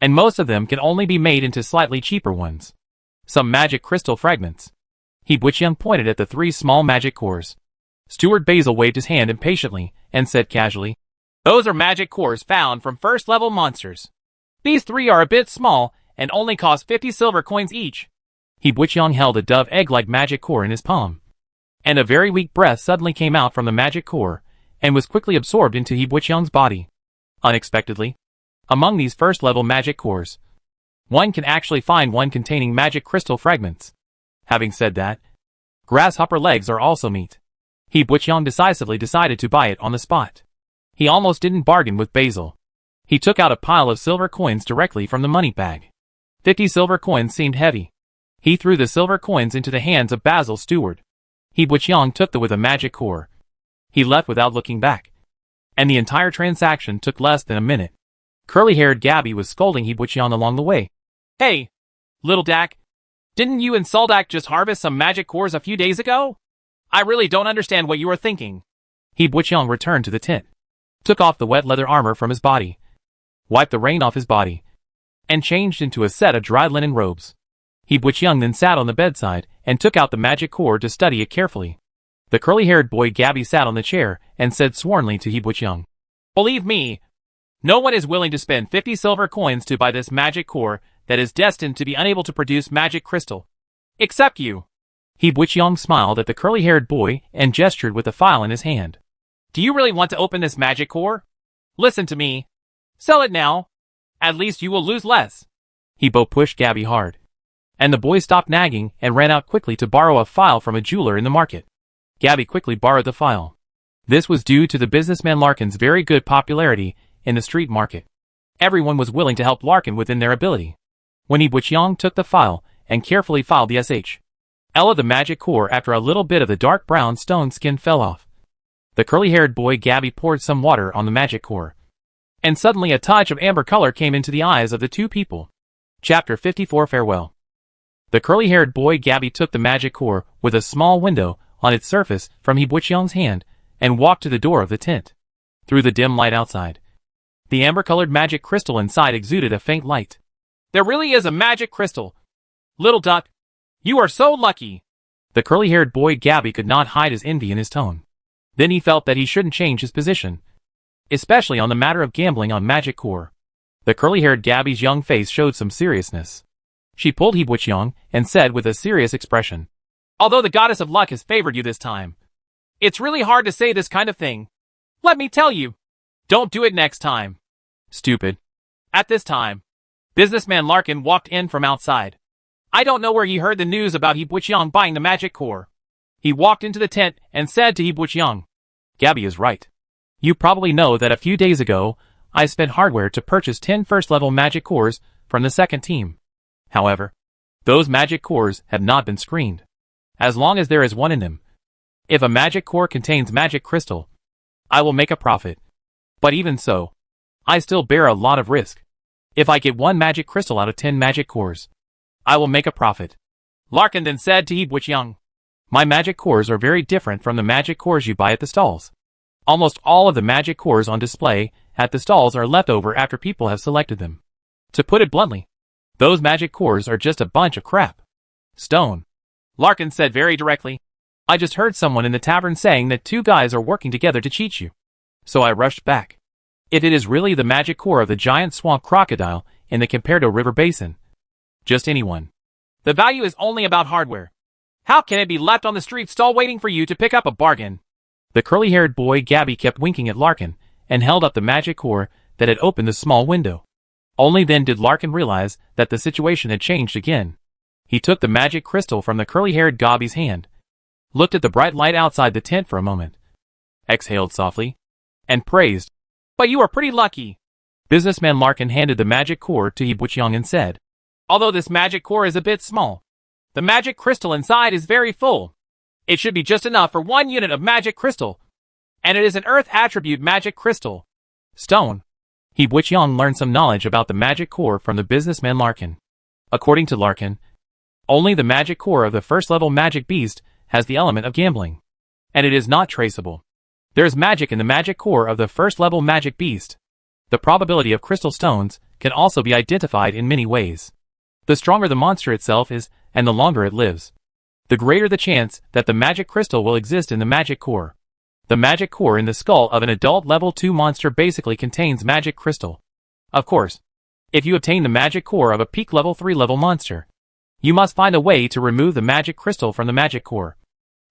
[SPEAKER 1] and most of them can only be made into slightly cheaper ones. Some magic crystal fragments. He Buqiang pointed at the 3 small magic cores. Steward Basil waved his hand impatiently and said casually, "Those are magic cores found from first-level monsters. These 3 are a bit small and only cost 50 silver coins each." He Buqiang held a dove egg-like magic core in his palm, and a very weak breath suddenly came out from the magic core and was quickly absorbed into He Buqiang's body. Unexpectedly, among these first-level magic cores, one can actually find one containing magic crystal fragments. Having said that, grasshopper legs are also meat. He Buqiang decisively decided to buy it on the spot. He almost didn't bargain with Basil. He took out a pile of silver coins directly from the money bag. 50 silver coins seemed heavy. He threw the silver coins into the hands of Basil's steward. He Buqiang took them with a magic core. He left without looking back, and the entire transaction took less than a minute. Curly-haired Gabby was scolding He Buqiang along the way. "Hey, little Dak, didn't you and Soldak just harvest some magic cores a few days ago? I really don't understand what you are thinking." He Buqiang returned to the tent, took off the wet leather armor from his body, wiped the rain off his body, and changed into a set of dry linen robes. He Buqiang then sat on the bedside and took out the magic core to study it carefully. The curly-haired boy Gabby sat on the chair and said swornly to He Buqiang, "Believe me, no one is willing to spend 50 silver coins to buy this magic core that is destined to be unable to produce magic crystal. Except you." He Buqiang smiled at the curly-haired boy and gestured with the file in his hand. "Do you really want to open this magic core? Listen to me. Sell it now. At least you will lose less." He pushed Gabby hard, and the boy stopped nagging and ran out quickly to borrow a file from a jeweler in the market. Gabby quickly borrowed the file. This was due to the businessman Larkin's very good popularity in the street market. Everyone was willing to help Larkin within their ability. When He Buqiang took the file and carefully filed the L of the magic core, after a little bit of the dark brown stone skin fell off. The curly-haired boy Gabby poured some water on the magic core, and suddenly a touch of amber color came into the eyes of the 2 people. Chapter 54 Farewell. The curly-haired boy Gabby took the magic core with a small window on its surface from He Buqiang's hand and walked to the door of the tent. Through the dim light outside, the amber-colored magic crystal inside exuded a faint light. "There really is a magic crystal. Little duck, you are so lucky." The curly-haired boy Gabby could not hide his envy in his tone. Then he felt that he shouldn't change his position, especially on the matter of gambling on magic core. The curly-haired Gabby's young face showed some seriousness. She pulled He Buqiang and said with a serious expression, "Although the goddess of luck has favored you this time, it's really hard to say this kind of thing. Let me tell you, don't do it next time. Stupid." At this time, businessman Larkin walked in from outside. I don't know where he heard the news about He Buqiang buying the magic core. He walked into the tent and said to He Buqiang, "Gabby is right. You probably know that a few days ago, I spent hardware to purchase 10 first-level magic cores from the second team. However, those magic cores have not been screened. As long as there is one in them. If a magic core contains magic crystal, I will make a profit. But even so, I still bear a lot of risk. If I get one magic crystal out of 10 magic cores, I will make a profit." Larkin then said to He Buqiang, "My magic cores are very different from the magic cores you buy at the stalls. Almost all of the magic cores on display at the stalls are left over after people have selected them. To put it bluntly, those magic cores are just a bunch of crap." "Stone," Larkin said very directly, "I just heard someone in the tavern saying that 2 guys are working together to cheat you. So I rushed back. If it is really the magic core of the giant swamp crocodile in the Comperdo River Basin, just anyone. The value is only about hardware. How can it be left on the street stall waiting for you to pick up a bargain?" The curly-haired boy Gabby kept winking at Larkin and held up the magic core that had opened the small window. Only then did Larkin realize that the situation had changed again. He took the magic crystal from the curly-haired Gabby's hand, looked at the bright light outside the tent for a moment, exhaled softly, and praised, "But you are pretty lucky." Businessman Larkin handed the magic core to He Buqiang and said, "Although this magic core is a bit small, the magic crystal inside is very full. It should be just enough for 1 unit of magic crystal, and it is an earth attribute magic crystal." Stone. He Buqiang learned some knowledge about the magic core from the businessman Larkin. According to Larkin, only the magic core of the first-level magic beast has the element of gambling, and it is not traceable. There is magic in the magic core of the first-level magic beast. The probability of crystal stones can also be identified in many ways. The stronger the monster itself is, and the longer it lives, the greater the chance that the magic crystal will exist in the magic core. The magic core in the skull of an adult level 2 monster basically contains magic crystal. Of course, if you obtain the magic core of a peak level 3 level monster, you must find a way to remove the magic crystal from the magic core,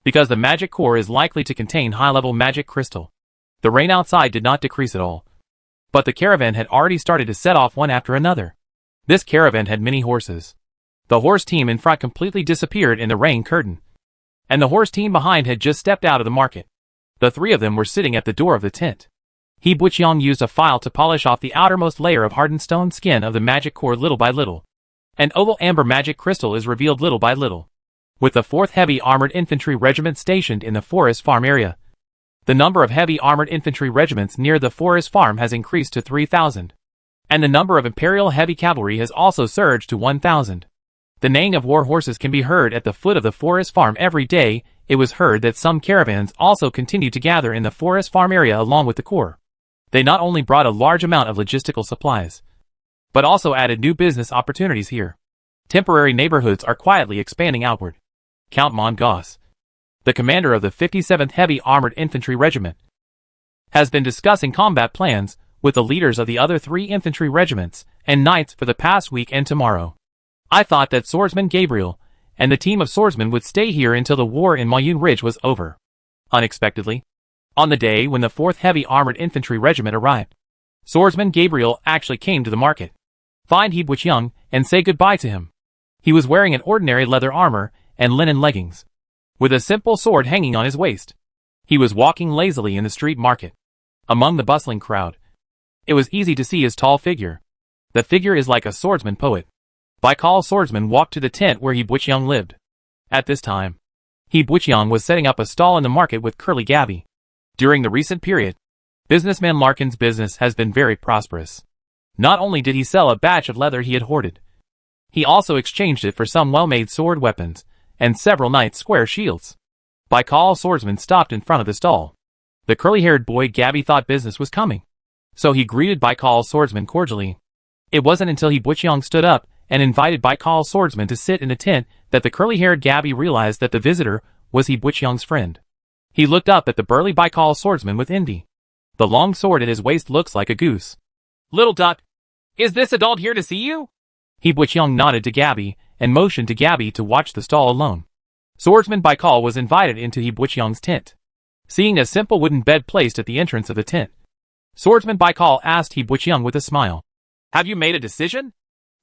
[SPEAKER 1] because the magic core is likely to contain high-level magic crystal. The rain outside did not decrease at all, but the caravan had already started to set off one after another. This caravan had many horses. The horse team in front completely disappeared in the rain curtain, and the horse team behind had just stepped out of the market. The 3 of them were sitting at the door of the tent. He Buqiang used a file to polish off the outermost layer of hardened stone skin of the magic core little by little. An oval amber magic crystal is revealed little by little. With the 4th Heavy Armored Infantry Regiment stationed in the Forest Farm area, the number of heavy armored infantry regiments near the Forest Farm has increased to 3,000. And the number of Imperial Heavy Cavalry has also surged to 1,000. The neighing of war horses can be heard at the foot of the Forest Farm every day. It was heard that some caravans also continued to gather in the Forest Farm area along with the Corps. They not only brought a large amount of logistical supplies, but also added new business opportunities here. Temporary neighborhoods are quietly expanding outward. Count Mongoss, the commander of the 57th Heavy Armored Infantry Regiment, has been discussing combat plans with the leaders of the other 3 infantry regiments and knights for the past week and tomorrow. I thought that swordsman Gabriel and the team of swordsmen would stay here until the war in Mayun Ridge was over. Unexpectedly, on the day when the 4th Heavy Armored Infantry Regiment arrived, swordsman Gabriel actually came to the market, find He Buqiang, and say goodbye to him. He was wearing an ordinary leather armor and linen leggings, with a simple sword hanging on his waist. He was walking lazily in the street market, among the bustling crowd. It was easy to see his tall figure. The figure is like a swordsman poet. Baikal swordsman walked to the tent where He Buqiang lived. At this time, He Buqiang was setting up a stall in the market with Curly Gabby. During the recent period, businessman Larkin's business has been very prosperous. Not only did he sell a batch of leather he had hoarded, he also exchanged it for some well-made sword weapons and several knights' square shields. Baikal swordsman stopped in front of the stall. The curly-haired boy Gabby thought business was coming, so he greeted Baikal swordsman cordially. It wasn't until He Buqiang stood up and invited Baikal swordsman to sit in the tent that the curly-haired Gabby realized that the visitor was He Buqiang's friend. He looked up at the burly Baikal swordsman with envy. The long sword at his waist looks like a goose. Little duck, is this adult here to see you? He Butchung nodded to Gabby and motioned to Gabby to watch the stall alone. Swordsman Baikal was invited into He Butchung's tent. Seeing a simple wooden bed placed at the entrance of the tent, Swordsman Baikal asked He Butchung with a smile. Have you made a decision?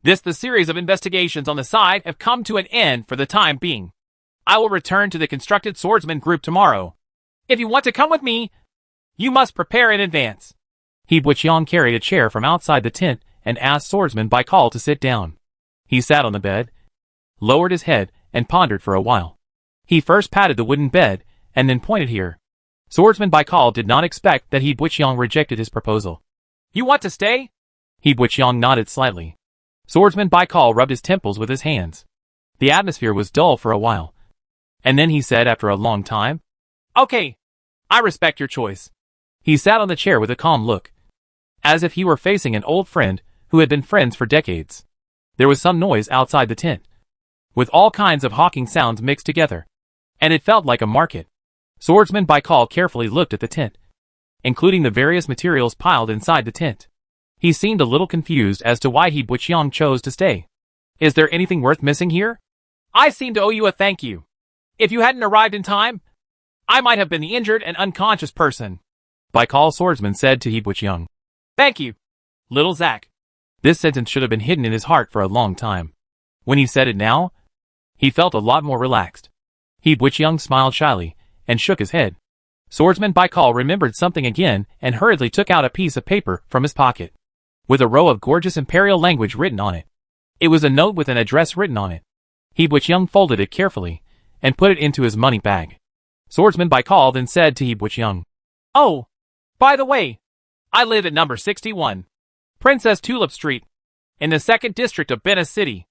[SPEAKER 1] The series of investigations on the side have come to an end for the time being. I will return to the constructed swordsman group tomorrow. If you want to come with me, you must prepare in advance. He Butchung carried a chair from outside the tent and asked Swordsman Baikal to sit down. He sat on the bed, lowered his head, and pondered for a while. He first patted the wooden bed, and then pointed here. Swordsman Baikal did not expect that He Butchung rejected his proposal. You want to stay? He Butchung nodded slightly. Swordsman Baikal rubbed his temples with his hands. The atmosphere was dull for a while. And then he said after a long time, Okay, I respect your choice. He sat on the chair with a calm look, as if he were facing an old friend who had been friends for decades. There was some noise outside the tent, with all kinds of hawking sounds mixed together, and it felt like a market. Swordsman Baikal carefully looked at the tent, including the various materials piled inside the tent. He seemed a little confused as to why He Butchung chose to stay. Is there anything worth missing here? I seem to owe you a thank you. If you hadn't arrived in time, I might have been the injured and unconscious person, Baikal Swordsman said to He Butchung. Thank you, little Zach. This sentence should have been hidden in his heart for a long time. When he said it now, he felt a lot more relaxed. He Butchung smiled shyly and shook his head. Swordsman Baikal remembered something again and hurriedly took out a piece of paper from his pocket, with a row of gorgeous imperial language written on it. It was a note with an address written on it. He Butchung folded it carefully and put it into his money bag. Swordsman Baikal then said to He Butchung, Oh, by the way, I live at number 61, Princess Tulip Street, in the 2nd district of Bena City.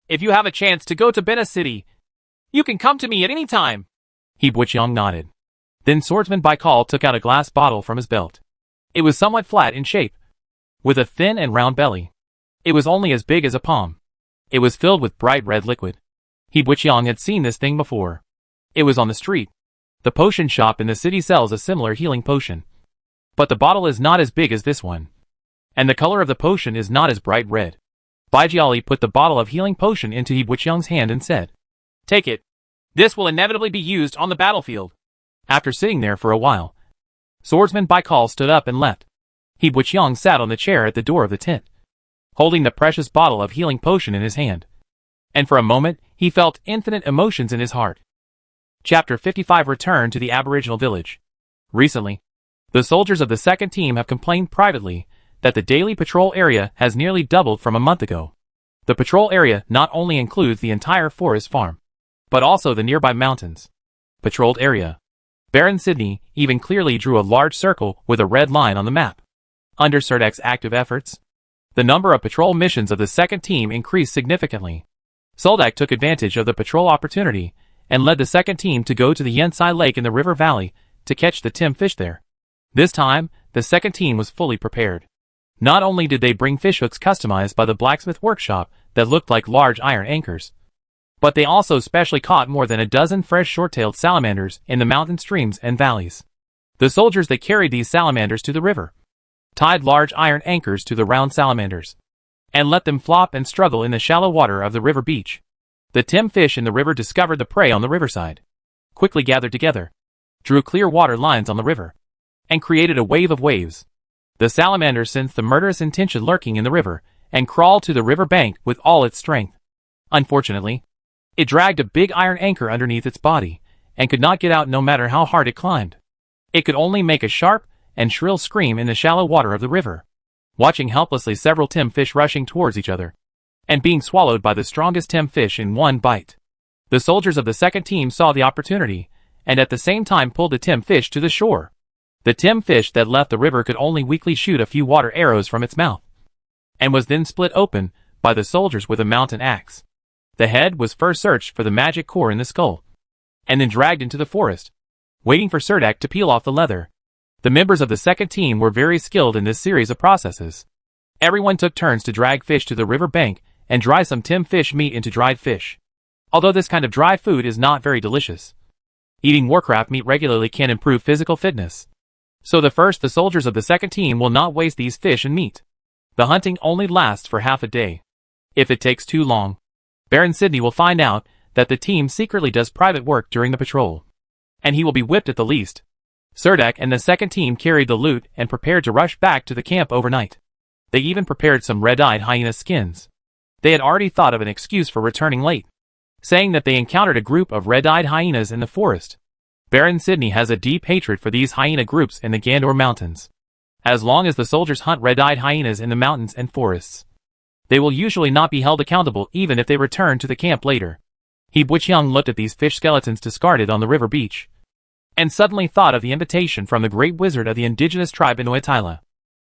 [SPEAKER 1] If you have a chance to go to Bena City, you can come to me at any time. He Butchung nodded. Then Swordsman Baikal took out a glass bottle from his belt. It was somewhat flat in shape, with a thin and round belly. It was only as big as a palm. It was filled with bright red liquid. He Butchung had seen this thing before. It was on the street. The potion shop in the city sells a similar healing potion, but the bottle is not as big as this one, and the color of the potion is not as bright red. Baijiali put the bottle of healing potion into He Butchung's hand and said, Take it. This will inevitably be used on the battlefield. After sitting there for a while, Swordsman Baikal stood up and left. He Butchung sat on the chair at the door of the tent, holding the precious bottle of healing potion in his hand. And for a moment, he felt infinite emotions in his heart. Chapter 55 Return to the Aboriginal Village. Recently, the soldiers of the 2nd team have complained privately that the daily patrol area has nearly doubled from a month ago. The patrol area not only includes the entire forest farm, but also the nearby mountains. Patrolled area. Baron Sydney even clearly drew a large circle with a red line on the map. Under Serdak's active efforts, the number of patrol missions of the 2nd team increased significantly. Soldak took advantage of the patrol opportunity and led the 2nd team to go to the Yensai Lake in the river valley to catch the Tim fish there. This time, the 2nd team was fully prepared. Not only did they bring fishhooks customized by the blacksmith workshop that looked like large iron anchors, but they also specially caught more than a dozen fresh short-tailed salamanders in the mountain streams and valleys. The soldiers that carried these salamanders to the river tied large iron anchors to the round salamanders and let them flop and struggle in the shallow water of the river beach. The Tim fish in the river discovered the prey on the riverside, quickly gathered together, drew clear water lines on the river, and created a wave of waves. The salamander sensed the murderous intention lurking in the river and crawled to the river bank with all its strength. Unfortunately, it dragged a big iron anchor underneath its body and could not get out no matter how hard it climbed. It could only make a sharp and shrill scream in the shallow water of the river, watching helplessly several Tim fish rushing towards each other and being swallowed by the strongest Tim fish in one bite. The soldiers of the 2nd team saw the opportunity and at the same time pulled the Tim fish to the shore. The Tim fish that left the river could only weakly shoot a few water arrows from its mouth, and was then split open by the soldiers with a mountain axe. The head was first searched for the magic core in the skull, and then dragged into the forest, waiting for Serdak to peel off the leather. The members of the 2nd team were very skilled in this series of processes. Everyone took turns to drag fish to the river bank and dry some Tim fish meat into dried fish. Although this kind of dry food is not very delicious, eating Warcraft meat regularly can improve physical fitness. So the soldiers of the second team will not waste these fish and meat. The hunting only lasts for half a day. If it takes too long, Baron Sydney will find out that the team secretly does private work during the patrol, and he will be whipped at the least. Serdek and the second team carried the loot and prepared to rush back to the camp overnight. They even prepared some red-eyed hyena skins. They had already thought of an excuse for returning late, saying that they encountered a group of red-eyed hyenas in the forest. Baron Sydney has a deep hatred for these hyena groups in the Gandor Mountains. As long as the soldiers hunt red-eyed hyenas in the mountains and forests, they will usually not be held accountable even if they return to the camp later. He Buqiang looked at these fish skeletons discarded on the river beach, and suddenly thought of the invitation from the great wizard of the indigenous tribe in Oetila.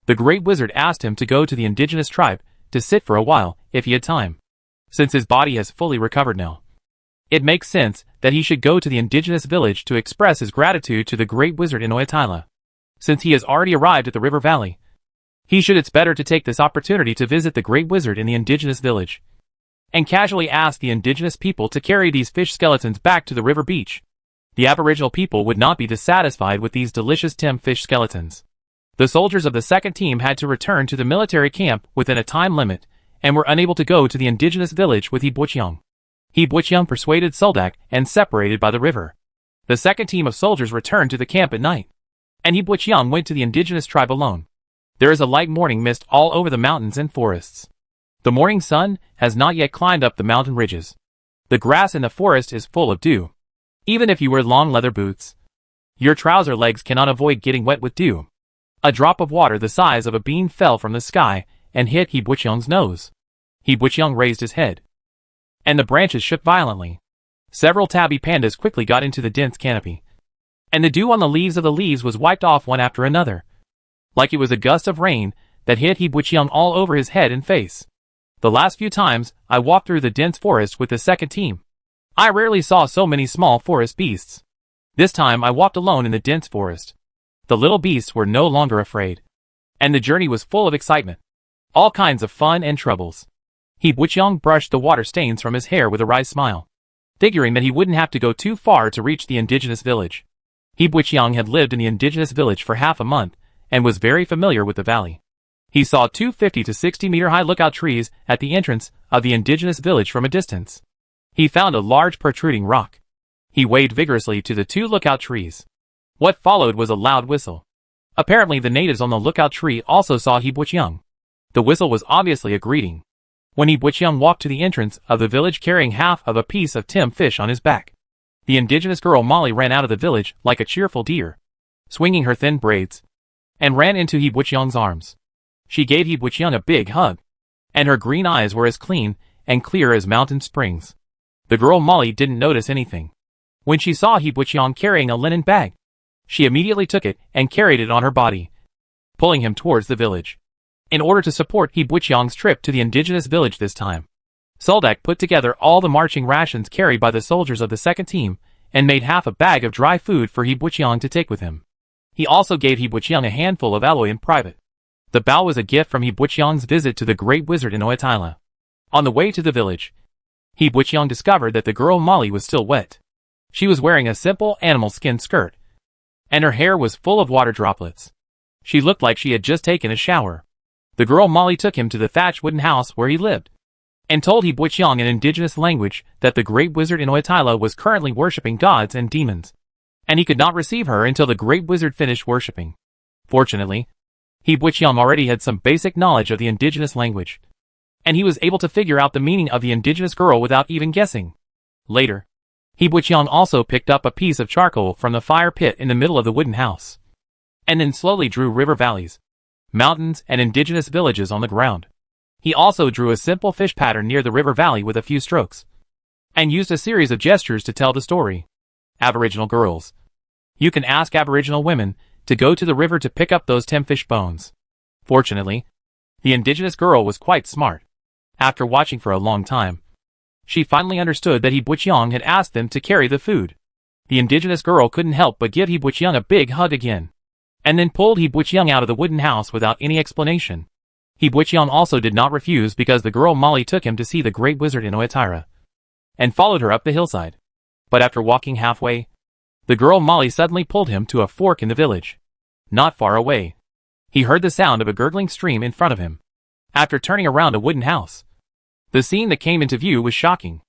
[SPEAKER 1] The great wizard asked him to go to the indigenous tribe to sit for a while, if he had time. Since his body has fully recovered now, it makes sense that he should go to the indigenous village to express his gratitude to the great wizard in Oetila. Since he has already arrived at the river valley, it's better to take this opportunity to visit the great wizard in the indigenous village, and casually ask the indigenous people to carry these fish skeletons back to the river beach. The aboriginal people would not be dissatisfied with these delicious fish skeletons. The soldiers of the second team had to return to the military camp within a time limit, and were unable to go to the indigenous village with He Buqiang. He Buqiang persuaded Soldak and separated by the river. The second team of soldiers returned to the camp at night, and He Buqiang went to the indigenous tribe alone. There is a light morning mist all over the mountains and forests. The morning sun has not yet climbed up the mountain ridges. The grass in the forest is full of dew. Even if you wear long leather boots, your trouser legs cannot avoid getting wet with dew. A drop of water the size of a bean fell from the sky and hit He Buqiang's nose. He Buqiang raised his head, and the branches shook violently. Several tabby pandas quickly got into the dense canopy, and the dew on the leaves was wiped off one after another, like it was a gust of rain that hit He Buqiang all over his head and face. The last few times I walked through the dense forest with the second team, I rarely saw so many small forest beasts. This time I walked alone in the dense forest. The little beasts were no longer afraid, and the journey was full of excitement. All kinds of fun and troubles. He Buqiang brushed the water stains from his hair with a wry smile, figuring that he wouldn't have to go too far to reach the indigenous village. He Buqiang had lived in the indigenous village for half a month, and was very familiar with the valley. He saw two 50 to 60 meter high lookout trees at the entrance of the indigenous village from a distance. He found a large protruding rock. He waved vigorously to the two lookout trees. What followed was a loud whistle. Apparently the natives on the lookout tree also saw He Buqiang. The whistle was obviously a greeting. When He Buqiang walked to the entrance of the village carrying half of a piece of fish on his back, the indigenous girl Molly ran out of the village like a cheerful deer, swinging her thin braids, and ran into He Buqiang's arms. She gave He Buqiang a big hug, and her green eyes were as clean and clear as mountain springs. The girl Molly didn't notice anything when she saw He Buqiang carrying a linen bag. She immediately took it and carried it on her body, pulling him towards the village, in order to support He Buqiang's trip to the indigenous village this time. Soldak put together all the marching rations carried by the soldiers of the second team, and made half a bag of dry food for He Buqiang to take with him. He also gave He Buqiang a handful of alloy in private. The bow was a gift from He Buqiang's visit to the great wizard in Oetila. On the way to the village, He Buqiang discovered that the girl Molly was still wet. She was wearing a simple animal skin skirt, and her hair was full of water droplets. She looked like she had just taken a shower. The girl Molly took him to the thatched wooden house where he lived, and told He Buqiang in indigenous language that the great wizard in Oetila was currently worshipping gods and demons, and he could not receive her until the great wizard finished worshipping. Fortunately, He Buqiang already had some basic knowledge of the indigenous language, and he was able to figure out the meaning of the indigenous girl without even guessing. Later, He Buqiang also picked up a piece of charcoal from the fire pit in the middle of the wooden house, and then slowly drew river valleys, mountains, and indigenous villages on the ground. He also drew a simple fish pattern near the river valley with a few strokes, and used a series of gestures to tell the story. Aboriginal girls. You can ask Aboriginal women to go to the river to pick up those fish bones. Fortunately, the indigenous girl was quite smart. After watching for a long time, she finally understood that He Buqiang had asked them to carry the food. The indigenous girl couldn't help but give He Buqiang a big hug again, and then pulled He Buqiang out of the wooden house without any explanation. He Buqiang also did not refuse because the girl Molly took him to see the great wizard in Oetira, and followed her up the hillside. But after walking halfway, the girl Molly suddenly pulled him to a fork in the village. Not far away, he heard the sound of a gurgling stream in front of him. After turning around a wooden house, the scene that came into view was shocking.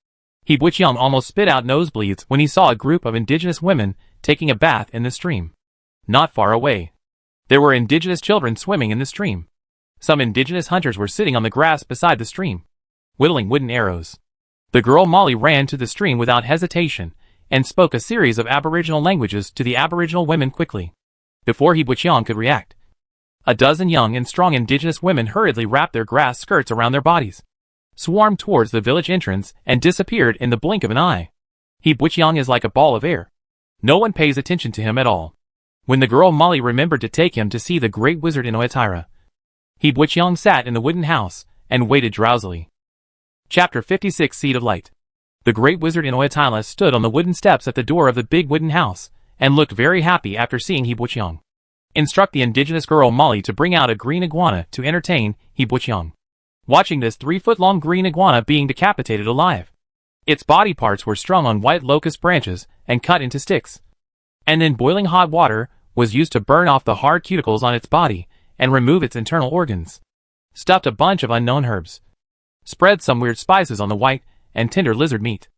[SPEAKER 1] He Butchyoung almost spit out nosebleeds when he saw a group of indigenous women taking a bath in the stream. Not far away, there were indigenous children swimming in the stream. Some indigenous hunters were sitting on the grass beside the stream, whittling wooden arrows. The girl Molly ran to the stream without hesitation and spoke a series of Aboriginal languages to the Aboriginal women quickly. Before He Butchyoung could react, a dozen young and strong indigenous women hurriedly wrapped their grass skirts around their bodies, swarmed towards the village entrance, and disappeared in the blink of an eye. He Butchyoung is like a ball of air. No one pays attention to him at all. When the girl Molly remembered to take him to see the great wizard in Oetira, He Butchyoung sat in the wooden house and waited drowsily. Chapter 56 Seed of Light. The great wizard in Oetira stood on the wooden steps at the door of the big wooden house and looked very happy after seeing He Butchyoung. Instruct the indigenous girl Molly to bring out a green iguana to entertain He Butchyoung. Watching this 3-foot-long green iguana being decapitated alive. Its body parts were strung on white locust branches and cut into sticks. And then boiling hot water was used to burn off the hard cuticles on its body and remove its internal organs. Stuffed a bunch of unknown herbs. Spread some weird spices on the white and tender lizard meat.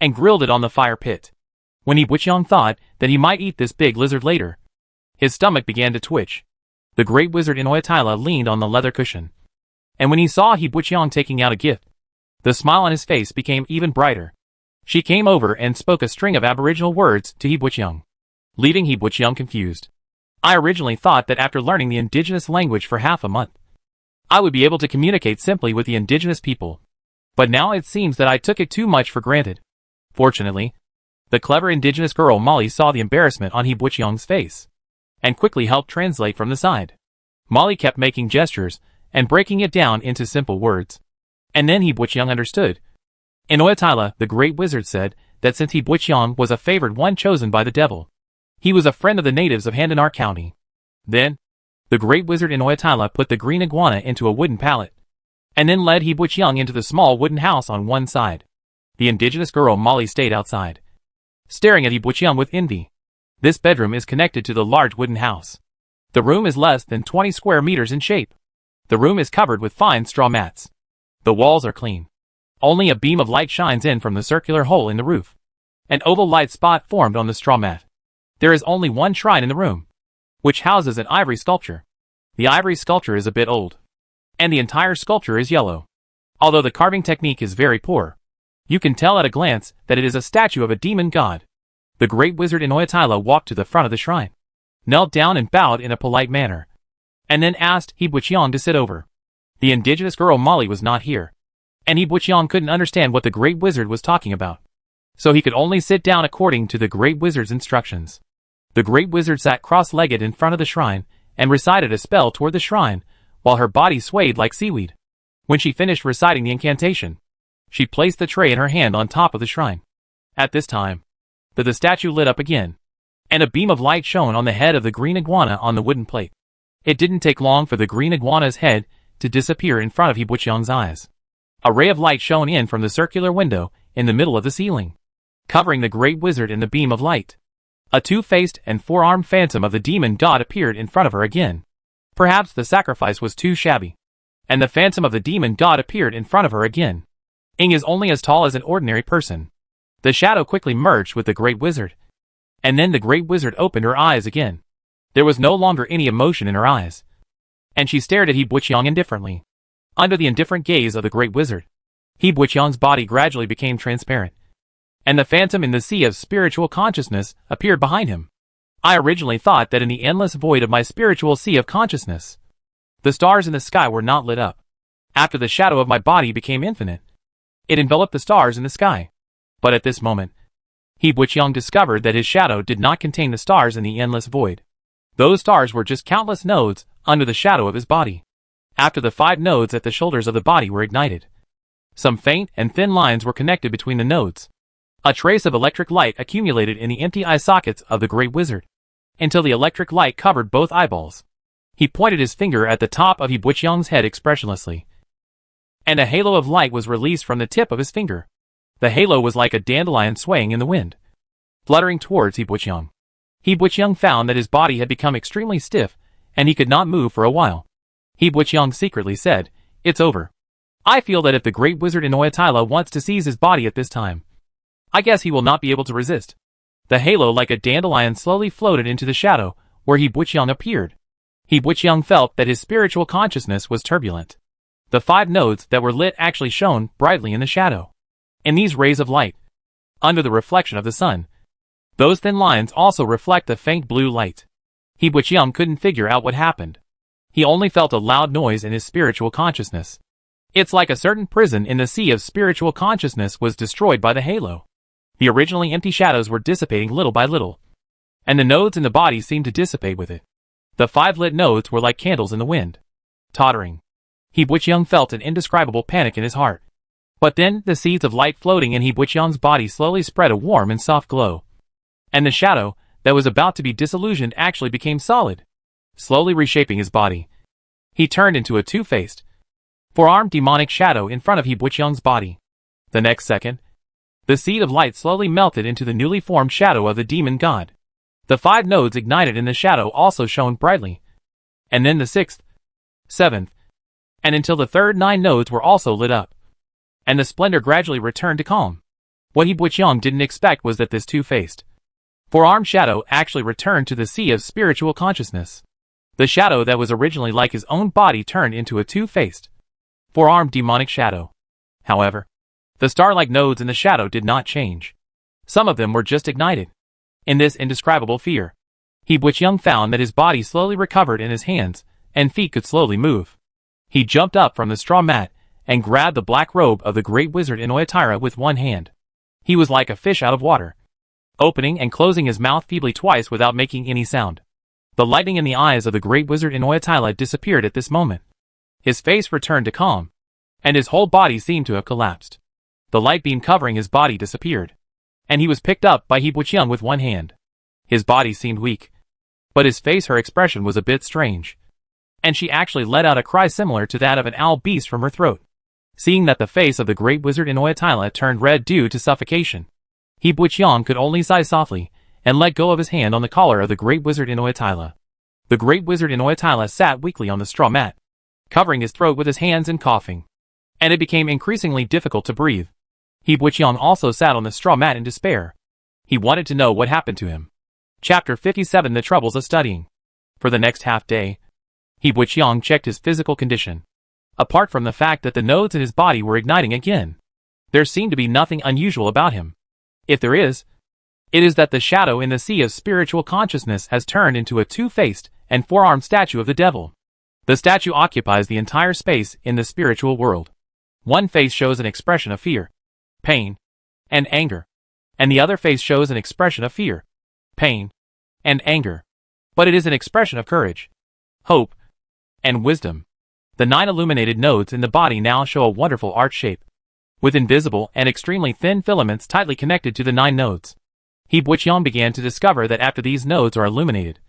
[SPEAKER 1] And grilled it on the fire pit. When He Butchyoung thought that he might eat this big lizard later, his stomach began to twitch. The great wizard in Oetila leaned on the leather cushion. And when he saw He Butchyoung taking out a gift, the smile on his face became even brighter. She came over and spoke a string of Aboriginal words to He Butchyoung, leaving He Butchyoung confused. I originally thought that after learning the indigenous language for half a month, I would be able to communicate simply with the indigenous people. But now it seems that I took it too much for granted. Fortunately, the clever indigenous girl Molly saw the embarrassment on He Butchyoung's face, and quickly helped translate from the side. Molly kept making gestures and breaking it down into simple words. And then He Butchyoung understood. In Oetila, the great wizard said that since He Butchyoung was a favored one chosen by the devil, he was a friend of the natives of Handanar County. Then, the great wizard in Oetila put the green iguana into a wooden pallet, and then led He Butchyoung into the small wooden house on one side. The indigenous girl Molly stayed outside, staring at He Butchyoung with envy. This bedroom is connected to the large wooden house. The room is less than 20 square meters in shape. The room is covered with fine straw mats. The walls are clean. Only a beam of light shines in from the circular hole in the roof. An oval light spot formed on the straw mat. There is only one shrine in the room, which houses an ivory sculpture. The ivory sculpture is a bit old, and the entire sculpture is yellow. Although the carving technique is very poor, you can tell at a glance that it is a statue of a demon god. The great wizard in Oetila walked to the front of the shrine, knelt down and bowed in a polite manner, and then asked He Butchyoung to sit over. The indigenous girl Molly was not here, and He Butchyoung couldn't understand what the great wizard was talking about, so he could only sit down according to the great wizard's instructions. The great wizard sat cross-legged in front of the shrine and recited a spell toward the shrine, while her body swayed like seaweed. When she finished reciting the incantation, she placed the tray in her hand on top of the shrine. At this time, the statue lit up again, and a beam of light shone on the head of the green iguana on the wooden plate. It didn't take long for the green iguana's head to disappear in front of He Butchyoung's eyes. A ray of light shone in from the circular window in the middle of the ceiling, covering the great wizard in the beam of light. A two-faced and four-armed phantom of the demon god appeared in front of her again. Perhaps the sacrifice was too shabby, and the phantom of the demon god appeared in front of her again. Ing is only as tall as an ordinary person. The shadow quickly merged with the great wizard, and then the great wizard opened her eyes again. There was no longer any emotion in her eyes, and she stared at He Butchyoung indifferently. Under the indifferent gaze of the great wizard, He Butchyoung's body gradually became transparent, and the phantom in the sea of spiritual consciousness appeared behind him. I originally thought that in the endless void of my spiritual sea of consciousness, the stars in the sky were not lit up. After the shadow of my body became infinite, it enveloped the stars in the sky. But at this moment, He Butchyoung discovered that his shadow did not contain the stars in the endless void. Those stars were just countless nodes under the shadow of his body. After the 5 nodes at the shoulders of the body were ignited, some faint and thin lines were connected between the nodes. A trace of electric light accumulated in the empty eye sockets of the great wizard, until the electric light covered both eyeballs. He pointed his finger at the top of He Butchyoung's head expressionlessly, and a halo of light was released from the tip of his finger. The halo was like a dandelion swaying in the wind, fluttering towards He Butchyoung. He Butcheung found that his body had become extremely stiff, and he could not move for a while. He Butcheung secretly said, "It's over. I feel that if the great wizard in Oatila wants to seize his body at this time, I guess he will not be able to resist." The halo like a dandelion slowly floated into the shadow, where He Butcheung appeared. He Butcheung felt that his spiritual consciousness was turbulent. The 5 nodes that were lit actually shone brightly in the shadow. In these rays of light, under the reflection of the sun, those thin lines also reflect the faint blue light. He Butcheung couldn't figure out what happened. He only felt a loud noise in his spiritual consciousness. It's like a certain prison in the sea of spiritual consciousness was destroyed by the halo. The originally empty shadows were dissipating little by little, and the nodes in the body seemed to dissipate with it. The 5 lit nodes were like candles in the wind, tottering. He Butcheung felt an indescribable panic in his heart. But then, the seeds of light floating in He Butcheung's body slowly spread a warm and soft glow. And the shadow, that was about to be disillusioned actually became solid, slowly reshaping his body. He turned into a 2-faced, 4-armed demonic shadow in front of He Butcheung's body. The next second, the seed of light slowly melted into the newly formed shadow of the demon god. The 5 nodes ignited in the shadow also shone brightly. And then the 6th, 7th, and until the third 9 nodes were also lit up. And the splendor gradually returned to calm. What He Butcheung didn't expect was that this 2-faced, 4-armed shadow actually returned to the sea of spiritual consciousness. The shadow that was originally like his own body turned into a 2-faced, 4-armed demonic shadow. However, the star-like nodes in the shadow did not change. Some of them were just ignited. In this indescribable fear, He Butcheung found that his body slowly recovered and his hands and feet could slowly move. He jumped up from the straw mat and grabbed the black robe of the great wizard in Oatira with one hand. He was like a fish out of water, opening and closing his mouth feebly twice without making any sound. The lightning in the eyes of the great wizard in Oatila disappeared at this moment. His face returned to calm, and his whole body seemed to have collapsed. The light beam covering his body disappeared, and he was picked up by He Butcheung with one hand. His body seemed weak, but his face, her expression was a bit strange, and she actually let out a cry similar to that of an owl beast from her throat. Seeing that the face of the great wizard in Oatila turned red due to suffocation, He Butcheung could only sigh softly and let go of his hand on the collar of the great wizard in Oatila. The great wizard in Oatila sat weakly on the straw mat, covering his throat with his hands and coughing, and it became increasingly difficult to breathe. He Butcheung also sat on the straw mat in despair. He wanted to know what happened to him. Chapter 57: The Troubles of Studying. For the next half day, He Butcheung checked his physical condition. Apart from the fact that the nodes in his body were igniting again, there seemed to be nothing unusual about him. If there is, it is that the shadow in the sea of spiritual consciousness has turned into a 2-faced and 4-armed statue of the devil. The statue occupies the entire space in the spiritual world. One face shows an expression of fear, pain, and anger, and the other face shows an expression of fear, pain, and anger. But it is an expression of courage, hope, and wisdom. The 9 illuminated nodes in the body now show a wonderful arch shape, with invisible and extremely thin filaments tightly connected to the 9 nodes. He Butcheung began to discover that after these nodes are illuminated,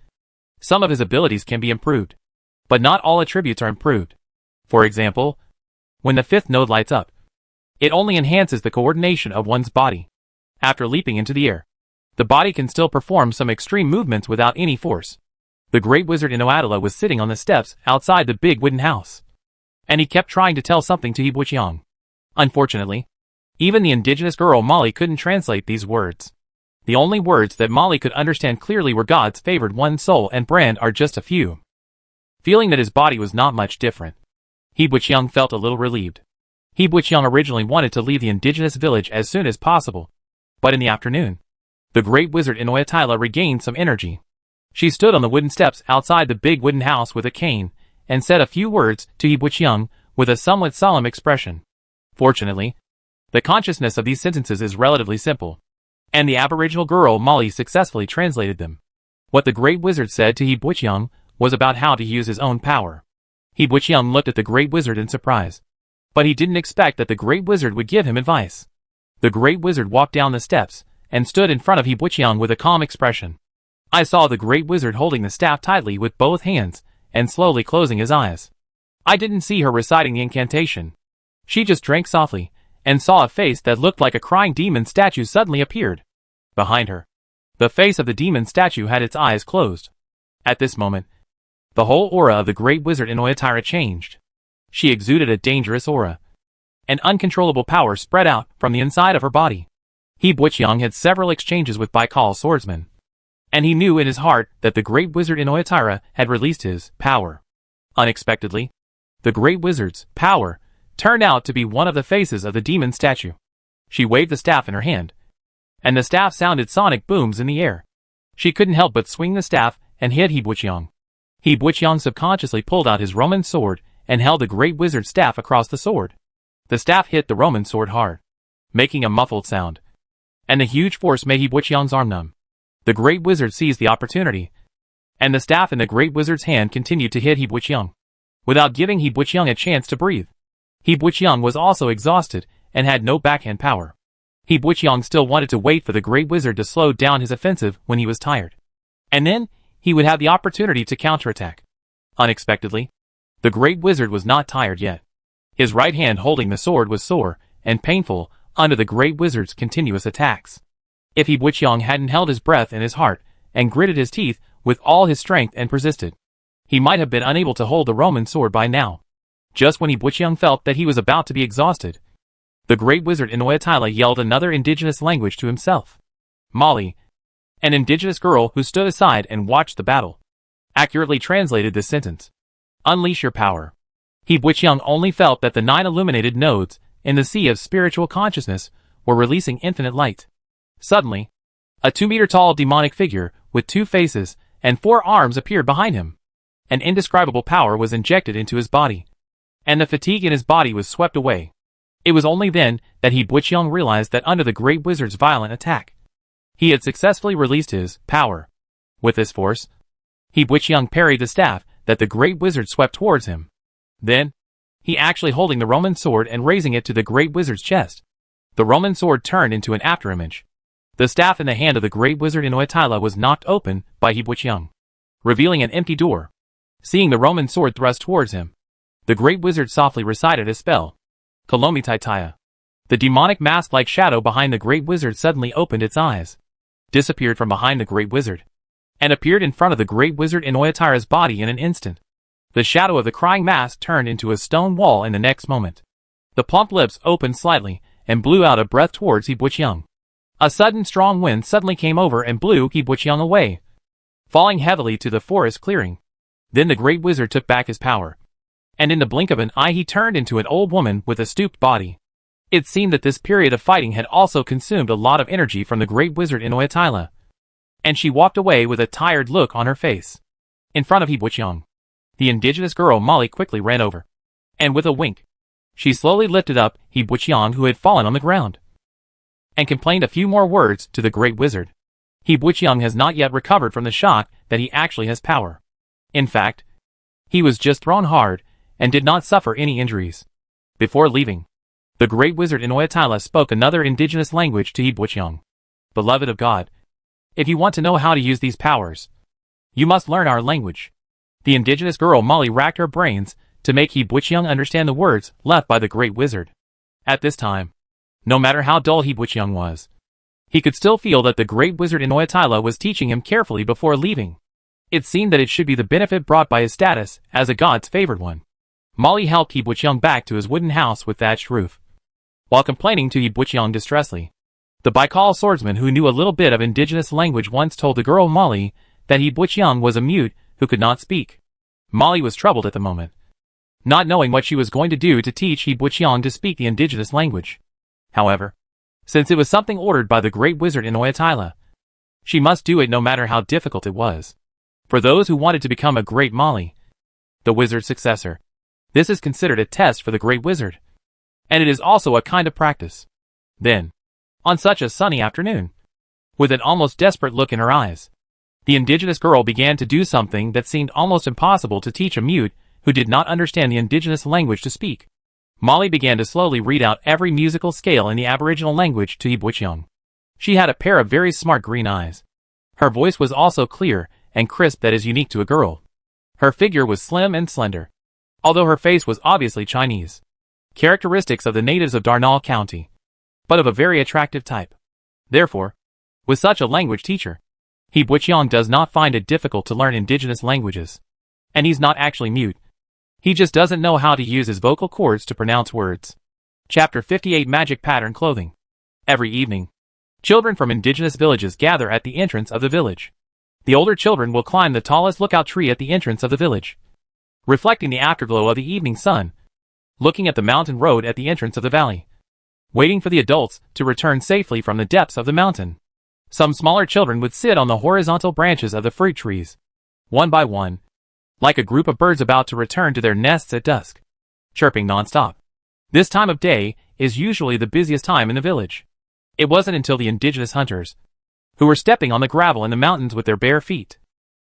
[SPEAKER 1] some of his abilities can be improved, but not all attributes are improved. For example, when the 5th node lights up, it only enhances the coordination of one's body. After leaping into the air, the body can still perform some extreme movements without any force. The great wizard in Oatila was sitting on the steps outside the big wooden house, and he kept trying to tell something to He Butcheung. Unfortunately, even the indigenous girl Molly couldn't translate these words. The only words that Molly could understand clearly were God's favored one soul and brand are just a few. Feeling that his body was not much different, He Butcheung felt a little relieved. He Butcheung originally wanted to leave the indigenous village as soon as possible, but in the afternoon, the great wizard in Oatila regained some energy. She stood on the wooden steps outside the big wooden house with a cane, and said a few words to He Butcheung with a somewhat solemn expression. Fortunately, the consciousness of these sentences is relatively simple, and the aboriginal girl Molly successfully translated them. What the great wizard said to He Butcheung was about how to use his own power. He Butcheung looked at the great wizard in surprise, but he didn't expect that the great wizard would give him advice. The great wizard walked down the steps and stood in front of He Butcheung with a calm expression. I saw the great wizard holding the staff tightly with both hands and slowly closing his eyes. I didn't see her reciting the incantation. She just drank softly and saw a face that looked like a crying demon statue suddenly appeared behind her. The face of the demon statue had its eyes closed. At this moment, the whole aura of the great wizard Inoyatira changed. She exuded a dangerous aura. An uncontrollable power spread out from the inside of her body. He Butchyoung had several exchanges with Baikal swordsmen, and he knew in his heart that the great wizard Inoyatira had released his power. Unexpectedly, the great wizard's power turned out to be one of the faces of the demon statue. She waved the staff in her hand, and the staff sounded sonic booms in the air. She couldn't help but swing the staff and hit He Butchyoung. He Butchyoung subconsciously pulled out his Roman sword and held the great wizard's staff across the sword. The staff hit the Roman sword hard, making a muffled sound, and the huge force made He Butchyoung's arm numb. The great wizard seized the opportunity, and the staff in the great wizard's hand continued to hit He Butchyoung, without giving He Butchyoung a chance to breathe. He Butchyoung was also exhausted and had no backhand power. He Butchyoung still wanted to wait for the great wizard to slow down his offensive when he was tired, and then he would have the opportunity to counterattack. Unexpectedly, the great wizard was not tired yet. His right hand holding the sword was sore and painful under the great wizard's continuous attacks. If He Butchyoung hadn't held his breath in his heart and gritted his teeth with all his strength and persisted, he might have been unable to hold the Roman sword by now. Just when He Butchyoung felt that he was about to be exhausted, the great wizard Inoyatira yelled another indigenous language to himself. Molly, an indigenous girl who stood aside and watched the battle, accurately translated this sentence. Unleash your power. He Butchyoung only felt that the 9 illuminated nodes in the sea of spiritual consciousness were releasing infinite light. Suddenly, a 2-meter-tall demonic figure with 2 faces and 4 arms appeared behind him. An indescribable power was injected into his body, and the fatigue in his body was swept away. It was only then that He Butchyoung realized that under the great wizard's violent attack, he had successfully released his power. With this force, He Butchyoung parried the staff that the great wizard swept towards him. Then, he actually holding the Roman sword and raising it to the great wizard's chest. The Roman sword turned into an afterimage. The staff in the hand of the great wizard Inoyatira was knocked open by He Butchyoung, revealing an empty door. Seeing the Roman sword thrust towards him, the great wizard softly recited a spell. Kolomititaya. The demonic mask-like shadow behind the great wizard suddenly opened its eyes, disappeared from behind the great wizard, and appeared in front of the great wizard Inoyatira's body in an instant. The shadow of the crying mask turned into a stone wall in the next moment. The plump lips opened slightly and blew out a breath towards He Butchyoung. A sudden strong wind suddenly came over and blew He Butchyoung away, falling heavily to the forest clearing. Then the great wizard took back his power, and in the blink of an eye he turned into an old woman with a stooped body. It seemed that this period of fighting had also consumed a lot of energy from the great wizard Inoyatira, and she walked away with a tired look on her face. In front of He Butchyoung, the indigenous girl Molly quickly ran over, and with a wink, she slowly lifted up He Butchyoung, who had fallen on the ground, and complained a few more words to the great wizard. He Butchyoung has not yet recovered from the shock that he actually has power. In fact, he was just thrown hard and did not suffer any injuries. Before leaving, the great wizard Inoyatira spoke another indigenous language to He Butchyoung. Beloved of God, if you want to know how to use these powers, you must learn our language. The indigenous girl Molly racked her brains to make He Butchyoung understand the words left by the great wizard. At this time, no matter how dull He Butchyoung was, he could still feel that the great wizard Inoyatira was teaching him carefully before leaving. It seemed that it should be the benefit brought by his status as a god's favored one. Molly helped He Butchyoung back to his wooden house with thatched roof, while complaining to He Butchyoung distressfully. The Baikal swordsman who knew a little bit of indigenous language once told the girl Molly that He Butchyoung was a mute who could not speak. Molly was troubled at the moment, not knowing what she was going to do to teach He Butchyoung to speak the indigenous language. However, since it was something ordered by the great wizard Inoyatira, she must do it no matter how difficult it was. For those who wanted to become a great Molly, the wizard's successor, this is considered a test for the great wizard, and it is also a kind of practice. Then, on such a sunny afternoon, with an almost desperate look in her eyes, the indigenous girl began to do something that seemed almost impossible to teach a mute who did not understand the indigenous language to speak. Molly began to slowly read out every musical scale in the Aboriginal language to He Butchyoung. She had a pair of very smart green eyes. Her voice was also clear and crisp, that is unique to a girl. Her figure was slim and slender, although her face was obviously Chinese, characteristics of the natives of Darnall County, but of a very attractive type. Therefore, with such a language teacher, He Buqiang does not find it difficult to learn indigenous languages. And he's not actually mute. He just doesn't know how to use his vocal cords to pronounce words. Chapter 58 Magic Pattern Clothing. Every evening, children from indigenous villages gather at the entrance of the village. The older children will climb the tallest lookout tree at the entrance of the village, reflecting the afterglow of the evening sun, looking at the mountain road at the entrance of the valley, waiting for the adults to return safely from the depths of the mountain. Some smaller children would sit on the horizontal branches of the fruit trees, one by one, like a group of birds about to return to their nests at dusk, chirping nonstop. This time of day is usually the busiest time in the village. It wasn't until the indigenous hunters, who were stepping on the gravel in the mountains with their bare feet,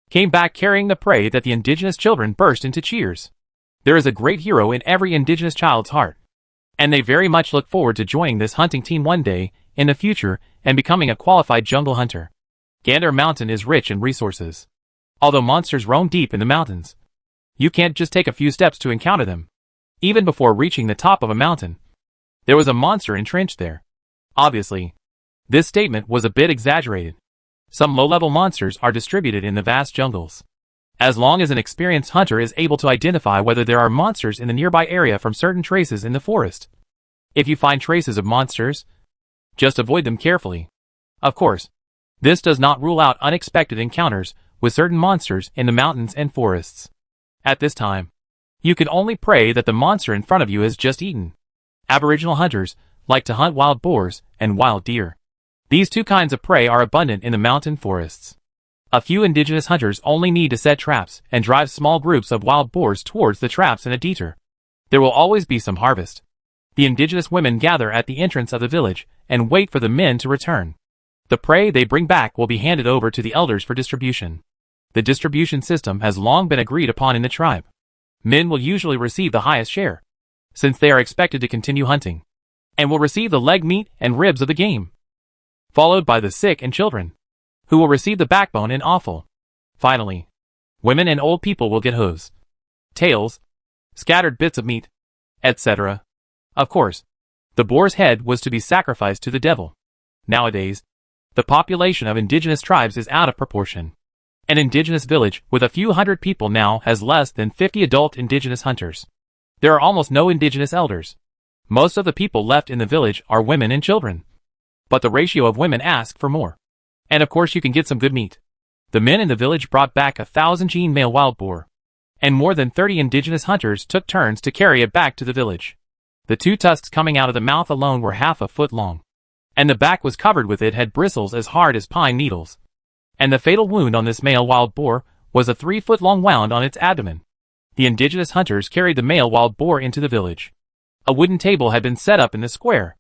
[SPEAKER 1] came back carrying the prey that the indigenous children burst into cheers. There is a great hero in every indigenous child's heart, and they very much look forward to joining this hunting team one day in the future and becoming a qualified jungle hunter. Gander Mountain is rich in resources. Although monsters roam deep in the mountains, you can't just take a few steps to encounter them. Even before reaching the top of a mountain, there was a monster entrenched there. Obviously, this statement was a bit exaggerated. Some low-level monsters are distributed in the vast jungles. As long as an experienced hunter is able to identify whether there are monsters in the nearby area from certain traces in the forest. If you find traces of monsters, just avoid them carefully. Of course, this does not rule out unexpected encounters with certain monsters in the mountains and forests. At this time, you can only pray that the monster in front of you has just eaten. Aboriginal hunters like to hunt wild boars and wild deer. These two kinds of prey are abundant in the mountain forests. A few indigenous hunters only need to set traps and drive small groups of wild boars towards the traps in a detour. There will always be some harvest. The indigenous women gather at the entrance of the village and wait for the men to return. The prey they bring back will be handed over to the elders for distribution. The distribution system has long been agreed upon in the tribe. Men will usually receive the highest share, since they are expected to continue hunting, and will receive the leg meat and ribs of the game, followed by the sick and children, who will receive the backbone and offal. Finally, women and old people will get hooves, tails, scattered bits of meat, etc. Of course, the boar's head was to be sacrificed to the devil. Nowadays, the population of indigenous tribes is out of proportion. An indigenous village with a few hundred people now has less than 50 adult indigenous hunters. There are almost no indigenous elders. Most of the people left in the village are women and children. But the ratio of women ask for more. And of course you can get some good meat. The men in the village brought back 1,000 gene male wild boar, and more than 30 indigenous hunters took turns to carry it back to the village. The two tusks coming out of the mouth alone were half a foot long, and the back was covered with it had bristles as hard as pine needles. And the fatal wound on this male wild boar was a 3-foot-long wound on its abdomen. The indigenous hunters carried the male wild boar into the village. A wooden table had been set up in the square.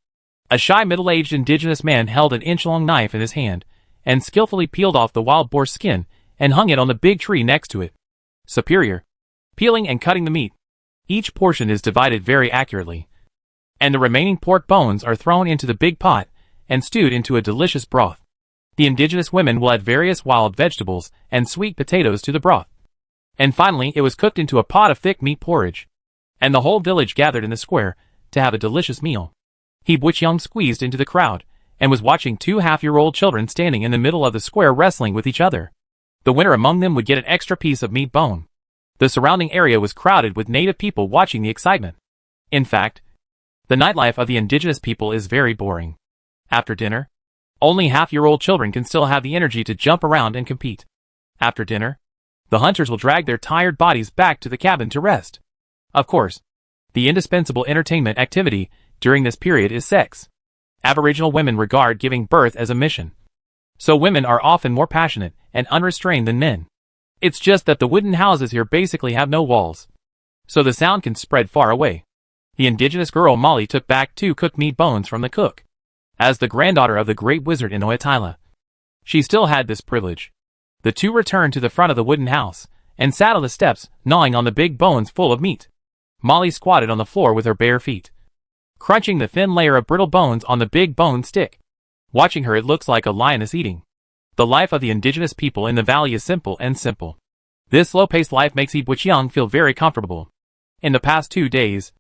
[SPEAKER 1] A shy middle-aged indigenous man held an inch-long knife in his hand, and skillfully peeled off the wild boar's skin and hung it on the big tree next to it. Superior. Peeling and cutting the meat. Each portion is divided very accurately, and the remaining pork bones are thrown into the big pot and stewed into a delicious broth. The indigenous women will add various wild vegetables and sweet potatoes to the broth. And finally it was cooked into a pot of thick meat porridge. And the whole village gathered in the square to have a delicious meal. He Buqiang squeezed into the crowd and was watching 2 half-year-old children standing in the middle of the square wrestling with each other. The winner among them would get an extra piece of meat bone. The surrounding area was crowded with native people watching the excitement. In fact, the nightlife of the indigenous people is very boring. After dinner, only half-year-old children can still have the energy to jump around and compete. After dinner, the hunters will drag their tired bodies back to the cabin to rest. Of course, the indispensable entertainment activity during this period is sex. Aboriginal women regard giving birth as a mission. So women are often more passionate and unrestrained than men. It's just that the wooden houses here basically have no walls, so the sound can spread far away. The indigenous girl Molly took back 2 cooked meat bones from the cook. As the granddaughter of the great wizard in Oetila, she still had this privilege. The two returned to the front of the wooden house and sat on the steps, gnawing on the big bones full of meat. Molly squatted on the floor with her bare feet, crunching the thin layer of brittle bones on the big bone stick. Watching her, it looks like a lioness eating. The life of the indigenous people in the valley is simple and simple. This slow-paced life makes He Buqiang feel very comfortable. In the past 2 days,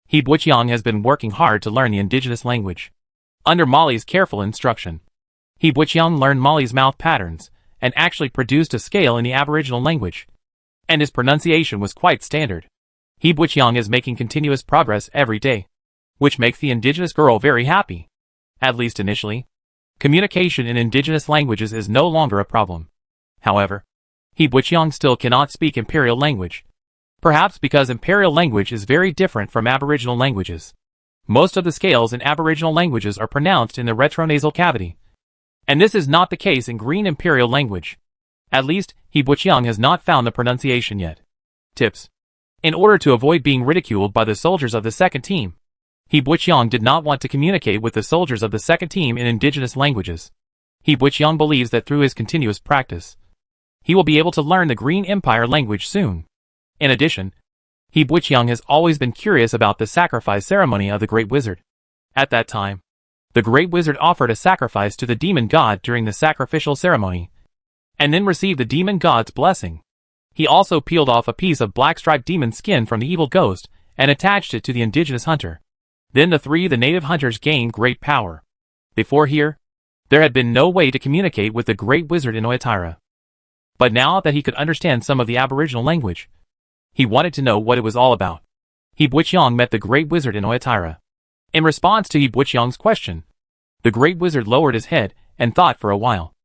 [SPEAKER 1] He Buqiang has been working hard to learn the indigenous language. Under Molly's careful instruction, He Buqiang learned Molly's mouth patterns and actually produced a scale in the Aboriginal language. And his pronunciation was quite standard. He Butchyoung is making continuous progress every day, which makes the indigenous girl very happy. At least initially. Communication in indigenous languages is no longer a problem. However, He Butchyoung still cannot speak Imperial language. Perhaps because Imperial language is very different from Aboriginal languages. Most of the scales in Aboriginal languages are pronounced in the retronasal cavity. And this is not the case in Green Imperial language. At least, He Butchyoung has not found the pronunciation yet. Tips. In order to avoid being ridiculed by the soldiers of the second team, He Butchyoung did not want to communicate with the soldiers of the second team in indigenous languages. He Butchyoung believes that through his continuous practice, he will be able to learn the Green Empire language soon. In addition, He Butchyoung has always been curious about the sacrifice ceremony of the Great Wizard. At that time, the Great Wizard offered a sacrifice to the demon god during the sacrificial ceremony, and then received the demon god's blessing. He also peeled off a piece of black-striped demon skin from the evil ghost and attached it to the indigenous hunter. Then the native hunters gained great power. Before here, there had been no way to communicate with the Great Wizard in Oitira. But now that he could understand some of the Aboriginal language, he wanted to know what it was all about. He Butchyoung met the Great Wizard in Oitira. In response to He Butchyoung's question, the Great Wizard lowered his head and thought for a while,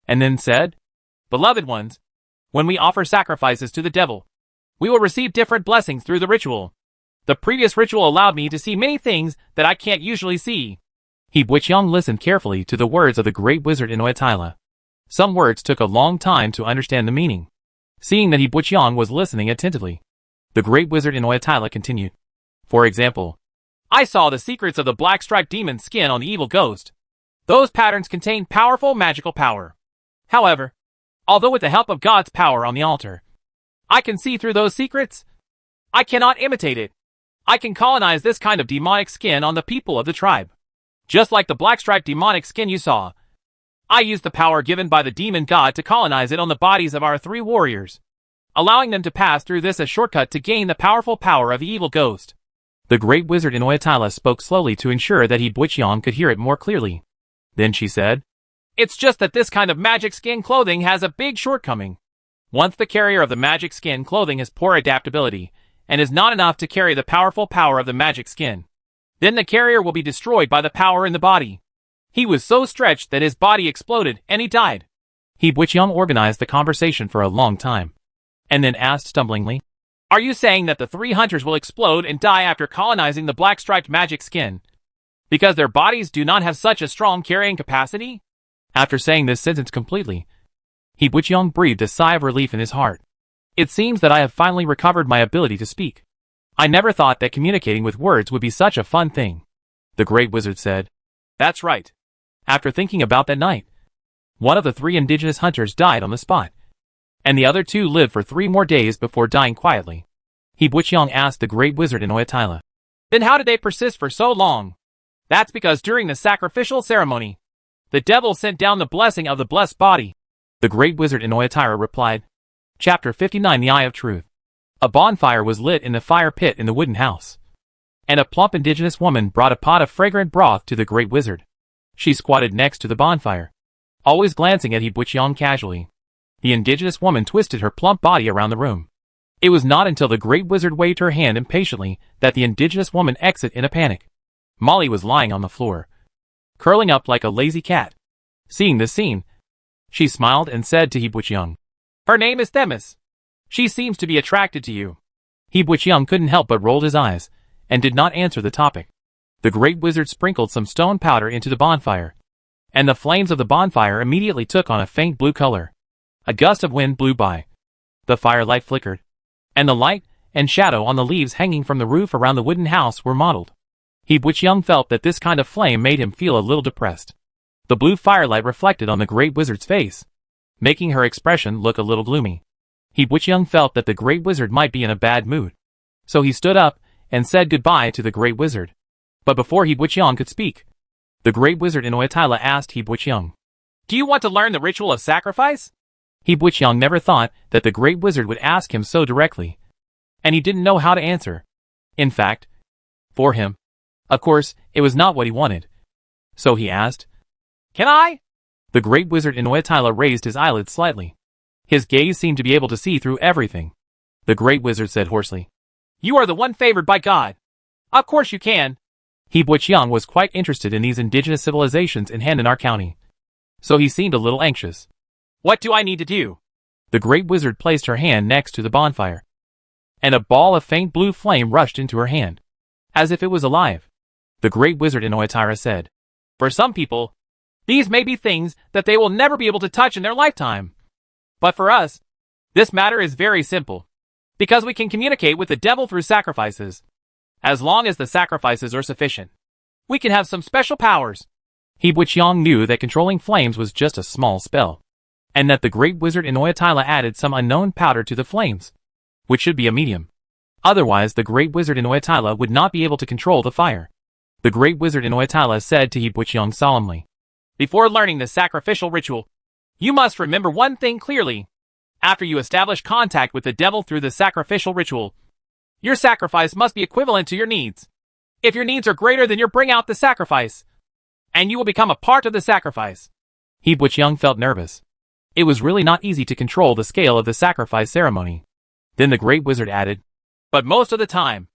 [SPEAKER 1] and then said, "Beloved ones, when we offer sacrifices to the devil, we will receive different blessings through the ritual. The previous ritual allowed me to see many things that I can't usually see." He Butchyoung listened carefully to the words of the Great Wizard in Oitila. Some words took a long time to understand the meaning. Seeing that He Butchyoung was listening attentively, the Great Wizard in Oitila continued. For example, "I saw the secrets of the black-striped demon skin on the evil ghost. Those patterns contain powerful magical power. However, although with the help of God's power on the altar, I can see through those secrets, I cannot imitate it. I can colonize this kind of demonic skin on the people of the tribe. Just like the black-striped demonic skin you saw, I used the power given by the demon god to colonize it on the bodies of our 3 warriors, allowing them to pass through this as shortcut to gain the powerful power of the evil ghost." The Great Wizard in Oitila spoke slowly to ensure that He Butchyoung could hear it more clearly. Then she said, "It's just that this kind of magic skin clothing has a big shortcoming. Once the carrier of the magic skin clothing has poor adaptability, and is not enough to carry the powerful power of the magic skin, then the carrier will be destroyed by the power in the body. He was so stretched that his body exploded and he died." He Butchyoung organized the conversation for a long time, and then asked stumblingly, "Are you saying that the 3 hunters will explode and die after colonizing the black-striped magic skin, because their bodies do not have such a strong carrying capacity?" After saying this sentence completely, He Butchyoung breathed a sigh of relief in his heart. "It seems that I have finally recovered my ability to speak. I never thought that communicating with words would be such a fun thing." The Great Wizard said, "That's right." After thinking about that night, one of the 3 indigenous hunters died on the spot, and the other 2 lived for 3 more days before dying quietly. He Butchyoung asked the Great Wizard in Oitila, "Then how did they persist for so long?" "That's because during the sacrificial ceremony, the devil sent down the blessing of the blessed body." The Great Wizard in Oitira replied. Chapter 59 The Eye of Truth. A bonfire was lit in the fire pit in the wooden house, and a plump indigenous woman brought a pot of fragrant broth to the Great Wizard. She squatted next to the bonfire, always glancing at He Butchyoung casually. The indigenous woman twisted her plump body around the room. It was not until the Great Wizard waved her hand impatiently that the indigenous woman exited in a panic. Molly was lying on the floor, curling up like a lazy cat. Seeing this scene, she smiled and said to He Butchyoung, "Her name is Themis. She seems to be attracted to you." He Butchyoung couldn't help but rolled his eyes, and did not answer the topic. The Great Wizard sprinkled some stone powder into the bonfire, and the flames of the bonfire immediately took on a faint blue color. A gust of wind blew by. The firelight flickered, and the light and shadow on the leaves hanging from the roof around the wooden house were mottled. He Butchyoung felt that this kind of flame made him feel a little depressed. The blue firelight reflected on the Great Wizard's face, making her expression look a little gloomy. He Butchyoung felt that the Great Wizard might be in a bad mood, so he stood up and said goodbye to the Great Wizard. But before He Butchyoung could speak, the Great Wizard in Oitila asked He Butchyoung, "Do you want to learn the ritual of sacrifice?" He Butchyoung never thought that the Great Wizard would ask him so directly, and he didn't know how to answer. In fact, for him, of course, it was not what he wanted. So he asked, "Can I?" The great wizard Inoyatila raised his eyelids slightly. His gaze seemed to be able to see through everything. The great wizard said hoarsely, "You are the one favored by God. Of course you can." He Buqiang was quite interested in these indigenous civilizations in Handanar County, so he seemed a little anxious. "What do I need to do?" The great wizard placed her hand next to the bonfire, and a ball of faint blue flame rushed into her hand, as if it was alive. The great wizard Inoyatira said, "For some people, these may be things that they will never be able to touch in their lifetime. But for us, this matter is very simple, because we can communicate with the devil through sacrifices. As long as the sacrifices are sufficient, we can have some special powers." He Buqiang knew that controlling flames was just a small spell, and that the great wizard Inoyatila added some unknown powder to the flames, which should be a medium. Otherwise, the great wizard Inoyatila would not be able to control the fire. The great wizard Inoyatila said to He Buqiang solemnly, "Before learning the sacrificial ritual, you must remember one thing clearly. After you establish contact with the devil through the sacrificial ritual, your sacrifice must be equivalent to your needs. If your needs are greater than bring out the sacrifice, and you will become a part of the sacrifice." He Buqiang felt nervous. It was really not easy to control the scale of the sacrifice ceremony. Then the great wizard added, "But most of the time,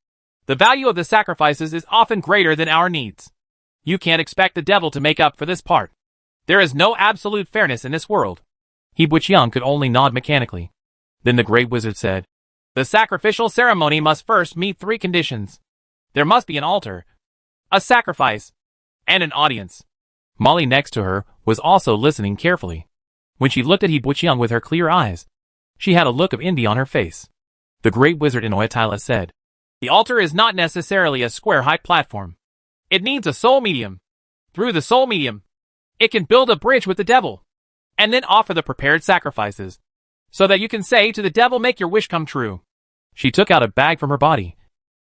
[SPEAKER 1] the value of the sacrifices is often greater than our needs. You can't expect the devil to make up for this part. There is no absolute fairness in this world." He Buqiang could only nod mechanically. Then the great wizard said, "The sacrificial ceremony must first meet 3 conditions. There must be an altar, a sacrifice, and an audience." Molly next to her was also listening carefully. When she looked at He Buqiang with her clear eyes, she had a look of envy on her face. The great wizard Inoyatila said, "The altar is not necessarily a square-height platform. It needs a soul medium. Through the soul medium, it can build a bridge with the devil, and then offer the prepared sacrifices, so that you can say to the devil, 'Make your wish come true.'" She took out a bag from her body,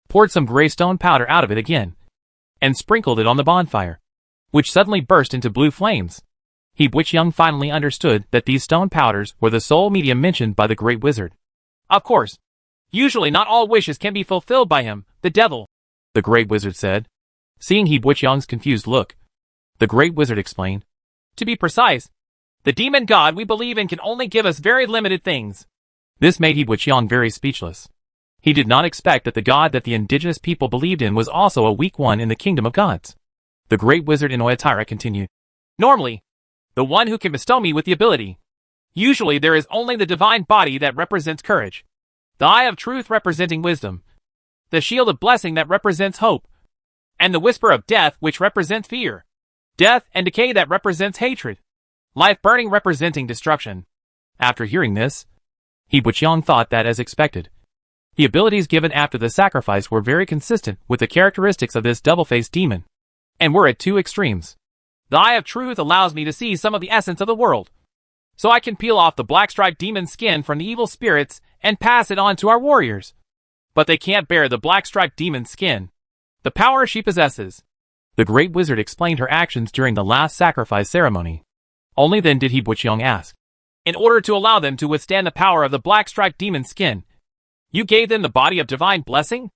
[SPEAKER 1] poured some gray stone powder out of it again, and sprinkled it on the bonfire, which suddenly burst into blue flames. He Buqiang finally understood that these stone powders were the soul medium mentioned by the great wizard. "Of course, usually not all wishes can be fulfilled by him, the devil," the great wizard said. Seeing He Buqiang's confused look, the great wizard explained, "To be precise, the demon god we believe in can only give us very limited things." This made He Buqiang very speechless. He did not expect that the god that the indigenous people believed in was also a weak one in the kingdom of gods. The great wizard Inoyatira continued, "Normally, the one who can bestow me with the ability. Usually there is only the divine body that represents courage, the eye of truth representing wisdom, the shield of blessing that represents hope, and the whisper of death which represents fear, death and decay that represents hatred, life burning representing destruction." After hearing this, He Buqiang thought that, as expected, the abilities given after the sacrifice were very consistent with the characteristics of this double-faced demon, and were at 2 extremes. "The eye of truth allows me to see some of the essence of the world, so I can peel off the black-striped demon's skin from the evil spirits and pass it on to our warriors. But they can't bear the black-striped demon's skin, the power she possesses." The great wizard explained her actions during the last sacrifice ceremony. Only then did He Buqiang ask, "In order to allow them to withstand the power of the black-striped demon's skin, you gave them the body of divine blessing?"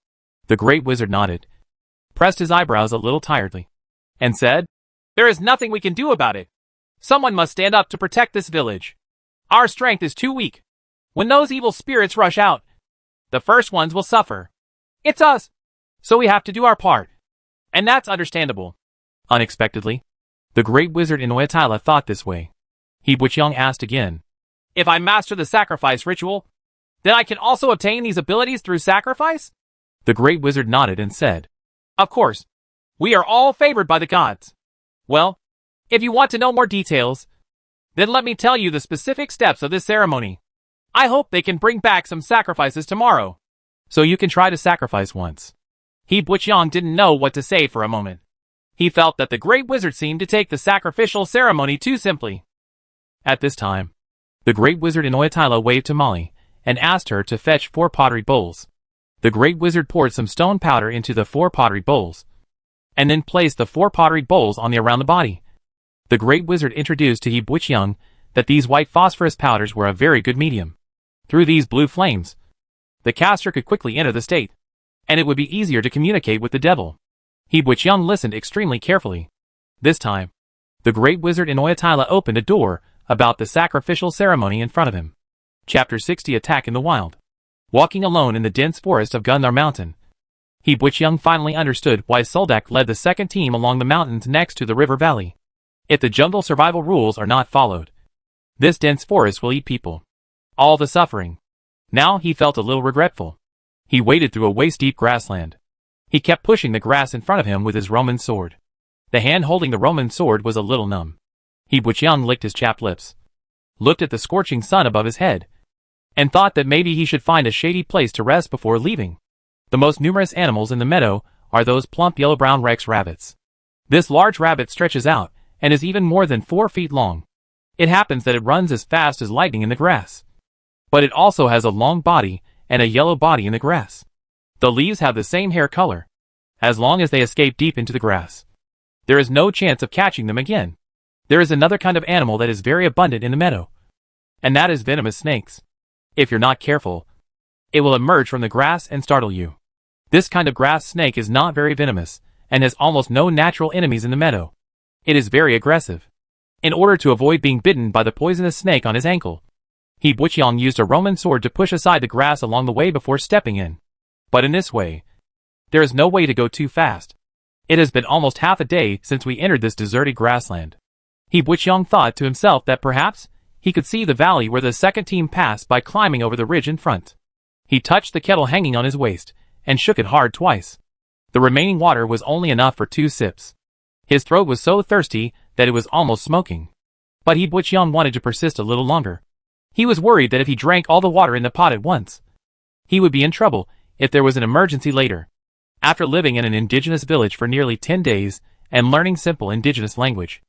[SPEAKER 1] The great wizard nodded, pressed his eyebrows a little tiredly, and said, "There is nothing we can do about it. Someone must stand up to protect this village. Our strength is too weak. When those evil spirits rush out, the first ones will suffer. It's us, so we have to do our part. And that's understandable." Unexpectedly, the great wizard Inoyatila thought this way. He Buqiang asked again, "If I master the sacrifice ritual, then I can also obtain these abilities through sacrifice?" The great wizard nodded and said, "Of course. We are all favored by the gods. Well, if you want to know more details, then let me tell you the specific steps of this ceremony. I hope they can bring back some sacrifices tomorrow, so you can try to sacrifice once." He Buqiang didn't know what to say for a moment. He felt that the great wizard seemed to take the sacrificial ceremony too simply. At this time, the great wizard Inoyatila waved to Molly and asked her to fetch 4 pottery bowls. The great wizard poured some stone powder into the 4 pottery bowls, and then placed the 4 pottery bowls on around the body. The great wizard introduced to He Buqiang that these white phosphorus powders were a very good medium. Through these blue flames, the caster could quickly enter the state, and it would be easier to communicate with the devil. He Buqiang listened extremely carefully. This time, The great wizard in Oyatila opened a door about the sacrificial ceremony in front of him. Chapter 60 Attack in the Wild. Walking alone in the dense forest of Gundar Mountain, He Butchyoung finally understood why Suldak led the second team along the mountains next to the river valley. If the jungle survival rules are not followed, this dense forest will eat people. All the suffering. Now he felt a little regretful. He waded through a waist-deep grassland. He kept pushing the grass in front of him with his Roman sword. The hand holding the Roman sword was a little numb. He Butchyoung licked his chapped lips, looked at the scorching sun above his head, and thought that maybe he should find a shady place to rest before leaving. The most numerous animals in the meadow are those plump yellow-brown Rex rabbits. This large rabbit stretches out and is even more than 4 feet long. It happens that it runs as fast as lightning in the grass. But it also has a long body and a yellow body in the grass. The leaves have the same hair color. As long as they escape deep into the grass, there is no chance of catching them again. There is another kind of animal that is very abundant in the meadow, and that is venomous snakes. If you're not careful, it will emerge from the grass and startle you. This kind of grass snake is not very venomous, and has almost no natural enemies in the meadow. It is very aggressive. In order to avoid being bitten by the poisonous snake on his ankle, He Butchyoung used a Roman sword to push aside the grass along the way before stepping in. But in this way, there is no way to go too fast. It has been almost half a day since we entered this deserted grassland. He Butchyoung thought to himself that perhaps he could see the valley where the second team passed by climbing over the ridge in front. He touched the kettle hanging on his waist and shook it hard twice. The remaining water was only enough for 2 sips. His throat was so thirsty that it was almost smoking. But He Butchyoung wanted to persist a little longer. He was worried that if he drank all the water in the pot at once, he would be in trouble if there was an emergency later. After living in an indigenous village for nearly 10 days and learning simple indigenous language,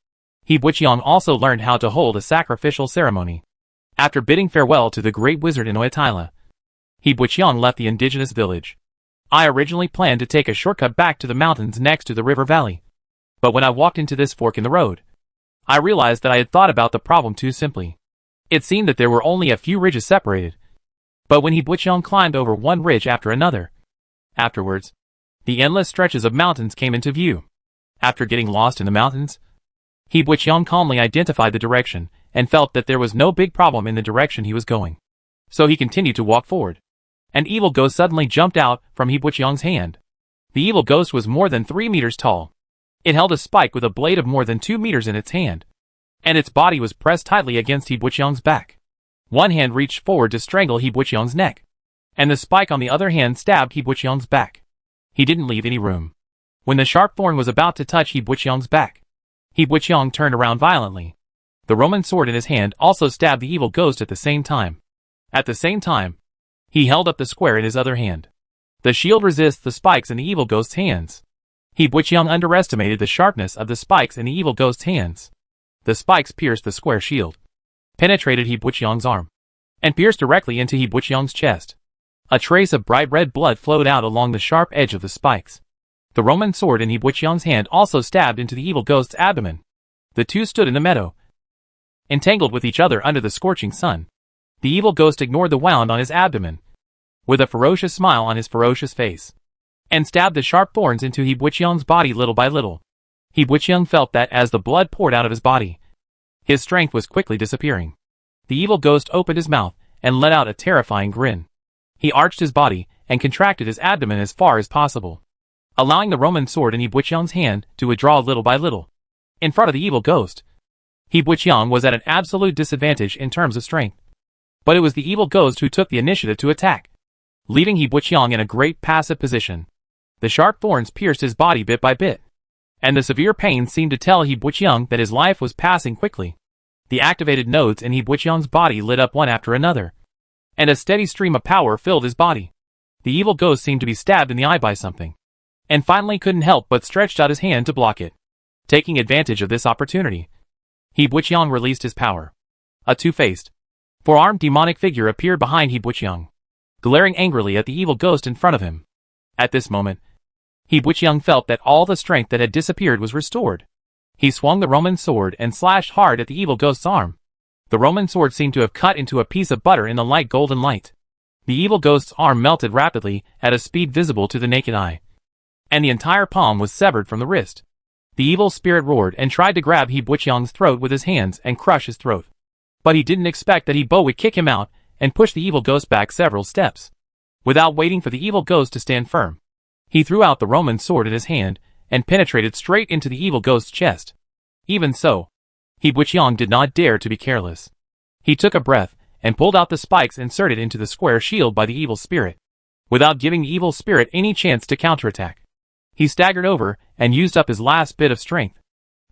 [SPEAKER 1] He Butchyoung also learned how to hold a sacrificial ceremony. After bidding farewell to the great wizard in Oyatila, He Butchyoung left the indigenous village. I originally planned to take a shortcut back to the mountains next to the river valley. But when I walked into this fork in the road, I realized that I had thought about the problem too simply. It seemed that there were only a few ridges separated. But when He Butchyoung climbed over one ridge after another, afterwards, the endless stretches of mountains came into view. After getting lost in the mountains, He Butchyoung calmly identified the direction and felt that there was no big problem in the direction he was going. So he continued to walk forward. An evil ghost suddenly jumped out from He Butchyoung's hand. The evil ghost was more than 3 meters tall. It held a spike with a blade of more than 2 meters in its hand, and its body was pressed tightly against He Butchyoung's back. One hand reached forward to strangle He Butchyoung's neck, and the spike on the other hand stabbed He Butchyoung's back. He didn't leave any room. When the sharp thorn was about to touch He Butchyoung's back, He Butchyoung turned around violently. The Roman sword in his hand also stabbed the evil ghost at the same time. At the same time, he held up the square in his other hand. The shield resists the spikes in the evil ghost's hands. He Butchyoung underestimated the sharpness of the spikes in the evil ghost's hands. The spikes pierced the square shield, penetrated He Butchyoung's arm, and pierced directly into He Butchyoung's chest. A trace of bright red blood flowed out along the sharp edge of the spikes. The Roman sword in He Butchyoung's hand also stabbed into the evil ghost's abdomen. The two stood in the meadow, entangled with each other under the scorching sun. The evil ghost ignored the wound on his abdomen, with a ferocious smile on his ferocious face, and stabbed the sharp thorns into He Butchyoung's body little by little. He Butchyoung felt that as the blood poured out of his body, his strength was quickly disappearing. The evil ghost opened his mouth and let out a terrifying grin. He arched his body and contracted his abdomen as far as possible, allowing the Roman sword in He Butchyoung's hand to withdraw little by little. In front of the evil ghost, He Butchyoung was at an absolute disadvantage in terms of strength. But it was the evil ghost who took the initiative to attack, leaving He Butchyoung in a great passive position. The sharp thorns pierced his body bit by bit, and the severe pain seemed to tell He Butchyoung that his life was passing quickly. The activated nodes in He Butchyoung's body lit up one after another, and a steady stream of power filled his body. The evil ghost seemed to be stabbed in the eye by something, and finally couldn't help but stretched out his hand to block it. Taking advantage of this opportunity, He Butchyoung released his power. A two-faced, four-armed demonic figure appeared behind He Butchyoung, glaring angrily at the evil ghost in front of him. At this moment, He Butchyoung felt that all the strength that had disappeared was restored. He swung the Roman sword and slashed hard at the evil ghost's arm. The Roman sword seemed to have cut into a piece of butter in the light golden light. The evil ghost's arm melted rapidly at a speed visible to the naked eye, and the entire palm was severed from the wrist. The evil spirit roared and tried to grab He Buqiang's throat with his hands and crush his throat. But he didn't expect that He Bo would kick him out and push the evil ghost back several steps. Without waiting for the evil ghost to stand firm, he threw out the Roman sword in his hand and penetrated straight into the evil ghost's chest. Even so, He Buqiang did not dare to be careless. He took a breath and pulled out the spikes inserted into the square shield by the evil spirit. Without giving the evil spirit any chance to counterattack, he staggered over and used up his last bit of strength.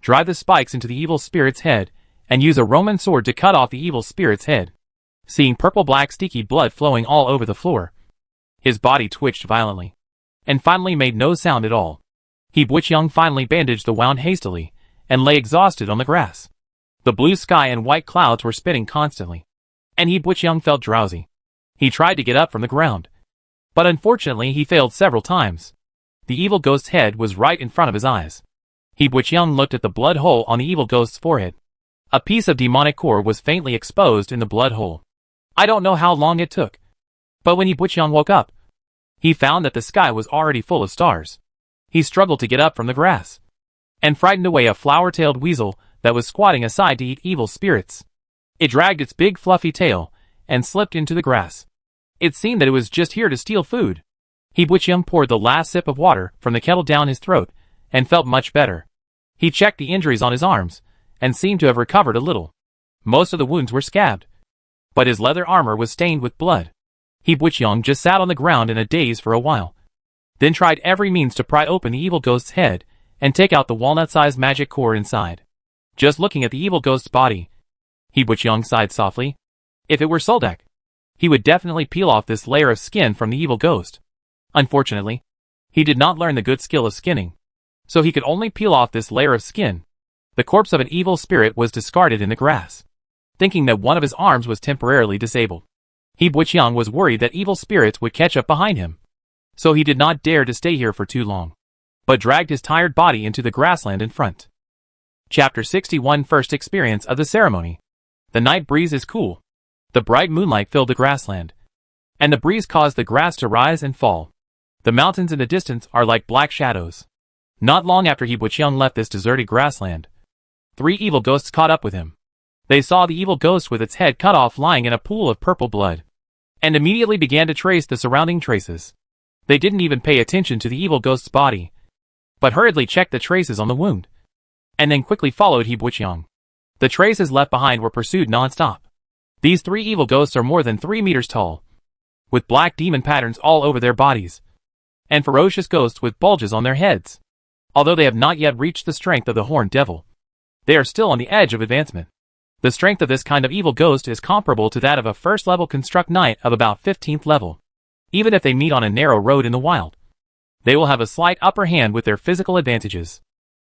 [SPEAKER 1] Drive the spikes into the evil spirit's head and use a Roman sword to cut off the evil spirit's head. Seeing purple-black sticky blood flowing all over the floor, his body twitched violently and finally made no sound at all. He Buqiang finally bandaged the wound hastily and lay exhausted on the grass. The blue sky and white clouds were spinning constantly, and He Buqiang felt drowsy. He tried to get up from the ground, but unfortunately he failed several times. The evil ghost's head was right in front of his eyes. He Buqiang looked at the blood hole on the evil ghost's forehead. A piece of demonic core was faintly exposed in the blood hole. I don't know how long it took, but when He Buqiang woke up, he found that the sky was already full of stars. He struggled to get up from the grass, and frightened away a flower-tailed weasel that was squatting aside to eat evil spirits. It dragged its big fluffy tail and slipped into the grass. It seemed that it was just here to steal food. He Buqiang poured the last sip of water from the kettle down his throat and felt much better. He checked the injuries on his arms and seemed to have recovered a little. Most of the wounds were scabbed, but his leather armor was stained with blood. He Buqiang just sat on the ground in a daze for a while, then tried every means to pry open the evil ghost's head and take out the walnut-sized magic core inside. Just looking at the evil ghost's body, He Buqiang sighed softly. If it were Soldak, he would definitely peel off this layer of skin from the evil ghost. Unfortunately, he did not learn the good skill of skinning, so he could only peel off this layer of skin. The corpse of an evil spirit was discarded in the grass. Thinking that one of his arms was temporarily disabled, He Buqiang was worried that evil spirits would catch up behind him, so he did not dare to stay here for too long, but dragged his tired body into the grassland in front. Chapter 61 First Experience of the Ceremony. The night breeze is cool. The bright moonlight filled the grassland, and the breeze caused the grass to rise and fall. The mountains in the distance are like black shadows. Not long after He Buqiang left this deserted grassland, 3 evil ghosts caught up with him. They saw the evil ghost with its head cut off lying in a pool of purple blood, and immediately began to trace the surrounding traces. They didn't even pay attention to the evil ghost's body, but hurriedly checked the traces on the wound, and then quickly followed He Buqiang. The traces left behind were pursued non-stop. These 3 evil ghosts are more than 3 meters tall, with black demon patterns all over their bodies, and ferocious ghosts with bulges on their heads. Although they have not yet reached the strength of the horned devil, they are still on the edge of advancement. The strength of this kind of evil ghost is comparable to that of a first-level construct knight of about 15th level. Even if they meet on a narrow road in the wild, they will have a slight upper hand with their physical advantages.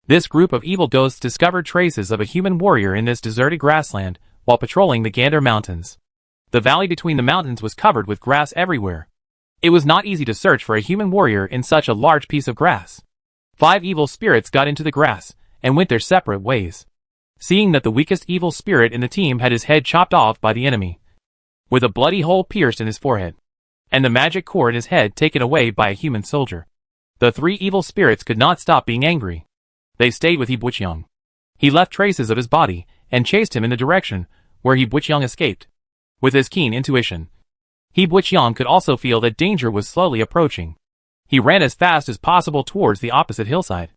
[SPEAKER 1] This group of evil ghosts discovered traces of a human warrior in this deserted grassland while patrolling the Gander Mountains. The valley between the mountains was covered with grass everywhere. It was not easy to search for a human warrior in such a large piece of grass. 5 evil spirits got into the grass and went their separate ways, seeing that the weakest evil spirit in the team had his head chopped off by the enemy, with a bloody hole pierced in his forehead, and the magic core in his head taken away by a human soldier. The 3 evil spirits could not stop being angry. They stayed with He Buqiang. He left traces of his body and chased him in the direction where He Buqiang escaped. With his keen intuition, He Buqiang could also feel that danger was slowly approaching. He ran as fast as possible towards the opposite hillside.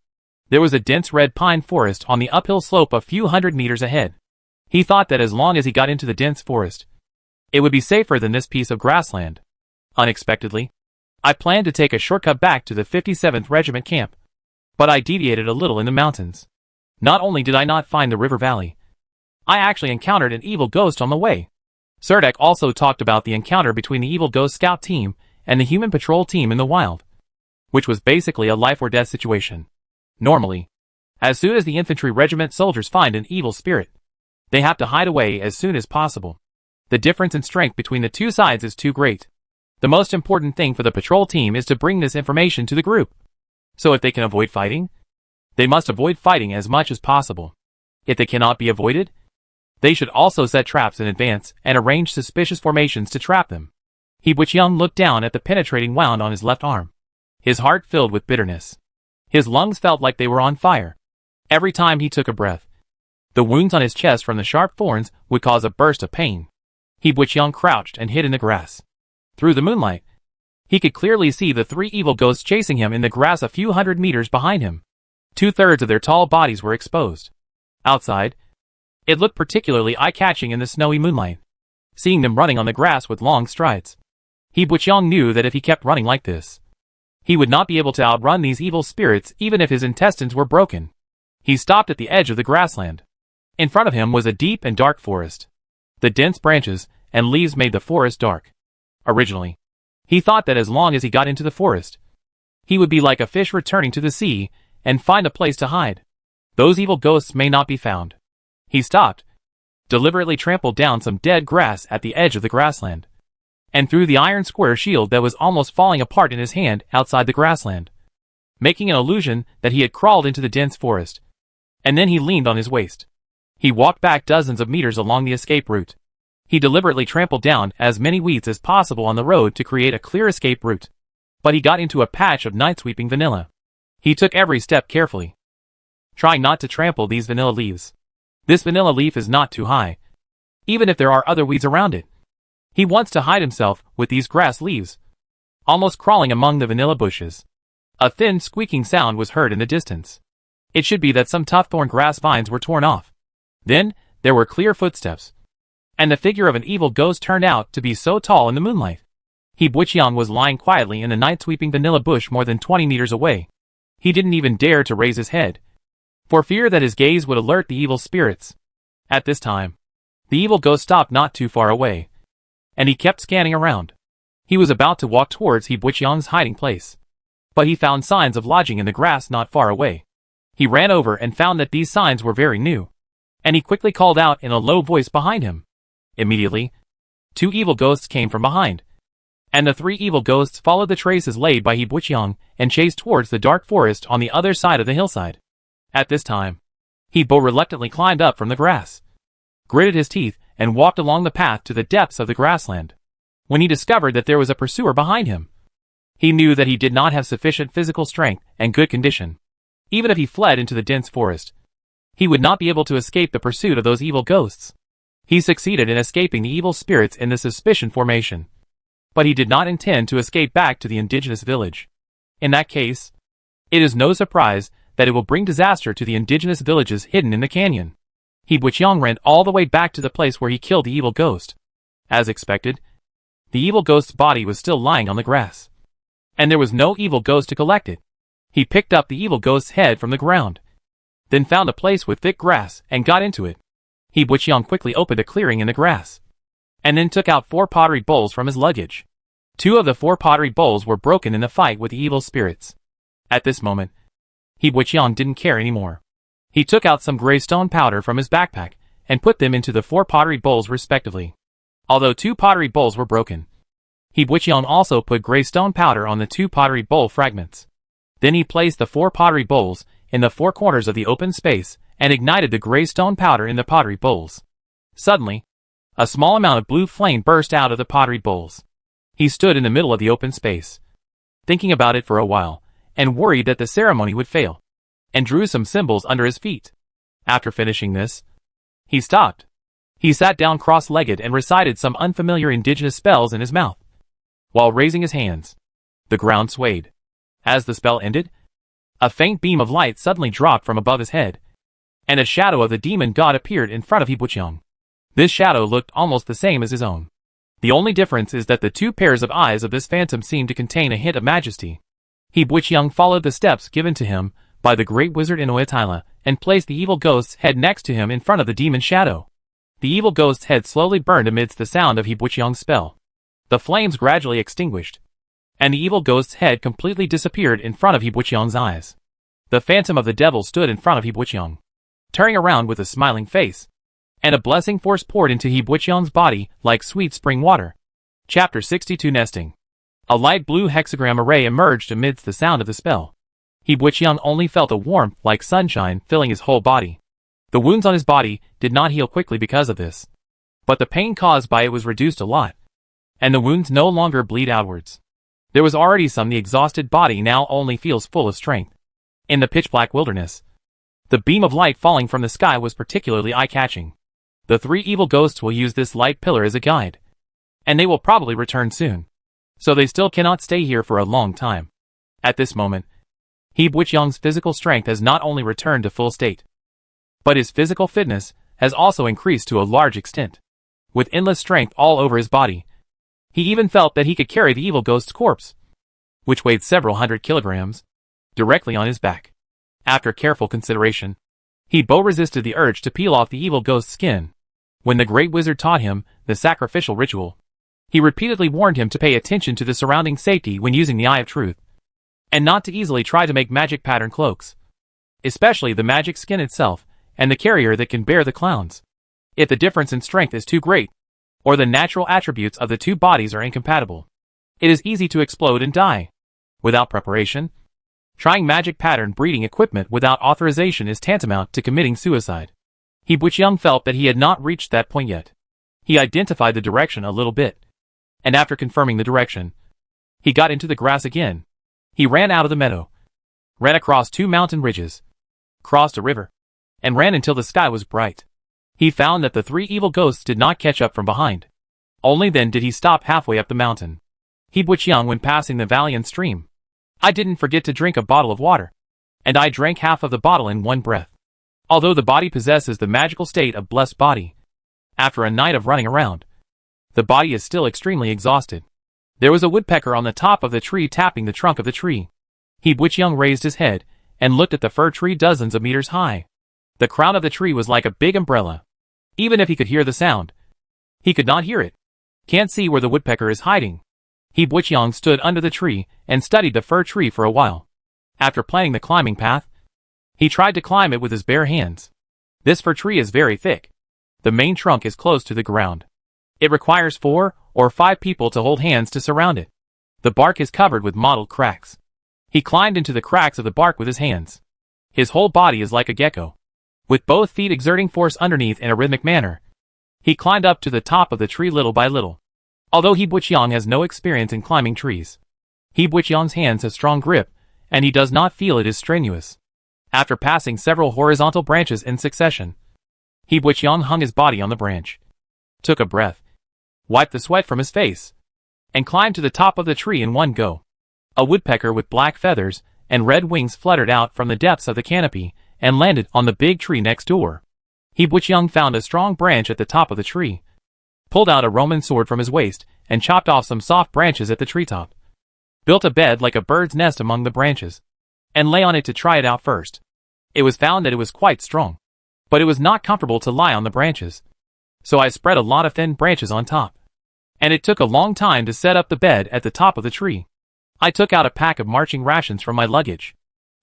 [SPEAKER 1] There was a dense red pine forest on the uphill slope a few hundred meters ahead. He thought that as long as he got into the dense forest, it would be safer than this piece of grassland. Unexpectedly, I planned to take a shortcut back to the 57th Regiment camp, but I deviated a little in the mountains. Not only did I not find the river valley, I actually encountered an evil ghost on the way. Serdek also talked about the encounter between the evil ghost scout team and the human patrol team in the wild, which was basically a life or death situation. Normally, as soon as the infantry regiment soldiers find an evil spirit, they have to hide away as soon as possible. The difference in strength between the two sides is too great. The most important thing for the patrol team is to bring this information to the group. So if they can avoid fighting, they must avoid fighting as much as possible. If they cannot be avoided, they should also set traps in advance and arrange suspicious formations to trap them. He Buqiang looked down at the penetrating wound on his left arm, his heart filled with bitterness. His lungs felt like they were on fire. Every time he took a breath, the wounds on his chest from the sharp thorns would cause a burst of pain. He Butcheong crouched and hid in the grass. Through the moonlight, he could clearly see the three evil ghosts chasing him in the grass a few hundred meters behind him. 2/3 of their tall bodies were exposed. Outside, it looked particularly eye-catching in the snowy moonlight, seeing them running on the grass with long strides. He Butcheong knew that if he kept running like this, he would not be able to outrun these evil spirits even if his intestines were broken. He stopped at the edge of the grassland. In front of him was a deep and dark forest. The dense branches and leaves made the forest dark. Originally, he thought that as long as he got into the forest, he would be like a fish returning to the sea and find a place to hide. Those evil ghosts may not be found. He stopped, deliberately trampled down some dead grass at the edge of the grassland, and threw the iron square shield that was almost falling apart in his hand outside the grassland, making an illusion that he had crawled into the dense forest. And then he leaned on his waist. He walked back dozens of meters along the escape route. He deliberately trampled down as many weeds as possible on the road to create a clear escape route. But he got into a patch of night-sweeping vanilla. He took every step carefully, trying not to trample these vanilla leaves. This vanilla leaf is not too high, even if there are other weeds around it. He wants to hide himself with these grass leaves, almost crawling among the vanilla bushes. A thin squeaking sound was heard in the distance. It should be that some tough thorn grass vines were torn off. Then, there were clear footsteps, and the figure of an evil ghost turned out to be so tall in the moonlight. He Butcheong was lying quietly in the night-sweeping vanilla bush more than 20 meters away. He didn't even dare to raise his head, for fear that his gaze would alert the evil spirits. At this time, the evil ghost stopped not too far away, and he kept scanning around. He was about to walk towards He Butcheong's hiding place, but he found signs of lodging in the grass not far away. He ran over and found that these signs were very new, and he quickly called out in a low voice behind him. Immediately, 2 evil ghosts came from behind, and the 3 evil ghosts followed the traces laid by He Butcheong and chased towards the dark forest on the other side of the hillside. At this time, He Bo reluctantly climbed up from the grass, gritted his teeth, and walked along the path to the depths of the grassland. When he discovered that there was a pursuer behind him, he knew that he did not have sufficient physical strength and good condition. Even if he fled into the dense forest, he would not be able to escape the pursuit of those evil ghosts. He succeeded in escaping the evil spirits in the suspicion formation, but he did not intend to escape back to the indigenous village. In that case, it is no surprise that it will bring disaster to the indigenous villages hidden in the canyon. He Butcheong ran all the way back to the place where he killed the evil ghost. As expected, the evil ghost's body was still lying on the grass, and there was no evil ghost to collect it. He picked up the evil ghost's head from the ground, then found a place with thick grass and got into it. He Butcheong quickly opened a clearing in the grass, and then took out 4 pottery bowls from his luggage. 2 of the 4 pottery bowls were broken in the fight with the evil spirits. At this moment, He Butcheong didn't care anymore. He took out some gray stone powder from his backpack and put them into the 4 pottery bowls respectively. Although 2 pottery bowls were broken, He Butcheong also put gray stone powder on the 2 pottery bowl fragments. Then he placed the 4 pottery bowls in the 4 corners of the open space and ignited the gray stone powder in the pottery bowls. Suddenly, a small amount of blue flame burst out of the pottery bowls. He stood in the middle of the open space, thinking about it for a while, and worried that the ceremony would fail, and drew some symbols under his feet. After finishing this, he stopped. He sat down cross-legged and recited some unfamiliar indigenous spells in his mouth. While raising his hands, the ground swayed. As the spell ended, a faint beam of light suddenly dropped from above his head, and a shadow of the demon god appeared in front of He Butcheong. This shadow looked almost the same as his own. The only difference is that the 2 pairs of eyes of this phantom seemed to contain a hint of majesty. He Butcheong followed the steps given to him by the great wizard Inuitila and placed the evil ghost's head next to him in front of the demon shadow. The evil ghost's head slowly burned amidst the sound of He Butcheong's spell. The flames gradually extinguished, and the evil ghost's head completely disappeared in front of He Butcheong's eyes. The phantom of the devil stood in front of He Butcheong, turning around with a smiling face, and a blessing force poured into He Butcheong's body like sweet spring water. Chapter 62 Nesting. A light blue hexagram array emerged amidst the sound of the spell. He Butcheong only felt a warmth like sunshine filling his whole body. The wounds on his body did not heal quickly because of this, but the pain caused by it was reduced a lot, and the wounds no longer bleed outwards. There was already some. The exhausted body now only feels full of strength. In the pitch-black wilderness, The beam of light falling from the sky was particularly eye-catching. The three evil ghosts will use this light pillar as a guide. And they will probably return soon. So they still cannot stay here for a long time. At this moment, He Buiqiang's physical strength has not only returned to full state, but his physical fitness has also increased to a large extent. With endless strength all over his body, he even felt that he could carry the evil ghost's corpse, which weighed several hundred kilograms, directly on his back. After careful consideration, He resisted the urge to peel off the evil ghost's skin. When the great wizard taught him the sacrificial ritual, he repeatedly warned him to pay attention to the surrounding safety when using the Eye of Truth, and not to easily try to make magic pattern cloaks, especially the magic skin itself, and the carrier that can bear the clowns. If the difference in strength is too great, or the natural attributes of the two bodies are incompatible, it is easy to explode and die. Without preparation, trying magic pattern breeding equipment without authorization is tantamount to committing suicide. He Buiqiang felt that he had not reached that point yet. He identified the direction a little bit, and after confirming the direction, he got into the grass again. He ran out of the meadow, ran across two mountain ridges, crossed a river, and ran until the sky was bright. He found that the three evil ghosts did not catch up from behind. Only then did he stop halfway up the mountain. He Buiqiang when passing the valley and stream. I didn't forget to drink a bottle of water, and I drank half of the bottle in one breath. Although the body possesses the magical state of blessed body, after a night of running around, the body is still extremely exhausted. There was a woodpecker on the top of the tree tapping the trunk of the tree. He Buiqiang raised his head and looked at the fir tree dozens of meters high. The crown of the tree was like a big umbrella. Even if he could hear the sound, he could not hear it. Can't see where the woodpecker is hiding. He Buiqiang stood under the tree and studied the fir tree for a while. After planning the climbing path, he tried to climb it with his bare hands. This fir tree is very thick. The main trunk is close to the ground. It requires 4 or 5 people to hold hands to surround it. The bark is covered with mottled cracks. He climbed into the cracks of the bark with his hands. His whole body is like a gecko, with both feet exerting force underneath in a rhythmic manner. He climbed up to the top of the tree little by little. Although He Buiqiang has no experience in climbing trees, He Buiqiang's hands have strong grip, and he does not feel it is strenuous. After passing several horizontal branches in succession, He Buiqiang hung his body on the branch, took a breath, wiped the sweat from his face, and climbed to the top of the tree in one go. A woodpecker with black feathers and red wings fluttered out from the depths of the canopy and landed on the big tree next door. He Buiqiang found a strong branch at the top of the tree, pulled out a Roman sword from his waist, and chopped off some soft branches at the treetop. Built a bed like a bird's nest among the branches, and lay on it to try it out first. It was found that it was quite strong, but it was not comfortable to lie on the branches. So I spread a lot of thin branches on top. And it took a long time to set up the bed at the top of the tree. I took out a pack of marching rations from my luggage.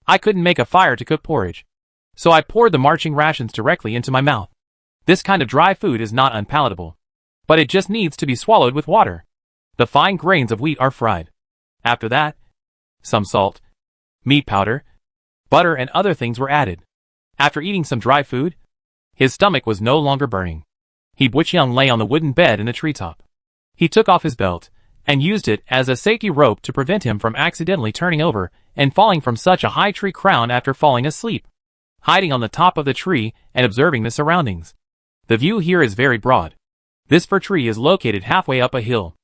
[SPEAKER 1] I couldn't make a fire to cook porridge, so I poured the marching rations directly into my mouth. This kind of dry food is not unpalatable, but it just needs to be swallowed with water. The fine grains of wheat are fried. After that, some salt, meat powder, butter and other things were added. After eating some dry food, his stomach was no longer burning. He Buiqiang lay on the wooden bed in the treetop. He took off his belt, and used it as a safety rope to prevent him from accidentally turning over and falling from such a high tree crown after falling asleep. Hiding on the top of the tree and observing the surroundings. The view here is very broad. This fir tree is located halfway up a hill.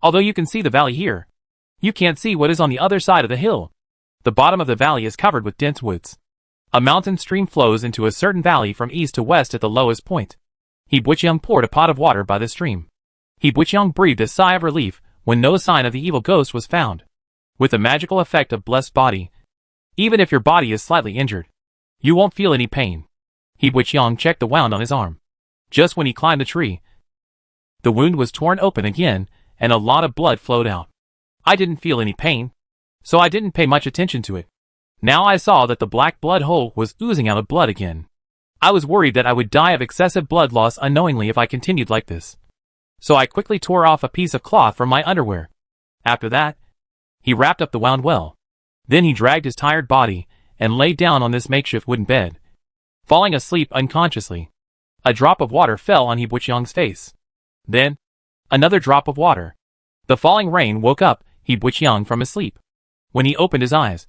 [SPEAKER 1] Although you can see the valley here, you can't see what is on the other side of the hill. The bottom of the valley is covered with dense woods. A mountain stream flows into a certain valley from east to west at the lowest point. He Buiqiang poured a pot of water by the stream. He Buiqiang breathed a sigh of relief when no sign of the evil ghost was found. With the magical effect of blessed body, even if your body is slightly injured, you won't feel any pain. He Buiqiang checked the wound on his arm. Just when he climbed the tree, the wound was torn open again, and a lot of blood flowed out. I didn't feel any pain, so I didn't pay much attention to it. Now I saw that the black blood hole was oozing out of blood again. I was worried that I would die of excessive blood loss unknowingly if I continued like this. So I quickly tore off a piece of cloth from my underwear. After that, he wrapped up the wound well. Then he dragged his tired body and lay down on this makeshift wooden bed, falling asleep unconsciously. A drop of water fell on He Buiqiang's face. Then, another drop of water. The falling rain woke up He Buiqiang from his sleep. When he opened his eyes,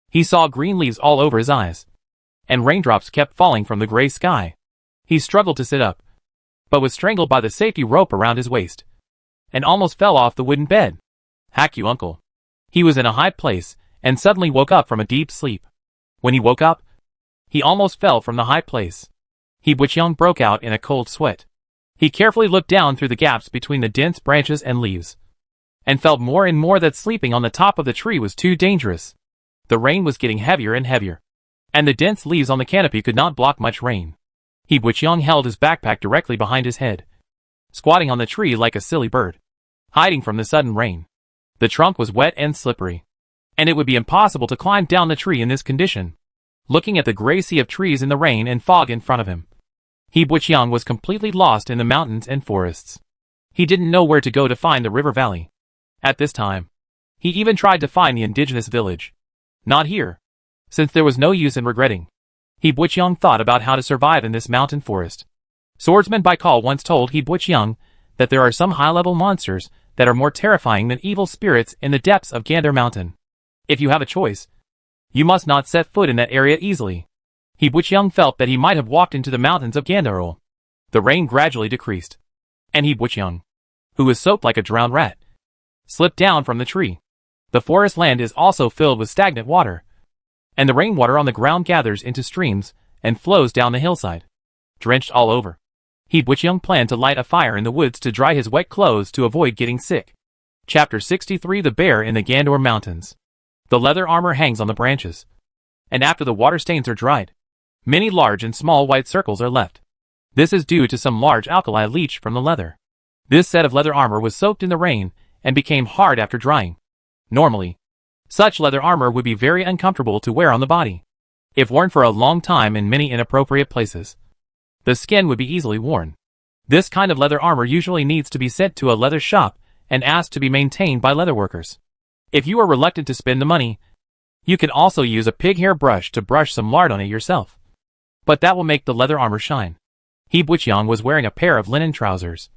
[SPEAKER 1] he saw green leaves all over his eyes, and raindrops kept falling from the gray sky. He struggled to sit up, but was strangled by the safety rope around his waist, and almost fell off the wooden bed. Hack you, uncle. He was in a high place, and suddenly woke up from a deep sleep. When he woke up, he almost fell from the high place. He Butchyoung broke out in a cold sweat. He carefully looked down through the gaps between the dense branches and leaves, and felt more and more that sleeping on the top of the tree was too dangerous. The rain was getting heavier and heavier, and the dense leaves on the canopy could not block much rain. He Butchyoung held his backpack directly behind his head, squatting on the tree like a silly bird, hiding from the sudden rain. The trunk was wet and slippery, and it would be impossible to climb down the tree in this condition. Looking at the gray sea of trees in the rain and fog in front of him, He Butchyoung was completely lost in the mountains and forests. He didn't know where to go to find the river valley. At this time, he even tried to find the indigenous village. Not here. Since there was no use in regretting, He Butchyoung thought about how to survive in this mountain forest. Swordsman Baikal once told He Butchyoung that there are some high-level monsters that are more terrifying than evil spirits in the depths of Gander Mountain. If you have a choice, you must not set foot in that area easily. He Butchyoung felt that he might have walked into the mountains of Gandarol. The rain gradually decreased, and He Butchyoung, who was soaked like a drowned rat, slipped down from the tree. The forest land is also filled with stagnant water, and the rainwater on the ground gathers into streams and flows down the hillside, drenched all over. He Butchyoung planned to light a fire in the woods to dry his wet clothes to avoid getting sick. Chapter 63 The Bear in the Gandor Mountains. The leather armor hangs on the branches, and after the water stains are dried, many large and small white circles are left. This is due to some large alkali leached from the leather. This set of leather armor was soaked in the rain and became hard after drying. Normally, such leather armor would be very uncomfortable to wear on the body. If worn for a long time in many inappropriate places, the skin would be easily worn. This kind of leather armor usually needs to be sent to a leather shop and asked to be maintained by leather workers. If you are reluctant to spend the money, you can also use a pig hair brush to brush some lard on it yourself. But that will make the leather armor shine. He Butchyoung was wearing a pair of linen trousers,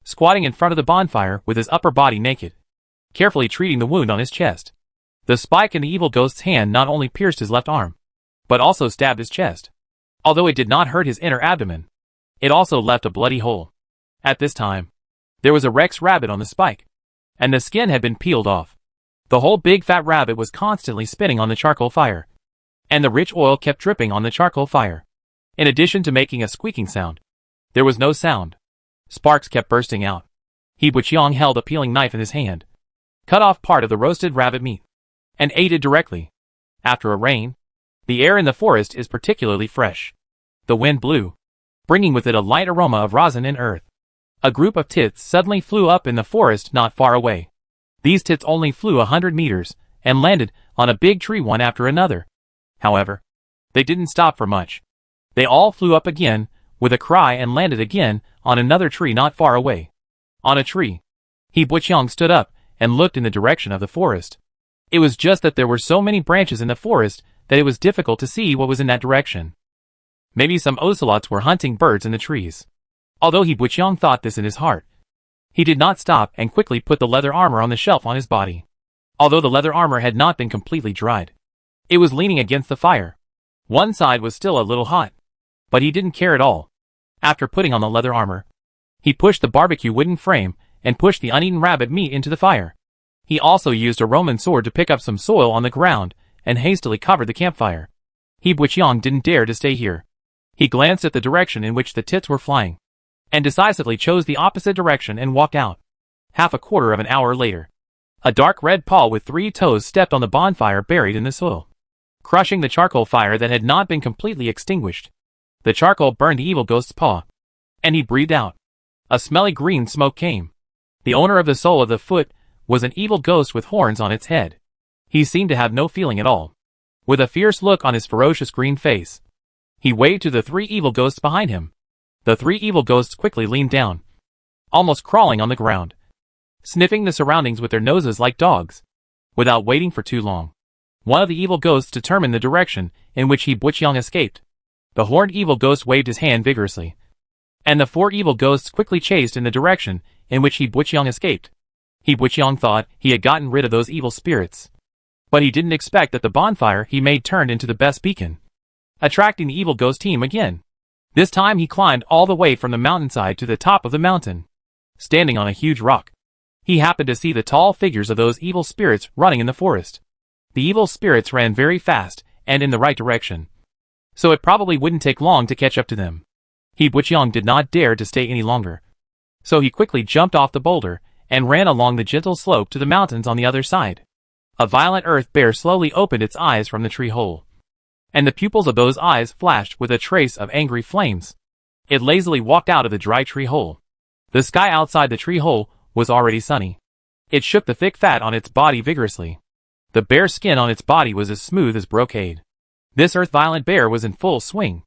[SPEAKER 1] squatting in front of the bonfire with his upper body naked, carefully treating the wound on his chest. The spike in the evil ghost's hand not only pierced his left arm, but also stabbed his chest. Although it did not hurt his inner abdomen, it also left a bloody hole. At this time, there was a Rex rabbit on the spike, and the skin had been peeled off. The whole big fat rabbit was constantly spinning on the charcoal fire, and the rich oil kept dripping on the charcoal fire. In addition to making a squeaking sound, there was no sound. Sparks kept bursting out. He Butchyoung held a peeling knife in his hand, cut off part of the roasted rabbit meat, and ate it directly. After a rain, the air in the forest is particularly fresh. The wind blew, bringing with it a light aroma of rosin and earth. A group of tits suddenly flew up in the forest not far away. These tits only flew 100 meters, and landed on a big tree one after another. However, they didn't stop for much. They all flew up again, with a cry, and landed again on another tree not far away. On a tree, He Butchyoung stood up and looked in the direction of the forest. It was just that there were so many branches in the forest that it was difficult to see what was in that direction. Maybe some ocelots were hunting birds in the trees. Although He Butchyoung thought this in his heart, he did not stop and quickly put the leather armor on the shelf on his body. Although the leather armor had not been completely dried, it was leaning against the fire. One side was still a little hot, but he didn't care at all. After putting on the leather armor, he pushed the barbecue wooden frame and pushed the uneaten rabbit meat into the fire. He also used a Roman sword to pick up some soil on the ground and hastily covered the campfire. He Butchyoung didn't dare to stay here. He glanced at the direction in which the tits were flying, and decisively chose the opposite direction and walked out. Half a quarter of an hour later, a dark red paw with 3 toes stepped on the bonfire buried in the soil, crushing the charcoal fire that had not been completely extinguished. The charcoal burned the evil ghost's paw, and he breathed out. A smelly green smoke came. The owner of the sole of the foot was an evil ghost with horns on its head. He seemed to have no feeling at all. With a fierce look on his ferocious green face, he waved to the 3 evil ghosts behind him. The 3 evil ghosts quickly leaned down, almost crawling on the ground, sniffing the surroundings with their noses like dogs. Without waiting for too long, one of the evil ghosts determined the direction in which He Butchyoung escaped. The horned evil ghost waved his hand vigorously, and the 4 evil ghosts quickly chased in the direction in which He Butchyoung escaped. He Butchyoung thought he had gotten rid of those evil spirits, but he didn't expect that the bonfire he made turned into the best beacon. attracting the evil ghost team again. This time he climbed all the way from the mountainside to the top of the mountain. Standing on a huge rock, he happened to see the tall figures of those evil spirits running in the forest. The evil spirits ran very fast and in the right direction, so it probably wouldn't take long to catch up to them. He Buqiang did not dare to stay any longer, so he quickly jumped off the boulder and ran along the gentle slope to the mountains on the other side. A violent earth bear slowly opened its eyes from the tree hole, and the pupils of those eyes flashed with a trace of angry flames. It lazily walked out of the dry tree hole. The sky outside the tree hole was already sunny. It shook the thick fat on its body vigorously. The bare skin on its body was as smooth as brocade. This earth-violent bear was in full swing.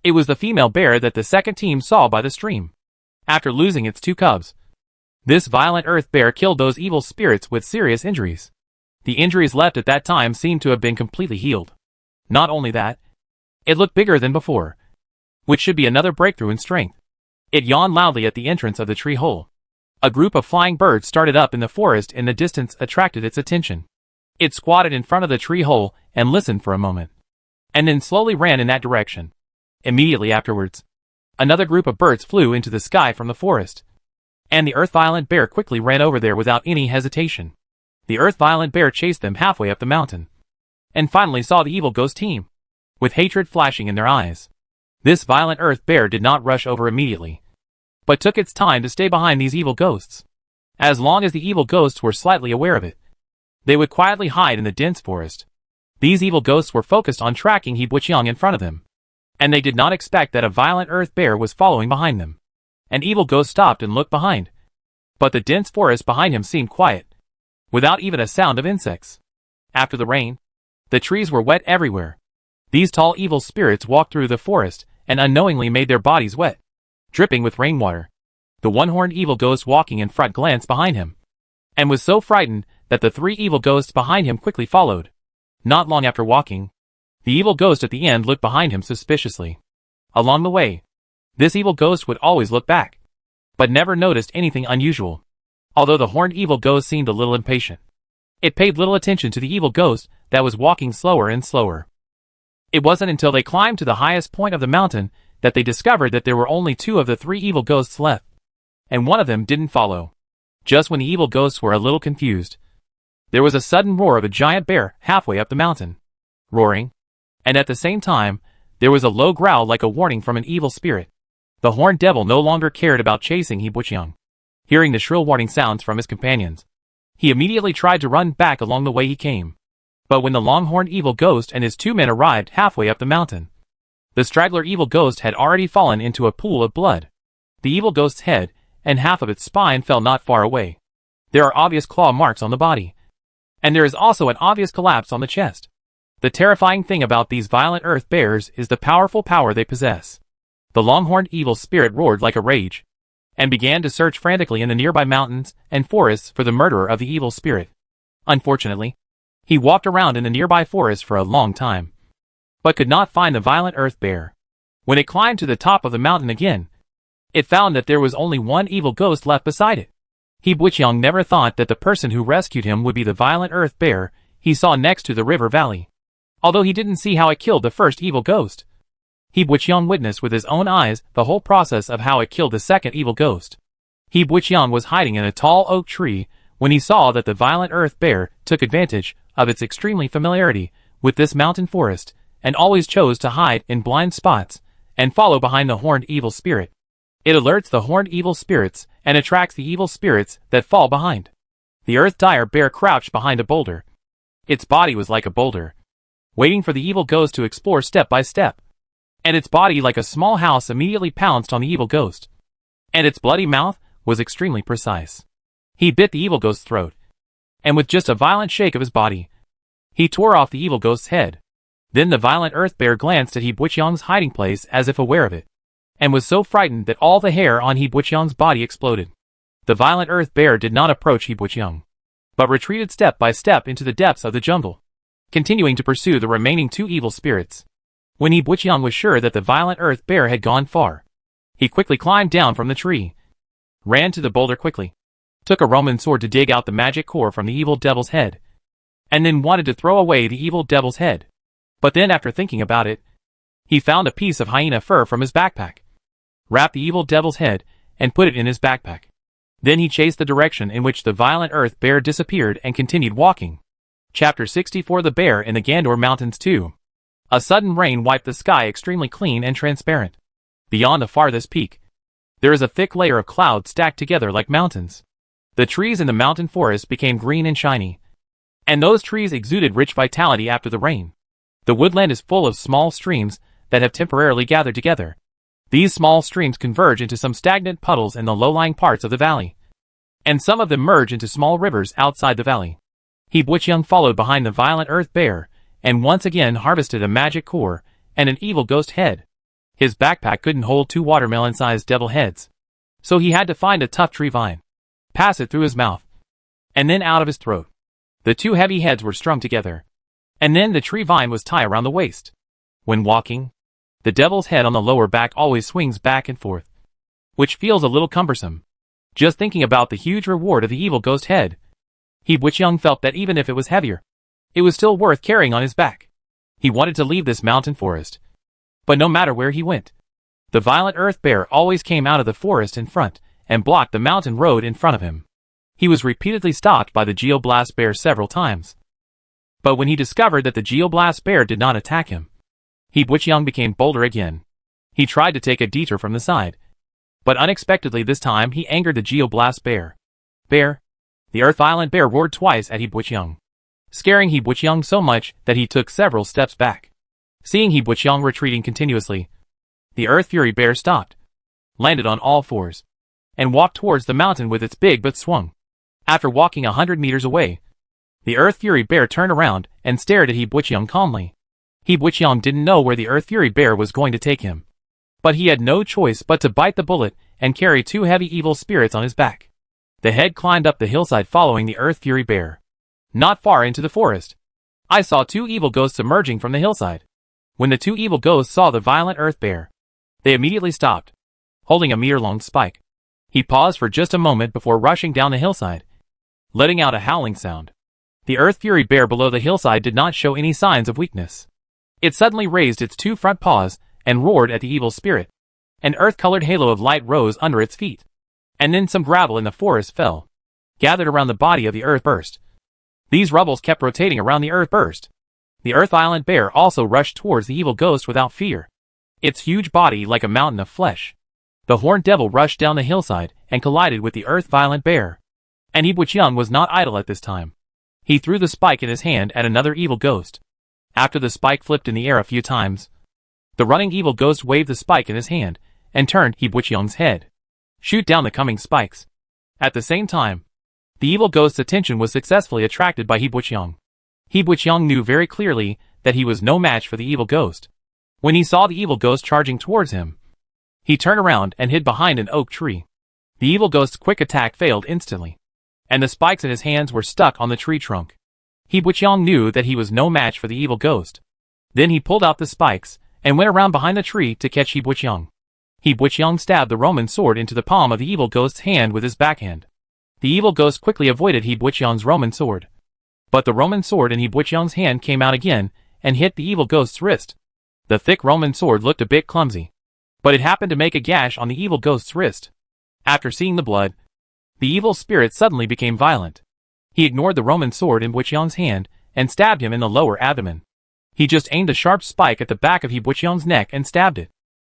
[SPEAKER 1] It was the female bear that the second team saw by the stream. After losing its 2 cubs, this violent earth bear killed those evil spirits with serious injuries. The injuries left at that time seemed to have been completely healed. Not only that, it looked bigger than before, which should be another breakthrough in strength. It yawned loudly at the entrance of the tree hole. A group of flying birds started up in the forest in the distance attracted its attention. It squatted in front of the tree hole and listened for a moment, and then slowly ran in that direction. Immediately afterwards, another group of birds flew into the sky from the forest, and the earth-violent bear quickly ran over there without any hesitation. The earth-violent bear chased them halfway up the mountain, and finally saw the evil ghost team, with hatred flashing in their eyes. This violent earth bear did not rush over immediately, but took its time to stay behind these evil ghosts. As long as the evil ghosts were slightly aware of it, they would quietly hide in the dense forest. These evil ghosts were focused on tracking He Buqiang in front of them, and they did not expect that a violent earth bear was following behind them. An evil ghost stopped and looked behind, but the dense forest behind him seemed quiet, without even a sound of insects. After the rain, the trees were wet everywhere. These tall evil spirits walked through the forest and unknowingly made their bodies wet, dripping with rainwater. The one-horned evil ghost walking in front glanced behind him, and was so frightened that the 3 evil ghosts behind him quickly followed. Not long after walking, the evil ghost at the end looked behind him suspiciously. Along the way, this evil ghost would always look back, but never noticed anything unusual. Although the horned evil ghost seemed a little impatient, it paid little attention to the evil ghost that was walking slower and slower. It wasn't until they climbed to the highest point of the mountain that they discovered that there were only 2 of the 3 evil ghosts left, and one of them didn't follow. Just when the evil ghosts were a little confused, there was a sudden roar of a giant bear halfway up the mountain, roaring, and at the same time, there was a low growl like a warning from an evil spirit. The horned devil no longer cared about chasing He Buqiang. Hearing the shrill warning sounds from his companions, he immediately tried to run back along the way he came. But when the long-horned evil ghost and his 2 men arrived halfway up the mountain, the straggler evil ghost had already fallen into a pool of blood. The evil ghost's head and half of its spine fell not far away. There are obvious claw marks on the body, and there is also an obvious collapse on the chest. The terrifying thing about these violent earth bears is the powerful power they possess. The long-horned evil spirit roared like a rage, and began to search frantically in the nearby mountains and forests for the murderer of the evil spirit. Unfortunately, he walked around in the nearby forest for a long time, but could not find the violent earth bear. When it climbed to the top of the mountain again, it found that there was only 1 evil ghost left beside it. He Buqiang never thought that the person who rescued him would be the violent earth bear he saw next to the river valley. Although he didn't see how it killed the first evil ghost, He Buqiang witnessed with his own eyes the whole process of how it killed the second evil ghost. He Buqiang was hiding in a tall oak tree when he saw that the violent earth bear took advantage of its extremely familiarity with this mountain forest, and always chose to hide in blind spots and follow behind the horned evil spirit. It alerts the horned evil spirits and attracts the evil spirits that fall behind. The earth-dire bear crouched behind a boulder. Its body was like a boulder, waiting for the evil ghost to explore step by step. And its body, like a small house, immediately pounced on the evil ghost. And its bloody mouth was extremely precise. He bit the evil ghost's throat, and with just a violent shake of his body, he tore off the evil ghost's head. Then the violent earth bear glanced at He Buqiang's hiding place as if aware of it, and was so frightened that all the hair on He Buqiang's body exploded. The violent earth bear did not approach He Buqiang, but retreated step by step into the depths of the jungle, continuing to pursue the remaining 2 evil spirits. When He Buqiang was sure that the violent earth bear had gone far, he quickly climbed down from the tree, ran to the boulder quickly, took a Roman sword to dig out the magic core from the evil devil's head, and then wanted to throw away the evil devil's head. But then, after thinking about it, He found a piece of hyena fur from his backpack, wrapped the evil devil's head, and put it in his backpack. Then he chased the direction in which the violent earth bear disappeared and continued walking. Chapter 64 The Bear in the Gandor Mountains 2. A sudden rain wiped the sky extremely clean and transparent. Beyond the farthest peak, there is a thick layer of clouds stacked together like mountains. The trees in the mountain forest became green and shiny, and those trees exuded rich vitality after the rain. The woodland is full of small streams that have temporarily gathered together. These small streams converge into some stagnant puddles in the low-lying parts of the valley, and some of them merge into small rivers outside the valley. He-Butcheong followed behind the violent earth bear, and once again harvested a magic core and an evil ghost head. His backpack couldn't hold 2 watermelon-sized devil heads, so he had to find a tough tree vine, pass it through his mouth, and then out of his throat. The 2 heavy heads were strung together, and then the tree vine was tied around the waist. When walking, the devil's head on the lower back always swings back and forth, which feels a little cumbersome. Just thinking about the huge reward of the evil ghost head, He-Butcheong felt that even if it was heavier, it was still worth carrying on his back. He wanted to leave this mountain forest, but no matter where he went, the violent earth bear always came out of the forest in front and blocked the mountain road in front of him. He was repeatedly stopped by the Geoblast bear several times, but when he discovered that the Geoblast bear did not attack him, He-Butcheong became bolder again. He tried to take a detour from the side, but unexpectedly this time he angered the Geoblast bear. Bear! The Earth Violent bear roared twice at He-Butcheong, scaring He-Butcheong so much that he took several steps back. Seeing He-Butcheong retreating continuously, the Earth Fury bear stopped, landed on all fours, and walked towards the mountain with its big butt swung. After walking 100 meters away, the Earth Fury bear turned around and stared at He-Butcheong calmly. He-Butcheong didn't know where the Earth Fury bear was going to take him, but he had no choice but to bite the bullet and carry 2 heavy evil spirits on his back. The head climbed up the hillside following the Earth Fury bear. Not far into the forest, I saw 2 evil ghosts emerging from the hillside. When the 2 evil ghosts saw the violent earth bear, they immediately stopped, holding a meter-long spike. He paused for just a moment before rushing down the hillside, letting out a howling sound. The Earth Fury bear below the hillside did not show any signs of weakness. It suddenly raised its 2 front paws and roared at the evil spirit. An earth-colored halo of light rose under its feet, and then some gravel in the forest fell, gathered around the body of the earth burst. These rubbles kept rotating around the earth burst. The Earth Violent bear also rushed towards the evil ghost without fear, its huge body like a mountain of flesh. The horned devil rushed down the hillside and collided with the Earth Violent bear. And He-Butcheong was not idle at this time. He threw the spike in his hand at another evil ghost. After the spike flipped in the air a few times, the running evil ghost waved the spike in his hand and turned He-Butcheong's head. Shoot down the coming spikes. At the same time, the evil ghost's attention was successfully attracted by He-Butcheong. He-Butcheong knew very clearly that he was no match for the evil ghost. When he saw the evil ghost charging towards him, he turned around and hid behind an oak tree. The evil ghost's quick attack failed instantly, and the spikes in his hands were stuck on the tree trunk. He-Butcheong knew that he was no match for the evil ghost. Then he pulled out the spikes and went around behind the tree to catch He-Butcheong. He-Butcheong stabbed the Roman sword into the palm of the evil ghost's hand with his backhand. The evil ghost quickly avoided He-Butcheong's Roman sword, but the Roman sword in He-Butcheong's hand came out again and hit the evil ghost's wrist. The thick Roman sword looked a bit clumsy, but it happened to make a gash on the evil ghost's wrist. After seeing the blood, the evil spirit suddenly became violent. He ignored the Roman sword in He-Butcheong's hand and stabbed him in the lower abdomen. He just aimed a sharp spike at the back of He-Butcheong's neck and stabbed it.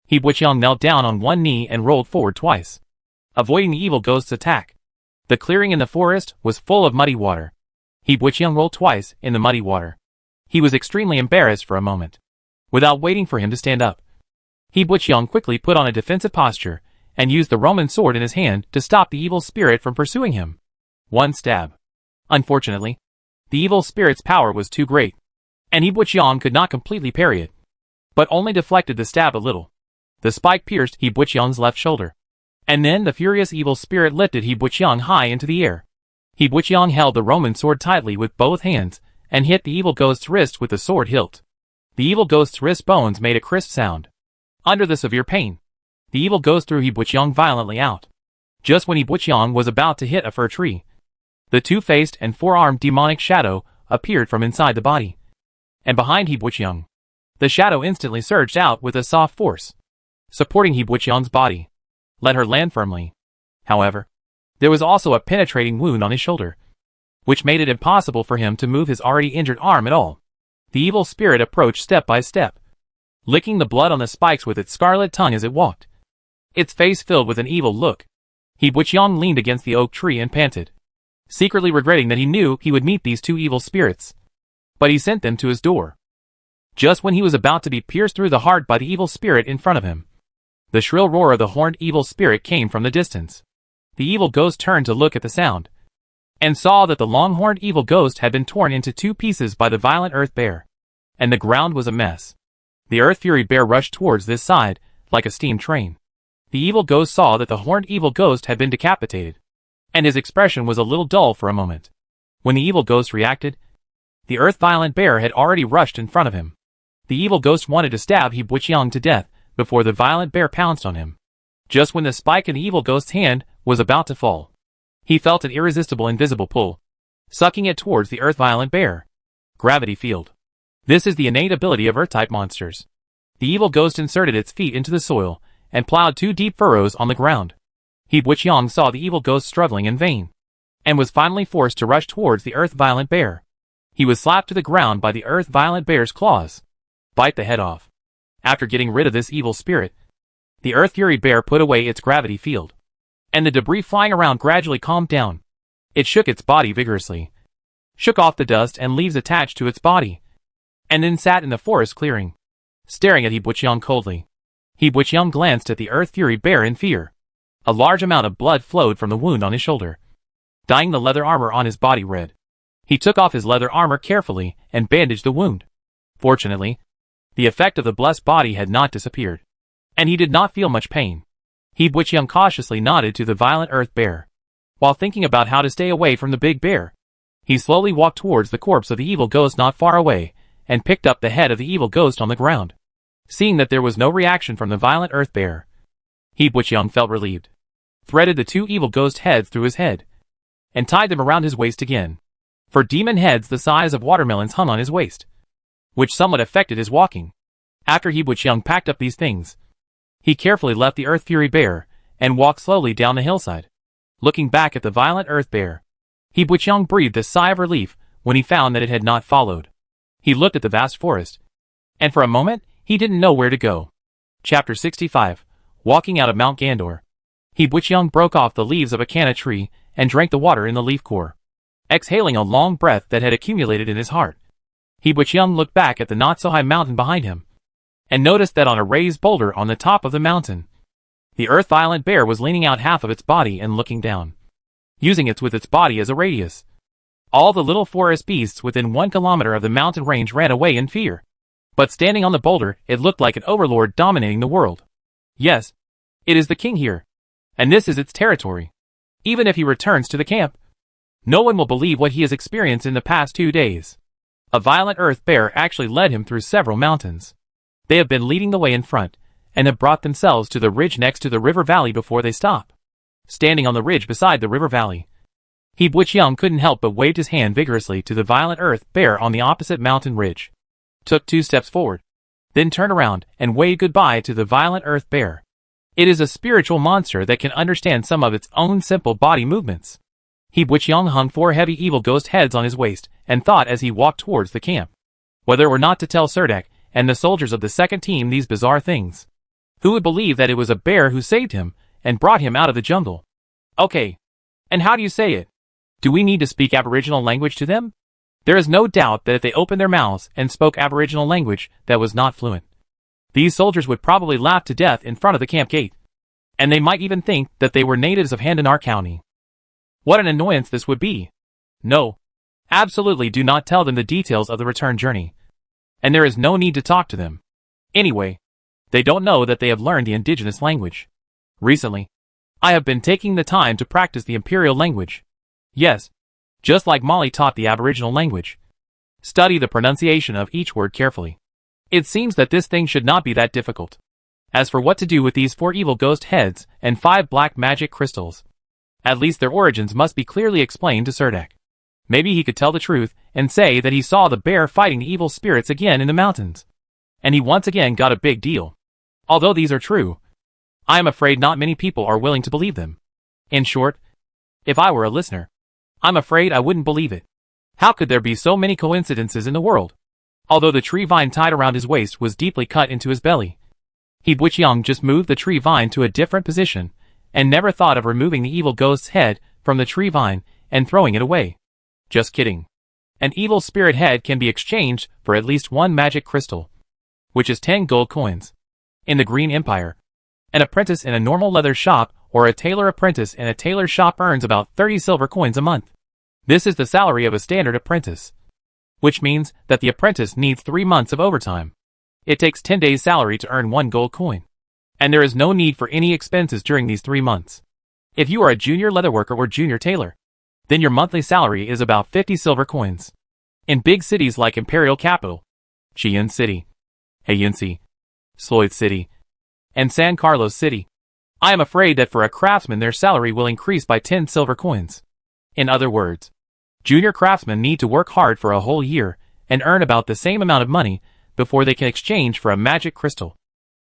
[SPEAKER 1] He-Butcheong knelt down on one knee and rolled forward twice, avoiding the evil ghost's attack. The clearing in the forest was full of muddy water. He-Butcheong rolled twice in the muddy water. He was extremely embarrassed for a moment. Without waiting for him to stand up, He-Butcheong quickly put on a defensive posture and used the Roman sword in his hand to stop the evil spirit from pursuing him. One stab. Unfortunately, the evil spirit's power was too great, and He-Butcheong could not completely parry it, but only deflected the stab a little. The spike pierced He-Butcheong's left shoulder, and then the furious evil spirit lifted He-Butcheong high into the air. He-Butcheong held the Roman sword tightly with both hands and hit the evil ghost's wrist with the sword hilt. The evil ghost's wrist bones made a crisp sound. Under the severe pain, the evil ghost threw He-Butcheong violently out. Just when He-Butcheong was about to hit a fir tree, the two-faced and four-armed demonic shadow appeared from inside the body, and behind He-Butcheong. The shadow instantly surged out with a soft force, supporting He Buqiang's body, let her land firmly. However, there was also a penetrating wound on his shoulder, which made it impossible for him to move his already injured arm at all. The evil spirit approached step by step, licking the blood on the spikes with its scarlet tongue as it walked, its face filled with an evil look. He Buqiang leaned against the oak tree and panted, secretly regretting that he knew he would meet these two evil spirits. But he sent them to his door. Just when he was about to be pierced through the heart by the evil spirit in front of him, the shrill roar of the horned evil spirit came from the distance. The evil ghost turned to look at the sound, and saw that the long-horned evil ghost had been torn into two pieces by the violent earth bear, and the ground was a mess. The earth fury bear rushed towards this side, like a steam train. The evil ghost saw that the horned evil ghost had been decapitated, and his expression was a little dull for a moment. When the evil ghost reacted, the earth violent bear had already rushed in front of him. The evil ghost wanted to stab He Buqiang to death before the violent bear pounced on him. Just when the spike in the evil ghost's hand was about to fall, he felt an irresistible invisible pull, sucking it towards the earth violent bear. Gravity field. This is the innate ability of earth-type monsters. The evil ghost inserted its feet into the soil and plowed two deep furrows on the ground. He Buqiang saw the evil ghost struggling in vain, and was finally forced to rush towards the earth violent bear. He was slapped to the ground by the earth violent bear's claws. Bite the head off. After getting rid of this evil spirit, the earth fury bear put away its gravity field, and the debris flying around gradually calmed down. It shook its body vigorously, shook off the dust and leaves attached to its body, and then sat in the forest clearing, staring at He Buqiang coldly. He Buqiang glanced at the earth fury bear in fear. A large amount of blood flowed from the wound on his shoulder, dyeing the leather armor on his body red. He took off his leather armor carefully and bandaged the wound. Fortunately, the effect of the blessed body had not disappeared, and he did not feel much pain. He Buqiang cautiously nodded to the violent earth bear. While thinking about how to stay away from the big bear, he slowly walked towards the corpse of the evil ghost not far away, and picked up the head of the evil ghost on the ground. Seeing that there was no reaction from the violent earth bear, He Buqiang felt relieved, threaded the two evil ghost heads through his head, and tied them around his waist again. For demon heads the size of watermelons hung on his waist, which somewhat affected his walking. After He Buqiang packed up these things, he carefully left the earth fury bear and walked slowly down the hillside. Looking back at the violent earth bear, He Buqiang breathed a sigh of relief when he found that it had not followed. He looked at the vast forest, and for a moment he didn't know where to go. Chapter 65. Walking out of Mount Gandor. He Buqiang broke off the leaves of a canna tree and drank the water in the leaf core, exhaling a long breath that had accumulated in his heart. He Buqiang looked back at the not-so-high mountain behind him, and noticed that on a raised boulder on the top of the mountain, the earth violent bear was leaning out half of its body and looking down, using it with its body as a radius. All the little forest beasts within 1 kilometer of the mountain range ran away in fear. But standing on the boulder, it looked like an overlord dominating the world. Yes, it is the king here, and this is its territory. Even if he returns to the camp, no one will believe what he has experienced in the past 2 days. A violent earth bear actually led him through several mountains. They have been leading the way in front, and have brought themselves to the ridge next to the river valley before they stop. Standing on the ridge beside the river valley, He Buqiang couldn't help but waved his hand vigorously to the violent earth bear on the opposite mountain ridge, took 2 steps forward, then turned around and waved goodbye to the violent earth bear. It is a spiritual monster that can understand some of its own simple body movements. He Buqiang hung 4 heavy evil ghost heads on his waist and thought as he walked towards the camp, whether or not to tell Serdek and the soldiers of the second team these bizarre things. Who would believe that it was a bear who saved him and brought him out of the jungle? Okay, and how do you say it? Do we need to speak Aboriginal language to them? There is no doubt that if they opened their mouths and spoke Aboriginal language that was not fluent, these soldiers would probably laugh to death in front of the camp gate, and they might even think that they were natives of Handanar County. What an annoyance this would be. No, absolutely do not tell them the details of the return journey, and there is no need to talk to them. Anyway, they don't know that they have learned the indigenous language. Recently, I have been taking the time to practice the imperial language. Yes, just like Molly taught the Aboriginal language. Study the pronunciation of each word carefully. It seems that this thing should not be that difficult. As for what to do with these 4 evil ghost heads and 5 black magic crystals, at least their origins must be clearly explained to Serdek. Maybe he could tell the truth and say that he saw the bear fighting the evil spirits again in the mountains. and he once again got a big deal. Although these are true, I am afraid not many people are willing to believe them. In short, if I were a listener, I'm afraid I wouldn't believe it. How could there be so many coincidences in the world? Although the tree vine tied around his waist was deeply cut into his belly, He Buqiang just moved the tree vine to a different position, and never thought of removing the evil ghost's head from the tree vine and throwing it away. Just kidding. An evil spirit head can be exchanged for at least one magic crystal, which is 10 gold coins. In the Green Empire, an apprentice in a normal leather shop or a tailor apprentice in a tailor shop earns about 30 silver coins a month. This is the salary of a standard apprentice, which means that the apprentice needs 3 months of overtime. It takes 10 days' salary to earn 1 gold coin, and there is no need for any expenses during these 3 months. If you are a junior leatherworker or junior tailor, then your monthly salary is about 50 silver coins. In big cities like Imperial Capital, Xi'an City, Helensa, Sloyd City, and San Carlos City, I am afraid that for a craftsman their salary will increase by 10 silver coins. In other words, junior craftsmen need to work hard for a whole year and earn about the same amount of money before they can exchange for a magic crystal.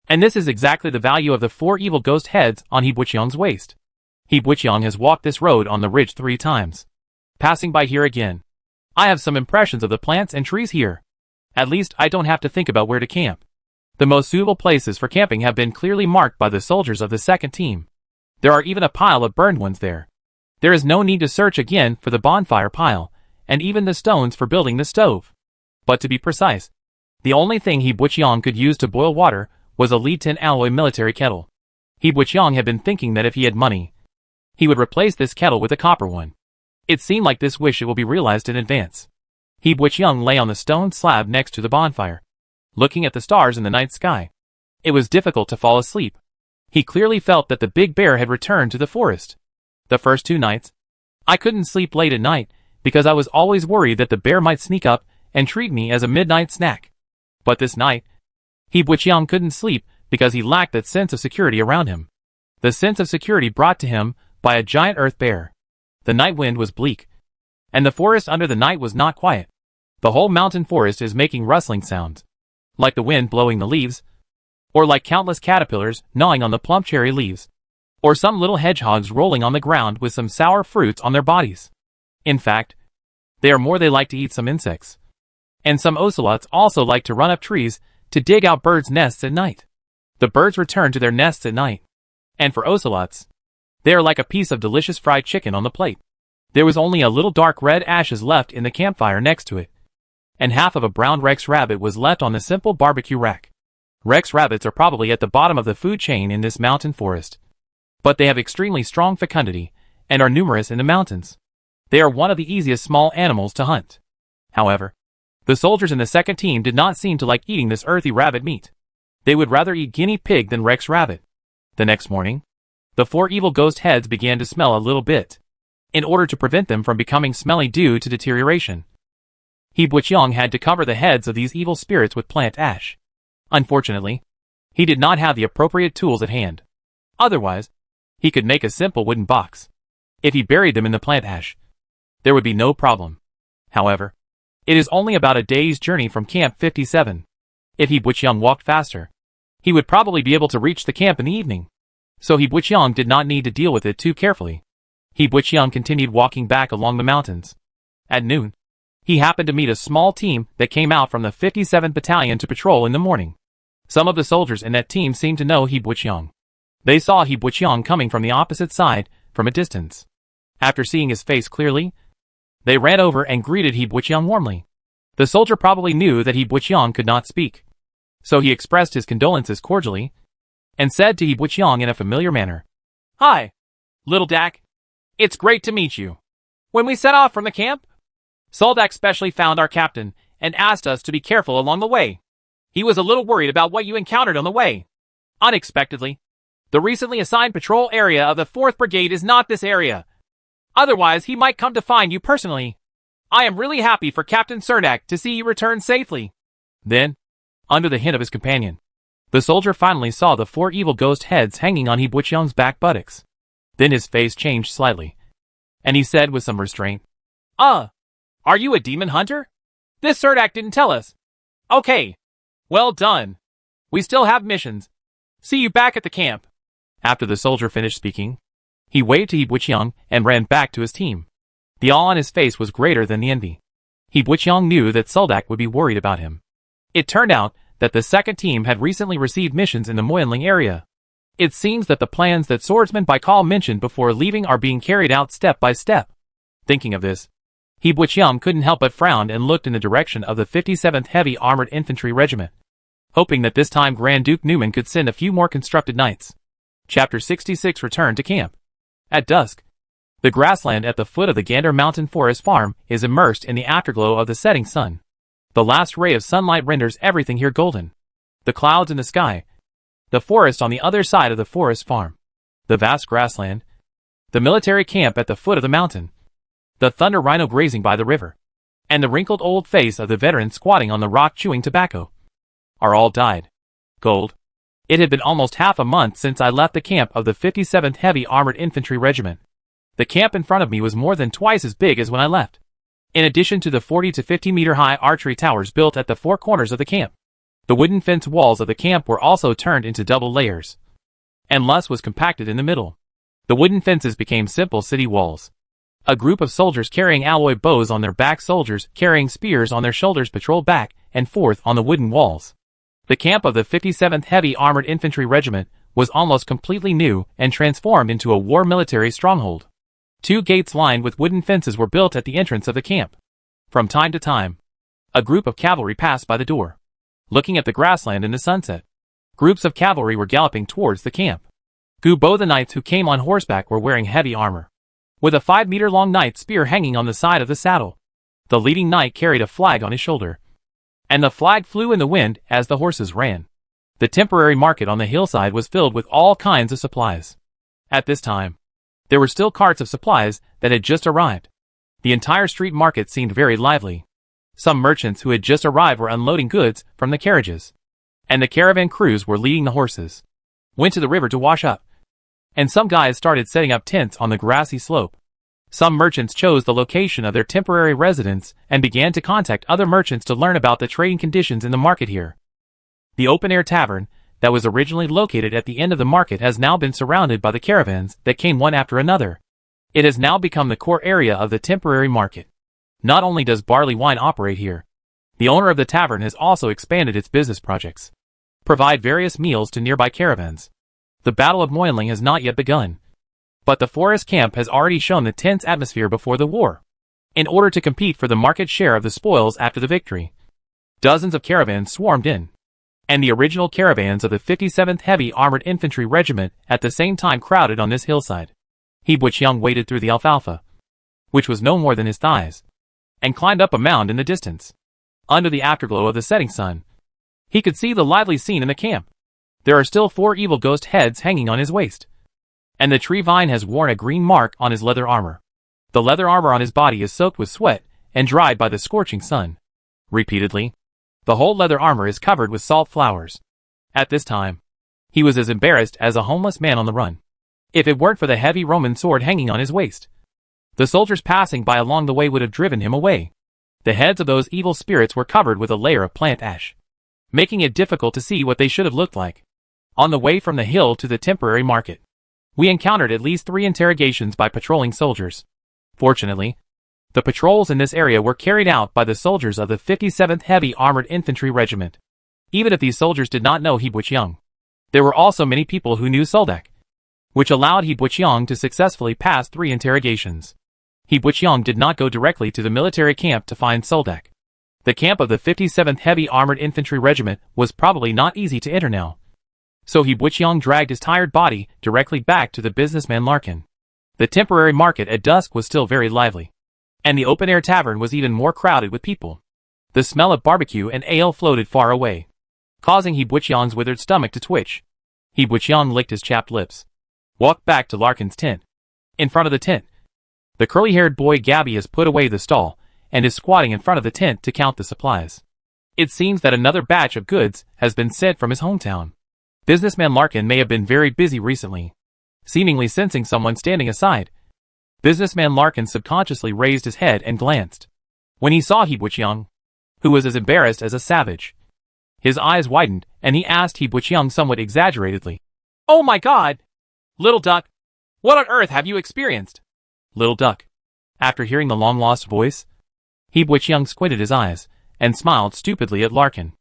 [SPEAKER 1] And this is exactly the value of the 4 evil ghost heads on He Buqiang's waist. He Buqiang has walked this road on the ridge 3 times. Passing by here again, I have some impressions of the plants and trees here. At least I don't have to think about where to camp. The most suitable places for camping have been clearly marked by the soldiers of the second team. There are even a pile of burned ones there. There is no need to search again for the bonfire pile, and even the stones for building the stove. But to be precise, the only thing He Buqiang could use to boil water was a lead tin alloy military kettle. He Buqiang had been thinking that if he had money, he would replace this kettle with a copper one. It seemed like this wish will be realized in advance. He Buqiang lay on the stone slab next to the bonfire, looking at the stars in the night sky. It was difficult to fall asleep. He clearly felt that the big bear had returned to the forest. The first 2 nights, I couldn't sleep late at night because I was always worried that the bear might sneak up and treat me as a midnight snack. But this night, He Buqiang couldn't sleep because he lacked that sense of security around him. The sense of security brought to him by a giant earth bear. The night wind was bleak, and the forest under the night was not quiet. The whole mountain forest is making rustling sounds, like the wind blowing the leaves, or like countless caterpillars gnawing on the plump cherry leaves, or some little hedgehogs rolling on the ground with some sour fruits on their bodies. In fact, they like to eat some insects. And some ocelots also like to run up trees to dig out birds' nests at night. The birds return to their nests at night. And for ocelots, they are like a piece of delicious fried chicken on the plate. There was only a little dark red ashes left in the campfire next to it, and half of a brown Rex rabbit was left on the simple barbecue rack. Rex rabbits are probably at the bottom of the food chain in this mountain forest, but they have extremely strong fecundity and are numerous in the mountains. They are one of the easiest small animals to hunt. However, the soldiers in the second team did not seem to like eating this earthy rabbit meat. They would rather eat guinea pig than Rex rabbit. The next morning, the 4 evil ghost heads began to smell a little bit, in order to prevent them from becoming smelly due to deterioration. He Buqiang had to cover the heads of these evil spirits with plant ash. Unfortunately, he did not have the appropriate tools at hand. Otherwise, he could make a simple wooden box. If he buried them in the plant ash, there would be no problem. However, it is only about a day's journey from Camp 57. If He Buqiang walked faster, he would probably be able to reach the camp in the evening. So He Buqiang did not need to deal with it too carefully. He Buqiang continued walking back along the mountains. At noon, he happened to meet a small team that came out from the 57th Battalion to patrol in the morning. Some of the soldiers in that team seemed to know He Buqiang. They saw He Buqiang coming from the opposite side from a distance. After seeing his face clearly, they ran over and greeted He Buqiang warmly. The soldier probably knew that He Buqiang could not speak, so he expressed his condolences cordially, and said to He Buqiang in a familiar manner, "Hi, little Dak. It's great to meet you. When we set off from the camp, Soldak specially found our captain and asked us to be careful along the way. He was a little worried about what you encountered on the way. Unexpectedly, the recently assigned patrol area of the 4th Brigade is not this area. Otherwise, he might come to find you personally. I am really happy for Captain Cernak to see you return safely." Then, under the hint of his companion, the soldier finally saw the 4 evil ghost heads hanging on He Buqiang's back buttocks. Then his face changed slightly, and he said with some restraint, Are you a demon hunter? This Cernak didn't tell us." "Okay. Well done. We still have missions. See you back at the camp. After the soldier finished speaking, he waved to He Buqiang and ran back to his team. The awe on his face was greater than the envy. He Buqiang knew that Soldak would be worried about him. It turned out that the second team had recently received missions in the Moyinling area. It seems that the plans that Swordsman Baikal mentioned before leaving are being carried out step by step. Thinking of this, He Buqiang couldn't help but frown and looked in the direction of the 57th Heavy Armored Infantry Regiment, hoping that this time Grand Duke Newman could send a few more constructed knights. Chapter 66 Return to Camp. At dusk, the grassland at the foot of the Gander Mountain Forest Farm is immersed in the afterglow of the setting sun. The last ray of sunlight renders everything here golden. The clouds in the sky, the forest on the other side of the forest farm, the vast grassland, the military camp at the foot of the mountain, the thunder rhino grazing by the river, and the wrinkled old face of the veteran squatting on the rock chewing tobacco, are all dyed gold. It had been almost half a month since I left the camp of the 57th Heavy Armored Infantry Regiment. The camp in front of me was more than twice as big as when I left. In addition to the 40 to 50 meter high archery towers built at the four corners of the camp, the wooden fence walls of the camp were also turned into double layers, and less was compacted in the middle. The wooden fences became simple city walls. A group of soldiers carrying alloy bows on their back, soldiers carrying spears on their shoulders, patrolled back and forth on the wooden walls. The camp of the 57th Heavy Armored Infantry Regiment was almost completely new and transformed into a war military stronghold. 2 gates lined with wooden fences were built at the entrance of the camp. From time to time, a group of cavalry passed by the door, looking at the grassland in the sunset. Groups of cavalry were galloping towards the camp. Gubo, the knights who came on horseback, were wearing heavy armor, with a 5-meter-long knight spear hanging on the side of the saddle. The leading knight carried a flag on his shoulder, and the flag flew in the wind as the horses ran. The temporary market on the hillside was filled with all kinds of supplies. At this time, there were still carts of supplies that had just arrived. The entire street market seemed very lively. Some merchants who had just arrived were unloading goods from the carriages, and the caravan crews were leading the horses, went to the river to wash up, and some guys started setting up tents on the grassy slope. Some merchants chose the location of their temporary residence and began to contact other merchants to learn about the trading conditions in the market here. The open-air tavern that was originally located at the end of the market has now been surrounded by the caravans that came one after another. It has now become the core area of the temporary market. Not only does barley wine operate here, the owner of the tavern has also expanded its business projects, provide various meals to nearby caravans. The Battle of Moyinling has not yet begun, but the forest camp has already shown the tense atmosphere before the war. In order to compete for the market share of the spoils after the victory, dozens of caravans swarmed in, and the original caravans of the 57th Heavy Armored Infantry Regiment at the same time crowded on this hillside. He Buqiang waded through the alfalfa, which was no more than his thighs, and climbed up a mound in the distance. Under the afterglow of the setting sun, he could see the lively scene in the camp. There are still 4 evil ghost heads hanging on his waist, and the tree vine has worn a green mark on his leather armor. The leather armor on his body is soaked with sweat and dried by the scorching sun. Repeatedly, the whole leather armor is covered with salt flowers. At this time, he was as embarrassed as a homeless man on the run. If it weren't for the heavy Roman sword hanging on his waist, the soldiers passing by along the way would have driven him away. The heads of those evil spirits were covered with a layer of plant ash, making it difficult to see what they should have looked like. On the way from the hill to the temporary market, we encountered at least 3 interrogations by patrolling soldiers. Fortunately, the patrols in this area were carried out by the soldiers of the 57th Heavy Armored Infantry Regiment. Even if these soldiers did not know He Buqiang, there were also many people who knew Soldak, which allowed He Buqiang to successfully pass 3 interrogations. He Buqiang did not go directly to the military camp to find Soldak. The camp of the 57th Heavy Armored Infantry Regiment was probably not easy to enter now, so He Buqiang dragged his tired body directly back to the businessman Larkin. The temporary market at dusk was still very lively, and the open-air tavern was even more crowded with people. The smell of barbecue and ale floated far away, causing He Buqiang's withered stomach to twitch. He Buqiang licked his chapped lips, walked back to Larkin's tent. In front of the tent, the curly-haired boy Gabby has put away the stall and is squatting in front of the tent to count the supplies. It seems that another batch of goods has been sent from his hometown. Businessman Larkin may have been very busy recently. Seemingly sensing someone standing aside, Businessman Larkin subconsciously raised his head and glanced. When he saw He Buqiang, who was as embarrassed as a savage, His eyes widened, and he asked He Butchiang somewhat exaggeratedly. "Oh my God! Little duck, what on earth have you experienced?" Little duck. After hearing the long-lost voice, He Butchiang squinted his eyes, and smiled stupidly at Larkin.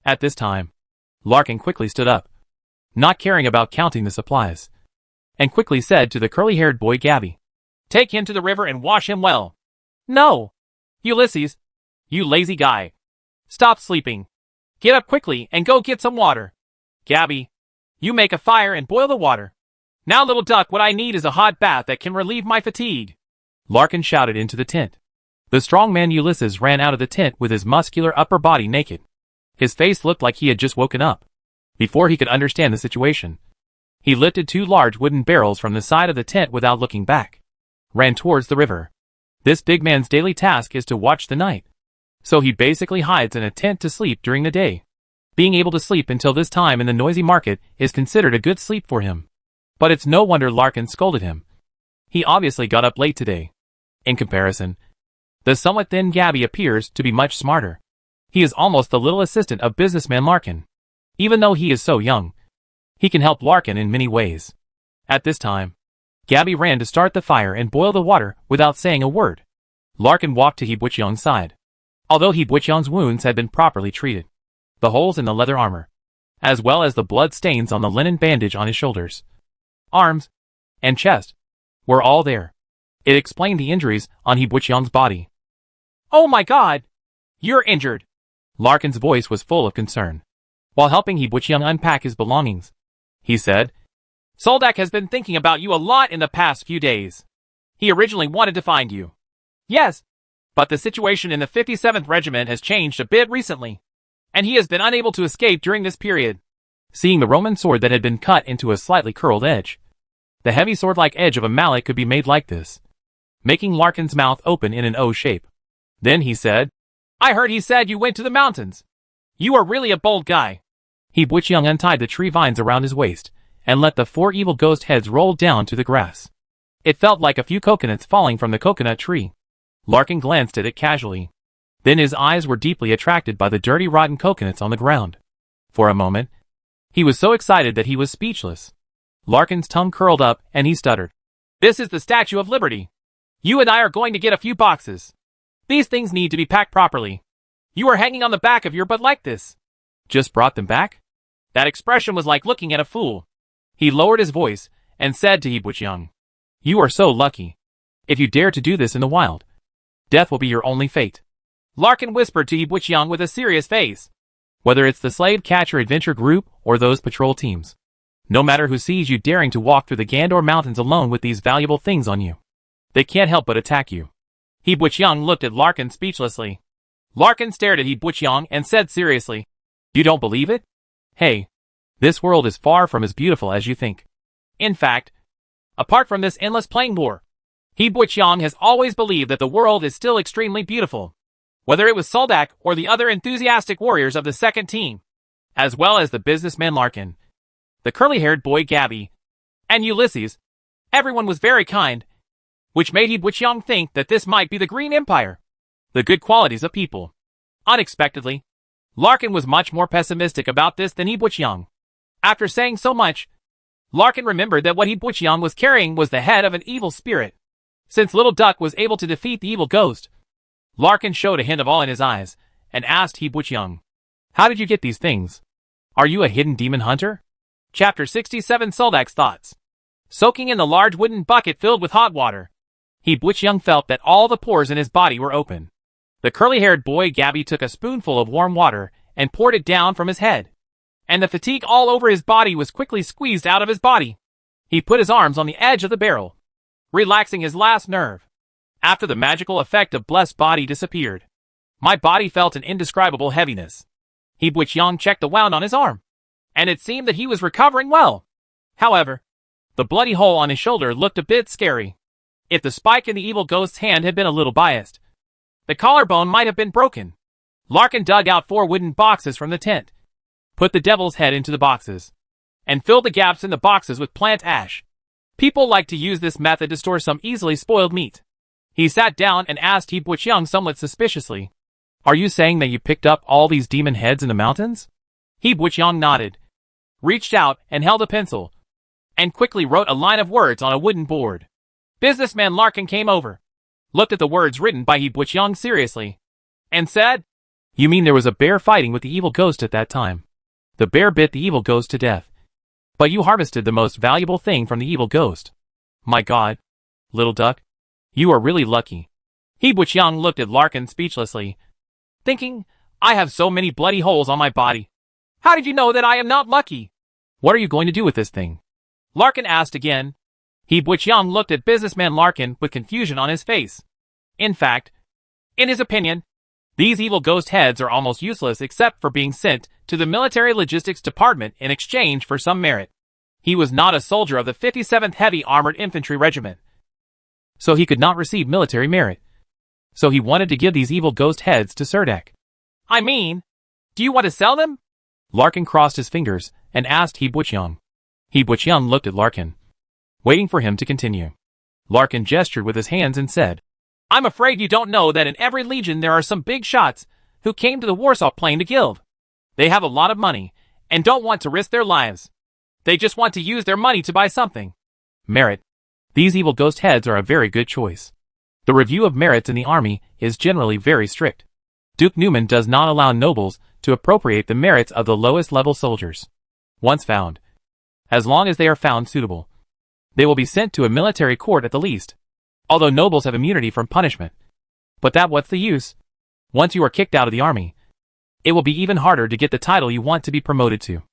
[SPEAKER 1] At this time, Larkin quickly stood up, not caring about counting the supplies, and quickly said to the curly-haired boy Gabby, "Take him to the river and wash him well." "No! Ulysses, you lazy guy. Stop sleeping. Get up quickly and go get some water. Gabby, you make a fire and boil the water. Now, little duck, what I need is a hot bath that can relieve my fatigue," Larkin shouted into the tent. The strong man Ulysses ran out of the tent with his muscular upper body naked. His face looked like he had just woken up. Before he could understand the situation, he lifted 2 large wooden barrels from the side of the tent without looking back, ran towards the river. This big man's daily task is to watch the night, so he basically hides in a tent to sleep during the day. Being able to sleep until this time in the noisy market is considered a good sleep for him. But it's no wonder Larkin scolded him. He obviously got up late today. In comparison, the somewhat thin Gabby appears to be much smarter. He is almost the little assistant of businessman Larkin. Even though he is so young, he can help Larkin in many ways. At this time, Gabby ran to start the fire and boil the water without saying a word. Larkin walked to He Butchiang's side. Although He Butchiang's wounds had been properly treated, the holes in the leather armor, as well as the blood stains on the linen bandage on his shoulders, arms, and chest, were all there. It explained the injuries on He Butchiang's body. "Oh my God! You're injured!" Larkin's voice was full of concern. While helping He Butchiang unpack his belongings, he said, "Soldak has been thinking about you a lot in the past few days. He originally wanted to find you." "Yes, but the situation in the 57th Regiment has changed a bit recently, and he has been unable to escape during this period." Seeing the Roman sword that had been cut into a slightly curled edge, the heavy sword-like edge of a mallet could be made like this, making Larkin's mouth open in an O shape. Then he said, "I heard he said you went to the mountains. You are really a bold guy." He Butchiang untied the tree vines around his waist, and let the 4 evil ghost heads roll down to the grass. It felt like a few coconuts falling from the coconut tree. Larkin glanced at it casually. Then his eyes were deeply attracted by the dirty rotten coconuts on the ground. For a moment, he was so excited that he was speechless. Larkin's tongue curled up and he stuttered. "This is the Statue of Liberty. You and I are going to get a few boxes. These things need to be packed properly. You are hanging on the back of your butt like this." "Just brought them back?" That expression was like looking at a fool. He lowered his voice and said to He Butchiang, "You are so lucky. If you dare to do this in the wild, death will be your only fate." Larkin whispered to He Butchiang with a serious face, "Whether it's the slave catcher adventure group or those patrol teams, no matter who sees you daring to walk through the Gandor Mountains alone with these valuable things on you, they can't help but attack you." He Butchiang looked at Larkin speechlessly. Larkin stared at He Butchiang and said seriously, "You don't believe it? Hey, this world is far from as beautiful as you think. In fact, apart from this endless playing war, He Butchiang has always believed that the world is still extremely beautiful. Whether it was Soldak or the other enthusiastic warriors of the second team, as well as the businessman Larkin, the curly-haired boy Gabby, and Ulysses, everyone was very kind, which made He Butchiang think that this might be the Green Empire, the good qualities of people. Unexpectedly, Larkin was much more pessimistic about this than He Butchiang. After saying so much, Larkin remembered that what He Butchiang was carrying was the head of an evil spirit. Since Little Duck was able to defeat the evil ghost, Larkin showed a hint of awe in his eyes, and asked He Butchiang, "How did you get these things? Are you a hidden demon hunter?" Chapter 67 Soldak's Thoughts. Soaking in the large wooden bucket filled with hot water, He Butchiang felt that all the pores in his body were open. The curly-haired boy Gabby took a spoonful of warm water and poured it down from his head, and the fatigue all over his body was quickly squeezed out of his body. He put his arms on the edge of the barrel, relaxing his last nerve. After the magical effect of blessed body disappeared, my body felt an indescribable heaviness. He Butchiang checked the wound on his arm, and it seemed that he was recovering well. However, the bloody hole on his shoulder looked a bit scary. If the spike in the evil ghost's hand had been a little biased, the collarbone might have been broken. Larkin dug out 4 wooden boxes from the tent, put the devil's head into the boxes, and filled the gaps in the boxes with plant ash. People like to use this method to store some easily spoiled meat. He sat down and asked He Butchiang somewhat suspiciously, "Are you saying that you picked up all these demon heads in the mountains?" He Buqiang nodded, reached out and held a pencil, and quickly wrote a line of words on a wooden board. Businessman Larkin came over, looked at the words written by He Buqiang seriously, and said, "You mean there was a bear fighting with the evil ghost at that time? The bear bit the evil ghost to death. But you harvested the most valuable thing from the evil ghost. My God, little duck, you are really lucky." He Buqiang looked at Larkin speechlessly, thinking, I have so many bloody holes on my body. How did you know that I am not lucky? What are you going to do with this thing? Larkin asked again. He Buqiang looked at businessman Larkin with confusion on his face. In fact, in his opinion, these evil ghost heads are almost useless except for being sent to the military logistics department in exchange for some merit. He was not a soldier of the 57th Heavy Armored Infantry Regiment, so he could not receive military merit. So he wanted to give these evil ghost heads to Serdek. I mean, do you want to sell them? Larkin crossed his fingers and asked He Buqiang. He Buqiang looked at Larkin, waiting for him to continue. Larkin gestured with his hands and said, I'm afraid you don't know that in every legion there are some big shots who came to the Warsaw Plain to gild. They have a lot of money and don't want to risk their lives. They just want to use their money to buy something. Merit. These evil ghost heads are a very good choice. The review of merits in the army is generally very strict. Duke Newman does not allow nobles to appropriate the merits of the lowest level soldiers. Once found, as long as they are found suitable, they will be sent to a military court at the least, although nobles have immunity from punishment. But what's the use? Once you are kicked out of the army, it will be even harder to get the title you want to be promoted to.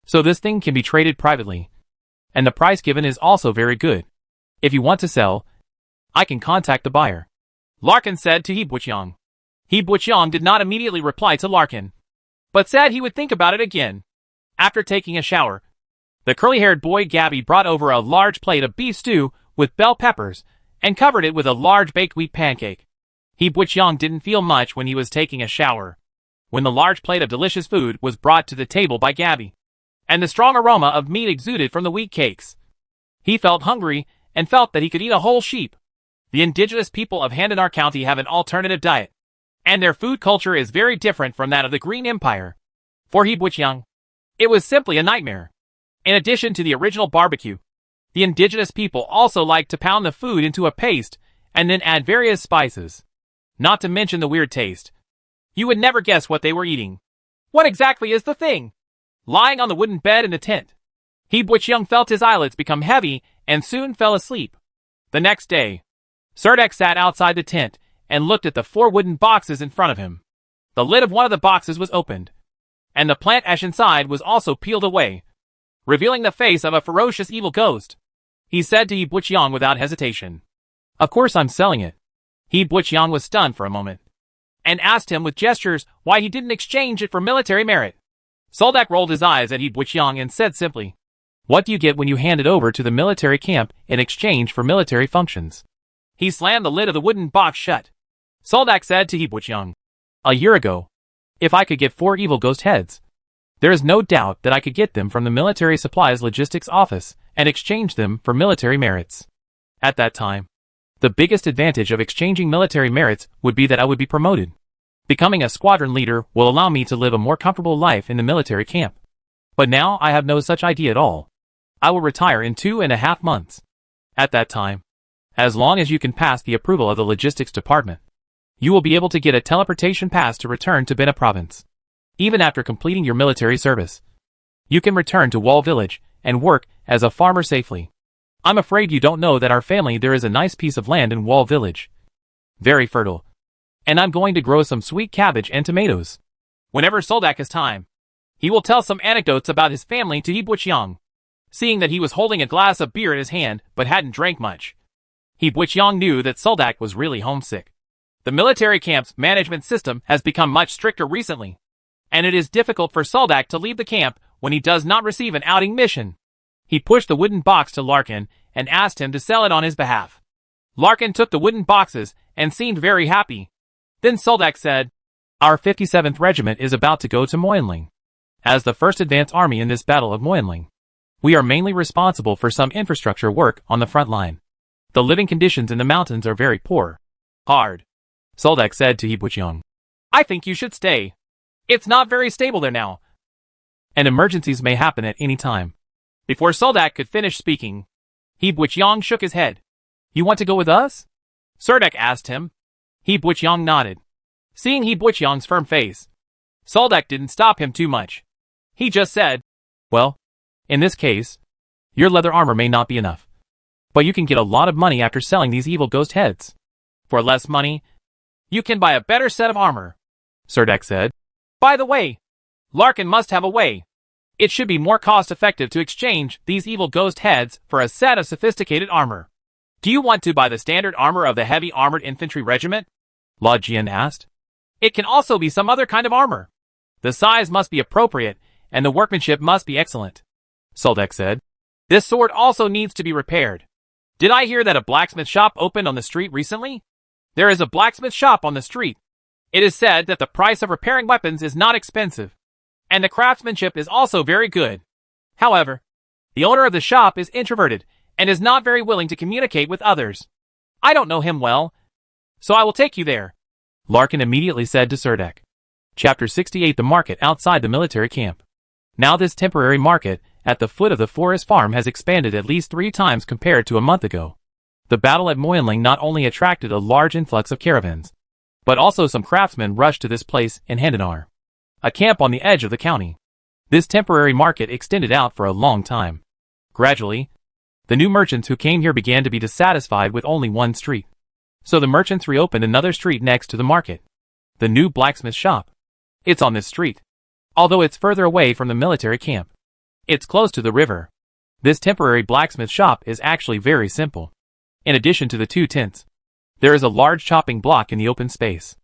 [SPEAKER 1] So this thing can be traded privately, and the price given is also very good. If you want to sell, I can contact the buyer. Larkin said to He Buqiang. He Buqiang did not immediately reply to Larkin, but said he would think about it again. After taking a shower, the curly-haired boy Gabby brought over a large plate of beef stew with bell peppers and covered it with a large baked wheat pancake. He Buqiang didn't feel much when he was taking a shower, when the large plate of delicious food was brought to the table by Gabby, and the strong aroma of meat exuded from the wheat cakes. He felt hungry and felt that he could eat a whole sheep. The indigenous people of Handanar County have an alternative diet, and their food culture is very different from that of the Green Empire. For He Buqiang, it was simply a nightmare. In addition to the original barbecue, the indigenous people also like to pound the food into a paste and then add various spices, not to mention the weird taste. You would never guess what they were eating. What exactly is the thing? Lying on the wooden bed in the tent, He Buqiang felt his eyelids become heavy and soon fell asleep. The next day, Serdek sat outside the tent and looked at the 4 wooden boxes in front of him. The lid of one of the boxes was opened, and the plant ash inside was also peeled away, revealing the face of a ferocious evil ghost. He said to He Buqiang without hesitation, Of course I'm selling it. He Buqiang was stunned for a moment, and asked him with gestures why he didn't exchange it for military merit. Soldak rolled his eyes at He Buqiang and said simply, What do you get when you hand it over to the military camp in exchange for military functions? He slammed the lid of the wooden box shut. Soldak said to He Buqiang, A year ago, if I could get 4 evil ghost heads, there is no doubt that I could get them from the military supplies logistics office and exchange them for military merits. At that time, the biggest advantage of exchanging military merits would be that I would be promoted. Becoming a squadron leader will allow me to live a more comfortable life in the military camp. But now I have no such idea at all. I will retire in 2.5 months. At that time, as long as you can pass the approval of the logistics department, you will be able to get a teleportation pass to return to Bena province. Even after completing your military service, you can return to Wall Village and work as a farmer safely. I'm afraid you don't know that our family there is a nice piece of land in Wall Village. Very fertile. And I'm going to grow some sweet cabbage and tomatoes. Whenever Soldak has time, he will tell some anecdotes about his family to He Buqiang. Seeing that he was holding a glass of beer in his hand but hadn't drank much, He Buqiang knew that Soldak was really homesick. The military camp's management system has become much stricter recently, and it is difficult for Soldak to leave the camp when he does not receive an outing mission. He pushed the wooden box to Larkin and asked him to sell it on his behalf. Larkin took the wooden boxes and seemed very happy. Then Soldak said, Our 57th Regiment is about to go to Moyinling. As the first advance army in this Battle of Moyinling, we are mainly responsible for some infrastructure work on the front line. The living conditions in the mountains are very poor. Hard. Soldak said to He Buqiang, I think you should stay. It's not very stable there now. and emergencies may happen at any time. Before Soldak could finish speaking, He Buiqiang shook his head. You want to go with us? Soldak asked him. He Buiqiang nodded. Seeing He Buiqiang's firm face, Soldak didn't stop him too much. He just said, well, in this case, your leather armor may not be enough. But you can get a lot of money after selling these evil ghost heads. For less money, you can buy a better set of armor, Soldak said. By the way, Larkin must have a way. It should be more cost-effective to exchange these evil ghost heads for a set of sophisticated armor. Do you want to buy the standard armor of the heavy armored infantry regiment? La Jian asked. It can also be some other kind of armor. The size must be appropriate, and the workmanship must be excellent, Soldak said. This sword also needs to be repaired. Did I hear that a blacksmith shop opened on the street recently? There is a blacksmith shop on the street. It is said that the price of repairing weapons is not expensive, and the craftsmanship is also very good. However, the owner of the shop is introverted and is not very willing to communicate with others. I don't know him well, so I will take you there, Larkin immediately said to Soldak. Chapter 68 The Market outside the military camp. Now this temporary market at the foot of the forest farm has expanded at least 3 times compared to a month ago. The battle at Moyinling not only attracted a large influx of caravans, but also some craftsmen rushed to this place in Handanar, a camp on the edge of the county. This temporary market extended out for a long time. Gradually, the new merchants who came here began to be dissatisfied with only one street. So the merchants reopened another street next to the market. The new blacksmith shop. It's on this street, although it's further away from the military camp. It's close to the river. This temporary blacksmith shop is actually very simple. In addition to the 2 tents, there is a large chopping block in the open space.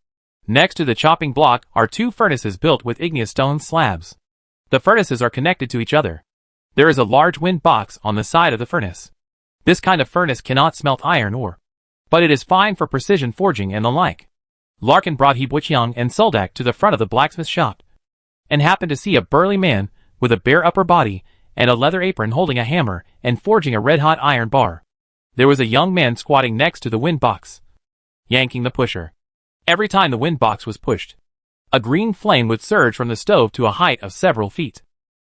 [SPEAKER 1] Next to the chopping block are 2 furnaces built with igneous stone slabs. The furnaces are connected to each other. There is a large wind box on the side of the furnace. This kind of furnace cannot smelt iron ore, but it is fine for precision forging and the like. Larkin brought He Buiqiang and Soldak to the front of the blacksmith shop, and happened to see a burly man with a bare upper body and a leather apron holding a hammer and forging a red-hot iron bar. There was a young man squatting next to the wind box, yanking the pusher. Every time the wind box was pushed, a green flame would surge from the stove to a height of several feet.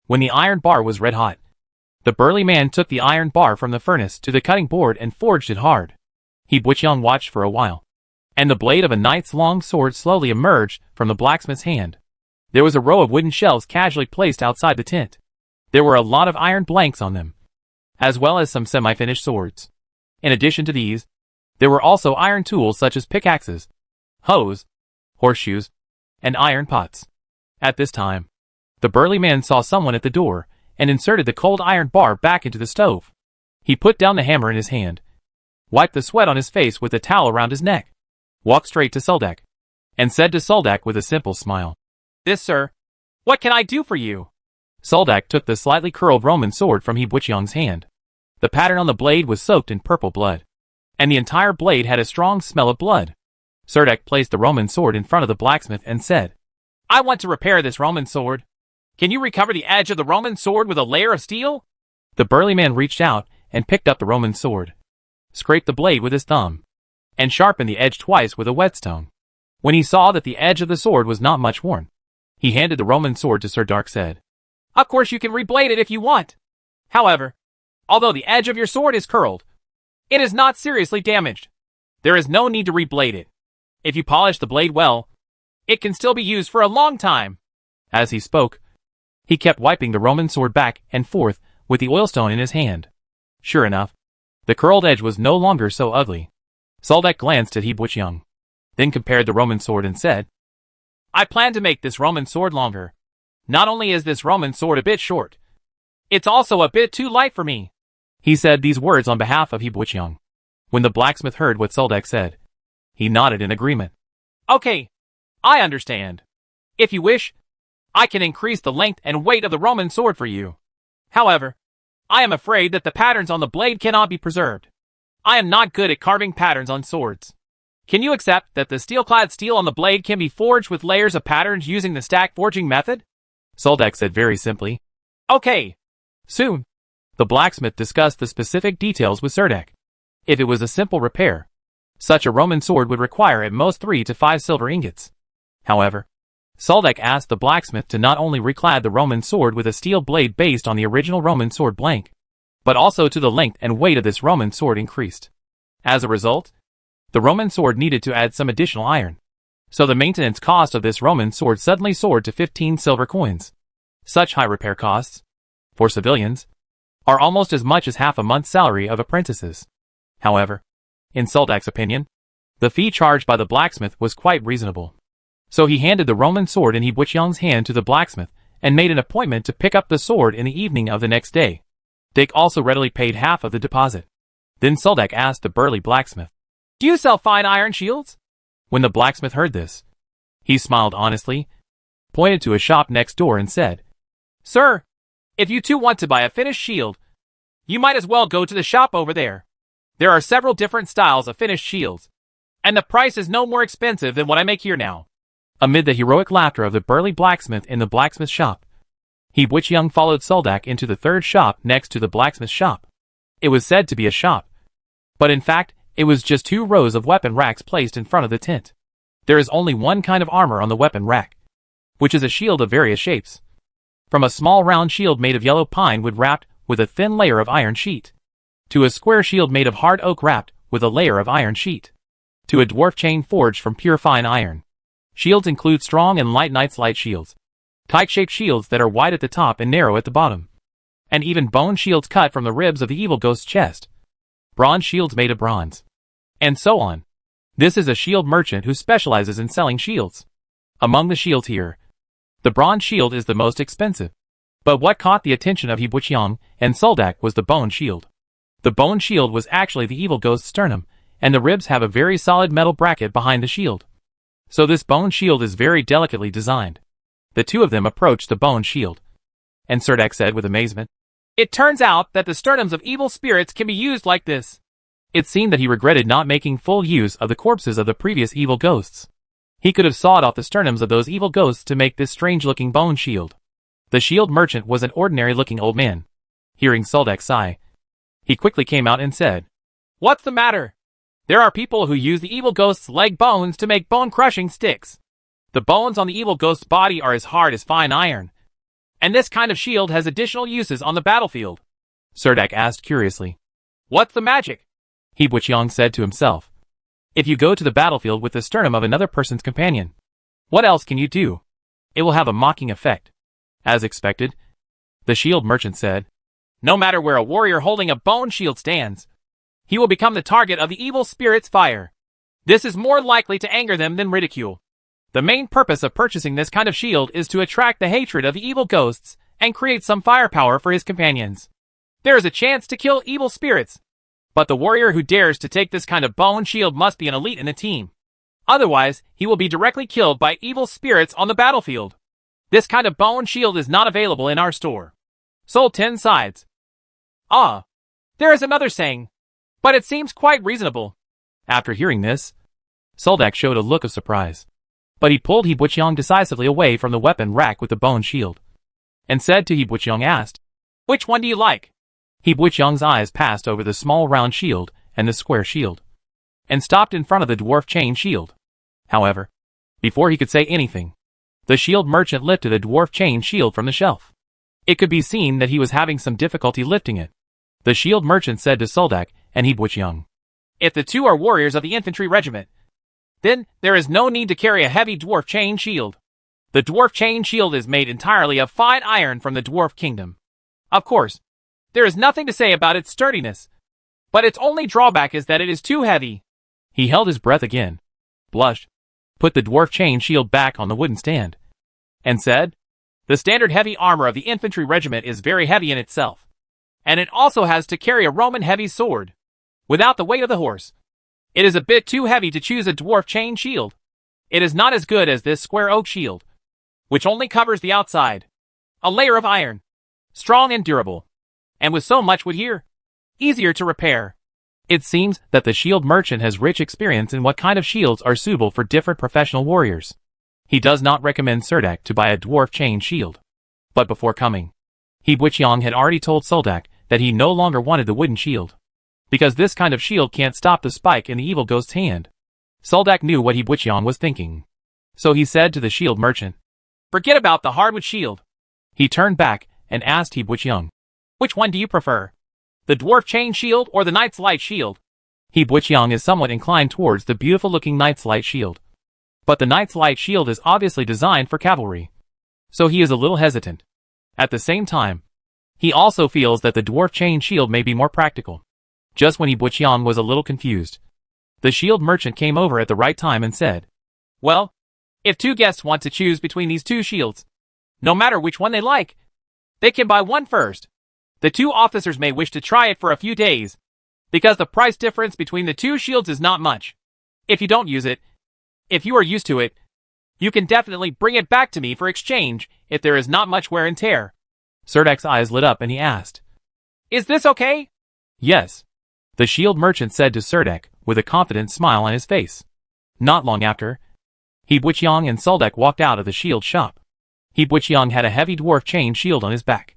[SPEAKER 1] When the iron bar was red hot, the burly man took the iron bar from the furnace to the cutting board and forged it hard. He Buiqiang watched for a while, and the blade of a knight's long sword slowly emerged from the blacksmith's hand. There was a row of wooden shelves casually placed outside the tent. There were a lot of iron blanks on them, as well as some semi-finished swords. In addition to these, there were also iron tools such as pickaxes, hoes, horseshoes, and iron pots. At this time, the burly man saw someone at the door and inserted the cold iron bar back into the stove. He put down the hammer in his hand, wiped the sweat on his face with a towel around his neck, walked straight to Soldak, and said to Soldak with a simple smile, "This, sir. What can I do for you?" Soldak took the slightly curled Roman sword from He Buiqiang's hand. The pattern on the blade was soaked in purple blood, and the entire blade had a strong smell of blood. Soldak placed the Roman sword in front of the blacksmith and said, "I want to repair this Roman sword. Can you recover the edge of the Roman sword with a layer of steel?" The burly man reached out and picked up the Roman sword, scraped the blade with his thumb, and sharpened the edge twice with a whetstone. When he saw that the edge of the sword was not much worn, he handed the Roman sword to Soldak said, "Of course you can reblade it if you want. However, although the edge of your sword is curled, it is not seriously damaged. There is no need to reblade it. If you polish the blade well, it can still be used for a long time." As he spoke, he kept wiping the Roman sword back and forth with the oilstone in his hand. Sure enough, the curled edge was no longer so ugly. Soldak glanced at He Buiqiang, then compared the Roman sword and said, "I plan to make this Roman sword longer. Not only is this Roman sword a bit short, it's also a bit too light for me." He said these words on behalf of He Buiqiang. When the blacksmith heard what Soldak said, he nodded in agreement. "Okay, I understand. If you wish, I can increase the length and weight of the Roman sword for you. However, I am afraid that the patterns on the blade cannot be preserved. I am not good at carving patterns on swords. Can you accept that the steel-clad steel on the blade can be forged with layers of patterns using the stack forging method?" Soldak said very simply, "Okay." Soon, the blacksmith discussed the specific details with Soldak. If it was a simple repair, such a Roman sword would require at most 3 to 5 silver ingots. However, Soldak asked the blacksmith to not only reclad the Roman sword with a steel blade based on the original Roman sword blank, but also to the length and weight of this Roman sword increased. As a result, the Roman sword needed to add some additional iron. So the maintenance cost of this Roman sword suddenly soared to 15 silver coins. Such high repair costs, for civilians, are almost as much as half a month's salary of apprentices. However, in Soldak's opinion, the fee charged by the blacksmith was quite reasonable. So he handed the Roman sword in He Buqiang's hand to the blacksmith and made an appointment to pick up the sword in the evening of the next day. Dick also readily paid half of the deposit. Then Soldak asked the burly blacksmith, "Do you sell fine iron shields?" When the blacksmith heard this, he smiled honestly, pointed to a shop next door and said, "Sir, if you too want to buy a finished shield, you might as well go to the shop over there. There are several different styles of finished shields, and the price is no more expensive than what I make here now." Amid the heroic laughter of the burly blacksmith in the blacksmith shop, He Buqiang followed Soldak into the third shop next to the blacksmith shop. It was said to be a shop, but in fact, it was just 2 rows of weapon racks placed in front of the tent. There is only one kind of armor on the weapon rack, which is a shield of various shapes. From a small round shield made of yellow pine wood wrapped with a thin layer of iron sheet, to a square shield made of hard oak wrapped with a layer of iron sheet, to a dwarf chain forged from pure fine iron. Shields include strong and light landslide shields, kite-shaped shields that are wide at the top and narrow at the bottom, and even bone shields cut from the ribs of the evil ghost's chest, bronze shields made of bronze, and so on. This is a shield merchant who specializes in selling shields. Among the shields here, the bronze shield is the most expensive. But what caught the attention of He Buqiang and Soldak was the bone shield. The bone shield was actually the evil ghost's sternum, and the ribs have a very solid metal bracket behind the shield. So this bone shield is very delicately designed. The two of them approached the bone shield, and Soldak said with amazement, "It turns out that the sternums of evil spirits can be used like this." It seemed that he regretted not making full use of the corpses of the previous evil ghosts. He could have sawed off the sternums of those evil ghosts to make this strange-looking bone shield. The shield merchant was an ordinary-looking old man. Hearing Soldak sigh, he quickly came out and said, "What's the matter? There are people who use the evil ghost's leg bones to make bone-crushing sticks. The bones on the evil ghost's body are as hard as fine iron, and this kind of shield has additional uses on the battlefield." Soldak asked curiously, "What's the magic?" He Buqiang said to himself, "If you go to the battlefield with the sternum of another person's companion, what else can you do? It will have a mocking effect." As expected, the shield merchant said, "No matter where a warrior holding a bone shield stands, he will become the target of the evil spirit's fire. This is more likely to anger them than ridicule. The main purpose of purchasing this kind of shield is to attract the hatred of the evil ghosts and create some firepower for his companions. There is a chance to kill evil spirits, but the warrior who dares to take this kind of bone shield must be an elite in the team. Otherwise, he will be directly killed by evil spirits on the battlefield. This kind of bone shield is not available in our store. Sold 10 sides." "Ah, there is another saying, but it seems quite reasonable." After hearing this, Soldak showed a look of surprise, but he pulled He Buqiang decisively away from the weapon rack with the bone shield, and said to He Buqiang asked, "Which one do you like?" He Buqiang's eyes passed over the small round shield and the square shield, and stopped in front of the dwarf chain shield. However, before he could say anything, the shield merchant lifted a dwarf chain shield from the shelf. It could be seen that he was having some difficulty lifting it. The shield merchant said to Soldak and He Buqiang, "If the two are warriors of the infantry regiment, then there is no need to carry a heavy dwarf chain shield. The dwarf chain shield is made entirely of fine iron from the dwarf kingdom. Of course, there is nothing to say about its sturdiness, but its only drawback is that it is too heavy." He held his breath again, blushed, put the dwarf chain shield back on the wooden stand, and said, "The standard heavy armor of the infantry regiment is very heavy in itself, and it also has to carry a Roman heavy sword, without the weight of the horse. It is a bit too heavy to choose a dwarf chain shield. It is not as good as this square oak shield, which only covers the outside, a layer of iron, strong and durable, and with so much wood here, easier to repair." It seems that the shield merchant has rich experience in what kind of shields are suitable for different professional warriors. He does not recommend Soldak to buy a dwarf chain shield. But before coming, He Buqiang had already told Soldak that he no longer wanted the wooden shield, because this kind of shield can't stop the spike in the evil ghost's hand. Soldak knew what He Buqiang was thinking, so he said to the shield merchant, Forget about the hardwood shield. He turned back and asked He Butch-young. Which one do you prefer? The dwarf chain shield or the knight's light shield? He Butch-young is somewhat inclined towards the beautiful-looking knight's light shield. But the knight's light shield is obviously designed for cavalry. So he is a little hesitant. At the same time, he also feels that the dwarf chain shield may be more practical. Just when He Butch-young was a little confused, the shield merchant came over at the right time and said, Well, if two guests want to choose between these two shields, no matter which one they like, they can buy one first. The two officers may wish to try it for a few days, because the price difference between the two shields is not much. If you don't use it, if you are used to it, you can definitely bring it back to me for exchange if there is not much wear and tear. Serdak's eyes lit up and he asked, Is this okay? Yes, the shield merchant said to Serdak with a confident smile on his face. Not long after, He Butch-young and Suldak walked out of the shield shop. He Butch-young had a heavy dwarf chain shield on his back.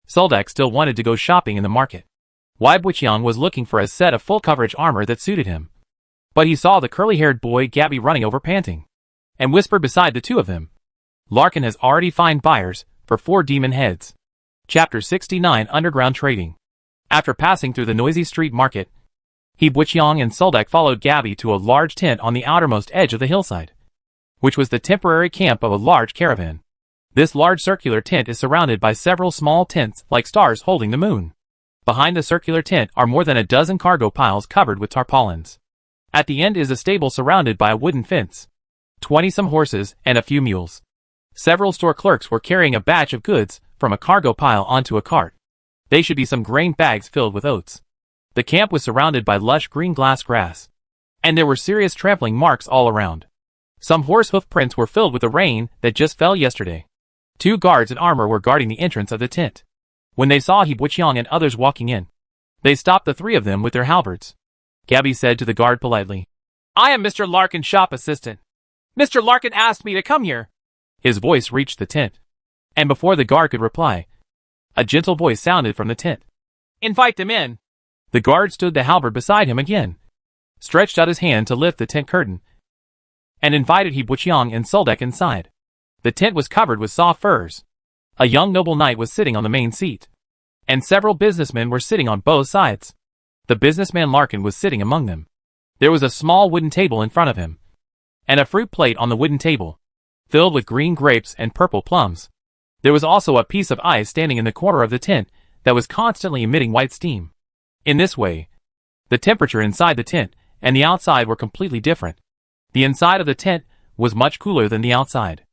[SPEAKER 1] Suldak still wanted to go shopping in the market. He Butch-young was looking for a set of full coverage armor that suited him. But he saw the curly-haired boy Gabby running over panting, and whispered beside the two of them, Larkin has already found buyers for 4 demon heads. Chapter 69 Underground Trading. After passing through the noisy street market, He Butch-young and Suldak followed Gabby to a large tent on the outermost edge of the hillside, which was the temporary camp of a large caravan. This large circular tent is surrounded by several small tents like stars holding the moon. Behind the circular tent are more than a dozen cargo piles covered with tarpaulins. At the end is a stable surrounded by a wooden fence, 20-some horses, and a few mules. Several store clerks were carrying a batch of goods from a cargo pile onto a cart. They should be some grain bags filled with oats. The camp was surrounded by lush green grass, and there were serious trampling marks all around. Some horse hoof prints were filled with the rain that just fell yesterday. 2 guards in armor were guarding the entrance of the tent. When they saw He Butch-young and others walking in, they stopped the 3 of them with their halberds. Gabby said to the guard politely, I am Mr. Larkin's shop assistant. Mr. Larkin asked me to come here. His voice reached the tent, and before the guard could reply, a gentle voice sounded from the tent. Invite them in. The guard stood the halberd beside him again, stretched out his hand to lift the tent curtain, and invited He Butch-young and Suldak inside. The tent was covered with soft furs. A young noble knight was sitting on the main seat, and several businessmen were sitting on both sides. The businessman Larkin was sitting among them. There was a small wooden table in front of him, and a fruit plate on the wooden table, filled with green grapes and purple plums. There was also a piece of ice standing in the corner of the tent that was constantly emitting white steam. In this way, the temperature inside the tent and the outside were completely different. The inside of the tent was much cooler than the outside.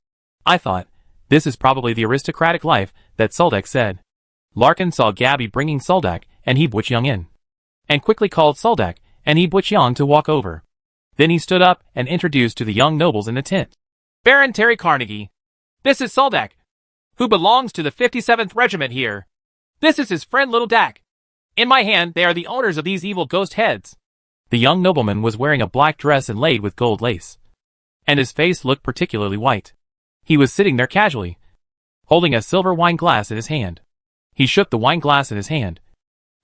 [SPEAKER 1] I thought, this is probably the aristocratic life that Suldak said. Larkin saw Gabby bringing Suldak and He Butch-young in, and quickly called Suldak and He Butch-young to walk over. Then he stood up and introduced to the young nobles in the tent. Baron Terry Carnegie. This is Suldak, who belongs to the 57th Regiment here. This is his friend Little Dak. In my hand they are the owners of these evil ghost heads. The young nobleman was wearing a black dress inlaid with gold lace, and his face looked particularly white. He was sitting there casually, holding a silver wine glass in his hand. He shook the wine glass in his hand,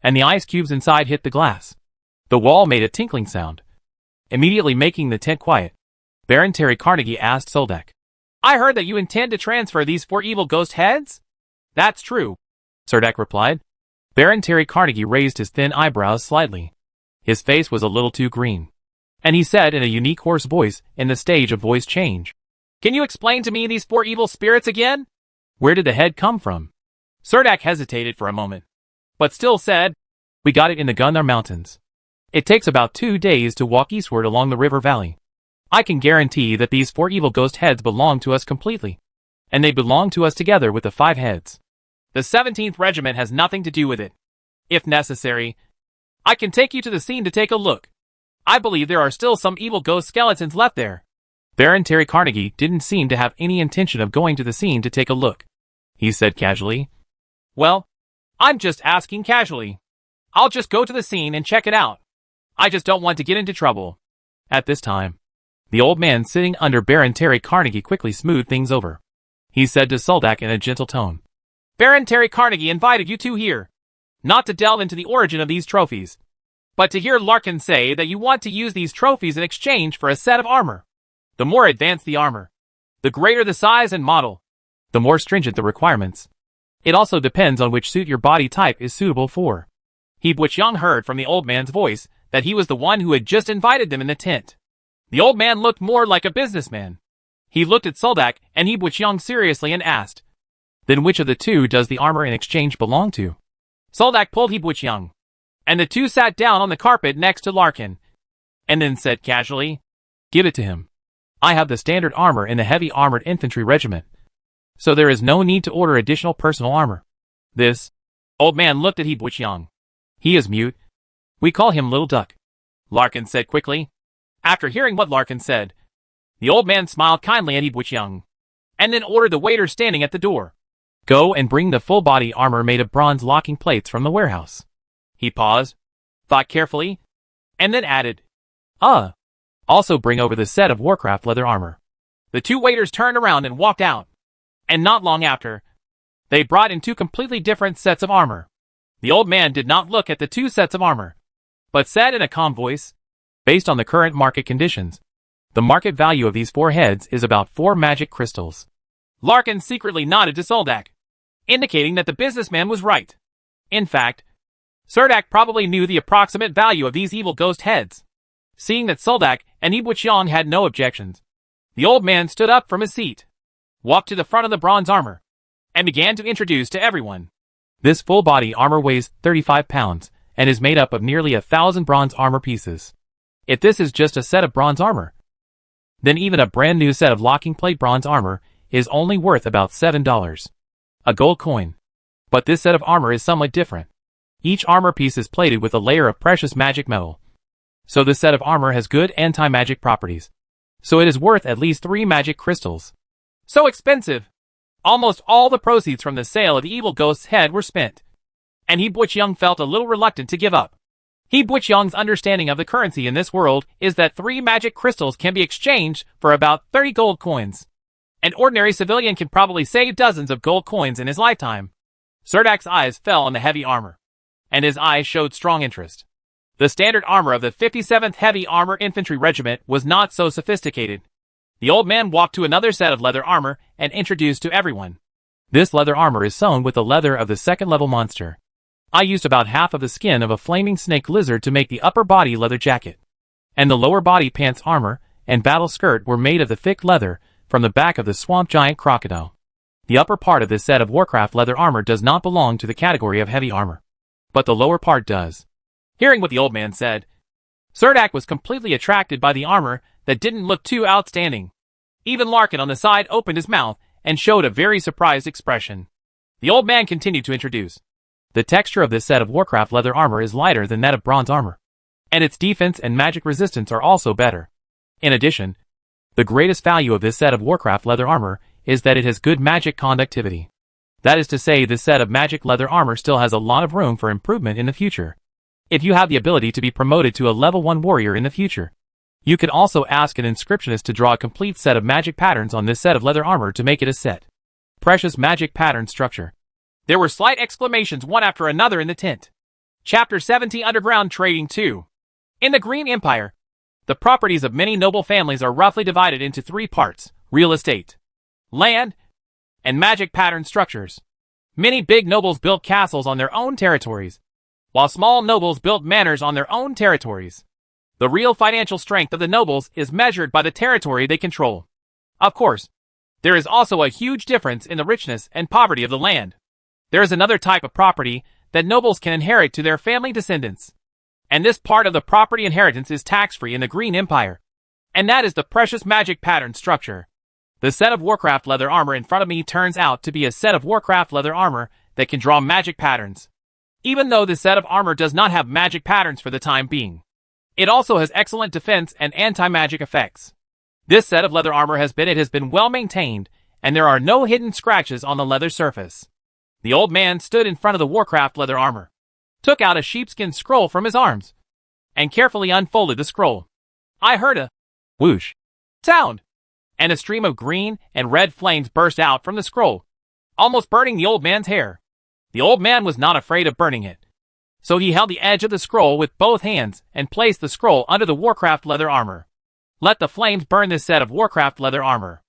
[SPEAKER 1] and the ice cubes inside hit the glass. The wall made a tinkling sound, immediately making the tent quiet. Baron Terry Carnegie asked Suldak, I heard that you intend to transfer these 4 evil ghost heads? That's true, Suldak replied. Baron Terry Carnegie raised his thin eyebrows slightly. His face was a little too green, and he said in a unique hoarse voice in the stage of voice change, Can you explain to me these 4 evil spirits again? Where did the head come from? Serdak hesitated for a moment, but still said, We got it in the Gundar Mountains. It takes about 2 days to walk eastward along the river valley. I can guarantee that these 4 evil ghost heads belong to us completely, and they belong to us together with the 5 heads. The 17th Regiment has nothing to do with it. If necessary, I can take you to the scene to take a look. I believe there are still some evil ghost skeletons left there. Baron Terry Carnegie didn't seem to have any intention of going to the scene to take a look. He said casually, Well, I'm just asking casually. I'll just go to the scene and check it out. I just don't want to get into trouble. At this time, the old man sitting under Baron Terry Carnegie quickly smoothed things over. He said to Suldak in a gentle tone, Baron Terry Carnegie invited you two here, not to delve into the origin of these trophies, but to hear Larkin say that you want to use these trophies in exchange for a set of armor. The more advanced the armor, the greater the size and model, the more stringent the requirements. It also depends on which suit your body type is suitable for. He Butchyoung heard from the old man's voice that he was the one who had just invited them in the tent. The old man looked more like a businessman. He looked at Soldak and He Butchyoung seriously and asked, "Then which of the two does the armor in exchange belong to?" Soldak pulled He Butchyoung, and the two sat down on the carpet next to Larkin, and then said casually, "Give it to him. I have the standard armor in the heavy armored infantry regiment, so there is no need to order additional personal armor." This old man looked at He Butchyoung. "He is mute. We call him Little Duck," Larkin said quickly. After hearing what Larkin said, the old man smiled kindly at He Butchyoung, and then ordered the waiter standing at the door, "Go and bring the full-body armor made of bronze locking plates from the warehouse." He paused, thought carefully, and then added, Also bring over the set of Warcraft leather armor." The two waiters turned around and walked out, and not long after, they brought in two completely different sets of armor. The old man did not look at the two sets of armor, but said in a calm voice, "Based on the current market conditions, the market value of these 4 heads is about 4 magic crystals." Larkin secretly nodded to Soldak, indicating that the businessman was right. In fact, Soldak probably knew the approximate value of these evil ghost heads. Seeing that Soldak and He Butchyoung had no objections, the old man stood up from his seat, walked to the front of the bronze armor, and began to introduce to everyone. This full-body armor weighs 35 pounds and is made up of nearly 1,000 bronze armor pieces. If this is just a set of bronze armor, then even a brand new set of locking plate bronze armor is only worth about $7. A gold coin. But this set of armor is somewhat different. Each armor piece is plated with a layer of precious magic metal. So this set of armor has good anti-magic properties. So it is worth at least 3 magic crystals. So expensive! Almost all the proceeds from the sale of the evil ghost's head were spent, and He Butchyoung felt a little reluctant to give up. He Butchyoung's understanding of the currency in this world is that 3 magic crystals can be exchanged for about 30 gold coins. An ordinary civilian can probably save dozens of gold coins in his lifetime. Serdak's eyes fell on the heavy armor, and his eyes showed strong interest. The standard armor of the 57th Heavy Armor Infantry Regiment was not so sophisticated. The old man walked to another set of leather armor and introduced to everyone. This leather armor is sewn with the leather of the 2nd level monster. I used about half of the skin of a flaming snake lizard to make the upper body leather jacket, and the lower body pants armor and battle skirt were made of the thick leather from the back of the swamp giant crocodile. The upper part of this set of Warcraft leather armor does not belong to the category of heavy armor, but the lower part does. Hearing what the old man said, Serdak was completely attracted by the armor that didn't look too outstanding. Even Larkin on the side opened his mouth and showed a very surprised expression. The old man continued to introduce. The texture of this set of Warcraft leather armor is lighter than that of bronze armor, and its defense and magic resistance are also better. In addition, the greatest value of this set of Warcraft leather armor is that it has good magic conductivity. That is to say, this set of magic leather armor still has a lot of room for improvement in the future. If you have the ability to be promoted to a level 1 warrior in the future, you can also ask an inscriptionist to draw a complete set of magic patterns on this set of leather armor to make it a set. Precious magic pattern structure. There were slight exclamations one after another in the tent. Chapter 70 Underground Trading 2. In the Green Empire, the properties of many noble families are roughly divided into 3 parts: real estate, land, and magic pattern structures. Many big nobles built castles on their own territories, while small nobles built manors on their own territories. The real financial strength of the nobles is measured by the territory they control. Of course, there is also a huge difference in the richness and poverty of the land. There is another type of property that nobles can inherit to their family descendants, and this part of the property inheritance is tax-free in the Green Empire, and that is the precious magic pattern structure. The set of Warcraft leather armor in front of me turns out to be a set of Warcraft leather armor that can draw magic patterns. Even though this set of armor does not have magic patterns for the time being, it also has excellent defense and anti-magic effects. This set of leather armor has been well maintained, and there are no hidden scratches on the leather surface. The old man stood in front of the Warcraft leather armor, took out a sheepskin scroll from his arms, and carefully unfolded the scroll. I heard a whoosh sound, and a stream of green and red flames burst out from the scroll, almost burning the old man's hair. The old man was not afraid of burning it, so he held the edge of the scroll with both hands and placed the scroll under the Warcraft leather armor. Let the flames burn this set of Warcraft leather armor.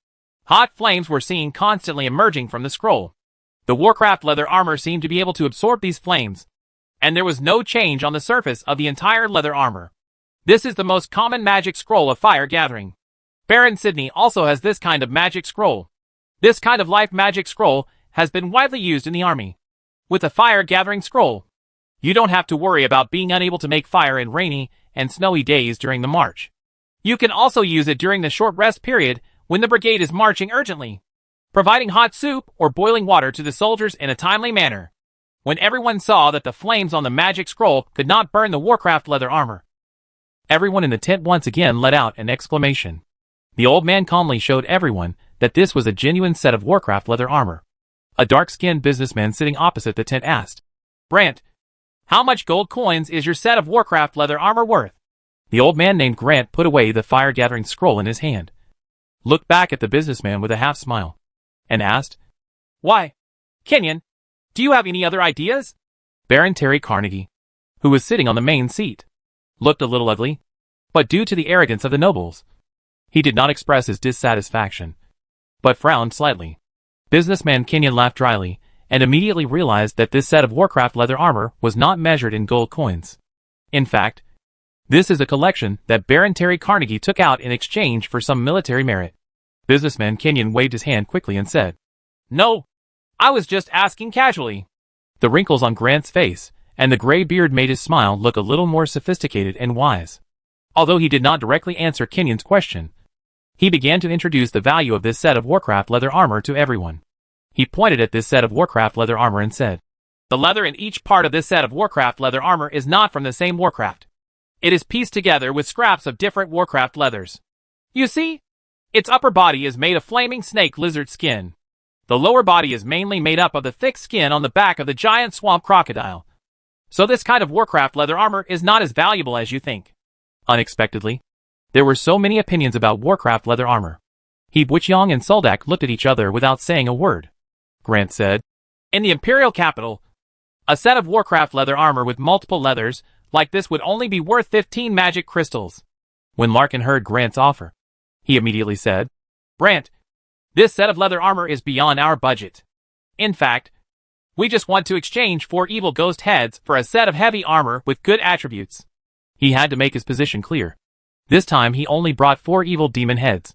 [SPEAKER 1] Hot flames were seen constantly emerging from the scroll. The Warcraft leather armor seemed to be able to absorb these flames, and there was no change on the surface of the entire leather armor. This is the most common magic scroll of fire gathering. Baron Sydney also has this kind of magic scroll. This kind of life magic scroll has been widely used in the army. With a fire gathering scroll, you don't have to worry about being unable to make fire in rainy and snowy days during the march. You can also use it during the short rest period when the brigade is marching urgently, providing hot soup or boiling water to the soldiers in a timely manner. When everyone saw that the flames on the magic scroll could not burn the Warcraft leather armor, everyone in the tent once again let out an exclamation. The old man calmly showed everyone that this was a genuine set of Warcraft leather armor. A dark-skinned businessman sitting opposite the tent asked, "Grant, how much gold coins is your set of Warcraft leather armor worth?" The old man named Grant put away the fire-gathering scroll in his hand, looked back at the businessman with a half-smile, and asked, "Why, Kenyon, do you have any other ideas?" Baron Terry Carnegie, who was sitting on the main seat, looked a little ugly, but due to the arrogance of the nobles, he did not express his dissatisfaction, but frowned slightly. Businessman Kenyon laughed dryly, and immediately realized that this set of Warcraft leather armor was not measured in gold coins. In fact, this is a collection that Baron Terry Carnegie took out in exchange for some military merit. Businessman Kenyon waved his hand quickly and said, "No, I was just asking casually." The wrinkles on Grant's face and the gray beard made his smile look a little more sophisticated and wise. Although he did not directly answer Kenyon's question, he began to introduce the value of this set of Warcraft leather armor to everyone. He pointed at this set of Warcraft leather armor and said, "The leather in each part of this set of Warcraft leather armor is not from the same Warcraft. It is pieced together with scraps of different Warcraft leathers. You see, its upper body is made of flaming snake lizard skin. The lower body is mainly made up of the thick skin on the back of the giant swamp crocodile. So this kind of Warcraft leather armor is not as valuable as you think." Unexpectedly, there were so many opinions about Warcraft leather armor. He Butchong and Soldak looked at each other without saying a word. Grant said, "In the Imperial capital, a set of Warcraft leather armor with multiple leathers like this would only be worth 15 magic crystals." When Larkin heard Grant's offer, he immediately said, "Grant, this set of leather armor is beyond our budget. In fact, we just want to exchange 4 evil ghost heads for a set of heavy armor with good attributes." He had to make his position clear. This time he only brought 4 evil demon heads,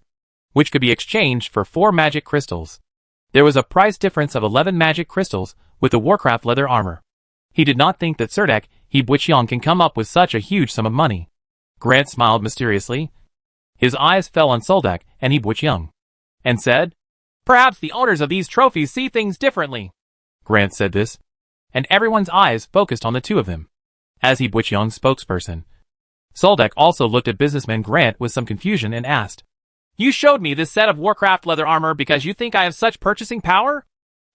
[SPEAKER 1] which could be exchanged for 4 magic crystals. There was a price difference of 11 magic crystals with the Warcraft leather armor. He did not think that Serdek Butchong can come up with such a huge sum of money. Grant smiled mysteriously. His eyes fell on Soldak and Butchong, and said, "Perhaps the owners of these trophies see things differently." Grant said this, and everyone's eyes focused on the two of them. As Butchong's spokesperson, Soldak also looked at businessman Grant with some confusion and asked, "You showed me this set of Warcraft leather armor because you think I have such purchasing power?"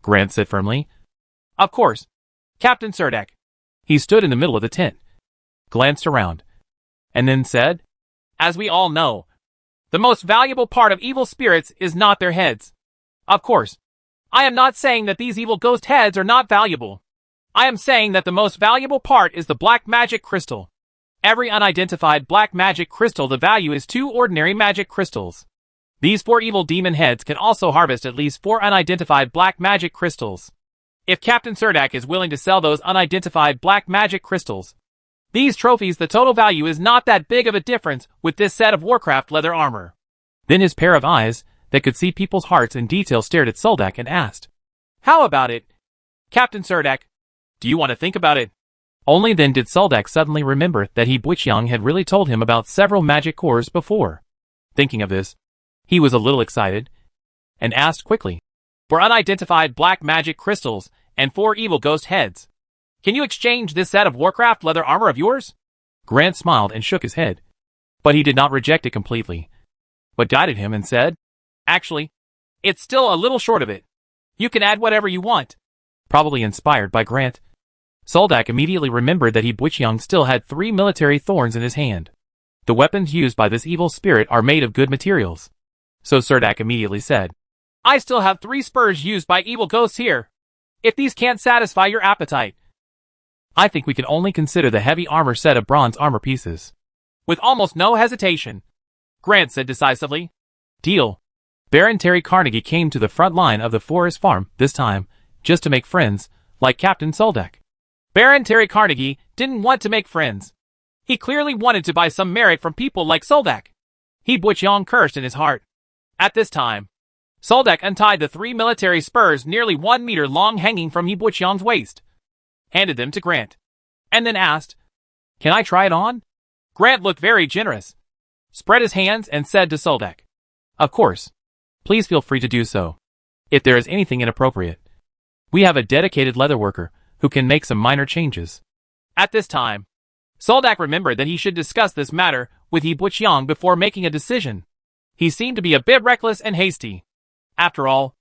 [SPEAKER 1] Grant said firmly, "Of course, Captain Serdek." He stood in the middle of the tent, glanced around, and then said, "As we all know, the most valuable part of evil spirits is not their heads. Of course, I am not saying that these evil ghost heads are not valuable. I am saying that the most valuable part is the black magic crystal. Every unidentified black magic crystal, the value is 2 ordinary magic crystals. These 4 evil demon heads can also harvest at least 4 unidentified black magic crystals. If Captain Serdek is willing to sell those unidentified black magic crystals, these trophies, the total value is not that big of a difference with this set of Warcraft leather armor." Then his pair of eyes that could see people's hearts in detail stared at Soldak and asked, "How about it, Captain Serdek? Do you want to think about it?" Only then did Soldak suddenly remember that Butchong had really told him about several magic cores before. Thinking of this, he was a little excited, and asked quickly, "For unidentified black magic crystals and 4 evil ghost heads, can you exchange this set of Warcraft leather armor of yours?" Grant smiled and shook his head, but he did not reject it completely, but guided him and said, "Actually, it's still a little short of it. You can add whatever you want." Probably inspired by Grant, Soldak immediately remembered that Butchong still had 3 military thorns in his hand. The weapons used by this evil spirit are made of good materials. So Serdek immediately said, "I still have 3 spurs used by evil ghosts here. If these can't satisfy your appetite, I think we can only consider the heavy armor set of bronze armor pieces." With almost no hesitation, Grant said decisively, "Deal." Baron Terry Carnegie came to the front line of the forest farm, this time, just to make friends, like Captain Soldak. Baron Terry Carnegie didn't want to make friends. He clearly wanted to buy some merit from people like Soldak. He Butchong cursed in his heart. At this time, Soldak untied the 3 military spurs nearly 1 meter long hanging from He Butchong's waist, handed them to Grant, and then asked, "Can I try it on?" Grant looked very generous, spread his hands and said to Soldak, "Of course. Please feel free to do so. If there is anything inappropriate, we have a dedicated leather worker who can make some minor changes." At this time, Soldak remembered that he should discuss this matter with He Butchong before making a decision. He seemed to be a bit reckless and hasty. After all,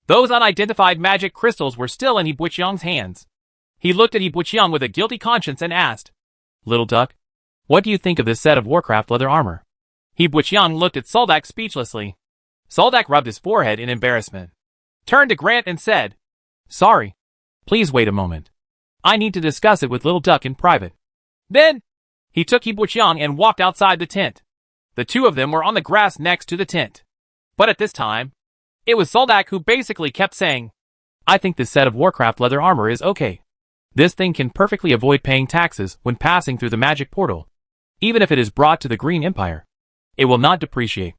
[SPEAKER 1] those unidentified magic crystals were still in He Butchong's hands. He looked at He Butchong with a guilty conscience and asked, "Little duck, what do you think of this set of Warcraft leather armor?" He Butchong looked at Soldak speechlessly. Soldak rubbed his forehead in embarrassment, turned to Grant and said, "Sorry. Please wait a moment. I need to discuss it with Little Duck in private." Then, he took He Butchong and walked outside the tent. The two of them were on the grass next to the tent. But at this time, it was Soldak who basically kept saying, "I think this set of Warcraft leather armor is okay. This thing can perfectly avoid paying taxes when passing through the magic portal. Even if it is brought to the Green Empire, it will not depreciate.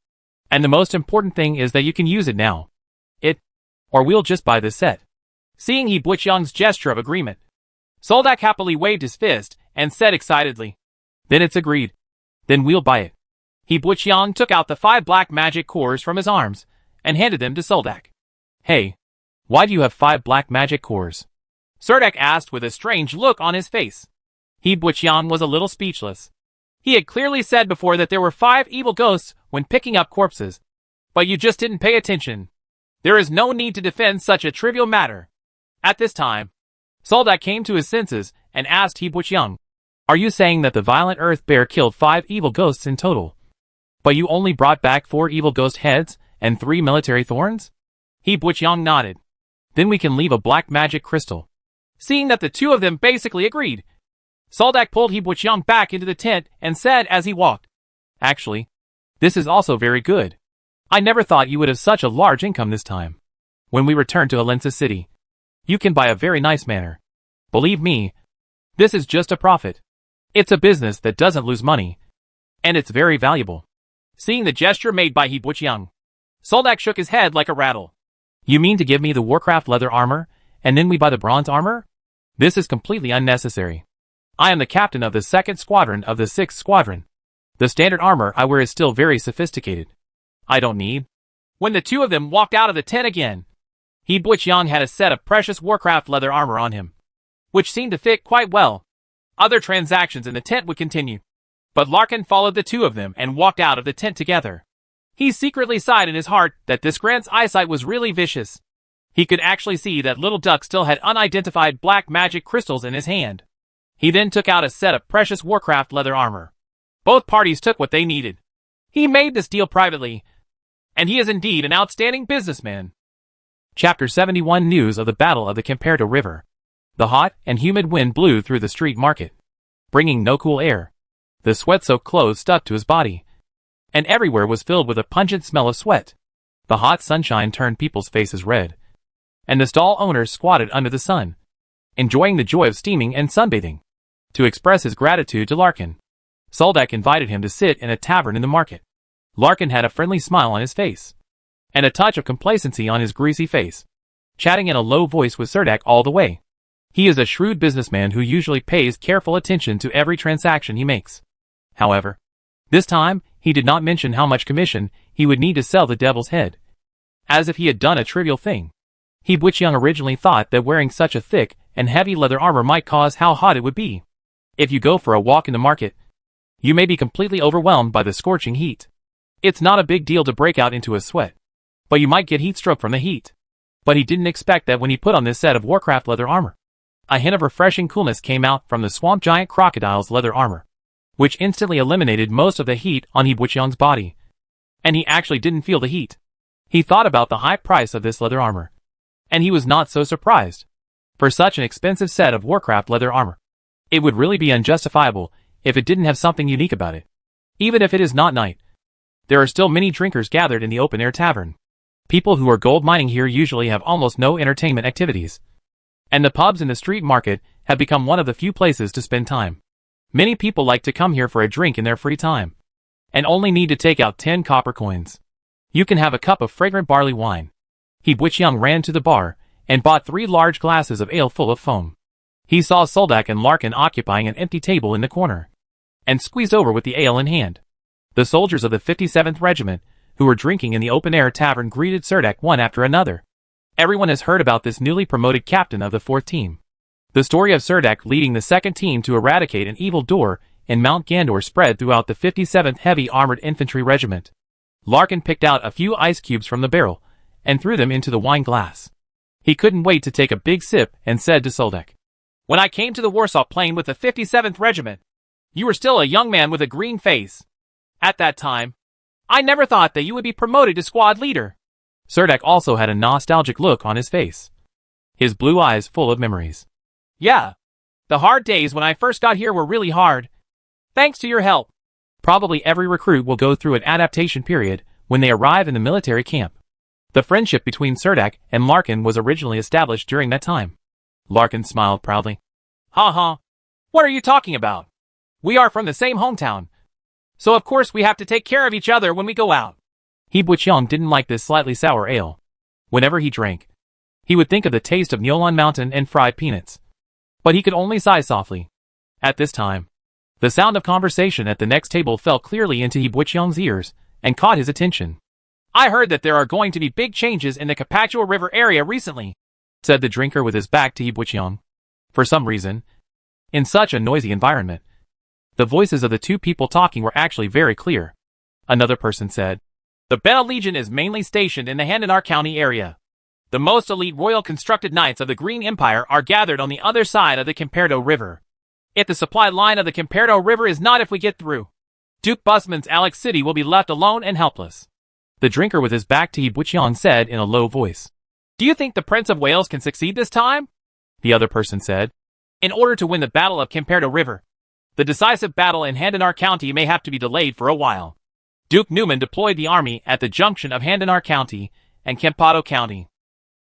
[SPEAKER 1] And the most important thing is that you can use it now. Or we'll just buy this set." Seeing He Butchong's gesture of agreement, Soldak happily waved his fist and said excitedly, "Then it's agreed. Then we'll buy it." He Butchong took out the 5 black magic cores from his arms and handed them to Soldak. "Hey, why do you have 5 black magic cores?" Soldak asked with a strange look on his face. He Butchong was a little speechless. He had clearly said before that there were 5 evil ghosts when picking up corpses. But you just didn't pay attention. There is no need to defend such a trivial matter. At this time, Soldak came to his senses and asked He Butchong, "Are you saying that the violent earth bear killed 5 evil ghosts in total? But you only brought back 4 evil ghost heads and 3 military thorns?" He Butchong nodded. "Then we can leave a black magic crystal." Seeing that the two of them basically agreed, Soldak pulled He Butchong back into the tent and said as he walked, "Actually, this is also very good. I never thought you would have such a large income this time. When we return to Helensa City, you can buy a very nice manor. Believe me, this is just a profit. It's a business that doesn't lose money, and it's very valuable." Seeing the gesture made by He Butchong, Soldak shook his head like a rattle. "You mean to give me the Warcraft leather armor, and then we buy the bronze armor? This is completely unnecessary. I am the captain of the 2nd Squadron of the 6th Squadron. The standard armor I wear is still very sophisticated. I don't need." When the two of them walked out of the tent again, He Butchong had a set of precious Warcraft leather armor on him, which seemed to fit quite well. Other transactions in the tent would continue, but Larkin followed the two of them and walked out of the tent together. He secretly sighed in his heart that this Grant's eyesight was really vicious. He could actually see that Little Duck still had unidentified black magic crystals in his hand. He then took out a set of precious Warcraft leather armor. Both parties took what they needed. He made this deal privately, and he is indeed an outstanding businessman. Chapter 71 News of the Battle of the Camperto River. The hot and humid wind blew through the street market, bringing no cool air. The sweat-soaked clothes stuck to his body, and everywhere was filled with a pungent smell of sweat. The hot sunshine turned people's faces red, and the stall owners squatted under the sun, enjoying the joy of steaming and sunbathing. To express his gratitude to Larkin, Soldak invited him to sit in a tavern in the market. Larkin had a friendly smile on his face, and a touch of complacency on his greasy face, chatting in a low voice with Soldak all the way. He is a shrewd businessman who usually pays careful attention to every transaction he makes. However, this time, he did not mention how much commission he would need to sell the devil's head, as if he had done a trivial thing. He Butchong originally thought that wearing such a thick and heavy leather armor might cause how hot it would be. If you go for a walk in the market, you may be completely overwhelmed by the scorching heat. It's not a big deal to break out into a sweat, but you might get heat stroke from the heat. But he didn't expect that when he put on this set of Warcraft leather armor. A hint of refreshing coolness came out from the swamp giant crocodile's leather armor, which instantly eliminated most of the heat on He Butchong's body. And he actually didn't feel the heat. He thought about the high price of this leather armor, and he was not so surprised. For such an expensive set of Warcraft leather armor, it would really be unjustifiable if it didn't have something unique about it. Even if it is not night, there are still many drinkers gathered in the open-air tavern. People who are gold mining here usually have almost no entertainment activities. And the pubs in the street market have become one of the few places to spend time. Many people like to come here for a drink in their free time. And only need to take out 10 copper coins. You can have a cup of fragrant barley wine. He Bwichyoung ran to the bar and bought 3 large glasses of ale full of foam. He saw Soldak and Larkin occupying an empty table in the corner, and squeezed over with the ale in hand. The soldiers of the 57th Regiment, who were drinking in the open-air tavern, greeted Serdak one after another. Everyone has heard about this newly promoted captain of the 4th team. The story of Serdak leading the 2nd team to eradicate an evil door in Mount Gandor spread throughout the 57th Heavy Armored Infantry Regiment. Larkin picked out a few ice cubes from the barrel and threw them into the wine glass. He couldn't wait to take a big sip and said to Soldak, "When I came to the Warsaw Plain with the 57th Regiment, you were still a young man with a green face. At that time, I never thought that you would be promoted to squad leader." Serdak also had a nostalgic look on his face, his blue eyes full of memories. "Yeah, the hard days when I first got here were really hard. Thanks to your help." Probably every recruit will go through an adaptation period when they arrive in the military camp. The friendship between Serdak and Larkin was originally established during that time. Larkin smiled proudly. "Ha ha, what are you talking about? We are from the same hometown, so of course we have to take care of each other when we go out." He Bwichyoung didn't like this slightly sour ale. Whenever he drank, he would think of the taste of Nyolan Mountain and fried peanuts. But he could only sigh softly. At this time, the sound of conversation at the next table fell clearly into He Bwichyoung's ears and caught his attention. "I heard that there are going to be big changes in the Kapachua River area recently," said the drinker with his back to He Bwichyoung. For some reason, in such a noisy environment, the voices of the two people talking were actually very clear. Another person said, "The Bena Legion is mainly stationed in the Handanar County area. The most elite royal constructed knights of the Green Empire are gathered on the other side of the Camperdo River. If the supply line of the Camperdo River is not if we get through, Duke Busman's Alex City will be left alone and helpless." The drinker with his back to He Bwichyoung said in a low voice, "Do you think the Prince of Wales can succeed this time?" The other person said, "In order to win the Battle of Camperdo River, the decisive battle in Handanar County may have to be delayed for a while. Duke Newman deployed the army at the junction of Handanar County and Campeado County.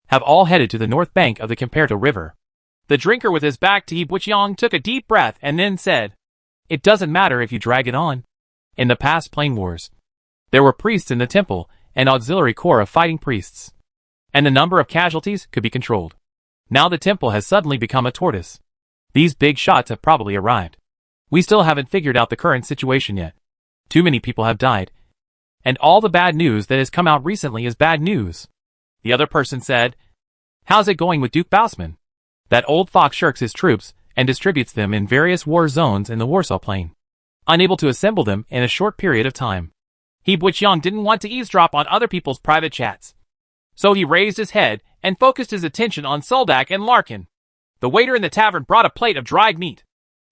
[SPEAKER 1] Have all headed to the north bank of the Camperdo River." The drinker with his back to He Bwichyoung took a deep breath and then said, "It doesn't matter if you drag it on. In the past plain wars, there were priests in the temple and auxiliary corps of fighting priests, and the number of casualties could be controlled. Now the temple has suddenly become a tortoise. These big shots have probably arrived. We still haven't figured out the current situation yet. Too many people have died, and all the bad news that has come out recently is bad news." The other person said, "How's it going with Duke Busman? That old fox shirks his troops and distributes them in various war zones in the Warsaw Plain, unable to assemble them in a short period of time." He Bwichyoung didn't want to eavesdrop on other people's private chats, so he raised his head and focused his attention on Soldak and Larkin. The waiter in the tavern brought a plate of dried meat.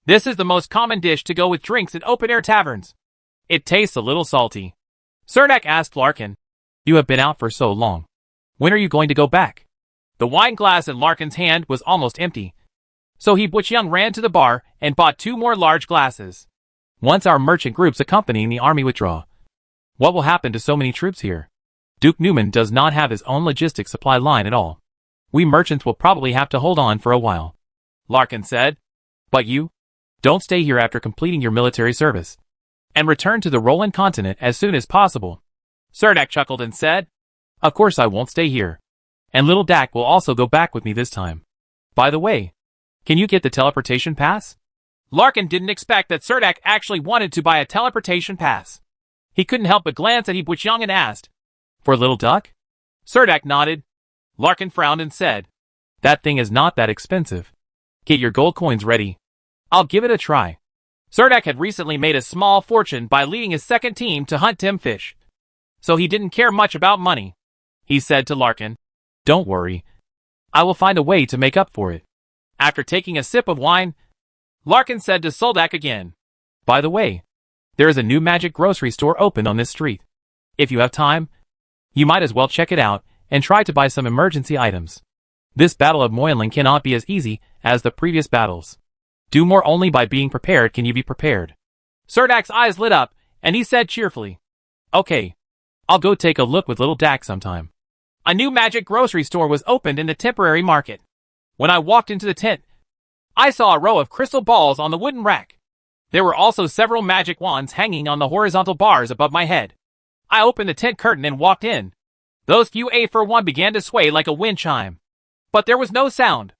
[SPEAKER 1] This is the most common dish to go with drinks in open-air taverns. It tastes a little salty. Serdak asked Larkin, "You have been out for so long. When are you going to go back?" The wine glass in Larkin's hand was almost empty, so He Bwichyoung ran to the bar and bought 2 more large glasses. "Once our merchant groups accompanying the army withdraw, what will happen to so many troops here? Duke Newman does not have his own logistics supply line at all. We merchants will probably have to hold on for a while," Larkin said. "But you? Don't stay here after completing your military service, and return to the Roland continent as soon as possible." Serdak chuckled and said, "Of course I won't stay here. And little Dak will also go back with me this time. By the way, can you get the teleportation pass?" Larkin didn't expect that Serdak actually wanted to buy a teleportation pass. He couldn't help but glance at He Bwichyoung and asked, "For Little Duck?" Serdak nodded. Larkin frowned and said, "That thing is not that expensive. Get your gold coins ready. I'll give it a try." Serdak had recently made a small fortune by leading his 2nd team to hunt timfish, so he didn't care much about money. He said to Larkin, "Don't worry. I will find a way to make up for it." After taking a sip of wine, Larkin said to Soldak again, "By the way, there is a new magic grocery store open on this street. If you have time, you might as well check it out and try to buy some emergency items. This battle of Moyonling cannot be as easy as the previous battles. Do more only by being prepared can you be prepared." Serdak's eyes lit up, and he said cheerfully, "Okay, I'll go take a look with little Dak sometime." A new magic grocery store was opened in the temporary market. When I walked into the tent, I saw a row of crystal balls on the wooden rack. There were also several magic wands hanging on the horizontal bars above my head. I opened the tent curtain and walked in. Those few A-for-1 began to sway like a wind chime. But there was no sound.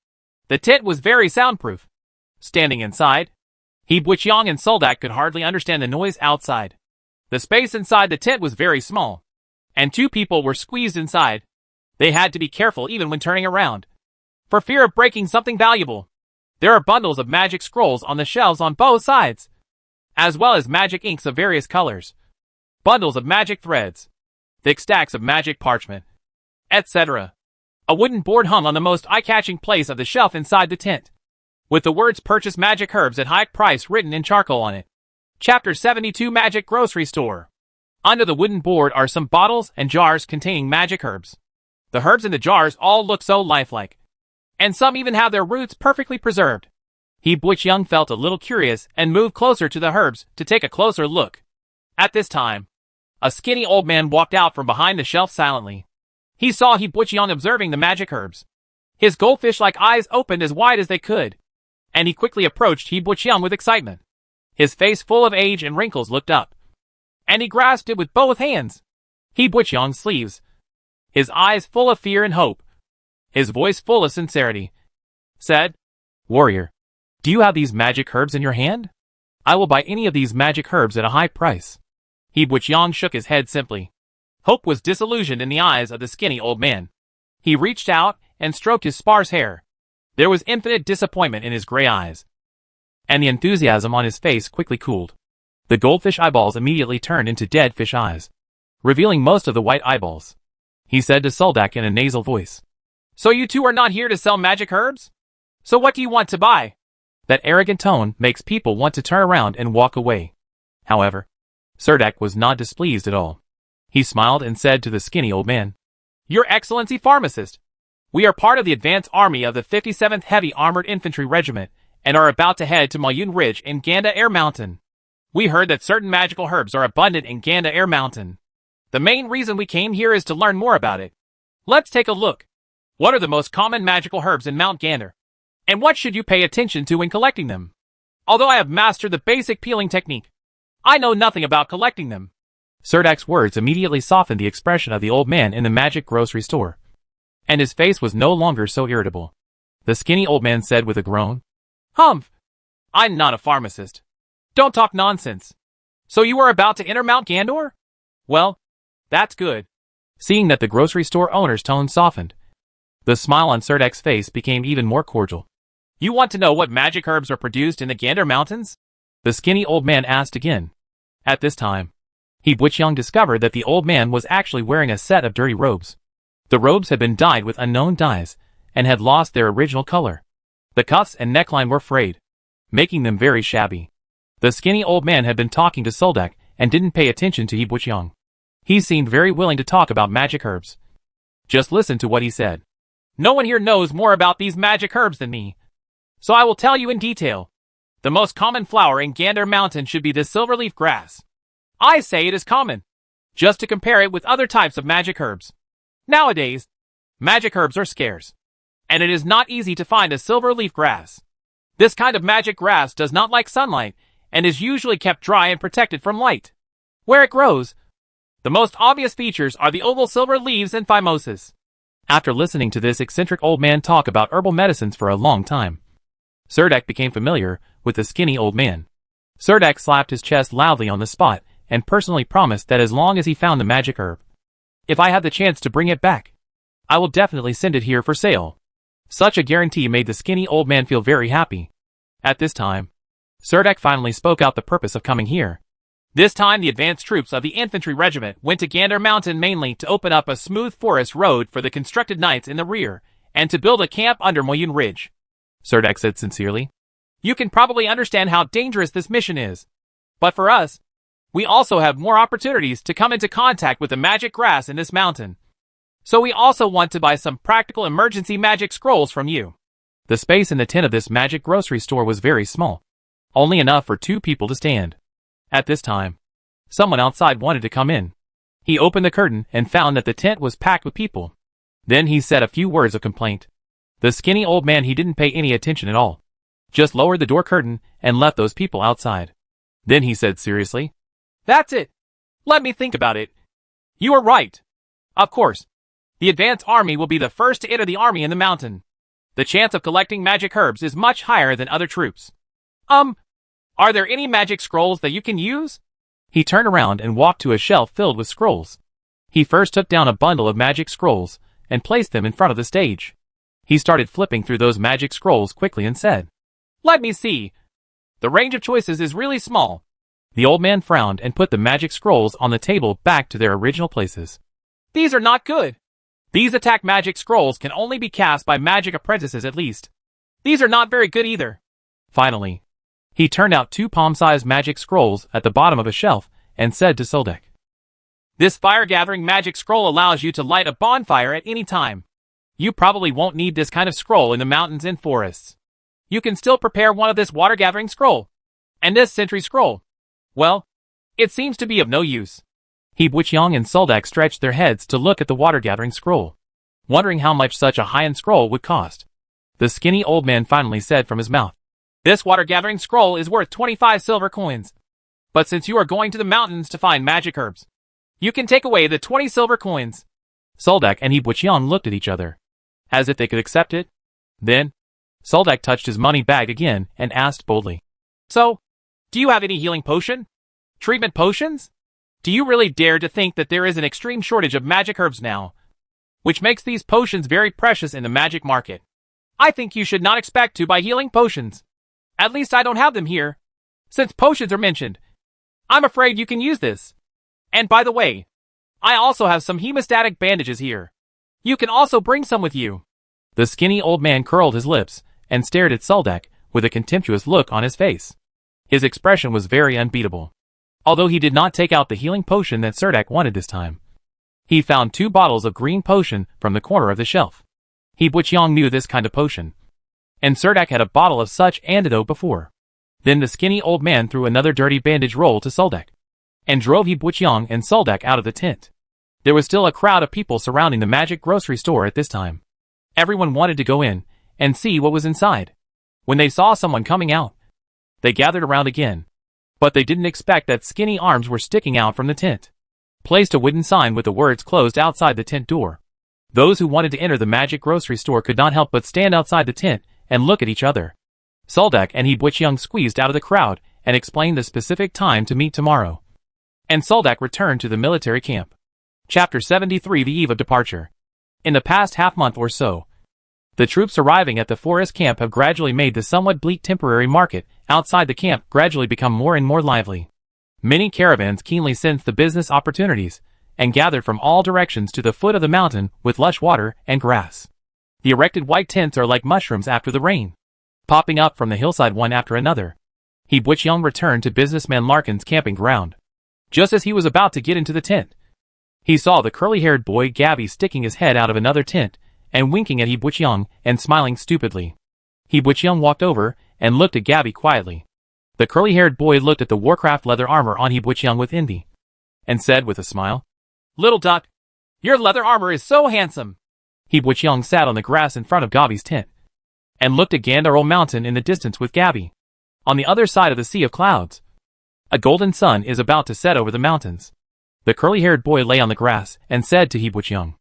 [SPEAKER 1] The tent was very soundproof. Standing inside, He Buiqiang and Soldak could hardly understand the noise outside. The space inside the tent was very small, and two people were squeezed inside. They had to be careful even when turning around, for fear of breaking something valuable. There are bundles of magic scrolls on the shelves on both sides, as well as magic inks of various colors, bundles of magic threads, thick stacks of magic parchment, etc. A wooden board hung on the most eye-catching place of the shelf inside the tent, with the words "Purchase magic herbs at high price" written in charcoal on it. Chapter 72 Magic Grocery Store. Under the wooden board are some bottles and jars containing magic herbs. The herbs in the jars all look so lifelike, and some even have their roots perfectly preserved. He Buiqiang felt a little curious and moved closer to the herbs to take a closer look. At this time, a skinny old man walked out from behind the shelf silently. He saw He Buiqiang observing the magic herbs. His goldfish-like eyes opened as wide as they could, and he quickly approached He Buiqiang with excitement. His face full of age and wrinkles looked up, and he grasped it with both hands. He Buiqiang's sleeves, his eyes full of fear and hope, his voice full of sincerity, said, "Warrior, do you have these magic herbs in your hand? I will buy any of these magic herbs at a high price." He Buiqiang shook his head simply. Hope was disillusioned in the eyes of the skinny old man. He reached out and stroked his sparse hair. There was infinite disappointment in his gray eyes, and the enthusiasm on his face quickly cooled. The goldfish eyeballs immediately turned into dead fish eyes, revealing most of the white eyeballs. He said to Soldak in a nasal voice, "So you two are not here to sell magic herbs? So what do you want to buy?" That arrogant tone makes people want to turn around and walk away. However, Soldak was not displeased at all. He smiled and said to the skinny old man, "Your Excellency Pharmacist, we are part of the advance army of the 57th Heavy Armored Infantry Regiment and are about to head to Maoyun Ridge in Ganda Air Mountain. We heard that certain magical herbs are abundant in Ganda Air Mountain. The main reason we came here is to learn more about it. Let's take a look. What are the most common magical herbs in Mount Gander? And what should you pay attention to when collecting them? Although I have mastered the basic peeling technique, I know nothing about collecting them." Serdak's words immediately softened the expression of the old man in the magic grocery store, and his face was no longer so irritable. The skinny old man said with a groan, "Humph! I'm not a pharmacist. Don't talk nonsense. So you are about to enter Mount Gandor? Well, that's good." Seeing that the grocery store owner's tone softened, the smile on Serdak's face became even more cordial. "You want to know what magic herbs are produced in the Gander Mountains?" the skinny old man asked again. At this time, He Buiqiang discovered that the old man was actually wearing a set of dirty robes. The robes had been dyed with unknown dyes and had lost their original color. The cuffs and neckline were frayed, making them very shabby. The skinny old man had been talking to Soldak and didn't pay attention to He Buiqiang. He seemed very willing to talk about magic herbs. Just listen to what he said. "No one here knows more about these magic herbs than me, so I will tell you in detail. The most common flower in Gander Mountain should be the silverleaf grass. I say it is common, just to compare it with other types of magic herbs. Nowadays, magic herbs are scarce, and it is not easy to find a silverleaf grass. This kind of magic grass does not like sunlight and is usually kept dry and protected from light. Where it grows, the most obvious features are the oval silver leaves and phimosis." After listening to this eccentric old man talk about herbal medicines for a long time, Serdak became familiar with the skinny old man. Serdak slapped his chest loudly on the spot and personally promised that as long as he found the magic herb, if I have the chance to bring it back, I will definitely send it here for sale. Such a guarantee made the skinny old man feel very happy. At this time, Serdak finally spoke out the purpose of coming here. This time the advanced troops of the infantry regiment went to Gander Mountain mainly to open up a smooth forest road for the constructed knights in the rear, and to build a camp under Maoyun Ridge. Serdak said sincerely, "You can probably understand how dangerous this mission is. But for us, we also have more opportunities to come into contact with the magic grass in this mountain. So we also want to buy some practical emergency magic scrolls from you." The space in the tent of this magic grocery store was very small, only enough for two people to stand. At this time, someone outside wanted to come in. He opened the curtain and found that the tent was packed with people. Then he said a few words of complaint. The skinny old man, he didn't pay any attention at all. Just lowered the door curtain and left those people outside. Then he said seriously, "That's it. Let me think about it. You are right. Of course. The advance army will be the first to enter the army in the mountain. The chance of collecting magic herbs is much higher than other troops. Are there any magic scrolls that you can use?" He turned around and walked to a shelf filled with scrolls. He first took down a bundle of magic scrolls and placed them in front of the stage. He started flipping through those magic scrolls quickly and said, "Let me see. The range of choices is really small." The old man frowned and put the magic scrolls on the table back to their original places. "These are not good. These attack magic scrolls can only be cast by magic apprentices at least. These are not very good either." Finally, he turned out 2 palm-sized magic scrolls at the bottom of a shelf and said to Soldek, "This fire-gathering magic scroll allows you to light a bonfire at any time. You probably won't need this kind of scroll in the mountains and forests. You can still prepare one of this water-gathering scroll. And this sentry scroll, well, it seems to be of no use." He Buiqiang and Soldak stretched their heads to look at the water-gathering scroll, wondering how much such a high-end scroll would cost. The skinny old man finally said from his mouth, "This water-gathering scroll is worth 25 silver coins. But since you are going to the mountains to find magic herbs, you can take away the 20 silver coins." Soldak and He Buiqiang looked at each other, as if they could accept it. Then, Soldak touched his money bag again and asked boldly, "So, do you have any healing potion? Treatment potions? Do you really dare to think that there is an extreme shortage of magic herbs now, which makes these potions very precious in the magic market? I think you should not expect to buy healing potions. At least I don't have them here. Since potions are mentioned, I'm afraid you can use this. And by the way, I also have some hemostatic bandages here. You can also bring some with you." The skinny old man curled his lips and stared at Soldak with a contemptuous look on his face. His expression was very unbeatable, although he did not take out the healing potion that Serdak wanted this time. He found 2 bottles of green potion from the corner of the shelf. He Buiqiang knew this kind of potion, and Serdak had a bottle of such antidote before. Then the skinny old man threw another dirty bandage roll to Soldak, and drove He Buiqiang and Soldak out of the tent. There was still a crowd of people surrounding the magic grocery store at this time. Everyone wanted to go in and see what was inside. When they saw someone coming out, they gathered around again, but they didn't expect that skinny arms were sticking out from the tent. Placed a wooden sign with the words "closed" outside the tent door. Those who wanted to enter the magic grocery store could not help but stand outside the tent and look at each other. Soldak and He Buiqiang squeezed out of the crowd and explained the specific time to meet tomorrow. And Soldak returned to the military camp. Chapter 73: The Eve of Departure. In the past half-month or so, the troops arriving at the forest camp have gradually made the somewhat bleak temporary market outside the camp gradually become more and more lively. Many caravans keenly sensed the business opportunities and gathered from all directions to the foot of the mountain with lush water and grass. The erected white tents are like mushrooms after the rain, popping up from the hillside one after another. He Buiqiang returned to businessman Larkin's camping ground. Just as he was about to get into the tent, he saw the curly-haired boy Gabby sticking his head out of another tent and winking at He Buiqiang and smiling stupidly. He Buiqiang walked over and looked at Gabby quietly. The curly-haired boy looked at the Warcraft leather armor on He Buiqiang with envy, and said with a smile, "Little duck, your leather armor is so handsome." He Buiqiang sat on the grass in front of Gabby's tent, and looked at Gandarol Mountain in the distance with Gabby. On the other side of the sea of clouds, a golden sun is about to set over the mountains. The curly-haired boy lay on the grass and said to He Buiqiang,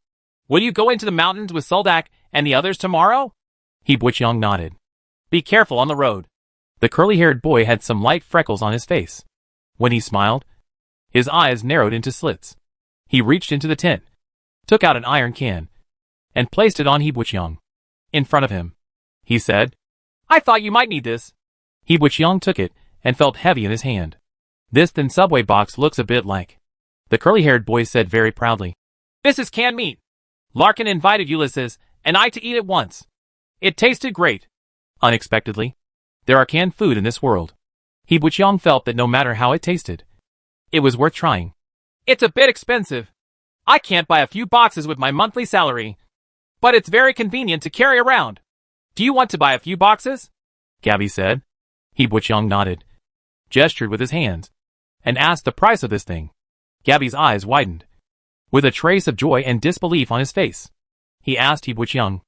[SPEAKER 1] "Will you go into the mountains with Soldak and the others tomorrow?" He Buiqiang nodded. "Be careful on the road." The curly-haired boy had some light freckles on his face. When he smiled, his eyes narrowed into slits. He reached into the tent, took out an iron can, and placed it on He Buiqiang. In front of him, he said, "I thought you might need this." He Buiqiang took it and felt heavy in his hand. "This thin subway box looks a bit like," the curly-haired boy said very proudly. "This is canned meat. Larkin invited Ulysses and I to eat it once. It tasted great." Unexpectedly, there are canned food in this world. He Buiqiang felt that no matter how it tasted, it was worth trying. "It's a bit expensive. I can't buy a few boxes with my monthly salary. But it's very convenient to carry around. Do you want to buy a few boxes?" Gabby said. He Buiqiang nodded, gestured with his hands, and asked the price of this thing. Gabby's eyes widened, with a trace of joy and disbelief on his face. he asked He Butchung.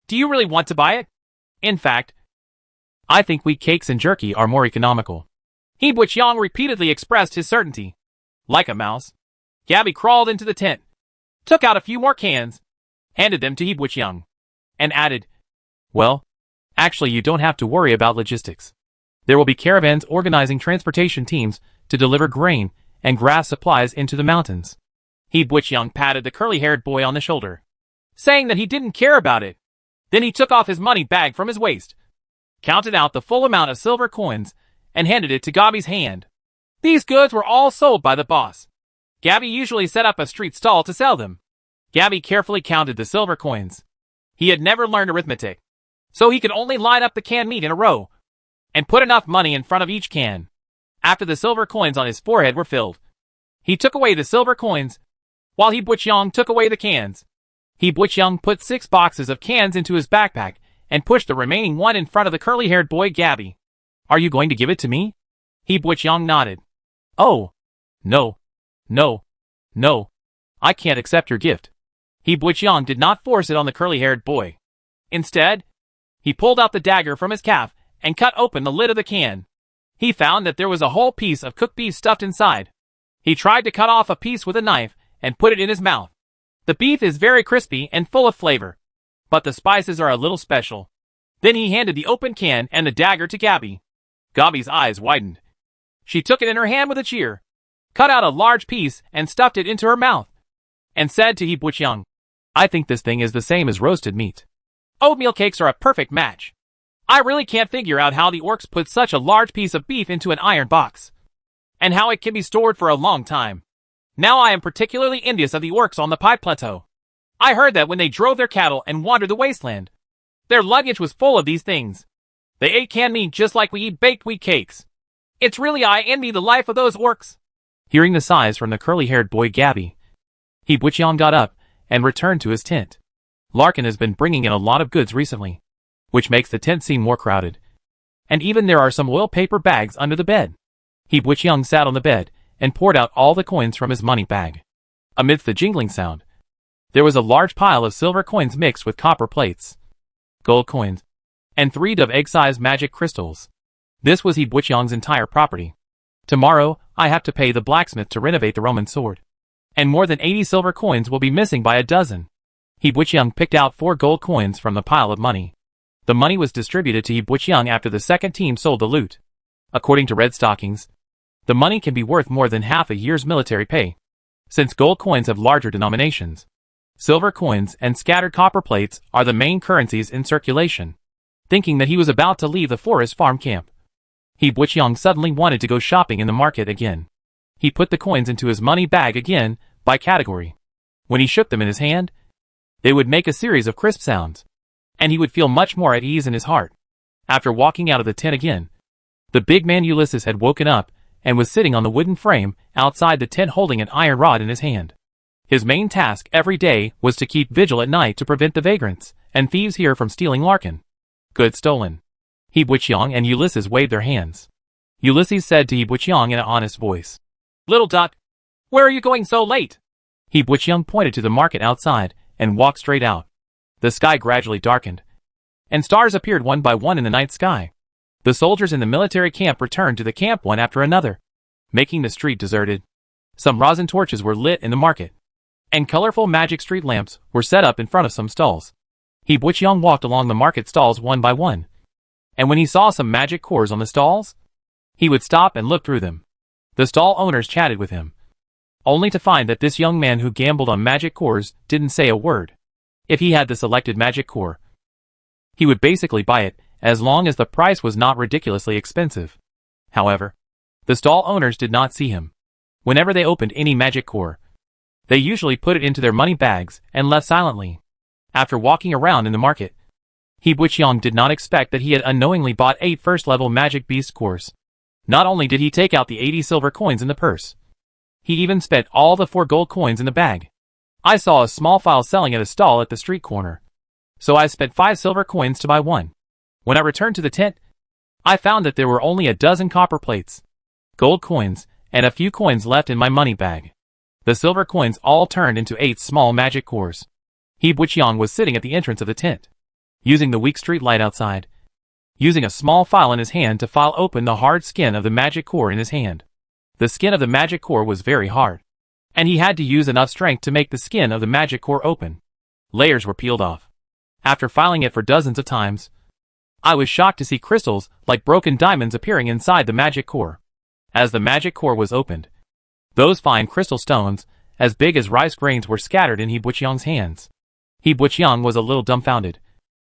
[SPEAKER 1] Do you really want to buy it? In fact, I think wheat cakes and jerky are more economical. He Butchung repeatedly expressed his certainty. Like a mouse, Gabby crawled into the tent, took out a few more cans, handed them to He Butchung, and added, well, actually you don't have to worry about logistics. There will be caravans organizing transportation teams to deliver grain and grass supplies into the mountains. He Butchung patted the curly-haired boy on the shoulder, saying that he didn't care about it. Then he took off his money bag from his waist, counted out the full amount of silver coins, and handed it to Gabby's hand. These goods were all sold by the boss. Gabby usually set up a street stall to sell them. Gabby carefully counted the silver coins. He had never learned arithmetic, so he could only line up the canned meat in a row and put enough money in front of each can. After the silver coins on his forehead were filled, he took away the silver coins, while He Butchung took away the cans. He Butchung put 6 boxes of cans into his backpack and pushed the remaining one in front of the curly-haired boy Gabby. Are you going to give it to me? He Butchung nodded. Oh, no, no, no. I can't accept your gift. He Butchung did not force it on the curly-haired boy. Instead, he pulled out the dagger from his calf and cut open the lid of the can. He found that there was a whole piece of cooked beef stuffed inside. He tried to cut off a piece with a knife and put it in his mouth. The beef is very crispy and full of flavor, but the spices are a little special. Then he handed the open can and the dagger to Gabby. Gabby's eyes widened. She took it in her hand with a cheer, cut out a large piece and stuffed it into her mouth, and said to He Butchung, I think this thing is the same as roasted meat. Oatmeal cakes are a perfect match. I really can't figure out how the orcs put such a large piece of beef into an iron box, and how it can be stored for a long time. Now I am particularly envious of the orcs on the Pi Plateau. I heard that when they drove their cattle and wandered the wasteland, their luggage was full of these things. They ate canned meat just like we eat baked wheat cakes. It's really I envy the life of those orcs. Hearing the sighs from the curly-haired boy Gabby, He Butchung got up and returned to his tent. Larkin has been bringing in a lot of goods recently, which makes the tent seem more crowded. And even there are some oil paper bags under the bed. He Butchung sat on the bed and poured out all the coins from his money bag. Amidst the jingling sound, there was a large pile of silver coins mixed with copper plates, gold coins, and 3 dove-egg-sized magic crystals. This was He Butchung's entire property. Tomorrow, I have to pay the blacksmith to renovate the Roman sword, and more than 80 silver coins will be missing by a dozen. He Butchung picked out 4 gold coins from the pile of money. The money was distributed to He Butchung after the second team sold the loot. According to Red Stockings, the money can be worth more than half a year's military pay, since gold coins have larger denominations. Silver coins and scattered copper plates are the main currencies in circulation. Thinking that he was about to leave the forest farm camp, He Butchung suddenly wanted to go shopping in the market again. He put the coins into his money bag again, by category. When he shook them in his hand, they would make a series of crisp sounds, and he would feel much more at ease in his heart. After walking out of the tent again, the big man Ulysses had woken up and was sitting on the wooden frame outside the tent holding an iron rod in his hand. His main task every day was to keep vigil at night to prevent the vagrants and thieves here from stealing Larkin. Goods stolen. He Butchung and Ulysses waved their hands. Ulysses said to He Butchung in an honest voice, Little duck, where are you going so late? He Butchung pointed to the market outside and walked straight out. The sky gradually darkened, and stars appeared one by one in the night sky. The soldiers in the military camp returned to the camp one after another, making the street deserted. Some rosin torches were lit in the market, and colorful magic street lamps were set up in front of some stalls. He Butchung walked along the market stalls one by one, and when he saw some magic cores on the stalls, he would stop and look through them. The stall owners chatted with him, only to find that this young man who gambled on magic cores didn't say a word. If he had the selected magic core, he would basically buy it, as long as the price was not ridiculously expensive. However, the stall owners did not see him. Whenever they opened any magic core, they usually put it into their money bags and left silently. After walking around in the market, He Butchung did not expect that he had unknowingly bought 8 first-level magic beast cores. Not only did he take out the 80 silver coins in the purse, he even spent all the 4 gold coins in the bag. I saw a small file selling at a stall at the street corner, so I spent 5 silver coins to buy one. When I returned to the tent, I found that there were only a dozen copper plates, gold coins, and a few coins left in my money bag. The silver coins all turned into 8 small magic cores. He Buqiang was sitting at the entrance of the tent, using the weak street light outside, using a small file in his hand to file open the hard skin of the magic core in his hand. The skin of the magic core was very hard, and he had to use enough strength to make the skin of the magic core open. Layers were peeled off. After filing it for dozens of times, I was shocked to see crystals like broken diamonds appearing inside the magic core. As the magic core was opened, those fine crystal stones, as big as rice grains, were scattered in He Buqiang's hands. He Buqiang was a little dumbfounded,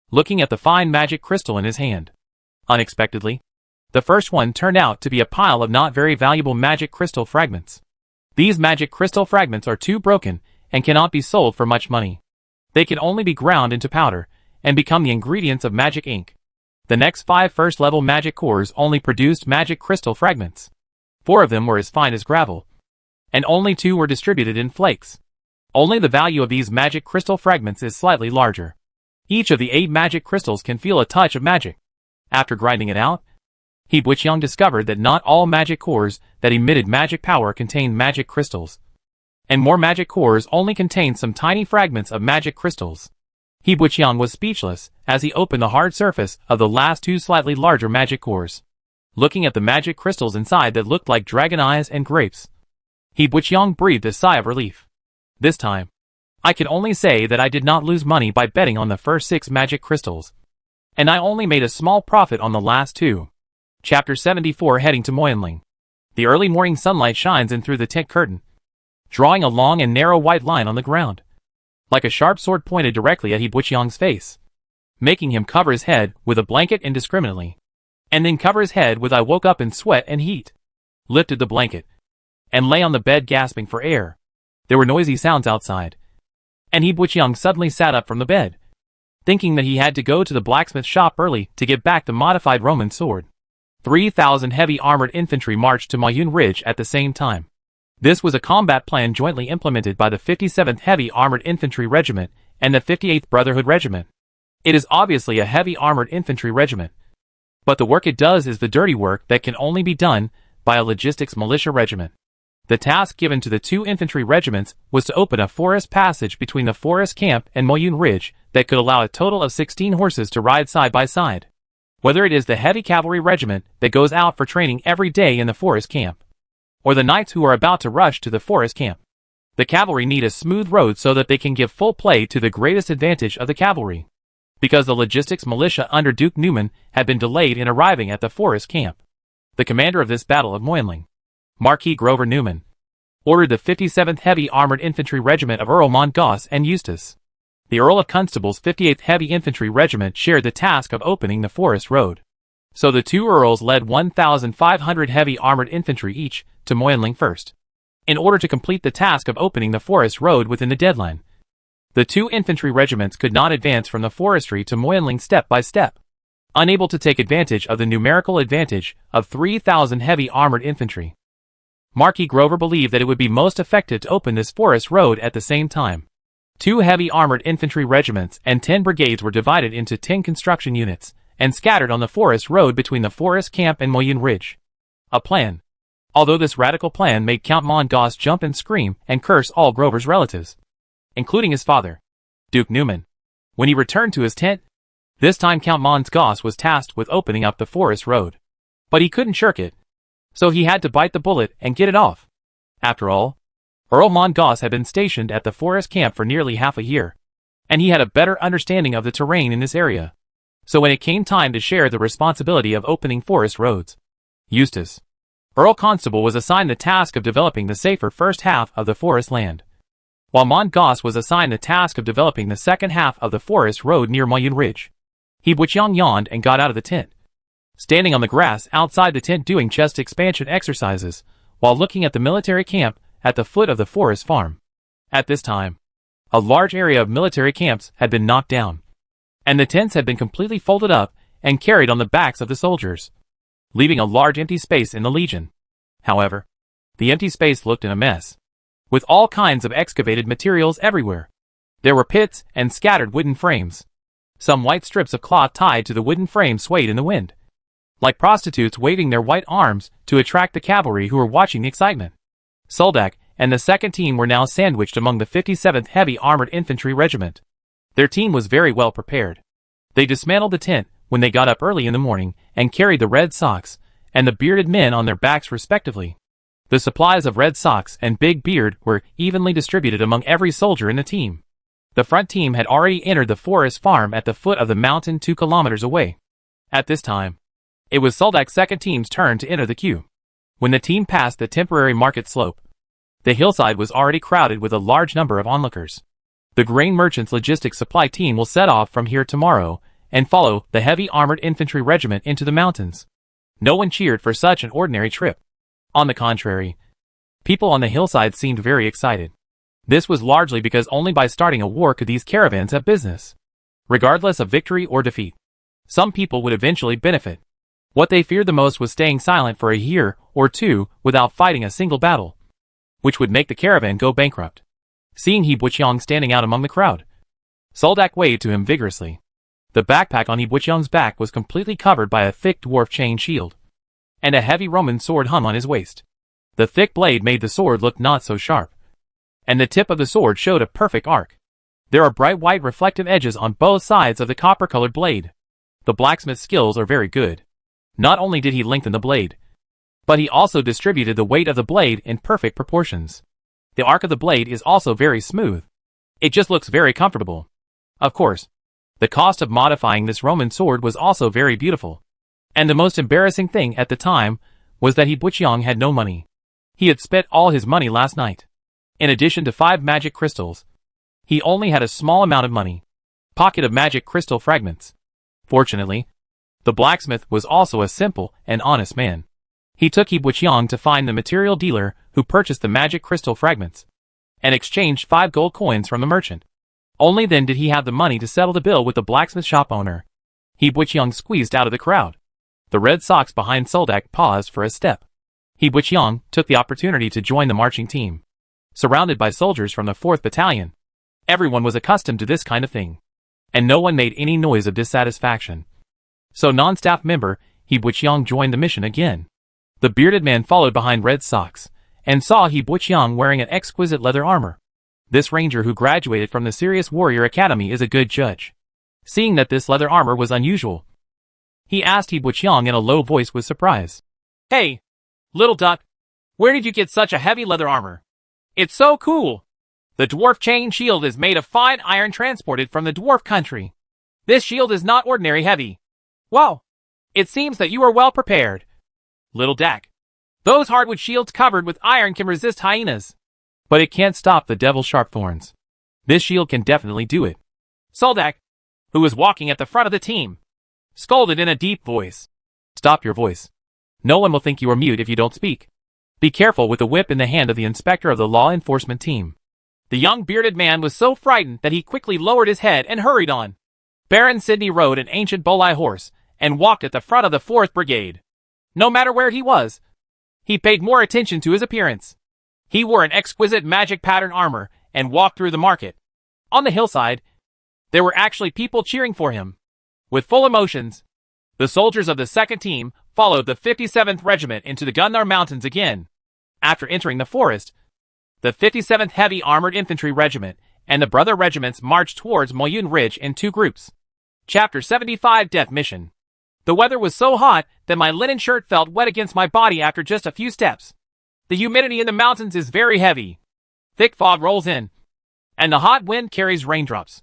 [SPEAKER 1] looking at the fine magic crystal in his hand. Unexpectedly, the first one turned out to be a pile of not very valuable magic crystal fragments. These magic crystal fragments are too broken and cannot be sold for much money. They can only be ground into powder and become the ingredients of magic ink. The next 5 first-level magic cores only produced magic crystal fragments. 4 of them were as fine as gravel, and only 2 were distributed in flakes. Only the value of these magic crystal fragments is slightly larger. Each of the 8 magic crystals can feel a touch of magic. After grinding it out, He Buqiang discovered that not all magic cores that emitted magic power contained magic crystals, and more magic cores only contained some tiny fragments of magic crystals. He Buqiang was speechless as he opened the hard surface of the last 2 slightly larger magic cores, looking at the magic crystals inside that looked like dragon eyes and grapes. He Buqiang breathed a sigh of relief. This time, I can only say that I did not lose money by betting on the first 6 magic crystals, and I only made a small profit on the last 2. Chapter 74. Heading to Moyonling. The early morning sunlight shines in through the tent curtain, drawing a long and narrow white line on the ground, like a sharp sword pointed directly at He Buqiang's face, making him cover his head with a blanket indiscriminately, and then cover his head with I woke up in sweat and heat, lifted the blanket, and lay on the bed gasping for air. There were noisy sounds outside, and He Buqiang suddenly sat up from the bed, thinking that he had to go to the blacksmith shop early to get back the modified Roman sword. 3,000 heavy armored infantry marched to Moyun Ridge at the same time. This was a combat plan jointly implemented by the 57th Heavy Armored Infantry Regiment and the 58th Brotherhood Regiment. It is obviously a heavy armored infantry regiment, but the work it does is the dirty work that can only be done by a logistics militia regiment. The task given to the 2 infantry regiments was to open a forest passage between the forest camp and Moyun Ridge that could allow a total of 16 horses to ride side by side. Whether it is the heavy cavalry regiment that goes out for training every day in the forest camp, or the knights who are about to rush to the forest camp, the cavalry need a smooth road so that they can give full play to the greatest advantage of the cavalry. Because the logistics militia under Duke Newman had been delayed in arriving at the forest camp, the commander of this battle of Moyonling, Marquis Grover Newman, ordered the 57th Heavy Armored Infantry Regiment of Earl Montgoss and Eustace, the Earl of Constable's 58th Heavy Infantry Regiment, shared the task of opening the forest road. So the 2 earls led 1,500 heavy armored infantry each to Moyonling first, in order to complete the task of opening the forest road within the deadline. The 2 infantry regiments could not advance from the forestry to Moyonling step by step, unable to take advantage of the numerical advantage of 3,000 heavy armored infantry. Marquis Grover believed that it would be most effective to open this forest road at the same time. 2 heavy armored infantry regiments and 10 brigades were divided into 10 construction units and scattered on the forest road between the forest camp and Moyun Ridge. A plan. Although this radical plan made Count Montgoss jump and scream and curse all Grover's relatives, including his father, Duke Newman. When he returned to his tent, this time Count Montgoss was tasked with opening up the forest road. But he couldn't shirk it, so he had to bite the bullet and get it off. After all, Earl Montgoss had been stationed at the forest camp for nearly half a year, and he had a better understanding of the terrain in this area. So when it came time to share the responsibility of opening forest roads, Eustace, Earl Constable, was assigned the task of developing the safer first half of the forest land, while Montgoss was assigned the task of developing the second half of the forest road near Moyun Ridge. He Buqiang yawned and got out of the tent, standing on the grass outside the tent doing chest expansion exercises, while looking at the military camp at the foot of the forest farm. At this time, a large area of military camps had been knocked down, and the tents had been completely folded up and carried on the backs of the soldiers, leaving a large empty space in the Legion. However, the empty space looked in a mess, with all kinds of excavated materials everywhere. There were pits and scattered wooden frames. Some white strips of cloth tied to the wooden frame swayed in the wind, like prostitutes waving their white arms to attract the cavalry who were watching the excitement. Soldak and the second team were now sandwiched among the 57th Heavy Armored Infantry Regiment, Their team was very well prepared. They dismantled the tent when they got up early in the morning and carried the red socks and the bearded men on their backs respectively. The supplies of red socks and big beard were evenly distributed among every soldier in the team. The front team had already entered the forest farm at the foot of the mountain 2 kilometers away. At this time, it was Soldak's second team's turn to enter the queue. When the team passed the temporary market slope, the hillside was already crowded with a large number of onlookers. The grain merchant's logistics supply team will set off from here tomorrow and follow the heavy armored infantry regiment into the mountains. No one cheered for such an ordinary trip. On the contrary, people on the hillside seemed very excited. This was largely because only by starting a war could these caravans have business. Regardless of victory or defeat, some people would eventually benefit. What they feared the most was staying silent for a year or two without fighting a single battle, which would make the caravan go bankrupt. Seeing He Buqiang standing out among the crowd, Soldak waved to him vigorously. The backpack on He Buqiang's back was completely covered by a thick dwarf chain shield, and a heavy Roman sword hung on his waist. The thick blade made the sword look not so sharp, and the tip of the sword showed a perfect arc. There are bright white reflective edges on both sides of the copper-colored blade. The blacksmith's skills are very good. Not only did he lengthen the blade, but he also distributed the weight of the blade in perfect proportions. The arc of the blade is also very smooth. It just looks very comfortable. Of course, the cost of modifying this Roman sword was also very beautiful. And the most embarrassing thing at the time was that He Buqiang had no money. He had spent all his money last night. In addition to 5 magic crystals, he only had a small amount of money. Pocket of magic crystal fragments. Fortunately, the blacksmith was also a simple and honest man. He took He Buqiang to find the material dealer who purchased the magic crystal fragments, and exchanged 5 gold coins from the merchant. Only then did he have the money to settle the bill with the blacksmith shop owner. He Buqiang squeezed out of the crowd. The red socks behind Soldak paused for a step. He Buqiang took the opportunity to join the marching team. Surrounded by soldiers from the 4th Battalion, everyone was accustomed to this kind of thing, and no one made any noise of dissatisfaction. So non-staff member He Buqiang joined the mission again. The bearded man followed behind red socks, and saw He Buqiang wearing an exquisite leather armor. This ranger who graduated from the Serious Warrior Academy is a good judge. Seeing that this leather armor was unusual, he asked He Buqiang in a low voice with surprise. "Hey, little duck, where did you get such a heavy leather armor? It's so cool. The dwarf chain shield is made of fine iron transported from the dwarf country. This shield is not ordinary heavy. Wow, it seems that you are well prepared. Little Dak, those hardwood shields covered with iron can resist hyenas, but it can't stop the devil's sharp thorns. This shield can definitely do it." Soldak, who was walking at the front of the team, scolded in a deep voice. "Stop your voice. No one will think you are mute if you don't speak. Be careful with the whip in the hand of the inspector of the law enforcement team." The young bearded man was so frightened that he quickly lowered his head and hurried on. Baron Sidney rode an ancient Bolai horse and walked at the front of the 4th Brigade. No matter where he was, he paid more attention to his appearance. He wore an exquisite magic pattern armor and walked through the market. On the hillside, there were actually people cheering for him. With full emotions, the soldiers of the 2nd team followed the 57th Regiment into the Gunnar Mountains again. After entering the forest, the 57th Heavy Armored Infantry Regiment and the brother regiments marched towards Moyun Ridge in 2 groups. Chapter 75 Death Mission. The weather was so hot that my linen shirt felt wet against my body after just a few steps. The humidity in the mountains is very heavy. Thick fog rolls in, and the hot wind carries raindrops.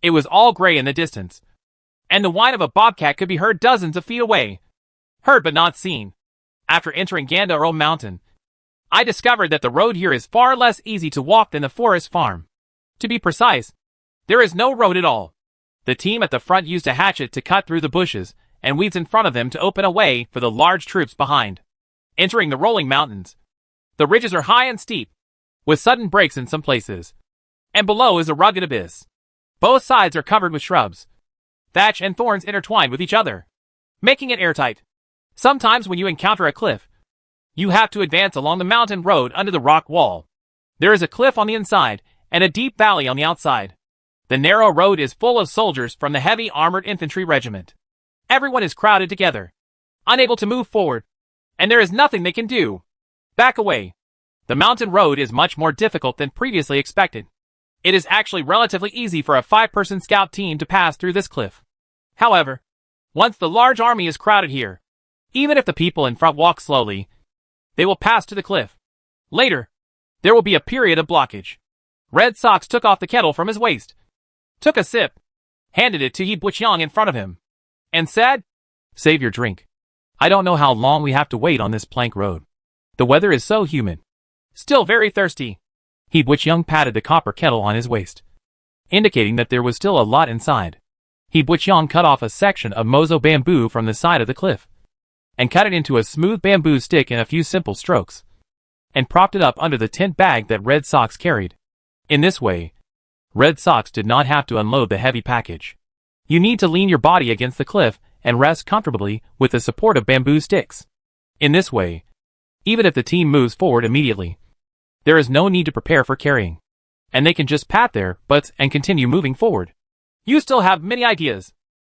[SPEAKER 1] It was all gray in the distance, and the whine of a bobcat could be heard dozens of feet away. Heard but not seen. After entering Gandaro Mountain, I discovered that the road here is far less easy to walk than the forest farm. To be precise, there is no road at all. The team at the front used a hatchet to cut through the bushes and weeds in front of them to open a way for the large troops behind. Entering the rolling mountains, the ridges are high and steep, with sudden breaks in some places, and below is a rugged abyss. Both sides are covered with shrubs, thatch and thorns intertwined with each other, making it airtight. Sometimes when you encounter a cliff, you have to advance along the mountain road under the rock wall. There is a cliff on the inside and a deep valley on the outside. The narrow road is full of soldiers from the Heavy Armored Infantry Regiment. Everyone is crowded together, unable to move forward, and there is nothing they can do. Back away. The mountain road is much more difficult than previously expected. It is actually relatively easy for a 5-person scout team to pass through this cliff. However, once the large army is crowded here, even if the people in front walk slowly, they will pass to the cliff. Later, there will be a period of blockage. Red Sox took off the kettle from his waist, took a sip, handed it to He Buqiang in front of him, and said, "Save your drink. I don't know how long we have to wait on this plank road. The weather is so humid. Still very thirsty." He Buqiang patted the copper kettle on his waist, indicating that there was still a lot inside. He Buqiang cut off a section of mozo bamboo from the side of the cliff, and cut it into a smooth bamboo stick in a few simple strokes, and propped it up under the tent bag that Red Sox carried. In this way, Red Sox did not have to unload the heavy package. You need to lean your body against the cliff and rest comfortably with the support of bamboo sticks. In this way, even if the team moves forward immediately, there is no need to prepare for carrying, and they can just pat their butts and continue moving forward. "You still have many ideas,"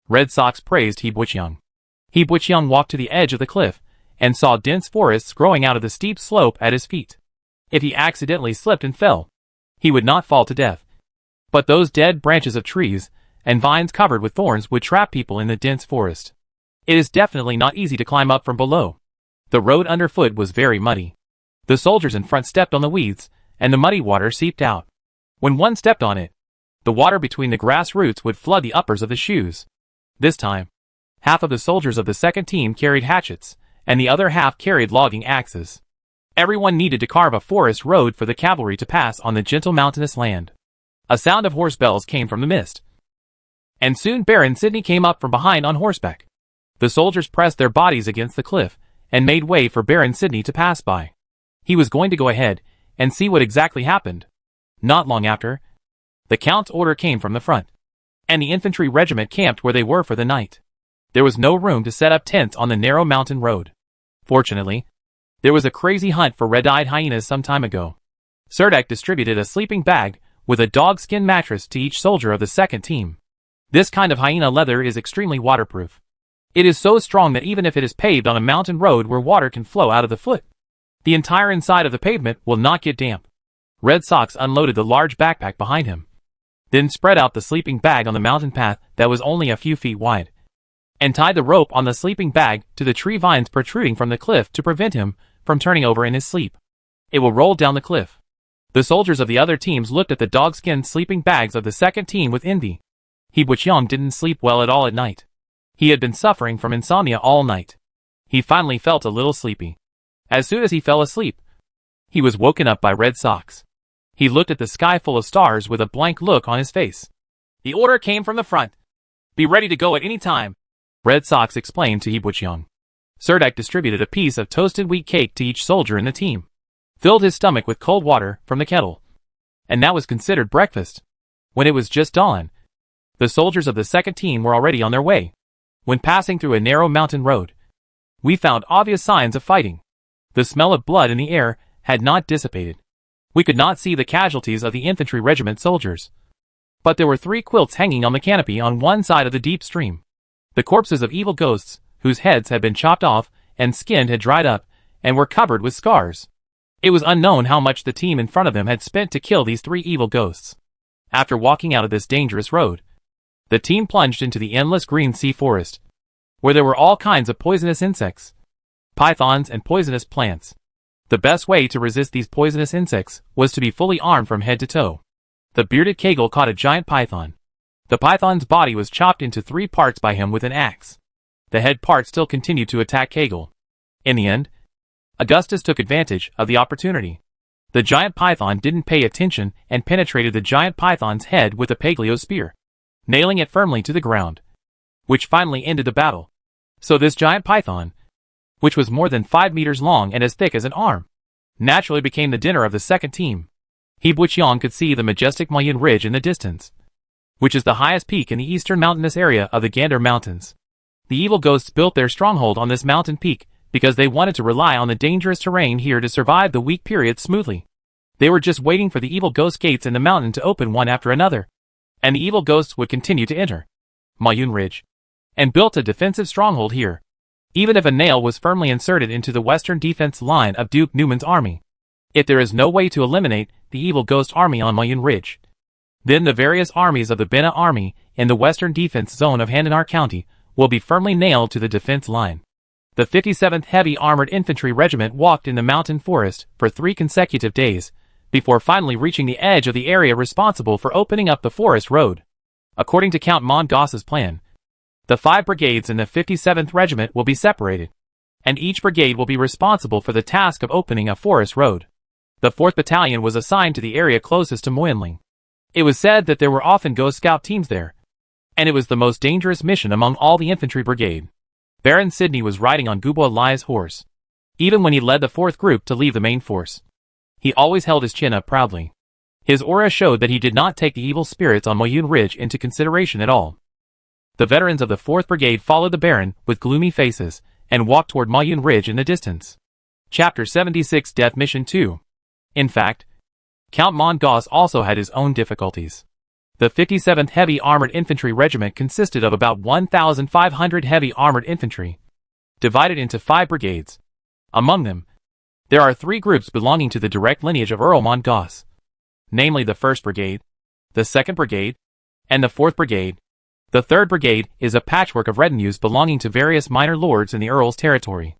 [SPEAKER 1] Red Sox praised He Buqiang. He Buqiang walked to the edge of the cliff and saw dense forests growing out of the steep slope at his feet. If he accidentally slipped and fell, he would not fall to death. But those dead branches of trees and vines covered with thorns would trap people in the dense forest. It is definitely not easy to climb up from below. The road underfoot was very muddy. The soldiers in front stepped on the weeds, and the muddy water seeped out. When one stepped on it, the water between the grass roots would flood the uppers of the shoes. This time, half of the soldiers of the second team carried hatchets, and the other half carried logging axes. Everyone needed to carve a forest road for the cavalry to pass on the gentle mountainous land. A sound of horse bells came from the mist, and soon Baron Sidney came up from behind on horseback. The soldiers pressed their bodies against the cliff and made way for Baron Sidney to pass by. He was going to go ahead and see what exactly happened. Not long after, the Count's order came from the front, and the infantry regiment camped where they were for the night. There was no room to set up tents on the narrow mountain road. Fortunately, there was a crazy hunt for red-eyed hyenas some time ago. Serdek distributed a sleeping bag with a dog-skin mattress to each soldier of the second team. This kind of hyena leather is extremely waterproof. It is so strong that even if it is paved on a mountain road where water can flow out of the foot, the entire inside of the pavement will not get damp. Red Sox unloaded the large backpack behind him, then spread out the sleeping bag on the mountain path that was only a few feet wide, and tied the rope on the sleeping bag to the tree vines protruding from the cliff to prevent him from turning over in his sleep. It will roll down the cliff. The soldiers of the other teams looked at the dog-skin sleeping bags of the second team with envy. He Buqiang didn't sleep well at all at night. He had been suffering from insomnia all night. He finally felt a little sleepy. As soon as he fell asleep, he was woken up by Red Sox. He looked at the sky full of stars with a blank look on his face. "The order came from the front. Be ready to go at any time," Red Sox explained to He Buqiang. Serdek distributed a piece of toasted wheat cake to each soldier in the team, filled his stomach with cold water from the kettle, and that was considered breakfast. When it was just dawn, the soldiers of the second team were already on their way. When passing through a narrow mountain road, we found obvious signs of fighting. The smell of blood in the air had not dissipated. We could not see the casualties of the infantry regiment soldiers, but there were 3 quilts hanging on the canopy on one side of the deep stream. The corpses of evil ghosts, whose heads had been chopped off and skin had dried up and were covered with scars. It was unknown how much the team in front of them had spent to kill these 3 evil ghosts. After walking out of this dangerous road, the team plunged into the endless green sea forest, where there were all kinds of poisonous insects, pythons and poisonous plants. The best way to resist these poisonous insects was to be fully armed from head to toe. The bearded Kegel caught a giant python. The python's body was chopped into 3 parts by him with an axe. The head part still continued to attack Kegel. In the end, Augustus took advantage of the opportunity. The giant python didn't pay attention and penetrated the giant python's head with a Paglio spear, nailing it firmly to the ground, which finally ended the battle. So this giant python, which was more than 5 meters long and as thick as an arm, naturally became the dinner of the second team. He Buqiang could see the majestic Mayan Ridge in the distance, which is the highest peak in the eastern mountainous area of the Gander Mountains. The evil ghosts built their stronghold on this mountain peak because they wanted to rely on the dangerous terrain here to survive the weak period smoothly. They were just waiting for the evil ghost gates in the mountain to open one after another, and the evil ghosts would continue to enter Mayan Ridge, and built a defensive stronghold here, even if a nail was firmly inserted into the western defense line of Duke Newman's army. If there is no way to eliminate the evil ghost army on Mayan Ridge, Then the various armies of the Bena Army in the western defense zone of Handanar County will be firmly nailed to the defense line. The 57th Heavy Armored Infantry Regiment walked in the mountain forest for 3 consecutive days, before finally reaching the edge of the area responsible for opening up the forest road. According to Count Mongoss's plan, the 5 brigades in the 57th Regiment will be separated, and each brigade will be responsible for the task of opening a forest road. The 4th Battalion was assigned to the area closest to Moyinling. It was said that there were often Ghost Scout teams there, and it was the most dangerous mission among all the infantry brigade. Baron Sidney was riding on Gubo Lai's horse, even when he led the 4th group to leave the main force. He always held his chin up proudly. His aura showed that he did not take the evil spirits on Moyun Ridge into consideration at all. The veterans of the 4th Brigade followed the Baron with gloomy faces and walked toward Moyun Ridge in the distance. Chapter 76 Death Mission 2. In fact, Count Mongoss also had his own difficulties. The 57th Heavy Armored Infantry Regiment consisted of about 1,500 heavy armored infantry, divided into 5 brigades. Among them, there are 3 groups belonging to the direct lineage of Earl Mongoss, namely the 1st Brigade, the 2nd Brigade, and the 4th Brigade. The 3rd Brigade is a patchwork of retinues belonging to various minor lords in the Earl's territory.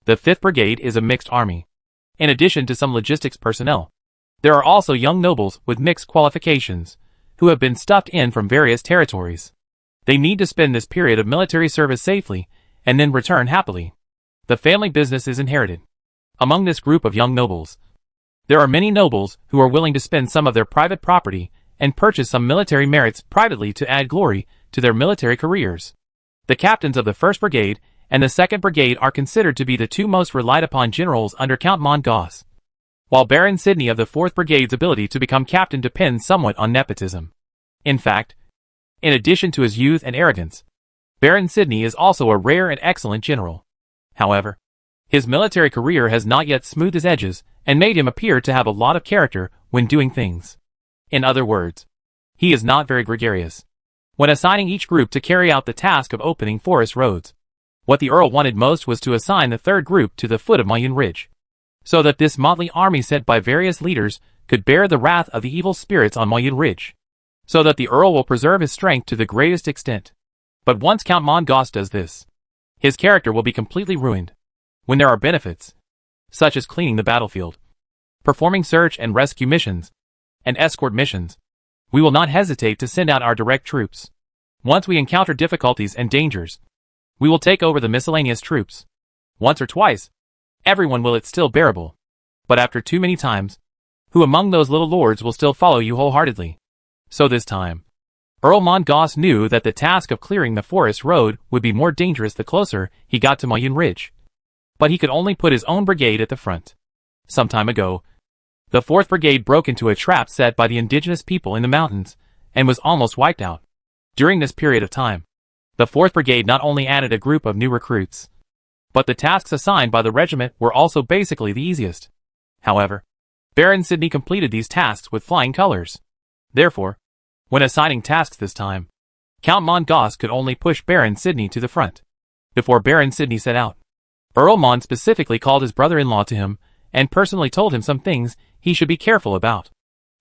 [SPEAKER 1] The 5th Brigade is a mixed army. In addition to some logistics personnel, there are also young nobles with mixed qualifications, who have been stuffed in from various territories. They need to spend this period of military service safely, and then return happily. The family business is inherited. Among this group of young nobles, there are many nobles who are willing to spend some of their private property and purchase some military merits privately to add glory to their military careers. The captains of the 1st Brigade and the 2nd Brigade are considered to be the 2 most relied upon generals under Count Mongoss, while Baron Sidney of the 4th Brigade's ability to become captain depends somewhat on nepotism. In fact, in addition to his youth and arrogance, Baron Sidney is also a rare and excellent general. However, his military career has not yet smoothed his edges and made him appear to have a lot of character when doing things. In other words, he is not very gregarious. When assigning each group to carry out the task of opening forest roads, what the Earl wanted most was to assign the 3rd group to the foot of Moyun Ridge, so that this motley army sent by various leaders could bear the wrath of the evil spirits on Moyun Ridge, so that the Earl will preserve his strength to the greatest extent. But once Count Mongoss does this, his character will be completely ruined. When there are benefits, such as cleaning the battlefield, performing search and rescue missions, and escort missions, we will not hesitate to send out our direct troops. Once we encounter difficulties and dangers, we will take over the miscellaneous troops. Once or twice, everyone will it's still bearable. But after too many times, who among those little lords will still follow you wholeheartedly? So this time, Earl Mongoss knew that the task of clearing the forest road would be more dangerous the closer he got to Moyun Ridge. But he could only put his own brigade at the front. Some time ago, the 4th Brigade broke into a trap set by the indigenous people in the mountains, and was almost wiped out. During this period of time, the 4th Brigade not only added a group of new recruits, but the tasks assigned by the regiment were also basically the easiest. However, Baron Sidney completed these tasks with flying colors. Therefore, when assigning tasks this time, Count Mongoss could only push Baron Sidney to the front. Before Baron Sidney set out, Earl Mon specifically called his brother-in-law to him and personally told him some things he should be careful about.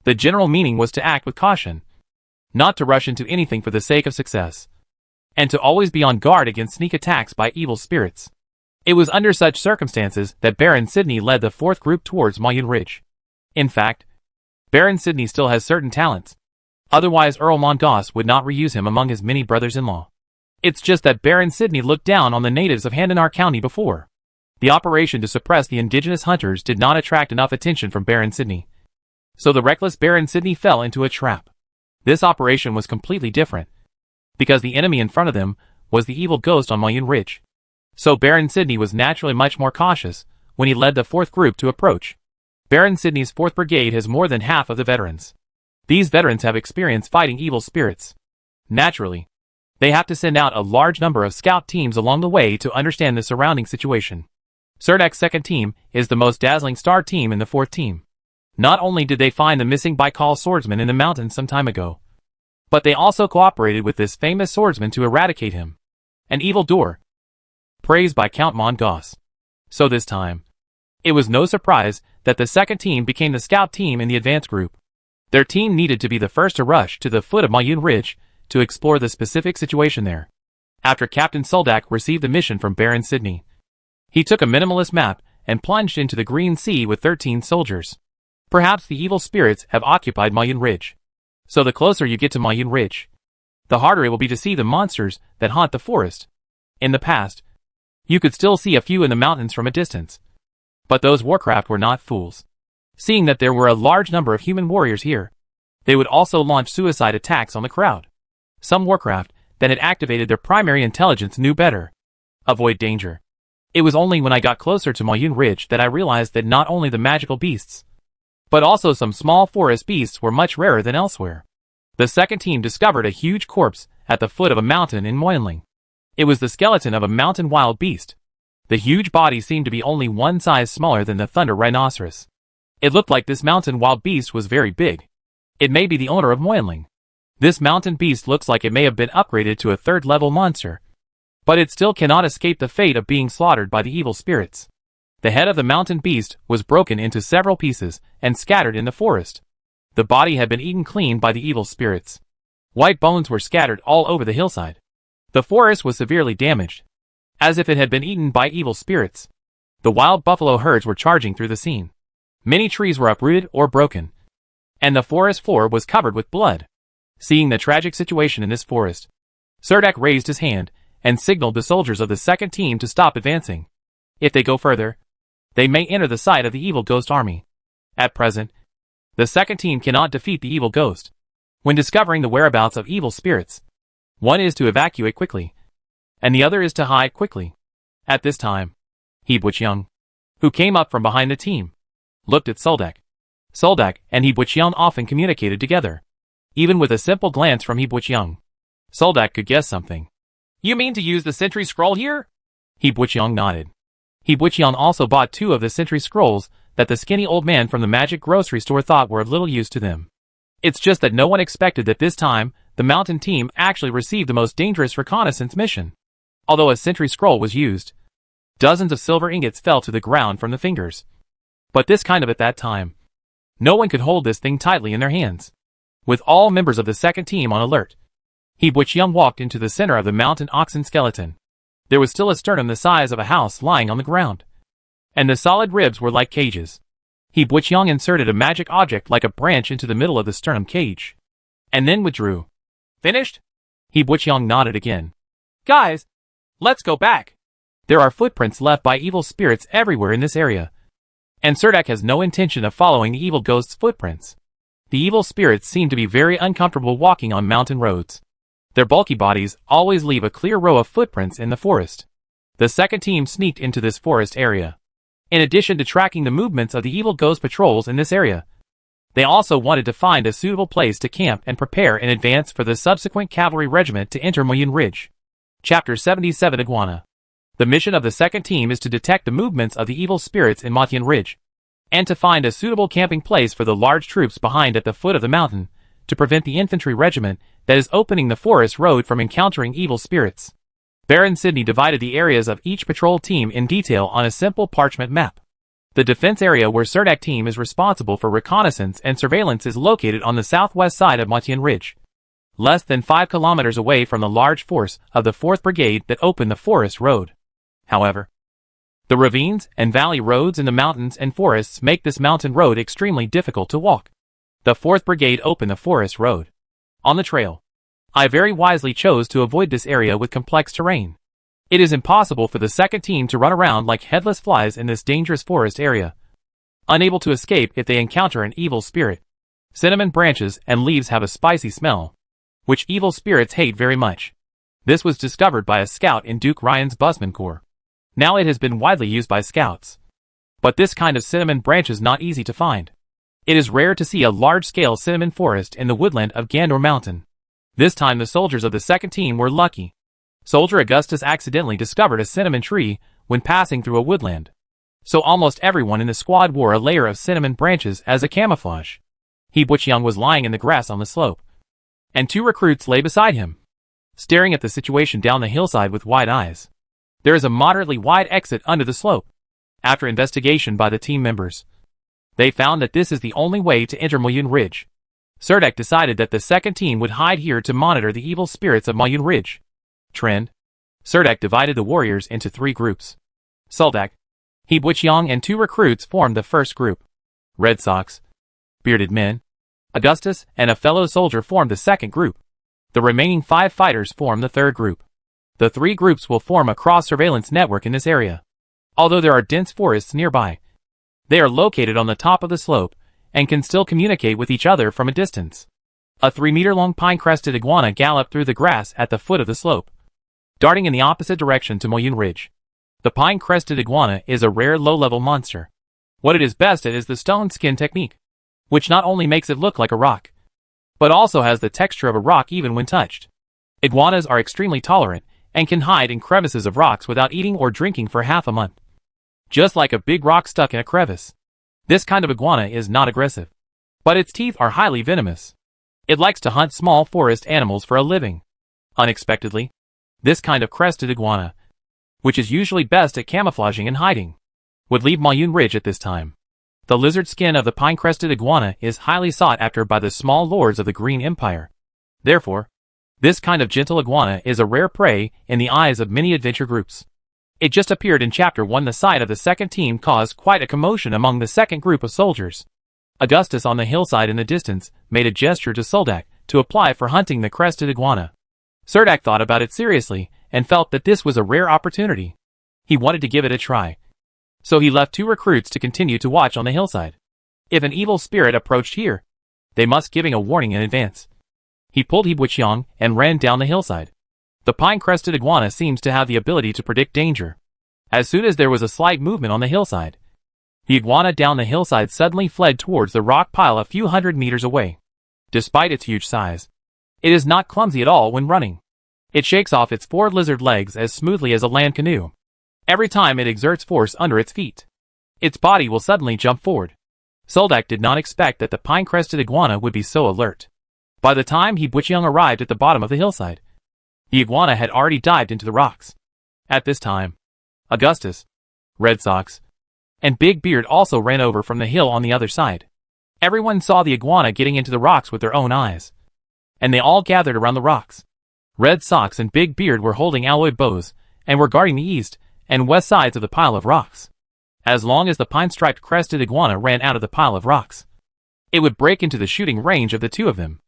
[SPEAKER 1] The general meaning was to act with caution, not to rush into anything for the sake of success, and to always be on guard against sneak attacks by evil spirits. It was under such circumstances that Baron Sidney led the 4th group towards Moyun Ridge. In fact, Baron Sidney still has certain talents. Otherwise Earl Mongoss would not reuse him among his many brothers-in-law. It's just that Baron Sidney looked down on the natives of Handanar County before. The operation to suppress the indigenous hunters did not attract enough attention from Baron Sidney, so the reckless Baron Sidney fell into a trap. This operation was completely different, because the enemy in front of them was the evil ghost on Moyun Ridge. So Baron Sidney was naturally much more cautious when he led the 4th group to approach. Baron Sidney's 4th Brigade has more than half of the veterans. These veterans have experience fighting evil spirits. Naturally, they have to send out a large number of scout teams along the way to understand the surrounding situation. Serdak's 2nd team is the most dazzling star team in the 4th team. Not only did they find the missing Baikal swordsman in the mountains some time ago, but they also cooperated with this famous swordsman to eradicate him. An evil doer, praised by Count Mongoss. So this time, it was no surprise that the 2nd team became the scout team in the advance group. Their team needed to be the first to rush to the foot of Moyun Ridge to explore the specific situation there. After Captain Soldak received the mission from Baron Sidney, he took a minimalist map and plunged into the Green Sea with 13 soldiers. Perhaps the evil spirits have occupied Moyun Ridge. So the closer you get to Moyun Ridge, the harder it will be to see the monsters that haunt the forest. In the past, you could still see a few in the mountains from a distance. But those warcraft were not fools. Seeing that there were a large number of human warriors here, they would also launch suicide attacks on the crowd. Some warcraft that had activated their primary intelligence knew better. Avoid danger. It was only when I got closer to Moyun Ridge that I realized that not only the magical beasts, but also some small forest beasts were much rarer than elsewhere. The second team discovered a huge corpse at the foot of a mountain in Moyunling. It was the skeleton of a mountain wild beast. The huge body seemed to be only one size smaller than the thunder rhinoceros. It looked like this mountain wild beast was very big. It may be the owner of Moyunling. This mountain beast looks like it may have been upgraded to a third-level monster, but it still cannot escape the fate of being slaughtered by the evil spirits. The head of the mountain beast was broken into several pieces and scattered in the forest. The body had been eaten clean by the evil spirits. White bones were scattered all over the hillside. The forest was severely damaged, as if it had been eaten by evil spirits. The wild buffalo herds were charging through the scene. Many trees were uprooted or broken, and the forest floor was covered with blood. Seeing the tragic situation in this forest, Surdak raised his hand and signaled the soldiers of the second team to stop advancing. If they go further, they may enter the sight of the evil ghost army. At present, the second team cannot defeat the evil ghost. When discovering the whereabouts of evil spirits, one is to evacuate quickly, and the other is to hide quickly. At this time, He Buqiang, who came up from behind the team, looked at Soldak. Soldak and He Buqiang often communicated together. Even with a simple glance from He Buqiang, Soldak could guess something. You mean to use the sentry scroll here? He Buqiang nodded. He Buqiang also bought 2 of the sentry scrolls that the skinny old man from the magic grocery store thought were of little use to them. It's just that no one expected that this time, the mountain team actually received the most dangerous reconnaissance mission. Although a sentry scroll was used, dozens of silver ingots fell to the ground from the fingers. But this kind of at that time, no one could hold this thing tightly in their hands. With all members of the second team on alert, He Buqiang walked into the center of the mountain oxen skeleton. There was still a sternum the size of a house lying on the ground, and the solid ribs were like cages. He Buqiang inserted a magic object like a branch into the middle of the sternum cage, and then withdrew. Finished? He Buqiang nodded again. Guys, let's go back. There are footprints left by evil spirits everywhere in this area, and Surdak has no intention of following the evil ghost's footprints. The evil spirits seem to be very uncomfortable walking on mountain roads. Their bulky bodies always leave a clear row of footprints in the forest. The second team sneaked into this forest area. In addition to tracking the movements of the evil ghost patrols in this area, they also wanted to find a suitable place to camp and prepare in advance for the subsequent cavalry regiment to enter Moyun Ridge. Chapter 77 Iguana. The mission of the second team is to detect the movements of the evil spirits in Moyun Ridge, and to find a suitable camping place for the large troops behind at the foot of the mountain, to prevent the infantry regiment that is opening the forest road from encountering evil spirits. Baron Sidney divided the areas of each patrol team in detail on a simple parchment map. The defense area where Surdak team is responsible for reconnaissance and surveillance is located on the southwest side of Moyun Ridge, less than 5 kilometers away from the large force of the 4th Brigade that opened the forest road. However, the ravines and valley roads in the mountains and forests make this mountain road extremely difficult to walk. The 4th Brigade opened the forest road. On the trail, I very wisely chose to avoid this area with complex terrain. It is impossible for the second team to run around like headless flies in this dangerous forest area, unable to escape if they encounter an evil spirit. Cinnamon branches and leaves have a spicy smell, which evil spirits hate very much. This was discovered by a scout in Duke Ryan's Busman Corps. Now it has been widely used by scouts. But this kind of cinnamon branch is not easy to find. It is rare to see a large-scale cinnamon forest in the woodland of Gandor Mountain. This time the soldiers of the second team were lucky. Soldier Augustus accidentally discovered a cinnamon tree when passing through a woodland. So almost everyone in the squad wore a layer of cinnamon branches as a camouflage. He Buqiang was lying in the grass on the slope, and 2 recruits lay beside him, staring at the situation down the hillside with wide eyes. There is a moderately wide exit under the slope. After investigation by the team members, they found that this is the only way to enter Moyun Ridge. Serdek decided that the second team would hide here to monitor the evil spirits of Mayun Ridge. Trend. Serdek divided the warriors into 3 groups. Soldak, He Buqiang and 2 recruits formed the first group. Red Sox, bearded men, Augustus and a fellow soldier formed the second group. The remaining 5 fighters formed the third group. The 3 groups will form a cross-surveillance network in this area. Although there are dense forests nearby, they are located on the top of the slope and can still communicate with each other from a distance. A 3-meter-long pine-crested iguana galloped through the grass at the foot of the slope, darting in the opposite direction to Moyun Ridge. The pine-crested iguana is a rare low-level monster. What it is best at is the stone skin technique, which not only makes it look like a rock, but also has the texture of a rock even when touched. Iguanas are extremely tolerant and can hide in crevices of rocks without eating or drinking for half a month. Just like a big rock stuck in a crevice. This kind of iguana is not aggressive, but its teeth are highly venomous. It likes to hunt small forest animals for a living. Unexpectedly, this kind of crested iguana, which is usually best at camouflaging and hiding, would leave Mayun Ridge at this time. The lizard skin of the pine-crested iguana is highly sought after by the small lords of the Green Empire. Therefore, this kind of gentle iguana is a rare prey in the eyes of many adventure groups. It just appeared in Chapter 1. The sight of the second team caused quite a commotion among the second group of soldiers. Augustus on the hillside in the distance made a gesture to Soldak to apply for hunting the crested iguana. Serdek thought about it seriously and felt that this was a rare opportunity. He wanted to give it a try. So he left 2 recruits to continue to watch on the hillside. If an evil spirit approached here, they must giving a warning in advance. He pulled He Buqiang and ran down the hillside. The pine-crested iguana seems to have the ability to predict danger. As soon as there was a slight movement on the hillside, the iguana down the hillside suddenly fled towards the rock pile a few hundred meters away. Despite its huge size, it is not clumsy at all when running. It shakes off its 4 lizard legs as smoothly as a land canoe. Every time it exerts force under its feet, its body will suddenly jump forward. Soldak did not expect that the pine-crested iguana would be so alert. By the time He Buqiang arrived at the bottom of the hillside, the iguana had already dived into the rocks. At this time, Augustus, Red Sox, and Big Beard also ran over from the hill on the other side. Everyone saw the iguana getting into the rocks with their own eyes, and they all gathered around the rocks. Red Sox and Big Beard were holding alloy bows and were guarding the east and west sides of the pile of rocks. As long as the pine-striped crested iguana ran out of the pile of rocks, it would break into the shooting range of the 2 of them.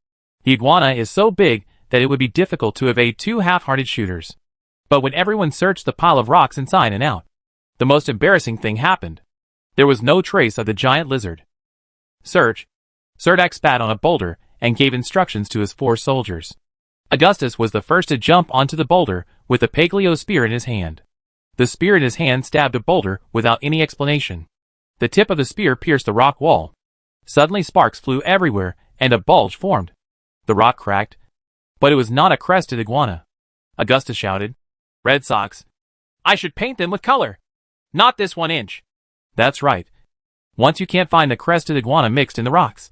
[SPEAKER 1] The iguana is so big that it would be difficult to evade 2 half-hearted shooters. But when everyone searched the pile of rocks inside and out, the most embarrassing thing happened. There was no trace of the giant lizard. Search. Serdek spat on a boulder and gave instructions to his 4 soldiers. Augustus was the first to jump onto the boulder with the Paglio spear in his hand. The spear in his hand stabbed a boulder without any explanation. The tip of the spear pierced the rock wall. Suddenly sparks flew everywhere and a bulge formed. The rock cracked, but it was not a crested iguana. Augustus shouted, "Red Sox, I should paint them with color. Not this 1 inch. That's right. Once you can't find the crested iguana mixed in the rocks,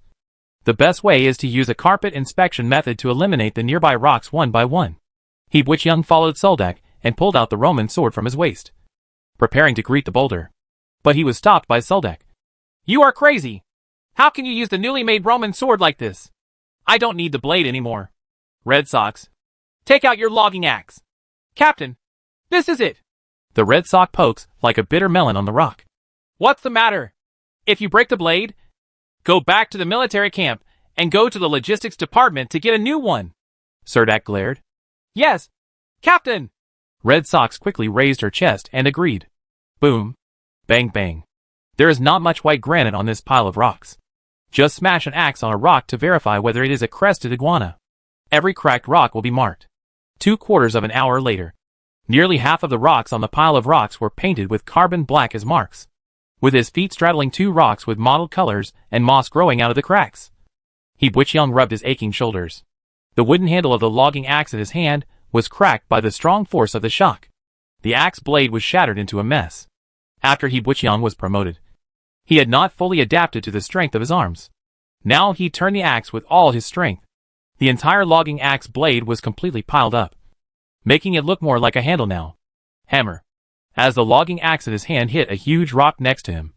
[SPEAKER 1] the best way is to use a carpet inspection method to eliminate the nearby rocks one by one." He Buqiang followed Soldak and pulled out the Roman sword from his waist, preparing to greet the boulder. But he was stopped by Soldak. "You are crazy! How can you use the newly made Roman sword like this? I don't need the blade anymore. Red Sox, take out your logging axe. Captain, this is it." The Red Sox pokes like a bitter melon on the rock. "What's the matter? If you break the blade, go back to the military camp and go to the logistics department to get a new one." Serdek glared. "Yes, Captain." Red Sox quickly raised her chest and agreed. Boom. Bang bang. There is not much white granite on this pile of rocks. Just smash an axe on a rock to verify whether it is a crested iguana. Every cracked rock will be marked. 2/4 of an hour later, nearly half of the rocks on the pile of rocks were painted with carbon black as marks, with his feet straddling 2 rocks with mottled colors and moss growing out of the cracks. He Buqiang rubbed his aching shoulders. The wooden handle of the logging axe in his hand was cracked by the strong force of the shock. The axe blade was shattered into a mess. After He Buqiang was promoted, he had not fully adapted to the strength of his arms. Now he turned the axe with all his strength. The entire logging axe blade was completely piled up, making it look more like a handle now. Hammer. As the logging axe in his hand hit a huge rock next to him,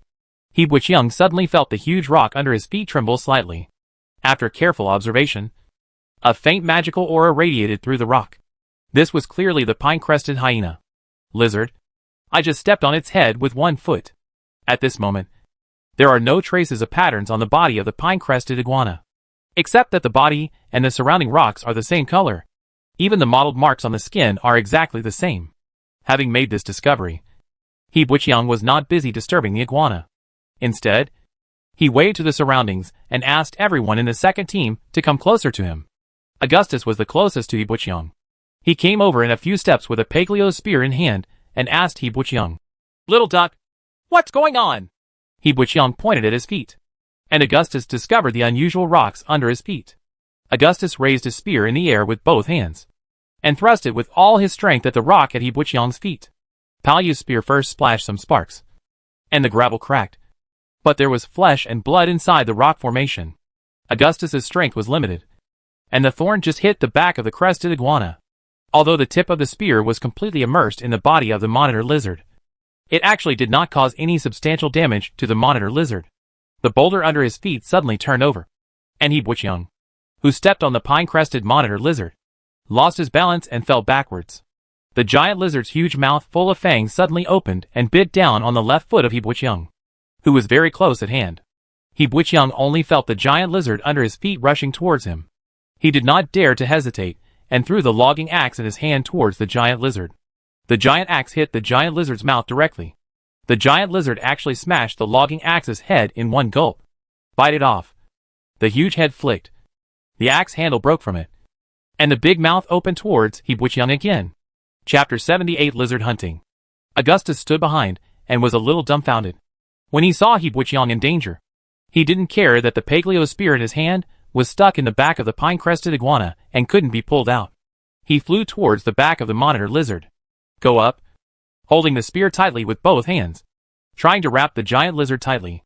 [SPEAKER 1] He Buqiang suddenly felt the huge rock under his feet tremble slightly. After careful observation, a faint magical aura radiated through the rock. This was clearly the pine-crested hyena. Lizard. I just stepped on its head with one foot. At this moment, there are no traces of patterns on the body of the pine-crested iguana. Except that the body and the surrounding rocks are the same color. Even the mottled marks on the skin are exactly the same. Having made this discovery, He Buqiang was not busy disturbing the iguana. Instead, he waved to the surroundings and asked everyone in the second team to come closer to him. Augustus was the closest to He Buqiang. He came over in a few steps with a Paglio spear in hand and asked He Buqiang, "Little duck, what's going on?" He Buqiang pointed at his feet, and Augustus discovered the unusual rocks under his feet. Augustus raised his spear in the air with both hands, and thrust it with all his strength at the rock at He Buqiang's feet. Paglio's spear first splashed some sparks, and the gravel cracked, but there was flesh and blood inside the rock formation. Augustus's strength was limited, and the thorn just hit the back of the crested iguana. Although the tip of the spear was completely immersed in the body of the monitor lizard, it actually did not cause any substantial damage to the monitor lizard. The boulder under his feet suddenly turned over, and He Buqiang, who stepped on the pine-crested monitor lizard, lost his balance and fell backwards. The giant lizard's huge mouth full of fangs suddenly opened and bit down on the left foot of He Buqiang, who was very close at hand. He Buqiang only felt the giant lizard under his feet rushing towards him. He did not dare to hesitate, and threw the logging axe in his hand towards the giant lizard. The giant axe hit the giant lizard's mouth directly. The giant lizard actually smashed the logging axe's head in one gulp. Bite it off. The huge head flicked. The axe handle broke from it, and the big mouth opened towards He Buqiang again. Chapter 78 Lizard Hunting. Augustus stood behind, and was a little dumbfounded. When he saw He Buqiang in danger, he didn't care that the Paglio spear in his hand was stuck in the back of the pine-crested iguana and couldn't be pulled out. He flew towards the back of the monitor lizard. Go up, holding the spear tightly with both hands, trying to wrap the giant lizard tightly.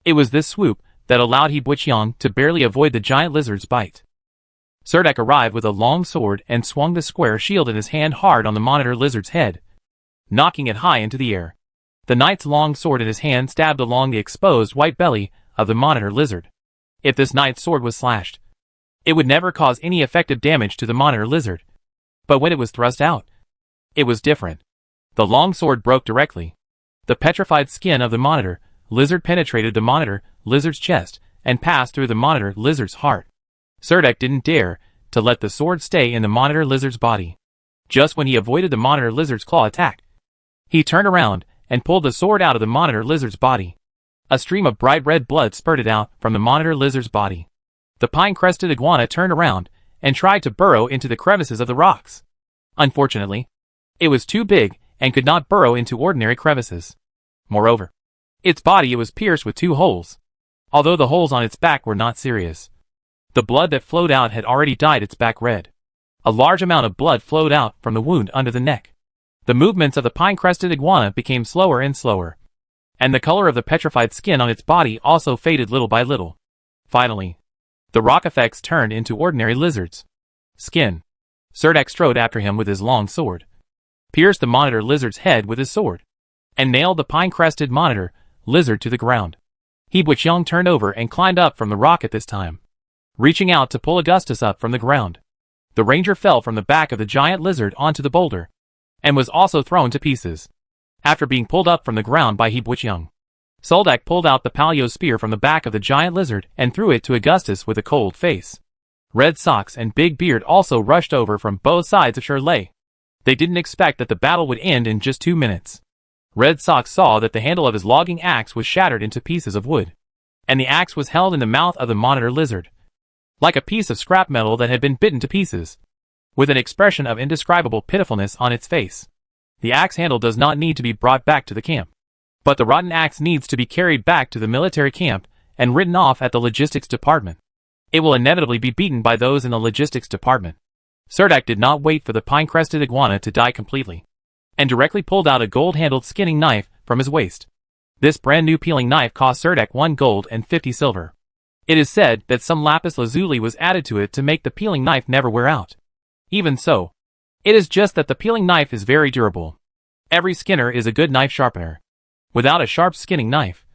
[SPEAKER 1] It was this swoop that allowed He Buqiang to barely avoid the giant lizard's bite. Serdek arrived with a long sword and swung the square shield in his hand hard on the monitor lizard's head, knocking it high into the air. The knight's long sword in his hand stabbed along the exposed white belly of the monitor lizard. If this knight's sword was slashed, it would never cause any effective damage to the monitor lizard. But when it was thrust out, it was different. The long sword broke directly. The petrified skin of the monitor lizard penetrated the monitor lizard's chest and passed through the monitor lizard's heart. Serdek didn't dare to let the sword stay in the monitor lizard's body. Just when he avoided the monitor lizard's claw attack, he turned around and pulled the sword out of the monitor lizard's body. A stream of bright red blood spurted out from the monitor lizard's body. The pine-crested iguana turned around and tried to burrow into the crevices of the rocks. Unfortunately, it was too big and could not burrow into ordinary crevices. Moreover, its body was pierced with 2 holes, although the holes on its back were not serious. The blood that flowed out had already dyed its back red. A large amount of blood flowed out from the wound under the neck. The movements of the pine-crested iguana became slower and slower, and the color of the petrified skin on its body also faded little by little. Finally, the rock effects turned into ordinary lizards' skin. Serdek strode after him with his long sword, pierced the monitor lizard's head with his sword, and nailed the pine-crested monitor lizard to the ground. He Buqiang turned over and climbed up from the rock at this time, reaching out to pull Augustus up from the ground. The ranger fell from the back of the giant lizard onto the boulder, and was also thrown to pieces. After being pulled up from the ground by He Buqiang, Soldak pulled out the Paglio spear from the back of the giant lizard and threw it to Augustus with a cold face. Red Socks and Big Beard also rushed over from both sides of Shirley. They didn't expect that the battle would end in just 2 minutes. Red Socks saw that the handle of his logging axe was shattered into pieces of wood, and the axe was held in the mouth of the monitor lizard, like a piece of scrap metal that had been bitten to pieces, with an expression of indescribable pitifulness on its face. The axe handle does not need to be brought back to the camp, but the rotten axe needs to be carried back to the military camp and written off at the logistics department. It will inevitably be beaten by those in the logistics department. Serdek did not wait for the pine-crested iguana to die completely, and directly pulled out a gold-handled skinning knife from his waist. This brand-new peeling knife cost Serdek 1 gold and 50 silver. It is said that some lapis lazuli was added to it to make the peeling knife never wear out. Even so, it is just that the peeling knife is very durable. Every skinner is a good knife sharpener. Without a sharp skinning knife,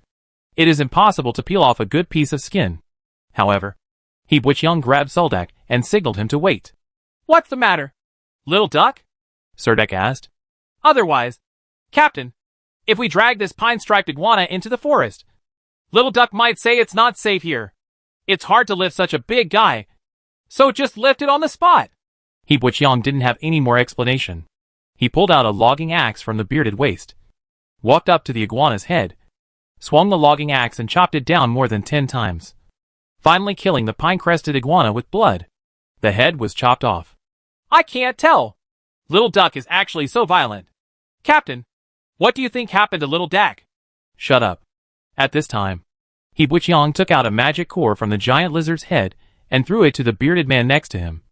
[SPEAKER 1] it is impossible to peel off a good piece of skin. However, He Butchung grabbed Soldak and signaled him to wait. "What's the matter, little duck?" Serdek asked. "Otherwise, Captain, if we drag this pine-striped iguana into the forest, little duck might say it's not safe here. It's hard to lift such a big guy, so just lift it on the spot." He Butchung didn't have any more explanation. He pulled out a logging axe from the bearded waist, walked up to the iguana's head, swung the logging axe and chopped it down more than 10 times, finally killing the pine-crested iguana with blood. The head was chopped off. "I can't tell. Little Duck is actually so violent. Captain, what do you think happened to Little Dak?" "Shut up." At this time, He Butchung took out a magic core from the giant lizard's head and threw it to the bearded man next to him.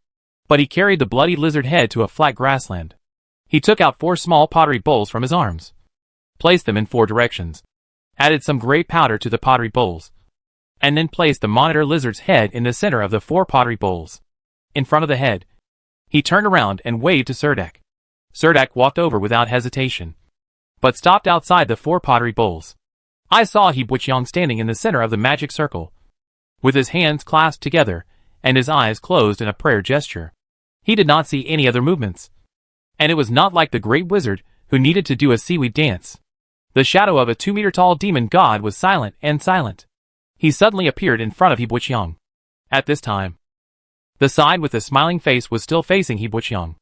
[SPEAKER 1] But he carried the bloody lizard head to a flat grassland. He took out 4 small pottery bowls from his arms, placed them in 4 directions, added some gray powder to the pottery bowls, and then placed the monitor lizard's head in the center of the 4 pottery bowls. In front of the head, he turned around and waved to Serdek. Serdek walked over without hesitation, but stopped outside the 4 pottery bowls. I saw He Butchung standing in the center of the magic circle, with his hands clasped together and his eyes closed in a prayer gesture. He did not see any other movements, and it was not like the great wizard who needed to do a seaweed dance. The shadow of a 2-meter-tall demon god was silent and silent. He suddenly appeared in front of He Butchung. At this time, the side with the smiling face was still facing He Butchung.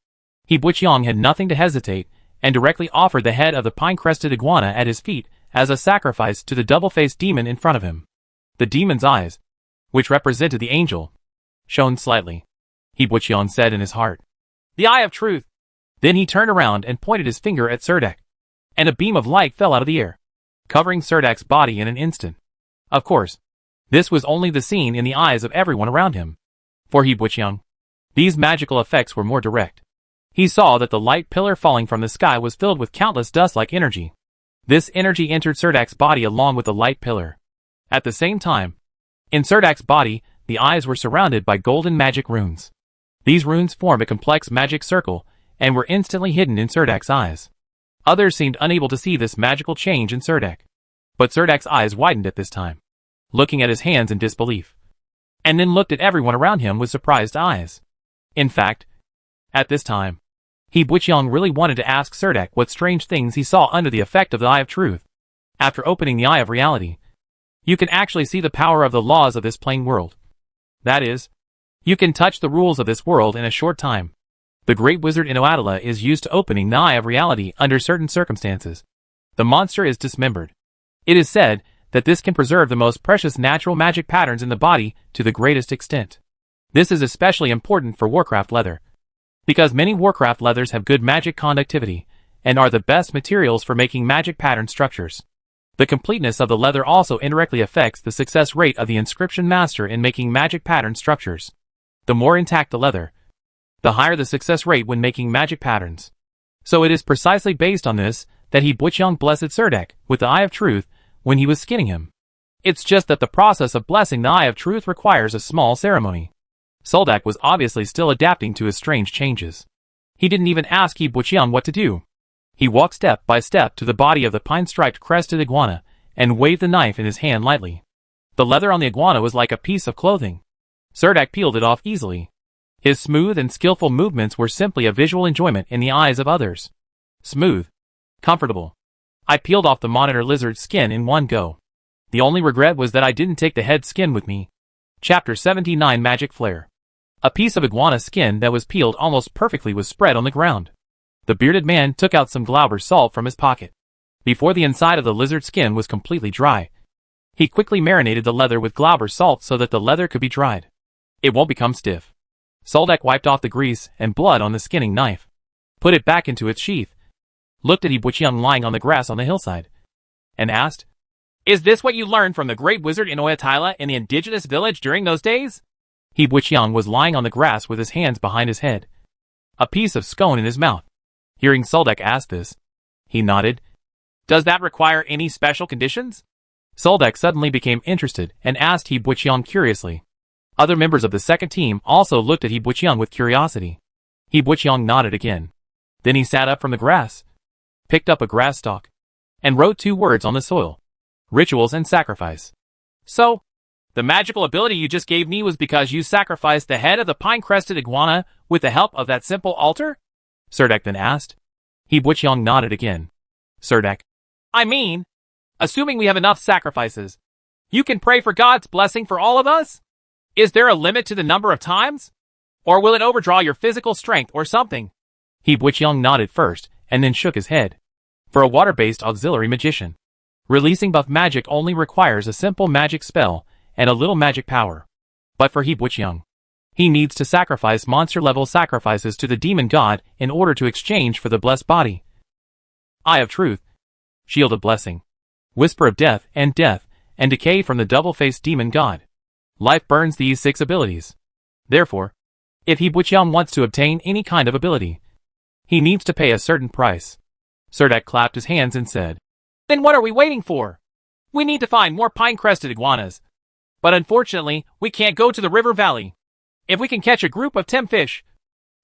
[SPEAKER 1] He Butchung had nothing to hesitate and directly offered the head of the pine-crested iguana at his feet as a sacrifice to the double-faced demon in front of him. The demon's eyes, which represented the angel, shone slightly. He Butchung said in his heart, "The eye of truth." Then he turned around and pointed his finger at Serdek, and a beam of light fell out of the air, covering Serdek's body in an instant. Of course, this was only the scene in the eyes of everyone around him. For He Butchung, these magical effects were more direct. He saw that the light pillar falling from the sky was filled with countless dust-like energy. This energy entered Serdek's body along with the light pillar. At the same time, in Serdek's body, the eyes were surrounded by golden magic runes. These runes formed a complex magic circle and were instantly hidden in Serdek's eyes. Others seemed unable to see this magical change in Serdek. But Serdek's eyes widened at this time, looking at his hands in disbelief, and then looked at everyone around him with surprised eyes. In fact, at this time, He Butchung really wanted to ask Serdek what strange things he saw under the effect of the Eye of Truth. After opening the Eye of Reality, you can actually see the power of the laws of this plane world. That is, you can touch the rules of this world in a short time. The Great Wizard Inoatala is used to opening the Eye of Reality under certain circumstances. The monster is dismembered. It is said that this can preserve the most precious natural magic patterns in the body to the greatest extent. This is especially important for Warcraft leather, because many Warcraft leathers have good magic conductivity and are the best materials for making magic pattern structures. The completeness of the leather also indirectly affects the success rate of the inscription master in making magic pattern structures. The more intact the leather, the higher the success rate when making magic patterns. So it is precisely based on this that He Butchung blessed Serdek with the Eye of Truth when he was skinning him. It's just that the process of blessing the Eye of Truth requires a small ceremony. Soldak was obviously still adapting to his strange changes. He didn't even ask He Butchung what to do. He walked step by step to the body of the pine-striped crested iguana and waved the knife in his hand lightly. The leather on the iguana was like a piece of clothing. Serdek peeled it off easily. His smooth and skillful movements were simply a visual enjoyment in the eyes of others. Smooth. Comfortable. I peeled off the monitor lizard's skin in one go. The only regret was that I didn't take the head skin with me. Chapter 79 Magic Flare. A piece of iguana skin that was peeled almost perfectly was spread on the ground. The bearded man took out some Glauber salt from his pocket. Before the inside of the lizard skin was completely dry, he quickly marinated the leather with Glauber salt so that the leather could be dried. It won't become stiff. Soldak wiped off the grease and blood on the skinning knife, put it back into its sheath, looked at He Butchung lying on the grass on the hillside, and asked, "Is this what you learned from the Great Wizard Inoatala in the indigenous village during those days?" He Butchung was lying on the grass with his hands behind his head, a piece of scone in his mouth. Hearing Soldak ask this, he nodded. "Does that require any special conditions?" Soldak suddenly became interested and asked He Butchung curiously. Other members of the second team also looked at He Butchung with curiosity. He Butchung nodded again. Then he sat up from the grass, picked up a grass stalk, and wrote 2 words on the soil: rituals and sacrifice. "So, The magical ability you just gave me was because you sacrificed the head of the pine-crested iguana with the help of that simple altar? Serdek then asked. He Butchong nodded again. Serdek. I mean, assuming we have enough sacrifices, you can pray for God's blessing for all of us? Is there a limit to the number of times? Or will it overdraw your physical strength or something? He Butchong nodded first, and then shook his head. For a water-based auxiliary magician, releasing buff magic only requires a simple magic spell and a little magic power. But for He Butchong, he needs to sacrifice monster-level sacrifices to the demon god in order to exchange for the blessed body. Eye of Truth, Shield of Blessing, Whisper of Death, and Decay from the double-faced demon god. Life burns these 6 abilities. Therefore, if He Butchong wants to obtain any kind of ability, he needs to pay a certain price. Serdek clapped his hands and said, Then what are we waiting for? We need to find more pine-crested iguanas. But unfortunately, we can't go to the river valley. If we can catch a group of 10 fish,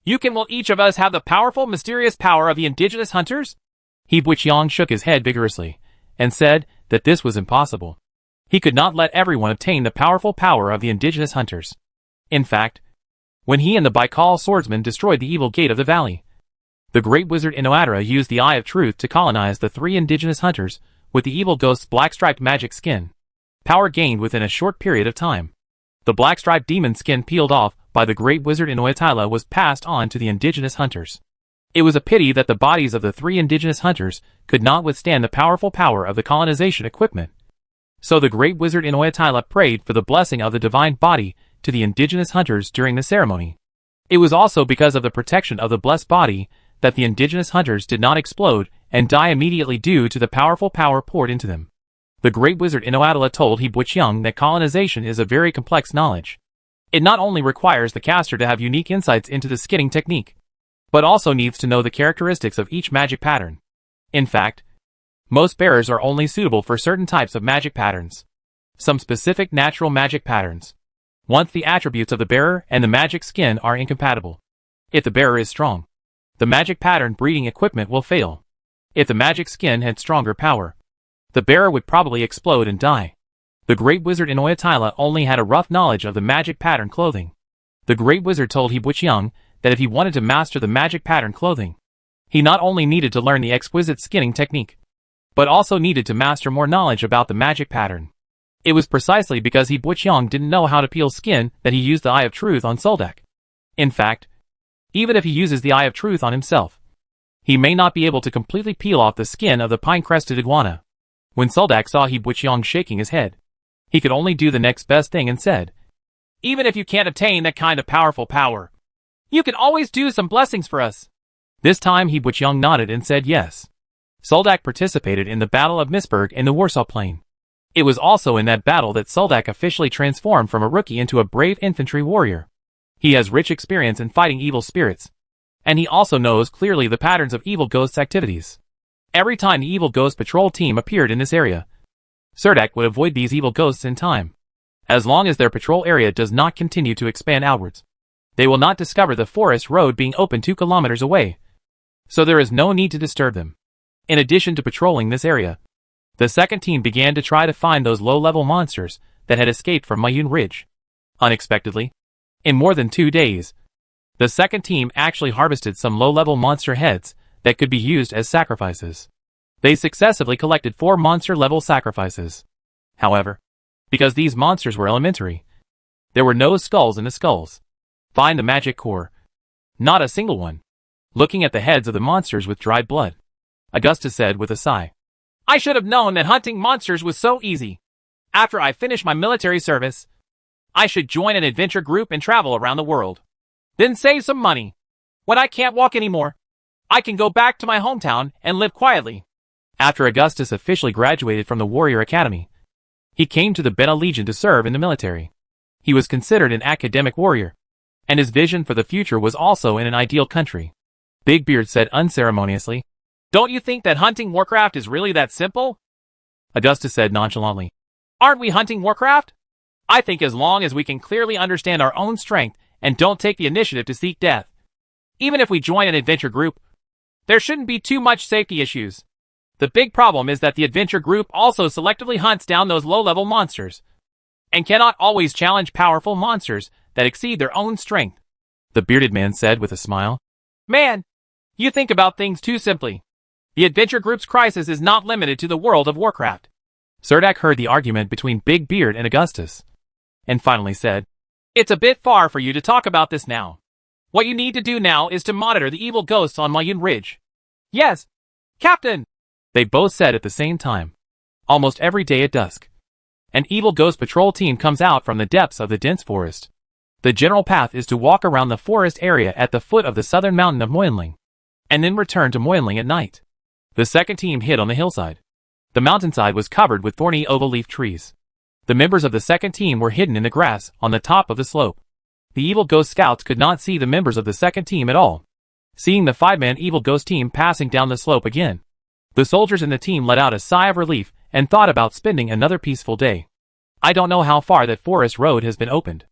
[SPEAKER 1] will each of us have the powerful, mysterious power of the indigenous hunters? He Butchong shook his head vigorously, and said that this was impossible. He could not let everyone obtain the powerful power of the indigenous hunters. In fact, when he and the Baikal swordsman destroyed the evil gate of the valley, the great wizard Inoadra used the Eye of Truth to colonize the 3 indigenous hunters with the evil ghost's black-striped magic skin. Power gained within a short period of time. The black-striped demon skin peeled off by the great wizard Inoadra was passed on to the indigenous hunters. It was a pity that the bodies of the 3 indigenous hunters could not withstand the powerful power of the colonization equipment. So the great wizard Inoadra prayed for the blessing of the divine body to the indigenous hunters during the ceremony. It was also because of the protection of the blessed body that the indigenous hunters did not explode and die immediately due to the powerful power poured into them. The great wizard Inoadla told He Butchong that colonization is a very complex knowledge. It not only requires the caster to have unique insights into the skinning technique, but also needs to know the characteristics of each magic pattern. In fact, most bearers are only suitable for certain types of magic patterns. Some specific natural magic patterns. Once the attributes of the bearer and the magic skin are incompatible. If the bearer is strong, the magic pattern breeding equipment will fail. If the magic skin had stronger power, the bearer would probably explode and die. The great wizard Inoadla only had a rough knowledge of the magic pattern clothing. The great wizard told He Butchong that if he wanted to master the magic pattern clothing, he not only needed to learn the exquisite skinning technique, but also needed to master more knowledge about the magic pattern. It was precisely because He Butchong didn't know how to peel skin that he used the Eye of Truth on Serdek. In fact, even if he uses the Eye of Truth on himself, he may not be able to completely peel off the skin of the pine-crested iguana. When Serdek saw He Butchong shaking his head, he could only do the next best thing and said, Even if you can't obtain that kind of powerful power, you can always do some blessings for us. This time He Butchong nodded and said yes. Serdek participated in the Battle of Misberg in the Warsaw Plain. It was also in that battle that Serdek officially transformed from a rookie into a brave infantry warrior. He has rich experience in fighting evil spirits, and he also knows clearly the patterns of evil ghosts' activities. Every time the evil ghost patrol team appeared in this area, Serdek would avoid these evil ghosts in time. As long as their patrol area does not continue to expand outwards, they will not discover the forest road being open 2 kilometers away, so there is no need to disturb them. In addition to patrolling this area, the second team began to try to find those low-level monsters that had escaped from Mayun Ridge. Unexpectedly, in more than 2 days, the second team actually harvested some low-level monster heads that could be used as sacrifices. They successfully collected 4 monster-level sacrifices. However, because these monsters were elementary, there were no skulls in the skulls. Find the magic core. Not a single one. Looking at the heads of the monsters with dried blood, Augusta said with a sigh, I should have known that hunting monsters was so easy. After I finish my military service, I should join an adventure group and travel around the world. Then save some money. When I can't walk anymore, I can go back to my hometown and live quietly. After Augustus officially graduated from the Warrior Academy, he came to the Beta Legion to serve in the military. He was considered an academic warrior, and his vision for the future was also in an ideal country. Big Beard said unceremoniously, Don't you think that hunting Warcraft is really that simple? Augustus said nonchalantly, Aren't we hunting Warcraft? I think as long as we can clearly understand our own strength and don't take the initiative to seek death, even if we join an adventure group, there shouldn't be too much safety issues. The big problem is that the adventure group also selectively hunts down those low-level monsters. and cannot always challenge powerful monsters that exceed their own strength," the bearded man said with a smile. "Man, you think about things too simply. The adventure group's crisis is not limited to the world of Warcraft." Surdak heard the argument between Big Beard and Augustus, and finally said, "It's a bit far for you to talk about this now. What you need to do now is to monitor the evil ghosts on Mayun Ridge." "Yes, Captain," they both said at the same time. Almost every day at dusk, an evil ghost patrol team comes out from the depths of the dense forest. The general path is to walk around the forest area at the foot of the southern mountain of Moyinling, and then return to Moyinling at night. The second team hid on the hillside. The mountainside was covered with thorny oval leaf trees. The members of the second team were hidden in the grass on the top of the slope. The evil ghost scouts could not see the members of the second team at all. Seeing the 5-man evil ghost team passing down the slope again, the soldiers in the team let out a sigh of relief and thought about spending another peaceful day. I don't know how far that forest road has been opened.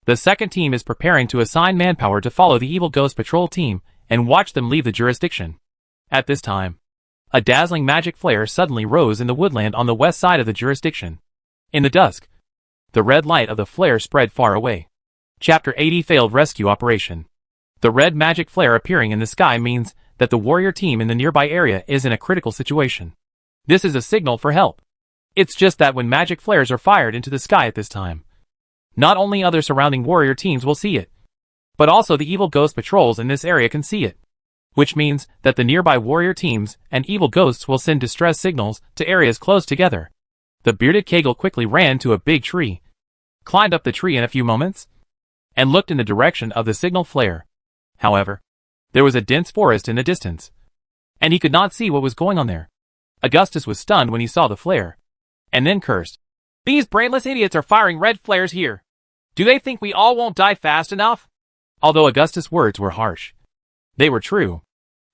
[SPEAKER 1] The second team is preparing to assign manpower to follow the evil ghost patrol team and watch them leave the jurisdiction. At this time, a dazzling magic flare suddenly rose in the woodland on the west side of the jurisdiction. In the dusk, the red light of the flare spread far away. Chapter 80 Failed Rescue Operation. The red magic flare appearing in the sky means that the warrior team in the nearby area is in a critical situation. This is a signal for help. It's just that when magic flares are fired into the sky at this time, not only other surrounding warrior teams will see it, but also the evil ghost patrols in this area can see it, which means that the nearby warrior teams and evil ghosts will send distress signals to areas close together. The bearded Kegel quickly ran to a big tree, climbed up the tree in a few moments, and looked in the direction of the signal flare. However, there was a dense forest in the distance, and he could not see what was going on there. Augustus was stunned when he saw the flare, and then cursed. "These brainless idiots are firing red flares here. Do they think we all won't die fast enough?" Although Augustus' words were harsh, they were true.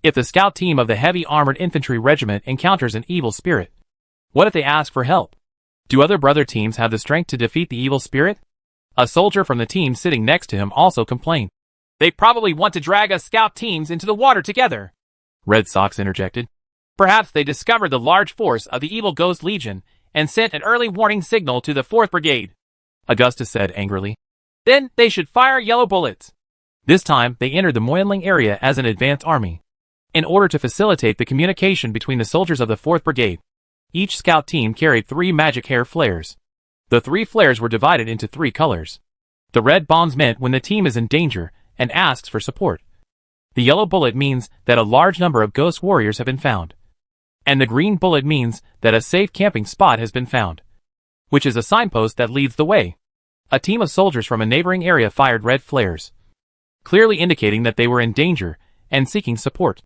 [SPEAKER 1] If the scout team of the heavy armored infantry regiment encounters an evil spirit, what if they ask for help? Do other brother teams have the strength to defeat the evil spirit? A soldier from the team sitting next to him also complained. "They probably want to drag us scout teams into the water together," Red Sox interjected. "Perhaps they discovered the large force of the evil ghost legion and sent an early warning signal to the 4th Brigade," Augustus said angrily. "Then they should fire yellow bullets." This time, they entered the Moyinling area as an advance army. In order to facilitate the communication between the soldiers of the 4th Brigade, each scout team carried 3 magic hair flares. The 3 flares were divided into 3 colors. The red bombs meant when the team is in danger and asks for support. The yellow bullet means that a large number of ghost warriors have been found. And the green bullet means that a safe camping spot has been found, which is a signpost that leads the way. A team of soldiers from a neighboring area fired red flares, clearly indicating that they were in danger and seeking support.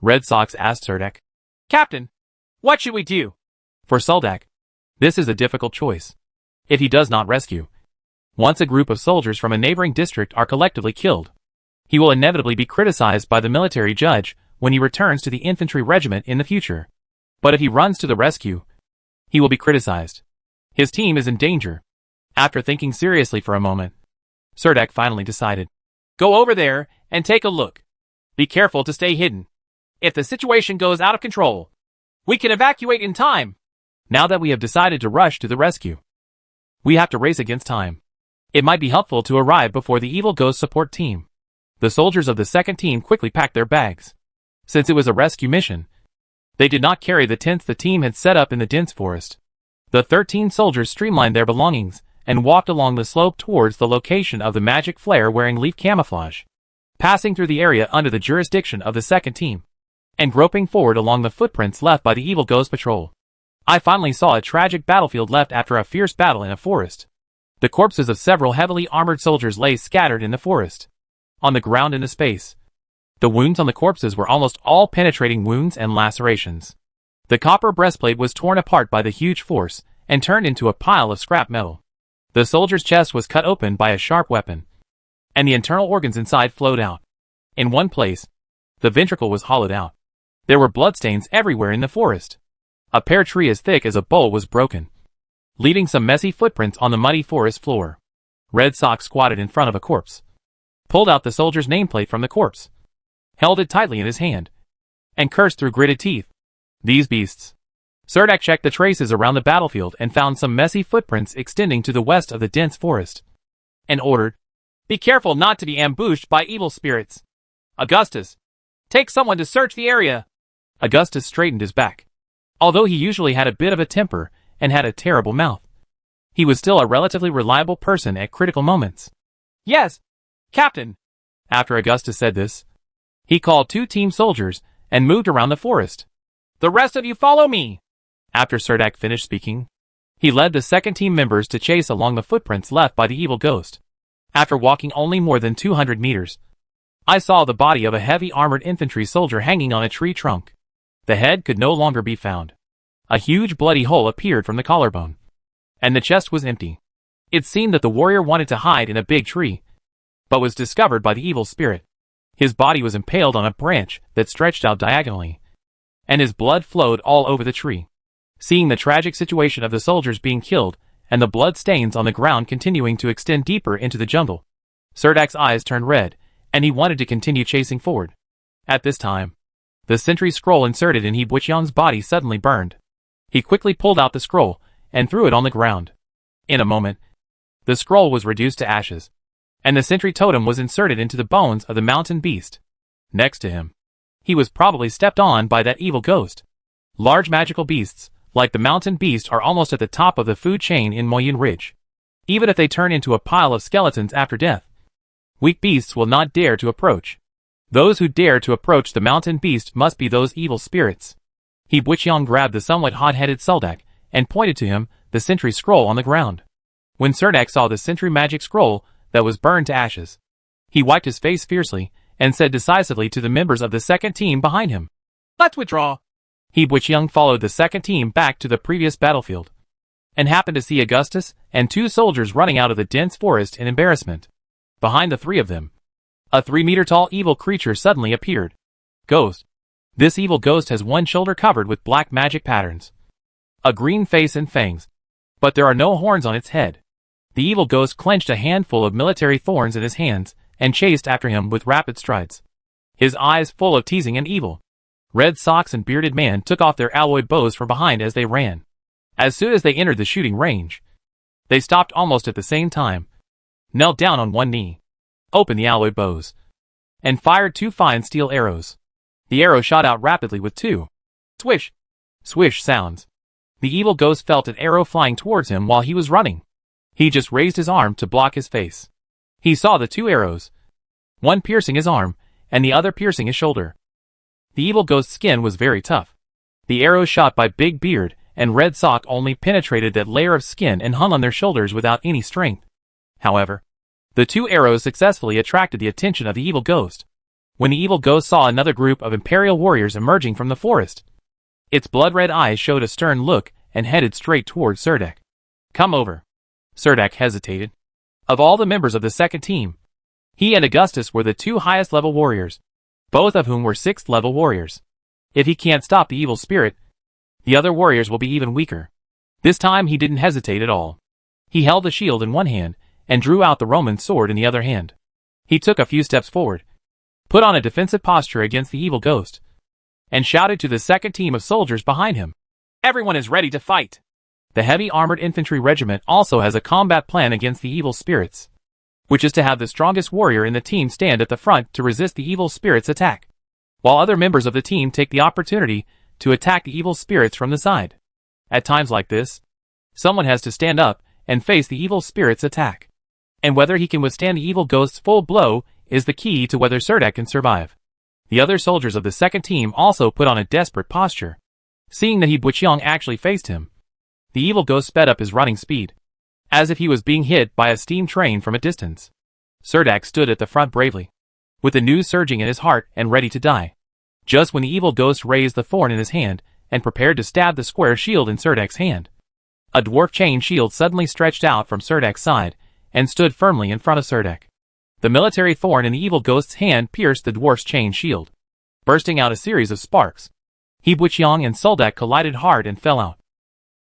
[SPEAKER 1] Red Sox asked Surdak, "Captain, what should we do?" For Suldak, this is a difficult choice. If he does not rescue, once a group of soldiers from a neighboring district are collectively killed, he will inevitably be criticized by the military judge when he returns to the infantry regiment in the future. But if he runs to the rescue, he will be criticized. His team is in danger. After thinking seriously for a moment, Surdak finally decided, "Go over there and take a look. Be careful to stay hidden. If the situation goes out of control, we can evacuate in time." Now that we have decided to rush to the rescue, we have to race against time. It might be helpful to arrive before the evil ghost support team. The soldiers of the second team quickly packed their bags. Since it was a rescue mission, they did not carry the tents the team had set up in the dense forest. The 13 soldiers streamlined their belongings and walked along the slope towards the location of the magic flare wearing leaf camouflage, passing through the area under the jurisdiction of the second team, and groping forward along the footprints left by the evil ghost patrol. I finally saw a tragic battlefield left after a fierce battle in a forest. The corpses of several heavily armored soldiers lay scattered in the forest, on the ground in the space. The wounds on the corpses were almost all penetrating wounds and lacerations. The copper breastplate was torn apart by the huge force and turned into a pile of scrap metal. The soldier's chest was cut open by a sharp weapon, and the internal organs inside flowed out. In one place, the ventricle was hollowed out. There were bloodstains everywhere in the forest. A pear tree as thick as a bowl was broken, leaving some messy footprints on the muddy forest floor. Red Sox squatted in front of a corpse, pulled out the soldier's nameplate from the corpse, held it tightly in his hand, and cursed through gritted teeth. "These beasts. Serdek checked the traces around the battlefield and found some messy footprints extending to the west of the dense forest, and ordered, "Be careful not to be ambushed by evil spirits. Augustus, take someone to search the area." Augustus straightened his back. Although he usually had a bit of a temper and had a terrible mouth, he was still a relatively reliable person at critical moments. "Yes, Captain." After Augustus said this, he called 2 team soldiers and moved around the forest. "The rest of you follow me." After Serdek finished speaking, he led the second team members to chase along the footprints left by the evil ghost. After walking only more than 200 meters, I saw the body of a heavy armored infantry soldier hanging on a tree trunk. The head could no longer be found. A huge bloody hole appeared from the collarbone, and the chest was empty. It seemed that the warrior wanted to hide in a big tree, but was discovered by the evil spirit. His body was impaled on a branch that stretched out diagonally, and his blood flowed all over the tree. Seeing the tragic situation of the soldiers being killed, and the blood stains on the ground continuing to extend deeper into the jungle, Serdek's eyes turned red, and he wanted to continue chasing forward. At this time, the sentry scroll inserted in He Buqiang's body suddenly burned. He quickly pulled out the scroll and threw it on the ground. In a moment, the scroll was reduced to ashes, and the sentry totem was inserted into the bones of the mountain beast. Next to him, he was probably stepped on by that evil ghost. Large magical beasts, like the mountain beast, are almost at the top of the food chain in Moyun Ridge. Even if they turn into a pile of skeletons after death, weak beasts will not dare to approach. Those who dare to approach the mountain beast must be those evil spirits. He Buqiang grabbed the somewhat hot-headed Serdek and pointed to him the sentry scroll on the ground. When Serdek saw the sentry magic scroll that was burned to ashes, he wiped his face fiercely and said decisively to the members of the second team behind him, "Let's withdraw." He Buqiang followed the second team back to the previous battlefield, and happened to see Augustus and 2 soldiers running out of the dense forest in embarrassment. Behind the 3 of them, a 3-meter-tall evil creature suddenly appeared. Ghost. This evil ghost has one shoulder covered with black magic patterns, a green face and fangs, but there are no horns on its head. The evil ghost clenched a handful of military thorns in his hands and chased after him with rapid strides, his eyes full of teasing and evil. Red Socks and Bearded Man took off their alloyed bows from behind as they ran. As soon as they entered the shooting range, they stopped almost at the same time, knelt down on one knee, opened the alloyed bows, and fired 2 fine steel arrows. The arrow shot out rapidly with 2 swish, swish sounds. The evil ghost felt an arrow flying towards him while he was running. He just raised his arm to block his face. He saw the 2 arrows, one piercing his arm, and the other piercing his shoulder. The evil ghost's skin was very tough. The arrows shot by Big Beard and Red Sock only penetrated that layer of skin and hung on their shoulders without any strength. However, the 2 arrows successfully attracted the attention of the evil ghost. When the evil ghost saw another group of Imperial warriors emerging from the forest, its blood-red eyes showed a stern look and headed straight towards Serdek. "Come over." Serdek hesitated. Of all the members of the second team, he and Augustus were the 2 highest-level warriors, both of whom were 6th-level warriors. If he can't stop the evil spirit, the other warriors will be even weaker. This time he didn't hesitate at all. He held the shield in one hand and drew out the Roman sword in the other hand. He took a few steps forward, put on a defensive posture against the evil ghost, and shouted to the second team of soldiers behind him, "Everyone is ready to fight." The heavy armored infantry regiment also has a combat plan against the evil spirits, which is to have the strongest warrior in the team stand at the front to resist the evil spirits' attack, while other members of the team take the opportunity to attack the evil spirits from the side. At times like this, someone has to stand up and face the evil spirits' attack, and whether he can withstand the evil ghost's full blow is the key to whether Serdek can survive. The other soldiers of the second team also put on a desperate posture. Seeing that He Buqiang actually faced him, the evil ghost sped up his running speed, as if he was being hit by a steam train from a distance. Serdek stood at the front bravely, with the news surging in his heart and ready to die. Just when the evil ghost raised the thorn in his hand and prepared to stab the square shield in Serdek's hand, a dwarf chain shield suddenly stretched out from Serdek's side and stood firmly in front of Serdek. The military thorn in the evil ghost's hand pierced the dwarf's chain shield, bursting out a series of sparks. He Buqiang and Serdek collided hard and fell out.